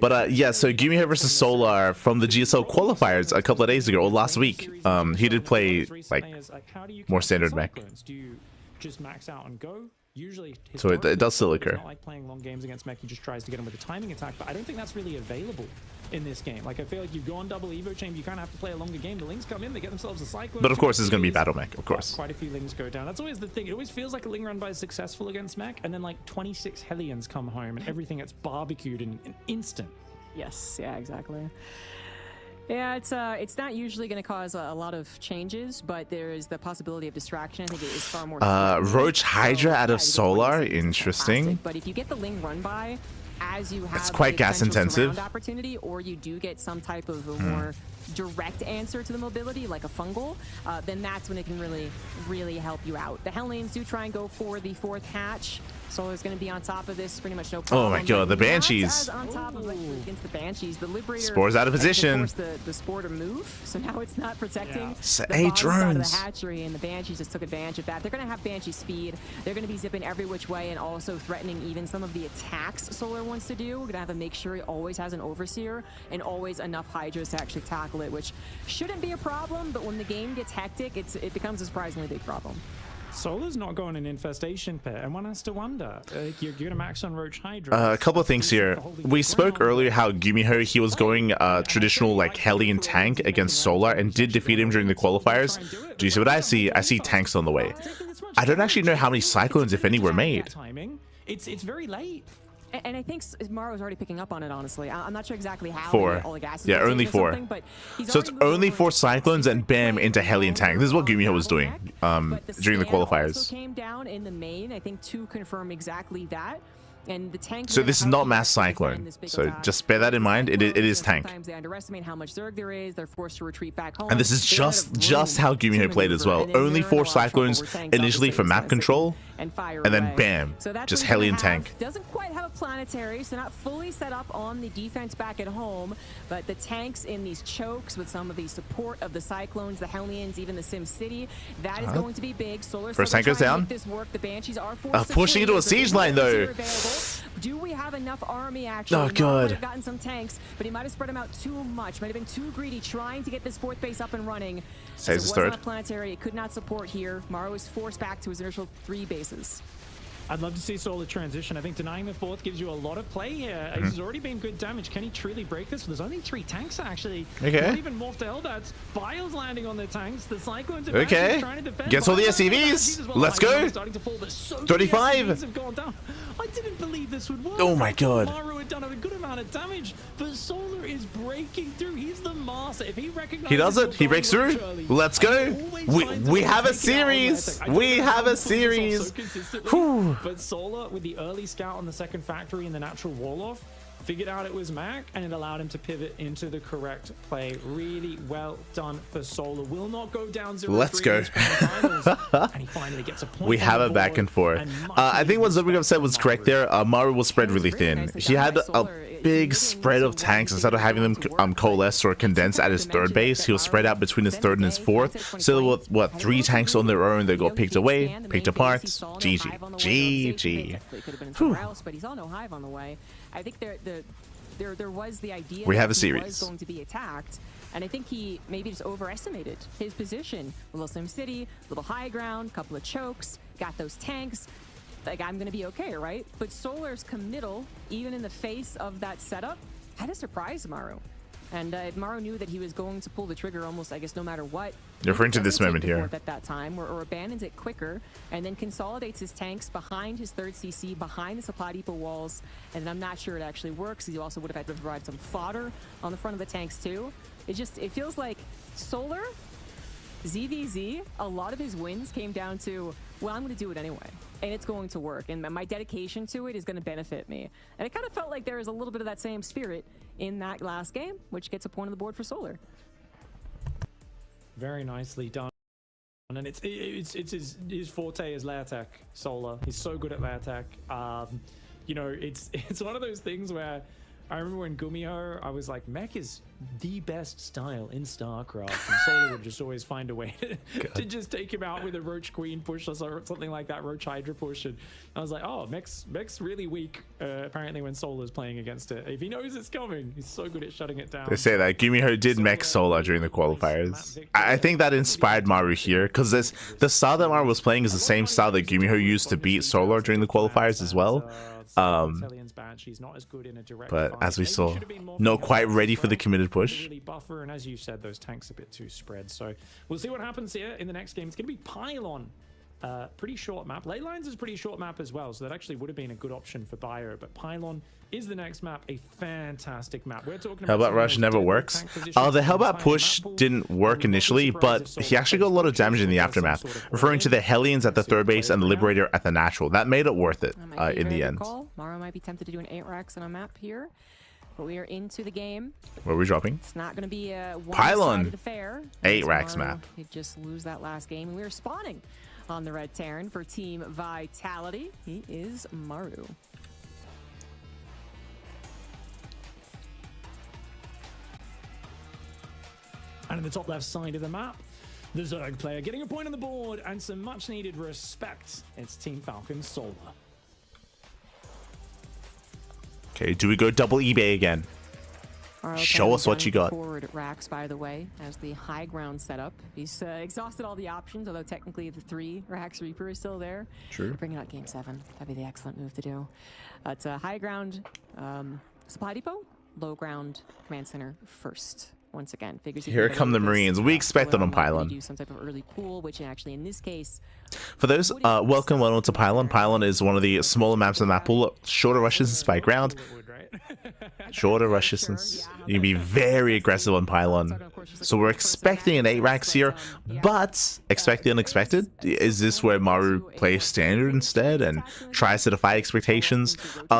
[SPEAKER 1] But yeah, so Gumiho versus Solar from the GSL qualifiers a couple of days ago or last week. He did play like more standard mech.
[SPEAKER 4] Do you just max out and go? Usually,
[SPEAKER 1] So it does still
[SPEAKER 4] it's
[SPEAKER 1] occur.
[SPEAKER 4] not like playing long games against mech. He just tries to get him with a timing attack, but I don't think that's really available in this game. Like, I feel like you go on double Evo chamber, you kind of have to play a longer game. The Lings come in, they get themselves a Cyclone.
[SPEAKER 1] But of course, it's going to be battle mech, of course.
[SPEAKER 4] Quite a few Lings go down. That's always the thing. It always feels like a Ling run by is successful against mech, and then like 26 Hellions come home, and everything gets barbecued in an instant.
[SPEAKER 3] Yes, yeah, exactly. Yeah, it's not usually going to cause a lot of changes, but there is the possibility of distraction. I think it is far more.
[SPEAKER 1] Roach Hydra out of Solar, interesting.
[SPEAKER 3] But if you get the Ling run by, as you have,
[SPEAKER 1] It's quite
[SPEAKER 3] the
[SPEAKER 1] gas
[SPEAKER 3] potential
[SPEAKER 1] intensive.
[SPEAKER 3] surround opportunity, or you do get some type of a more direct answer to the mobility, like a fungal, then that's when it can really help you out. The Hellions do try and go for the 4th hatch. Solar's going to be on top of this, pretty much no problem.
[SPEAKER 1] Oh my god, the
[SPEAKER 3] But not
[SPEAKER 1] Banshees.
[SPEAKER 3] as on top of it against the Banshees. The Liberator
[SPEAKER 1] Spore's out of position.
[SPEAKER 3] forced the Spore to move, so now it's not protecting
[SPEAKER 1] So,
[SPEAKER 3] the
[SPEAKER 1] hey,
[SPEAKER 3] bottom side of
[SPEAKER 1] drones.
[SPEAKER 3] the hatchery, and the Banshees just took advantage of that. They're going to have Banshee speed. They're going to be zipping every which way and also threatening even some of the attacks Solar wants to do. We're going to have to make sure he always has an Overseer and always enough Hydras to actually tackle it, which shouldn't be a problem, but when the game gets hectic, it becomes a surprisingly big problem.
[SPEAKER 4] Solar's not going an infestation pit, and one has to wonder, you're going to max on Roach Hydra.
[SPEAKER 1] A couple of things here. We spoke earlier how Gumiho, he was going traditional like Hellion tank against Solar and did defeat him during the qualifiers. Do you see what I see? I see tanks on the way. I don't actually know how many Cyclones, if any, were made.
[SPEAKER 4] Timing. It's very late.
[SPEAKER 3] And I think Maru's already picking up on it, honestly. I'm not sure exactly how.
[SPEAKER 1] 4.
[SPEAKER 3] All the gas
[SPEAKER 1] Yeah, only 4. So it's only 4 cyclones and bam into Hellion Tank. This is what Gumiho was doing during the qualifiers.
[SPEAKER 3] Also came down in the main, I think, to confirm exactly that. And the tank.
[SPEAKER 1] So this is not mass cyclone. So just bear that in mind. It is tank.
[SPEAKER 3] Sometimes they underestimate how much Zerg there is. They're forced to retreat back home.
[SPEAKER 1] And this is just how Gumiho played as well. Only 4 cyclones initially for map control, and then bam, just Hellion Tank.
[SPEAKER 3] Doesn't quite have a planetary, so not fully set up on the defense back at home, but the tanks in these chokes with some of the support of the cyclones, the Hellions, even the Sim City, that is going to be big. Solar
[SPEAKER 1] First tank goes down.
[SPEAKER 3] this work. The Banshees are forced
[SPEAKER 1] pushing into a siege line though.
[SPEAKER 3] Do we have enough army actually?
[SPEAKER 1] Oh god.
[SPEAKER 3] Have gotten some tanks, but he might have spread them out too much. Might have been too greedy trying to get this 4th base up and running.
[SPEAKER 1] Saves his 3rd.
[SPEAKER 3] So it was not planetary. It could not support here. Maru is forced back to his initial 3 bases.
[SPEAKER 4] I'd love to see Solar transition. I think denying the 4th gives you a lot of play here. He's already been good damage. Can he truly break this? There's only 3 tanks actually.
[SPEAKER 1] Okay.
[SPEAKER 4] Not even morphed to Hellbats. Biles landing on their tanks. The Cyclones are trying to defend.
[SPEAKER 1] Gets all the SCVs.
[SPEAKER 4] Well.
[SPEAKER 1] Let's go.
[SPEAKER 4] Starting to fall, but so
[SPEAKER 1] 35.
[SPEAKER 4] have gone down. I didn't believe this would work.
[SPEAKER 1] Oh my god.
[SPEAKER 4] Maru had done a good amount of damage, but Solar is breaking through. He's the master. If he recognizes,
[SPEAKER 1] He does it. He breaks through. Let's go. We have a series. We have a series.
[SPEAKER 4] But Solar, with the early scout on the 2nd factory and the natural wall-off, figured out it was Mac, and it allowed him to pivot into the correct play. Really well done for Solar. Will not go down 0-3.
[SPEAKER 1] Let's go.
[SPEAKER 4] And he finally gets a point.
[SPEAKER 1] We have it back and forth. I think what Zubikov said was correct there. Maru was spread really thin. He had a big spread of tanks. Instead of having them coalesce or condense at his 3rd base, he was spread out between his 3rd and his 4th. So with what 3 tanks on their own, they got picked away, picked apart. GG. GG.
[SPEAKER 3] But he's on no hive on the way. I think there was the idea
[SPEAKER 1] we have a
[SPEAKER 3] that he was
[SPEAKER 1] series
[SPEAKER 3] going to be attacked, and I think he maybe just overestimated his position. Little Sim City, little high ground, couple of chokes, got those tanks. Like, I'm gonna be okay, right? But Solar's committal, even in the face of that setup, had to surprise Maru. And Maru knew that he was going to pull the trigger almost, I guess, no matter what.
[SPEAKER 1] You're referring to this moment here.
[SPEAKER 3] At that time, or abandons it quicker, and then consolidates his tanks behind his 3rd CC, behind the supply depot walls. And I'm not sure it actually works. He also would have had to provide some fodder on the front of the tanks too. It feels like Solar, ZVZ, a lot of his wins came down to, well, I'm going to do it anyway, and it's going to work, and my dedication to it is going to benefit me. And it kind of felt like there was a little bit of that same spirit in that last game, which gets a point on the board for Solar.
[SPEAKER 4] Very nicely done. And it's his forte is lair tech. Solar. He's so good at lair tech. You know, it's one of those things where I remember when Gumiho, I was like, mech is the best style in StarCraft, and Solar would just always find a way to just take him out with a Roach Queen push or something like that, Roach Hydra push. And I was like, oh, mech's really weak, apparently, when Solar's playing against it. If he knows it's coming, he's so good at shutting it down.
[SPEAKER 1] They say that Gumiho did mech Solar during the qualifiers. I think that inspired Maru here, because the style that Maru was playing is the same style that Gumiho used to beat Solar during the qualifiers as well. But as we saw, not quite ready for the committed push.
[SPEAKER 4] Buffer, and as you said, those tanks a bit too spread. So we'll see what happens here in the next game. It's going to be Pylon. Pretty short map. Ley Lines is a pretty short map as well, so that actually would have been a good option for Bio. But Pylon is the next map, a fantastic map. We're talking about
[SPEAKER 1] Hellbat Rush never works. The Hellbat push didn't work initially, but he actually got a lot of damage in the aftermath, referring to the Hellions at the 3rd base and the Liberator at the natural. That made it worth it in the end.
[SPEAKER 3] Maru might be tempted to do an 8 racks on a map here, but we are into the game.
[SPEAKER 1] Where are we dropping?
[SPEAKER 3] It's not going to be a
[SPEAKER 1] Pylon
[SPEAKER 3] affair.
[SPEAKER 1] 8 racks map.
[SPEAKER 3] He just lose that last game. We are spawning on the red Terran for Team Vitality. He is Maru.
[SPEAKER 4] And in the top left side of the map, the Zerg player getting a point on the board and some much needed respect. It's Team Falcon Solar.
[SPEAKER 1] Okay, do we go double eBay again? Show us what you got.
[SPEAKER 3] Forward racks, by the way, as the high ground setup. He's exhausted all the options, although technically the 3 racks Reaper is still there.
[SPEAKER 1] True.
[SPEAKER 3] Bringing out game 7. That'd be the excellent move to do. It's a high ground supply depot, low ground command center first. once again, figures he
[SPEAKER 1] Here
[SPEAKER 3] can get
[SPEAKER 1] come
[SPEAKER 3] away
[SPEAKER 1] the
[SPEAKER 3] with this.
[SPEAKER 1] Marines. We expect them on
[SPEAKER 3] Solar might
[SPEAKER 1] Pylon.
[SPEAKER 3] do some type of early pool, which actually in this case,
[SPEAKER 1] For those, welcome to Pylon. Pylon is one of the smaller maps on the map pool. Shorter rushes by ground. Shorter rushes. You can be very aggressive on Pylon. So we're expecting an 8 racks here, but expect the unexpected. Is this where Maru plays standard instead and tries to defy expectations?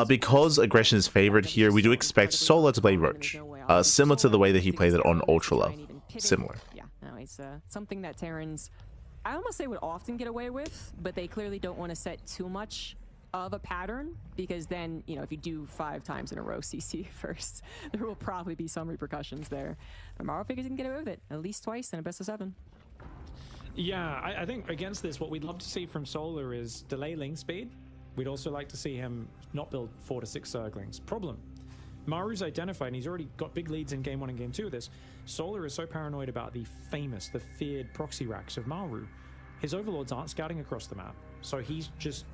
[SPEAKER 1] Because aggression is favored here, we do expect Solo to play Roach, similar to the way that he played it on Ultra Love. Similar.
[SPEAKER 3] Yeah, no, it's something that Terrans, I almost say, would often get away with, but they clearly don't want to set too much of a pattern, because then, you know, if you do 5 times in a row CC first, there will probably be some repercussions there. But Maru figures he can get away with it at least twice in a best of 7.
[SPEAKER 4] Yeah, I think against this, what we'd love to see from Solar is delay ling speed. We'd also like to see him not build 4 to 6 Zerglings. Problem: Maru's identified, and he's already got big leads in game 1 and game 2 of this. Solar is so paranoid about the feared proxy racks of Maru. His overlords aren't scouting across the map, so he's just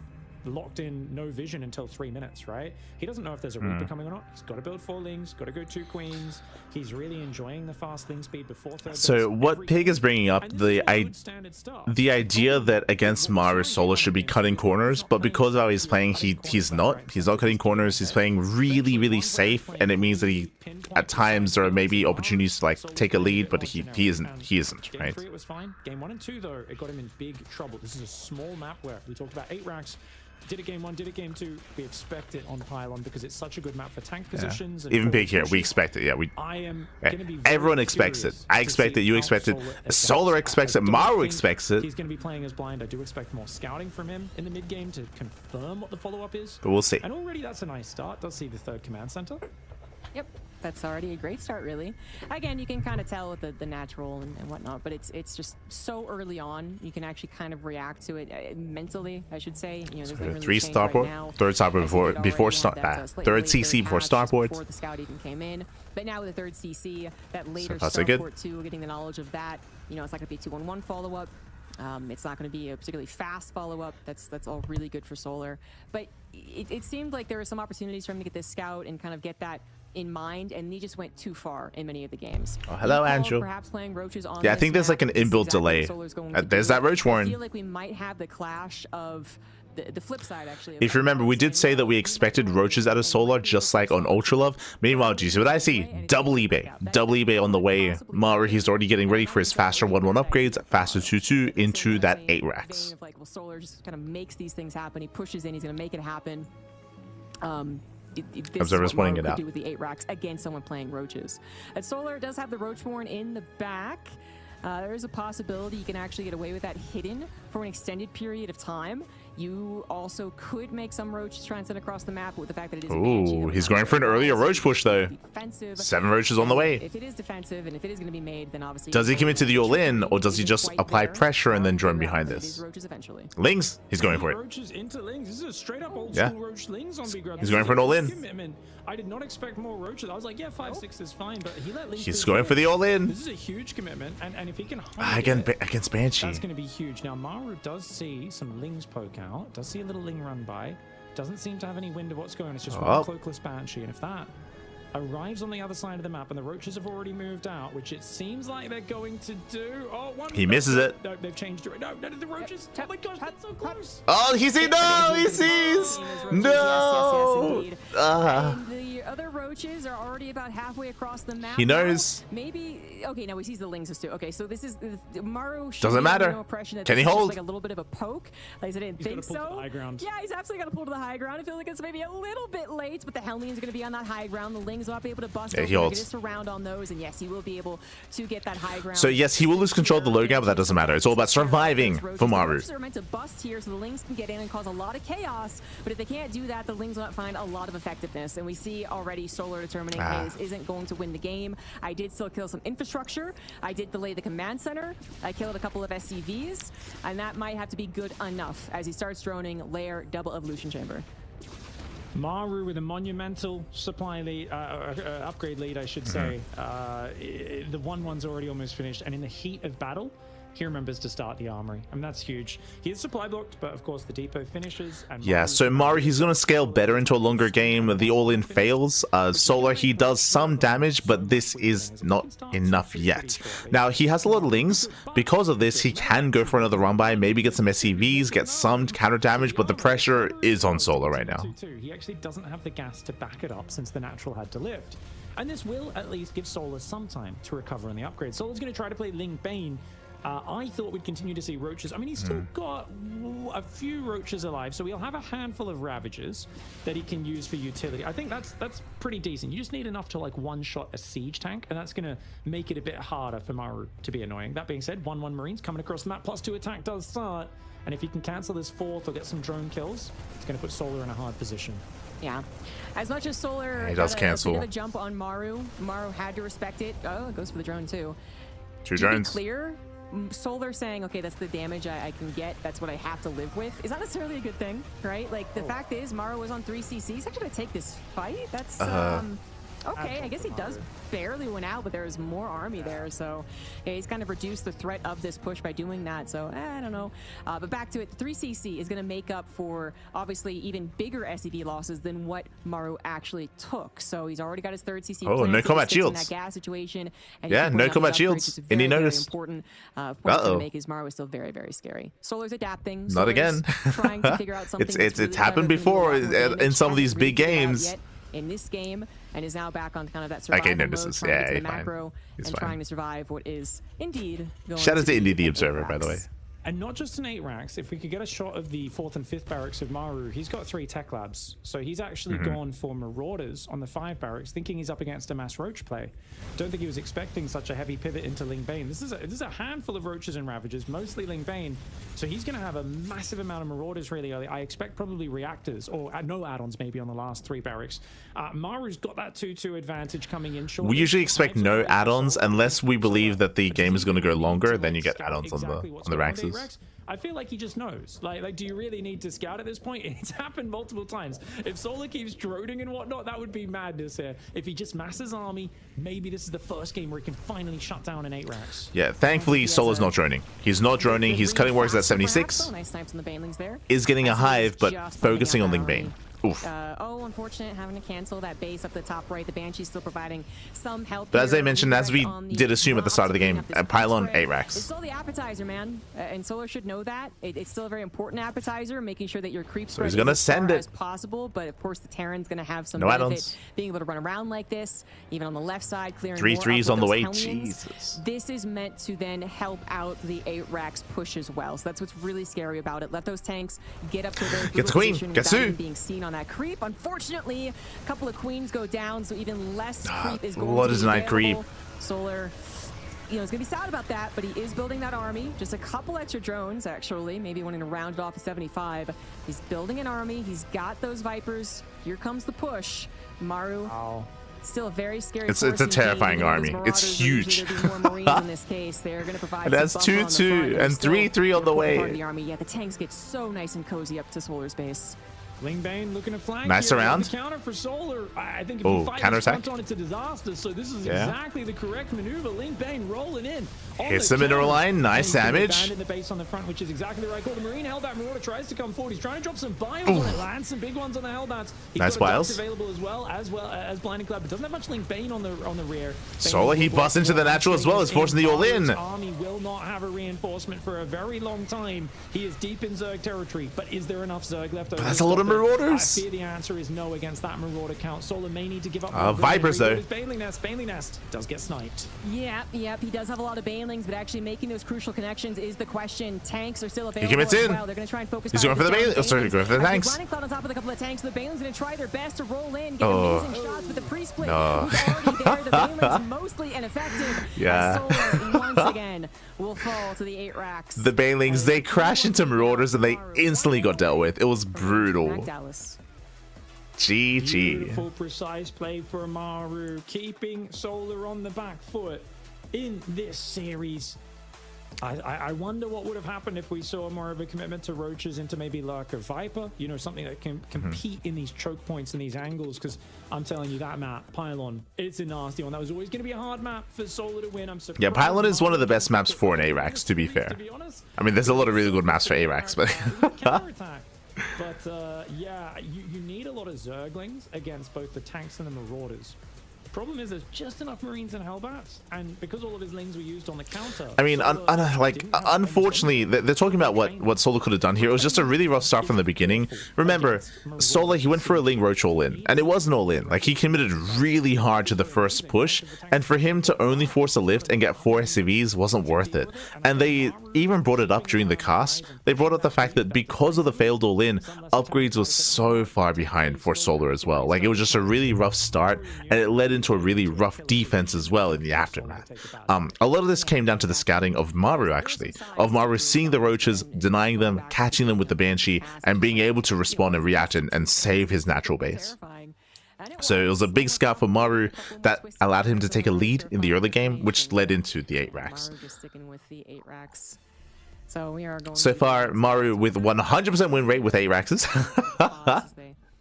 [SPEAKER 4] locked in no vision until 3 minutes, right? He doesn't know if there's a Reaper coming or not. He's got to build 4 lings, got to go 2 queens. He's really enjoying the fast ling speed before third.
[SPEAKER 1] So what Pig is bringing up, the idea that against Maru, Solo should be cutting corners, but because of how he's playing, he's not cutting corners. He's playing really safe, and it means that he, at times, there are maybe opportunities to like take a lead, but he isn't, right?
[SPEAKER 4] Game 3 it was fine. Game 1 and 2 though, it got him in big trouble. This is a small map where we talked about 8 racks. Did it game 1, did it game 2. We expect it on Pylon because it's such a good map for tank positions.
[SPEAKER 1] Yeah.
[SPEAKER 4] And
[SPEAKER 1] Even Big here, we expect it. Yeah,
[SPEAKER 4] I am gonna be
[SPEAKER 1] everyone expects it. I expect it. You expect it. Solar expects it. Maru expects it.
[SPEAKER 4] He's going to be playing as blind. I do expect more scouting from him in the mid game to confirm what the follow-up is.
[SPEAKER 1] But we'll see.
[SPEAKER 4] And already that's a nice start. Does see the 3rd command center.
[SPEAKER 3] Yep, that's already a great start, really. Again, you can kind of tell with the natural and whatnot, but it's just so early on. You can actually kind of react to it mentally, I should say. You know,
[SPEAKER 1] So
[SPEAKER 3] really
[SPEAKER 1] 3 starport,
[SPEAKER 3] right
[SPEAKER 1] 3rd starport before start, 3rd CC before starport.
[SPEAKER 3] Before the scout even came in, but now with the 3rd CC, that later
[SPEAKER 1] far, so good.
[SPEAKER 3] starport too, getting the knowledge of that. You know, it's not going to be a 2-1-1 follow-up. It's not going to be a particularly fast follow-up. That's all really good for Solar. But it seemed like there were some opportunities for him to get this scout and kind of get that in mind, and he just went too far in many of the games.
[SPEAKER 1] Oh, hello, Angel.
[SPEAKER 3] Perhaps playing roaches on
[SPEAKER 1] Yeah, I think there's like an inbuilt delay. There's that roach warren.
[SPEAKER 3] I feel like we might have the clash of the flip side, actually.
[SPEAKER 1] If you remember, we did say that we expected roaches out of Solar, just like on Ultra Love. Meanwhile, do you see what I see? Double eBay. Double eBay on the way. Maru, he's already getting ready for his faster 1-1 upgrades, faster 2-2 into that 8 racks.
[SPEAKER 3] Like, well, Solar just kind of makes these things happen. He pushes in. He's going to make it happen.
[SPEAKER 1] Observers pointing it out.
[SPEAKER 3] Do with the 8 racks against someone playing roaches. And Solar does have the Roachborn in the back. There is a possibility you can actually get away with that hidden for an extended period of time. You also could make some roaches try and send across the map with the fact that it is
[SPEAKER 1] Ooh, he's going for an earlier roach push though. 7 roaches on the way.
[SPEAKER 3] If it is defensive and if it is going to be made, then obviously
[SPEAKER 1] does he commit to the all-in, or does he just apply pressure and then join behind this? Lings, he's going for it.
[SPEAKER 4] Roaches into lings. This is a straight up old
[SPEAKER 1] Yeah.
[SPEAKER 4] school roach lings on Big Red.
[SPEAKER 1] He's going for an all-in.
[SPEAKER 4] I did not expect more roaches. I was like, yeah, 5-6 is fine, but he let lings.
[SPEAKER 1] He's going for the all-in.
[SPEAKER 4] This is a huge commitment, and if he can
[SPEAKER 1] Against Banshee.
[SPEAKER 4] that's going to be huge. Now Maru does see some lings poke out, does see a little ling run by, doesn't seem to have any wind of what's going on. It's just one cloakless Banshee, and if that arrives on the other side of the map and the roaches have already moved out, which it seems like they're going to do. Oh, one.
[SPEAKER 1] He misses it.
[SPEAKER 4] No, they've changed it. No, the roaches. Oh my gosh, that's so close.
[SPEAKER 1] Oh, he sees. No, he sees. No.
[SPEAKER 3] Yes, and the other roaches are already about halfway across the map.
[SPEAKER 1] He knows.
[SPEAKER 3] Maybe. Okay, now he sees the lings too. Okay, so this is Maru.
[SPEAKER 1] Doesn't matter.
[SPEAKER 3] No impression that
[SPEAKER 1] Can he
[SPEAKER 3] this is
[SPEAKER 1] hold?
[SPEAKER 3] Like a little bit of a poke. Like I said, I didn't think
[SPEAKER 4] Pull to the high ground.
[SPEAKER 3] Yeah, he's absolutely got to pull to the high ground. I feel like it's maybe a little bit late, but the Hellions are going to be on that high ground. The lings will not be able to bust.
[SPEAKER 1] Yeah, he
[SPEAKER 3] open,
[SPEAKER 1] holds.
[SPEAKER 3] get a surround on those, and yes, he will be able to get that high ground.
[SPEAKER 1] So yes, he will lose control of the low gap, but that doesn't matter. It's all about surviving for Maru.
[SPEAKER 3] The roaches are meant to bust here, so the lings can get in and cause a lot of chaos. But if they can't do that, the lings will not find a lot of effectiveness. And we see already Solar determining, hey, this isn't going to win the game. I did still kill some infrastructure. I did delay the command center. I killed a couple of SCVs, and that might have to be good enough as he starts droning lair double evolution chamber.
[SPEAKER 4] Maru with a monumental supply lead, upgrade lead, I should say. The 1-1's already almost finished, and in the heat of battle, he remembers to start the armory. I mean, that's huge. He is supply blocked, but of course the depot finishes. And
[SPEAKER 1] Yeah, so Maru, he's going to scale better into a longer game. The all-in fails. Solar, he does some damage, but this is not enough yet. Now, he has a lot of lings. Because of this, he can go for another run-by, maybe get some SCVs, get some counter damage, but the pressure is on Solar right now.
[SPEAKER 4] He actually doesn't have the gas to back it up since the natural had to lift. And this will at least give Solar some time to recover on the upgrade. Solar's going to try to play Ling Bane. I thought we'd continue to see Roaches. I mean, he's still got a few Roaches alive, so he'll have a handful of Ravagers that he can use for utility. I think that's pretty decent. You just need enough to like one-shot a siege tank, and that's going to make it a bit harder for Maru to be annoying. That being said, 1-1 Marines coming across the map, +2 attack does start. And if he can cancel this 4th or get some drone kills, it's going to put Solar in a hard position.
[SPEAKER 3] Yeah, as much as Solar
[SPEAKER 1] he does cancel
[SPEAKER 3] a jump on Maru had to respect it. Oh, it goes for the drone too.
[SPEAKER 1] 2 drones.
[SPEAKER 3] To be clear, Solar saying, okay, that's the damage I can get, that's what I have to live with, is not necessarily a good thing, right? Like, the fact is, Maru was on 3 CC. He's actually going to take this fight. That's, okay, I guess he does barely win out, but there's more army there, so yeah, he's kind of reduced the threat of this push by doing that, so I don't know. But back to it, 3CC is going to make up for, obviously, even bigger SCV losses than what Maru actually took, so he's already got his 3rd CC.
[SPEAKER 1] Oh, no combat shields.
[SPEAKER 3] In that gas situation, and
[SPEAKER 1] yeah, no combat shields.
[SPEAKER 3] And
[SPEAKER 1] he noticed.
[SPEAKER 3] Important point to make is Maru is still very, very scary. Solar's adapting.
[SPEAKER 1] Not again.
[SPEAKER 3] Trying to figure out something.
[SPEAKER 1] It's happened before in some of these big games.
[SPEAKER 3] In this game, and is now back on kind of that survival
[SPEAKER 1] okay, no,
[SPEAKER 3] mode,
[SPEAKER 1] this is,
[SPEAKER 3] trying to
[SPEAKER 1] yeah,
[SPEAKER 3] get to the
[SPEAKER 1] fine.
[SPEAKER 3] macro
[SPEAKER 1] He's
[SPEAKER 3] and
[SPEAKER 1] fine.
[SPEAKER 3] trying to survive what is indeed going
[SPEAKER 1] Shout out to Indy the
[SPEAKER 3] be
[SPEAKER 1] Observer,
[SPEAKER 3] eight
[SPEAKER 1] by the way.
[SPEAKER 3] racks.
[SPEAKER 4] And not just an 8 racks, if we could get a shot of the 4th and 5th barracks of Maru, he's got 3 tech labs. So he's actually gone for Marauders on the 5 barracks, thinking he's up against a mass Roach play. Don't think he was expecting such a heavy pivot into Ling Bane. This is a handful of Roaches and Ravagers, mostly Ling Bane. So he's going to have a massive amount of Marauders really early. I expect probably Reactors, or no add-ons maybe on the last 3 barracks. Maru's got that 2-2 advantage coming in short.
[SPEAKER 1] We usually expect no add-ons unless we believe that the game is going to go longer, then you get add-ons on the ranks.
[SPEAKER 4] I feel like he just knows. Like, do you really need to scout at this point? It's happened multiple times. If Solar keeps droning and whatnot, that would be madness here. If he just masses army, maybe this is the first game where he can finally shut down an 8 racks.
[SPEAKER 1] Yeah, thankfully Solar's not droning. He's not droning. He's cutting works at 76.
[SPEAKER 3] Nice snipes on the Banelings there.
[SPEAKER 1] Is getting a hive, but focusing on Ling Bane. Oof.
[SPEAKER 3] Oh, unfortunate, having to cancel that base up the top right. The Banshee's still providing some help.
[SPEAKER 1] But as I mentioned, as we did assume at the start of the game, a pylon 8 racks.
[SPEAKER 3] It's still the appetizer, man, and Solar should know that. It's still a very important appetizer, making sure that your creep spread
[SPEAKER 1] he's gonna
[SPEAKER 3] as
[SPEAKER 1] send
[SPEAKER 3] far
[SPEAKER 1] it
[SPEAKER 3] as possible. But of course, the Terran's gonna have some
[SPEAKER 1] no
[SPEAKER 3] benefit
[SPEAKER 1] add-ons.
[SPEAKER 3] being able to run around like this, even on the left side, clearing
[SPEAKER 1] 3
[SPEAKER 3] more
[SPEAKER 1] threes
[SPEAKER 3] up
[SPEAKER 1] on
[SPEAKER 3] with
[SPEAKER 1] the way.
[SPEAKER 3] those Hellions.
[SPEAKER 1] Jesus.
[SPEAKER 3] This is meant to then help out the 8 racks push as well. So that's what's really scary about it. Let those tanks get up to their
[SPEAKER 1] Get the queen. Get Sue.
[SPEAKER 3] being seen on that creep. Unfortunately, a couple of queens go down, so even less creep is going
[SPEAKER 1] what
[SPEAKER 3] to
[SPEAKER 1] is
[SPEAKER 3] be
[SPEAKER 1] night creep?
[SPEAKER 3] available. Solar, you know, is going to be sad about that, but he is building that army. Just a couple extra drones, actually. Maybe wanting to round it off to 75. He's building an army. He's got those Vipers. Here comes the push. Maru.
[SPEAKER 4] Wow.
[SPEAKER 3] Still a very scary.
[SPEAKER 1] It's a terrifying army. It's huge.
[SPEAKER 3] In this case, they're going to provide.
[SPEAKER 1] And that's 2-2 and 3-3 on the way.
[SPEAKER 3] Part of the army. Yeah, the tanks get so nice and cozy up to Solar's base.
[SPEAKER 4] Ling Bane looking to flank.
[SPEAKER 1] Nice
[SPEAKER 4] here.
[SPEAKER 1] around.
[SPEAKER 4] Counter for Solar. I think if you fight this front on, it's a disaster. So this is exactly the correct maneuver. Ling Bane rolling in.
[SPEAKER 1] Hits the mineral line. Nice damage.
[SPEAKER 4] Abandon the base on the front, which is exactly the right call. The Marine Hellbat Marauder tries to come forward. He's trying to drop some bios on it. Lands some big ones on the Hellbats. He's
[SPEAKER 1] nice
[SPEAKER 4] got
[SPEAKER 1] bios.
[SPEAKER 4] available as well as Blinding Cloud, but doesn't have much Ling Bane on the rear.
[SPEAKER 1] Solar, he busts into the natural as well. Is forcing the all-in.
[SPEAKER 4] Army will not have a reinforcement for a very long time. He is deep in Zerg territory, but is there enough Zerg left over?
[SPEAKER 1] That's a lot of Marauders.
[SPEAKER 4] The answer is no against that Marauder count. Solar may need to give up.
[SPEAKER 1] Vipers though.
[SPEAKER 4] Baneling Nest does get sniped.
[SPEAKER 3] Yep, he does have a lot of Banelings, but actually making those crucial connections is the question. Tanks are still available.
[SPEAKER 1] He commits in.
[SPEAKER 3] Well. They're going to try and focus.
[SPEAKER 1] He's going for the Banelings. Oh, sorry, going for the tanks.
[SPEAKER 3] Running Cloud on top of a couple of tanks. The Banelings going to try their best to roll in, get amazing shots with the pre-split.
[SPEAKER 1] No.
[SPEAKER 3] Who's already there. The Banelings mostly ineffective.
[SPEAKER 1] Yeah.
[SPEAKER 3] Solar once again will fall to the 8 racks.
[SPEAKER 1] The Banelings, they crash into Marauders and they instantly got dealt with. It was brutal.
[SPEAKER 3] Dallas.
[SPEAKER 1] GG.
[SPEAKER 4] Beautiful, precise play for Maru, keeping Solar on the back foot in this series. I wonder what would have happened if we saw more of a commitment to Roaches into maybe Lurker Viper, you know, something that can compete in these choke points and these angles, because I'm telling you, that map, Pylon, it's a nasty one. That was always going to be a hard map for Solar to win. I'm surprised.
[SPEAKER 1] Yeah, Pylon is one of the best maps for an ARAX, to be fair. I mean, there's a lot of really good maps for ARAX, but...
[SPEAKER 4] But yeah, you need a lot of Zerglings against both the tanks and the Marauders. Problem is, there's just enough Marines and Hellbats, and because all of his lings were used on the counter.
[SPEAKER 1] I mean, unfortunately, they're talking about what Solar could have done here. It was just a really rough start from the beginning. Remember, Solar, he went for a ling roach all in, and it wasn't all in. Like, he committed really hard to the first push, and for him to only force a lift and get 4 SCVs wasn't worth it. And they even brought it up during the cast. They brought up the fact that because of the failed all in, upgrades was so far behind for Solar as well. Like, it was just a really rough start, and it led into a really rough defense as well in the aftermath. A lot of this came down to the scouting of Maru, actually. Of Maru seeing the roaches, denying them, catching them with the Banshee, and being able to respond and react and save his natural base. So it was a big scout for Maru that allowed him to take a lead in the early game, which led into the 8 racks. So far, Maru with 100% win rate with 8 racks.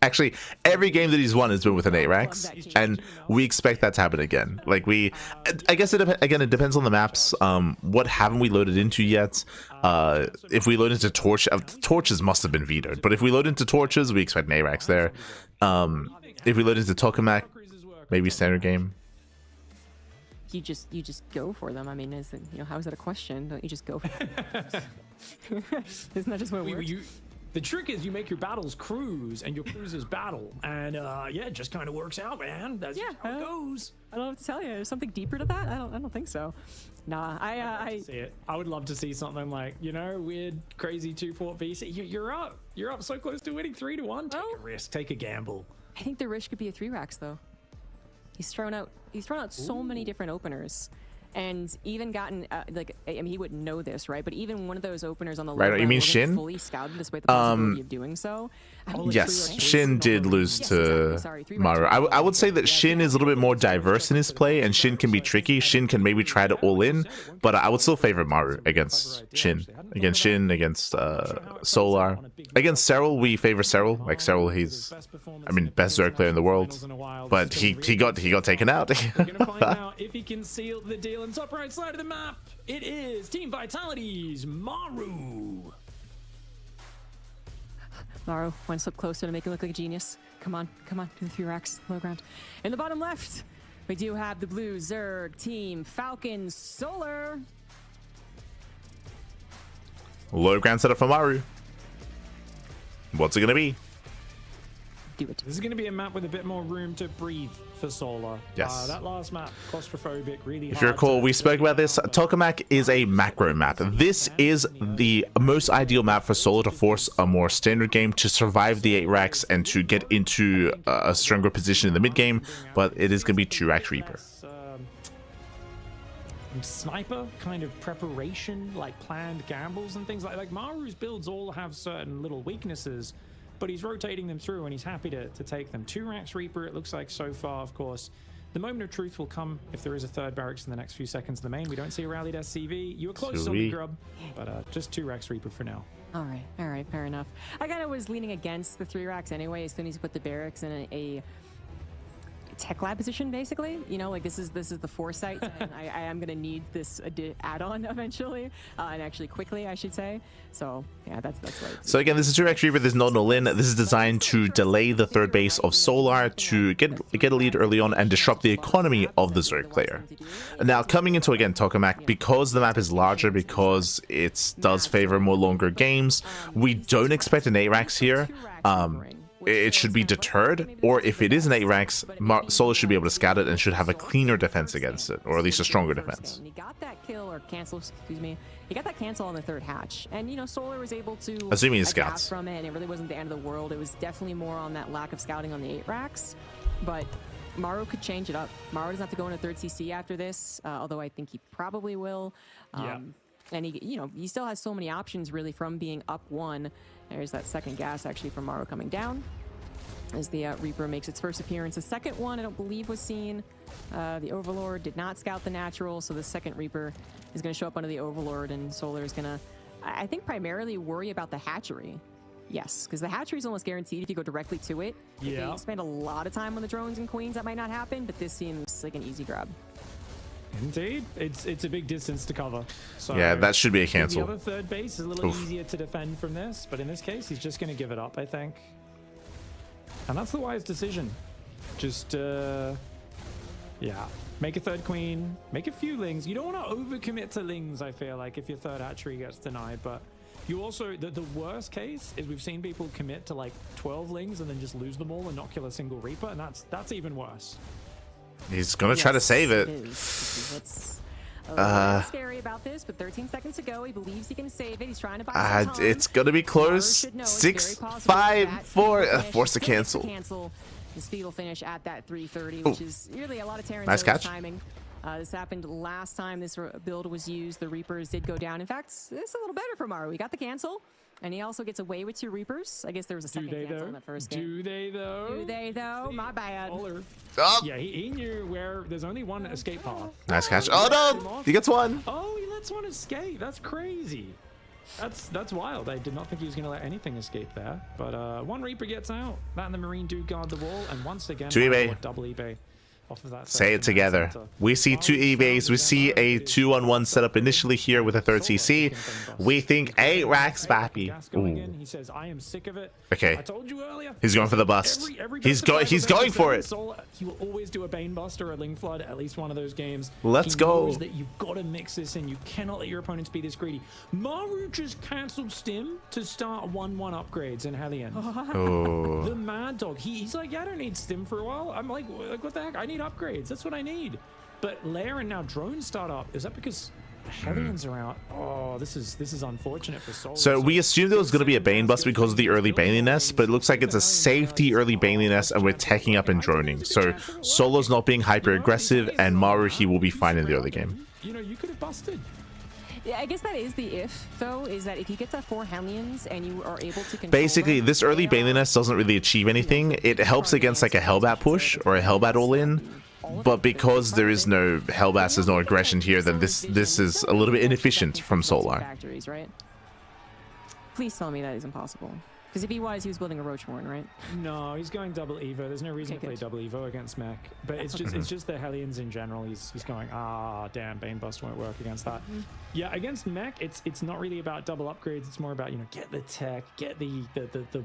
[SPEAKER 1] Actually, every game that he's won has been with an 8 racks, and we expect that to happen again. Like, I guess it depends on the maps. What haven't we loaded into yet? If we load into Torches must have been vetoed, but if we load into Torches, we expect an 8 racks there. If we load into Tokamak, maybe standard game.
[SPEAKER 3] You just go for them. I mean, how is that a question? Don't you just go for them? Isn't that just what it works?
[SPEAKER 4] The trick is you make your battles cruise, and your cruises battle, and yeah, it just kind of works out, man. That's how it goes.
[SPEAKER 3] I don't know what to tell you. There's something deeper to that. I don't think so. Nah, I
[SPEAKER 4] see it. I would love to see something like, you know, weird, crazy 2-port VC. You're up so close to winning 3-1. Take a risk, take a gamble.
[SPEAKER 3] I think the risk could be a 3 racks though. He's thrown out so many different openers. And even gotten, I mean, he wouldn't know this, right? But even one of those openers on the
[SPEAKER 1] right, you mean SHIN?
[SPEAKER 3] Fully scouted despite the possibility of doing so.
[SPEAKER 1] Yes, SHIN did lose to Maru. I would say that SHIN is a little bit more diverse in his play, and SHIN can be tricky. SHIN can maybe try to all in, but I would still favor Maru against SHIN. Against SHIN, against Solar. Against Serral, we favor Serral. Like, Serral, he's, I mean, best Zerg player in the world. But he got taken out.
[SPEAKER 4] We're gonna find out if he can seal the deal. On the top right side of the map, it is Team Vitality's Maru.
[SPEAKER 3] Maru, one step closer to make it look like a genius. Come on, do the 3 racks, low ground. In the bottom left, we do have the blue Zerg team, Falcon Solar.
[SPEAKER 1] Low ground setup for Maru. What's it gonna be?
[SPEAKER 3] Do it.
[SPEAKER 4] This is going to be a map with a bit more room to breathe for Solar.
[SPEAKER 1] Yes.
[SPEAKER 4] That last map, claustrophobic, really hard.
[SPEAKER 1] If you recall, we spoke about this. Tokamak is a macro map. This is the most ideal map for Solar to force a more standard game, to survive the 8 racks and to get into a stronger position in the mid game. But it is going to be 2 racks Reaper.
[SPEAKER 4] Sniper kind of preparation, like planned gambles and things like Maru's builds all have certain little weaknesses, but he's rotating them through and he's happy to take them. 2 racks Reaper, it looks like so far. Of course, the moment of truth will come if there is a 3rd barracks in the next few seconds in the main. We don't see a rallied SCV. You were close on the grub, but just 2 racks Reaper for now.
[SPEAKER 3] All right, fair enough. I kind of was leaning against the 3 racks anyway, as soon as you put the barracks in a tech lab position, basically. You know, like this is the foresight, and I am gonna need this add-on eventually, and actually quickly, I should say. So yeah, that's right.
[SPEAKER 1] So again, this is 2 racks Reaper. There's no null in. This is designed to delay the 3rd base of Solar, to get a lead early on and disrupt the economy of the Zerg player. Now, coming into again Tokamak, because the map is larger, because it does favor more longer games, we don't expect an 8 racks here. It should be deterred, or if it is an 8 racks, Solar should be able to scout it and should have a cleaner defense against it, or at least a stronger defense.
[SPEAKER 3] He got that kill, or cancel, excuse me. He got that cancel on the 3rd hatch, and you know, Solar was able to
[SPEAKER 1] assuming he
[SPEAKER 3] adapt
[SPEAKER 1] scouts
[SPEAKER 3] from it, and it really wasn't the end of the world. It was definitely more on that lack of scouting on the 8 racks, but Maru could change it up. Maru doesn't have to go into 3rd CC after this, although I think he probably will. And he still has so many options really from being up 1. There's that 2nd gas actually from Maru coming down as the Reaper makes its first appearance. The 2nd one I don't believe was seen. The Overlord did not scout the natural, so the second Reaper is going to show up under the Overlord, and Solar is going to, I think, primarily worry about the hatchery. Yes, because the hatchery is almost guaranteed if you go directly to it.
[SPEAKER 4] Yeah.
[SPEAKER 3] If you spend a lot of time on the drones and queens, that might not happen, but this seems like an easy grab.
[SPEAKER 4] Indeed, it's a big distance to cover. So
[SPEAKER 1] Yeah, that should be a cancel.
[SPEAKER 4] The other third base is a little easier to defend from this, but in this case, he's just going to give it up, I think. And that's the wise decision. Just, yeah, make a third queen, make a few lings. You don't want to overcommit to lings, I feel like, if your third hatchery gets denied, but you also, the worst case is we've seen people commit to like 12 lings and then just lose them all and not kill a single Reaper, and that's even worse.
[SPEAKER 1] He's gonna try to save it.
[SPEAKER 3] What's a little scary about this, but 13 seconds to go. He believes he can save it. He's trying to buy some time.
[SPEAKER 1] It's gonna be close. 6, 5, 4. Force to cancel.
[SPEAKER 3] The speed will finish at that 330, which is really a lot of Terran's
[SPEAKER 1] nice catch.
[SPEAKER 3] timing. This happened last time this build was used. The Reapers did go down. In fact, this is a little better for Maru. We got the cancel, and he also gets away with 2 Reapers. I guess there was a second cancel in the first game.
[SPEAKER 4] Do they though?
[SPEAKER 3] Do they though? My bad.
[SPEAKER 1] Oh.
[SPEAKER 4] Yeah, he knew where there's only one escape path.
[SPEAKER 1] Nice catch. Oh no! He gets one.
[SPEAKER 4] Oh, he lets one escape. That's crazy. That's wild. I did not think he was going to let anything escape there. But one Reaper gets out. That and the Marine do guard the wall. And once again, double eBay. Off of that
[SPEAKER 1] Say it together. We see 2 eBays. We see a 2-on-1 setup initially here with a third CC. We think 8 racks Bappy.
[SPEAKER 4] He says, I am sick of it.
[SPEAKER 1] Okay.
[SPEAKER 4] I told you earlier.
[SPEAKER 1] He's going for the bust. He's going for it.
[SPEAKER 4] He will always do a Bane Bust or a Ling Flood at least one of those games.
[SPEAKER 1] Let's go.
[SPEAKER 4] That you've got to mix this in. You cannot let your opponents be this greedy. Maru just cancelled Stim to start 1-1 upgrades in Hellion.
[SPEAKER 1] Oh.
[SPEAKER 4] The Mad Dog. He's like, yeah, I don't need Stim for a while. I'm like what the heck? I need upgrades. That's what I need. But Lair and now Drone start up. Is that because Hellions are out? Oh, this is unfortunate for Soul.
[SPEAKER 1] So we assumed there was going to be a Bane Bust because of the early Baneliness, but it looks like it's a safety early Baneliness, and we're teching up and droning. So Solo's not being hyper aggressive, and Maru, he will be fine in the early game.
[SPEAKER 4] You know, you could have busted.
[SPEAKER 3] Yeah, I guess that is the if, though, is that if you get to 4 Hellions and you are able to control
[SPEAKER 1] Basically,
[SPEAKER 3] them,
[SPEAKER 1] this early Baneliness doesn't really achieve anything. It helps against like a Hellbat push or a Hellbat all-in, but because there is no Hellbats, there's no aggression here, then this is a little bit inefficient from Solar.
[SPEAKER 3] Factories, right? Please tell me that is impossible. Because if he was building a Roachmorn, right?
[SPEAKER 4] No, he's going double Evo. There's no reason to play double Evo against Mech. But it's just the Hellions in general. He's going, damn, Bane Bust won't work against that. Yeah, against Mech, it's not really about double upgrades. It's more about, you know, get the tech, get the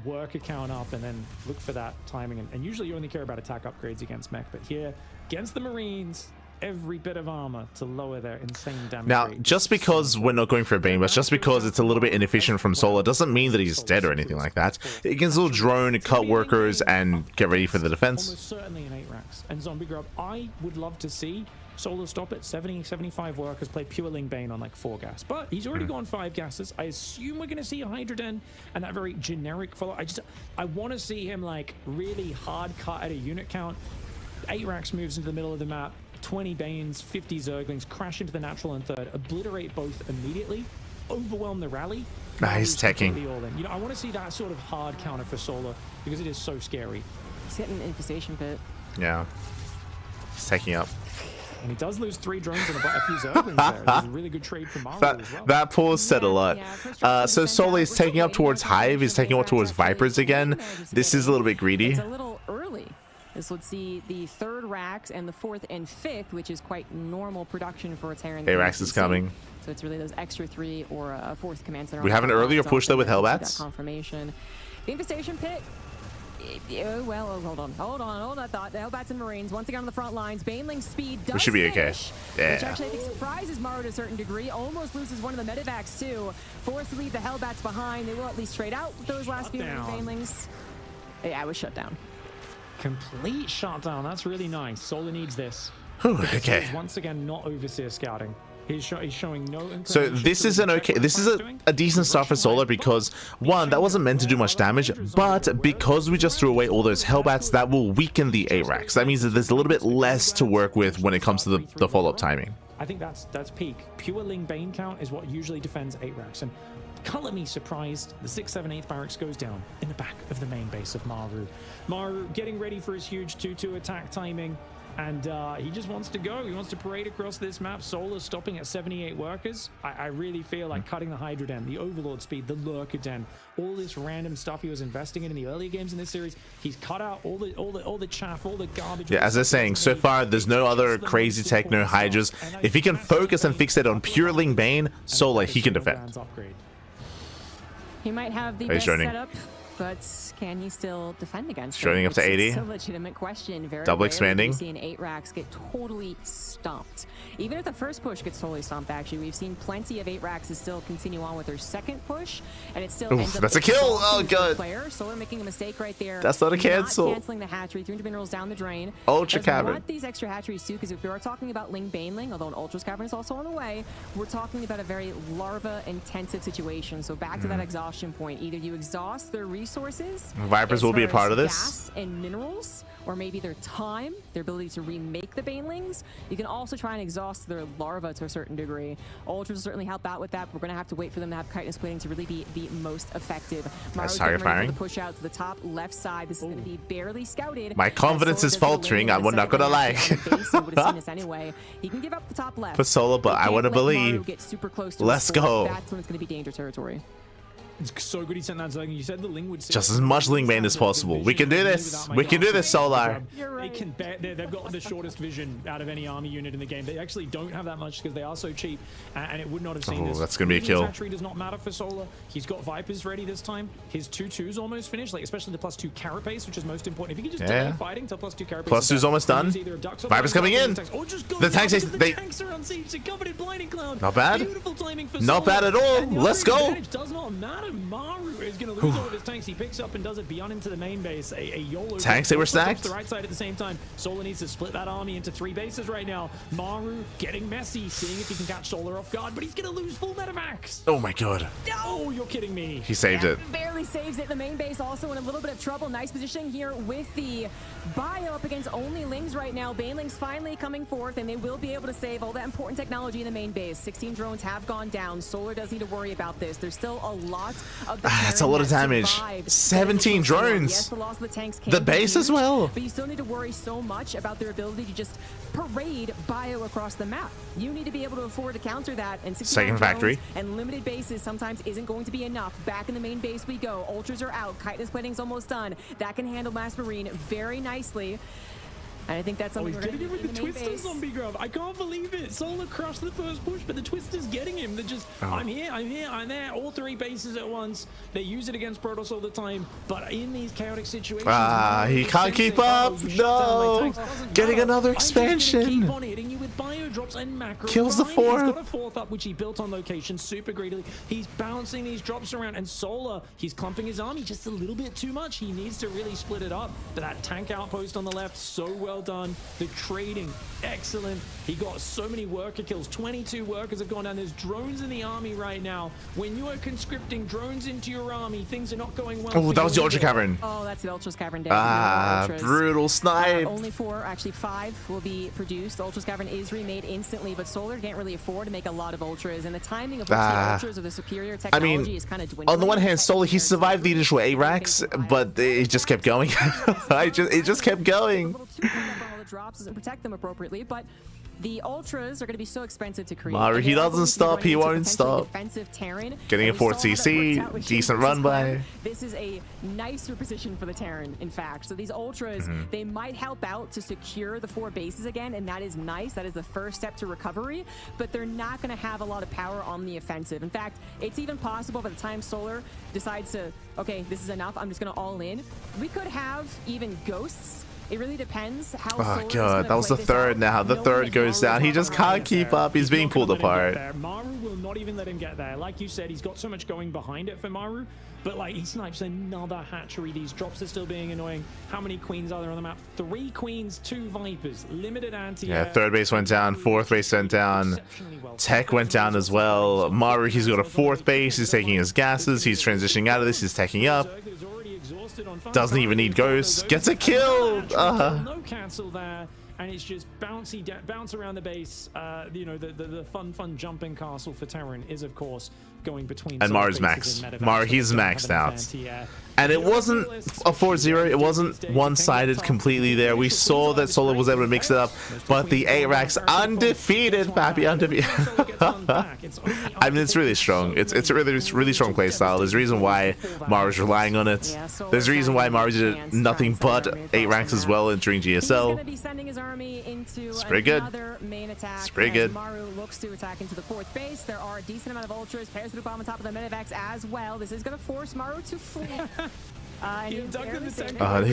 [SPEAKER 4] work account up, and then look for that timing. And usually you only care about attack upgrades against Mech. But here, against the Marines, every bit of armor to lower their insane damage
[SPEAKER 1] Now,
[SPEAKER 4] rate.
[SPEAKER 1] just because we're not going for a Bane Bust, just because it's a little bit inefficient from Solar, doesn't mean that he's dead or anything like that. He can still drone, cut workers, and get ready for the defense.
[SPEAKER 4] Almost certainly in 8 racks. And Zombie Grub, I would love to see Solar stop at 70, 75 workers, play pure Ling Bane on like 4 gas. But he's already gone 5 gases. I assume we're going to see a Hydra Den and that very generic follow. I want to see him like really hard cut at a unit count. 8 racks moves into the middle of the map. 20 Banes, 50 Zerglings, crash into the natural and third, obliterate both immediately, overwhelm the rally.
[SPEAKER 1] Nice teching.
[SPEAKER 4] You know, I want to see that sort of hard counter for Solar because it is so scary.
[SPEAKER 3] He's hitting an infestation pit.
[SPEAKER 1] Yeah. He's taking up.
[SPEAKER 4] And he does lose 3 drones and a few Zerglings there. There's a really good trade from Maru as well.
[SPEAKER 1] That pause said a lot. So Solar is taking up towards Hive. He's taking up towards Vipers again. This is a little bit greedy.
[SPEAKER 3] It's a little early. This would see the 3rd racks and the 4th and 5th, which is quite normal production for a Terran.
[SPEAKER 1] A-Rax is coming.
[SPEAKER 3] So it's really those extra 3 or a 4th command center.
[SPEAKER 1] We have an earlier push though with Hellbats.
[SPEAKER 3] Confirmation. The infestation pit. Well, hold on that thought. The Hellbats and Marines once again on the front lines. Baneling speed does
[SPEAKER 1] We should be okay. Yeah.
[SPEAKER 3] Which actually I think surprises Maru to a certain degree. Almost loses one of the medevacs too. Forced to leave the Hellbats behind. They will at least trade out with those last few Banelings. Yeah, I was shut down.
[SPEAKER 4] Complete shutdown. That's really nice. Solar needs this.
[SPEAKER 1] Okay.
[SPEAKER 4] He's once again not overseer scouting. He's showing no inclination.
[SPEAKER 1] So this is an okay. This is a decent start for Solar because one, that wasn't meant to do much damage, but because we just threw away all those Hellbats, that will weaken the A-Rax. That means that there's a little bit less to work with when it comes to the follow-up timing.
[SPEAKER 4] I think that's peak. Pure Ling Bane count is what usually defends 8 racks. And color me surprised, the 6, 7, 8th barracks goes down in the back of the main base of Maru. Maru getting ready for his huge 2-2 attack timing. and he just wants to go. He wants to parade across this map. Solar stopping at 78 workers. I really feel like cutting the Hydra Den, the Overlord speed, the Lurker Den, all this random stuff he was investing in the earlier games in this series. He's cut out all the chaff, all the garbage.
[SPEAKER 1] Yeah, as they're saying, so far there's no other crazy tech, no Hydras. If he can focus and fixate on pure Ling Bane, Solar, he can defend.
[SPEAKER 3] He might have the best setup, but can he still defend against it?
[SPEAKER 1] Showing up to 80.
[SPEAKER 3] It's a legitimate question. Very
[SPEAKER 1] Double expanding.
[SPEAKER 3] We've seen 8 racks get totally stomped. Even if the first push gets totally stomped, actually, we've seen plenty of 8 racks still continue on with their second push, and it still ends up.
[SPEAKER 1] That's a kill! Oh, God.
[SPEAKER 3] Solar making a mistake right there.
[SPEAKER 1] That's not a cancel.
[SPEAKER 3] Not canceling the hatchery, 300 minerals down the drain.
[SPEAKER 1] Ultra Cavern.
[SPEAKER 3] We want these extra hatcheries too, because if we are talking about Ling Baneling, although an Ultra's Cavern is also on the way, we're talking about a very larva-intensive situation. So back to that exhaustion point. Either you exhaust their resources,
[SPEAKER 1] Vipers will be a part of this.
[SPEAKER 3] Gas and minerals, or maybe their time, their ability to remake the Banelings. You can also try and exhaust their larva to a certain degree. Ultras will certainly help out with that, but we're going to have to wait for them to have chitinous plating to really be the most effective.
[SPEAKER 1] That's target firing.
[SPEAKER 3] The push out to the top left side. This is going to be barely scouted.
[SPEAKER 1] My confidence is faltering. I'm not going to lie.
[SPEAKER 3] Anyway. He can give up the top left.
[SPEAKER 1] For Solo, but I want to believe. Let's go.
[SPEAKER 3] That's when it's going to be danger territory.
[SPEAKER 4] It's so good he sent that zone. You said the Ling would
[SPEAKER 1] just as much Ling Bane as possible. We can do this. We can do this, Solar.
[SPEAKER 4] They can bet they've got the shortest vision out of any army unit in the game. They actually don't have that much because they are so cheap, and it would not have seen this.
[SPEAKER 1] That's gonna be a kill.
[SPEAKER 4] Hatchery does not matter for Solar. He's got Vipers ready this time. His 2/2's almost finished, like especially the +2 carapace, which is most important. If you can just delay fighting till +2 carapace.
[SPEAKER 1] +2's almost done. Vipers coming in. The tanks
[SPEAKER 4] are on siege. They're covered in blinding cloud.
[SPEAKER 1] Not bad.
[SPEAKER 4] Beautiful timing for
[SPEAKER 1] not bad at all. Let's go.
[SPEAKER 4] Does not matter. Maru is going to lose all of his tanks. He picks up and does it beyond into the main base. A YOLO.
[SPEAKER 1] Tanks, they were stacked.
[SPEAKER 4] The right side at the same time. Solar needs to split that army into 3 bases right now. Maru getting messy, seeing if he can catch Solar off guard, but he's going to lose full metamax.
[SPEAKER 1] Oh my god.
[SPEAKER 4] No, you're kidding me.
[SPEAKER 1] He saved it.
[SPEAKER 3] Barely saves it. The main base also in a little bit of trouble. Nice positioning here with the bio up against only Lings right now. Banelings finally coming forth, and they will be able to save all that important technology in the main base. 16 drones have gone down. Solar does need to worry about this. There's still a lot of the
[SPEAKER 1] that's a lot of damage. 17 drones.
[SPEAKER 3] Yes, the loss of the tanks
[SPEAKER 1] the base as well.
[SPEAKER 3] But you still need to worry so much about their ability to just parade bio across the map. You need to be able to afford to counter that. And
[SPEAKER 1] second factory
[SPEAKER 3] and limited bases sometimes isn't going to be enough. Back in the main base we go. Ultras are out. Chitinous plating's almost done. That can handle Mass Marine very nicely. And I think that's something we're going to do with the
[SPEAKER 4] Twister zombie grab. I can't believe it. Solar crushed the first push, but the Twister's getting him. They're just, I'm here, I'm there. All 3 bases at once. They use it against Protoss all the time, but in these chaotic situations,
[SPEAKER 1] he can't keep up. No, getting another expansion.
[SPEAKER 4] Keep on hitting you with bio drops and macro.
[SPEAKER 1] Kills the 4.
[SPEAKER 4] He's got a 4th up, which he built on location super greedily. He's bouncing these drops around, and Solar, he's clumping his army just a little bit too much. He needs to really split it up. But that tank outpost on the left, so well done. The trading, excellent. He got so many worker kills. 22 workers have gone down. There's drones in the army right now. When you are conscripting drones into your army, things are not going well.
[SPEAKER 1] Oh, that was the Ultra Cavern.
[SPEAKER 3] Oh, that's the Ultra's Cavern down.
[SPEAKER 1] Brutal snipe.
[SPEAKER 3] Only 4, actually 5 will be produced. Ultra's Cavern is remade instantly, but Solar can't really afford to make a lot of Ultras, and the timing of which the Ultras of the superior technology is kind of dwindling.
[SPEAKER 1] On the one hand, Solar, he survived the initial A-racks, but it just kept going. It just kept going.
[SPEAKER 3] Drops doesn't protect them appropriately, but the Ultras are going to be so expensive to create.
[SPEAKER 1] Maru, he doesn't stop. He won't stop.
[SPEAKER 3] Terran,
[SPEAKER 1] getting a 4th CC, decent run by.
[SPEAKER 3] This is a nicer position for the Terran, in fact. So these Ultras, they might help out to secure the 4 bases again, and that is nice. That is the first step to recovery, but they're not going to have a lot of power on the offensive. In fact, it's even possible by the time Solar decides to, okay, this is enough, I'm just going to all in. We could have even Ghosts. It really depends how.
[SPEAKER 1] Oh god, that was the 3rd now. The 3rd goes down. He just can't keep up. He's being pulled apart.
[SPEAKER 4] Maru will not even let him get there. Like you said, he's got so much going behind it for Maru. But like he snipes another hatchery. These drops are still being annoying. How many queens are there on the map? 3 queens, 2 vipers. Limited anti-air.
[SPEAKER 1] Yeah, 3rd base went down. 4th base went down. Tech went down as well. Maru, he's got a 4th base. He's taking his gases. He's transitioning out of this. He's teching up. Doesn't even need ghosts. Gets a kill.
[SPEAKER 4] No cancel there, and it's just bounce around the base. You know, the fun jumping castle for Terran is of course going between.
[SPEAKER 1] And Maru's max. Maru, he's maxed out. And it wasn't a 4-0, it wasn't one-sided completely there. We saw that Solar was able to mix it up, but the ARAX undefeated, Pappy, undefeated. I mean, it's really strong. It's a really strong playstyle. There's a reason why Maru's relying on it. There's a reason why Maru did nothing but 8 ranks as well during GSL. It's pretty good. It's pretty good.
[SPEAKER 3] Maru looks to attack into the 4th base. There are a decent amount of ultras. Pairs through bomb on top of the Medivacs as well. This is going to force Maru to flee.
[SPEAKER 1] He's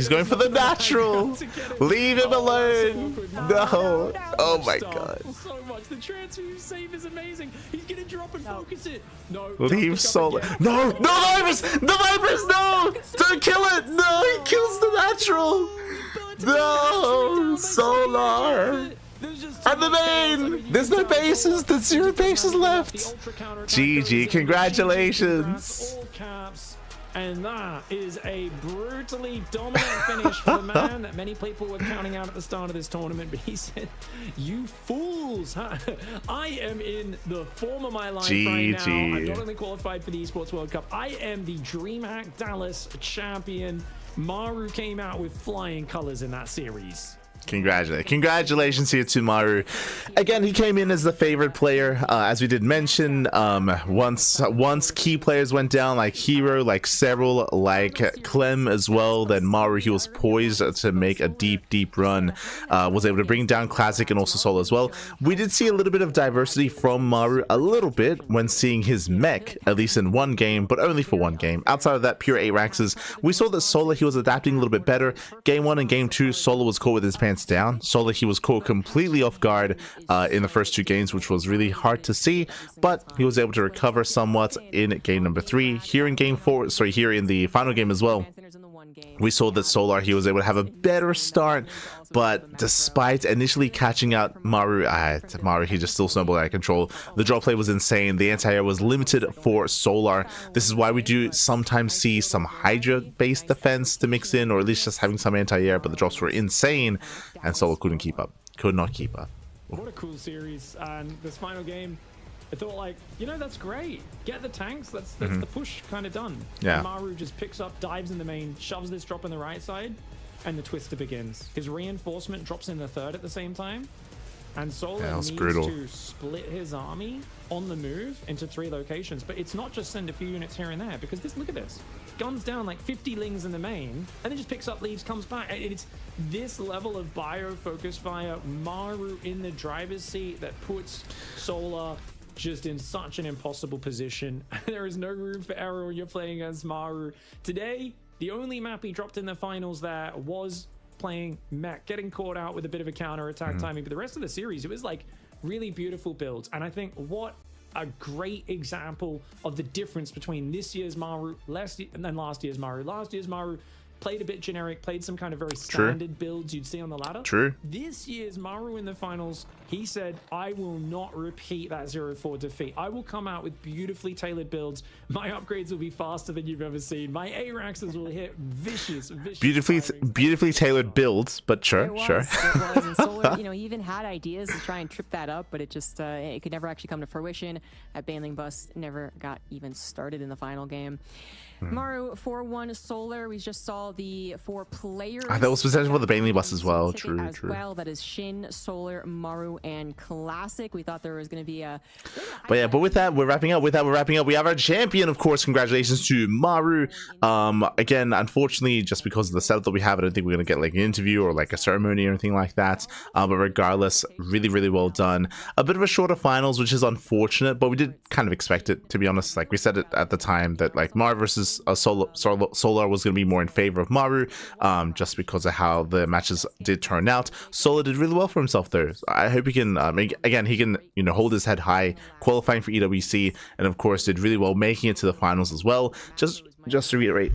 [SPEAKER 1] going for the natural. Leave him alone. No. Oh my god.
[SPEAKER 4] So much. The transfer save is amazing. He's gonna drop and focus it. No.
[SPEAKER 1] Leave Solar. No. No Vipers. The Vipers. No. Don't kill it. No. He kills the natural. No. Solar. And the main. There's no bases. There's 0 bases left. GG. Congratulations.
[SPEAKER 4] And that is a brutally dominant finish for the man that many people were counting out at the start of this tournament. But he said, "You fools! Huh? I am in the form of my life right now. I'm not only qualified for the Esports World Cup, I am the DreamHack Dallas champion." Maru came out with flying colors in that series.
[SPEAKER 1] Congratulations here to Maru. Again, he came in as the favorite player, as we did mention. Once key players went down, like herO, like Serral, like Clem as well, then Maru, he was poised to make a deep run. Was able to bring down Classic and also Solo as well. We did see a little bit of diversity from Maru, a little bit, when seeing his mech, at least in one game, but only for one game. Outside of that, pure 8 Raxes, we saw that Solo, he was adapting a little bit better. Game 1 and Game 2, Solo was caught with his pants down. Solo, he was caught completely off guard in the first 2 games, which was really hard to see, but he was able to recover somewhat in game number 3. Here in game 4, sorry, here in the final game as well, we saw that Solar, he was able to have a better start, but despite initially catching out Maru, he just still snowballed out of control. The draw play was insane. The anti-air was limited for Solar. This is why we do sometimes see some Hydra-based defense to mix in, or at least just having some anti-air, but the drops were insane, and Solar couldn't keep up. Could not keep up.
[SPEAKER 4] What a cool series. And this final game, I thought, like, you know, that's great. Get the tanks. That's the push kind of done.
[SPEAKER 1] Yeah.
[SPEAKER 4] And Maru just picks up, dives in the main, shoves this drop on the right side, and the twister begins. His reinforcement drops in the 3rd at the same time. And Solar needs to split his army on the move into 3 locations. But it's not just send a few units here and there, because this, look at this. Guns down like 50 lings in the main, and then just picks up, leaves, comes back. It's this level of bio-focus fire, Maru in the driver's seat, that puts Solar just in such an impossible position. There is no room for error when you're playing as Maru. Today, the only map he dropped in the finals there was playing mech, getting caught out with a bit of a counter-attack timing, but the rest of the series, it was like really beautiful builds. And I think what a great example of the difference between this year's Maru and then last year's Maru. Last year's Maru played a bit generic, played some kind of very standard builds you'd see on the ladder. This year's Maru in the finals, he said, I will not repeat that 0-4 defeat. I will come out with beautifully tailored builds. My upgrades will be faster than you've ever seen. My ARAXs will hit vicious.
[SPEAKER 1] Beautifully tailored builds, but sure.
[SPEAKER 3] It was. And Solar, you know, he even had ideas to try and trip that up, but it just it could never actually come to fruition. That Baneling bust never got even started in the final game. Maru 4-1 Solar. We just saw the 4 players.
[SPEAKER 1] That was potential for the Baneling bus as well. True.
[SPEAKER 3] Well, that is SHIN, Solar, Maru, and Classic. We thought there was going to be a.
[SPEAKER 1] But with that, we're wrapping up. We have our champion, of course. Congratulations to Maru. Again, unfortunately, just because of the setup that we have, I don't think we're going to get like an interview or like a ceremony or anything like that. But regardless, really well done. A bit of a shorter finals, which is unfortunate, but we did kind of expect it, to be honest. Like we said it at the time that like Maru versus Solar was going to be more in favor of Maru, just because of how the matches did turn out. Solar did really well for himself though. I hope he can again, he can, you know, hold his head high, qualifying for EWC, and of course did really well making it to the finals as well. Just to reiterate,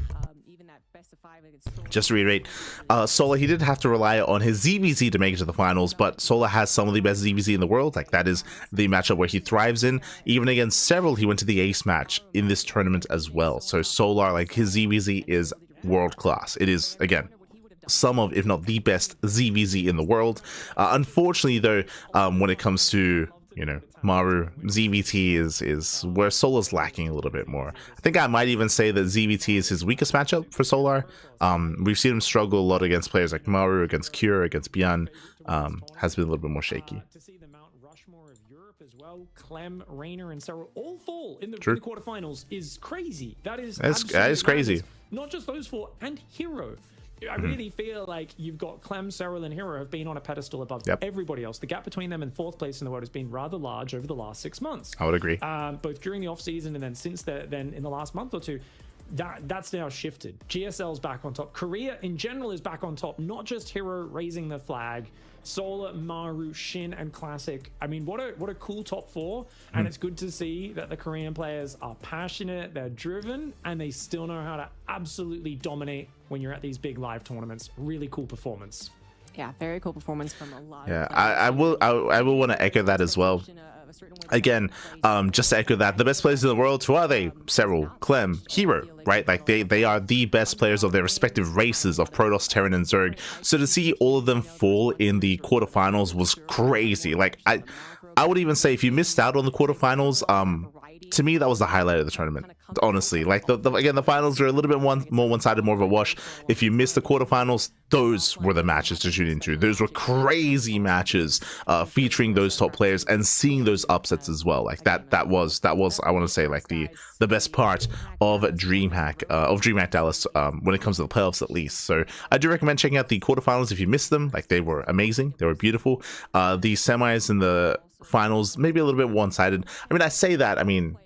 [SPEAKER 1] Solar, he did have to rely on his ZVZ to make it to the finals, but Solar has some of the best ZVZ in the world. Like, that is the matchup where he thrives in. Even against Serral, he went to the ace match in this tournament as well. So Solar, like, his ZVZ is world class. It is, again, some of, if not the best ZVZ in the world. Unfortunately though, when it comes to you know, Maru, ZVT is where Solar's lacking a little bit more. I think I might even say that ZVT is his weakest matchup for Solar. We've seen him struggle a lot against players like Maru, against Cure, against Beyond. Has been a little bit more shaky.
[SPEAKER 4] To see the Mount Rushmore of Europe as well, Clem, Rainer, and Serral all fall in the quarterfinals is crazy. That is
[SPEAKER 1] crazy.
[SPEAKER 4] Not just those four, and herO. I really feel like you've got Clem, Serral, and herO have been on a pedestal above everybody else. The gap between them and fourth place in the world has been rather large over the last 6 months.
[SPEAKER 1] I would agree.
[SPEAKER 4] Both during the off season and then since then in the last month or two. That's now shifted. GSL's back on top. Korea in general is back on top. Not just herO raising the flag. Solar, Maru, SHIN, and Classic. I mean, what a cool top four. And it's good to see that the Korean players are passionate, they're driven, and they still know how to absolutely dominate when you're at these big live tournaments. Really cool performance.
[SPEAKER 3] Yeah, very cool performance from a lot.
[SPEAKER 1] Yeah, I will want to echo that as well. Again, just to echo that, the best players in the world, who are they? Serral, Clem, herO, right? Like they are the best players of their respective races of Protoss, Terran, and Zerg. So to see all of them fall in the quarterfinals was crazy. Like I would even say if you missed out on the quarterfinals, to me that was the highlight of the tournament. Honestly, like again, the finals were a little bit more one-sided, more of a wash. If you missed the quarterfinals, those were the matches to tune into. Those were crazy matches featuring those top players and seeing those upsets as well. Like that was I want to say like the best part of DreamHack Dallas when it comes to the playoffs at least. So I do recommend checking out the quarterfinals if you missed them. Like they were amazing, they were beautiful. The semis and the finals maybe a little bit one-sided. I mean, I say that, I mean,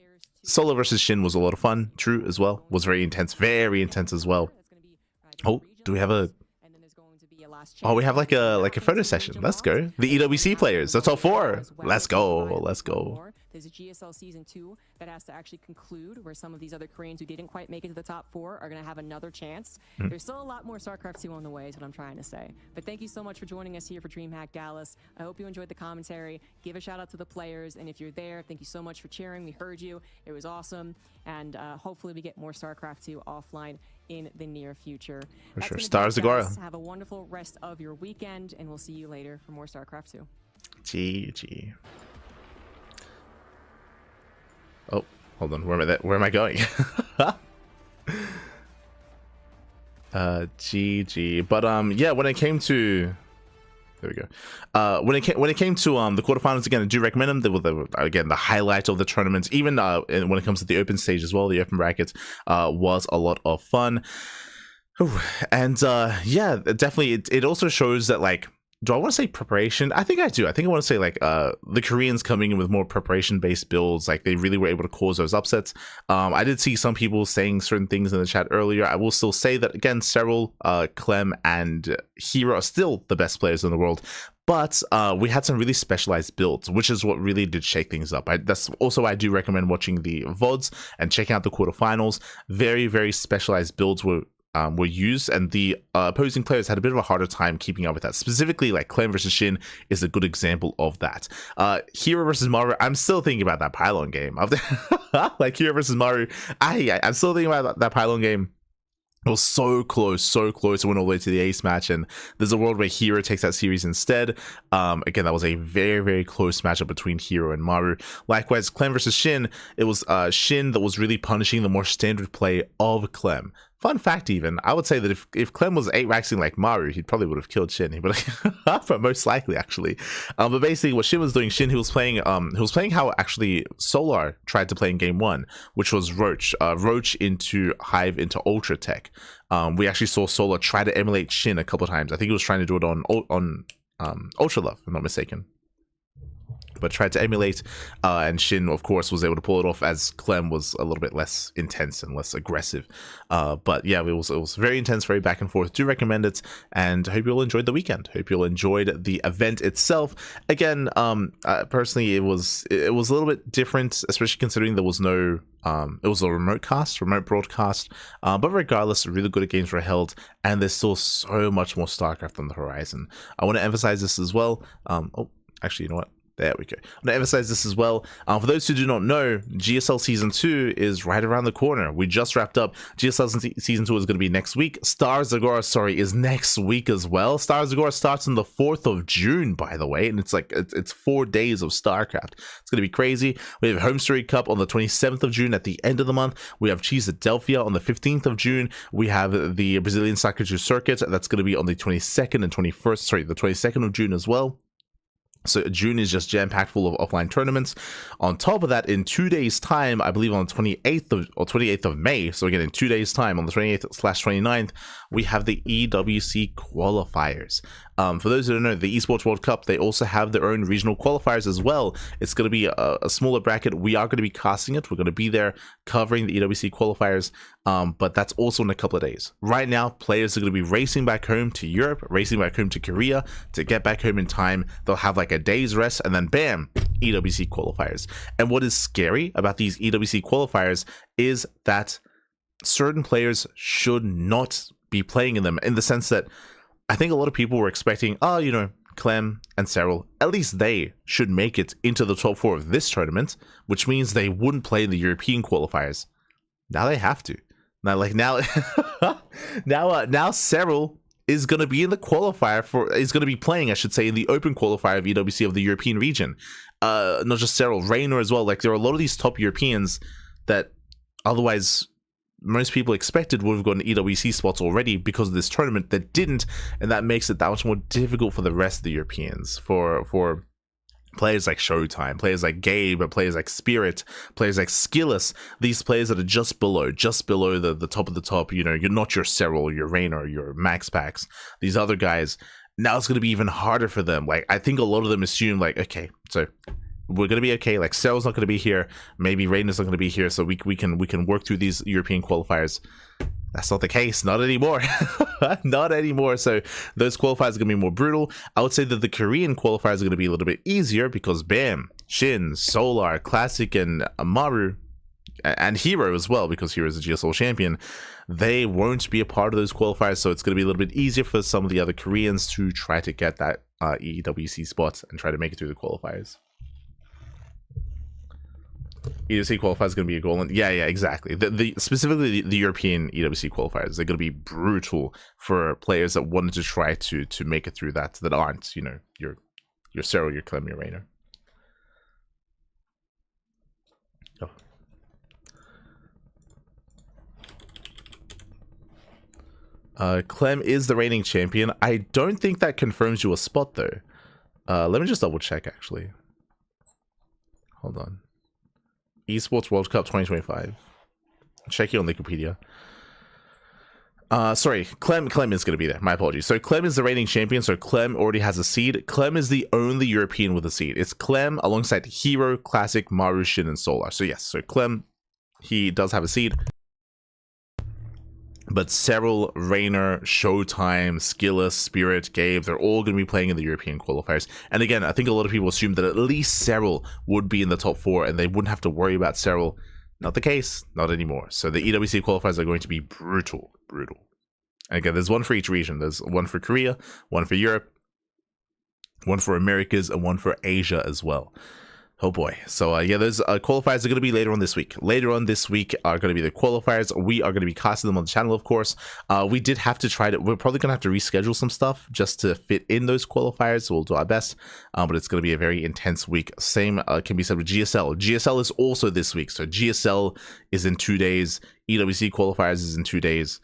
[SPEAKER 1] Solar versus SHIN was a lot of fun, true, as well. Was very intense as well. Oh, do we have a... Oh, we have like a photo session. Let's go. The EWC players, the top four. Let's go, let's go.
[SPEAKER 3] There's a GSL Season 2 that has to actually conclude, where some of these other Koreans who didn't quite make it to the top four are going to have another chance. There's still a lot more StarCraft 2 on the way is what I'm trying to say. But thank you so much for joining us here for DreamHack Dallas. I hope you enjoyed the commentary. Give a shout out to the players. And if you're there, thank you so much for cheering. We heard you. It was awesome. And hopefully we get more StarCraft 2 offline in the near future.
[SPEAKER 1] For sure. Stars Agora.
[SPEAKER 3] Have a wonderful rest of your weekend, and we'll see you later for more StarCraft 2.
[SPEAKER 1] GG. Oh, hold on. Where am I going? GG. But yeah, when it came to, there we go. When it came to the quarterfinals, again, I do recommend them. They were again the highlight of the tournament. Even when it comes to the open stage as well, the open brackets was a lot of fun. Ooh, and yeah, definitely it also shows that, like, do I want to say preparation? I think I do. I think I want to say like the Koreans coming in with more preparation based builds, like they really were able to cause those upsets. I did see some people saying certain things in the chat earlier. I will still say that again, Serral, Clem, and herO are still the best players in the world. But we had some really specialized builds, which is what really did shake things up. That's also why I do recommend watching the VODs and checking out the quarterfinals. Very, very specialized builds were used, and the opposing players had a bit of a harder time keeping up with that. Specifically, like Clem versus SHIN is a good example of that. herO versus Maru, I'm still thinking about that pylon game. Like herO versus Maru, I'm still thinking about that pylon game. It was so close to win all the way to the ace match, and there's a world where herO takes that series instead. Again, that was a very, very close matchup between herO and Maru. Likewise, Clem versus SHIN, it was SHIN that was really punishing the more standard play of Clem. Fun fact, even, I would say that if Clem was 8-waxing like Maru, he probably would have killed SHIN, but most likely, actually. But basically, what SHIN was doing, he was playing how actually Solar tried to play in game 1, which was Roach into Hive into Ultra Tech. We actually saw Solar try to emulate SHIN a couple times. I think he was trying to do it on Ultra Love, if I'm not mistaken. But tried to emulate, and SHIN, of course, was able to pull it off, as Clem was a little bit less intense and less aggressive. But yeah, it was very intense, very back and forth. Do recommend it, and hope you all enjoyed the weekend. Hope you all enjoyed the event itself. Again, personally, it was a little bit different, especially considering there was no. It was a remote broadcast, but regardless, really good games were held, and there's still so much more StarCraft on the horizon. I want to emphasize this as well. Oh, actually, you know what? There we go. I'm going to emphasize this as well. For those who do not know, GSL Season 2 is right around the corner. We just wrapped up. GSL Season 2 is going to be next week. Stars Agora, sorry, is next week as well. Stars Agora starts on the 4th of June, by the way. And it's like, it's 4 days of StarCraft. It's going to be crazy. We have Home Story Cup on the 27th of June at the end of the month. We have Cheese Adelphia on the 15th of June. We have the Brazilian Soccer Circuit. That's going to be on the 22nd and 21st, sorry, the 22nd of June as well. So June is just jam-packed full of offline tournaments. On top of that, in 2 days' time, I believe on the 28th of May, so again in 2 days' time, on the 28th/29th, we have the EWC qualifiers. For those who don't know, the Esports World Cup, they also have their own regional qualifiers as well. It's going to be a smaller bracket. We are going to be casting it. We're going to be there covering the EWC qualifiers, but that's also in a couple of days. Right now, players are going to be racing back home to Europe, racing back home to Korea to get back home in time. They'll have like a day's rest, and then bam, EWC qualifiers. And what is scary about these EWC qualifiers is that certain players should not be playing in them, in the sense that I think a lot of people were expecting, oh, you know, Clem and Serral, at least they should make it into the top 4 of this tournament, which means they wouldn't play in the European qualifiers. Now they have to. Now, like now, now Serral is going to be in the qualifier is going to be playing, I should say, in the open qualifier of EWC of the European region. Not just Serral, Reynor as well. Like, there are a lot of these top Europeans that otherwise most people expected would have gotten EWC spots already because of this tournament that didn't, and that makes it that much more difficult for the rest of the Europeans, for players like Showtime, players like Gabe, players like Spirit, players like Skillus, these players that are just below the top of the top. You know, you're not your Serral, your Reynor, your Max Packs, these other guys. Now it's going to be even harder for them. Like, I think a lot of them assume, like, okay, so we're going to be okay. Like, Serral's not going to be here. Maybe Reynor's not going to be here. So we can work through these European qualifiers. That's not the case. Not anymore. Not anymore. So those qualifiers are going to be more brutal. I would say that the Korean qualifiers are going to be a little bit easier because bam, SHIN, Solar, Classic, and Maru, and herO as well, because herO is a GSL champion, they won't be a part of those qualifiers. So it's going to be a little bit easier for some of the other Koreans to try to get that EWC spot and try to make it through the qualifiers. EWC qualifiers is going to be a goal, and yeah, exactly. Specifically the European EWC qualifiers, they're going to be brutal for players that wanted to try to make it through that aren't, you know, your Serral, your Clem, your Reynor. Clem is the reigning champion. I don't think that confirms you a spot though. Let me just double check actually. Hold on. Esports World Cup 2025. Check it on Wikipedia. Sorry, Clem is going to be there. My apologies. So Clem is the reigning champion, so Clem already has a seed. Clem is the only European with a seed. It's Clem alongside herO, Classic, Maru, SHIN, and Solar. So yes, so Clem, he does have a seed. But Serral, Reynor, Showtime, Skillus, Spirit, Gabe, they're all going to be playing in the European qualifiers. And again, I think a lot of people assume that at least Serral would be in the top 4 and they wouldn't have to worry about Serral. Not the case, not anymore. So the EWC qualifiers are going to be brutal. And again, there's one for each region. There's one for Korea, one for Europe, one for Americas, and one for Asia as well. Oh boy. So yeah, those qualifiers are going to be later on this week. Later on this week are going to be the qualifiers. We are going to be casting them on the channel, of course. We did have to try to, we're probably going to have to reschedule some stuff just to fit in those qualifiers. So we'll do our best, but it's going to be a very intense week. Same can be said with GSL. GSL is also this week. So GSL is in 2 days. EWC qualifiers is in 2 days.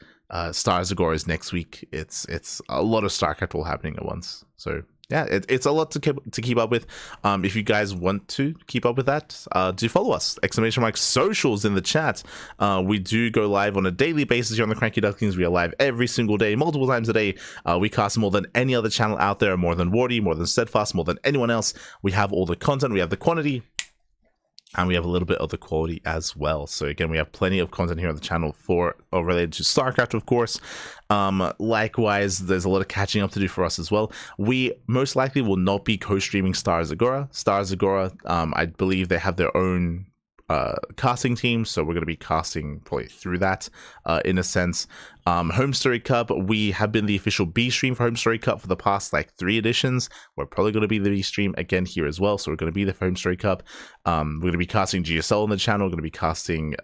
[SPEAKER 1] Stars Agora is next week. It's a lot of StarCraft all happening at once. So yeah, it's a lot to keep up with. If you guys want to keep up with that, do follow us. !socials in the chat. We do go live on a daily basis here on the CranKy Ducklings. We are live every single day, multiple times a day. We cast more than any other channel out there, more than Wardy, more than Steadfast, more than anyone else. We have all the content, we have the quantity, and we have a little bit of the quality as well. So again, we have plenty of content here on the channel related to StarCraft, of course. Likewise, there's a lot of catching up to do for us as well. We most likely will not be co-streaming Stars Agora. Stars Agora, I believe they have their own casting team, so we're going to be casting probably through that in a sense. Home Story Cup, we have been the official B stream for Home Story Cup for the past like 3 editions. We're probably going to be the B stream again here as well, so we're going to be the Home Story Cup. We're going to be casting GSL on the channel. We're going to be casting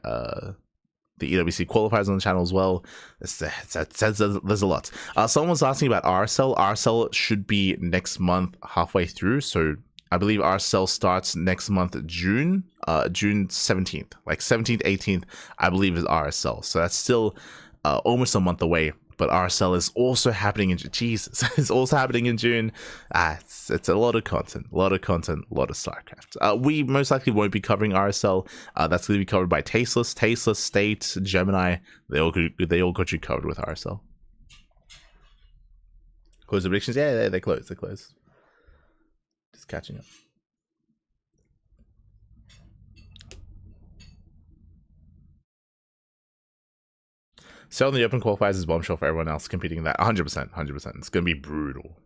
[SPEAKER 1] the EWC qualifiers on the channel as well. There's a lot. Someone was asking about RSL. RSL should be next month halfway through, so I believe RSL starts next month, June 17th, like 17th, 18th, I believe is RSL. So that's still almost a month away. But RSL is also happening in Jesus. It's also happening in June. It's a lot of content, a lot of StarCraft. We most likely won't be covering RSL. That's going to be covered by Tasteless, State, Gemini. They all got you covered with RSL. Close the predictions. Yeah, they close. Just catching up. So in the open qualifiers is bombshell for everyone else competing in that. 100%. It's going to be brutal.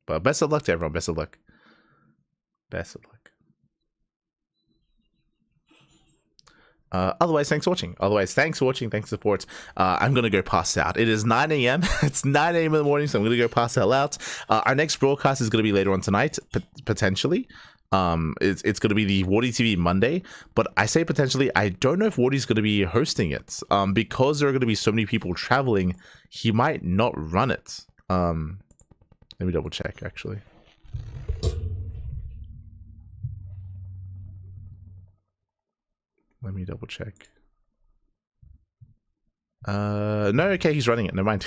[SPEAKER 1] But best of luck to everyone. Best of luck. Otherwise, thanks for watching. Thanks for support. I'm going to go pass out. It is 9 a.m. It's 9 a.m. in the morning, so I'm going to go pass the hell out. Our next broadcast is going to be later on tonight, potentially. It's going to be the Wardy TV Monday, but I say potentially, I don't know if Wardy's going to be hosting it. Because there are going to be so many people traveling, he might not run it. Let me double check, actually. Let me double check. No, okay, he's running it. Never mind.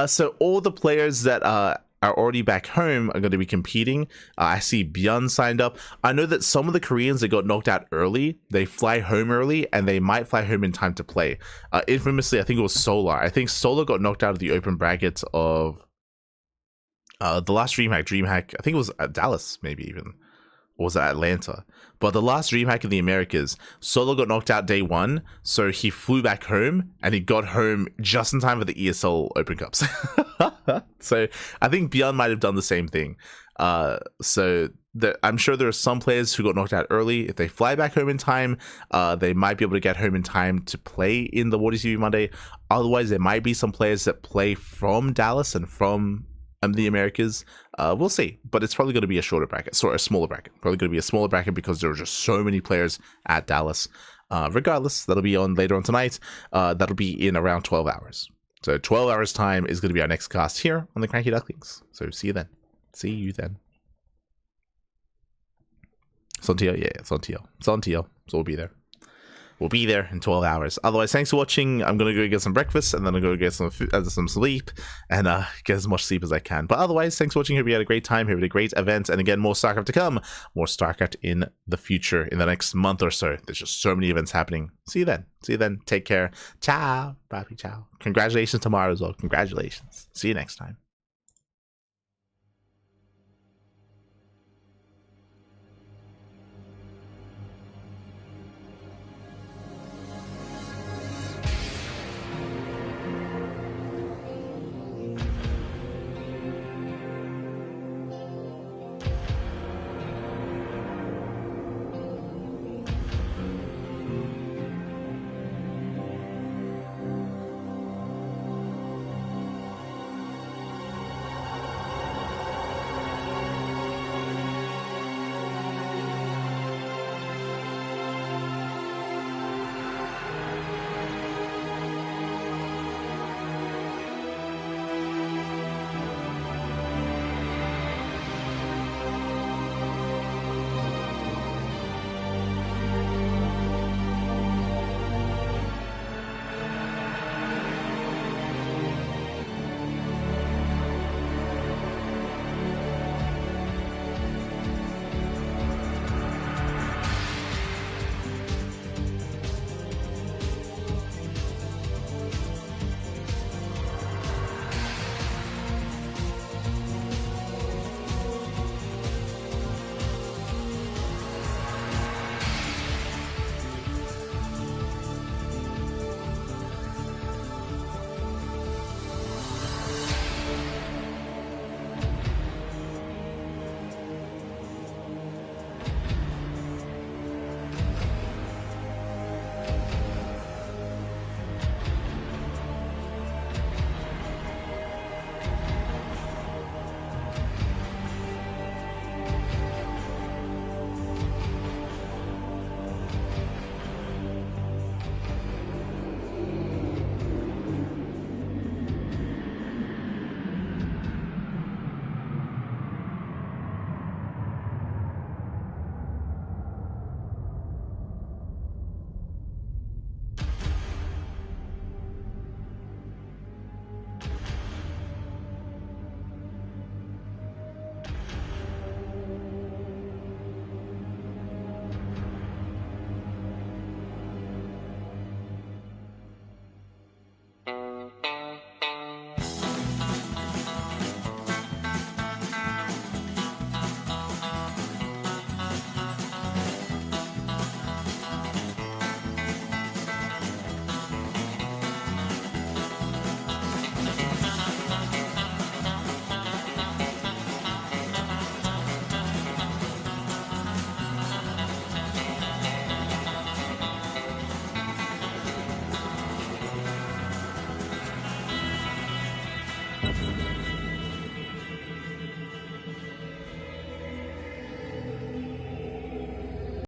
[SPEAKER 1] So all the players that are already back home are going to be competing. I see Björn signed up. I know that some of the Koreans that got knocked out early, they fly home early and they might fly home in time to play. Infamously, I think it was Solar. I think Solar got knocked out of the open bracket of the last DreamHack. I think it was at Dallas, maybe even. Or was it Atlanta? But the last DreamHack in the Americas, Solo got knocked out day 1, so he flew back home, and he got home just in time for the ESL Open Cups. So I think Björn might have done the same thing. I'm sure there are some players who got knocked out early. If they fly back home in time, they might be able to get home in time to play in the Wardy TV Monday. Otherwise, there might be some players that play from Dallas and from the Americas. We'll see, but it's probably going to be a shorter bracket, sorry, a smaller bracket. Probably going to be a smaller bracket because there are just so many players at Dallas. Regardless, that'll be on later on tonight. That'll be in around 12 hours. So 12 hours time is going to be our next cast here on the CranKy Ducklings. So see you then. It's on TL, yeah, it's on TL. So we'll be there. We'll be there in 12 hours. Otherwise, thanks for watching. I'm going to go get some breakfast, and then I'm going to get some sleep, and get as much sleep as I can. But otherwise, thanks for watching. Hope you had a great time. Hope you had a great event. And again, more StarCraft to come. More StarCraft in the future, in the next month or so. There's just so many events happening. See you then. Take care. Ciao. Bye. Ciao. Congratulations to Maru as well. Congratulations. See you next time.